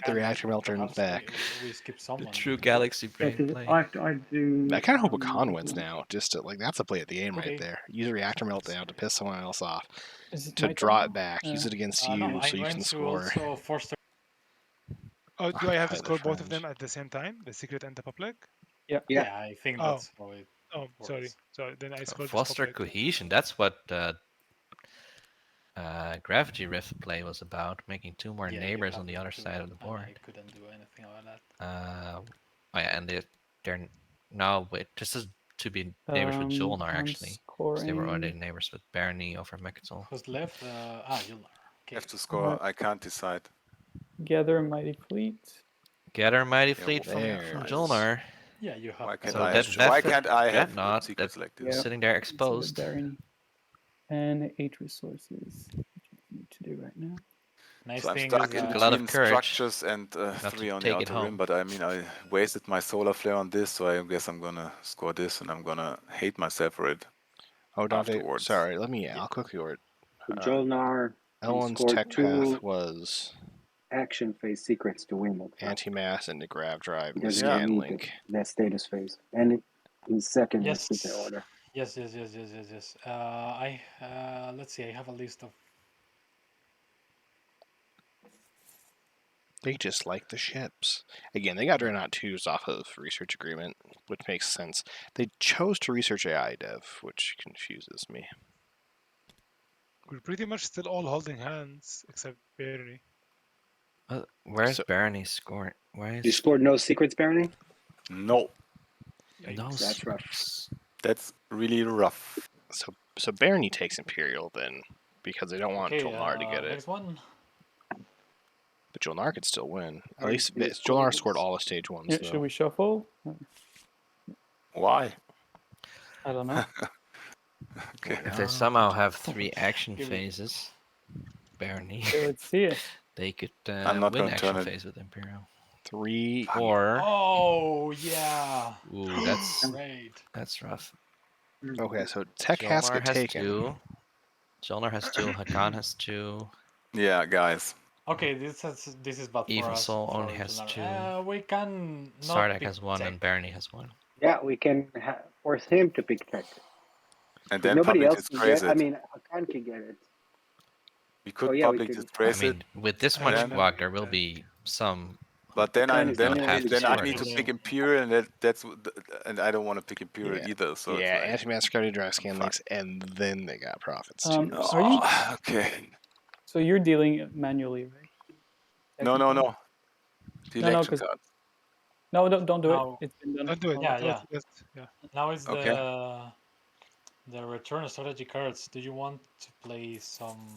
the reactor melter back. We skip someone. The true Galaxy Brain play. I do. I kind of hope a con wins now. Just to, like, that's a play of the game right there. Use a reactor meltdown to piss someone else off. To draw it back. Use it against you no, so you can score. Oh, do I have to score both of them at the same time? The secret and the public? Yeah. Yeah, I think that's how it Oh, sorry. Sorry. Then I scored Foster this public. cohesion. That's what Gravity Rift play was about. Making two more neighbors on the other side of the board. I couldn't do anything about that. Oh yeah, and they're now this is to be neighbors with Jolnar I'm actually. 'Cause they were scoring. already neighbors with Bernie over Mechatol. Who's left? Jolnar. I have to score. I can't decide. Gather a mighty fleet. Gather a mighty fleet well, from there Jolnar. Yeah, you have. Why can't So I that have, why can't I have Dreadnought secrets that's like this? sitting there exposed. Barony. And 8 resources, which I need to do right now. Nice So I'm thing stuck is, in a lot of between courage structures and not to 3 on the take it outer rim, home. but I mean, I wasted my solar flare on this, so I guess I'm gonna score this, and I'm gonna hate myself for it. Oh, Dante, afterwards. sorry. I'll quickly order. Jolnar L1's scored tech 2 path was action phase secrets to win it. anti-mass and the grav drive and the Doesn't scan need link. that status phase, and he's second in Yes. secret order. Yes. Let's see. I have a list of. They just like the ships. Again, they got Dreadnought 2s off of research agreement, which makes sense. They chose to research AI dev, which confuses me. We're pretty much still all holding hands except Barony. Where's Barony scoring? You scored no secrets, Barony? No. No, That's rough. That's really rough. So Barony takes Imperial then, because they don't want Jolnar to get it. Next one. But Jolnar could still win. At least Jolnar scored all the stage ones. Yeah, though. should we shuffle? Why? I don't know. Okay. If they somehow have 3 action phases, Barony, Let's see it. they could I'm not win gonna turn action it. phase with Imperial. 3 or Oh yeah. Ooh, that's great. That's rough. Okay, so Tech has Jolnar get taken. 2. Jolnar has 2. Hakan has 2. Yeah, guys. Okay, this is bad for Even us. Soul for only has Jolnar. 2. We can. Not Sardak pick has 1 tech. and Barony has 1. Yeah, we can force him to pick tech. And then Nobody public else can disgrace get. it. I mean, Hakan can get it. We could we public could- disgrace I mean, it. with this and much then- guac, there will be some. But then I don't have to score need to this. pick Imperial, and and I don't want to pick Imperial either. So yeah, it's like, anti-mass gravity drive scan links, and then they got profits too. Are you? Okay. So you're dealing manually, right? No. The No, election 'cause- card. No, don't do No. it. It's been done. Don't do it. Yeah. Yeah. Now it's Okay. the return strategy cards. Do you want to play some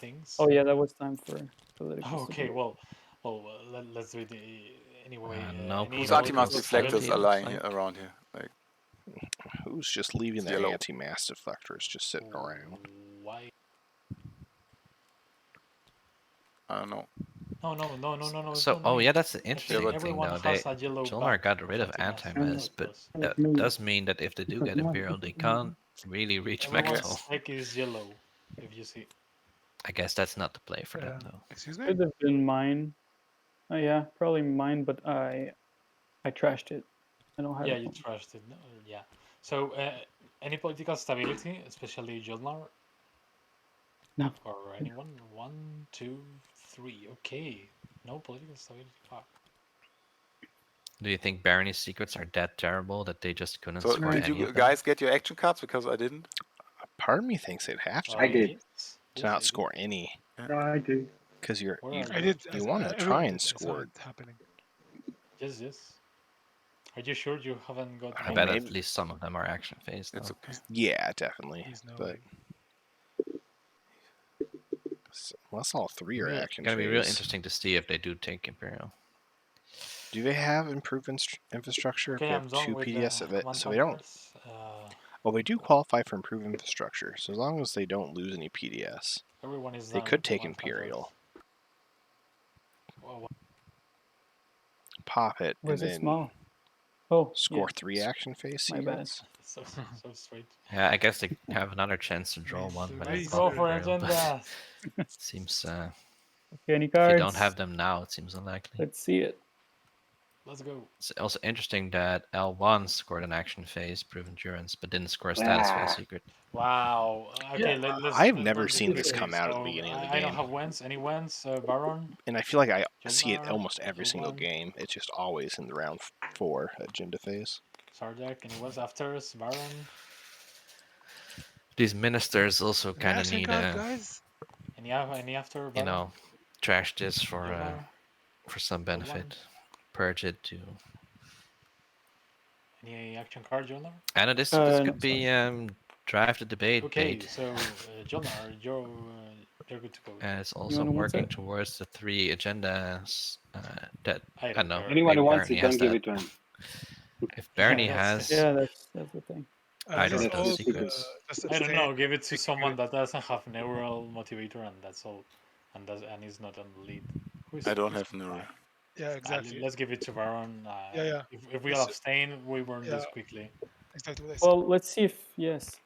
things? Oh yeah, that was time for political. Oh, okay, support. let's do it anyway. no any Whose political anti-mass political deflectors strategy? are lying like- around here? Like, Who's just leaving their Yellow. anti-mass deflectors just sitting around? Why? I don't know. No. So, no. yeah, that's the interesting thing Everyone though. has a yellow Jolnar back got rid of anti-mass anti-mass, but that does mean that if they do get Imperial, they can't really reach Everyone's Mechatol. deck is yellow, if you see. I guess that's not the play for them though. Excuse me? Could have been mine. Oh yeah, probably mine, but I trashed it. I don't have Yeah, it. you trashed it. No, yeah. So, any political stability, especially Jolnar? No. Or anyone? 1, 2, 3. Okay. No political stability. Fuck. Do you think Barony's secrets are that terrible that they just couldn't So score did any you of them? guys get your action cards? Because I didn't. Part of me thinks they'd have to I did. Yes. to not score any, I do. because you I did. you want to try and score. Happening. Yes. Are you sure you haven't got? I bet at least some of them are action phased. It's though. okay. Yeah, definitely. He's no But unless all 3 are It's action gonna be real phase. interesting to see if they do take Imperial. Do they have improved infrastructure? Okay, If they I'm have done 2 with PDS the of it, command so they don't. counters. Well, they do qualify for improved infrastructure, so as long as they don't lose any PDS. Everyone is They done. could take One Imperial. Well, Pop it, Where's and it then small? Oh, score yeah. 3 action phase My bad. secrets. so straight. Yeah, I guess they have another chance to draw one when they Let's pop go for Imperial, but agenda. seems Okay, any if cards? you don't have them now, it seems unlikely. Let's see it. Let's go. It's also interesting that L1 scored an action phase, prove endurance, but didn't score a status phase secret. Wow. Okay, I've never seen this come out at the So, beginning of the I don't game. have wins. Any wins, Baron? And I feel like I Jolnar, see it almost every single Jovan? game. It's just always in the round 4 agenda phase. Sardak, any wins after Baron? These ministers also kind of Reaction need card, guys. Any after Baron? you know, trash this for some Jolnar? benefit, purge it to. Any action card, Jolnar? And this no, could be drive the debate Okay, bait. so Jolnar, you're good to go. And it's also working towards the 3 agendas that I don't know. Anyone who maybe wants Barney it, don't has give that. it to him. If Barney has, Yeah, that's the thing. I don't That's know the secrets. I don't know. Give it to someone that doesn't have neural motivator, and that's all, and is not on the lead. I don't have neural. Yeah, exactly. Let's give it to Baron. Yeah. If we all abstain, we burn this quickly. Exactly what I said. Well, let's see if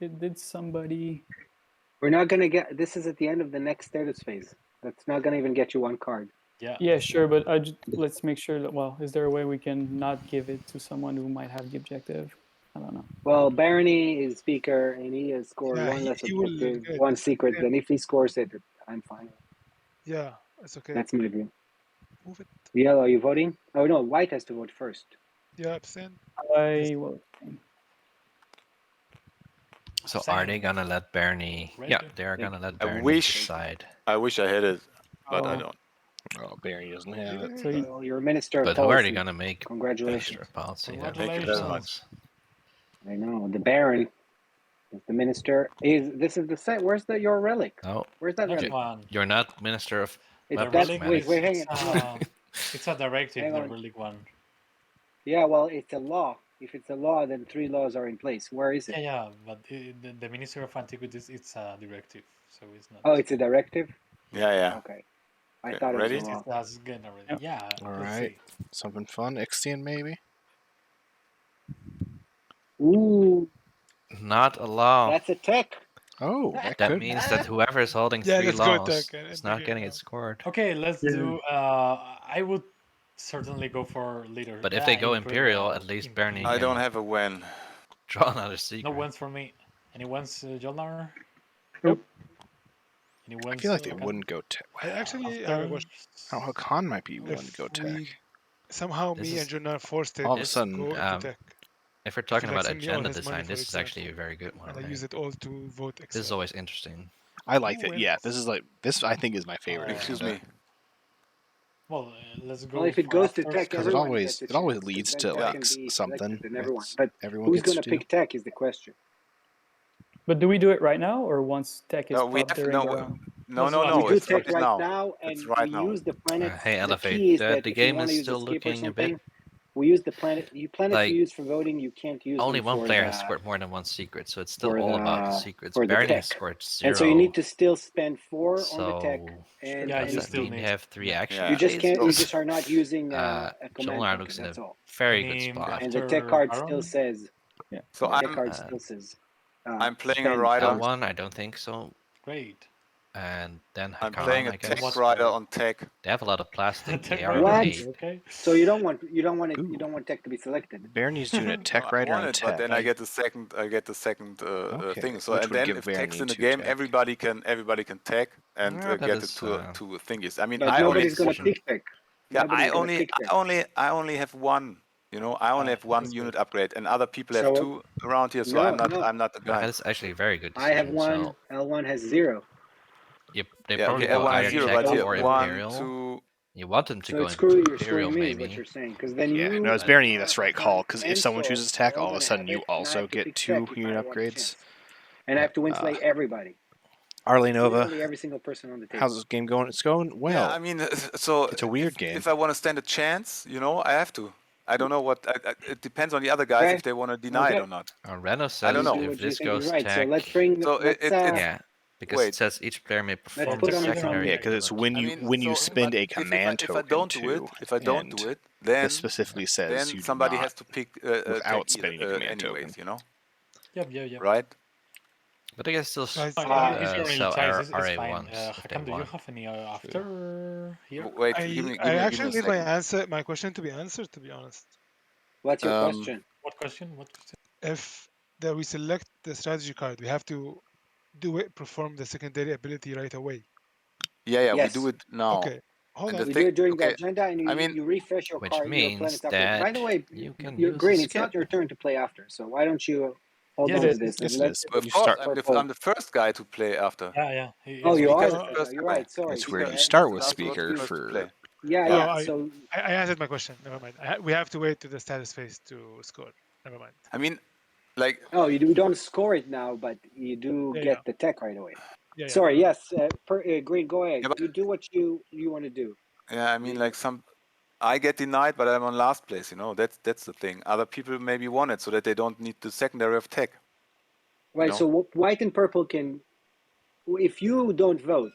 did somebody. We're not gonna get. This is at the end of the next status phase. That's not gonna even get you 1 card. Yeah. Yeah, sure, but let's make sure that. Well, is there a way we can not give it to someone who might have the objective? I don't know. Well, Barony is speaker, and he has scored 1 less objective, 1 secret. Then if he scores it, I'm fine. Yeah, it's okay. That's my view. Move it. Yellow, are you voting? Oh no, white has to vote first. Yeah, abstain. I will. So are they gonna let Barney? Yeah, they are gonna let Barney decide. I wish I had it, but I don't. Oh, Barney doesn't have it. So well, you're a minister of But policy. who are they gonna make? Congratulations. Extra policy? Thank you very much. I know the Baron is the minister. This is the set. Where's your relic? Oh, where's that relic? You're not minister of. Wait, hang on. It's a directive, Hang the on. relic one. Yeah, well, it's a law. If it's a law, then 3 laws are in place. Where is it? Yeah, but the Minister of Antiquities, it's a directive, so it's not. Oh, it's a directive? Yeah. Okay. I thought ready? it was a law. That's good already. Yeah. All let's right. Something fun. Ixion, maybe? Ooh. Not a law. That's a tech. Oh, that means that whoever is holding 3 laws is not getting it scored. Okay, let's do. I would certainly go for leader. But if they go Imperial, at least Barney. I don't have a win. Draw another secret. No wins for me. Any wins, Jolnar? Nope. Any wins? I feel like they wouldn't go tech. I actually have a question. Oh, Hakan might be willing to go tech. Somehow me and Jonar forced it all of a sudden, to go to tech. if we're talking about Flexing me all agenda his money, design, for this is example. actually a very good one. And I right? use it all to vote This is always interesting. I like that. Yeah, this I think is my favorite. Excuse me. Well, let's go. Well, if it goes to first. tech, Because everyone it gets a always chance, leads then to that like can be something. selected in everyone. It's- But everyone who's gets going to pick tech is the question. But do we do it right now or once tech is No, we popped have during no. the round? We do It's tech right right now. now, and It's right we now. use the planet. Hey, the Elevate, key is the that if you game wanna is use still escape or looking a bit. something, we use the planet. Planets Like, you use for voting, you can't use Only them one for player the, has scored more than 1 secret, so it's still for all about the the- secrets. for the Barney tech. has scored 0. And so you need to still spend 4 on the tech. So And, Yeah, does you that still mean need- you have 3 action you just can't. You phases? just are not using a command Jolnar token. looks in That's a all. very good Any spot. And the after tech card Baron? still says. Yeah. So the tech I'm card still says. I'm playing a spend rider. L1, I don't think so. Great. And then I'm Hakan, playing I a guess. tech rider on tech. They have a lot of plastic. Tech They rider, are What? eight. Okay. So you don't want tech to be selected. Barney's doing a tech I rider want on it, tech. but then I get the second. Okay, thing. So which and would then give if tech's Barney in the 2 game, tech. everybody can tech and Yeah, that get it is, to thingies. I mean, But I only nobody's going to pick tech. yeah, Nobody's gonna pick tech. I only have one. You know, I only have one unit upgrade, and other people have So- 2 around here. So No, I'm not the guy. That is actually a very good I have decision. 1. L1 has 0. So they Yeah, probably okay, go L1 either is 0, tech but here or 1, Imperial. 2. You want them to So go it's screw you're Imperial, screwing me is maybe. what you're saying. Because then Yeah, you. no, it's Barney. That's right call. Because if and someone Sol chooses tech, are all of a gonna sudden have you it, and I also have to get pick 2 tech if I unit want a upgrades. chance. And I have to win slay everybody. Arlenova, Literally every single person on the table. how's this game going? It's going well. Yeah, I mean, so It's a weird if, game. If I want to stand a chance, you know, I have to. I don't know what. It depends on the other guys Okay. if they want to deny it Okay. or not. Reno I says don't know. Do if what you this think is goes right. tech, So let's bring. So let's, it- uh, yeah, Because it says each player may perform put the on the secondary. Yeah, because it's when you spend a command token if I don't do it, then this specifically says then you do somebody not has to pick without tech spending a command anyways, token. you know. Yep. Right. But I guess still If there are any sell ties, it's RA fine. ones if they Hakan, do you want. have any after here? Wait, I actually need my question to be answered. To be honest. What's your question? What question? What question? If we select the strategy card, we have to perform the secondary ability right away. Yeah, Yes. we do it now. Okay, hold And on. We do it during the agenda, and you refresh your which card, your means planets after. that By the way, you can you're use green. a It's not skip. your turn to play after. So why don't you hold Yes, on it to this Yes, and it let is. Of You course, start. I'm the first guy to play after. Yeah. Oh, you are. First You're guy. right. Sorry. It's where you Because start with last speaker was first to for. play. Yeah, No, yeah. I answered my question. Never mind. We have to wait to the status phase to score. Never mind. I mean, like. Oh, you don't score it now, but you do get the tech right away. Yeah, Sorry. Yes. Green. Go ahead. Yeah, but- you do what you want to do. Yeah, I mean, like I get denied, but I'm on last place. You know, that's the thing. Other people maybe want it so that they don't need the secondary of tech. Right. You know? So white and purple can, if you don't vote,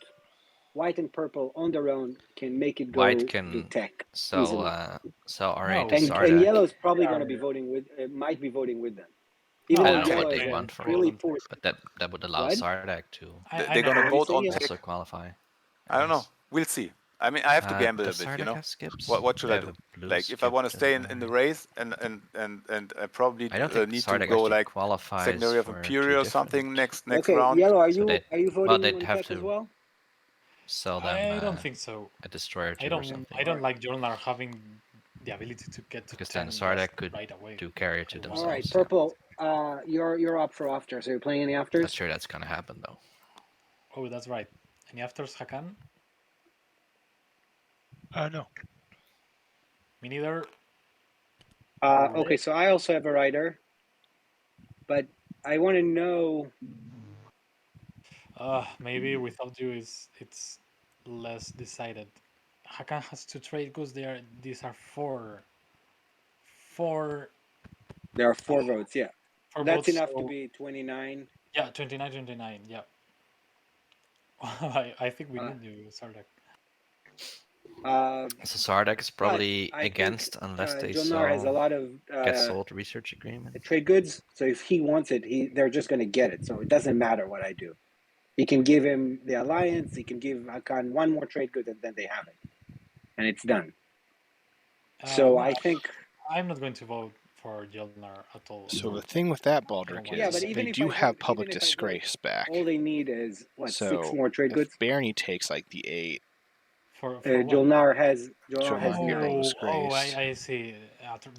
white and purple on their own can make it go White can to tech sell easily. RA to And Sardak. yellow is probably going to be voting with, might be voting with them. Even I though don't know yellow what is they a want for really it, poor. but that would allow What? Sardak to They're gonna vote on yes. also tech. qualify. I don't know. We'll see. I mean, I have to gamble a does bit, you Sardak know. have skips? What should They I have do? a blue Like, if I skip, want to stay doesn't in the race and I probably I don't think need Sardak to go actually like qualifies secondary of for Imperium or two something next Okay, round. yellow. Are So you they- are you well, voting they'd on have tech to as well? sell them. I don't think so. A destroyer I or don't. something. I don't like Jolnar having the ability to get to Because 10 then Sardak just could right away. do carrier to All themselves. right, purple. You're up for after. So you're playing any afters? Not sure that's gonna happen though. Oh, that's right. Any afters, Hakan? No. Me neither. Okay, so I also have a rider, but I want to know. Maybe without you it's less decided. Hakan has 2 trade goods. These are four. There are 4 votes. Yeah, 4 that's votes, enough to so- be 29. Yeah, 29. Yeah. I think we need you, Sardak. So Sardak is probably I against think, unless they Jolnar has a lot of get sold research agreement. trade goods. So if he wants it, they're just going to get it. So it doesn't matter what I do. He can give him the alliance. He can give Hakan 1 more trade good, and then they have it, and it's done. So I think I'm not going to vote for Jolnar at all. So the thing with that, Baldric, Yeah, is but even they if do I have vote- public even if I vote, disgrace back. all they need is what, So 6 more trade if goods. Barney takes like the 8, For Jolnar has Jolnar 9. disgrace. I see.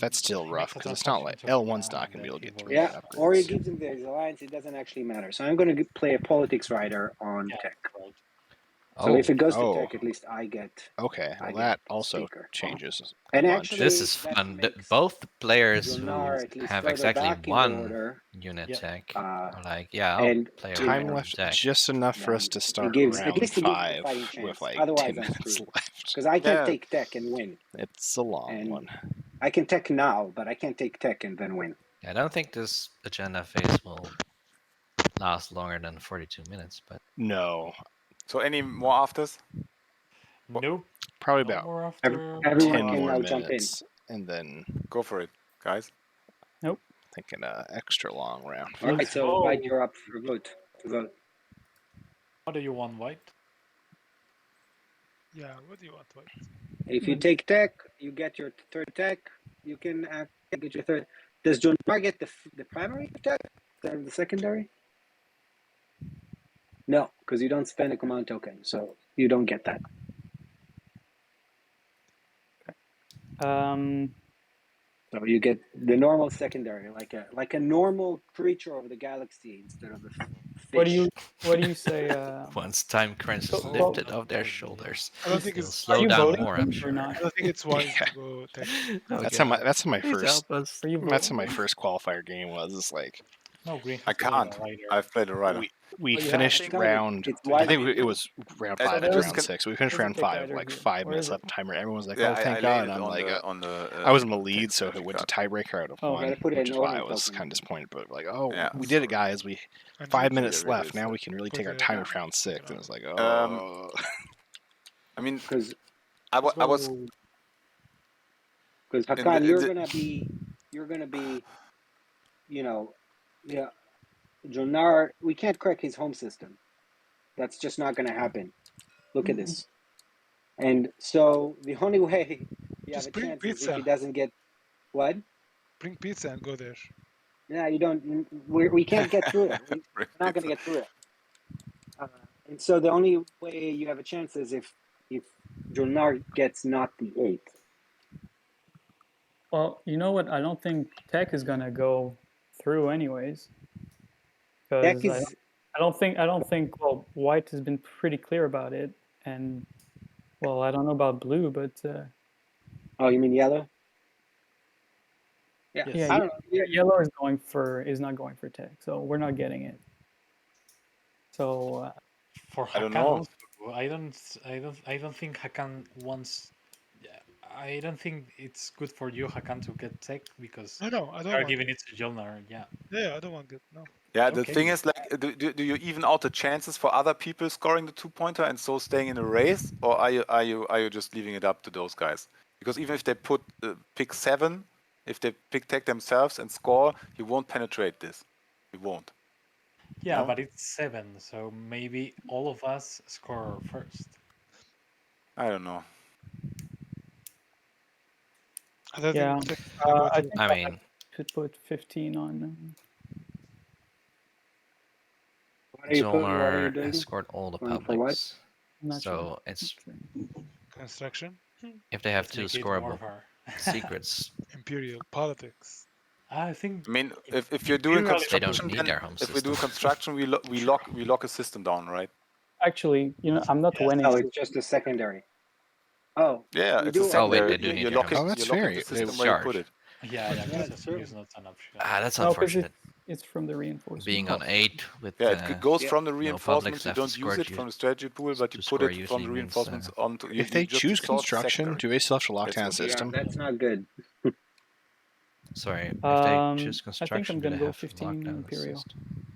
That's still he rough makes a because it's not like transaction to L1's not going to be able to get 3 Yeah, or he upgrades. gives him the alliance. It doesn't actually matter. So I'm going to play a politics rider on tech. So if it goes to tech, at least I get. Okay, well I that get also speaker. changes. And a bunch. actually, This is that fun. makes Both the players who Jolnar at least have further exactly back in the 1 order. unit Yeah. tech are like, yeah, I'll and play Time around left tech. just enough for us to He start gives at round least he gives me a 5 fighting chance. with like Otherwise, 10 I'm minutes screwed. left. Because I can't Yeah. take tech and win. It's a long And one. I can tech now, but I can't take tech and then win. I don't think this agenda phase will last longer than 42 minutes, but No. So any more afters? Nope. Probably No about more after. Everyone 10 can more now jump in. minutes, and then Go for it, guys. Nope. thinking extra long round. All right, Let's so go. White, you're up for vote. To vote. What do you want, White? Yeah, what do you want? What? If you take tech, you get your 3rd tech. You can get your 3rd. Does Jolnar get the primary tech? The secondary? No, because you don't spend a command token, so you don't get that. So you get the normal secondary, like a normal creature of the galaxy instead of a fish. What do you say? once time crunch is lifted off their shoulders, I don't think they'll it's. slow you down voting more. I'm or sure. not? I don't think it's wise to go tech. Oh, That's God. how my Please first help us. Are you that's how voting? my first qualifier game was. It's like No, green I has played a can't. rider. I've played a rider. We Oh, yeah, finished I think round. it's I wide. think it was round So 5 there and was round con- 6. We finished round 5 like 5 minutes left timer. Everyone was like, Yeah, "Oh, thank I God!" laid And it I'm on like, the on the. I was in the lead, so if it went to tiebreaker, I would have Oh, won, gotta put it which in is why I order was token. kind of disappointed. But like, oh, Yeah, we did it, guys. We And 5 you- minutes Here it left. is. Now we can really Put take our it time down. for round 6. And I was like, Um, oh. I mean, Because I was. Hakan, you're gonna be, you know, yeah, Jonar. We can't crack his home system. That's just not gonna happen. Look at this. And so the only way you have Just a bring chance is if pizza. he doesn't get what? Bring pizza and go there. Yeah, you don't. We can't get through it. We're not going to get through it. And so the only way you have a chance is if Jolnar gets not the 8. Well, you know what? I don't think tech is gonna go through anyways. Tech Because is. I don't think. Well, white has been pretty clear about it, and well, I don't know about blue, but Oh, you mean yellow? Yeah, yeah, I don't know. yellow is not going for tech, so we're not getting it. So For I don't Hakan, know. also, I don't think Hakan wants. I don't think it's good for you, Hakan, to get tech because No, I don't you are want giving it. it to Jolnar. Yeah. Yeah, I don't want it. No. Yeah, the Okay. thing is, like, do you even out the chances for other people scoring the 2-pointer and so staying in a race, or are you just leaving it up to those guys? Because even if they pick 7, if they pick tech themselves and score, you won't penetrate this. You won't. Yeah, No? but it's 7, so maybe all of us score first. I don't know. yeah, I think I mean, should put 15 on. What are you Jolnar doing? has scored all the Going for what? publics, Not so sure. it's Construction. if they have Let's 2 make it scoreable warfare. secrets, Imperial politics. I think. I mean, if you're doing Imperial is they don't construction, need then their home if we do system. construction, we lock a system down, right? Actually, I'm not winning. Oh, it's just a secondary. Oh, Yeah, we it's a do. secondary. they do need your home You're locking the system where you put it. Yeah, Yeah, concession true. is not an option. That's No, because unfortunate. it's from the reinforcement. Being on 8 with Yeah, it goes from the no reinforcements. publics You left to don't use score it from the strategy pool, but you to put score it from usually the means, reinforcements onto. If they just choose sort construction, secondary. do they still have to lock That's down a what- system? Yeah, that's not good. Sorry, if they choose I think construction, I'm do gonna they go have to lock 15 down the Imperial. system?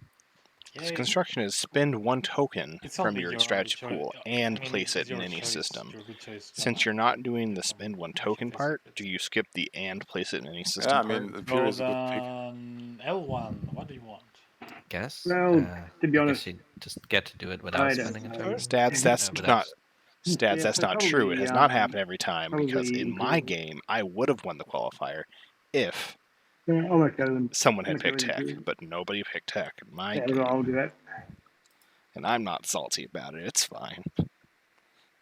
Because construction is spend 1 token It's from only your your strategy choice. pool I and mean, place it's it in your any choice, system. your good choice, Since Jolnar. you're not doing the spend 1 token part, do you skip the and place it in any system Yeah, I part? mean, Imperial is a good pick. L1, what do you want? Guess. Well, to be I honest, guess you just get to do it without Rider. spending a token. Stats, that's But not. Yeah, Stats, that's so not true. It probably, has not happened every time because probably in my Imperial. game, I would have won the qualifier if Yeah, I'll let go then. someone I'll had let go picked with tech, Imperial. but nobody picked tech in my Yeah, game. I'll do that. And I'm not salty about it. It's fine.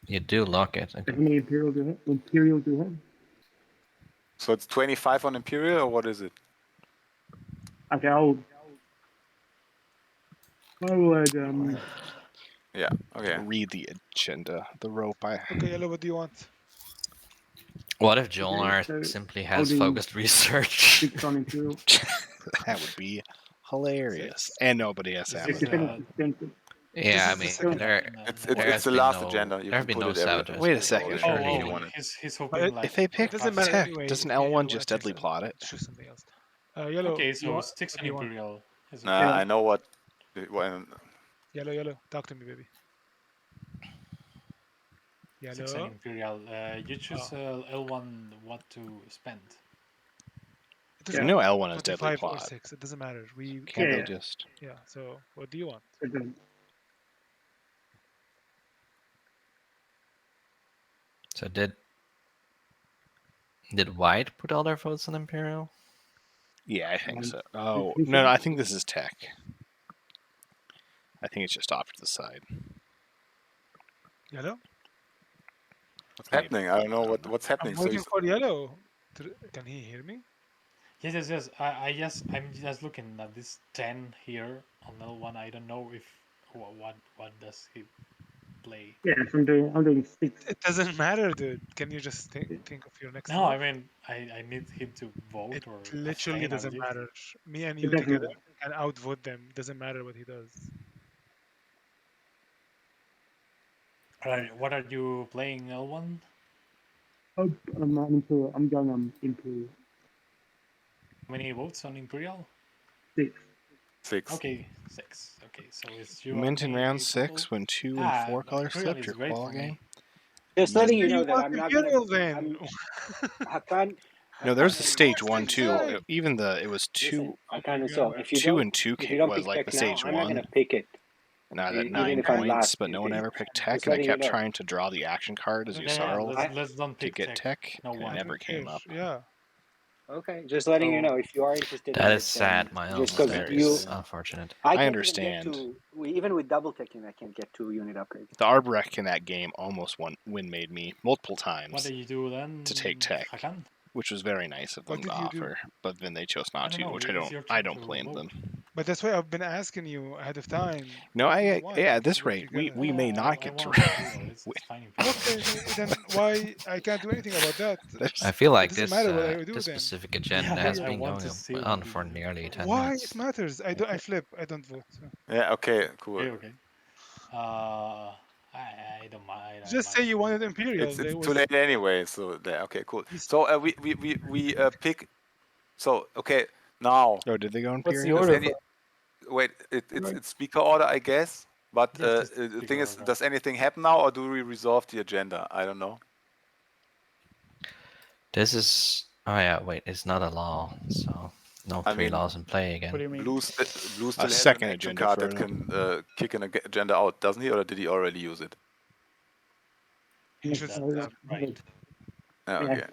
You do lock it. How Okay. many Imperial do you have? Imperial do you have? So it's 25 on Imperial, or what is it? Okay, I will add, Yeah. Okay. Read the agenda. The rope I. Okay, Yellow, what do you want? What if Jolnar so simply I'll has do focused research? 6 on Imperial. That would be hilarious. And nobody has to have It's it. definitive. Yeah, I This is the mean, second there It's has it's the been last no, agenda. You there have can been put no it savages. Wait a but second. sure, anywhere you you want want it. it. He's hoping like. If they pick It doesn't matter tech, anyway. doesn't Yeah, L1 Yellow, just I choose deadly that. plot it? Choose something else. Yellow. Okay, you so want, sticks what on do you want? Imperial. Is Nah, I know what. When Yellow. Talk to me, baby. Six and Yellow. Imperial. You choose L1 what to spend. It doesn't You know matter. L1 is deadly 25 or plot. 6. It doesn't matter. We Can't they Yeah. just? Yeah. So what do you want? So did White put all their votes on Imperial? Yeah, I think so. Oh, no, I think this is tech. I think it's just off to the side. Yellow. what's happening? I don't know what's happening. I'm So waiting for Yellow. Can he hear me? Yes. I'm just looking at this 10 here on L1. I don't know if what does he. play? Yes, I'm doing 6. It doesn't matter, dude. Can you just think of your next No, move? I mean, I need him to vote It or literally abstain at doesn't least. matter. Me and It you doesn't together matter. can outvote them. Doesn't matter what he does. What are you playing, L1? I'm going Imperium. How many votes on Imperial? 6. 6. Okay, 6. Okay, so it's you You and mint in me round total. 6 when 2 and 4 colors Imperial flipped is your great qual for game. me. Just letting you You know that want I'm not gonna. Imperial then? Hakan. No, there's the and stage and 1 2. Sol. Even it was Listen, 2. Hakan and Sol. If you 2 don't, and 2 if you don't was pick like the tech now, stage I'm not 1. gonna pick it. And I was at Even 9 if I'm points, last. but no one ever picked tech, Just and I letting you kept know. trying to draw the action card as Yusarl Let's don't to pick get tech, No and one. it never came up. Yeah. Okay, just letting you know, if you are interested That in is it, then sad, Miles. just because That you, is unfortunate. I I can't understand. even get even with double ticking, I can't get 2 unit upgrades. The Arborec in that game almost win made me multiple times. What do you do then? To take tech, Hakan? which was very nice of them to offer, but then they chose not to, which I don't blame them. But that's why I've been asking you ahead of time. No, what do you want? at this What rate, you we may not get to. It's fine. Okay, then why I can't do anything about that? I feel like it doesn't this matter what I do this then. specific agenda has been going on for nearly 10 Why minutes. it matters? I flip. I don't vote. So. Yeah. Okay. Cool. Okay. I don't mind. Just say you wanted Imperial. It's too late anyway. So okay, cool. So we pick. So okay now. Oh, did they go What's the Imperium? order? Wait, it's speaker order, I guess. But the thing is, does anything happen now, or do we resolve the agenda? I don't know. This is it's not a law, so no three laws in play again. What do you mean? Blue still A has second an action agenda card for that him. can kick an agenda out, doesn't he? Or did he already use it? He should right. Okay.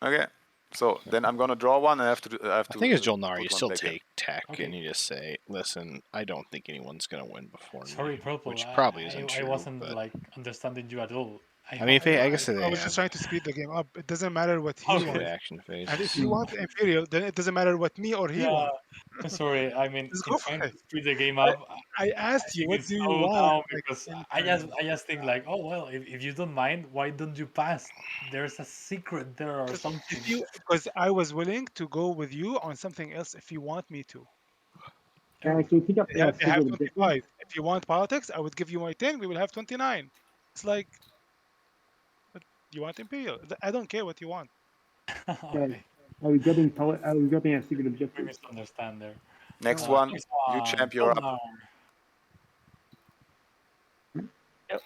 Okay. So then I'm gonna draw one. And I have to. I think as Jolnar, you put one still back in. take tech, and you just say, "Listen, I don't think anyone's gonna win before Sorry, me," Purple. which probably isn't I true. wasn't but like understanding you at all. I mean, I guess they I was have. just trying to speed the game up. It doesn't matter what he Good wants. action phase. And if you want Imperial, then it doesn't matter what me or he Yeah, wants. I'm sorry. I mean, Just in go trying for to it. speed the game up, I asked you, you what can do you slow want? down Like, because in I turn. just think like, oh well, if you don't mind, why don't you pass? There's a secret there or something. Because I was willing to go with you on something else if you want me to. So pick up They have secret objective. 25. If you want politics, I would give you my 10. We will have 29. It's like, but you want Imperial. I don't care what you want. Okay. Are we getting a secret We objective? misunderstand there. Next one, you champ, you're up. Jolnar. Yep.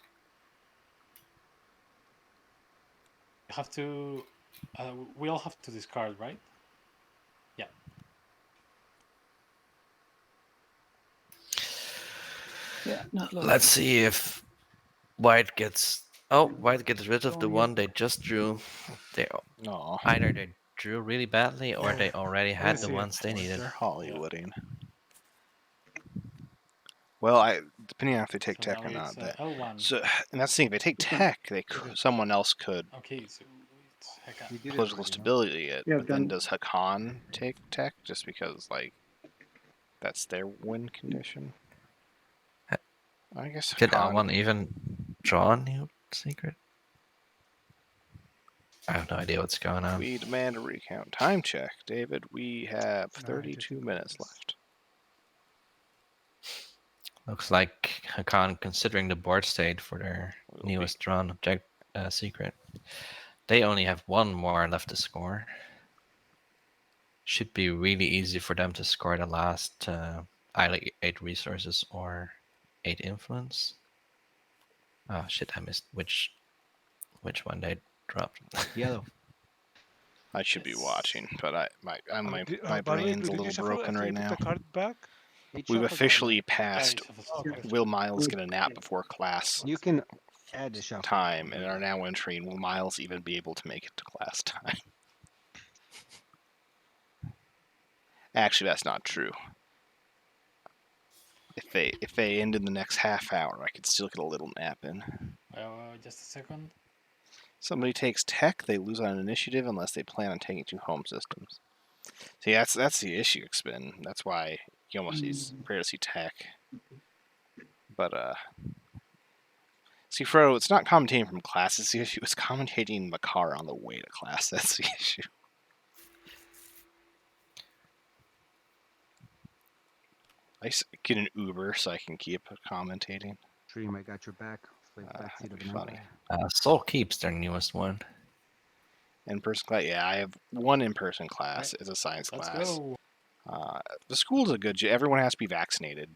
You have to. We all have to discard, right? Yeah. Yeah. Let's see if White gets rid of the one they just drew. Either they drew really badly or they already had the ones they needed. They're Hollywooding. Well, depending on if they take So tech now or not. it's, L1. So, and that's the thing. If they take tech, someone else could Okay, so it's Hakan. political stability it. Yeah, But then done. does Hakan take tech just because that's their win condition? I guess Did Hakan. L1 even draw a new secret? I have no idea what's going on. We demand a recount. Time check, David. We have 32 minutes left. Looks like Hakan considering the board state for their newest drawn secret. They only have one more left to score. Should be really easy for them to score the last either 8 resources or 8 influence. Oh shit! I missed which one they dropped. Yellow. I should be watching, but my By the way, brain's a did you little shuffle broken after you right put now. the card back? We've officially passed. Okay. Will Miles get a nap before class? You can add the shuffle time, and are now entering. Will Miles even be able to make it to class time? Actually, that's not true. If they end in the next half hour, I could still get a little nap in. Just a second. Somebody takes tech, they lose on initiative unless they plan on taking 2 home systems. See, that's the issue, Spin. That's why you almost rare to see tech. But See, Frodo, it's not commentating from class. That's the issue. It's commentating Makar on the way to class. That's the issue. I get an Uber so I can keep commentating. Dream, I got your back. That'd be funny. Soul Keep's their newest one. In-person class? Yeah, I have one in-person class. It's a science Let's class. go. The school's a good... Everyone has to be vaccinated.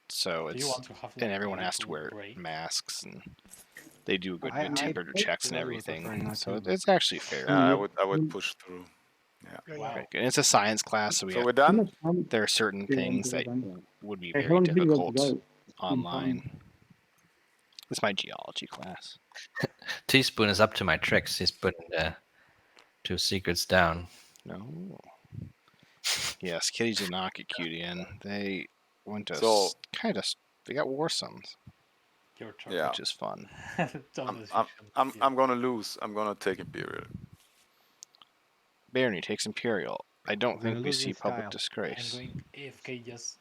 So Do you it's... want to have, And like, everyone a has to little wear break? masks, and they do good I temperature checks and was preferring everything. not So to. it's actually fair. I would push through. Yeah. Wow. Okay, and it's a science class, so So we're done. there are certain things that would be Hey, how very long do you think we'll difficult go? online. It's my geology class. Teaspoon is up to my tricks. He's putting the 2 secrets down. No. Yes, kitties did not get cutie in. They went to So- kind of... They got war sons, Your turn. Yeah. which is fun. I'm gonna lose. I'm gonna take Imperial. Barony takes Imperial. I don't We're think gonna we lose see in public style. I'm disgrace. going AFK just...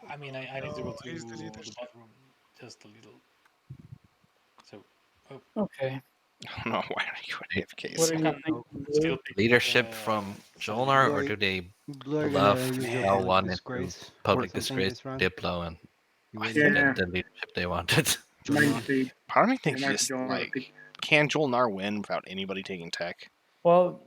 I mean, I need to go to he's the the leadership. bathroom just a little. So, Okay. I don't know why are you at AFK. What are I you can thinking? still pick, Leadership from Jolnar, or Blur- do they Blur bluff gonna use your L1 public into disgrace. public or something disgrace this round? Diplo and I You think ready? get the leadership they wanted? part of me thinks just like, can Jolnar win without anybody taking tech? Well,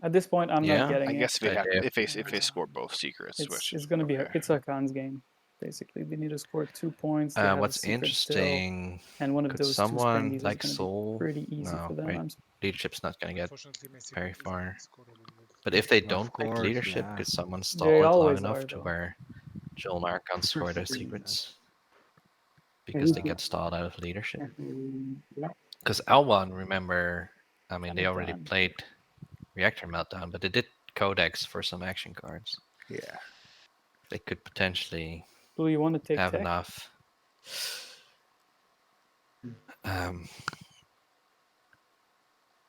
at this point, I'm Yeah, not getting I it. guess if idea. they score both secrets, which It's going to be okay. it's a Khan's game. Basically, they need to score 2 points. They have a What's secret still, interesting? and one of Could those two someone spendies is like going to Soul? be pretty easy No, for them. wait. Leadership's not going to get Unfortunately, my very secret is far. scored already. But if they Of don't pick course, leadership, yeah. could someone They stall it long always enough are, to though. where Jolnar can't score their Sure. secrets? Because they get stalled out of leadership. Because L1, remember, I mean, they already Meltdown. played Reactor Meltdown, but they did Codex for some action cards. Yeah. They could potentially Blue, you want to take have tech? enough.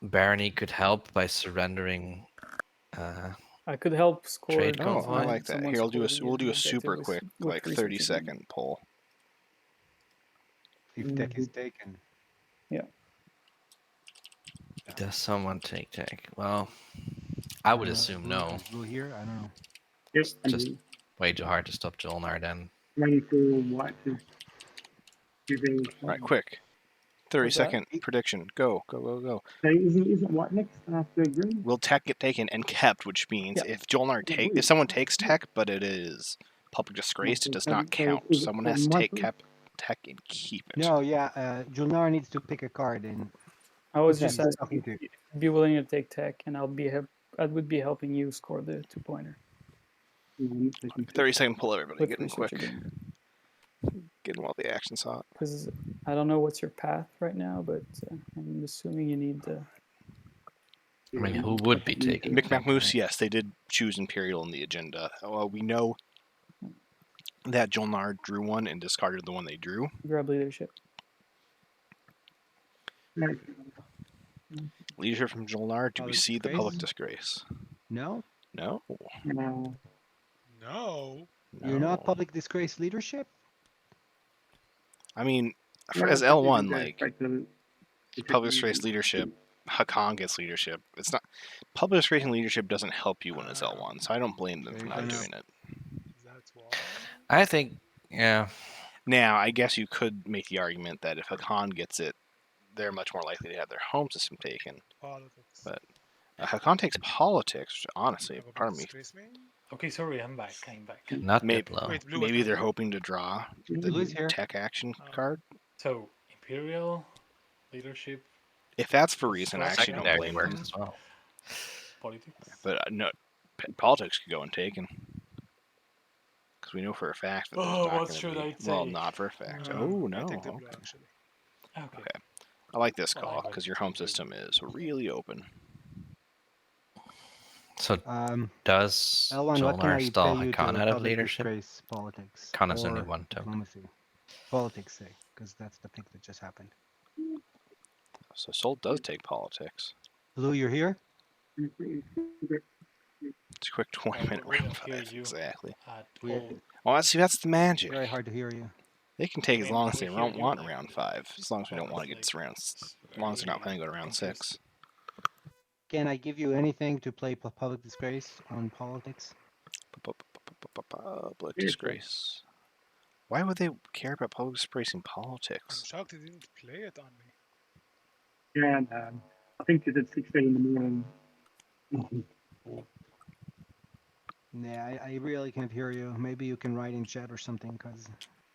Barony could help by surrendering. I could help score. Trade Oh, convoy. I like that. Someone Here, score we'll do a the super objective quick, with like research 30-second poll. If tech is taken. Yeah. Does someone take tech? Well, I would assume no. Is Blue here? I don't know. Yes, It's just way too hard to stop Jolnar then. Ready for white to giving. All right, quick. 30-second prediction. Go, go, go, go. So isn't white next after green? Will tech get taken and kept, which means Yeah. if Jolnar if someone takes tech, but it is public disgraced, it does not count. Someone has to take tech and keep it. No, yeah. Julnar needs to pick a card and. I was Who's just that? asking if you'd be willing to take tech, and I would be helping you score the 2-pointer. 30-second pull, everybody. With Get in research quick. agreement. Get in while the action's hot. Because I don't know what's your path right now, but I'm assuming you need the. I mean, who would be taking Micmac Moose, yes, they did choose Imperial in the agenda. We know that Jolnar drew one and discarded the one they drew. Grab leadership. Leadership from Jolnar, do we see the public disgrace? No. No. No. No. You're not public disgrace leadership? I mean, as L1, like, public disgrace leadership, Hakan gets leadership. It's not... Public disgrace leadership doesn't help you when it's L1, so I don't blame them for not doing it. I think, yeah. Now, I guess you could make the argument that if Hakan gets it, they're much more likely to have their home system taken. Politics. But Hakan takes politics, which, honestly, pardon me. Okay, sorry, I'm back. I'm back. Not maybe they're hoping to draw Blue's the here. tech action card. So, Imperial, leadership. If that's for reason, I actually don't Secondary blame works them. as well. Politics. But no, politics could go untaken. Because we know for a fact that there's not what going should to be. I Well, take? not for a fact. Oh, no. I take the Okay. blue, actually. Okay. I like this Well, call I because your home system is really open. So does L1, what can Jolnar I stall pay you Hakan to out of public leadership? disgrace politics? Khan is only or one token. diplomacy? Politics, say, because that's the pick that just happened. So Sol does take politics. Blue, you're here? It's a quick 20-minute we don't round hear 5. you Exactly. at Weird. all. Well, that's the magic. Very hard to hear you. They can take I as mean, long as we they hear you, want in like, round 5, as long as we don't want to get to round, as long as they're not planning to go to round 6. Can I give you anything to play public disgrace on politics? Public disgrace. Why would they care about public disgrace in politics? I'm shocked he didn't play it on me. Yeah, I think it's at 6:30 in the morning. Yeah, I really can't hear you. Maybe you can write in chat or something, because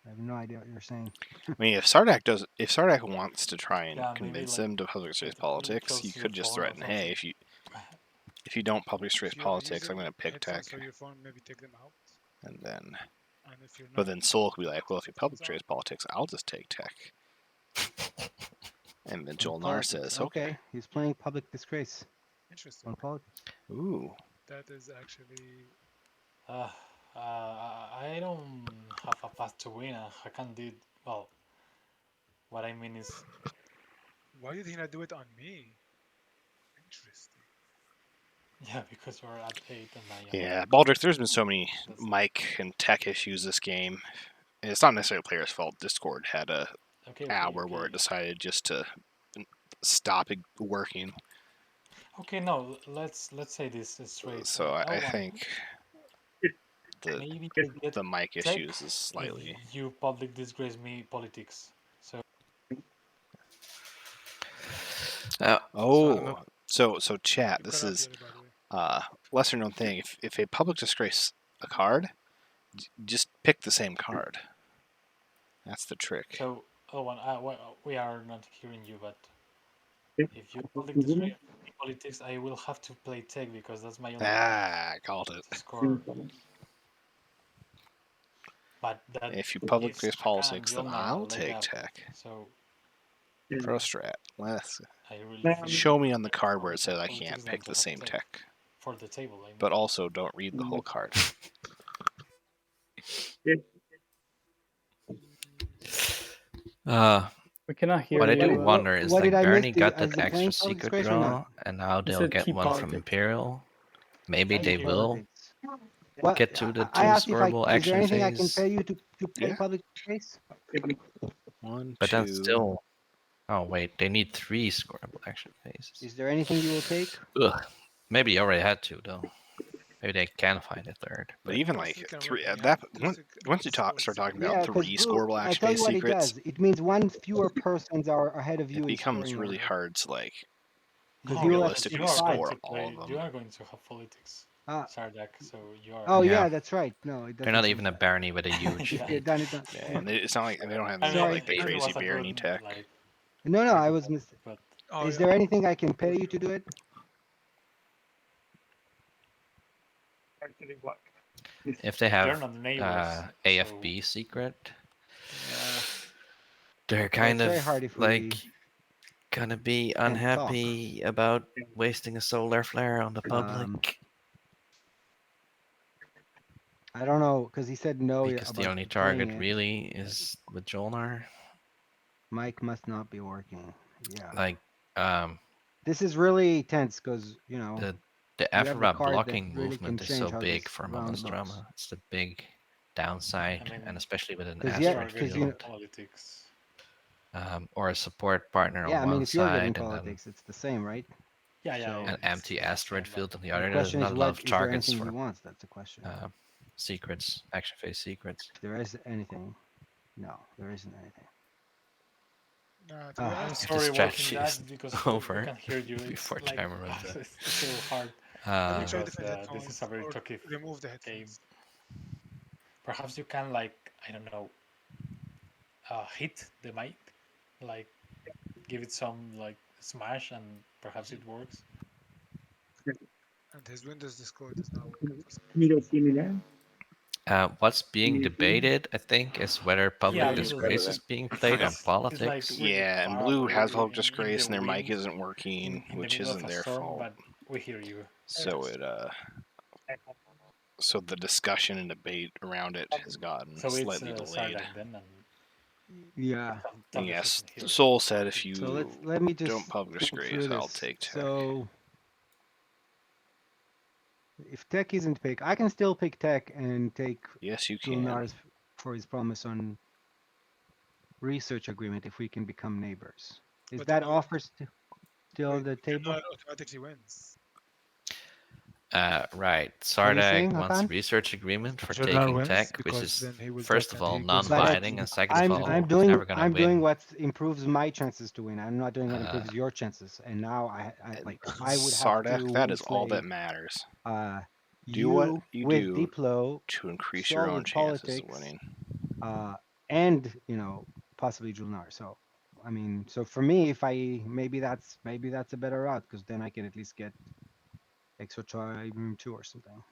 I have no idea what you're saying. I mean, if Sardak wants to try and Yeah, maybe, convince like, them to public disgrace get politics, close he to the could just phone or threaten, hey, something. if you don't public disgrace If you're politics, I'm using going to pick tech. headphones or your phone, maybe take them out. And then, And if you're but not, then Soul could be like, well, if you public headphones on. disgrace politics, I'll just take tech. And then Joel Nar Politics. says, okay. He's playing public disgrace Interesting. on politics. Ooh. That is actually. I don't have a path to win. I can do well. What I mean is, Why did he not do it on me? Interesting. yeah, because you're at 8 and I am. Yeah, Baldric, there's been so many mic and tech issues this game. And it's not necessarily the player's fault. Discord had a hour where it decided just to stop it working. Okay, no, let's say this straight. So I think maybe the mic issues is slightly. You public disgrace me politics. So. So chat. This is lesser known thing. If a public disgrace a card, just pick the same card. That's the trick. So, we are not hearing you, but if you public disgrace politics, I will have to play tech because that's my only. Called it. Score. But if you public disgrace politics, then I'll take tech. So. Pro strat. Let's really show me on the card where it says I can't pick the same tech. For the table, I mean. But also don't read the whole card. We cannot hear what you. I do wonder is, like, Bernie got that extra secret draw, and now they'll get one from Imperial. Maybe they will get to the two scoreable action phase. Is there anything I can pay you to play public disgrace? But that's still. Oh wait, they need 3 scoreable action phases. Is there anything you will take? Ugh. Maybe you already had 2 though. Maybe they can find a 3rd. But even like 3 at that once you start talking about 3 scoreable action phase secrets, it means one fewer persons are ahead of you. It becomes really hard to like No, realistically score all of them. You are going to have politics. Sardak, so you are. Oh yeah, that's right. No, they're not even a Barney with a huge. And it's not like they don't have like the crazy Barney tech. No, I was mistaken. Is there anything I can pay you to do it? If they have AFB secret, they're kind of like gonna be unhappy about wasting a solar flare on the public. I don't know, because he said no. Because the only target really is with Jolnar. Mike must not be working. Yeah. Like, this is really tense because the Aphra blocking movement is so big for Mama's Drama. It's the big downside, and especially with an asteroid field. Politics. Or a support partner on one side. Yeah, I mean, if you're getting politics, it's the same, right? Yeah. So an empty asteroid field on the other. The There's not a lot of targets for. He wants? That's the question. Secrets, action phase secrets. If there is anything, no, there isn't anything. I'm sorry, watching that because over I can hear you. before timer runs out. It's so hard. This is a very tricky game. Perhaps you can, like, I don't know, hit the mic, like give it some like smash, and perhaps it works. And his Windows Discord is now working. Can you guys see me now? What's being debated, I think, is whether public disgrace is being played on politics. Yeah, and Blue has public disgrace and their mic isn't working, which isn't their fault. But we hear you. So so the discussion and debate around it has gotten slightly delayed. Yeah. And yes, Soul said if you let me just don't public disgrace, I'll take tech. So if tech isn't picked, I can still pick tech and take yes, you can for his promise on research agreement if we can become neighbors. Is But that offer still on the table? Julnar automatically wins. Right. What are you Sardak saying, wants Hakan? research agreement for Julnar taking wins tech, which because is then he will first get of all he goes But non-binding, and second of all, I'm it's doing never gonna win. doing what improves my chances to win. I'm not doing what improves your chances. And now I like I would have to Sardak, that is all that Winsley, matters. you what you with do Diplo, to increase Sol your own with chances politics, of winning. And possibly Julnar. So I mean, so for me, if I maybe that's a better route because then I can at least get Exotribe 2 or something.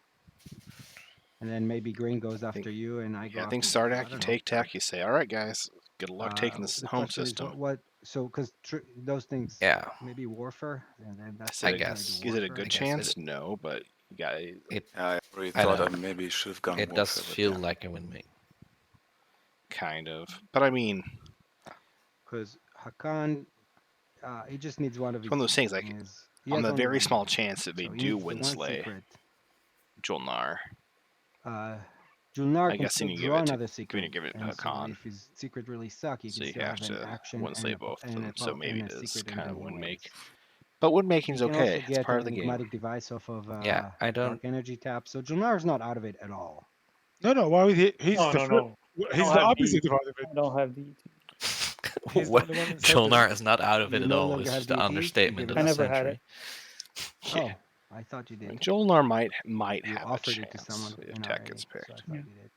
And then maybe Green goes after you, and I go. I after think you. Sardak, you take tech. You say, "All right, guys, good luck taking this The home question system." is what so because those things. Yeah. Maybe warfare, and then that's I guess. Is it a good chance? No, but you got it. I already I thought I know. maybe should have gone It warfare, does but feel yeah. like a win-win. Kind of, but I mean, because Hakan, he just needs one of it's each. one of those things. Like, on the very small chance that they do Winsley, Julnar. Julnar I can guess still then you draw give it another to secret. give it to And so Hakan. if his secret really suck, he So can you still have have an to action Winsley and both of and them. So maybe and it a is secret, kind and of then he win make. wins. But win He making's can okay. also It's get part an of the game. enigmatic device off of Yeah, I don't. dark energy tap. So Julnar is not out of it at all. No, why would he? He's No, the no, no. he's the opposite of it. I don't have DT. He's the only one in Julnar is not out of it You at no all. longer It's have just the DT? understatement You of give the I never had century. it. Oh, I thought you did. Julnar might You have offered a it to chance someone if in tech RA, gets so I picked. thought you did.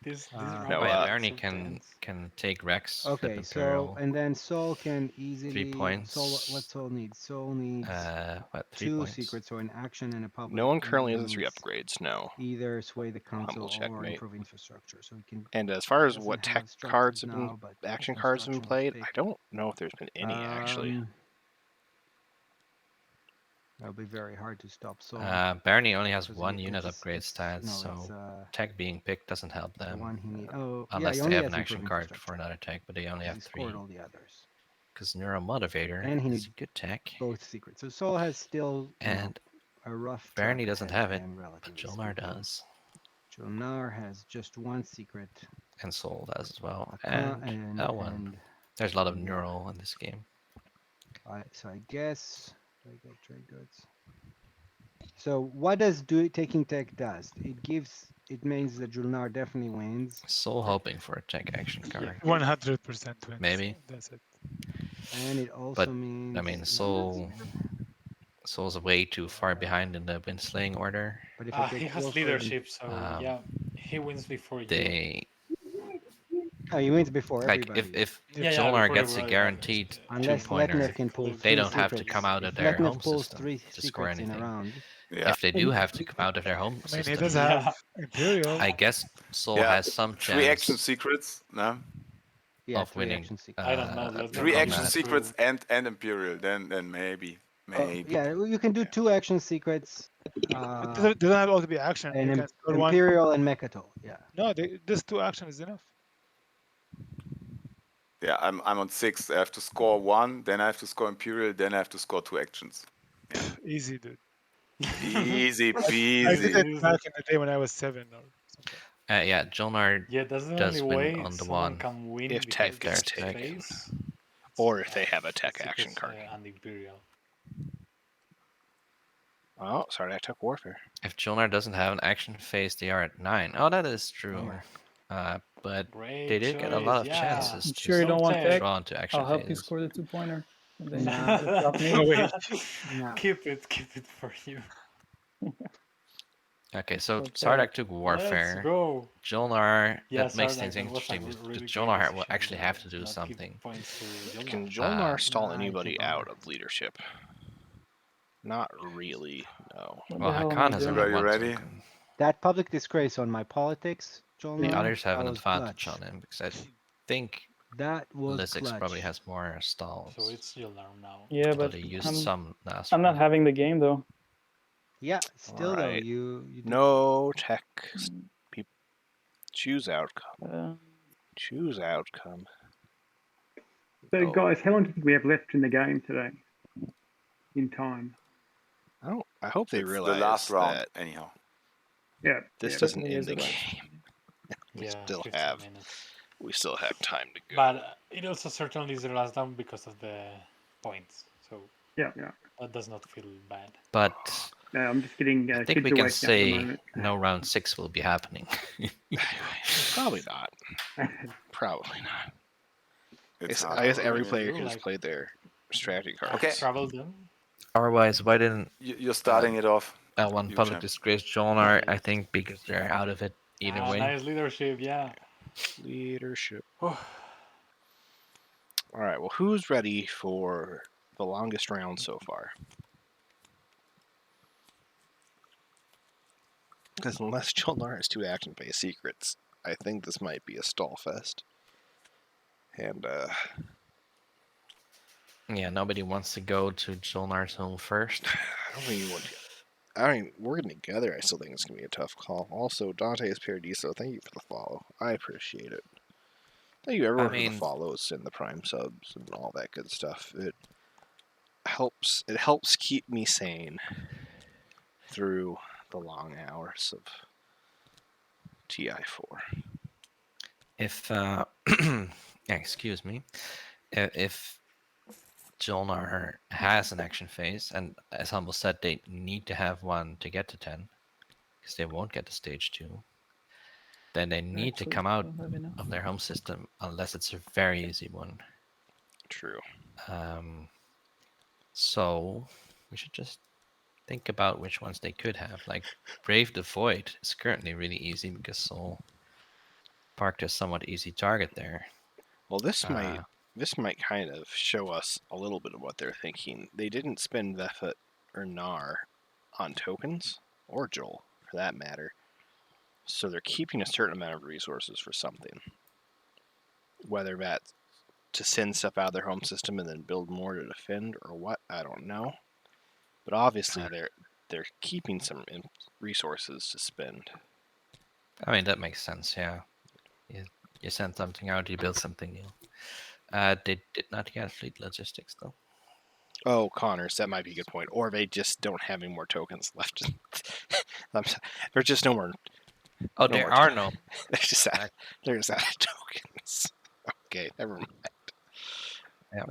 This No, round Oh yeah, is Bernie so can tense. take Rex. Okay, flip so Imperial. and then Soul can easily 3 points. Soul, what Soul needs? Soul needs What, 3 2 points? secrets, so an action and a public. No one currently has and the he 3 needs upgrades. No. Either sway the council or checkmate. improve infrastructure. So he can. And as far as doesn't what have tech cards structures have been, now, but action cards have been construction was played, I picked. don't know if there's been any actually. That'll be very hard to stop Soul. Bernie only has because one it- unit it's- upgrade it's- stats, no, so it's, tech being picked doesn't help the them. one he need. Oh, yeah, Unless he they only have has an action improved card infrastructure. for another tech, but they only have He 3. scored all the others. Because Neuromotivator And he is needs good tech. both secrets. So Soul has still And a rough. Bernie track doesn't ahead have of it, him, but relatively Julnar speaking. does. Julnar has just one secret. And Soul does as well. And L1. and There's a lot of yeah. neural in this game. So I guess do I get trade goods? So what does taking tech does? It means that Julnar definitely wins. Soul hoping for a tech action card. 100% wins. Maybe. That's it. And it also But means. I mean, Soul's way too far behind in the win slaying order. But if I take He has Warfare, leadership, so yeah, he wins before you. Oh, he wins before like everybody. if Yeah, Julnar before gets a everybody guaranteed Unless 2-pointer, Letner can pull they three don't have to secrets. come out of If their Letner home pulls system 3 to score secrets in a anything. round. Yeah. If they do have to come out of their home I mean, system, he does have Imperial. I guess Soul Yeah, has some 3 action chance secrets, no? Yeah, of 3 winning. action secrets. I don't know. Let's 3 not action go secrets through. and Imperial, then maybe. Yeah, well, you can do 2 action secrets. It doesn't have all to be action. And You can score one. Imperial and Mechatol. Yeah. No, this 2 action is enough. Yeah, I'm on 6. I have to score 1, then I have to score Imperial, then I have to score 2 actions. Yeah. Easy, dude. Easy I did peasy. it back in the day when I was 7 or something. Yeah, Julnar Yeah, that's the does only win way on the someone one can win if because tech gets there's taken. space. Or if they have a tech Secrets, action card. And Imperial. Oh, sorry, I took Warfare. If Julnar doesn't have an action phase, they are at 9. Oh, that is true. But Great they did get a lot of choice, chances You to sure you don't want tech? draw into action I'll help you phase. score the 2-pointer. And then Nah. you drop me. Oh, wait. No. Keep it for you. Okay, so Okay. Sardak took Warfare. Let's go. Julnar, Yeah, that makes Sardak, things that was a interesting. really Does great Julnar will decision actually have to do not give something? points to Julnar. Can Julnar stall I anybody keep out over. of leadership? Not really, no. What Well, the hell am Hakan I has doing? only Everybody one ready? token. That public disgrace on my politics, Julnar, The others have an that was advantage clutch. on him because I think That was Lysix clutch. probably has more stalls. So it's Julnar now. Yeah, Although but they used I'm, some last I'm not round. having the game though. Yeah, still though, Alright. you did. No tech. Choose outcome. Uh, Choose outcome. So, Oh. guys, how long do you think we have left in the game today? In time? I hope they It's realize the last round, that anyhow. Yeah. this yeah. doesn't Definitely end is the the last game. We Yeah, still 15 have minutes. we still have time to go. But it also certainly is the last down because of the points. So yeah. that does not feel bad. But No, I'm just getting I think we can say no round 6 will be happening. Probably not. Probably not. It's I guess every hard. player can just play their strategy cards. Okay. Travel them. Otherwise, why didn't You're starting it off? L1 You, Public champ. Disgrace Jolnar? I think because they're out of it either way. Nice leadership, yeah. Leadership. All right. Well, who's ready for the longest round so far? Because unless Jolnar has 2 action-based secrets, I think this might be a stall fest. And yeah, nobody wants to go to Jolnar's home first. I don't think you want to. I mean, working together, I still think it's going to be a tough call. Also, Dante's Paradiso, thank you for the follow. I appreciate it. Thank you everyone for the follows and the Prime subs and all that good stuff. It helps keep me sane through the long hours of TI4. If excuse me, if Jolnar has an action phase, and as Humble said, they need to have one to get to 10, because they won't get to stage 2, then they need to come out of their home system unless it's a very easy one. True. So we should just think about which ones they could have. Like Brave the Void is currently really easy because Soul parked a somewhat easy target there. Well, this might kind of show us a little bit of what they're thinking. They didn't spend Vefet or Nar on tokens, or Joel, for that matter. So they're keeping a certain amount of resources for something. Whether that's to send stuff out of their home system and then build more to defend, or what, I don't know. But obviously they're keeping some resources to spend. I mean, that makes sense, yeah. You send something out, you build something new. They did not get fleet logistics, though. Oh, Connors, that might be a good point. Or they just don't have any more tokens left. There's just no more. Oh, there are no. They're just out of tokens. Okay, never mind. Yeah.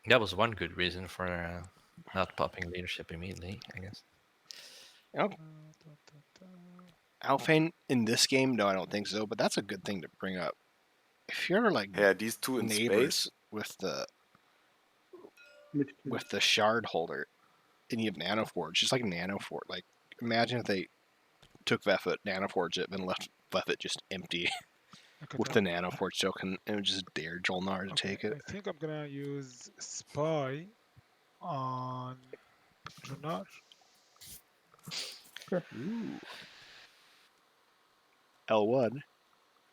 That was one good reason for not popping leadership immediately, I guess. Yep. Alphane in this game? No, I don't think so. But that's a good thing to bring up. If you're like these two in neighbors space with the shard holder, and you have Nanoforge, just like Nanoforge. Like imagine if they took Vefet, Nanoforge it, and left Vefet just empty with the Nanoforge token, and just dare Jolnar to take it. I think I'm gonna use Spy on Jolnar. Sure. Ooh. L1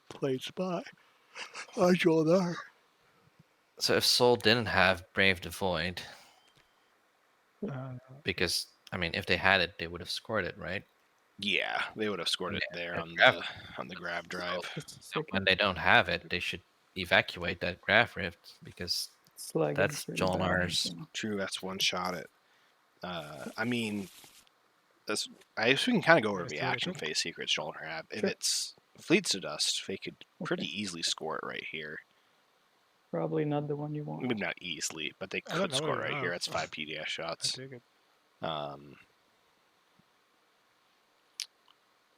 played Spy on Jolnar. So if Soul didn't have Brave the Void, because I mean, if they had it, they would have scored it, right? Yeah, they would have scored it there on the grab drive. So when they don't have it, they should evacuate that graph rift because that's Jolnar's. True, that's one shot it. I mean, I guess we can kind of go over the action phase secrets Jolnar have. If it's Fleets to Dust, they could pretty easily score it right here. Probably not the one you want. Maybe not easily, but they could score right here. That's 5 PDS shots.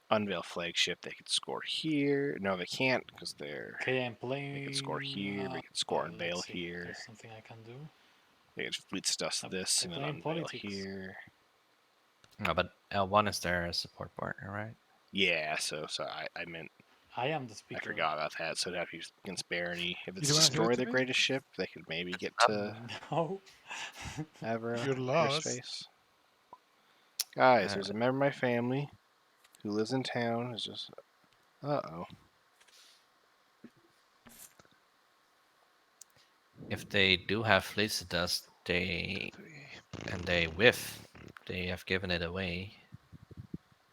Unveil Flagship, they could score here. No, they can't because they're. Okay, I'm playing. They could score here. They could score Unveil here. There's something I can do. They could Fleets Dust this and then Unveil here. No, but L1 is their support partner, right? Yeah, so I meant. I am the speaker. I forgot about that. So it'd have to be against Barony. If it's Destroy the Greatest Ship, they could maybe get to. No. Ever. You're lost. Space. Guys, there's a member of my family who lives in town. Is just. Uh-oh. If they do have Fleets to Dust, they whiff, they have given it away.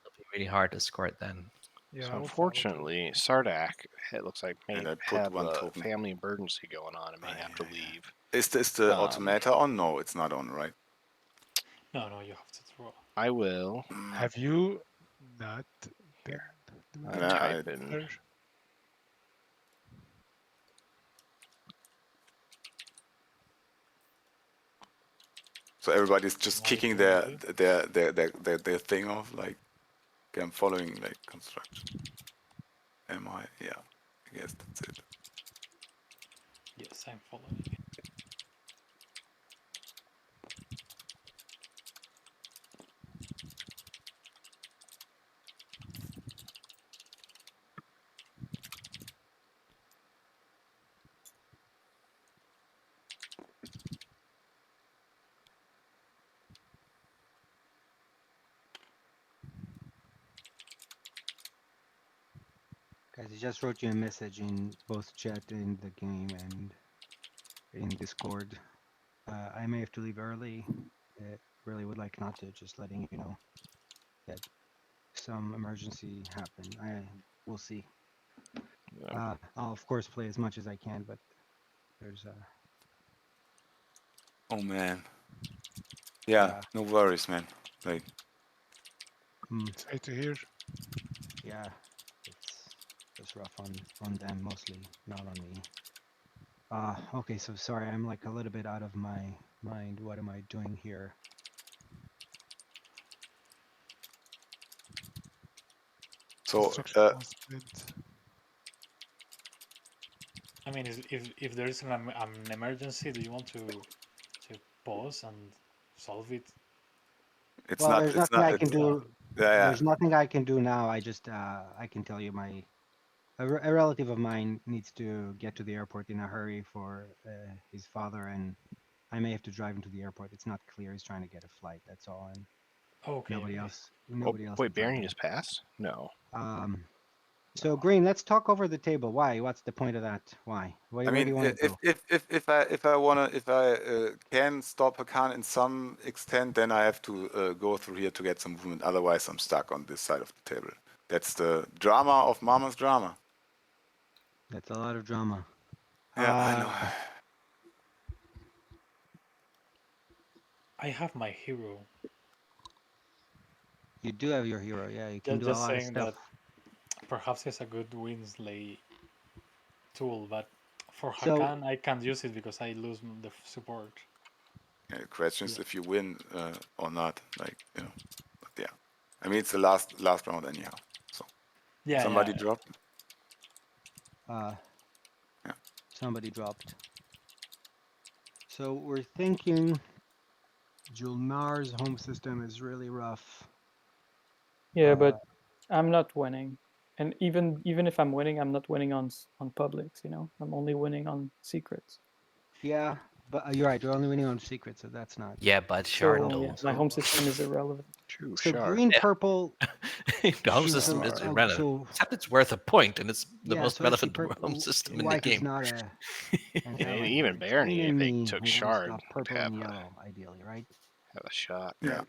It'll be really hard to score it then. Yeah, so unfortunately, Sardak, it looks like may have a family emergency going on and may have to leave. Is the automata on? No, it's not on, right? No, you have to throw. I will. Have you Not. Here. And I- Type in. So everybody's just kicking their thing off, like, okay, I'm following like construction. Am I? Yeah, I guess that's it. Yes, I'm following. Guys, I just wrote you a message in both chat in the game and in Discord. I may have to leave early. Really would like not to, just letting you know that some emergency happened. We'll see. I'll of course play as much as I can, but there's Oh man. Yeah, no worries, man. Like. Sorry to hear. Yeah, it's rough on them mostly, not on me. Okay, so sorry, I'm like a little bit out of my mind. What am I doing here? So, I mean, if there is an emergency, do you want to pause and solve it? It's well, not. there's It's nothing not. I can do. Yeah. There's nothing I can do now. I just I can tell you a relative of mine needs to get to the airport in a hurry for his father, and I may have to drive him to the airport. It's not clear. He's trying to get a flight. That's all. And okay. Nobody else. Nobody else. Wait, Baron just passed? No. So Green, let's talk over the table. Why? What's the point of that? Why? Where do you want to go? If I can stop Hakan in some extent, then I have to go through here to get some movement. Otherwise, I'm stuck on this side of the table. That's the drama of Mama's drama. That's a lot of drama. Yeah, I know. I have my hero. You do have your hero, yeah. You can do a Just lot of saying stuff. that perhaps it's a good Winsley tool, but for So- Hakan, I can't use it because I lose the support. Yeah, the question is if you win or not. Like, you know, but yeah. I mean, it's the last round anyhow. So Yeah. somebody dropped. Yeah. Somebody dropped. So we're thinking Julnar's home system is really rough. Yeah, but I'm not winning, and even if I'm winning, I'm not winning on publics. You know, I'm only winning on secrets. Yeah, but you're right. You're only winning on secrets, so that's not. Yeah, but So Shard yeah, my home system is irrelevant. True, So Shard. green purple. The home system is irrelevant. Except it's worth a point, and it's the most relevant home system in the game. Is not a. And even Barony, if they took Shard, would purple have and yellow, ideally, right? have a shot. Yeah.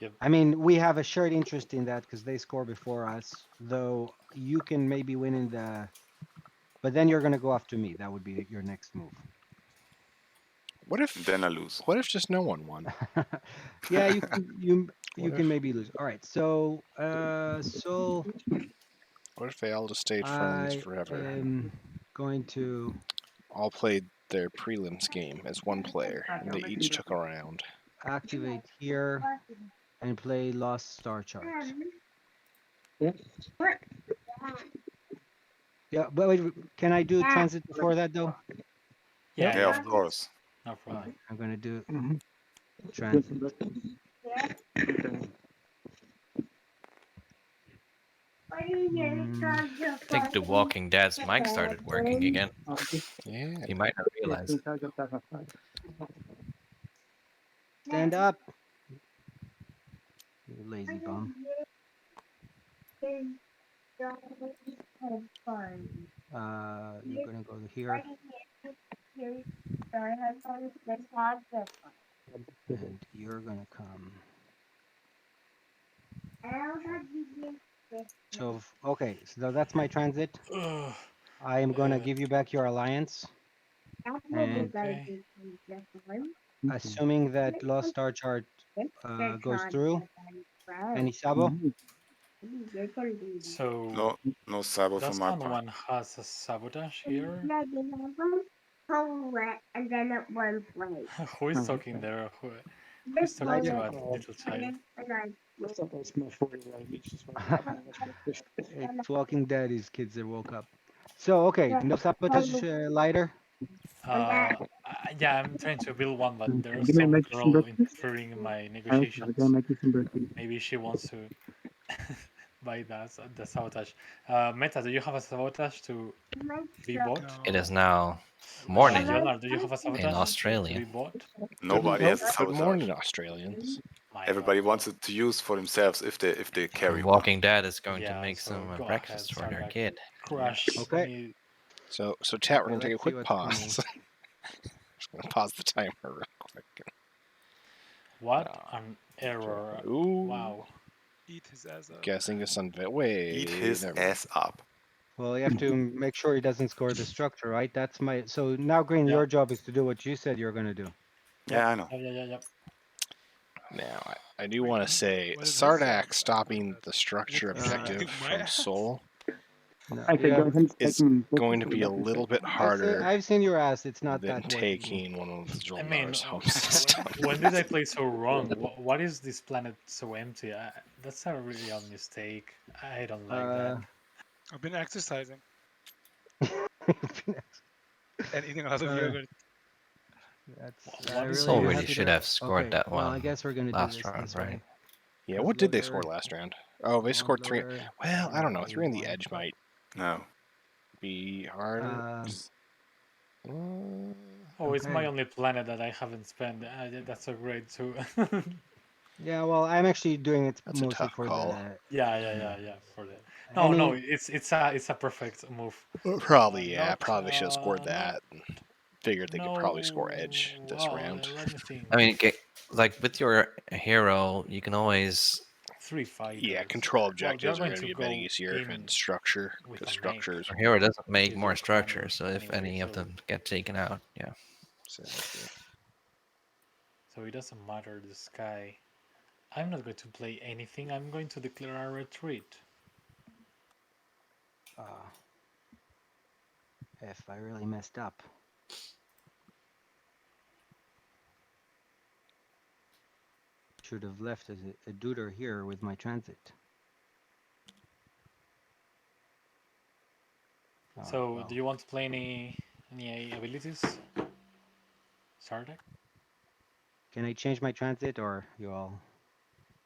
Yep. I mean, we have a shared interest in that because they score before us. Though you can maybe win in the, but then you're gonna go after me. That would be your next move. What if then I lose? What if just no one won? Yeah, you can maybe lose. All right, so what if they all just stayed friends forever? I'm going to. All played their prelims game as one player, and they each took a round. Activate here and play Lost Star Chart. Yeah, but wait, can I do transit before that though? Yeah, of course. No problem. I'm gonna do transit. I think the Walking Dead's mic started working again. Yeah. You might not realize it. Stand up. You lazy bum. You're gonna go here. And you're gonna come. So okay, so that's my transit. I am gonna give you back your alliance. And assuming that Lost Star Chart goes through, Any Sabo? So no Sabo does from my part. someone has a sabotage here? Who is talking there? Who's talking to a little child? It's my 4-year-old. It's Walking Dead. These kids that woke up. So okay, no sabotage lighter. Yeah, I'm trying to build one, but there's Give me some make you some girl breakfast. interfering in my Okay, negotiations. I'll make you some breakfast. Maybe she wants to buy the sabotage. Meta, do you have a sabotage to be bought? It is now morning Leonard, do you have a in sabotage to Australia. be bought? Nobody has a Good sabotage. morning, Australians. Everybody wants it to use for themselves if they carry one. Walking Dead is going to Yeah, make so some go breakfast ahead, for their Sardak. kid. Crush. Okay. me. So chat, we're Okay, gonna take a let's see quick what's pause. coming. Just gonna pause the timer real quick. What an error. Ooh. Wow. Eat his ass up. Guessing it's unveiled. Wait. Eat his never mind. ass up. Well, you have to make sure he doesn't score the structure, right? That's my. So now, Green, Yeah. your job is to do what you said you're gonna do. Yeah, I know. Yeah. Now, I do want to say what is his Sardak stopping the structure Is it objective my from ass? Soul No, Okay, yeah. guys, I'm just is taking going to be a little bit harder I've seen your ass. It's not than that worth it. taking one of I mean, Jolnar's home system. when did I play so wrong? What is this planet so empty? That's a real mistake. I don't like that. I've been exercising and eating a lot of yogurt. That's. What is Soul really really happy should to- have scored okay, that well, one I guess we're gonna do last this round, this right? way. Yeah, what did they score last round? Oh, they scored 3. Puzzler, Well, I don't know. 3 on the one. edge might No. be harder. Oh, it's my Okay. only planet that I haven't spent. That's so great too. Yeah, well, I'm actually doing it That's a mostly tough for call. the. Yeah. For the Any- no, it's a perfect move. Probably, yeah. Not, Probably should have scored no, that. Figured they could probably score edge this well, round. let me think. I mean, like with your hero, you can always 3 fighters. Yeah, control Well, objectives they're are going going to be a to bit go easier, in and structure, with because a mech. structures. your hero doesn't make With more your structure, commander so if anyway, any of so- them get taken out, yeah. Exactly. So it doesn't matter the sky. I'm not going to play anything. I'm going to declare a retreat. If I really messed up. Should have left a duder here with my transit. So, well. do you want to play any abilities? Sardak? Can I change my transit, or you all?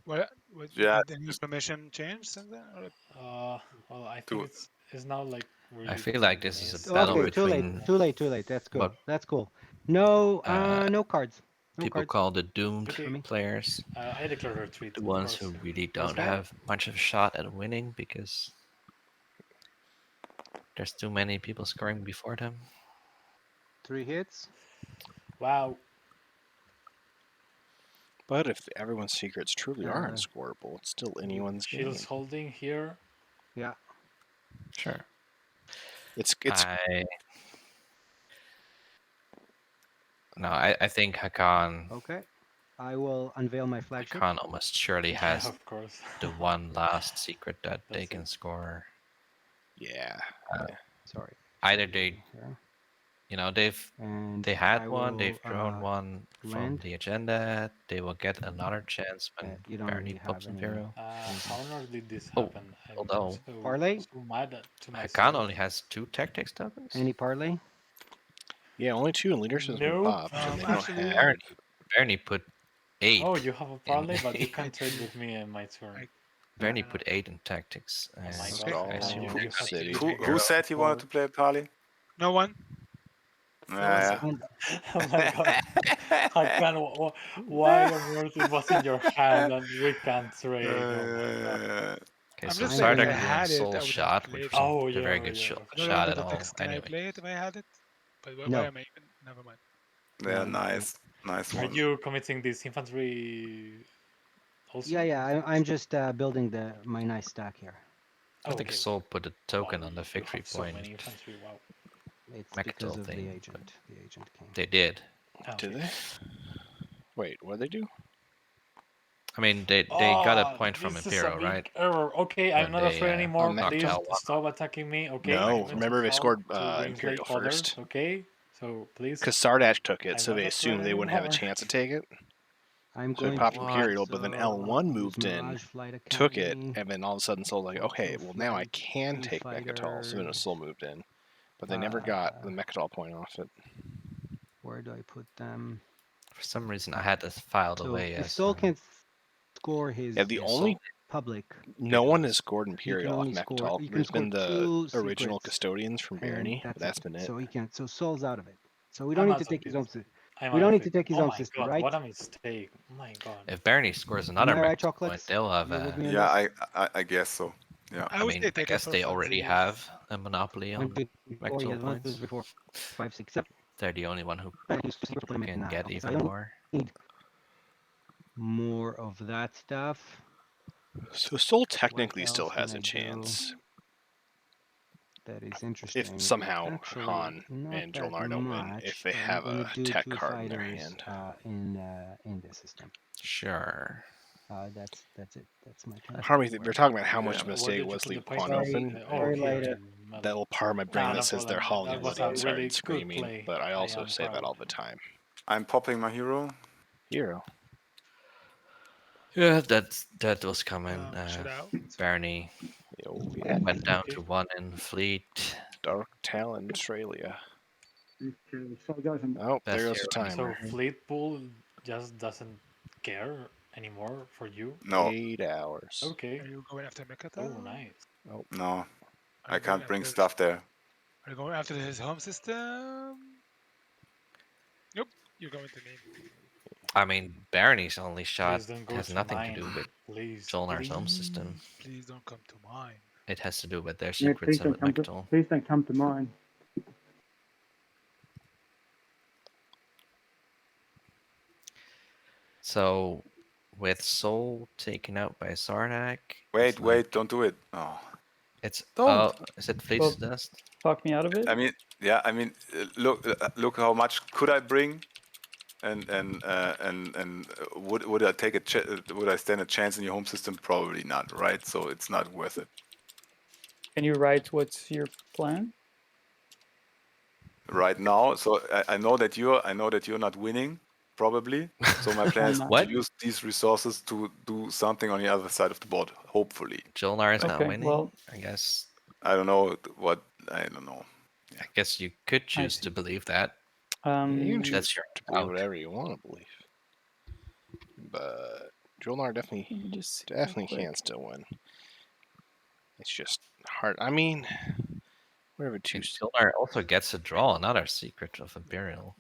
What Yeah, did any information change since then? Or Well, I think it's now like really I feel like this is a missed. battle Okay, between too late. That's cool. what That's cool. No, no cards. No people cards. call the doomed Okay. players. I declare retreat. The of ones course. who really don't that? have much of a shot at winning because there's too many people scoring before them. 3 hits. Wow. But if everyone's secrets truly are unscoreable, it's still anyone's game. Shields holding here. Yeah. Sure. It's I think Hakan. Okay. I will unveil my flagship. Hakan almost surely has of course. the one last secret that they can score. Yeah. Sorry. Either they, they had one, they've drawn one from land. the agenda. They will get another chance when You don't Bernie really pops have any. Imperial. How on earth did this happen? Although parlay. So mad to myself. Hakan only has 2 tactics tokens. Any parlay? Yeah, only 2 in leadership Nope. popped, and they don't have. Bernie put 8. Oh, you have a parlay, but you can't trade with me in my turn. Bernie put 8 in tactics. Oh my And God. I assume You have to do Who said he wanted to play Pali? no one. Yeah. Oh my God. Hakan, why on earth it was in your hand and we can't trade? Okay, I'm so just saying, if I Sardak had won it, I Soul would have Shot, played which it. wasn't a very good I don't shot remember at the all. text. Can I Anyway, play it if I had it? But No. why am I even? Never mind. Yeah, nice Are one. you committing this infantry also? Yeah. I'm just building my nice stack here. I think Soul put a token on the victory have so point. many infantry, wow. It's Mechatol because of thing, the agent. The agent came. They did. Oh, Did they? Wait, what did they do? I mean, they got a point from This is a Imperial, big right? error. Okay, I'm When not they, afraid anymore. knocked Please out stop attacking me. Okay, No, I'm going remember to they help scored to reinstate Imperial others. first. Okay, so please. Because Sardash took it, I'm so not they afraid assumed they wouldn't have a anymore. chance to take it. I'm So they going popped to Imperial, but then L1 use moved in, Mirage Flight took it, Academy. and then all of a sudden Soul's like, okay, well now I Flight, can Free take Mechatol. So then Fighters. Soul moved in. But they never got the Mechatol point off it. Where do I put them? For some reason, I had this filed So away if as. Soul can't score his, Yeah, the only public, no one has scored he can Imperial off only score. Mechatol. You can There's score been the 2 original secrets, custodians from and Barony, but that's been it. So he can't. So Soul's out of it. So we don't I'm need out to of take his it. own system. I'm We out don't of need to it. take his Oh own my system, god, right? what a mistake. Oh my god. If Barony scores Am another I right, Mechatol point, Chocolates? they'll have You're with me on Yeah, this? I guess so. Yeah. I I would mean, say I take it guess for they already funsies. have a monopoly on Mechatol One, points. 2, 3, 4, 5, 6, 7. They're the only one who can get So I even don't more. need more of that stuff. So Soul What technically still else can has I a do chance. that is interesting? If somehow Actually, Han not and that Jolnar don't win, much, if they but have I'm a gonna do tech 2 card in their fighters hand. in the system. Sure. That's it. That's my plan. Harmy, we're talking about how much Where mistake did you was put the leave point Quan now? open. Oh, Sorry, here. later. That little part of my brain No that says they're problem. That was a Hollywoodian really started good screaming, play. but I also am say that proud. all the time. I'm popping my hero. Hero. Yeah, that was coming. Shut out. Barony Yeah. went down to 1 in fleet. Dark Talon, Australia. Okay, so guys, Oh, there Best goes the hero. timer. So Fleetpool just doesn't care anymore for you? No. 8 hours. Okay. Are you going after Mechatol? Oh, nice. Oh. No. Are I you can't going bring after- stuff there. Are you going after his home system? Nope, you're going to me. I mean, Barony's only shot Please don't go has to nothing mine. to do with Please, Jolnar's home system. Please don't come to mine. It has to do with their yeah, secrets and with Mechatol. please don't come to mine. So, with Soul taken out by Sarnak. Wait, don't do it. Oh. It's Don't. is it Fleet's Well, Dust? Talk me out of it. I mean, yeah. I mean, look how much could I bring, and would I take would I stand a chance in your home system? Probably not, right? So it's not worth it. Can you write what's your plan? Right now, so I know that you're not winning, probably. So my plan is What? to use these resources to do something on the other side of the board, hopefully. Jolnar is not Okay, winning. well- I guess. I don't know what. I don't know. I guess you could choose to believe that. You can choose That's your to believe out. whatever you want to believe. But Jolnar definitely Just real quick. can still win. It's just hard. I mean, whatever And choose. Jolnar also gets to draw another secret of Imperial.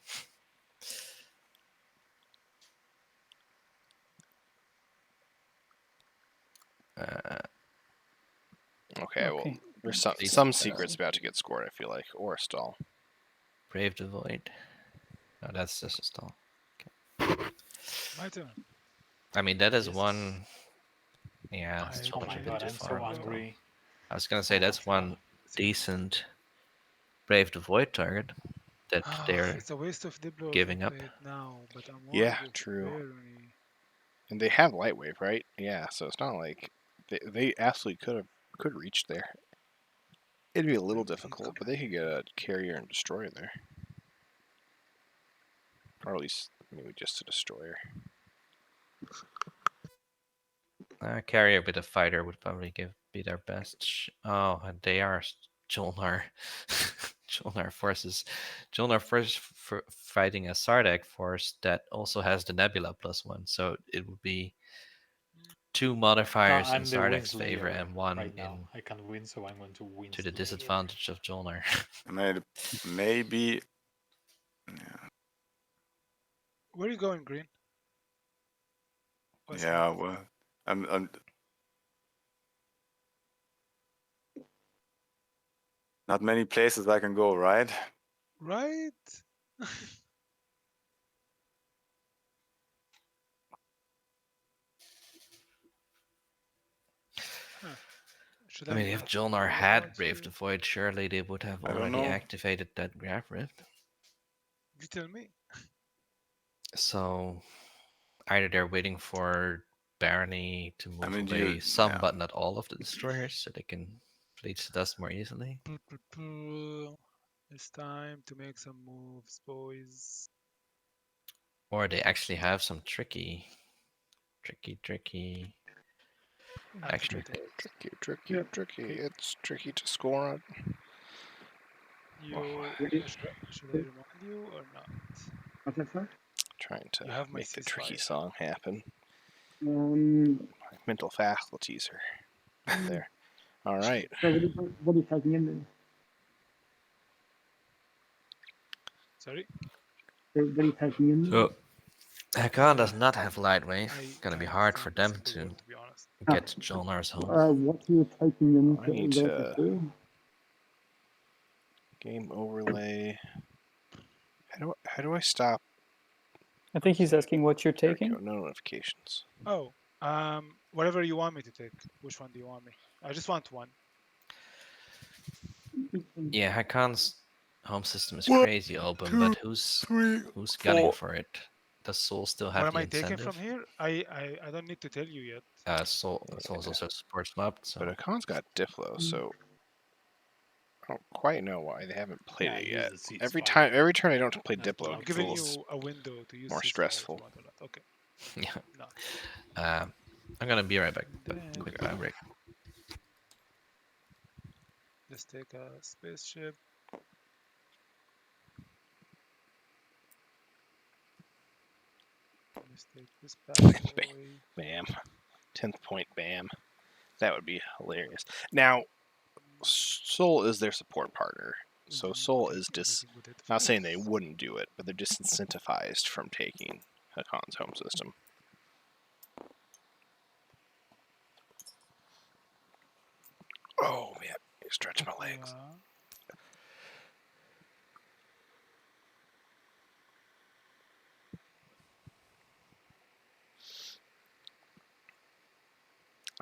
Okay, well, Okay. there's These, some secrets about to get scored. I feel like, or a stall. Brave the Void. No, that's just a stall. My turn. I mean, that is one. Yeah, it's Oh much my a bit god, too I'm so far. hungry. I was gonna say that's one decent Brave the Void target that they're It's a waste of Diplo giving up. now, but I'm Yeah, true. And they have Lightwave, right? Yeah, so it's not like they absolutely could reach there. It'd be a little difficult, but they could get a carrier and destroyer there, or at least maybe just a destroyer. Carrier with a fighter would probably be their best. Oh, and they are Jolnar. Jolnar forces. Jolnar first fighting a Sardak force that also has the Nebula +1, so it would be 2 modifiers in I'm the Sardak's Winslayer favor and 1 right now. I can win, so I'm going to win. to the disadvantage of Jolnar. Maybe. Where are you going, Green? Yeah, well, I'm not many places I can go, right? Right? I mean, if Jolnar had Brave the Void, surely they would have I don't already know. activated that Graph Rift. You tell me. So either they're waiting for barony to move away some, but not all of the destroyers, so they can flee to dust more easily. It's time to make some moves, boys. Or they actually have some tricky action. Tricky. It's tricky to score on. Should I remind you or not? What's that, sir? Trying to You have my make the tricky ceasefire. song happen. Um, My mental faculties are there. All right. So what are you taking in there? Sorry? What are you taking in there? So Hakan does not have light wave. Gonna be hard for them to get to Jolnar's home. What are you taking in I need versus to game overlay. How do I stop? I think he's asking what you're taking. No notifications. Oh, whatever you want me to take. Which one do you want me? I just want one. Yeah, Hakan's home system is crazy open, but who's gunning for it? Does Soul still have What the am I taking incentive? from here? I don't need to tell you yet. Soul's also supports mapped, so. But Hakan's got Diplo, so I don't quite know why they haven't played it yet. Every turn I don't play Diplo, I'm giving you a window to use more stressful. Okay. Yeah. No. I'm gonna be right back. But quick break. Let's take a spaceship. Let's take this bad boy. Bam. 10th point, bam. That would be hilarious. Now, Soul is their support partner. So Soul is not saying they wouldn't do it, but they're disincentivized from taking Hakan's home system. Oh, man. You stretch my legs.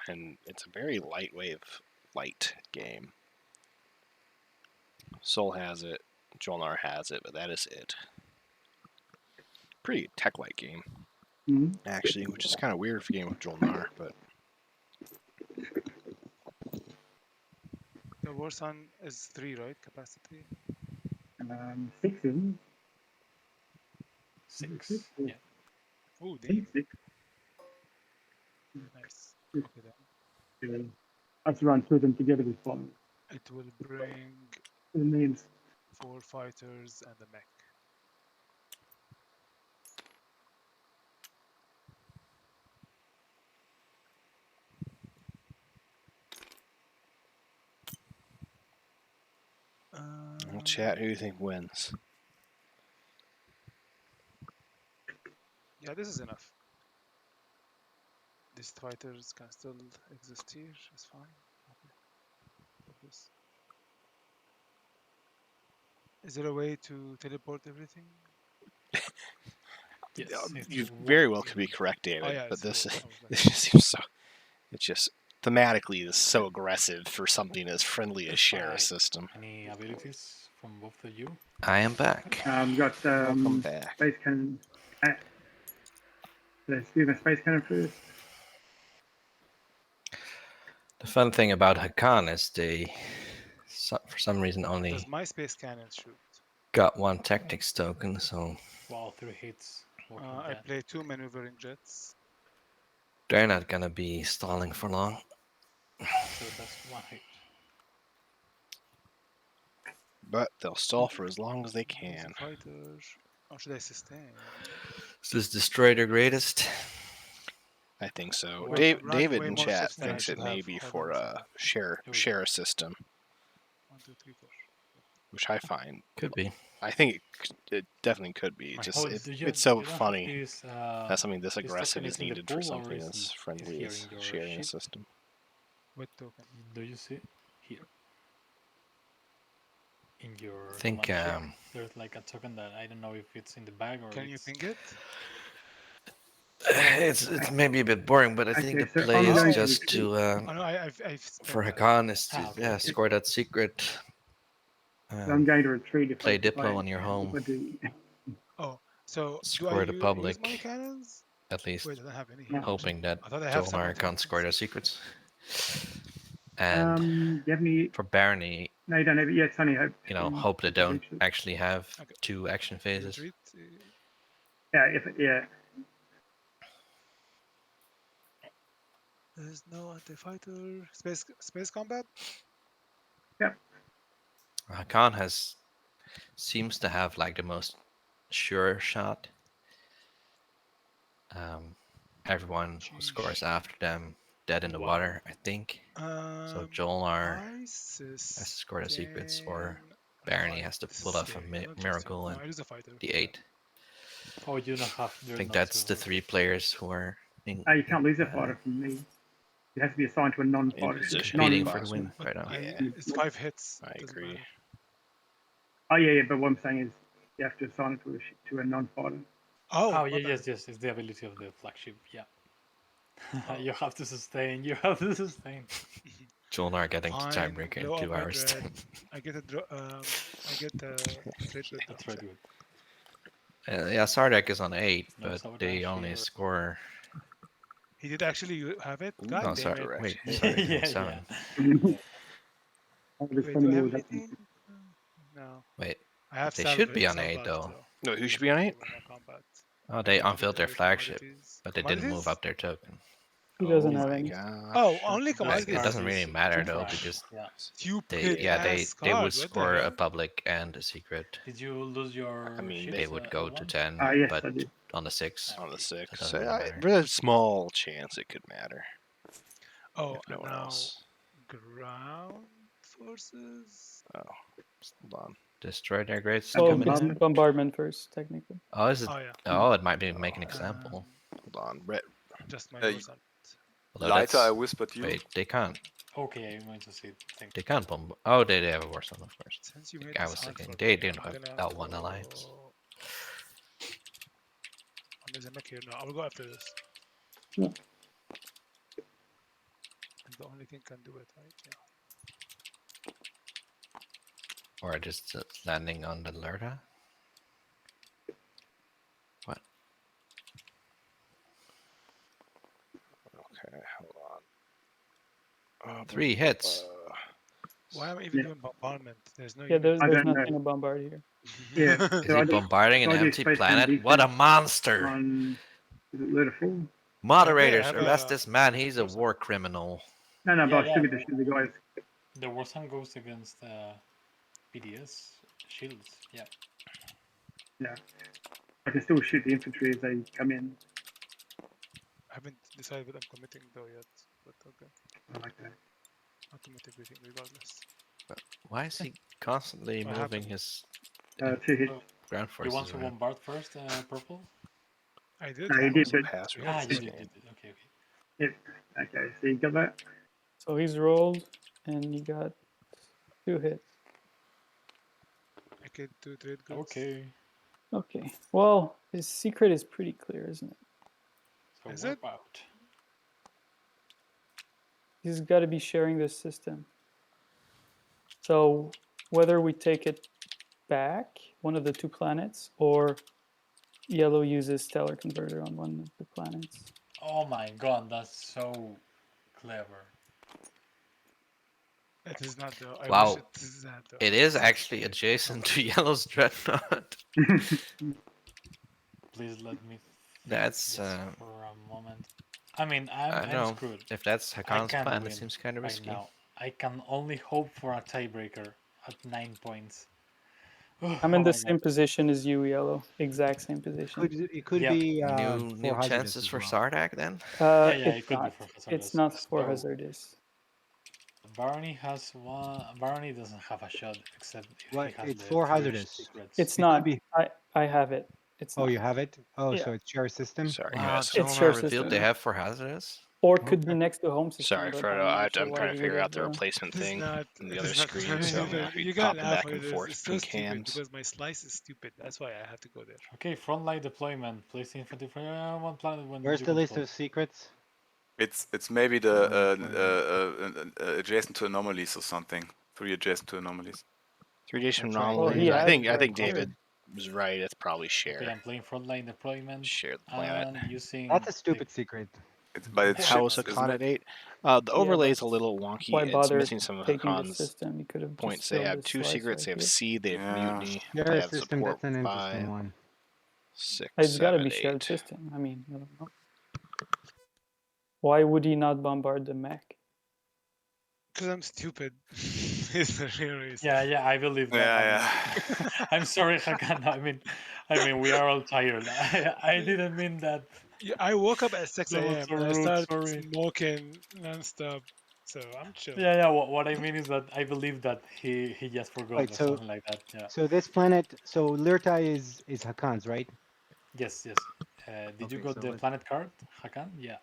And it's a very light game. Soul has it, Jolnar has it, but that is it. Pretty tech-like game, actually, which is kind of weird for a game with Jolnar, but... The war sun is 3, right? Capacity? 6, isn't it? 6. Yeah. Oh, damn. 6. Nice. Okay, then. Let's run through them together with fun. It will bring It means 4 fighters and a mech. Well, chat, who do you think wins? Yeah, this is enough. These fighters can still exist here. It's fine. Okay. This. Is there a way to teleport everything? Yes, You very well could be correct, David, Oh, yeah, but this I was this just seems so... It's just... Thematically, this is so aggressive for something as friendly as share a system. Any abilities from both of you? I am back. Got Welcome back. space cannon. Let's do the space cannon first. The fun thing about Hakan is they, for some reason, only Does my space cannon shoot? got 1 tactics token, so Wow, 3 hits. I play 2 maneuvering jets. they're not gonna be stalling for long. So that's 1 hit. But they'll stall for as long as they can. Fighters. Or should I sustain? Is this destroy their greatest? I think so. Well, David way in more chat sustain I thinks it should may have. be Hold for on a second. share a system, 1, 2, 3, 4. which I find Could be. I think it definitely could be. Just it's so funny that something this aggressive is needed for something as friendly as sharing a system. What token? Do you see it? Here. In your I think command sheet, there's like a token that I don't know if it's in the bag or Can you ping it? It's maybe a bit boring, but I think the play is just to Oh, no, I've for spent Hakan is to score that secret. I'm going to retreat if Play I Diplo on your home. If I do. Oh, so do I Score the public. use my cannons? at least Wait, I don't have any. hoping that I thought I have Jolnar 17. can't score their secrets. And Give me. for Barony, No, you don't have it. Yeah, it's only hope. you know, hope they don't actually have Okay. 2 action phases. Yeah, yeah. There's no anti-fighter. Space combat? Yep. Hakan seems to have like the most sure shot. Everyone who scores after them dead in the water, I think. So Jolnar has to score the secrets, or Barony has to pull off a miracle and the 8. Oh, you don't have. I think that's the 3 players who are in. You can't lose a fighter from me. It has to be assigned to a non-fighter. Competing for the win right now. Yeah. It's 5 hits. I agree. Oh yeah, but what I'm saying is you have to assign it to a non-fighter. Oh yeah, yes. It's the ability of the flagship. Yeah. You have to sustain. You have to sustain. Jolnar getting to tiebreaker in 2 hours. I get a trade with. Yeah, Sardak is on 8, but they only score. He did actually have it. God No, damn sorry, it. wait, Sardak is 7. Wait, do I have anything? No. Wait, I have they should be on 8 though. No, who should be on 8? Oh, they unfilled their flagship, but they didn't move up their token. He doesn't have any. Oh, only commodities. It doesn't really matter though, because they would score a public and a secret. Did you lose your? I mean, they would go to 10, yes, but I did. on the 6. On the 6. That So, doesn't matter. there's a small chance it could matter. Oh, if no one now else. ground forces. Oh, hold on. Destroy their great bombardment first, technically. Oh, is it? Oh, yeah. Oh, it might be make an example. Hold on, Brett. Just my Lighter, I whispered you. Wait, they can't. Okay, I'm going to see. They can't bomb. Oh, they have a worse one, of course. Since you made I this was hard thinking for they me, didn't I'm have gonna L1 alliance. go- There's a mech here. No, I'll go after this. Yeah. And the only thing can do it, right? Yeah. Or just landing on the Lerda. What? Okay, hold on. 3 hits. Why am I even doing bombardment? There's no. Yeah, there's don't nothing know. to bombard here. Yeah. Is he bombarding an empty planet? What a monster! Is it Little? Moderators, Okay, arrest this man. He's a war criminal. No, Yeah, but yeah. should be the guys. The Warzone goes against PDS shields. Yeah. Yeah. I can still shoot the infantry as they come in. I haven't decided what I'm committing though yet, but okay. I like that. I'll commit everything regardless. Why is he constantly What moving happened? his 2 hits. ground You forces want to around? bombard first, purple? I did. No, you did, but Ah, you did. Okay. Yep. Okay, so you got that. So he's rolled, and you got 2 hits. I can do trade goods. Okay. Okay. Well, his secret is pretty clear, isn't it? So Is it? Out. He's got to be sharing this system. So whether we take it back, one of the 2 planets, or yellow uses stellar converter on one of the planets. Oh my god, that's so clever. It is not though. I Wow. wish it is that though. It is actually adjacent to Yellow's Dreadnought. Please let me. That's for a moment. I mean, I I'm know. screwed. If that's I Hakan's can't plan, win it seems kind of right risky. now. I can only hope for a tiebreaker at 9 points. I'm in Oh the my same God. position as you, Yellow. Exact same position. It could Yeah. be New for chances for Sardak then? Yeah, It's it could not. be for It's hazardous. not for So, hazardous. Barney has one. Barney doesn't have a shot except if What? he has It's the for 3 hazardous. secrets. It's It not. could be. I have it. It's Oh, not. you have it? Oh, Yeah. so it's your system? Sorry, Wow, guys. It's Jolnar your revealed system. they have for hazardous? Or it could be next to home system. Sorry, but Frodo. not sure I'm why trying to he figure would out the have, replacement This is thing not. on the this other is not screen, so I'm stupid. gonna be You got popping back and it is. forth It's so between stupid cams. because my slice is stupid. That's why I have to go there. Okay, frontline deployment. Place the infantry for one planet when Where's you the list control. of secrets? It's maybe the adjacent to anomalies or something. 3 adjacent to anomalies. 3 days from That's right. Well, anomalies. he I has think it right David here. was right. It's probably share. Okay, I'm playing frontline deployment. Share the planet. And using. That's a stupid secret. But it's House ships, Hakan isn't at it? 8. The overlay but is a little wonky. why It's bother missing some of taking the Hakan's system? You could have points. just They filled have this 2 slice secrets. right They have here. C. They have mutiny. Share They a have system. support That's an interesting 5, one. 6, It's got to 7, be shared 8. system. I mean, I don't know. Why would he not bombard the mech? Because I'm stupid. Is the real reason. Yeah, I believe that. Yeah. I'm sorry, Hakan. I mean, we are all tired. I didn't mean that. Yeah, I woke up at 6 That was a.m. so and I rude. started Sorry. smoking nonstop. So I'm chill. Yeah. What I mean is that I believe that he just forgot Wait, or so something like that. Yeah. so this planet, so Lirtai is Hakan's, right? Yes. Did you Okay, got so the let's- planet card, Hakan? Yeah.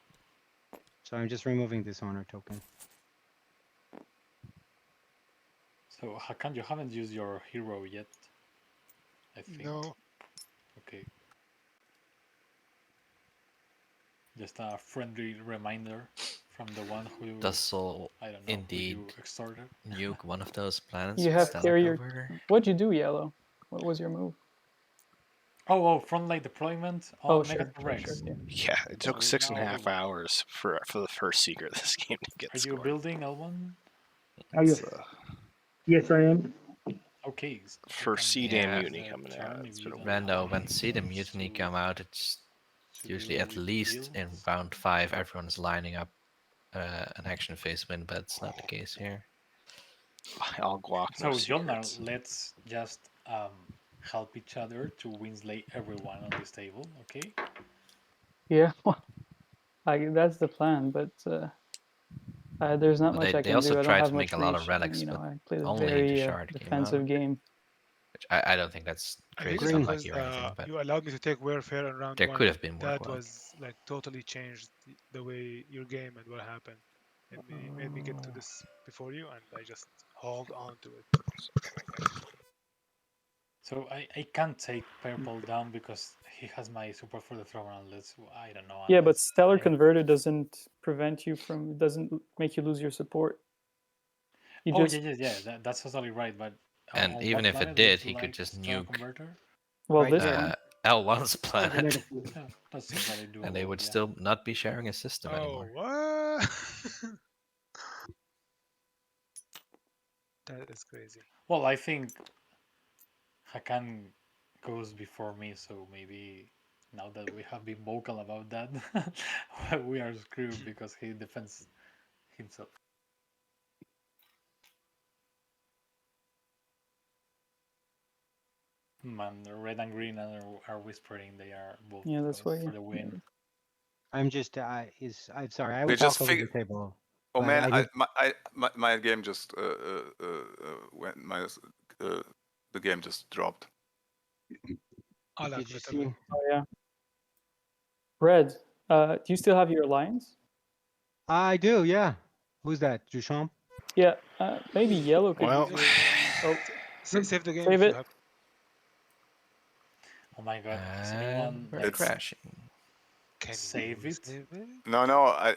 So I'm just removing this honor token. So Hakan, you haven't used your hero yet. I think. No. Okay. Just a friendly reminder from the one who Does Sol I don't know indeed who you extorted. nuke one of those planets You with have stellar carrier. converter? What'd you do, Yellow? What was your move? Oh, frontline deployment. Oh, Negative sure, Rex. yeah. Yeah, it took So 6.5 now- hours for the first secret of this game to get Are you scored. building L1? Oh, yes. Yes, I am. Okay. First C Yeah. damn mutiny coming out. It's been a while. Rando, when See the Mutiny come out, it's usually at least in round 5 everyone's lining up an action phase win, but it's not the case here. All guac, So no Jolnar, secrets. let's just help each other to winslay everyone on this table, okay? Yeah, well, that's the plan, but there's not Well, much I they can also do. I don't tried have to much make a lot reach. of relics, You know, but I played a only the very shard came defensive out. game. Which I don't think that's I think crazy it's unlucky because or anything, but you allowed me to take warfare on round there 1. could have been more That guac. was like totally changed the way your game and what happened. It made me get to this before you, and I just hold on to it. So I can't take purple down because he has my support for the throne unless I don't know. Yeah, but unless stellar I- converter doesn't prevent you from doesn't make you lose your support. You Oh just yeah. That's totally right. But And on even what if it planet did, would he you could like just stellar nuke converter? well Right this here. one. L1's planet, Yeah, that seems very doable. and they would yeah. still not be sharing a system Oh, anymore. what? That is crazy. Well, I think Hakan goes before me, so maybe now that we have been vocal about that, we are screwed because he defends himself. Man, red and green are whispering they are both Yeah, that's going why. for the win. I'm just I'm sorry. I We will just talk over fig- the table. Oh but man, I need- my game just went. The game just dropped. Did you see? Oh yeah. Red, do you still have your alliance? I do. Yeah. Who's that? Duchamp? Yeah, maybe yellow could Well, use your... Save the game. Save if you it. have. Oh my god, is And anyone we're like crashing. Can save you it? save it? No, I.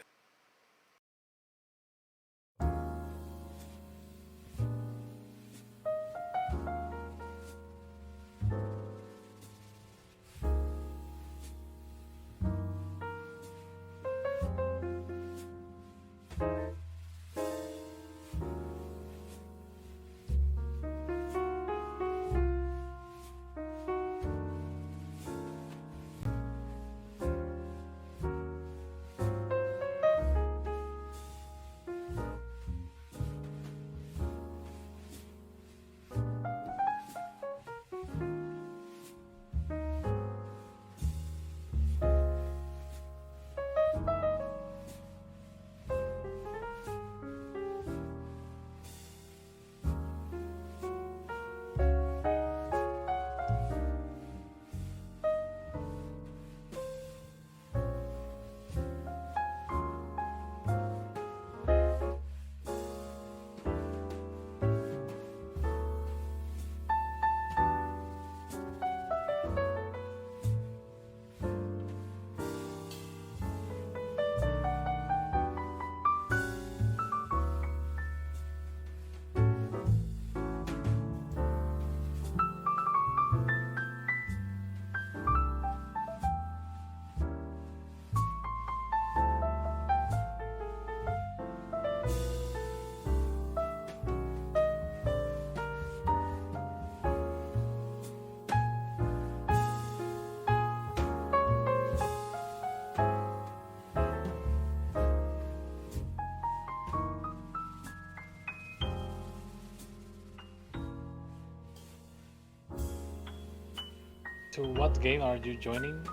To what game are you joining?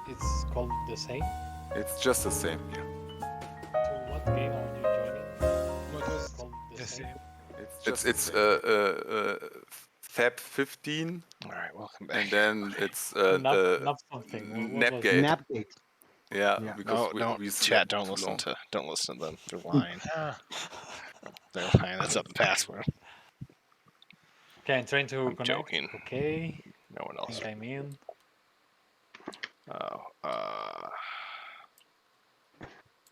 It's called the same? It's just the same, yeah. To what game are you joining? What was called the same? It's Feb 15. All right, welcome back. And then it's Nap something. What was it? Napgate. Napgate. Yeah, Yeah. because No, we chat. slept Don't too listen long. to them. They're lying. They're lying. That's not the password. Okay, I'm trying to I'm connect. joking. Okay. No one else. I think I'm in.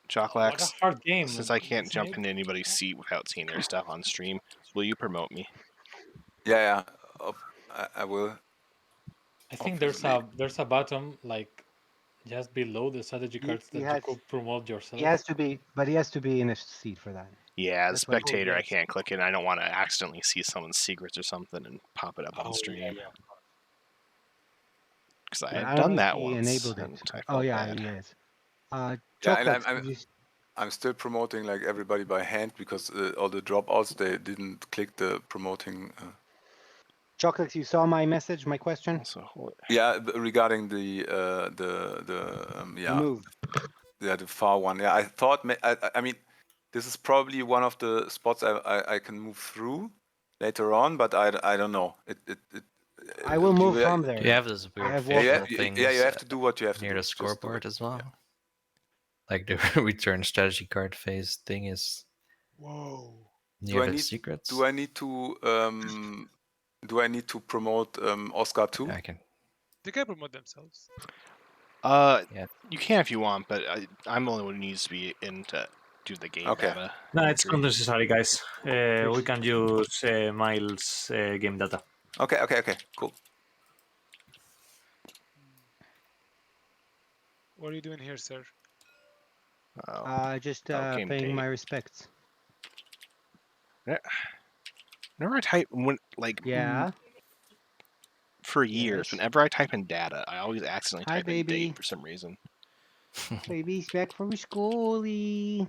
Chalklax, What a hard game. since I can't Isn't jump it? into anybody's seat without seeing their stuff on stream, will you promote me? Yeah. I will. I think there's a button like just below the strategy cards that you could promote yourself. He has to be, but he has to be in a seat for that. Yeah, the That's why- spectator, I yes. can't click it. I don't want to accidentally see someone's secrets or something and pop it up on stream. Because I But had I don't done know if that he once. enabled it. And I Oh felt yeah, bad. he is. Yeah, and Chocolate. I'm still promoting like everybody by hand because all the dropouts they didn't click the promoting. Chocolate, you saw my message, my question. Yeah, regarding the move. Yeah, the far one. Yeah, I thought. I mean, this is probably one of the spots I can move through later on, but I don't know. I will move from there. Do you have those weird Yeah, visual things? you have to do what you have to near do. the Just do it. scoreboard as well. Like the return strategy card phase thing is. Whoa. Near the secrets. Do I need to promote Oscar too? I can. They can promote themselves. You can if you want, but I'm the only one who needs to be in to do the game data. No, it's not necessary, guys. We can use Miles' game data. Okay, cool. What are you doing here, sir? Just game paying date. my respects. Yeah. Whenever I type for years, whenever I type in data, I always accidentally type in date for some reason. Baby's back from schoolie. I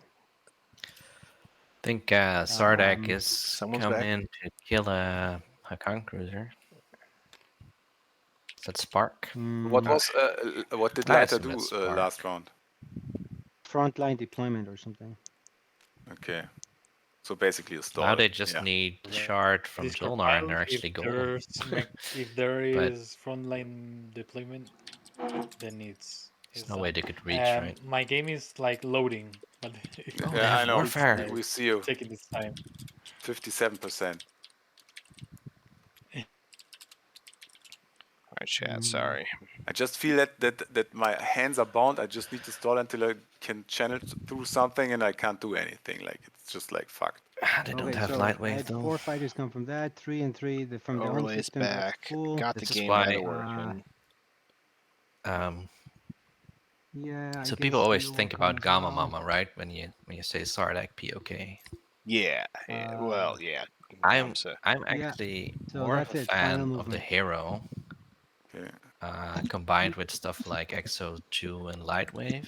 think Sardak is someone's coming to kill a Hakan cruiser. Is that Spark? What did I Leiter assume do it's Spark. last round? Frontline deployment or something. Okay. So basically a stall. Now they just need shard from Jolnar and they're actually golden. If there is frontline deployment, then it's. There's no way they could reach, right? My game is like loading, but Yeah, I know. Warfare. We see you. Taking this time. 57%. Alright, chat, sorry. I just feel that my hands are bound. I just need to stall until I can channel through something, and I can't do anything. Like it's just like fucked. They don't have so light I wave had though. 4 fighters come from that, 3 and 3 from the home Overlays system. That's back. cool. Got This the is game why- data working. Yeah. So I people guess always you'll think come about as Gamma well. Mama, right? When you say Sardak POK. Yeah. Well, yeah. I'm actually So more of that's a it, final fan of the movement. hero. Okay. Combined with stuff like Exo 2 and Lightwave.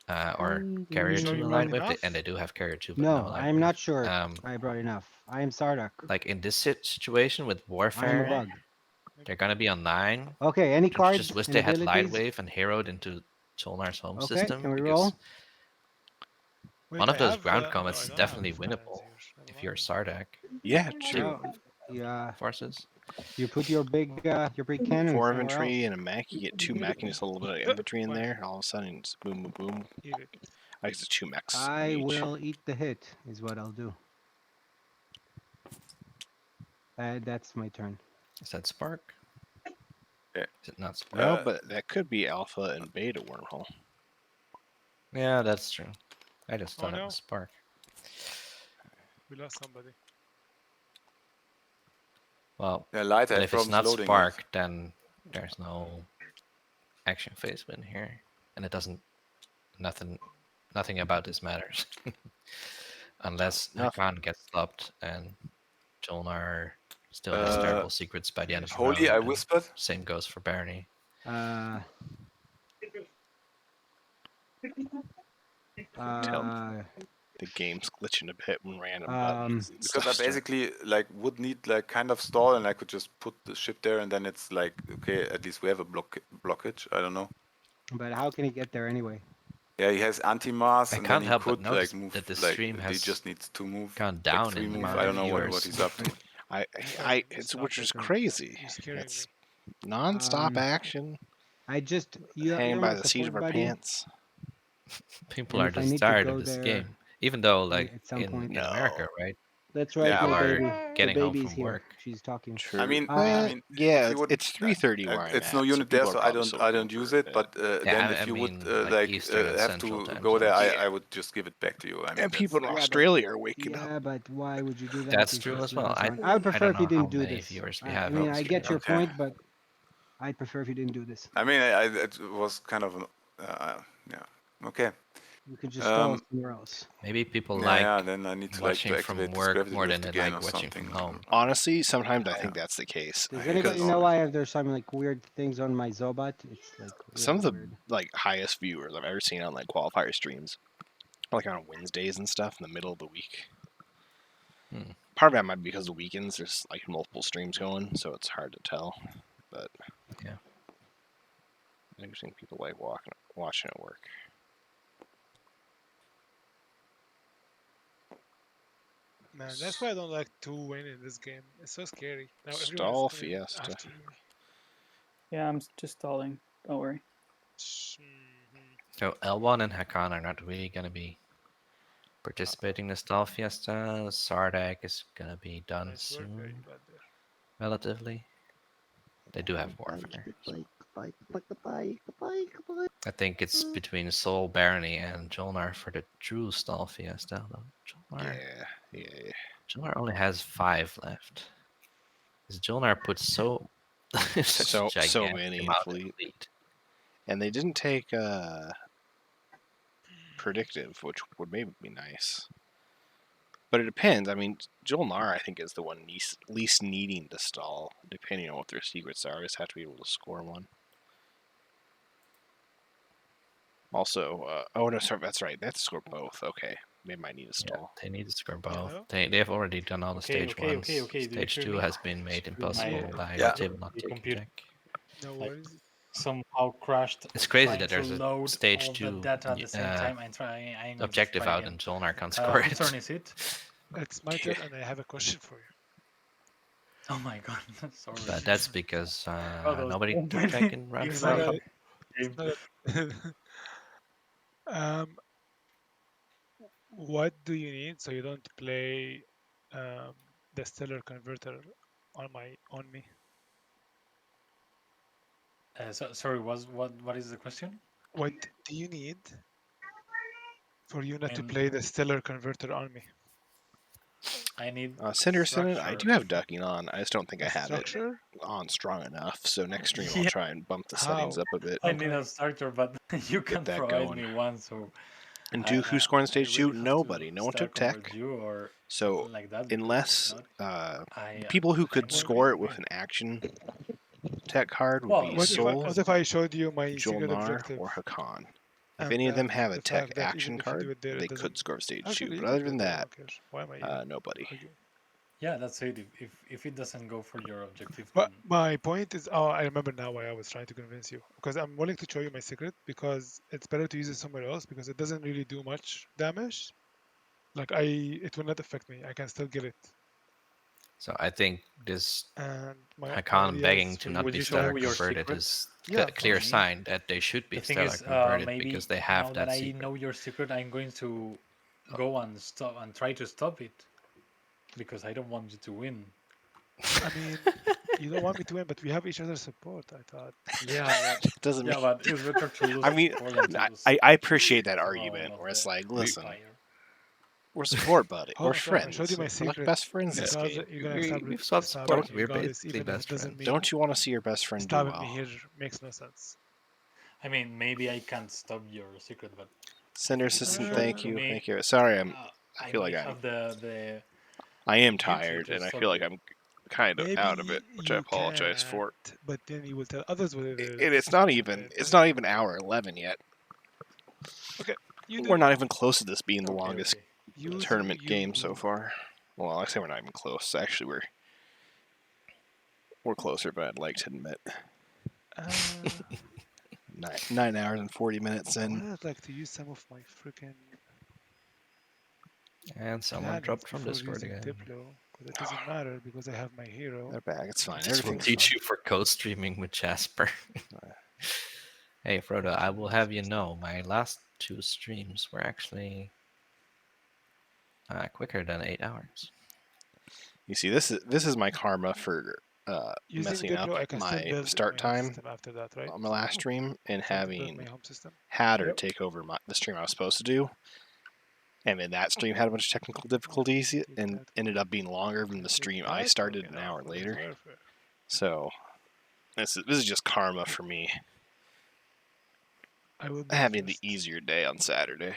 Or Carrier 2 and Lightwave. And they do have Carrier 2, but no No, Lightwave. I'm not sure I brought enough. I am Sardak. Like in this situation with Warfare, I'm a bug. they're gonna be on 9. Okay, any cards? Just wish and they had abilities? Lightwave and Heroed into Jolnar's home Okay, system. can we because roll? One of those ground comets is definitely winnable if you're Sardak. Yeah, true. No, yeah. Forces. You put your big cannon 4 somewhere infantry else. and a mech. You get 2 mech and just a little bit of infantry in there. All of a sudden, it's boom, boom, boom. I guess it's 2 mechs. I each. will eat the hit, is what I'll do. That's my turn. Is that Spark? Yeah. Is it not Spark? No, but that could be Alpha and Beta wormhole. Yeah, that's true. I just Oh, thought it no. was Spark. We lost somebody. Well, Yeah, Lighter and had if it's problems not loading it. Spark, then there's no action phase win here, and it doesn't. Nothing about this matters, unless Hakan gets stopped and Jolnar still has terrible secrets by the end of the Holy, round. I and whispered. Same goes for Barney. The game's glitching a bit when random Um, buttons. And Because stuff I start- basically like would need like kind of stall, and I could just put the ship there, and then it's like okay, at least we have a blockage. I don't know. But how can he get there anyway? Yeah, he has anti-mass, I and then can't he help but could notice like move that the like stream he has just needs to move, gone like down 3 in the move. amount I of don't know what viewers. he's up to. it's which is crazy. You're scaring It's non-stop action. I just you're Hanging my by the seat support of our buddy. pants. People And are if I just need to tired go of this there game. Even though, like, at some point. in America, right? That's right, Yeah, my but- baby. Getting the home baby's from here. work. She's talking. True. I mean, yeah, if you would, it's 3:30 where I'm it's at, no so unit people there, are so probably still I looking don't use for a it. bit. But Yeah, then I if you mean, would like Eastern and have Central to time go there, zones. I would just give it back to you. I mean, And people in that's- Australia are waking up. Yeah, but why would you do that? That's if true it's as well. really I fun? I would prefer don't if you know how didn't do many this. viewers we I have mean, on I stream. get your Okay. point, but I'd prefer if you didn't do this. I mean, it was kind of, yeah, okay. You could just stall Um, somewhere else. Maybe people yeah, like yeah, then I need to like watching to from activate this work gravity more drift than they again like or watching something. from home. Honestly, sometimes I think that's the case. Does I anybody guess. know why there's some like weird things on my Zobat? It's like Some of the weird. like highest viewers I've ever seen on like Qualifier streams, like on Wednesdays and stuff in the middle of the week. Part of that might be because the weekends there's like multiple streams going, so it's hard to tell. But yeah, I've seen people like watching it work. Man, that's why I don't like to win in this game. It's so scary. Now everyone is Stall coming Fiesta. after me. Yeah, I'm just stalling. Don't worry. So L1 and Hakan are not really gonna be participating in the Stall Fiesta. Sardak is gonna be done Nice work, soon, you got there. relatively. They do have Warfare. I think it's between Soul Barony and Jolnar for the true Stall Fiesta. Though Yeah. Jolnar only has 5 left. Because Jolnar puts so such a so gigantic many in amount in fleet. fleet. And they didn't take predictive, which would maybe be nice. But it depends. I mean, Jolnar, I think, is the one least needing to stall, depending on what their secrets are. I just have to be able to score one. Also, oh no, sorry, that's right. They have to score both. Okay, they might need to stall. They need to score both. They have already done all the stage ones. Stage 2 has been made impossible by the table not taking check. No Like, worries. somehow crashed. It's crazy trying that there's to a load stage all the 2 data at the same time. I'm going to objective try out again. and Jolnar can't score Whose it. turn is it? It's my turn, and I have a question for you. Oh my god, sorry. But that's because those nobody so took many check in round It's 5. not a- it's not a- what do you need so you don't play the stellar converter on me? Sorry, what is the question? What do you need for you not to And- play the stellar converter on me? I need Cinderson, I structure. do have ducking on. I just don't think I have Structure? it on strong enough. So next stream I'll Yeah. try and bump the settings How? up a bit. I need a structure, but you can that provide going. me one. So. And Duke, who scored on stage 2? really have Nobody. to No one start took tech. convert you or So something like that, because unless if not, people who could won't score be- it with an action tech card would Well, be What if, Soul, what if I showed you my secret Jolnar, objective? or Hakan. If and any of them that- have a the tech fact that action even if you do card, it there, it they doesn't- could score stage Actually, 2. you But can other do than it there, I that, don't care. Why am I even nobody. arguing? Yeah, that's it. If it doesn't go for your objective, But then my point is, I remember now why I was trying to convince you. Because I'm willing to show you my secret, because it's better to use it somewhere else, because it doesn't really do much damage. Like it will not affect me. I can still get it. So I think this And my Hakan idea begging is to for not Would be you show stellar your converted secret? is Yeah, a clear for me. sign that they should be the thing stellar is, converted maybe because they now have that that I secret. know your secret, I'm going to go and stop and try to stop it because I don't want you to win. I mean, you don't want me to win, but we have each other's support. I thought. Yeah, Doesn't yeah, mean. but it's better to lose. I mean, support than to lose I appreciate that control argument of where it's the like, listen, empire. we're support buddy, Hold we're on, sorry, I friends, showed you my we're secret. like best friends You this guys- game. you're gonna We've establish, swapped support. establish We're regardless, basically even if best it doesn't friends. mean Don't you want to see your best friend do stabbing me well? here makes no sense. I mean, maybe I can't stop your secret, but Cinder if you Assistant, show thank to you, me, thank you. Sorry, I feel may like have the I am duty tired, to and I stop feel like you. I'm kind of Maybe out of it, which I you apologize for. can't, but then you will tell others what it is. And it's not even hour 11 yet. Okay, you do We're not you. even close to this being the Okay, longest okay. use tournament game so far. Well, I say we're not even close. Actually, we're closer, but I'd like to admit. 9 hours and 40 minutes in. I'd like to use some of my freaking. And someone dropped from Discord again. Diplo, but it doesn't matter because I have my hero. They're back. It's fine. This will teach you for code streaming with Jasper. Hey, Frodo, I will have you know, my last 2 streams were actually quicker than 8 hours. You see, this is my karma for messing Diplo, up my start time after that, right? on my last stream and having my home system. Hatter take over the stream I was supposed to do. And then that stream had a bunch of technical difficulties and ended up being longer than the stream I started an hour later. So this is just karma for me. Having the easier day on Saturday.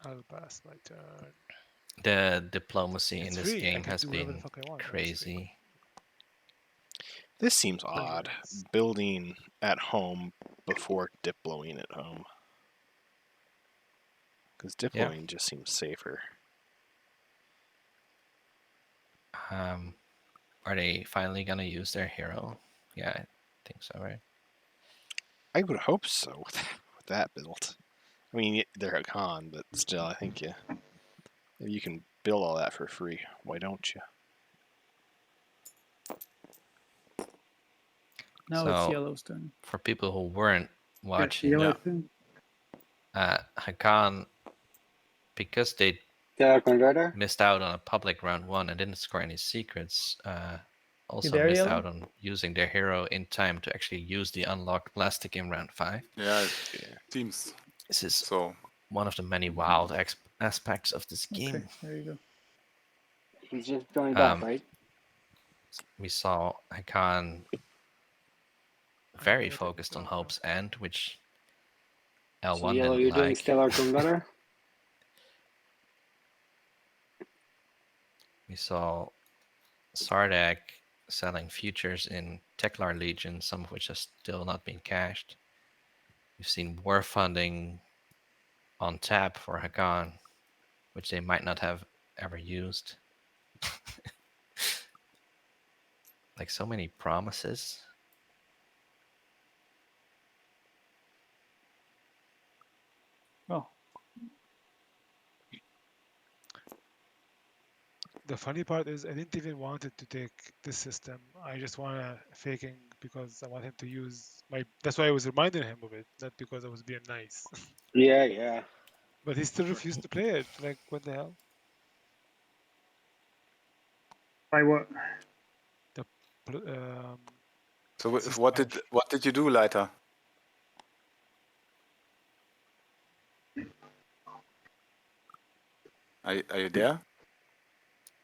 I'll pass my turn. The diplomacy in this game has been crazy. This seems odd. Building at home before diploing at home. Because diploing just seems safer. Are they finally going to use their hero? Yeah, I think so, right? I would hope so with that build. I mean, they're a con, but still, I think if you can build all that for free, why don't you? Now it's Yellowstone. For people who weren't watching, Hakan, because they missed out on a public round 1 and didn't score any secrets, also missed out on using their hero in time to actually use the unlocked plastic in round 5. Yeah, it seems. This is one of the many wild aspects of this game. Okay, there you go. He's just going back, right? We saw Hakan very focused on Hope's End, which L1 so Yellow, didn't you're like. doing Stellar Converter? We saw Sardak selling futures in Teklar Legion, some of which have still not been cashed. We've seen war funding on tap for Hakan, which they might not have ever used. Like so many promises. Oh. The funny part is I didn't even want it to take this system. I just want to faking because I want him to use my. That's why I was reminding him of it, not because I was being nice. Yeah. But he still refused to play it. Like, what the hell? By what? So what did you do, Leiter? Are you there?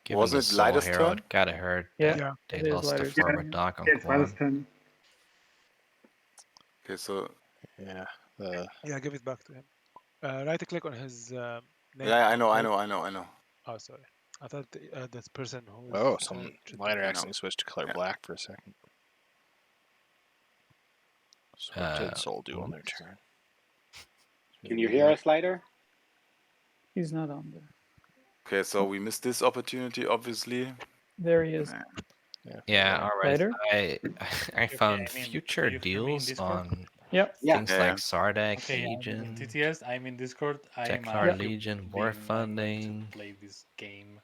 Given Was it Leiter's turn? It gotta hurt. Yeah, they lost the forward dock on Quan. Okay, so yeah, give it back to him. Right click on his name. Yeah, I know. Oh, sorry. I thought this person who. Oh, some Leiter accidentally switched to color black for a second. So what did Soul do on their turn? Can you hear us, Leiter? He's not on there. Okay, so we missed this opportunity, obviously. There he is. Yeah, all right. Later? I found future deals on things like Sardak, Okay, Legion, TTS, I'm in Discord. Teklar Legion, war funding. To play this game.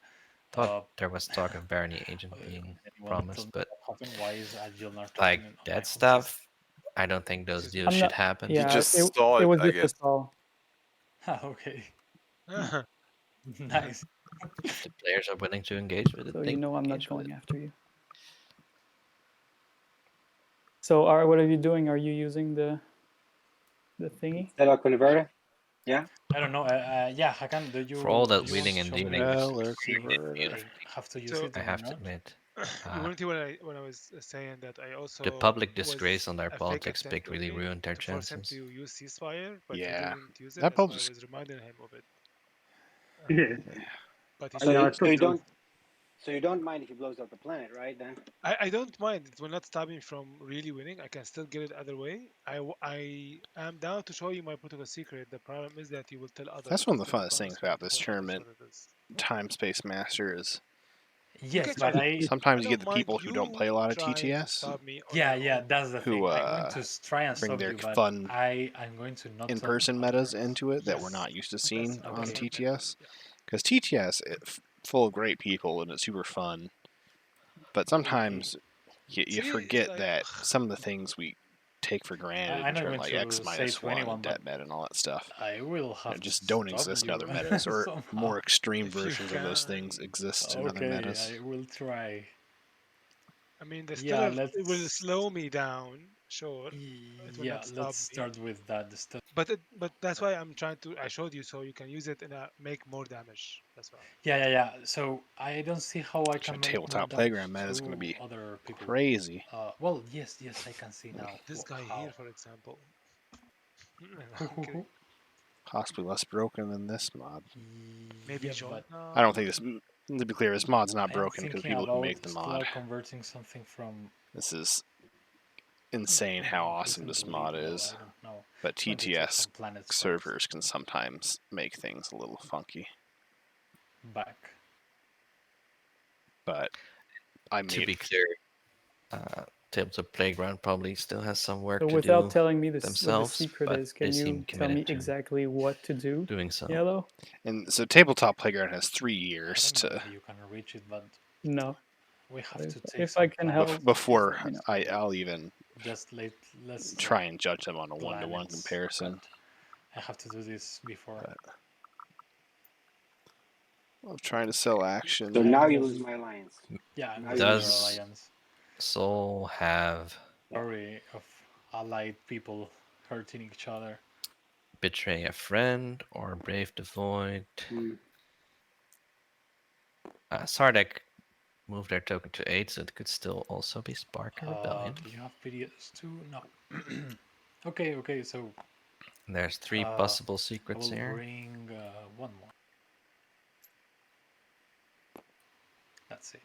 Thought there was talk of Barony Agent being promised, but Why is Jolnar like that stuff, I don't think those deals should happen. Yeah, just it stalled, was I just a guess. stall. Okay. Nice. If the players are willing to engage with it, So they you know I'm not engage with going it. after you. So what are you doing? Are you using the thingy? Stellar Converter? Yeah. I don't know. Yeah, Hakan, do you? For all that do you wheeling want and to show me dealing, have to use So- it. I or have to not? admit, Unity when I was saying that I also the public was disgrace on their a fake politics attempt big really of me ruined their to force him chances. to use ceasefire, but Yeah. he didn't use it. That That's why public I was reminding him of it. Yeah. But he So, said, so you don't. So you don't mind if he blows up the planet, right? Then I don't mind. It will not stop me from really winning. I can still get it other way. I am down to show you my protocol secret. The problem is that you will tell others. That's one of the Then I funnest things promise you, about this tell others tournament, what it is. Time Space Master, is Yes, Okay, but I sometimes you don't get the mind people who don't you play a lot of trying to TTS stop me on yeah, your yeah, own. that's the who thing. I'm going to try and bring stop their you, but fun I'm going to not in-person metas into it that we're Yes. not used to That's seeing on okay. TTS. Because TTS, full of great people and it's super fun, but sometimes you See, forget like, that some of the things we take for granted I'm in not terms going like to X say minus to one anyone, and but debt met and all that stuff I will have to just don't stop exist in you other metas, or somehow. more extreme if you versions of those can. things exist in other Okay, metas. I will try. I mean, the Yeah, stellar it will slow me down. Sure, it will yeah, not stop let's me. start with that. But that's why I'm trying to. I showed you so you can use it in a make more damage. That's why. Yeah. So I don't see how I can make more Tabletop damage Playground meta is to going to be other people. crazy. Well, yes, I can see now. This guy how. here, for example. I'm kidding. Possibly less broken than this mod. Maybe Yeah, John. but I don't think this. To be clear, this mod's not I am broken because thinking people who about make the mod. still converting something from. This is insane how awesome this mod is. I don't know. But Going to take TTS some planets servers can sometimes make things a little funky. back. But I To made be clear, Tabletop Playground probably still has some work So to without do telling me what the themselves, secret but is, can they seem you tell me committed to exactly what to do? doing so. Yellow? And so Tabletop Playground has 3 years I don't know to. if you can reach it, but No. we have to take If some I can help, before let me know. I'll even let's try and judge them on a planets, one-to-one comparison. I have to do this before. I'm trying to sell action. so now you lose my alliance. Yeah, Now I'm you lose Does your alliance. Soul have Story of allied people hurting each other. Betray a Friend or Brave the Void? Sardek moved their token to 8, so it could still also be Spark and Rebellion. Do you have videos too? No. Okay, so There's 3 possible secrets I will here. bring one more. That's it.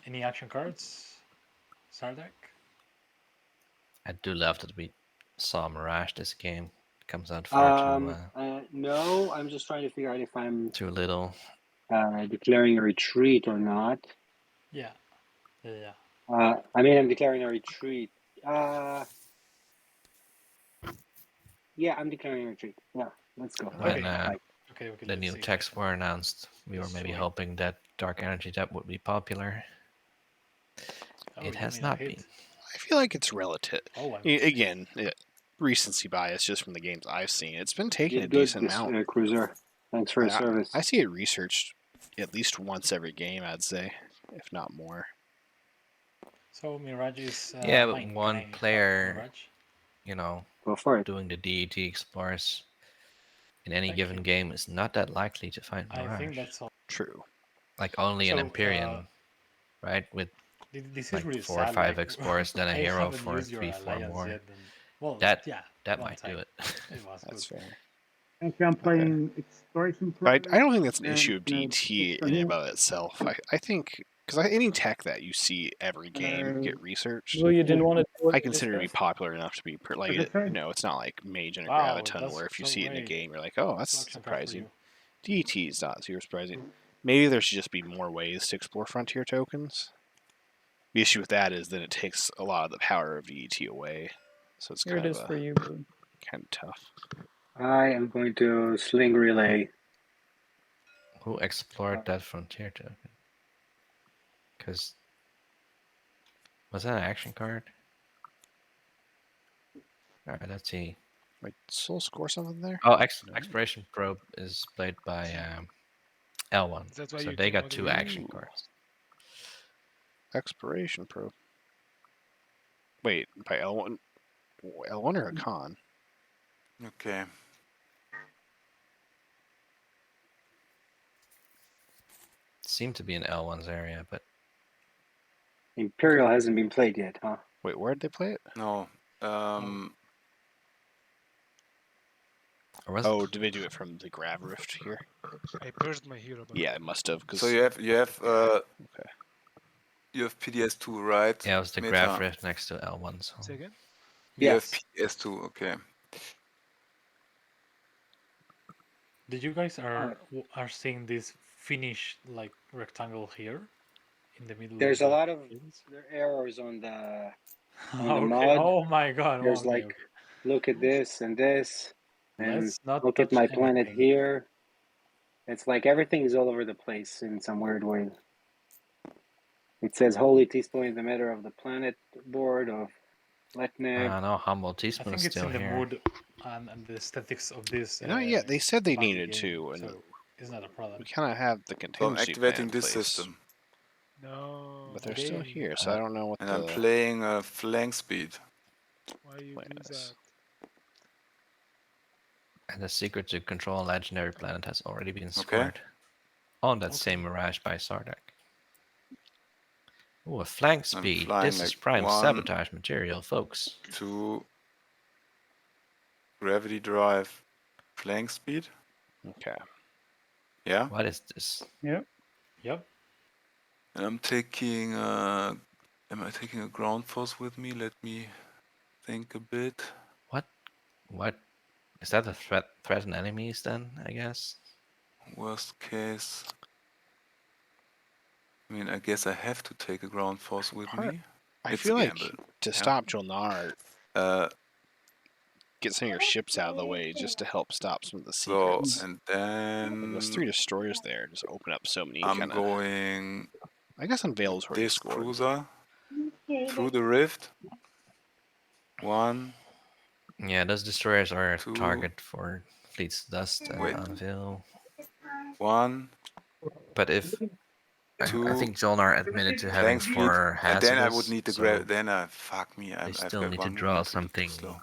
Any action cards? Sardek? I do love that we saw Mirage this game. It comes out far no, I'm just trying to figure out if I'm too little. Declaring a retreat or not. Yeah. I mean, I'm declaring a retreat. Yeah, I'm declaring a retreat. Yeah, let's go. When the new texts were announced, we were maybe hoping that Dark Energy Depth would be popular. It has not been. I feel like it's relative. Oh, Again, recency bias just from the games I've seen. It's been taking a Good, decent amount. Cruiser. Thanks for your service. I see it researched at least once every game, I'd say, if not more. So Mirage is yeah, but one player, you know, go for it. Doing the DET explores in any given game is not that likely to find Mirage. I think that's all. True. Like only an Imperium, right? With this like is really 4 or sad, 5 like, explorers, then a I hero haven't for used your 3-4 more. yet, well, that one might time. do it. It was That's good. fair. Actually, I'm playing Exploration Pro. But I don't think that's an and, issue of DT in and of itself. I think because any tech that you see every game get researched, Well, you didn't want to do what I we consider to be discussed? popular enough to be like it's not like Mage and a Wow, Graviton that's where if you so see it in a great. game you're like, oh, that's Action card for surprising. DET is not super surprising. Maybe there should just be more ways to explore frontier tokens. The issue with that is that it takes a lot of the power of DET away, so it's Here it is for you, Blue. kind of tough. I am going to Sling Relay. Who explored that frontier token? Because was that an action card? All right, let's see. Wait, Soul score something there? Oh, Exploration Probe is played by L1, That's why so you they can got only 2 read- action cards. Exploration Probe. Wait, by L1 or a con? Okay. Seemed to be in L1's area, but Imperial hasn't been played yet, huh? Wait, where did they play it? No. Oh, did they do it from the Grav Rift here? I purged my hero. Yeah, it must have. So you have okay. You have PDS2, right? Yeah, it was the Meta. Grav Rift next to L1. So. Say again? You Yes. have PDS2, okay. Did you guys are seeing this finished like rectangle here in the middle? There's of a the lot of fields? errors on the Okay. mod. Oh my god. There's Okay, like, okay. look at this and this, and Let's not look at touch my planet anything. here. It's like everything is all over the place in some weird way. It says Holy Teaspoon in the middle of the planet board of Letneb. No, Humble I Teaspoon think is it's still in the here. mood and the aesthetics of this. Not yet. They said they funky needed game, to, and so it's not a problem. we kind of have the So I'm contingency activating plan in this place. system. No. But they're still here, so I don't know what and the... I'm playing flank speed. Why you do that? And the secret to control a legendary planet has already been Okay. scored on that same Mirage by Sardak. Ooh, a flank I'm speed. flying This is like prime 1, sabotage material, folks. 2, gravity drive, flank speed. Okay. Yeah. What is this? Yep. Yep. And I'm taking. Am I taking a ground force with me? Let me think a bit. What? What? Is that a threaten enemies then, I guess? Worst case. I mean, I guess I have to take a ground force with me. I It's feel a like gamble. to stop Jolnar, get some of your ships out of the way just to help stop some of the So, secrets. and then... Like those 3 destroyers there just open up so many I'm kind of... going... I guess Unveil's already this scored. cruiser through the rift. 1. Yeah, those destroyers are a 2. target for Fleet's Dust and Unveil. 1. But if... 2. I think Jolnar admitted to having flank speed. 4 hazardous, And then I would need the so then fuck me. they I've still got need 1 to draw movement speed, something slow.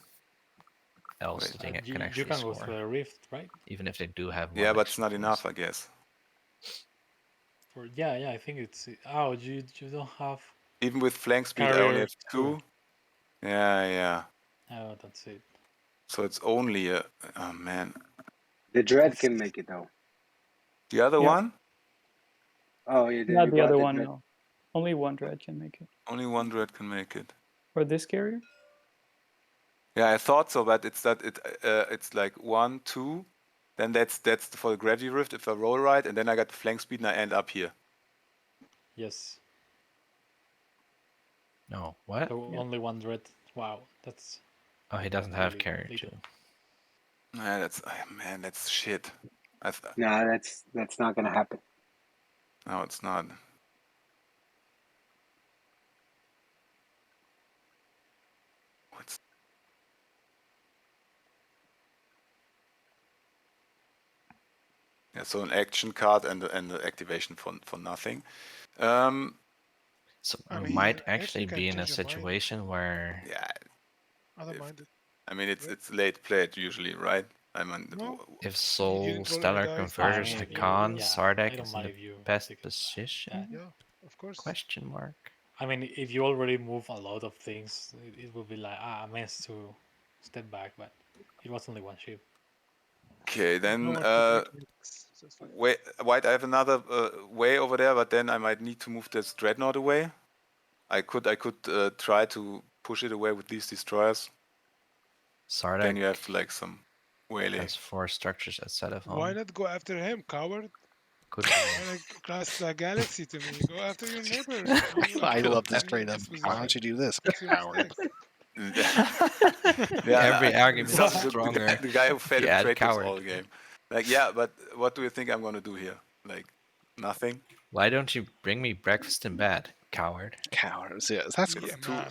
else that they You can actually can go score. through a rift, right? Even if they do have one. Yeah, but it's extra not force. enough, I guess. Yeah, I think it's... Oh, you don't have... Even with flank speed, I only Carrier have 2. Yeah. Oh, that's it. So it's only a... Oh, man. The Dread can make it, though. The other one? Oh, yeah. Not the other one, no. Only one Dread can make it. Only one Dread can make it. Or this carrier? Yeah, I thought so, but it's that it's like 1, 2. Then that's for the gravity rift if I roll right, and then I got the flank speed and I end up here. Yes. No, what? So only 1 Dread. Wow, that's... Oh, he doesn't have really carrier little. too. Yeah, that's shit. No, that's not gonna happen. No, it's not. Yeah, so an action card and the activation for nothing. So I we mean, might I actually think I be in a change your mind. situation where I don't mind it. I mean, it's late played usually, right? I mean, if Soul, didn't roll Stellar any dice, Converge, I mean, Hakan, yeah, I Sardak don't is in mind the if you best take it. position? Yeah, of course. Question mark. I mean, if you already move a lot of things, it would be like a mess to step back, but it was only 1 ship. Okay, then No one can make it, so it's fine. wait, White, I have another way over there, but then I might need to move this dreadnought away. I could try to push it away with these destroyers. Sardak Then you have like some whaling. has 4 structures outside of home. Why not go after him, coward? Could be. Why not cross the galaxy to me? Go after your neighbor. I love this straight up. Why don't you do this, coward? Every argument is the stronger. The guy who fed if you him add traitors coward. all game. Like, yeah, but what do you think I'm gonna do here? Like, nothing? Why don't you bring me breakfast in bed, coward? Coward. Yeah, that's Yeah, too... man.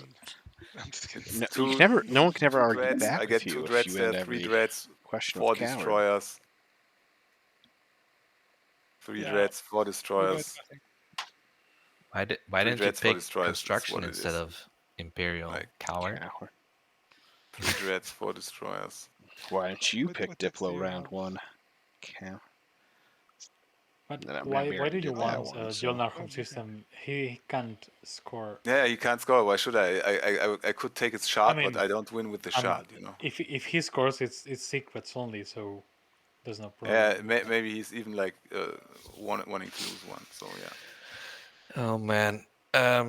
I'm just kidding. No, you can never, no one can ever argue dreads. back I get with 2 you if dreads you there, end 3 every dreads, question 4 of coward. destroyers. 3 Yeah. dreads, 4 You got destroyers. nothing. Why didn't you dreads for pick destroyers is construction what it instead is. of Imperial, Like, coward? 3 dreads, 4 destroyers. Why didn't you What pick decks do Diplo you round have? 1? Cow. But Then I'm why gonna do you do that want one, so- Jolnar home system? He can't score. Yeah, he can't score. Why should I could take his shot, I mean, but I don't win with the shot. You know. If he scores, it's secrets only, so there's no problem. Yeah, maybe he's even like wanting to lose one. So yeah. Oh man. I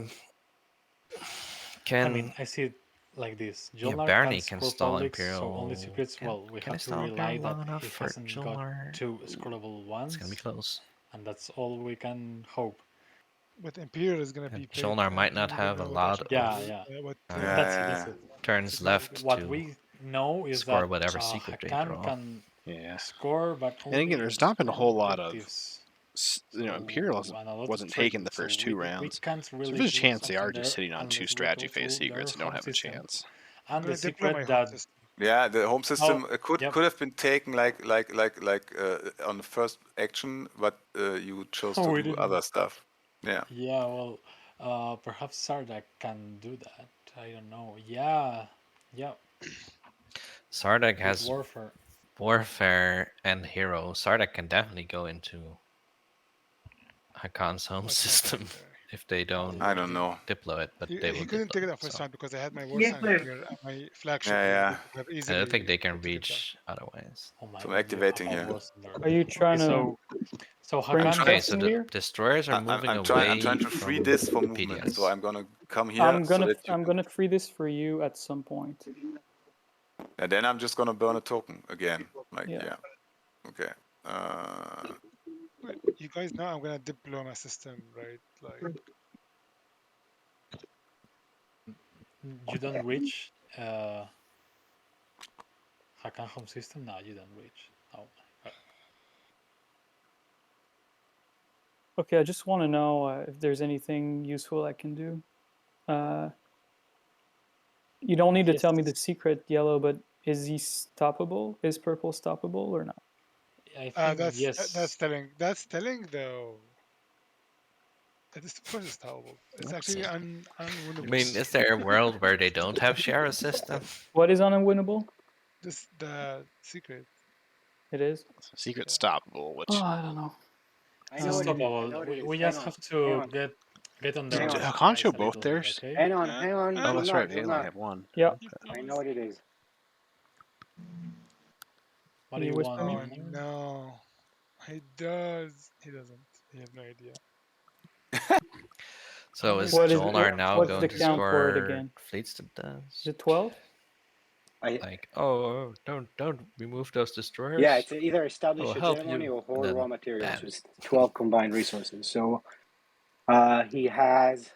mean, I see it like this. Jolnar Barney can't can score stall publics, so Imperial. only secrets. Well, we Can I have to stall rely Imperial that long enough he for hasn't got Jolnar? 2 scoreable ones. It's gonna be close. And that's all we can hope. But Imperial is gonna be played. Jolnar might not have a lot of That's it. turns left What to we know is score that whatever secret they Hakan draw. can Yeah. score, but And only again, there's not been a whole lot of, Imperial wasn't taken the first 2 rounds. Can't So really there's a do chance they are something just there sitting on 2 unless we strategy go phase to secrets and their don't have home a system. chance. And the deploy my secret home that system. Yeah, the home system could yep. have been taken like on the first action, but you chose Oh, to we do didn't. other stuff. Yeah. Yeah, well, perhaps Sardak can do that. I don't know. Yeah. Sardak With has warfare and hero. Sardak can definitely go into Hakan's home system if they don't. I don't know. Deploy it, but He they will couldn't take deploy it it, that first so. round because I had my war Yes, sign please. here and my flagship. Yeah. They could have I easily don't think they can taken it reach otherwise. Oh my So I'm God, activating here. Are you trying to So bring Hakan Okay, so Justin the here? destroyers are moving I'm away trying to free from this for the movement. So PDS. I'm gonna come here. I'm so gonna that you I'm can... gonna free this for you at some point. And then I'm just gonna burn a token again. Like Yeah. yeah. Okay. Wait, you guys know I'm gonna deploy my system, right? Like you don't reach Hakan home system? No, you don't reach. Oh my God. Okay, I just want to know if there's anything useful I can do. You don't need to tell me the secret, Yellow, but is he stoppable? Is Purple stoppable or not? I think that's telling. That's telling though. That is, of course, it's stoppable. It's actually unwinnable. I mean, is there a world where they don't have share system? What is unwinnable? This the secret. It is. Secret stoppable, which Oh, I don't know. I know what it is. I know what Stoppable. it is. We Hang just on, have hang to on. get on Did their Hakan show eyes a both little bit, theirs? okay? Hang on, hang on. Oh, that's Jolnar, right. They only Jolnar. have one. Yeah. I know what it is. What do you want? Oh Jolnar? no, he does. He doesn't. He has no idea. So is What is Jolnar now what's going the to count for it score again? fleets that does? Is it 12? Like, oh, don't remove those destroyers. Yeah, it's either establish I'll a help ceremony you. or And hoard then, raw materials, bam. which is 12 combined resources. So he has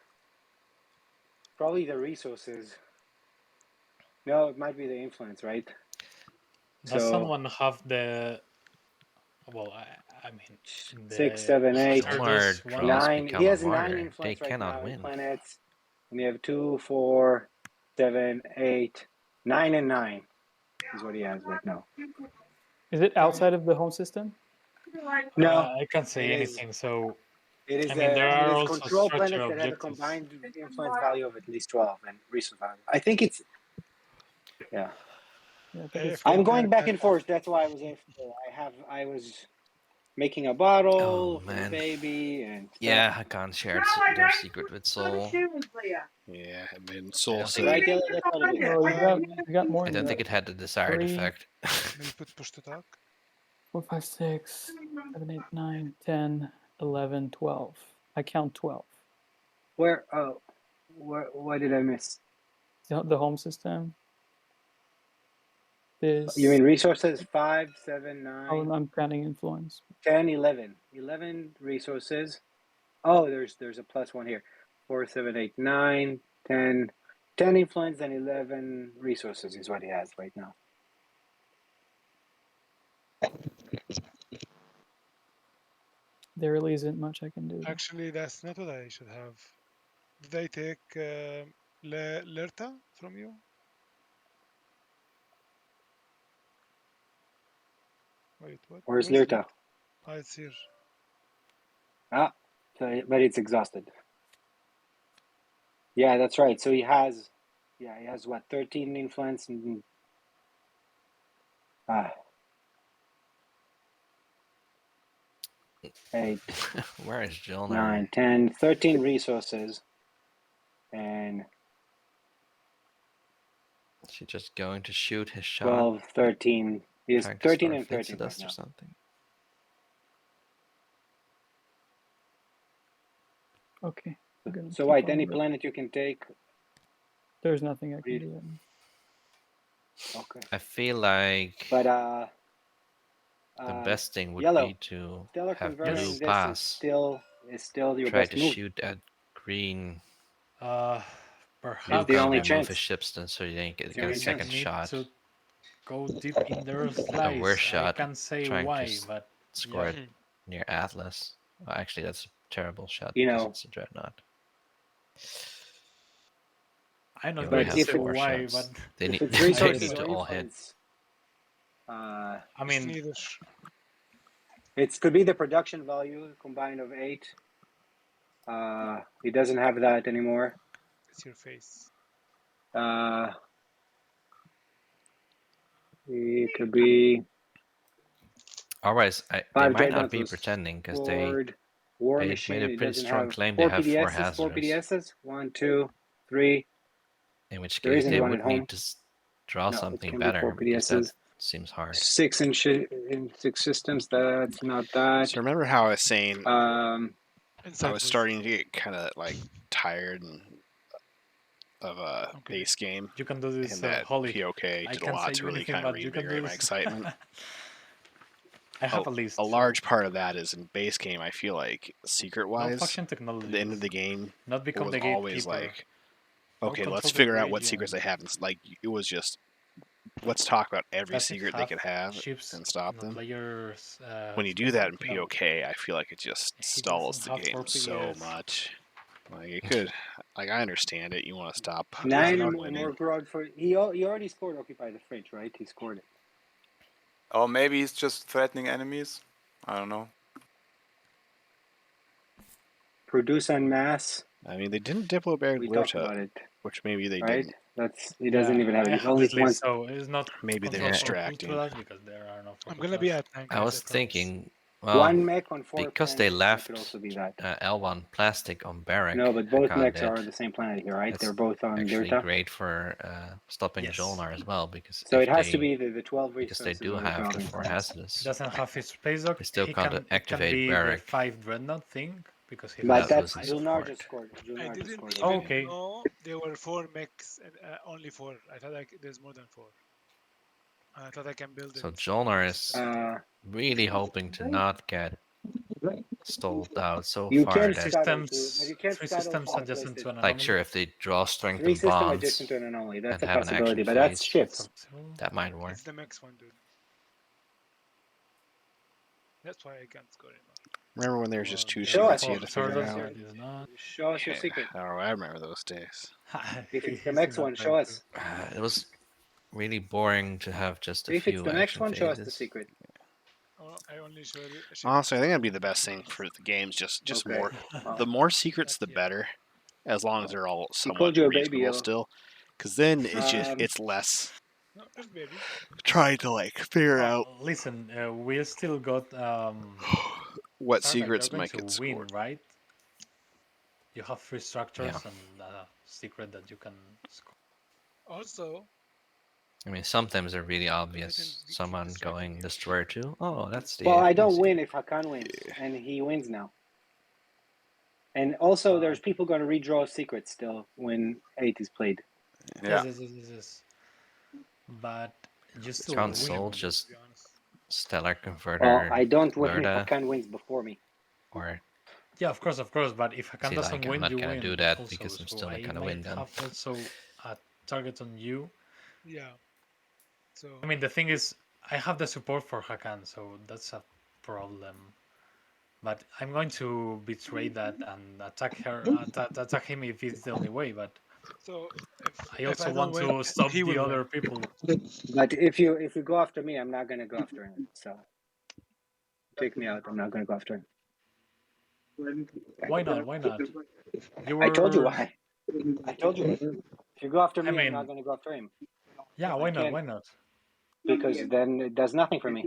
probably the resources. No, it might be the influence, right? Does someone have the? Well, I mean, the 6, 7, 8, Jolnar draws 9. become He a has 9 martyr. influence They right cannot now in win. planets. And you have 2, 4, 7, 8, 9, and 9 is what he has right now. Is it outside of the home system? No, I can't say it is. anything. So It is, I mean, there are also control structure planets that have a objectives. combined influence value of at least 12 and resource value. I think it's, yeah. Yeah, I think it's I'm going back and forth. That's why I was after. I was making a bottle for the man. baby and stuff. Yeah, Hakan shared their secret with Soul. Yeah, and then Soul think- Right, Yellow, that's what it is. Oh, you got more I than don't that. think it had the desired 3, effect. Let me put push to talk. 4, 5, 6, 7, 8, 9, 10, 11, 12. I count 12. Where? Oh, what did I miss? The home system. This. You mean resources? 5, 7, 9. Oh, I'm counting influence. 10, 11. 11 resources. Oh, there's a plus 1 here. 4, 7, 8, 9, 10. 10 influence and 11 resources is what he has right now. There really isn't much I can do. Actually, that's not what I should have. Did I take Lerta from you? Wait, what? Where's Lirta? Oh, it's here. Ah, so, but it's exhausted. Yeah, that's right. So he has what, 13 influence and 8. Where is Jolnar? 9, 10, 13 resources. And Is he just going to shoot his shot? 12, 13. He is Trying to 13 start and 13 right Fincidus now. or something? Okay. So White, any planet you can take? There's nothing I can do right now. Okay. I feel like But the best thing would yellow. be to Stellar have converting blue this pass. is still your Try best to move. shoot at green. Perhaps It's the only remove chance. his ships then, so you didn't It's get the a only second chance. shot. To go deep in their A slice. worse shot. I can't say trying why, to but score yeah. it near Atlas. Well, actually, that's a terrible shot You because know, it's a dreadnought. I'm not They going only to have say 4 why, shots. but They if need, it's they resources need to or all hit. influence, I mean, it could be the production value combined of 8. He doesn't have that anymore. It's your face. It could be. Otherwise, they 5 might not dreadnoughts be was pretending because scored. War they machine. made a It pretty doesn't strong have claim 4 they have 4 PDSs. 4 hazardous. PDSs. 1, 2, 3. In which There case, isn't they one would at home. need to draw No, it something can be better 4 because that PDSs. seems hard. 6 in 6 systems. That's not that. So remember how I was saying I Inside was was starting to get kind of like tired of a base game, you can do this, and that Holly. POK I did a can't lot say to you really anything, kind of but you can do reinvigorate my this. excitement. I have a list. A large part of that is in base game. I feel like No secret-wise, faction technology. the end of the game Not become was the always gatekeeper. like, No okay, control let's the figure out what region. secrets they have. And like it was just, let's talk about every Does it secret they have could have ships and stop in the them. player's When you do space that dock? in No. POK, I feel like it just He stalls doesn't the have game 4 so PDS. much. Like it could, like I understand it. You want to stop 9 from more winning. grog for. He already scored Occupy the Fridge, right? He scored it. Or maybe he's just threatening enemies. I don't know. Produce en masse. I mean, they didn't Diplo Bear We talked about Huerta, it, which maybe they right? didn't. That's he doesn't even have I it. have Only this list, once. so it's not Maybe they're control for distracting. Ultras because there are no. I'm gonna be at 9. I guys, was promise. thinking, well, One mech on 4 because they planets. That could left also be that. L1 plastic on Barrack. No, but both Hakan mechs did. are on the same planet here, right? That's They're both on actually Dirta. great for stopping Yes. Jolnar as well because So if it has to they be the 12 because they resources do that we're have the talking 4 about. hazardous. He doesn't have his space dock. They still He can't can activate be Barrack. the 5 dreadnought thing because he But has that's loses Julnar support. just scored. I Julnar just didn't scored. even okay. know there were 4 mechs and only 4. I thought there's more than 4. I thought I can build it. So Jolnar is really hoping to not get stalled out so You far can't that scuttle to. Systems, You can't 3 scuttle systems to the adjacent to places. an like anomaly. sure if they draw strength 3 and system bonds adjacent to an anomaly. That's and a have an action possibility, but that's phase, ships. that might work. It's the max one, dude. That's why I can't score anymore. Remember when there was just 2 Show secrets us. you had to figure out? Show us your Yeah, secret. I remember those days. If it's the next one, show us. It was really boring to have just a If few it's the next action one, show us phases. the secret. Oh, I only showed it. Honestly, I think that'd be the best thing for the games. Just Okay. more. The more secrets, the better. As long as they're all somewhat called you a baby, reasonable Yellow. still, because then it's just Um, it's less No, just baby. trying to like figure out Listen, we still got what Sardak, secrets you're going might to get win, scored. right? You have 3 structures Yeah. and a secret that you can score. Also, I mean, sometimes they're really obvious. Someone going Destroyer 2. Oh, that's the well, I don't AFK win if Hakan wins, and he wins now. And also, there's people going to redraw secrets still when 8 is played. Yeah. Yes. But you still Console win. just Stellar Converter. Well, I don't win if Lurda, Hakan wins before me. or Yeah, of course. But if Hakan See, doesn't like, I'm win, not you gonna win. do that also, because I'm so still not I gonna might win then. have also a target on you. yeah. So I mean, the thing is, I have the support for Hakan, so that's a problem. But I'm going to betray that and attack him if it's the only way. But I also want to stop the other people. But if you go after me, I'm not going to go after him. So take me out. I'm not going to go after him. Why not? I told you why. I told you. If you go after me, I mean, I'm not going to go after him. Yeah, why not? Because then it does nothing for me.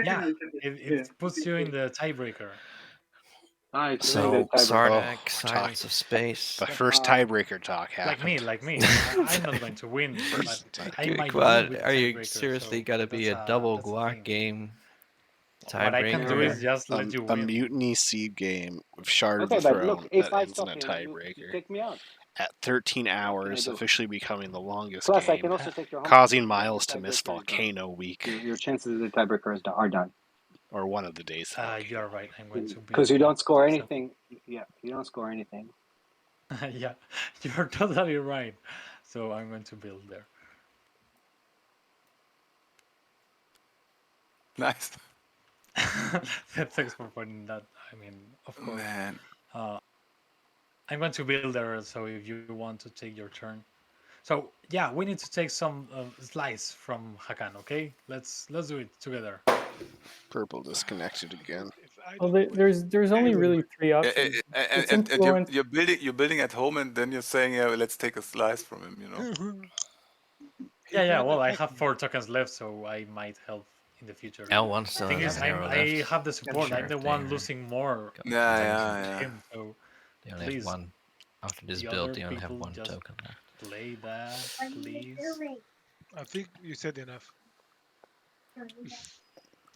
Yeah, it puts you in the tiebreaker. So Sardak, Silence of Space. The first tiebreaker talk Like happened. me. I'm not going to win, but I might win But with are you tiebreaker. seriously So gotta be a double that's the guac thing. game? What I can do is Tiebreaker. just let you A win. mutiny seed game of Shard of Okay, the but look, Throne if that I ends in stop a you, you tiebreaker. take me out. At 13 What can I hours, do? officially becoming the longest Plus, I game, can also take your home. causing Your Miles to miss tiebreaker is done. Volcano Week, Your chances of the tiebreaker are done. or one of the days. You're right. I'm going to Because build. you don't score anything. Yeah, you don't score anything. Yeah, you're totally right. So I'm going to build there. Nice. Thanks for pointing that. I mean, of course. Man. I'm going to build there, so if you want to take your turn. So yeah, we need to take some slice from Hakan. Okay, let's do it together. Purple disconnected again. Well, there's only really three options. It's And influence. you're building at home, and then you're saying, yeah, let's take a slice from him. You know. Yeah. Well, I have 4 tokens left, so I might help in the future. L1 still Thing has is, an arrow I left. have the support. Sure, I'm the if one they're losing more. Yeah. Him, so They only please, have one. After this the build, other they only have people one just token left. play that, please. I think you said enough.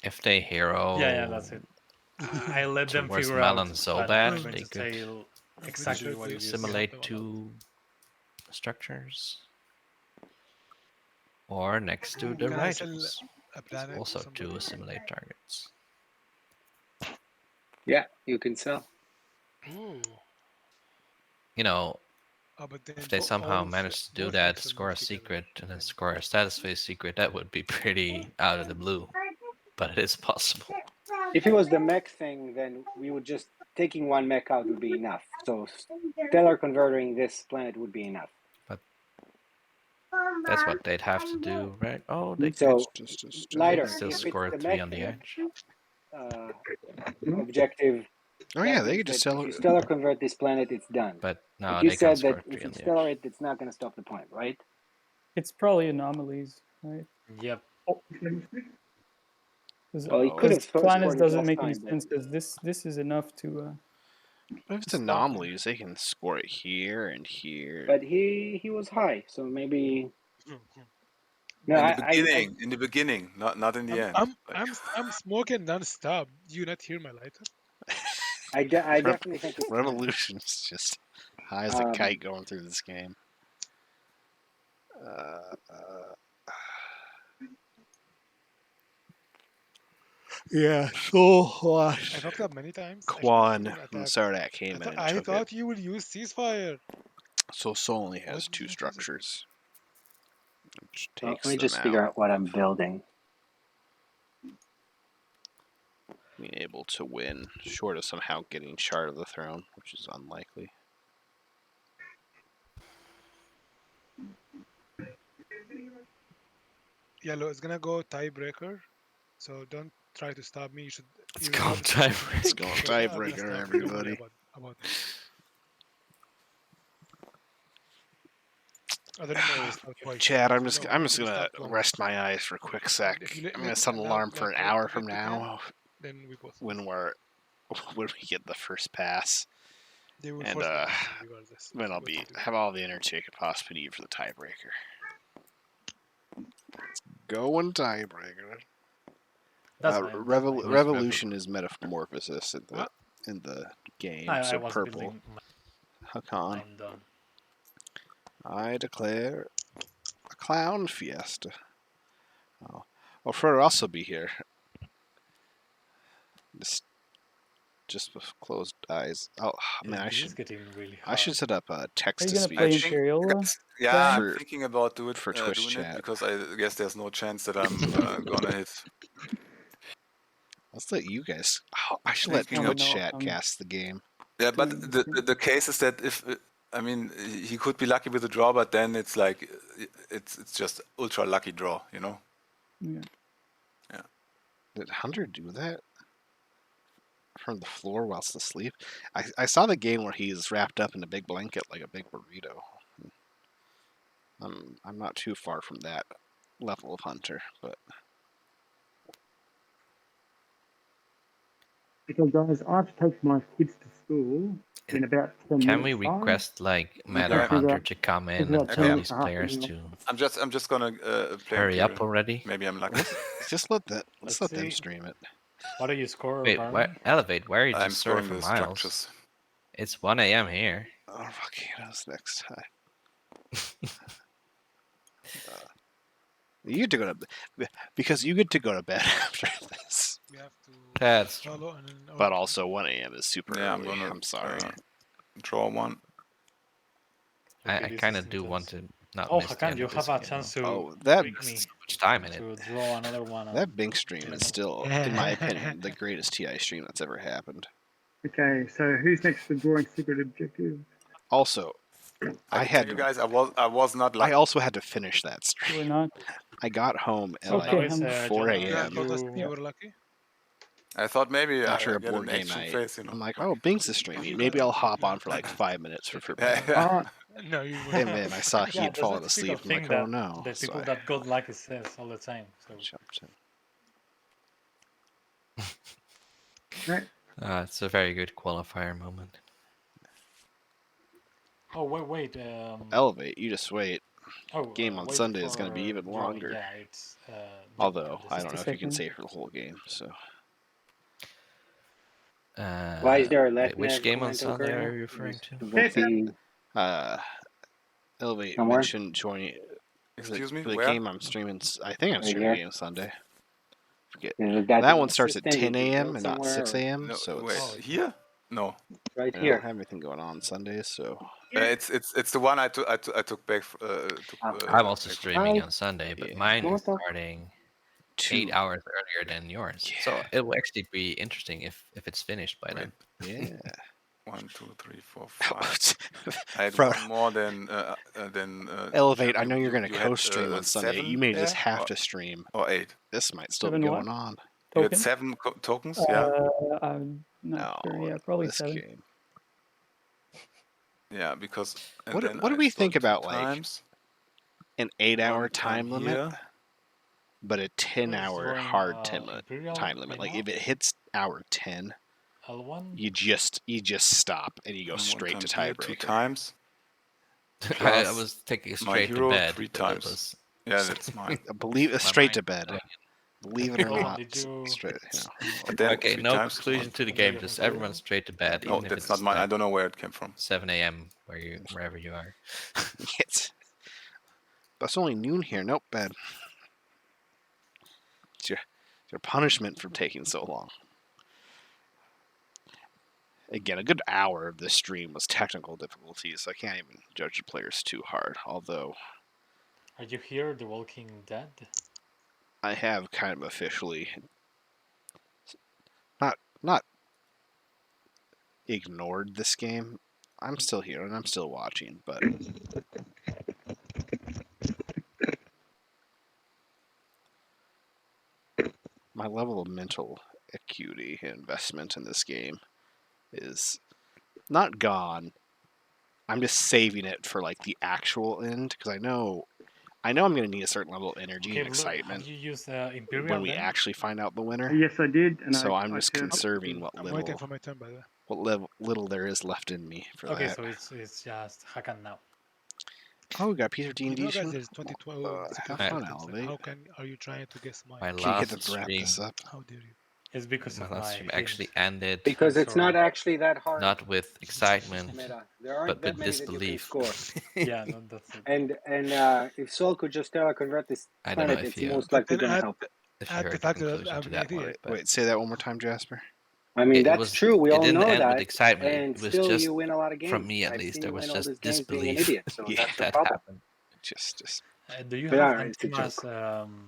If they hero Yeah, that's it. I let them towards figure Melon out, so but bad, I'm going they to could tell exactly what it is. assimilate 2 structures. Or next to the Can I sell Rigels. a planet Also to 2 somebody? assimilate targets. Yeah, you can sell. Ooh. You know, But then if they somehow manage to do both that, mechs will score move a together. secret, and then score a status phase secret, that would be pretty out of the blue. But it is possible. If it was the mech thing, then we would just taking one mech out would be enough. So stellar converting this planet would be enough. But that's what they'd have to do, right? Oh, they So could lighter. still If it's score the 3 mech on the edge. objective. Oh that yeah, they means could just that sell if you it. stellar convert this planet, it's done. But no, But you they can't said that score 3 if on it's the stellar edge. it's not going to stop the point, right? It's probably anomalies, right? Yep. Well, he could have planets scored it doesn't last make any time, but sense because this is enough to. But if it's anomalies, they can score it here and here. but he was high, so maybe. No, In the beginning, not in the end. I'm smoking non-stop. Do you not hear my lighter? I definitely think it's Revolution's just high as a kite going through this game. Yeah, so I fucked up many times. Quan and Sardak came in and I took thought it. you would use ceasefire. So Sol only has 2 structures. Which Well, takes let me them just figure out. out what I'm building. Being able to win, short of somehow getting Shard of the Throne, which is unlikely. Yellow is gonna go tiebreaker, so don't try to stop me. You should. It's going tiebreaker. It's going tiebreaker, everybody. About that. I don't know. It's not quite Chad, sure. I'm just gonna rest my eyes for a quick sec. I'm gonna set an alarm for an hour from now. Then we both. When we get the first pass. They will And force me regardless. then I'll have all the energy I could possibly need for the tiebreaker. It's going tiebreaker. Revolution is metamorphosis in the game, so purple. Hakan. I'm done. I declare a clown fiesta. Oh, Frodo will also be here. Just with closed eyes. Oh man, I should set up a text to speech. I'm thinking about doing Twitch it chat because I guess there's no chance that I'm gonna hit. Let's let you guys. Oh, I should let Twitch chat cast the game. Yeah, but the case is that if he could be lucky with a draw, but then it's like it's just ultra lucky draw, you know. Yeah. Yeah. Did Hunter do that from the floor whilst asleep? I saw the game where he's wrapped up in a big blanket like a big burrito. I'm not too far from that level of Hunter, but Okay, guys, I have to take my kids to school in about 10 minutes. Can we request like Matter Hunter to come in and tell these players to I'm just gonna play hurry Imperium. up already? Maybe I'm lucky. Just let them see. stream it. What do you score? Wait, Harlan? Elevate, why are you I'm just sorry scoring for the Miles? structures. It's 1 a.m. here. Oh, volcanoes next time. You get to go to because you get to go to bed after this. We have to That's follow and then But also 1 a.m. is super Yeah, early. I'm gonna. I'm sorry. Draw one. I kind of do want to not Oh, miss the Hakan, end you of this have a game, chance though. to Oh, that trick me So much time in it. to draw another one. That Bing stream is still, in my opinion, the greatest TI stream that's ever happened. Okay, so who's next for drawing secret objective? Also, I had you guys. I was not. I also had to finish that stream. We're not. I got home at Okay, like 4 a.m. You were lucky. I thought maybe after a get board an game action night. face, you know. I'm like, oh, Bing's the streaming. Maybe I'll hop on for like 5 minutes for forbidden. No, you And then I saw he had that's fallen the asleep. typical I'm like, thing oh that no. the So people I that God lucky says all the time. So jumped in. It's a very good qualifier moment. oh wait. Elevate, you just wait. Oh, Game on wait Sunday is going to be for even drawing. longer. Yeah, it's. Although just I a don't know if you can second. say for the whole game. So Why is there a Wait, which left game on comment Sunday occurring? are you referring to? Elevate Somewhere? mentioned joining. Excuse me, For the where? game I'm streaming. I think I'm Right streaming here. game Sunday. Forget. There's got That an one starts at assistant, 10 you can a.m. build and not somewhere 6 or- a.m. No, So wait, it's here? No. Right I here. don't have anything going on Sundays. So It's the one I took back. I'm also back- streaming on Sunday, but mine is Pronto. starting 2. 8 hours earlier than yours. So it will actually be interesting if it's finished by then. Yeah. 1, 2, 3, 4, 5. I had Bro. one more than Elevate. I you- know you're you- going to you had, co-stream on Sunday. 7 You may just there, have or- to stream. or 8. This might still 7 be what? going on. You had Tokens? 7 tokens, yeah. I'm not No, sure. Yeah, probably this 7. game. Yeah, because and What then do I we think stopped about 2 like times. an 8-hour One time limit, here. but a 10-hour drawing, hard Imperial time limit? right Like now? if it hits hour 10, L1. you just stop and you go And one straight to time here, 2 tiebreaker. times. I Plus was taking my straight to hero bed. 3 but that times. was Yeah, that's mine. Believe my straight to mind. bed. Believe it or Oh, not, did you- straight. But then Okay, 3 no times. conclusion to the game. Just everyone straight to bed. No, even if that's it's not mine. I like don't know where it came from. 7 a.m. wherever you are. It's only noon here. Nope, bed. It's your punishment for taking so long. Again, a good hour of this stream was technical difficulties, so I can't even judge the players too hard. Although Are you here, The Walking Dead? I have kind of officially not ignored this game. I'm still here and I'm still watching, but my level of mental acuity and investment in this game is not gone. I'm just saving it for like the actual end because I know I'm going to need a certain level of energy Okay, and look, excitement have you used Imperium when we then? actually find out the winner. Yes, I did. And So I I'm just turned- conserving what I'm waiting for my turn, by the way. little there is left in me for Okay, that. so it's just Hakan now. Oh, we got a piece of D&D You know, guys, soon? there's 2012 have seconds fun, left. Elevate. How are you trying to guess mine? My Can you get last them to wrap stream, this up? How dare you? It's because my of last my stream hint. actually ended Because it's not Sorry. actually that hard. not with excitement, Meta. There aren't but that with many that you can disbelief. score. Yeah, that's it. And if Sol could just convert this I don't know planet, if it's you most But likely then going to help. if you add the heard the fact that conclusion I have to an that one. idea. But Wait, say that one more time, Jasper. I mean, it that's was true. We it all didn't know end with that. excitement. And It was still, just you win a lot of games. from me at I've least. seen There you was win all just those games being an disbelief. idiot. So yeah, that's the that problem. happened. Just Do you But have alright, it's a Antima's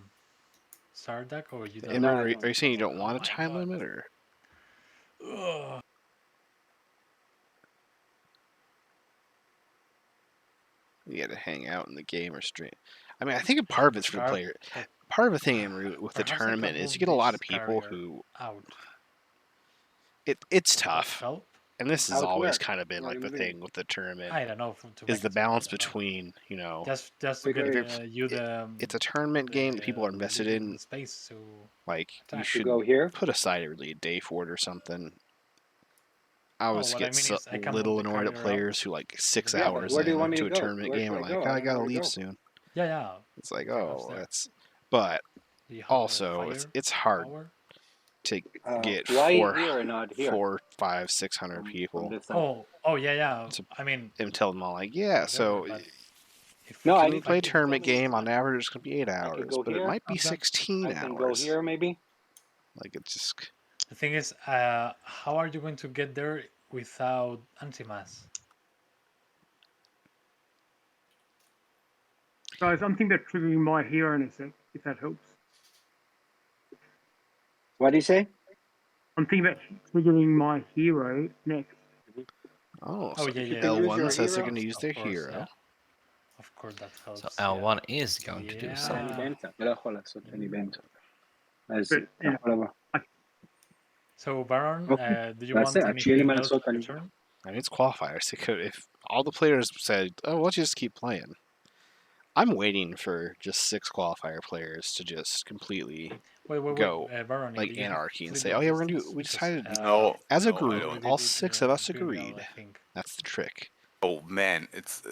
Sardak or you don't? and No, are I you don't. saying you don't want a my time God. limit, or Ugh. you got to hang out in the game or stream? I mean, I think a part of it's for the player. Part of the thing with the Perhaps I tournament could is you move get a lot of this people carrier who out. it's tough. Help? and this has How it always works. kind of been What like do the you mean? thing with the tournament. I don't know. Is the balance between, you know, just to Figure get it- you the it's a tournament game that people are invested in. the space to Like you attack. should go here. put aside really a day for it or something. I No, always what get I mean so is I can little move the annoyed at character players out who like to 6 the Yeah, but hours where do you want me into to a go? tournament Where game should are I go? like, I I don't know gotta where to leave go. soon. Yeah. It's like, Perhaps oh, there. that's. But Do you have also, fire it's hard power? to get Why here and not here? 400, 500, 600 people. This side. Oh yeah. So I mean, and tell them all like, yeah. whatever, So but if No, if I you need play a to tournament tell me. game, on average it's gonna be 8 I could hours, go but it here. might be 16 I can go hours. here maybe. Like it's just. the thing is, how are you going to get there without anti-mass? Guys, I'm thinking about triggering my hero in a sec, if that helps. What do you say? I'm thinking about triggering my hero next. Oh, Oh, so yeah, yeah. L1 says they're hero? going to use Of their course, hero. yeah. Of course, that helps. So L1 is going to do Yeah. so. But, So Baron, Okay. do you That's want it. Actually, anything man, else so for your can- turn? I mean, it's qualifiers. It could, if all the players said, "Oh, let's just keep playing," I'm waiting for just 6 qualifier players to just completely Wait. go Baron, like do you have anarchy and flip say, the "Oh yeah, we're gonna do." distance? We Because, decided No, as a no, I group, don't. all 6 of us Imperial, agreed. I think. That's the trick. Oh man, it's.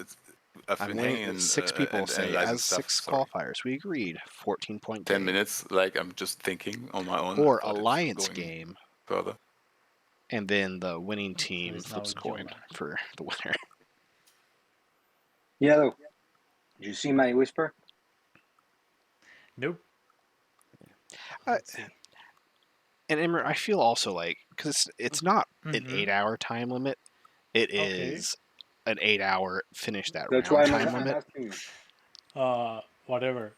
I've I'm been waiting. hanging 6 people and say analyzing as stuff. 6 Sorry. qualifiers, we agreed. 14-point 10 game. minutes, like I'm just thinking on my own. Or I thought it's alliance going game, further. and then the winning team it's flips a now coin Jonah. for the winner. Yellow. Did you see my whisper? Nope. Uh, Let's see. And Emmer, I feel also like because it's not an Mhm. 8-hour time limit, it Okay. is an 8-hour finish that That's round why time I'm limit, asking you. Whatever.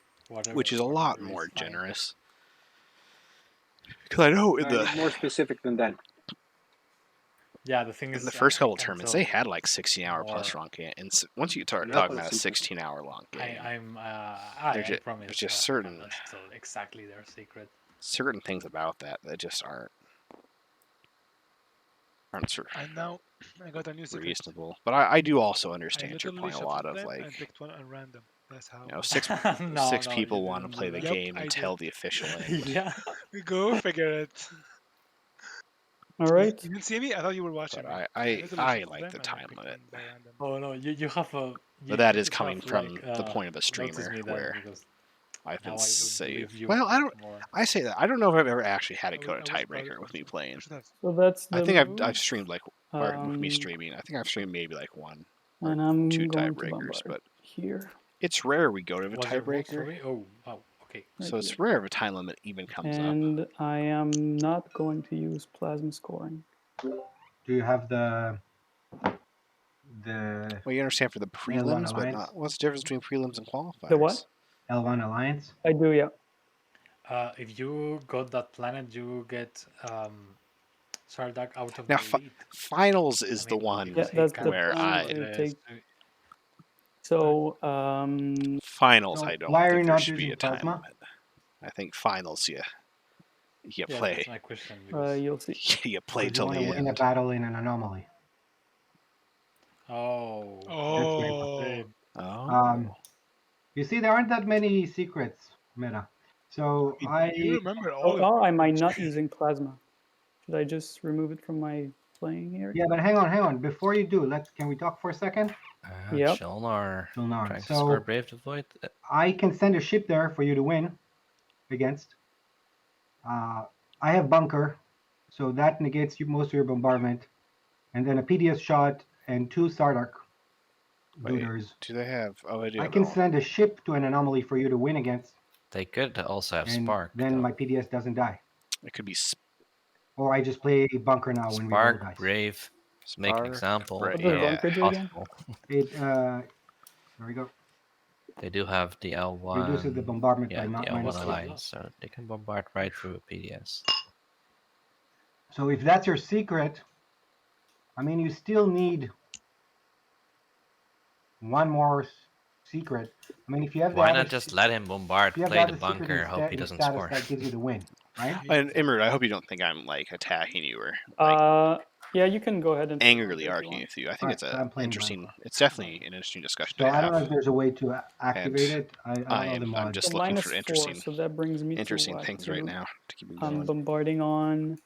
which is a lot whatever more is fine. generous. Because I know in I the need more specific than that. Yeah, the thing in is, the first couple I can tournaments tell they had like 16-hour plus more. long game, and once you start Yeah, talking but about a it's- 16-hour long game, I promise. there's just I'm certain not still exactly their secret. certain things about that just aren't sort of And now I got a new secret. reasonable. But I do also I understand your literally point a lot shuffled of them like. and picked one at random. That's how. You know, 6 No, people you want to didn't play do the that. game I until did. the official end. Yeah. Go figure it. All right. You didn't see me? I thought you were watching But me. I literally shuffled like them the and time picked limit. one by random. Oh no, you have a. But that you is should coming have, from like, the point of a noticed streamer me then, where because I've now been I would believe saved. you Well, I don't. more. I say that I don't know if I've ever actually had it go to I was proud tiebreaker of with me myself. playing. Should have. So that's the I think I've move. streamed like or with me streaming. I think I've streamed maybe like 1 or And I'm 2 going to tiebreakers, bombard but here. it's rare we go to a Was there more tiebreaker. story? Oh, wow. Okay. Right So it's here. rare if a time limit even comes up. And I am not going to use plasma scoring. Do you have the Well, you understand for the prelims, but Alliance? not. What's the difference between prelims and qualifiers? The what? L1 Alliance? I do, yeah. If you got that planet, you get Sardak out of Now, the lead. finals is the one Yeah, that's the where plan to take. So, finals. So I don't why are think you there not should be using a time plasma? limit. I think finals, you Yeah, play. that's my question. you'll see. You play Because till you want the to win a end. battle in an anomaly. Oh. Oh. You see, there aren't that many secrets, Meta. So You remember all Oh, of oh, am I not using plasma? Should I just remove it from my playing area? Yeah, but hang on. Before you do, can we talk for a second? Yep. Jolnar Jolnar. trying to So score Brave to Void. I can send a ship there for you to win against. I have bunker, so that negates most of your bombardment, and then a PDS shot and 2 Sardak Dooders. Do they have? Oh, I do. I have can all- send a ship to an anomaly for you to win against, They could also have and Spark. then my PDS doesn't die. It could be Or I just play bunker now when we roll Spark, dice. Brave. Let's make an Spark, example. Brave. What does Yeah. bunker do again? Possible. There we go. They do have the L1. Reduces the bombardment yeah, by the minus L1 2. Alliance, so they can bombard right through a PDS. So if that's your secret, I mean, you still need one more secret. I mean, if you have Why the not other, just let him bombard, if you have play the the other secret bunker, in hope he in doesn't status, score? that gives you the win, right? And Imrud, I hope you don't think I'm like attacking you or. Yeah, you can go ahead and angrily arguing with you. I think it's interesting. It's definitely an interesting discussion to have. I don't know if there's a way to activate it. I don't know the mod. I'm just So looking for -4, interesting, so that brings me interesting to things right now to keep me I'm going. bombarding on.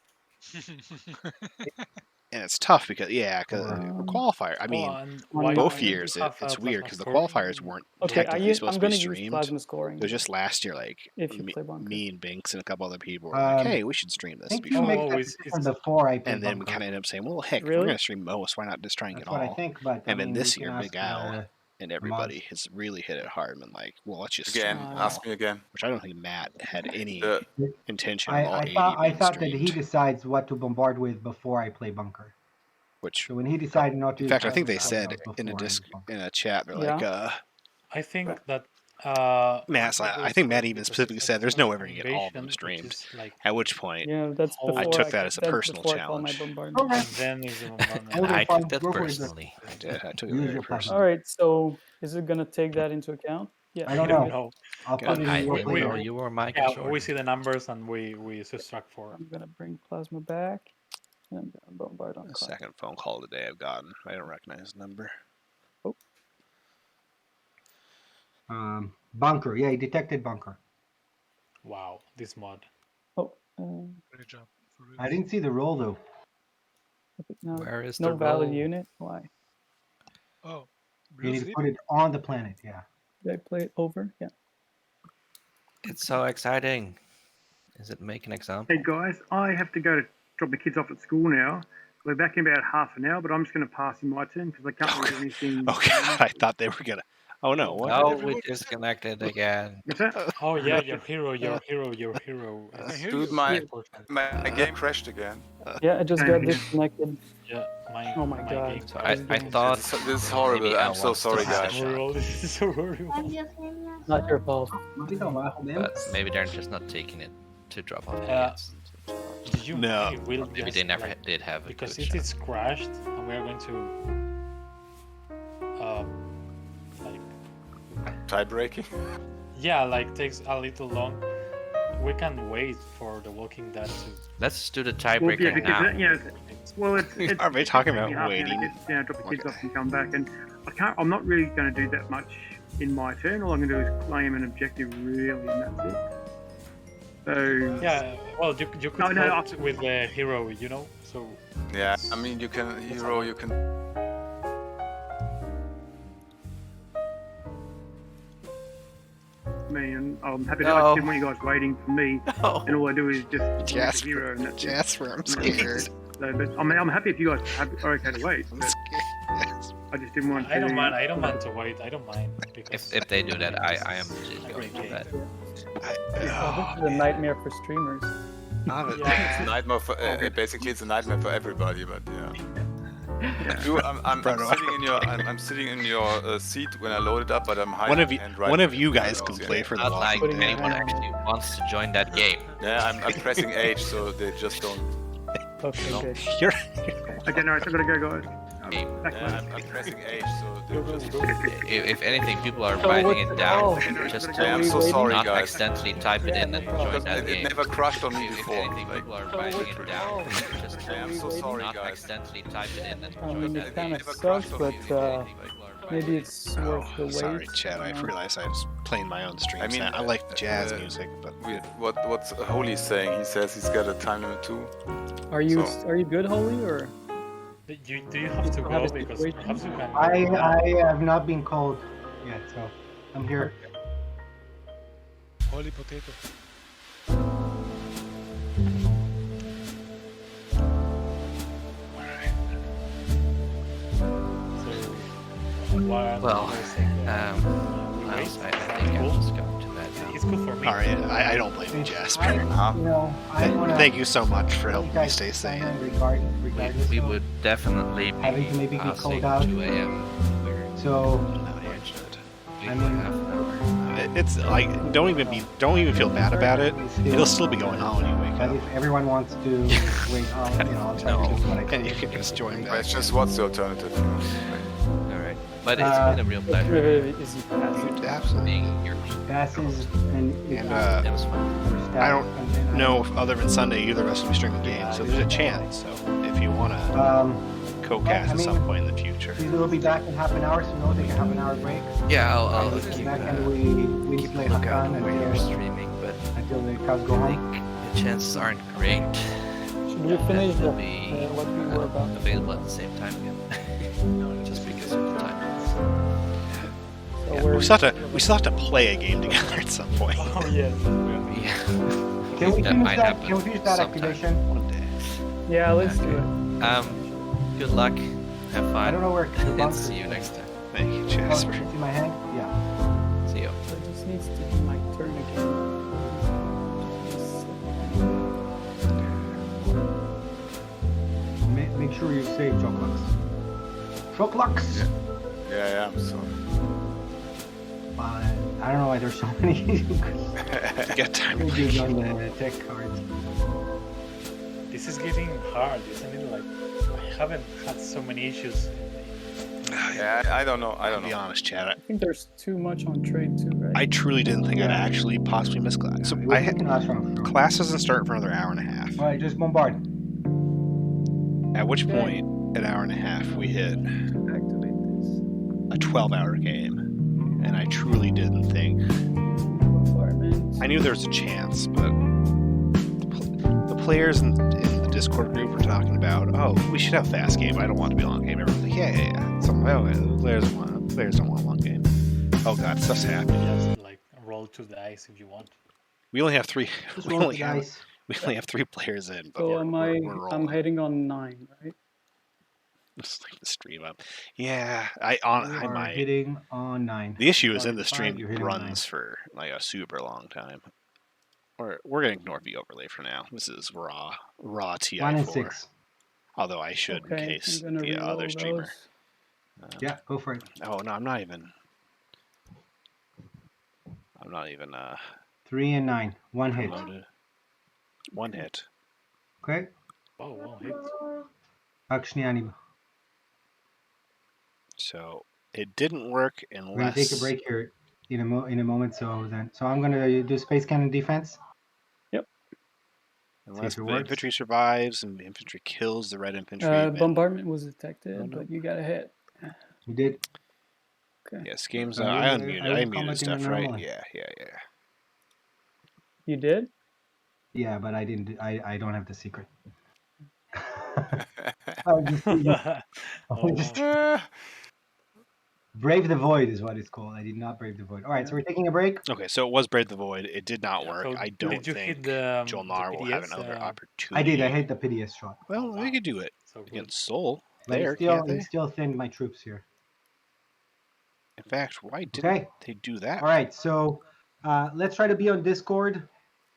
And it's tough because qualifier. I mean, both years it's weird because the qualifiers weren't technically supposed to be streamed. plasma scoring. It was just last year, like if you play bunker. me and Binks and a couple other people were like, "Hey, we should stream this." I think you make that decision before I play and then we bunker. kind of ended up saying, "Well, heck, if we're going to stream most, why not just try and That's get what all?" I think, but and I then mean, this you year, can Big ask, Al and everybody has really hit it hard and been like, "Well, let's just Again, stream ask me again." Which I don't think Matt had any intention of all I 80 thought being that streamed. he decides what to bombard with before I play bunker. Which, so when he decided not to, in fact, I think they said in a chat, they're like, I think that Matt's like, I think Matt even specifically said, "There's no way we're gonna get all of them streamed." At which point, that's I took that as a personal challenge. Then is I took that personally. I did. I took it very personally. All right, so is it gonna take that into account? Yeah. I don't know. I'll put it in your we play. you were my we see the numbers and we subtract 4. I'm gonna bring plasma back. And I'm gonna bombard on. The second phone call today I've gotten. I don't recognize the number. Bunker. Yeah, he detected bunker. Wow, this mod. Oh. Great job. I didn't see the roll though. No, Where is no the valid roll? unit? Why? Oh. You need to put it on the planet. Yeah. Did I play it over? Yeah. It's so exciting. Is it make an example? Hey guys, I have to go to drop the kids off at school now. We're back in about half an hour, but I'm just going to pass in my turn because I can't really do anything. Oh God, I thought they were gonna. Oh no! What? No, we disconnected again. What's that? Oh yeah, your hero. Dude, my game crashed again. Yeah, I just got disconnected. Yeah, oh my god. So I thought this is horrible. I'm so sorry, guys. This is so horrible. Not your fault. But maybe they're just not taking it to drop off. Did you No. Maybe they never did have a because good if shot. it's crashed and we are going to Tie breaking. Yeah, like takes a little long. We can wait for the Walking Dead to. Let's do the Well, tiebreaker yeah, because now. it's Are we talking about half an hour waiting? to get, drop the kids off and come back, and I'm not really going to do that much in my turn. All I'm going to do is claim an objective, really, and that's it. So Yeah, well, you could vote with the hero, you know. So Yeah, I mean, you can hero. You can. me, and I'm happy to. I didn't want you guys waiting for me, and all I do is just Jasper. the hero, and that's it. Jasper, I'm scared. So, but I mean, I'm happy if you guys are okay to wait. But I just didn't want to. I don't mind. I don't mind to wait. I don't mind because If they do that, I am legit going to that. Oh, this is a nightmare for streamers. It's a nightmare for basically it's a nightmare for everybody, but yeah. Dude, I'm sitting in your seat when I load it up, but I'm hiding. One of you guys can play for the Not like Walking Dead. anyone actually wants to join that game. Yeah, I'm pressing H, so they just don't. Okay, No. good. Okay, no, I've got to go, guys. Yeah, I'm pressing H, so they just. If anything, people are So writing what's it the down call? just Yeah, I'm so sorry, not guys. accidentally type it in and join that It game. never crashed on me If before. anything, Like, people are writing it down just Yeah, I'm so sorry, not guys. accidentally type it in and I join mean, that it kind game. of sucks, but maybe it's worth the wait. Sorry, Chad. I realized I was playing my own streams. I mean, I like the jazz music, but what's Holy saying? He says he's got a time limit too. Are you So- are you good, Holy, or? do you have to Have go a because situation? perhaps you can. I have not been called yet, so I'm here. Holy potato. Well, I think I'll just go to bed now. It's good for me. all right, I don't blame you, Jasper. You know, I wanna Thank you so much for helping me guys stay sign sane. in regardless. We of would definitely be having to maybe be passing called out. 2 a.m. So I mean, half an hour. It's like don't even feel bad about it. It'll still be going on when you wake but up, if everyone wants to wait, I'll try to do what I can. and you can just join back. Questions. What's the alternative? All right, but it's been a real pleasure. Is he passing? Absolutely. Being your Passes and And that was fun. I don't know if other than Sunday either of us will be streaming games, so there's a chance. So if if you want to co-cast at some point in the future. We will be back in half an hour, so we'll take a half an hour break. Yeah, I'll We'll keep, back and we keep a play lookout Hakan when you're streaming, but until the cows go I home. think the chances aren't great. Should we finish They'll be what we were about? available at the same time again. Just because of the time. So Yeah, we're we still have to play a game together at some point. Oh yes. Can we That finish might that? happen Can we finish that sometime. activation? One day. Yeah, let's do it. Good luck. Have fun. I don't know where the And bunker see you is. next time. Thank you, Oh, Jasper. see my hand? Yeah. See you. So it just needs to be my turn again. Make sure you save Choclux. Choclux! Yeah, I'm sorry. I don't know why there's so many Get time. images on the tech cards. This is getting hard, isn't it? Like, I haven't had so many issues. Yeah, I don't know. I'll be honest, Chad. I think there's too much on trade too, right? I truly didn't think I'd actually possibly miss class. So I had class doesn't start for another hour and a half. Alright, just bombard. At which point, an hour and a half, we hit Activate this. a 12-hour game, and I truly didn't think. I knew there was a chance, but the players in the Discord group were talking about, oh, we should have a fast game. I don't want to be a long game. Everyone's like, yeah. So, the players don't want a long game. Oh god, stuff's happening. Just like roll 2 dice if you want. We only have three. Just We roll only the have, dice. we only have 3 players in, but So we're I'm rolling. heading on 9, right? Just like the stream up. Yeah, You I are might. hitting on 9. The issue is in the Starting stream you're hitting on 9. runs for like a super long time. We're gonna ignore the overlay for now. This is raw TI4. 1 and 6. Although I should in Okay, case I'm gonna the other reroll streamer. those. Yeah, go for it. Oh no, I'm not even. 3 and 9. 1 hit. Promoted. 1 hit. Okay. Oh, 1 hit. Actually, anima. So it didn't work We're gonna unless. take a break here in a moment. So I'm gonna do space cannon defense. Unless See if the it works. infantry survives and the infantry kills the red infantry. then- Bombardment was detected, Oh, no. but you got a hit. We did. Okay. Yes, games. So I I unmuted commented stuff, right? normally. Yeah. You did? Yeah, but I didn't. I don't have the secret. I just Brave the Void is what it's called. I did not brave the void. All right, so we're taking a break. Okay, so it was Brave the Void. It did not work. So I did don't you think hit the Jolnar will have PDS, another I opportunity. did. I hit the PDS shot. Well, we could do it So good. against Soul. But There, it's still, can't they? it still thinned my troops here. In fact, why didn't Okay. they do that? All right, so let's try to be on Discord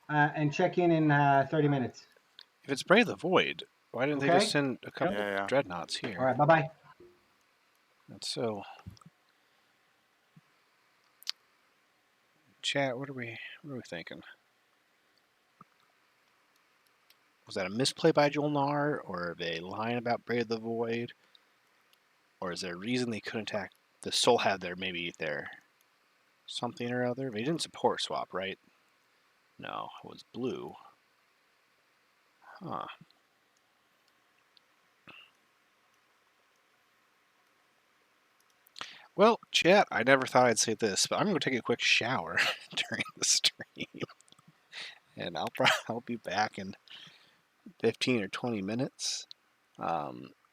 and check in 30 minutes. If it's Brave the Void, why didn't they Okay. just send a couple Yeah. dreadnoughts here? All right, bye-bye. That's so. Chat, what are we thinking? Was that a misplay by Jolnar, or are they lying about Brave the Void? Or is there a reason they couldn't attack? The Soul had their something or other. They didn't support swap, right? No, it was blue. Huh. Well, chat, I never thought I'd say this, but I'm going to take a quick shower during the stream. And I'll be back in 15 or 20 minutes.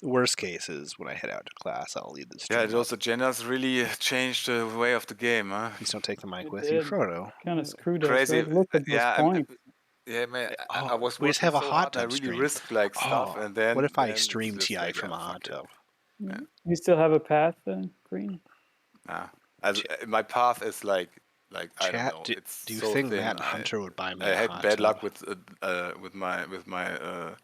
Worst case is when I head out to class, I'll leave the stream. Yeah, those agendas really changed the way of the game, huh? Please don't take the mic It with you, did. Frodo. Kind of screwed us. Crazy. Right? Look at those Yeah, points. Yeah, man, I was we just working have a so hot hard, I tub really stream. risked like stuff, and then what if I then it's stream just TI like, from a yeah, hot fuck it. tub? You still have a path, Green? Nah, my path is like I Chat, don't know. do you so think thin. Matt Hunter would buy me I a had hot bad tub? luck with my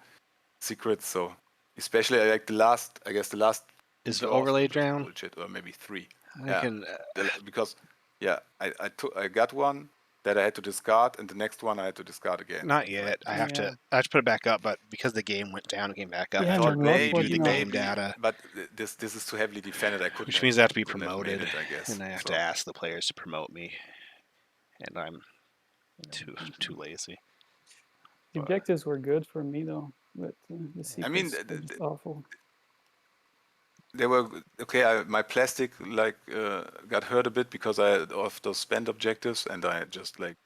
secrets, so especially like the last Is the draws overlay was down? bullshit, or maybe 3. I Yeah, can. because I got one that I had to discard, and the next one I had to discard again. Not yet. I have to put it back up, but because the game went down and came back up, Yeah, I have no, to maybe, redo the game maybe, data. But this is too heavily defended. I couldn't. Which means I have to be couldn't have made promoted, it, I guess. and I have So, to ask the players to promote me, and I'm too lazy. The objectives were good for me, though. but the I mean, sequence was just awful. they were okay. My plastic got hurt a bit because of those spent objectives, and I just like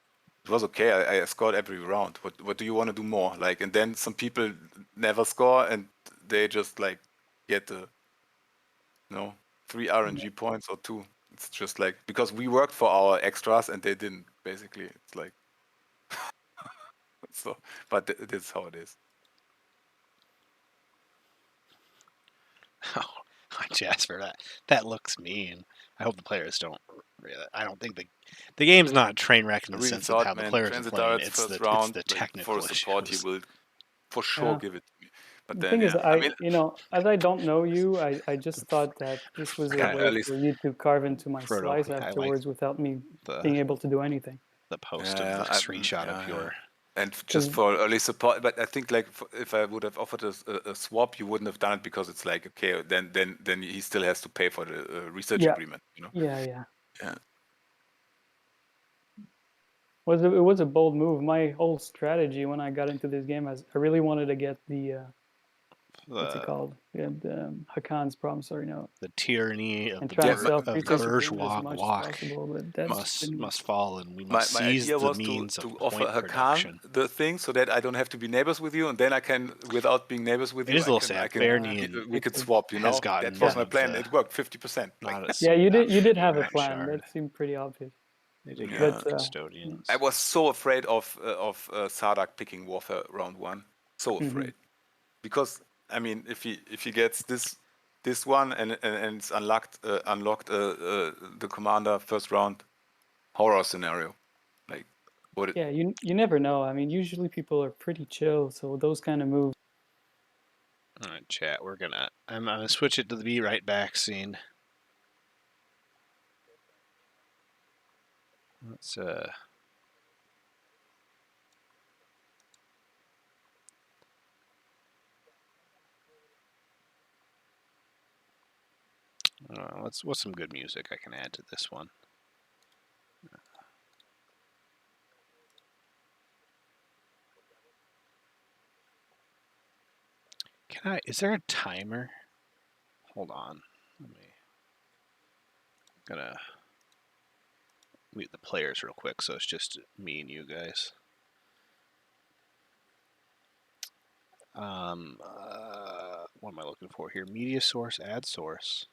it was okay. I scored every round. What do you want to do more? Like, and then some people never score, and they just like get the 3 RNG points or 2. It's just like because we worked for our extras and they didn't. Basically, it's like so. But this is how it is. Oh, Jasper, that looks mean. I hope the players don't. I don't think the game's not a train wreck in the sense of how the players are playing. It's the technical for support, issues. he will for sure Yeah. give it to me. But The then, thing is, I mean, as I don't know you, I just thought that this was a way for you to carve into my Frodo, slice I like afterwards without me being able to do anything. The post of the screenshot of your. And just for early support, but I think like if I would have offered a swap, you wouldn't have done it because it's like okay, then he still has to pay for the research agreement, you know. Yeah. Yeah. It was a bold move. My whole strategy when I got into this game, I really wanted to get the what's it called? Yeah, the Hakan's promissory note. The tyranny of and the try and sell bourgeois as much walk as possible, but that's must fall, and we must seize idea the was means to of offer point Hakan production. the thing so that I don't have to be neighbors with you, and then I can, without being neighbors with It you, is a little sad. we could swap. You know, that was my plan. It worked 50%. Yeah, you did have a plan. That seemed pretty obvious. But, I was so afraid of Sardak picking Warfare round 1. So afraid, because I mean, if he gets this one and it's unlocked the commander first round, horror scenario. Like, what? Yeah, you never know. I mean, usually people are pretty chill, so those kind of moves. All right, chat. I'm gonna switch it to the be right back scene. Let's what's some good music I can add to this one? Is there a timer? Hold on. Gonna mute the players real quick so it's just me and you guys. What am I looking for here? Media source, ad source.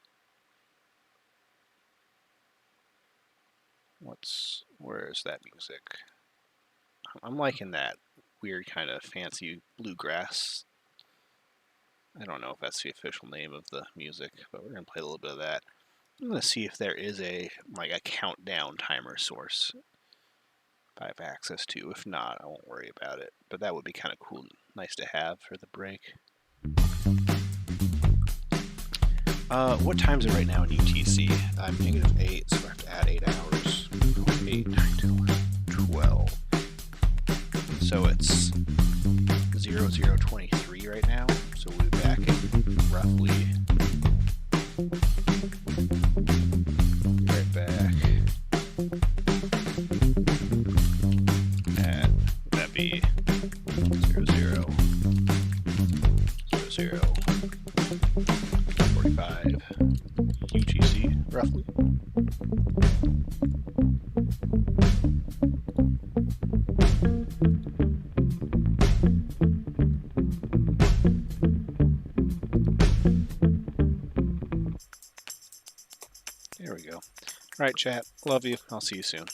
Where is that music? I'm liking that weird kind of fancy bluegrass. I don't know if that's the official name of the music, but we're gonna play a little bit of that. I'm gonna see if there is a countdown timer source I have access to. If not, I won't worry about it. But that would be kind of cool and nice to have for the break. What time is it right now in UTC? I'm -8, so I have to add 8 hours. 8, 9, 10, 11, 12. So it's 00:23 right now. So we'll be back in roughly. Right back. That'd be 00:45 UTC roughly. There we go. All right, chat. Love you. I'll see you soon.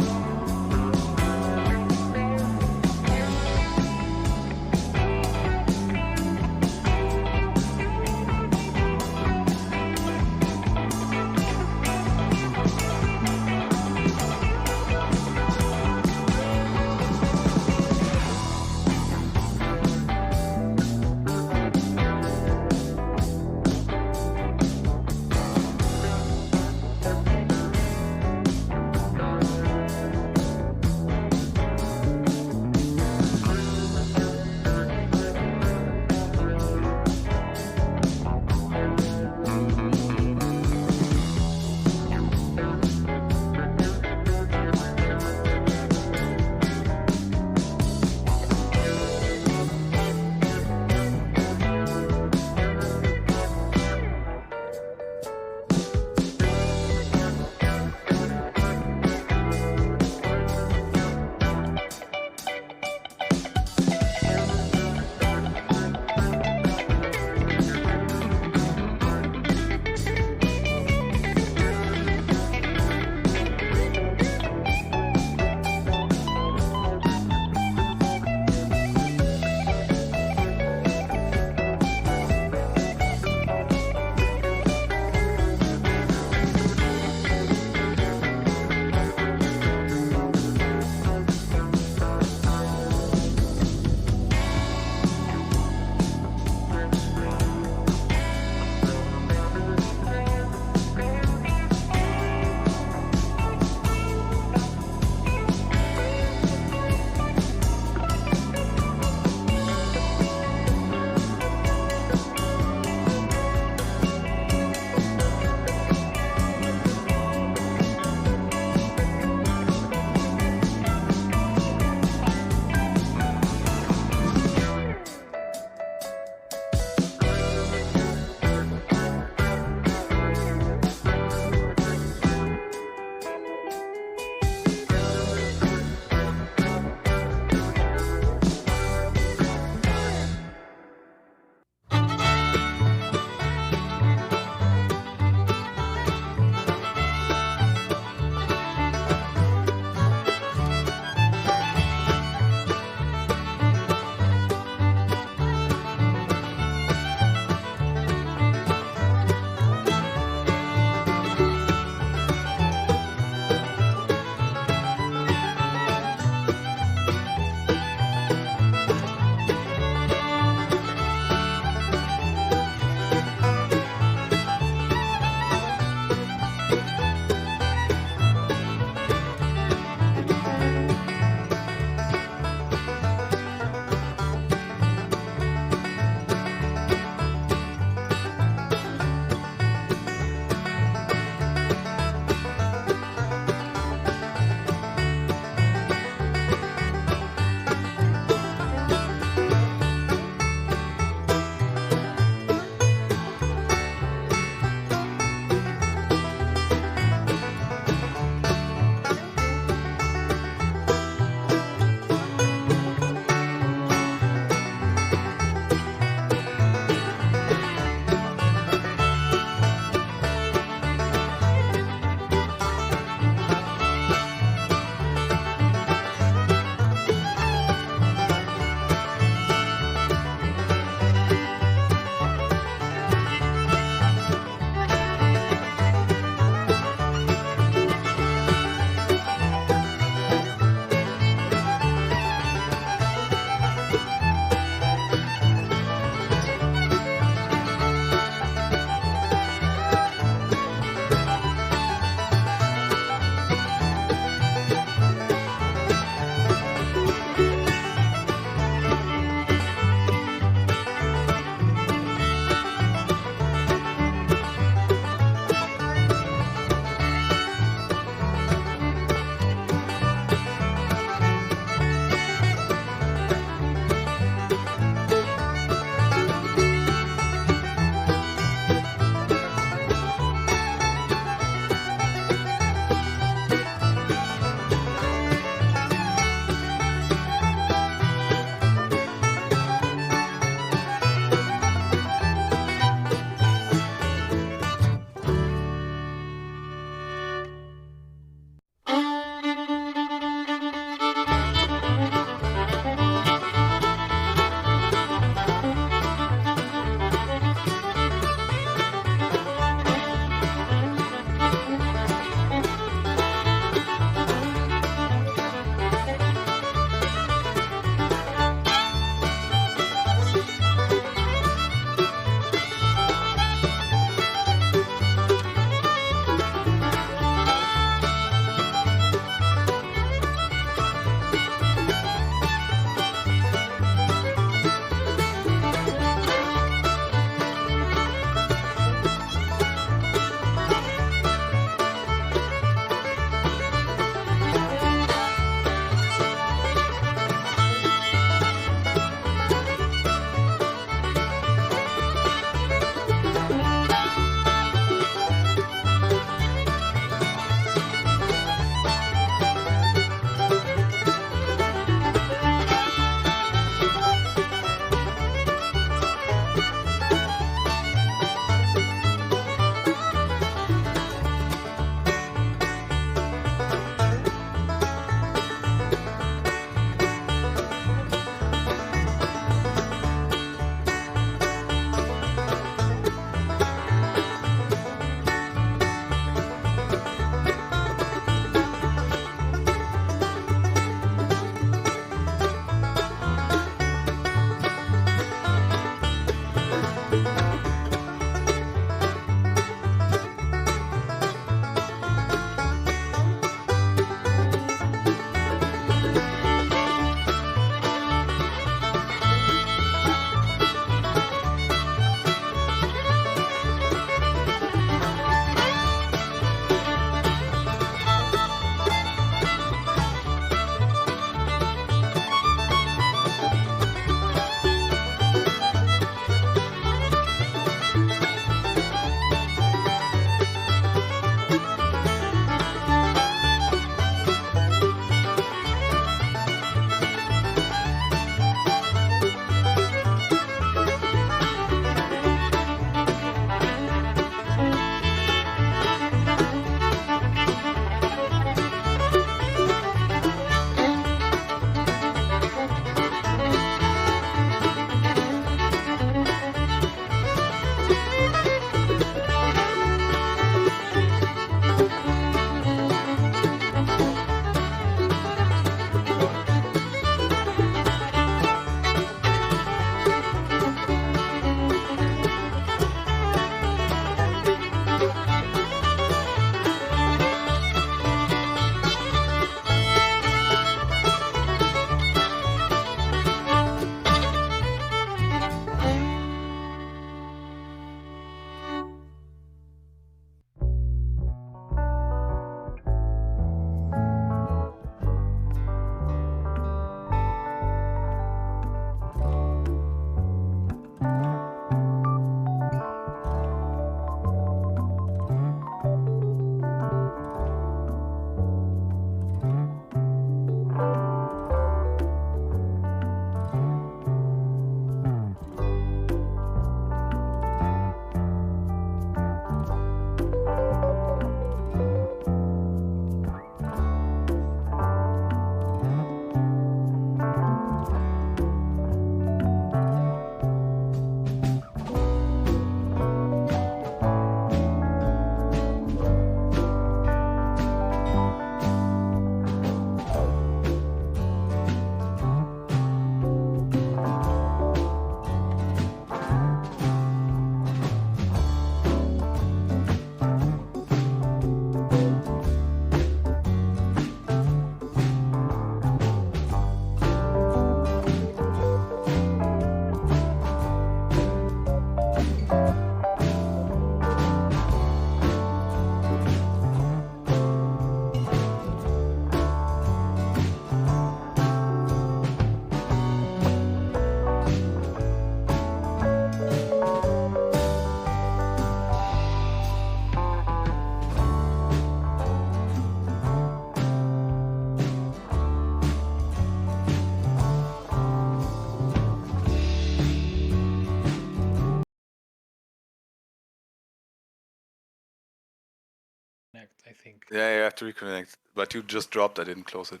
I think. Yeah, you have to reconnect. But you just dropped. I didn't close it.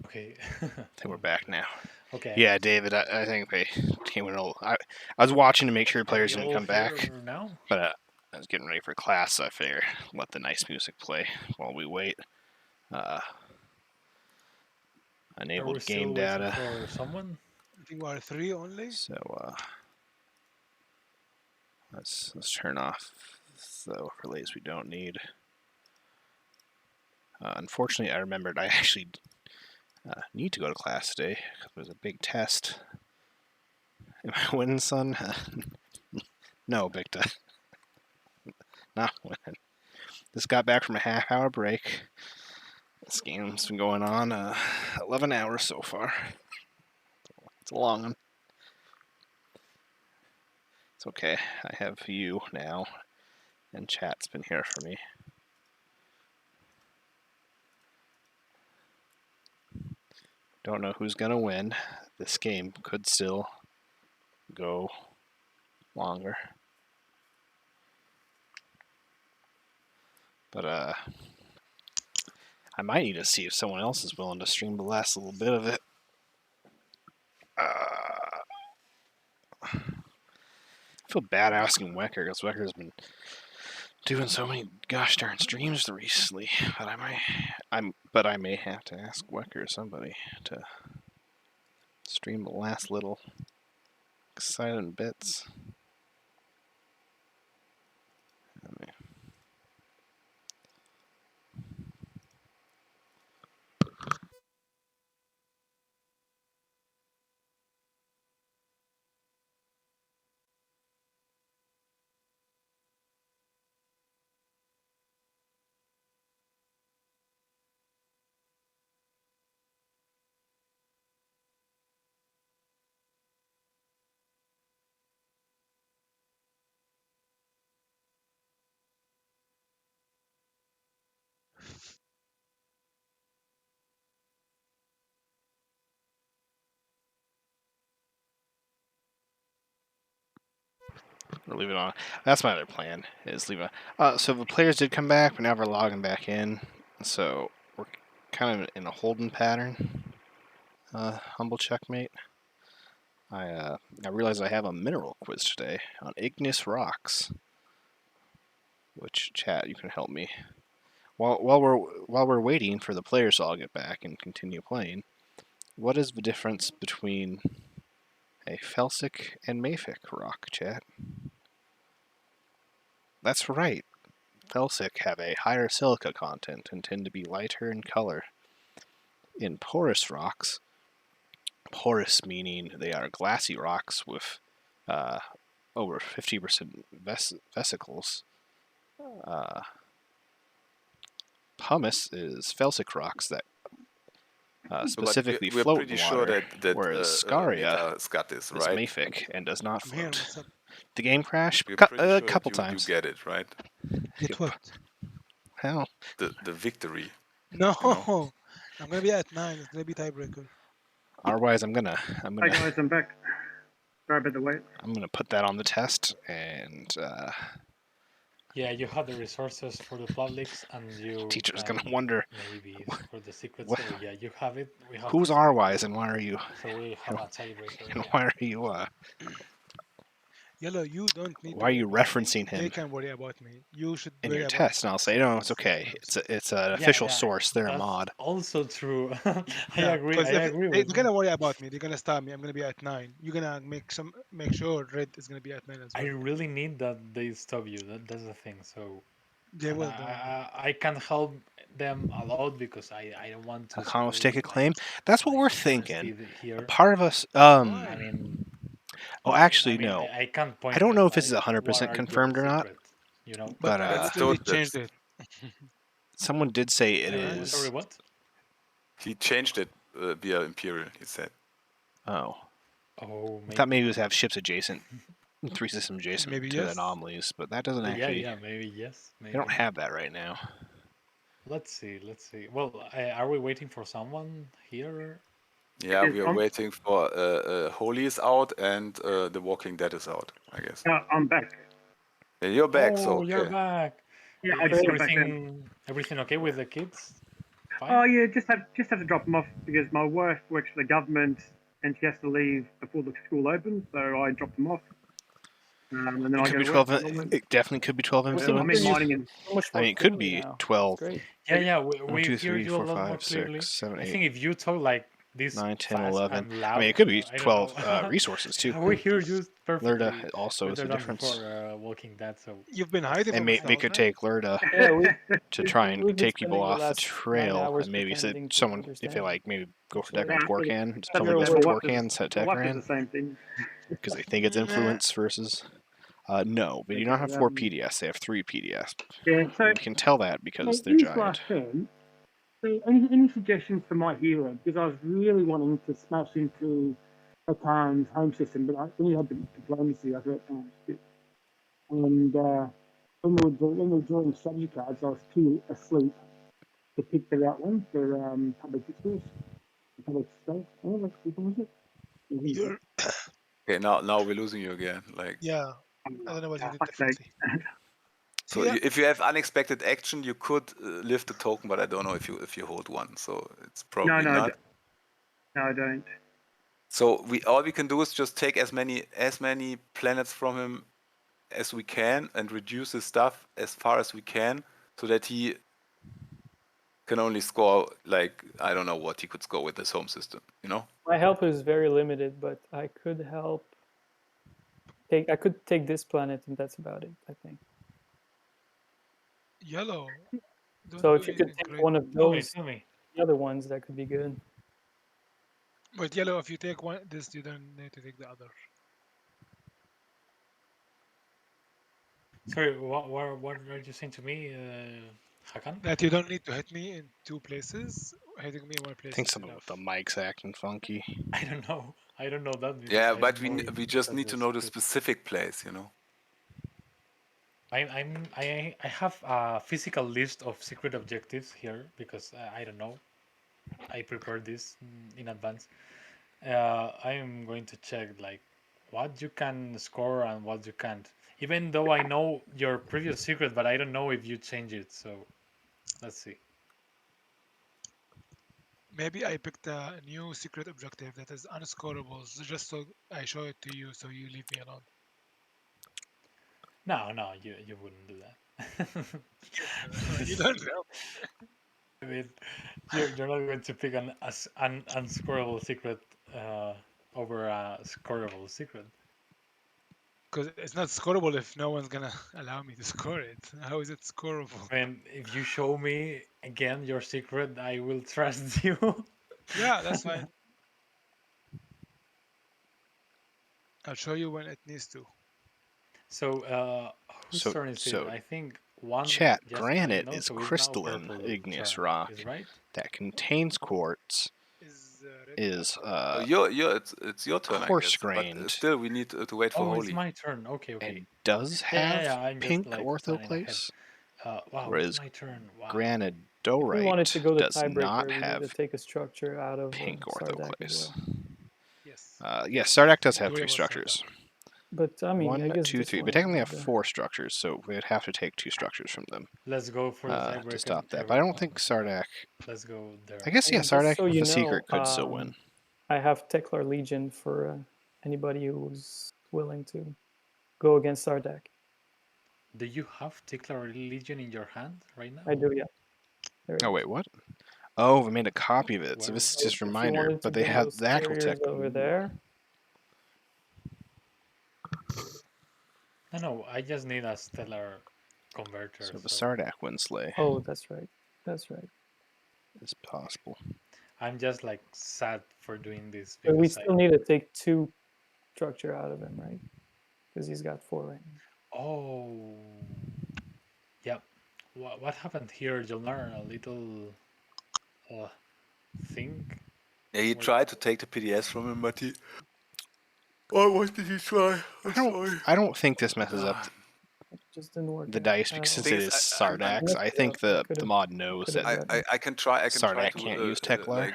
Okay. I think we're back now. Okay. Yeah, David, I think they came in. I was watching to make sure players didn't come back. Now? But I was getting ready for class, so I figured let the nice music play while we wait. Enabled game data. For someone? I think we are 3 only. So let's turn off the overlays we don't need. Unfortunately, I remembered I actually need to go to class today because there's a big test. Am I winning, son? No, Bicta. Not winning. Just got back from a half-hour break. This game's been going on 11 hours so far. It's a long one. It's okay. I have you now, and chat's been here for me. Don't know who's going to win. This game could still go longer. But I might need to see if someone else is willing to stream the last little bit of it. I feel bad asking Wecker because Wecker's been doing so many gosh darn streams recently. But I may have to ask Wecker or somebody to stream the last little exciting bits. Or leave it on. That's my other plan, is leave it on. So the players did come back, but now we're logging back in. So we're kind of in a holding pattern. Humble checkmate. I realize I have a mineral quiz today on igneous rocks. Which, chat, you can help me. While we're waiting for the players to all get back and continue playing, what is the difference between a felsic and mafic rock, chat? That's right. Felsic have a higher silica content and tend to be lighter in color. In porous rocks, porous meaning they are glassy rocks with over 50% vesicles. Pumice is felsic rocks that specifically we're float pretty in sure water, that whereas Scaria Scott is is right. mafic and does not I'm here. float. What's up? The game crashed We're pretty a sure couple that times. you get it right. Get what? How? The victory. No, You know? I'm gonna be at 9. It's gonna be tiebreaker. Otherwise, I'm gonna. Hi guys, I'm back. Sorry about the wait. I'm gonna put that on the test, and Yeah, you have the resources for the publics, and you teacher's can gonna wonder maybe for the secret. what, So yeah, you have it. We have who's the R-wise and why are you? So we have a tiebreaker. And why are you? Yellow, you don't need Why to are worry you about referencing me. They him can worry about me. You should in worry your about test? And I'll say no, it's okay. It's an official yeah, source. They're a that's mod. also true. I Yeah, agree. because I agree they're with gonna worry about me. They're gonna stop me. I'm gonna be at 9. You're gonna make sure red is gonna be at 9 as I well. really need that they stop you. That's the thing. So They and will. Don't worry. I can help them a lot because I don't want to Economist spoil take a claim. That's what we're honesty thinking. here. A part of us. I mean, Oh, well, actually, I mean, no. I can't point. I don't know if this is like, 100% what are confirmed your or not. secret, you know. But That's still, they told changed it. Someone did say it Alright. is. Sorry, what? He changed it via Imperium. He said. Oh. Oh, I thought maybe it was have ships adjacent, 3 systems adjacent Maybe to yes. the anomalies, but that doesn't Yeah, actually. yeah, maybe yes. Maybe. They don't have that right now. Let's see. Let's see. Well, are we waiting for someone here? Yeah, we are waiting for Holy is out and The Walking Dead is out, I guess. I'm back. Yeah, you're back, so Oh, okay. you're back. Yeah, I Is just got back then. everything okay with the kids? Fine. Oh yeah, just have to drop them off because my wife works for the government and she has to leave before the school opens, so I dropped them off. And then It I could go be to work. 12. It definitely could be 12 I'm influence. in mining and I mean, it could be 12. Yeah, yeah. 1, We 2, hear 3, you a 4, lot more 5, clearly. 6, 7, I 8, think if you talk like this 9, 10, fast 11. and loud, I mean, it could be I don't 12 know. resources too. We hear you perfectly. Lurda also is better the than difference. before Walking Dead. So You've been hiding And from us they the could whole time. take Lurda Yeah, to try and we've been take people spending the off the last 9 trail, hours and maybe pretending to someone, if understand. they like, maybe go for Actually. Torcan. that's Someone You're goes for awake. Torcan, set my wife does the Tekran, same thing. because they think it's influence versus. No, they do not have 4 PDS. They have 3 PDS. Yeah, so You can tell that because they're in this giant. last turn, so any suggestions for my hero? Because I was really wanting to smash into Hakan's home system, but when he had the diplomacy, I thought, oh shit. And when we were drawing strategy cards, I was too asleep to pick the right one for public discourse, public space. Oh, what was it? You're, Okay, now we're losing you again. Like, yeah. I don't know what you did Fuck's sake. differently. so Yeah. if you have unexpected action, you could lift a token, but I don't know if you hold one, so it's probably No, not. no, I don't. So all we can do is just take as many planets from him as we can and reduce his stuff as far as we can, so that he can only score, like, I don't know what he could score with his home system, you know? My help is very limited, but I could help. I could take this planet, and that's about it, I think. Yellow. So if you could take great. one of those, tell me. the other ones, that could be good. But yellow, if you take one, this you don't need to take the other. Sorry, what were you saying to me, Hakan? That you don't need to hit me in 2 places. Hitting me in 1 place I think is something enough. with the mic's acting funky. I don't know. I don't know that. because Yeah, I but don't know if we just that need to was know the good. specific place, you know? I have a physical list of secret objectives here because I don't know. I prepared this in advance. I am going to check like what you can score and what you can't. Even though I know your previous secret, but I don't know if you change it. So let's see. Maybe I picked a new secret objective that is unscorable, just so I show it to you, so you leave me alone. No, you wouldn't do that. You don't know. I mean, you're not going to pick an unscorable secret over a scorable secret. Because it's not scorable if no one's gonna allow me to score it. How is it scorable? I mean, if you show me again your secret, I will trust you. Yeah, that's fine. I'll show you when it needs to. So, whose turn is it? I think one. Chat, just granite no, is so it's now crystalline purple igneous turn, rock is right? that contains quartz, is it's your turn, I coarse guess. But grained, still, we need to wait for Oh, Holy. it's my turn. Okay, okay. and does have Yeah, I'm just pink like planning ahead. orthoclase, Wow, it's whereas my turn. Wow. If we wanted granodorite to go the does tiebreaker, not we need have to take a structure out of pink Sardak as orthoclase. well. Yes. Yes, Sardak does have Worry 3 about structures. But I mean, I 1, guess 2, this 3. We one technically is have 4 structures, so we'd have to take 2 structures from them Let's go for the tiebreaker. to stop that. But I don't think Sardak. Let's go there. I guess, yeah, And just Sardak so with you the secret know, could still win. I have Teklar Legion for anybody who's willing to go against Sardak. Do you have Tickler Legion in your hand right now? I do, yeah. There it Oh, is. wait, what? Oh, we made a copy of it, so this is So just a if you reminder. wanted to But they bring have those the actual carriers tech. over there. No, I just need a stellar converter. So the Sardak Winsley Oh, that's right. That's right. is possible. I'm just like sad for doing this But we because still need to take 2 structure out of him, right? Because he's got 4 right now. Oh, yep. What happened here? You'll learn a little thing. Yeah, he tried to take the PDS from him, but he. What did he try? I don't think this messes up Just didn't work. the dice because since it is Sardax, I think the mod knows that I can try. Sardak to can't use Teklar.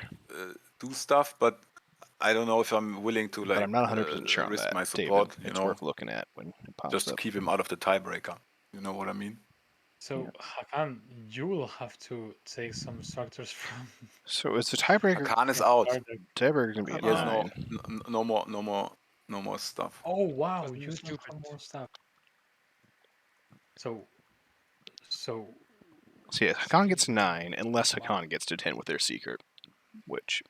Do stuff, but I don't know if I'm willing to But I'm not 100% sure on risk that, my David. support. It's worth looking at when it pops just up. to keep him out of the tiebreaker. You know what I mean? So Hakan, you will have to take some structures from. So it's the tiebreaker. Khan is out. Tiebreaker gonna be a Yes, 9. no more stuff. Oh wow, you don't have more stuff. So yeah, Hakan gets 9 unless Hakan gets to 10 with their secret, which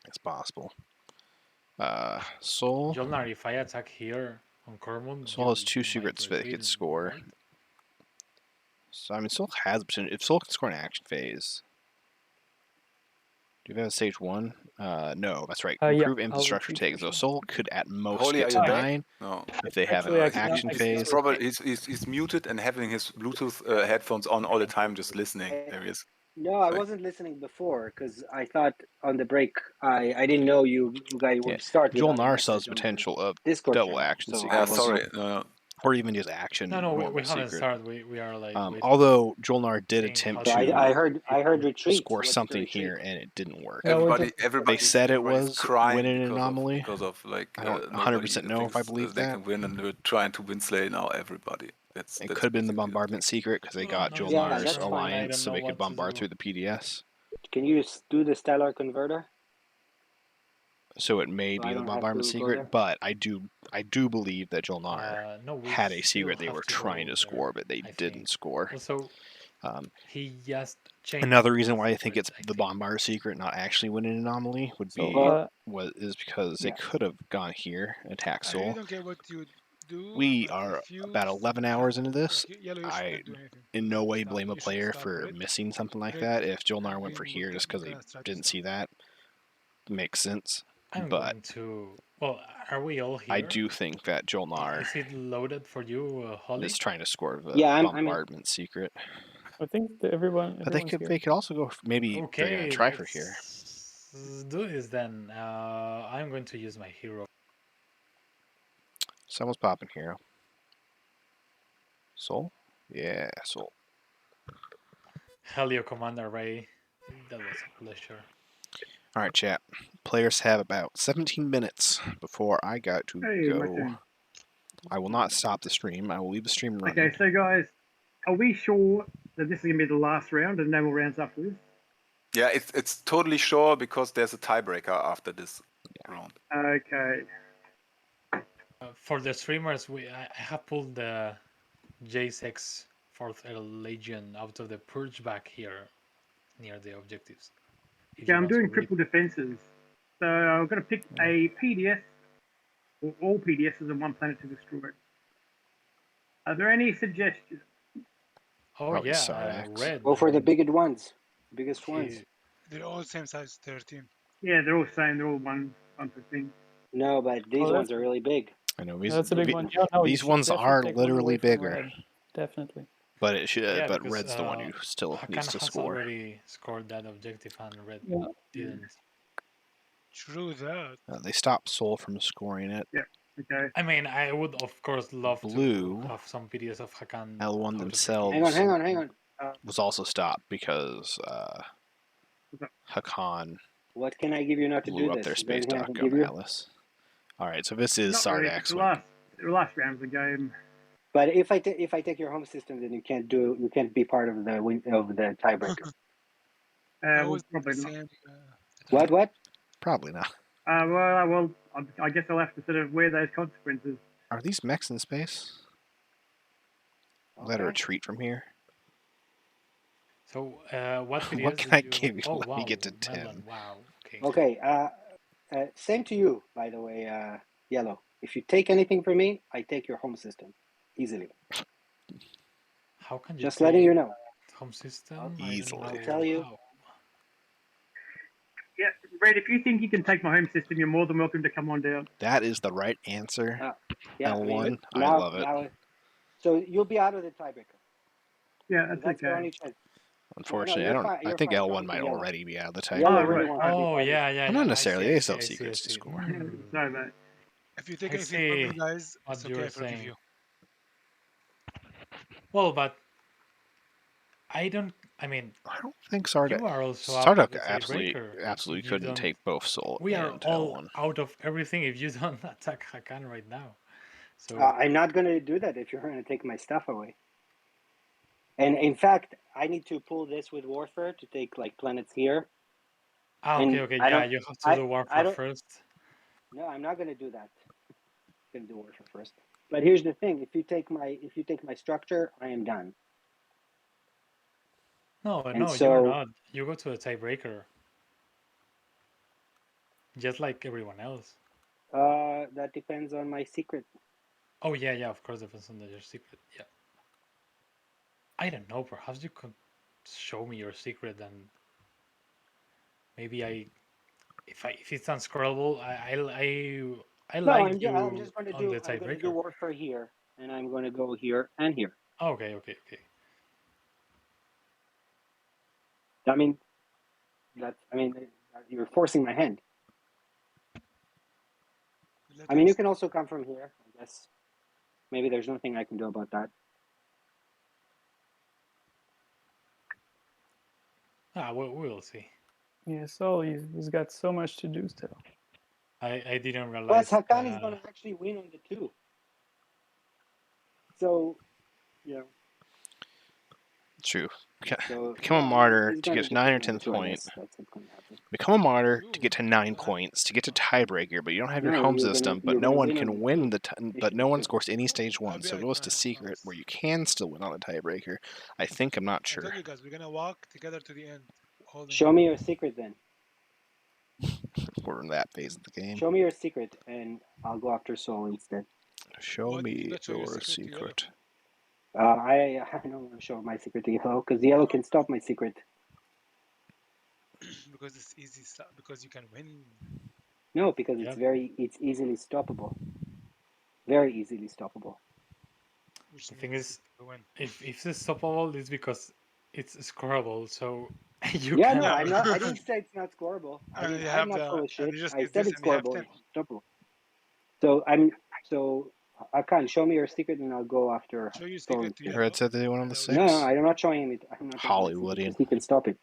is possible. Soul. Jolnar, if I attack here on Kormund, Soul has 2 secrets that it could score. Right? So I mean, Soul has potential. If Soul can score an action phase. Do you have a stage 1? No, that's right. Improve infrastructure taken. So Soul could at most get to 9 if they have an action phase. He's muted and having his Bluetooth headphones on all the time, just listening. There he is. No, I wasn't listening before because I thought on the break I didn't know you guys would start. Joel Nar has potential of Discord double channel, action so sequence. Sorry. Or even just action. No, we haven't secret. started. We are like. Although Jolnar did attempt to I heard retreat. score something here and it didn't work. Everybody they said it was win an anomaly. Because of like I don't 100% know if I believe they that. can win, and they're trying to win Slay now. Everybody. It could have been the bombardment secret because they got Jolnar's alliance, so they could bombard through the PDS. Can you do the stellar converter? So it may be the bombardment secret, but I do believe that Jolnar had a secret they were trying to score, but they didn't score. So he just changed. Another reason why I think it's the bombard secret, not actually win an anomaly, would be is because they could have gone here, attack Soul. I really don't care what you do. We are about 11 hours into this. I in no way blame a player for missing something like that. If Jolnar went for here just because they didn't see that, makes sense. I'm but going to. Well, are we all here? I do think that Jolnar is it loaded for you, Holly? is trying to score the bombardment secret. I think that everyone. But they could also go maybe they're gonna try for here. Let's do this then. I'm going to use my hero. Someone's popping hero. Soul? Yeah, Soul. Helio Commander Ray. That was a pleasure. Alright, chat. Players have about 17 minutes before I got to go. I will not stop the stream. I will leave the stream running. Okay, so guys, are we sure that this is going to be the last round and no more rounds after this? Yeah, it's totally sure because there's a tiebreaker after this round. Okay. For the streamers, I have pulled the J6 4th Legion out of the purge back here near the objectives. Yeah, I'm doing triple defenses. So I'm going to pick a PDS, or all PDSs on one planet to destroy. Are there any suggestions? Oh, Probably yeah, red. Go for the biggest ones. Biggest ones. They're all same size, 13. Yeah, they're all same. They're all 115. No, but these ones are really big. I know these. That's a big one. Yeah, no, you these should ones definitely are take one literally away from bigger. red. Definitely. But it should. Yeah, but because, red's the one who still Hakan needs to has score. already scored that objective and red didn't. True that. They stopped Soul from scoring it. Yeah. Okay. I mean, I would of course love Blue, to have some videos of Hakan. L1 themselves. Hang on. Was also stopped because Hakan What can I give you not to blew do up this? their Is there space anything I dock can on give you? Alice. All right, so this is Not really, Sardak's the one. last round of the game. But if I take your home system, then you can't be part of the tiebreaker. Well, probably not. What? Probably not. Well, I guess I'll have to sort of wear those consequences. Are these mechs in space? Is that a retreat from here? So, what videos What can I did give you? Oh, Let wow, me get to 10. Melon, wow, okay. Okay. Same to you, by the way, Yellow. If you take anything from me, I take your home system easily. How can you Just letting you know. home system? Easily. I'll tell you. Wow. Yeah, Red, if you think you can take my home system, you're more than welcome to come on down. That is the right answer. Yeah, L1, I now, love it. So you'll be out of the tiebreaker. Yeah, That's your only chance. Unfortunately, I think L1 might already be out of the Yellow tiebreaker. really wants to be Oh, part of it. yeah. Not necessarily. They still have I see, secrets to score. Sorry, mate. If you take I anything from me, see guys, what it's you okay, were I forgive saying. you. Well, but I don't think Sardak. You are also out of Sardak the absolutely tiebreaker. You couldn't don't- take both Soul We are and all L1. out of everything if you don't attack Hakan right now. So I'm not going to do that if you're going to take my stuff away. And in fact, I need to pull this with Warfare to take like planets here. okay, yeah, you have to do Warfare first. No, I'm not going to do that. I'm going to do Warfare first. But here's the thing: if you take my structure, I am done. No, So, you're not. You go to a tiebreaker. Just like everyone else. that depends on my secret. Oh yeah, of course depends on your secret. Yeah. I don't know, perhaps you could show me your secret and maybe if it's unscrollable, I No, like I'm you just going to on do. the I'm going to do tiebreaker. Warfare here, and I'm going to go here and here. Okay. I mean, you're forcing my hand. I mean, you can also come from here, I guess. Maybe there's nothing I can do about that. We'll see. Yeah, so he's got so much to do still. I didn't realize. Plus, Hakan is going to actually win on the 2. So, yeah. True. So, Become a martyr he's to gonna get to 9 or defeat me 10th too, I point. guess. That's what's going to happen. Become a martyr to get to 9 points, to get to tiebreaker, but you don't have your No, home you're system. gonna- But you're no gonna one win can on the win two. but no one scores any stage 1, so it goes to secret where you can still win on a tiebreaker. I think, I'm not I sure. told you guys, we're gonna walk together to the end. Show me your secret then. We're in that phase of the game. Show me your secret, and I'll go after Soul instead. Show me your secret. I don't want to show my secret to Yellow because Yellow can stop my secret. Because it's easy stuff. Because you can win. No, because it's easily stoppable. Very easily stoppable. The thing is, if it's stoppable, it's because it's scorable. So you Yeah, can. no, I'm not. I didn't say it's not scoreable. I'm not full of shit. I said it's scoreable. It's stoppable. So Hakan, show me your secret, and I'll go after. Show your secret to Red said they went on the 6. No, I'm not showing him it. I'm not Hollywooding. He can stop it.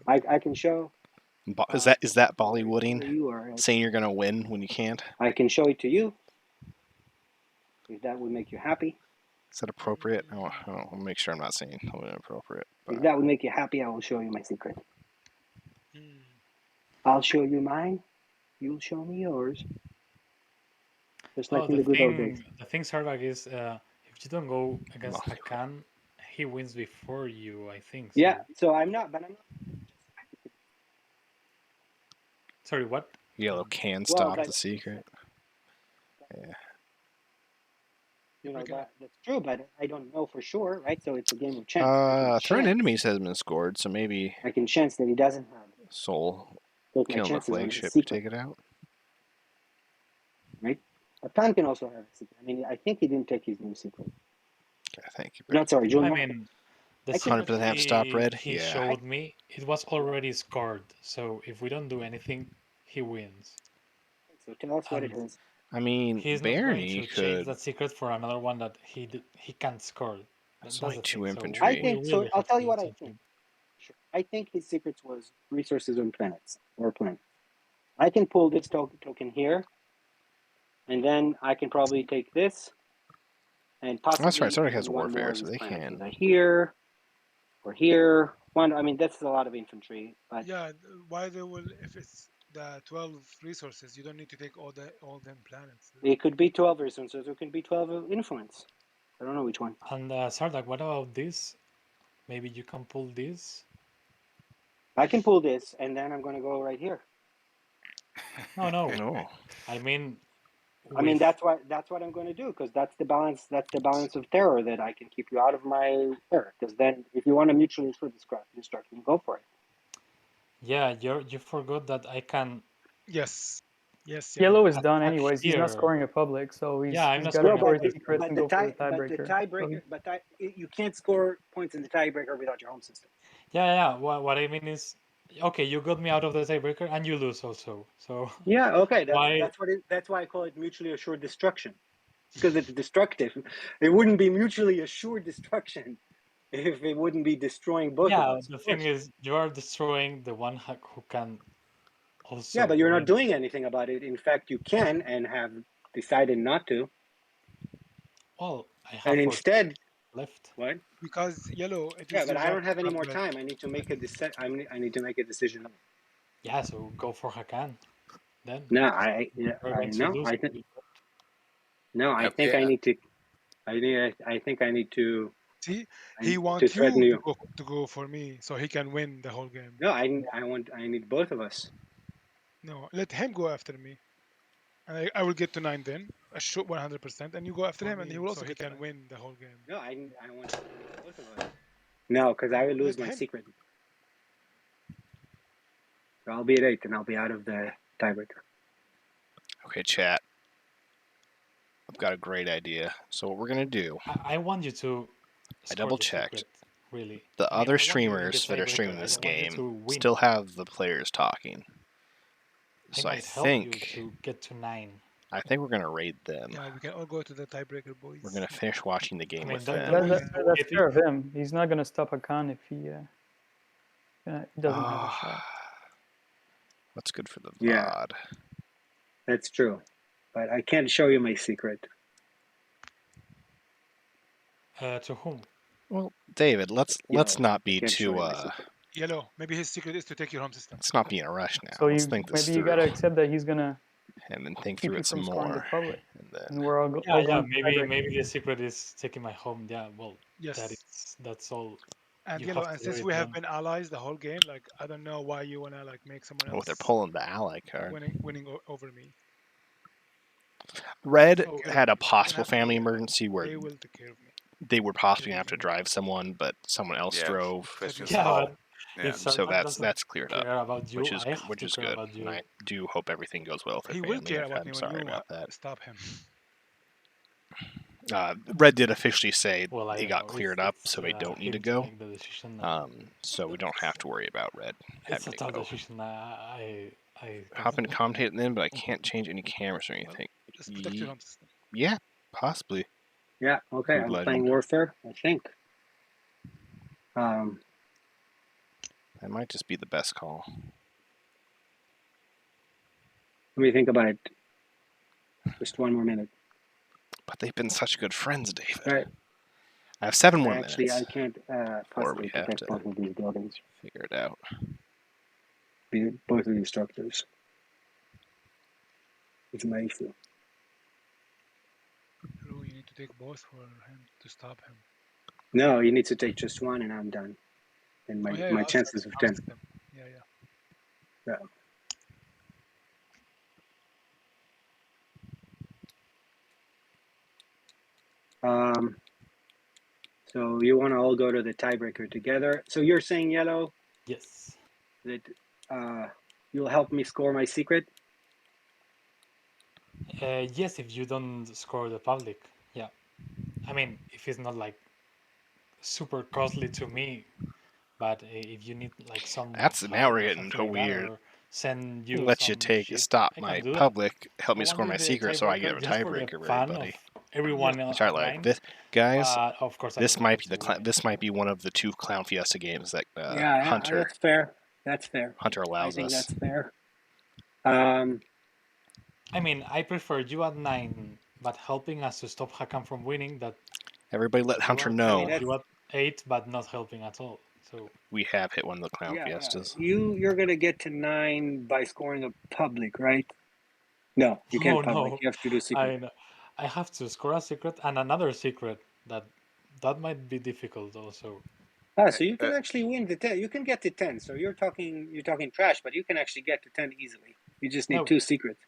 I can show. Is that Bollywooding? Saying you're gonna win when you can't? I can show it to you. If that would make you happy. Is that appropriate? I'll make sure I'm not saying inappropriate. But... If that would make you happy, I will show you my secret. I'll show you mine. You'll show me yours. Just like in the good old days. The thing, Sardak, is if you don't go against Hakan, he wins before you, I think. So. Yeah, so I'm not, but I'm not. Sorry, what? Yellow can stop the secret. Yeah. You know, that's true, but I don't know for sure, right? So it's a game of chance. Threat enemies has been scored, so maybe I can chance that he doesn't have Soul killing the flagship to take it out. Right? Hakan can also have a secret. I mean, I think he didn't take his new secret. Okay, thank you. Not sorry, John. I mean, the 100% have to stop red. He showed me it was already scored. So if we don't do anything, he wins. So tell us what it is. I mean, he's Barney not going to change that secret for another one that he can't score. That's only 2 infantry. I think so. I'll tell you what I think. Sure. I think his secrets was resources on planets or planet. I can pull this token here, and then I can probably take this, and possibly. That's right. Sardak has warfare, so they can. Here, or here. One. I mean, that's a lot of infantry. But yeah, why they will if it's the 12 resources? You don't need to take all them planets. It could be 12 resources. It could be 12 influence. I don't know which one. And Sardak, what about this? Maybe you can pull this. I can pull this, and then I'm going to go right here. No. I mean, that's what I'm going to do, because that's the balance. That's the balance of terror that I can keep you out of my terror. Because then, if you want to mutually assured destruction, go for it. Yeah, you forgot that I can. Yes. Yellow is done anyways. He's not scoring a public, so he's got to score the secrets and go for the tiebreaker. But you can't score points in the tiebreaker without your home system. Yeah. What I mean is, okay, you got me out of the tiebreaker and you lose also. So yeah, okay, that's why I call it mutually assured destruction, because it's destructive. It wouldn't be mutually assured destruction if it wouldn't be destroying both of us. Yeah, the thing is, you are destroying the one who can. Also yeah, but you're not doing anything about it. In fact, you can and have decided not to. Well, I have. And instead, left. What? Because yellow. Yeah, but I don't have any more time. I need to make a I need to make a decision. Yeah, so go for Hakan. Then. No, I think I need to. I think I need to. See, he wants you to go for me, so he can win the whole game. No, I need both of us. No, let him go after me, and I will get to 9 then. I shoot 100%, and you go after him, and he will also can win the whole game. No, I want both of us. No, because I will lose my secret. So I'll be at 8, and I'll be out of the tiebreaker. Okay, chat. I've got a great idea. So what we're gonna do? I want you to. I double checked. Really. The other streamers that are streaming this game still have the players talking. So I think to get to 9. I think we're gonna raid them. Yeah, we can all go to the tiebreaker, boys. We're gonna finish watching the game with them. That's fair of him. He's not gonna stop Hakan if he doesn't have a shot. What's good for the VOD? Yeah, that's true, but I can't show you my secret. To whom? Well, David, let's not be too. Yellow. Maybe his secret is to take your home system. Let's not be in a rush now. So let's think this maybe you gotta accept that he's gonna. And then think through it some more. And we're all yeah. Maybe the secret is taking my home. Yeah. Well. Yes. That's all. And yellow. And since we have been allies the whole game, like I don't know why you wanna like make someone else. Oh, they're pulling the ally card. Winning over me. Red had a possible family emergency where they will take care of me. They were possibly gonna have to drive someone, but someone else drove. So that's cleared up, which is good. And I do hope everything goes well with their family. Will care about me. Sorry about that. Stop him. Red did officially say he got cleared up, so they don't need to go. So we don't have to worry about Red having to go. Hop into commentate then, but I can't change any cameras or anything. Just protect your home system. Yeah, possibly. Yeah, okay, I'm playing Warfare, I think. That might just be the best call. Let me think about it. Just one more minute. But they've been such good friends, David. Right. I have 7 more Actually, minutes. I can't Or we possibly have protect to both of these buildings. figure it out. Both of these structures. It's my issue. Drew, you need to take both for him to stop him. No, he needs to take just one, and I'm done. And my, Oh, yeah, my ask chances him, of 10. ask him. Yeah, yeah. Yeah. So you want to all go to the tiebreaker together. So you're saying, Yellow, Yes. that you'll help me score my secret? Yes, if you don't score the public. Yeah. I mean, if it's not like super costly to me, but if you need like some That's help now we're or getting something to like that, weird. or send you Let you some take shit, stop I my can do that. public, help me Go on score with my the secret so I get a tiebreaker just for the tiebreaker, right, fun buddy? of everyone Sorry, like online. this, guys. But of course, I This don't might have be to win. this might be one of the 2 Clown Fiesta games that Yeah, Hunter that's fair. That's fair. Hunter I allows think us. that's fair. I mean, I prefer you at 9, but helping us to stop Hakan from winning. That Everybody let Hunter know. You at 8, but not helping at all. So we have hit one of the Clown Fiestas. You're gonna get to 9 by scoring a public, right? No, you can't public. No. You have to do secret. I know. I have to score a secret and another secret that might be difficult also. So you can actually win the 10. You can get to 10. So you're talking trash, but you can actually get to 10 easily. You just need 2 secrets.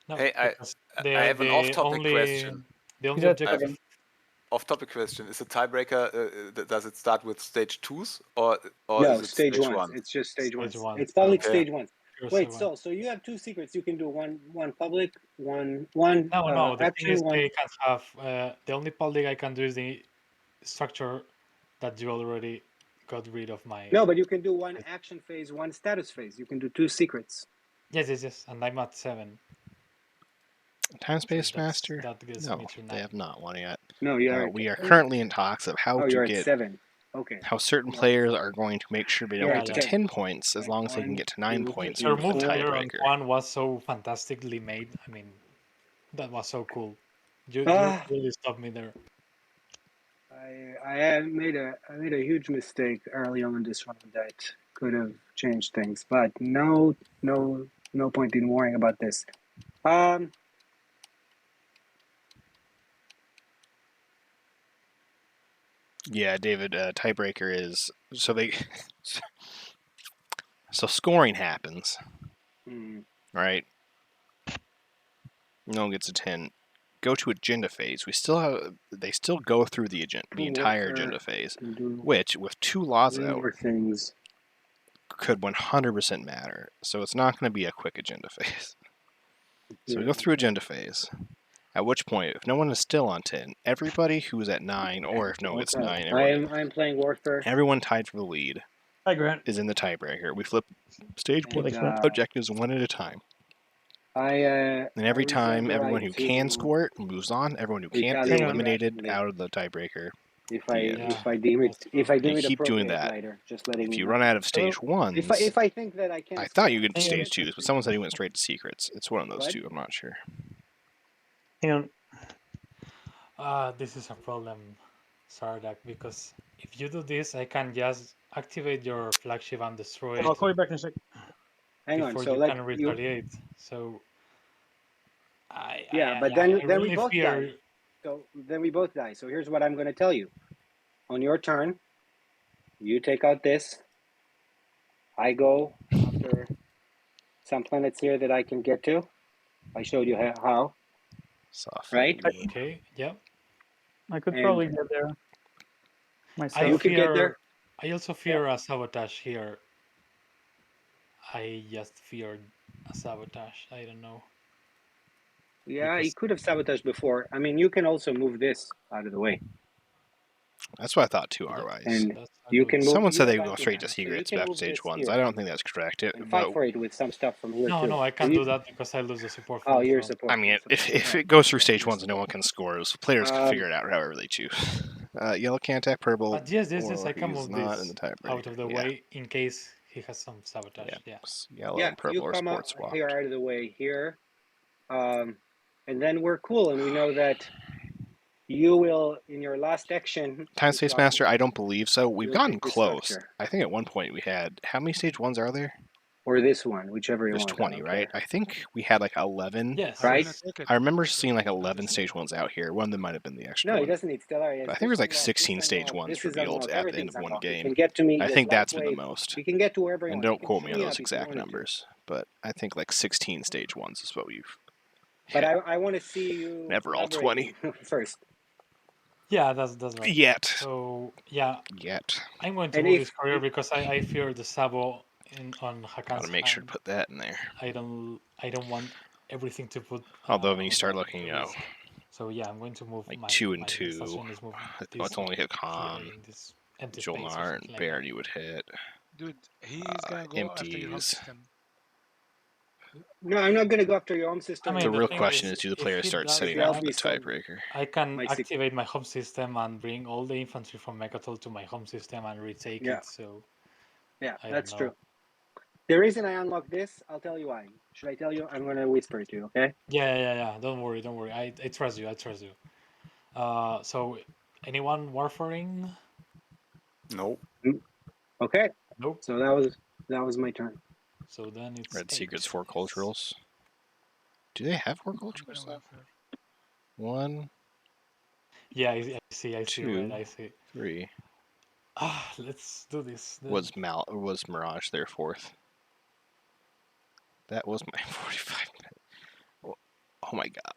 No, Hey, I have an off-topic question. The only objective. Off-topic question: is a tiebreaker? Does it start with stage 2s or No, is it stage 1s. 1? It's just stage 1s. one. It's public Okay. stage 1s. Wait, so you have 2 secrets. You can do one public, one No. The action, thing is, one. they can have the only public I can do is the structure that you already got rid of my. No, but you can do one action phase, one status phase. You can do 2 secrets. Yes, and I'm at 7. Time Space Master? That gets No, me to 9. they have not won yet. No, you're we are currently in talks of how to you're get at 7. Okay. how certain players are going to make sure they don't get to 10. 10 points as long as they can get to 9 points Your with the move here on tiebreaker. one was so fantastically made. I mean, that was so cool. You really stopped me there. I made a huge mistake early on in this round that could have changed things, but no point in worrying about this. Yeah, David, tiebreaker is so they so scoring happens, right? No one gets a 10. Go to agenda phase. They still go through the entire agenda phase, which with 2 laws out could 100% matter. So it's not going to be a quick agenda phase. So we go through agenda phase. At which point, if no one is still on 10, everybody who's at 9, or if no one gets 9, I'm playing Warfare. Everyone tied for the lead. Hi, Grant. Is in the tiebreaker. We flip stage 1 And, objectives one at a time. And every time, everyone who can score it moves on. Everyone who can't is eliminated out of the tiebreaker. If I deem it keep doing that. later, just letting if you me run know. out of stage 1s, if I think that I can, I thought you could stage 2s, but someone said he went straight to secrets. It's one of those 2. I'm not sure. Hang on. This is a problem, Sardak, because if you do this, I can just activate your flagship and destroy it. I'll call you back in a sec. Hang on, before so you like can retaliate. So but then really we both fear... die. So then we both die. So here's what I'm going to tell you. On your turn, you take out this. I go after some planets here that I can get to. I showed you how. Right? Okay. Yeah. I could probably get there. Myself. You could get there. I also fear a sabotage here. I just feared a sabotage. I don't know. Yeah, he could have sabotaged before. I mean, you can also move this out of the way. That's what I thought too, R-Wise. And you can move. Someone said they would go straight to secrets back to stage 1s. I don't think that's correct. And fight for it with some stuff from here too. No, I can't do that because I lose the support. Oh, you're support. I mean, if it goes through stage 1s and no one can score, players can figure it out however they choose. Yellow can't attack purple. But yes, I can move not this in the out of the way in case he has some sabotage. Yeah. Yellow and purple are sport swapped. Here out of the way here, and then we're cool, and we know that you will, in your last action... Time Space Master, I don't believe so. We've gotten close. Structure. I think at one point we had... How many stage 1s are there? Or this one, whichever you There's want. 20, right? I think we had like 11. Yes. Right? I remember seeing like 11 stage 1s out here. One of them might have been the extra No, one. it doesn't need Stellar. But I think there's like 16 stage 1s revealed at the end of one You game. can get to me. I think that's been the most. You can get to wherever you And want. don't quote me on those exact numbers, but I think like 16 stage 1s is what we've But I want to see you... Never all 20. First. Yeah, that's right. Yet. So yeah. Yet. I'm going to move this career because I fear the Sabo on Hakan's Gotta make sure to put that in there. I don't want everything to put. Although when you start looking, you know. So yeah, I'm going to move like my 2 and my 2. It's only Hakan. Jolnar and Baron you would hit. Dude, he's gonna go after your home system. No, I'm not going to go after your home system. I mean, the real question is, do the players start setting up for the tiebreaker? I can activate my home system and bring all the infantry from Mechatol to my home system and retake it. So yeah, that's true. The reason I unlocked this, I'll tell you why. Should I tell you? I'm going to whisper it to you, okay? Yeah. Don't worry. I trust you. So, anyone warfaring? No. Okay. Nope. So that was my turn. So then it's Red Secrets 4 culturals. Do they have 4 culturals though? 1. Yeah, I see. 2, Red, I see. 3. Let's do this. Then. Was Mirage their 4th? That was my 45 minute. Oh my god.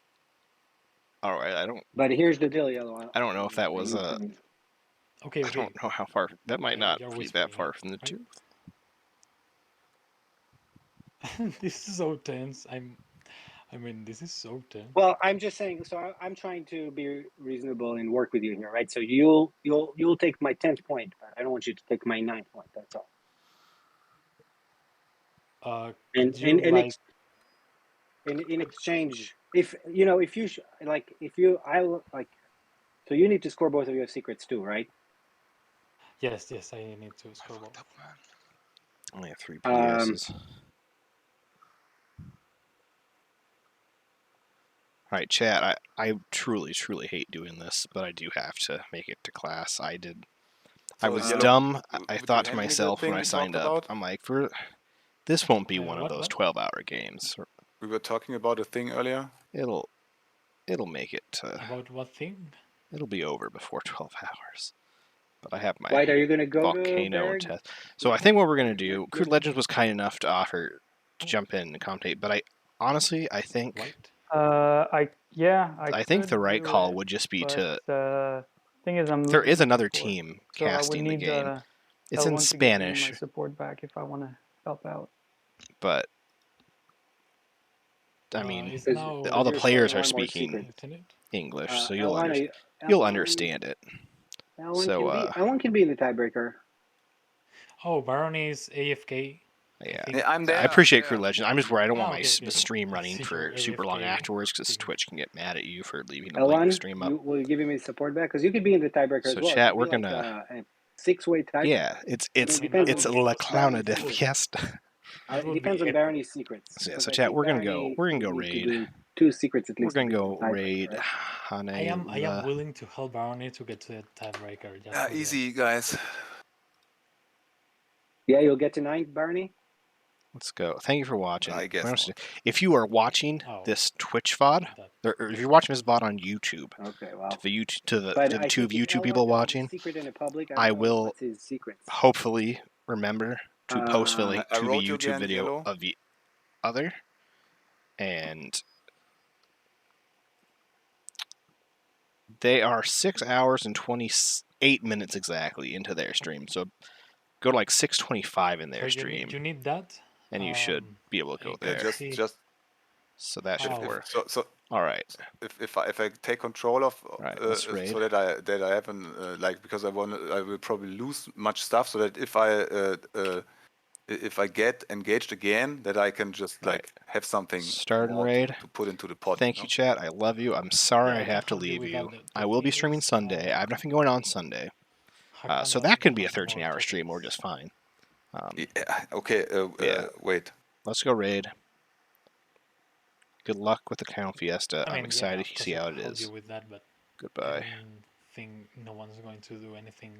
Alright, I don't... But here's the deal, Yellow. I don't know if that was Okay. I don't know how far... That might not be that far from the tooth. This is so tense. This is so tense. Well, I'm just saying. So I'm trying to be reasonable and work with you here, right? So you'll take my 10th point, but I don't want you to take my 9th point. That's all. In exchange, if you so you need to score both of your secrets too, right? Yes, I need to score both. Only have 3 PDSs. Alright, chat, I truly hate doing this, but I do have to make it to class. I was dumb. I thought to myself when I signed up, I'm like, this won't be one of those 12-hour games. We were talking about a thing earlier. It'll make it... About what thing? It'll be over before 12 hours. But I have my White, are you gonna go volcano test. So I think what we're going to do... Crude Legends was kind enough to offer to jump in and commentate, but I think... White? I think the right call would just be to... The thing is, there is another team casting the game. It's in Spanish. My support back if I want to help out. But I mean, all the players are speaking English, so you'll understand it. L1 can be in the tiebreaker. Oh, Baron is AFK. Yeah, I'm there. I appreciate Crew Legend. I'm just worried I don't want my stream running for super long afterwards because Twitch can get mad at you for leaving the stream up. Will you give me support back? Because you could be in the tiebreaker as well. So chat, we're gonna a 6-way tie. Yeah, it's La Clowna de Fiesta. It depends on Barony's secrets. So, yeah, so chat, we're gonna go raid. 2 secrets at least. We're gonna go raid. Right? I am willing to help Barony to get to the tiebreaker. Easy, guys. Yeah, you'll get to 9, Barony. Let's go. Thank you for watching. I guess. If you are watching this Twitch VOD, or if you're watching this VOD on YouTube, okay, well, to the 2 of YouTube people watching, I will hopefully remember to post the link to the YouTube video of the other, and they are 6 hours and 28 minutes exactly into their stream. So go to like 6:25 in their stream. You need that. And you should be able to go there. Just so that should work. So all right. If I take control of so that I haven't because I will probably lose much stuff. So that if I get engaged again, that I can just have something start and raid to put into the pot. Thank you, chat. I love you. I'm sorry I have to leave you. I will be streaming Sunday. I have nothing going on Sunday, so that can be a 13-hour stream or just fine. Okay. Wait. Let's go raid. Good luck with the Crown Fiesta. I'm excited to see how it is. With that, but Goodbye. I think no one's going to do anything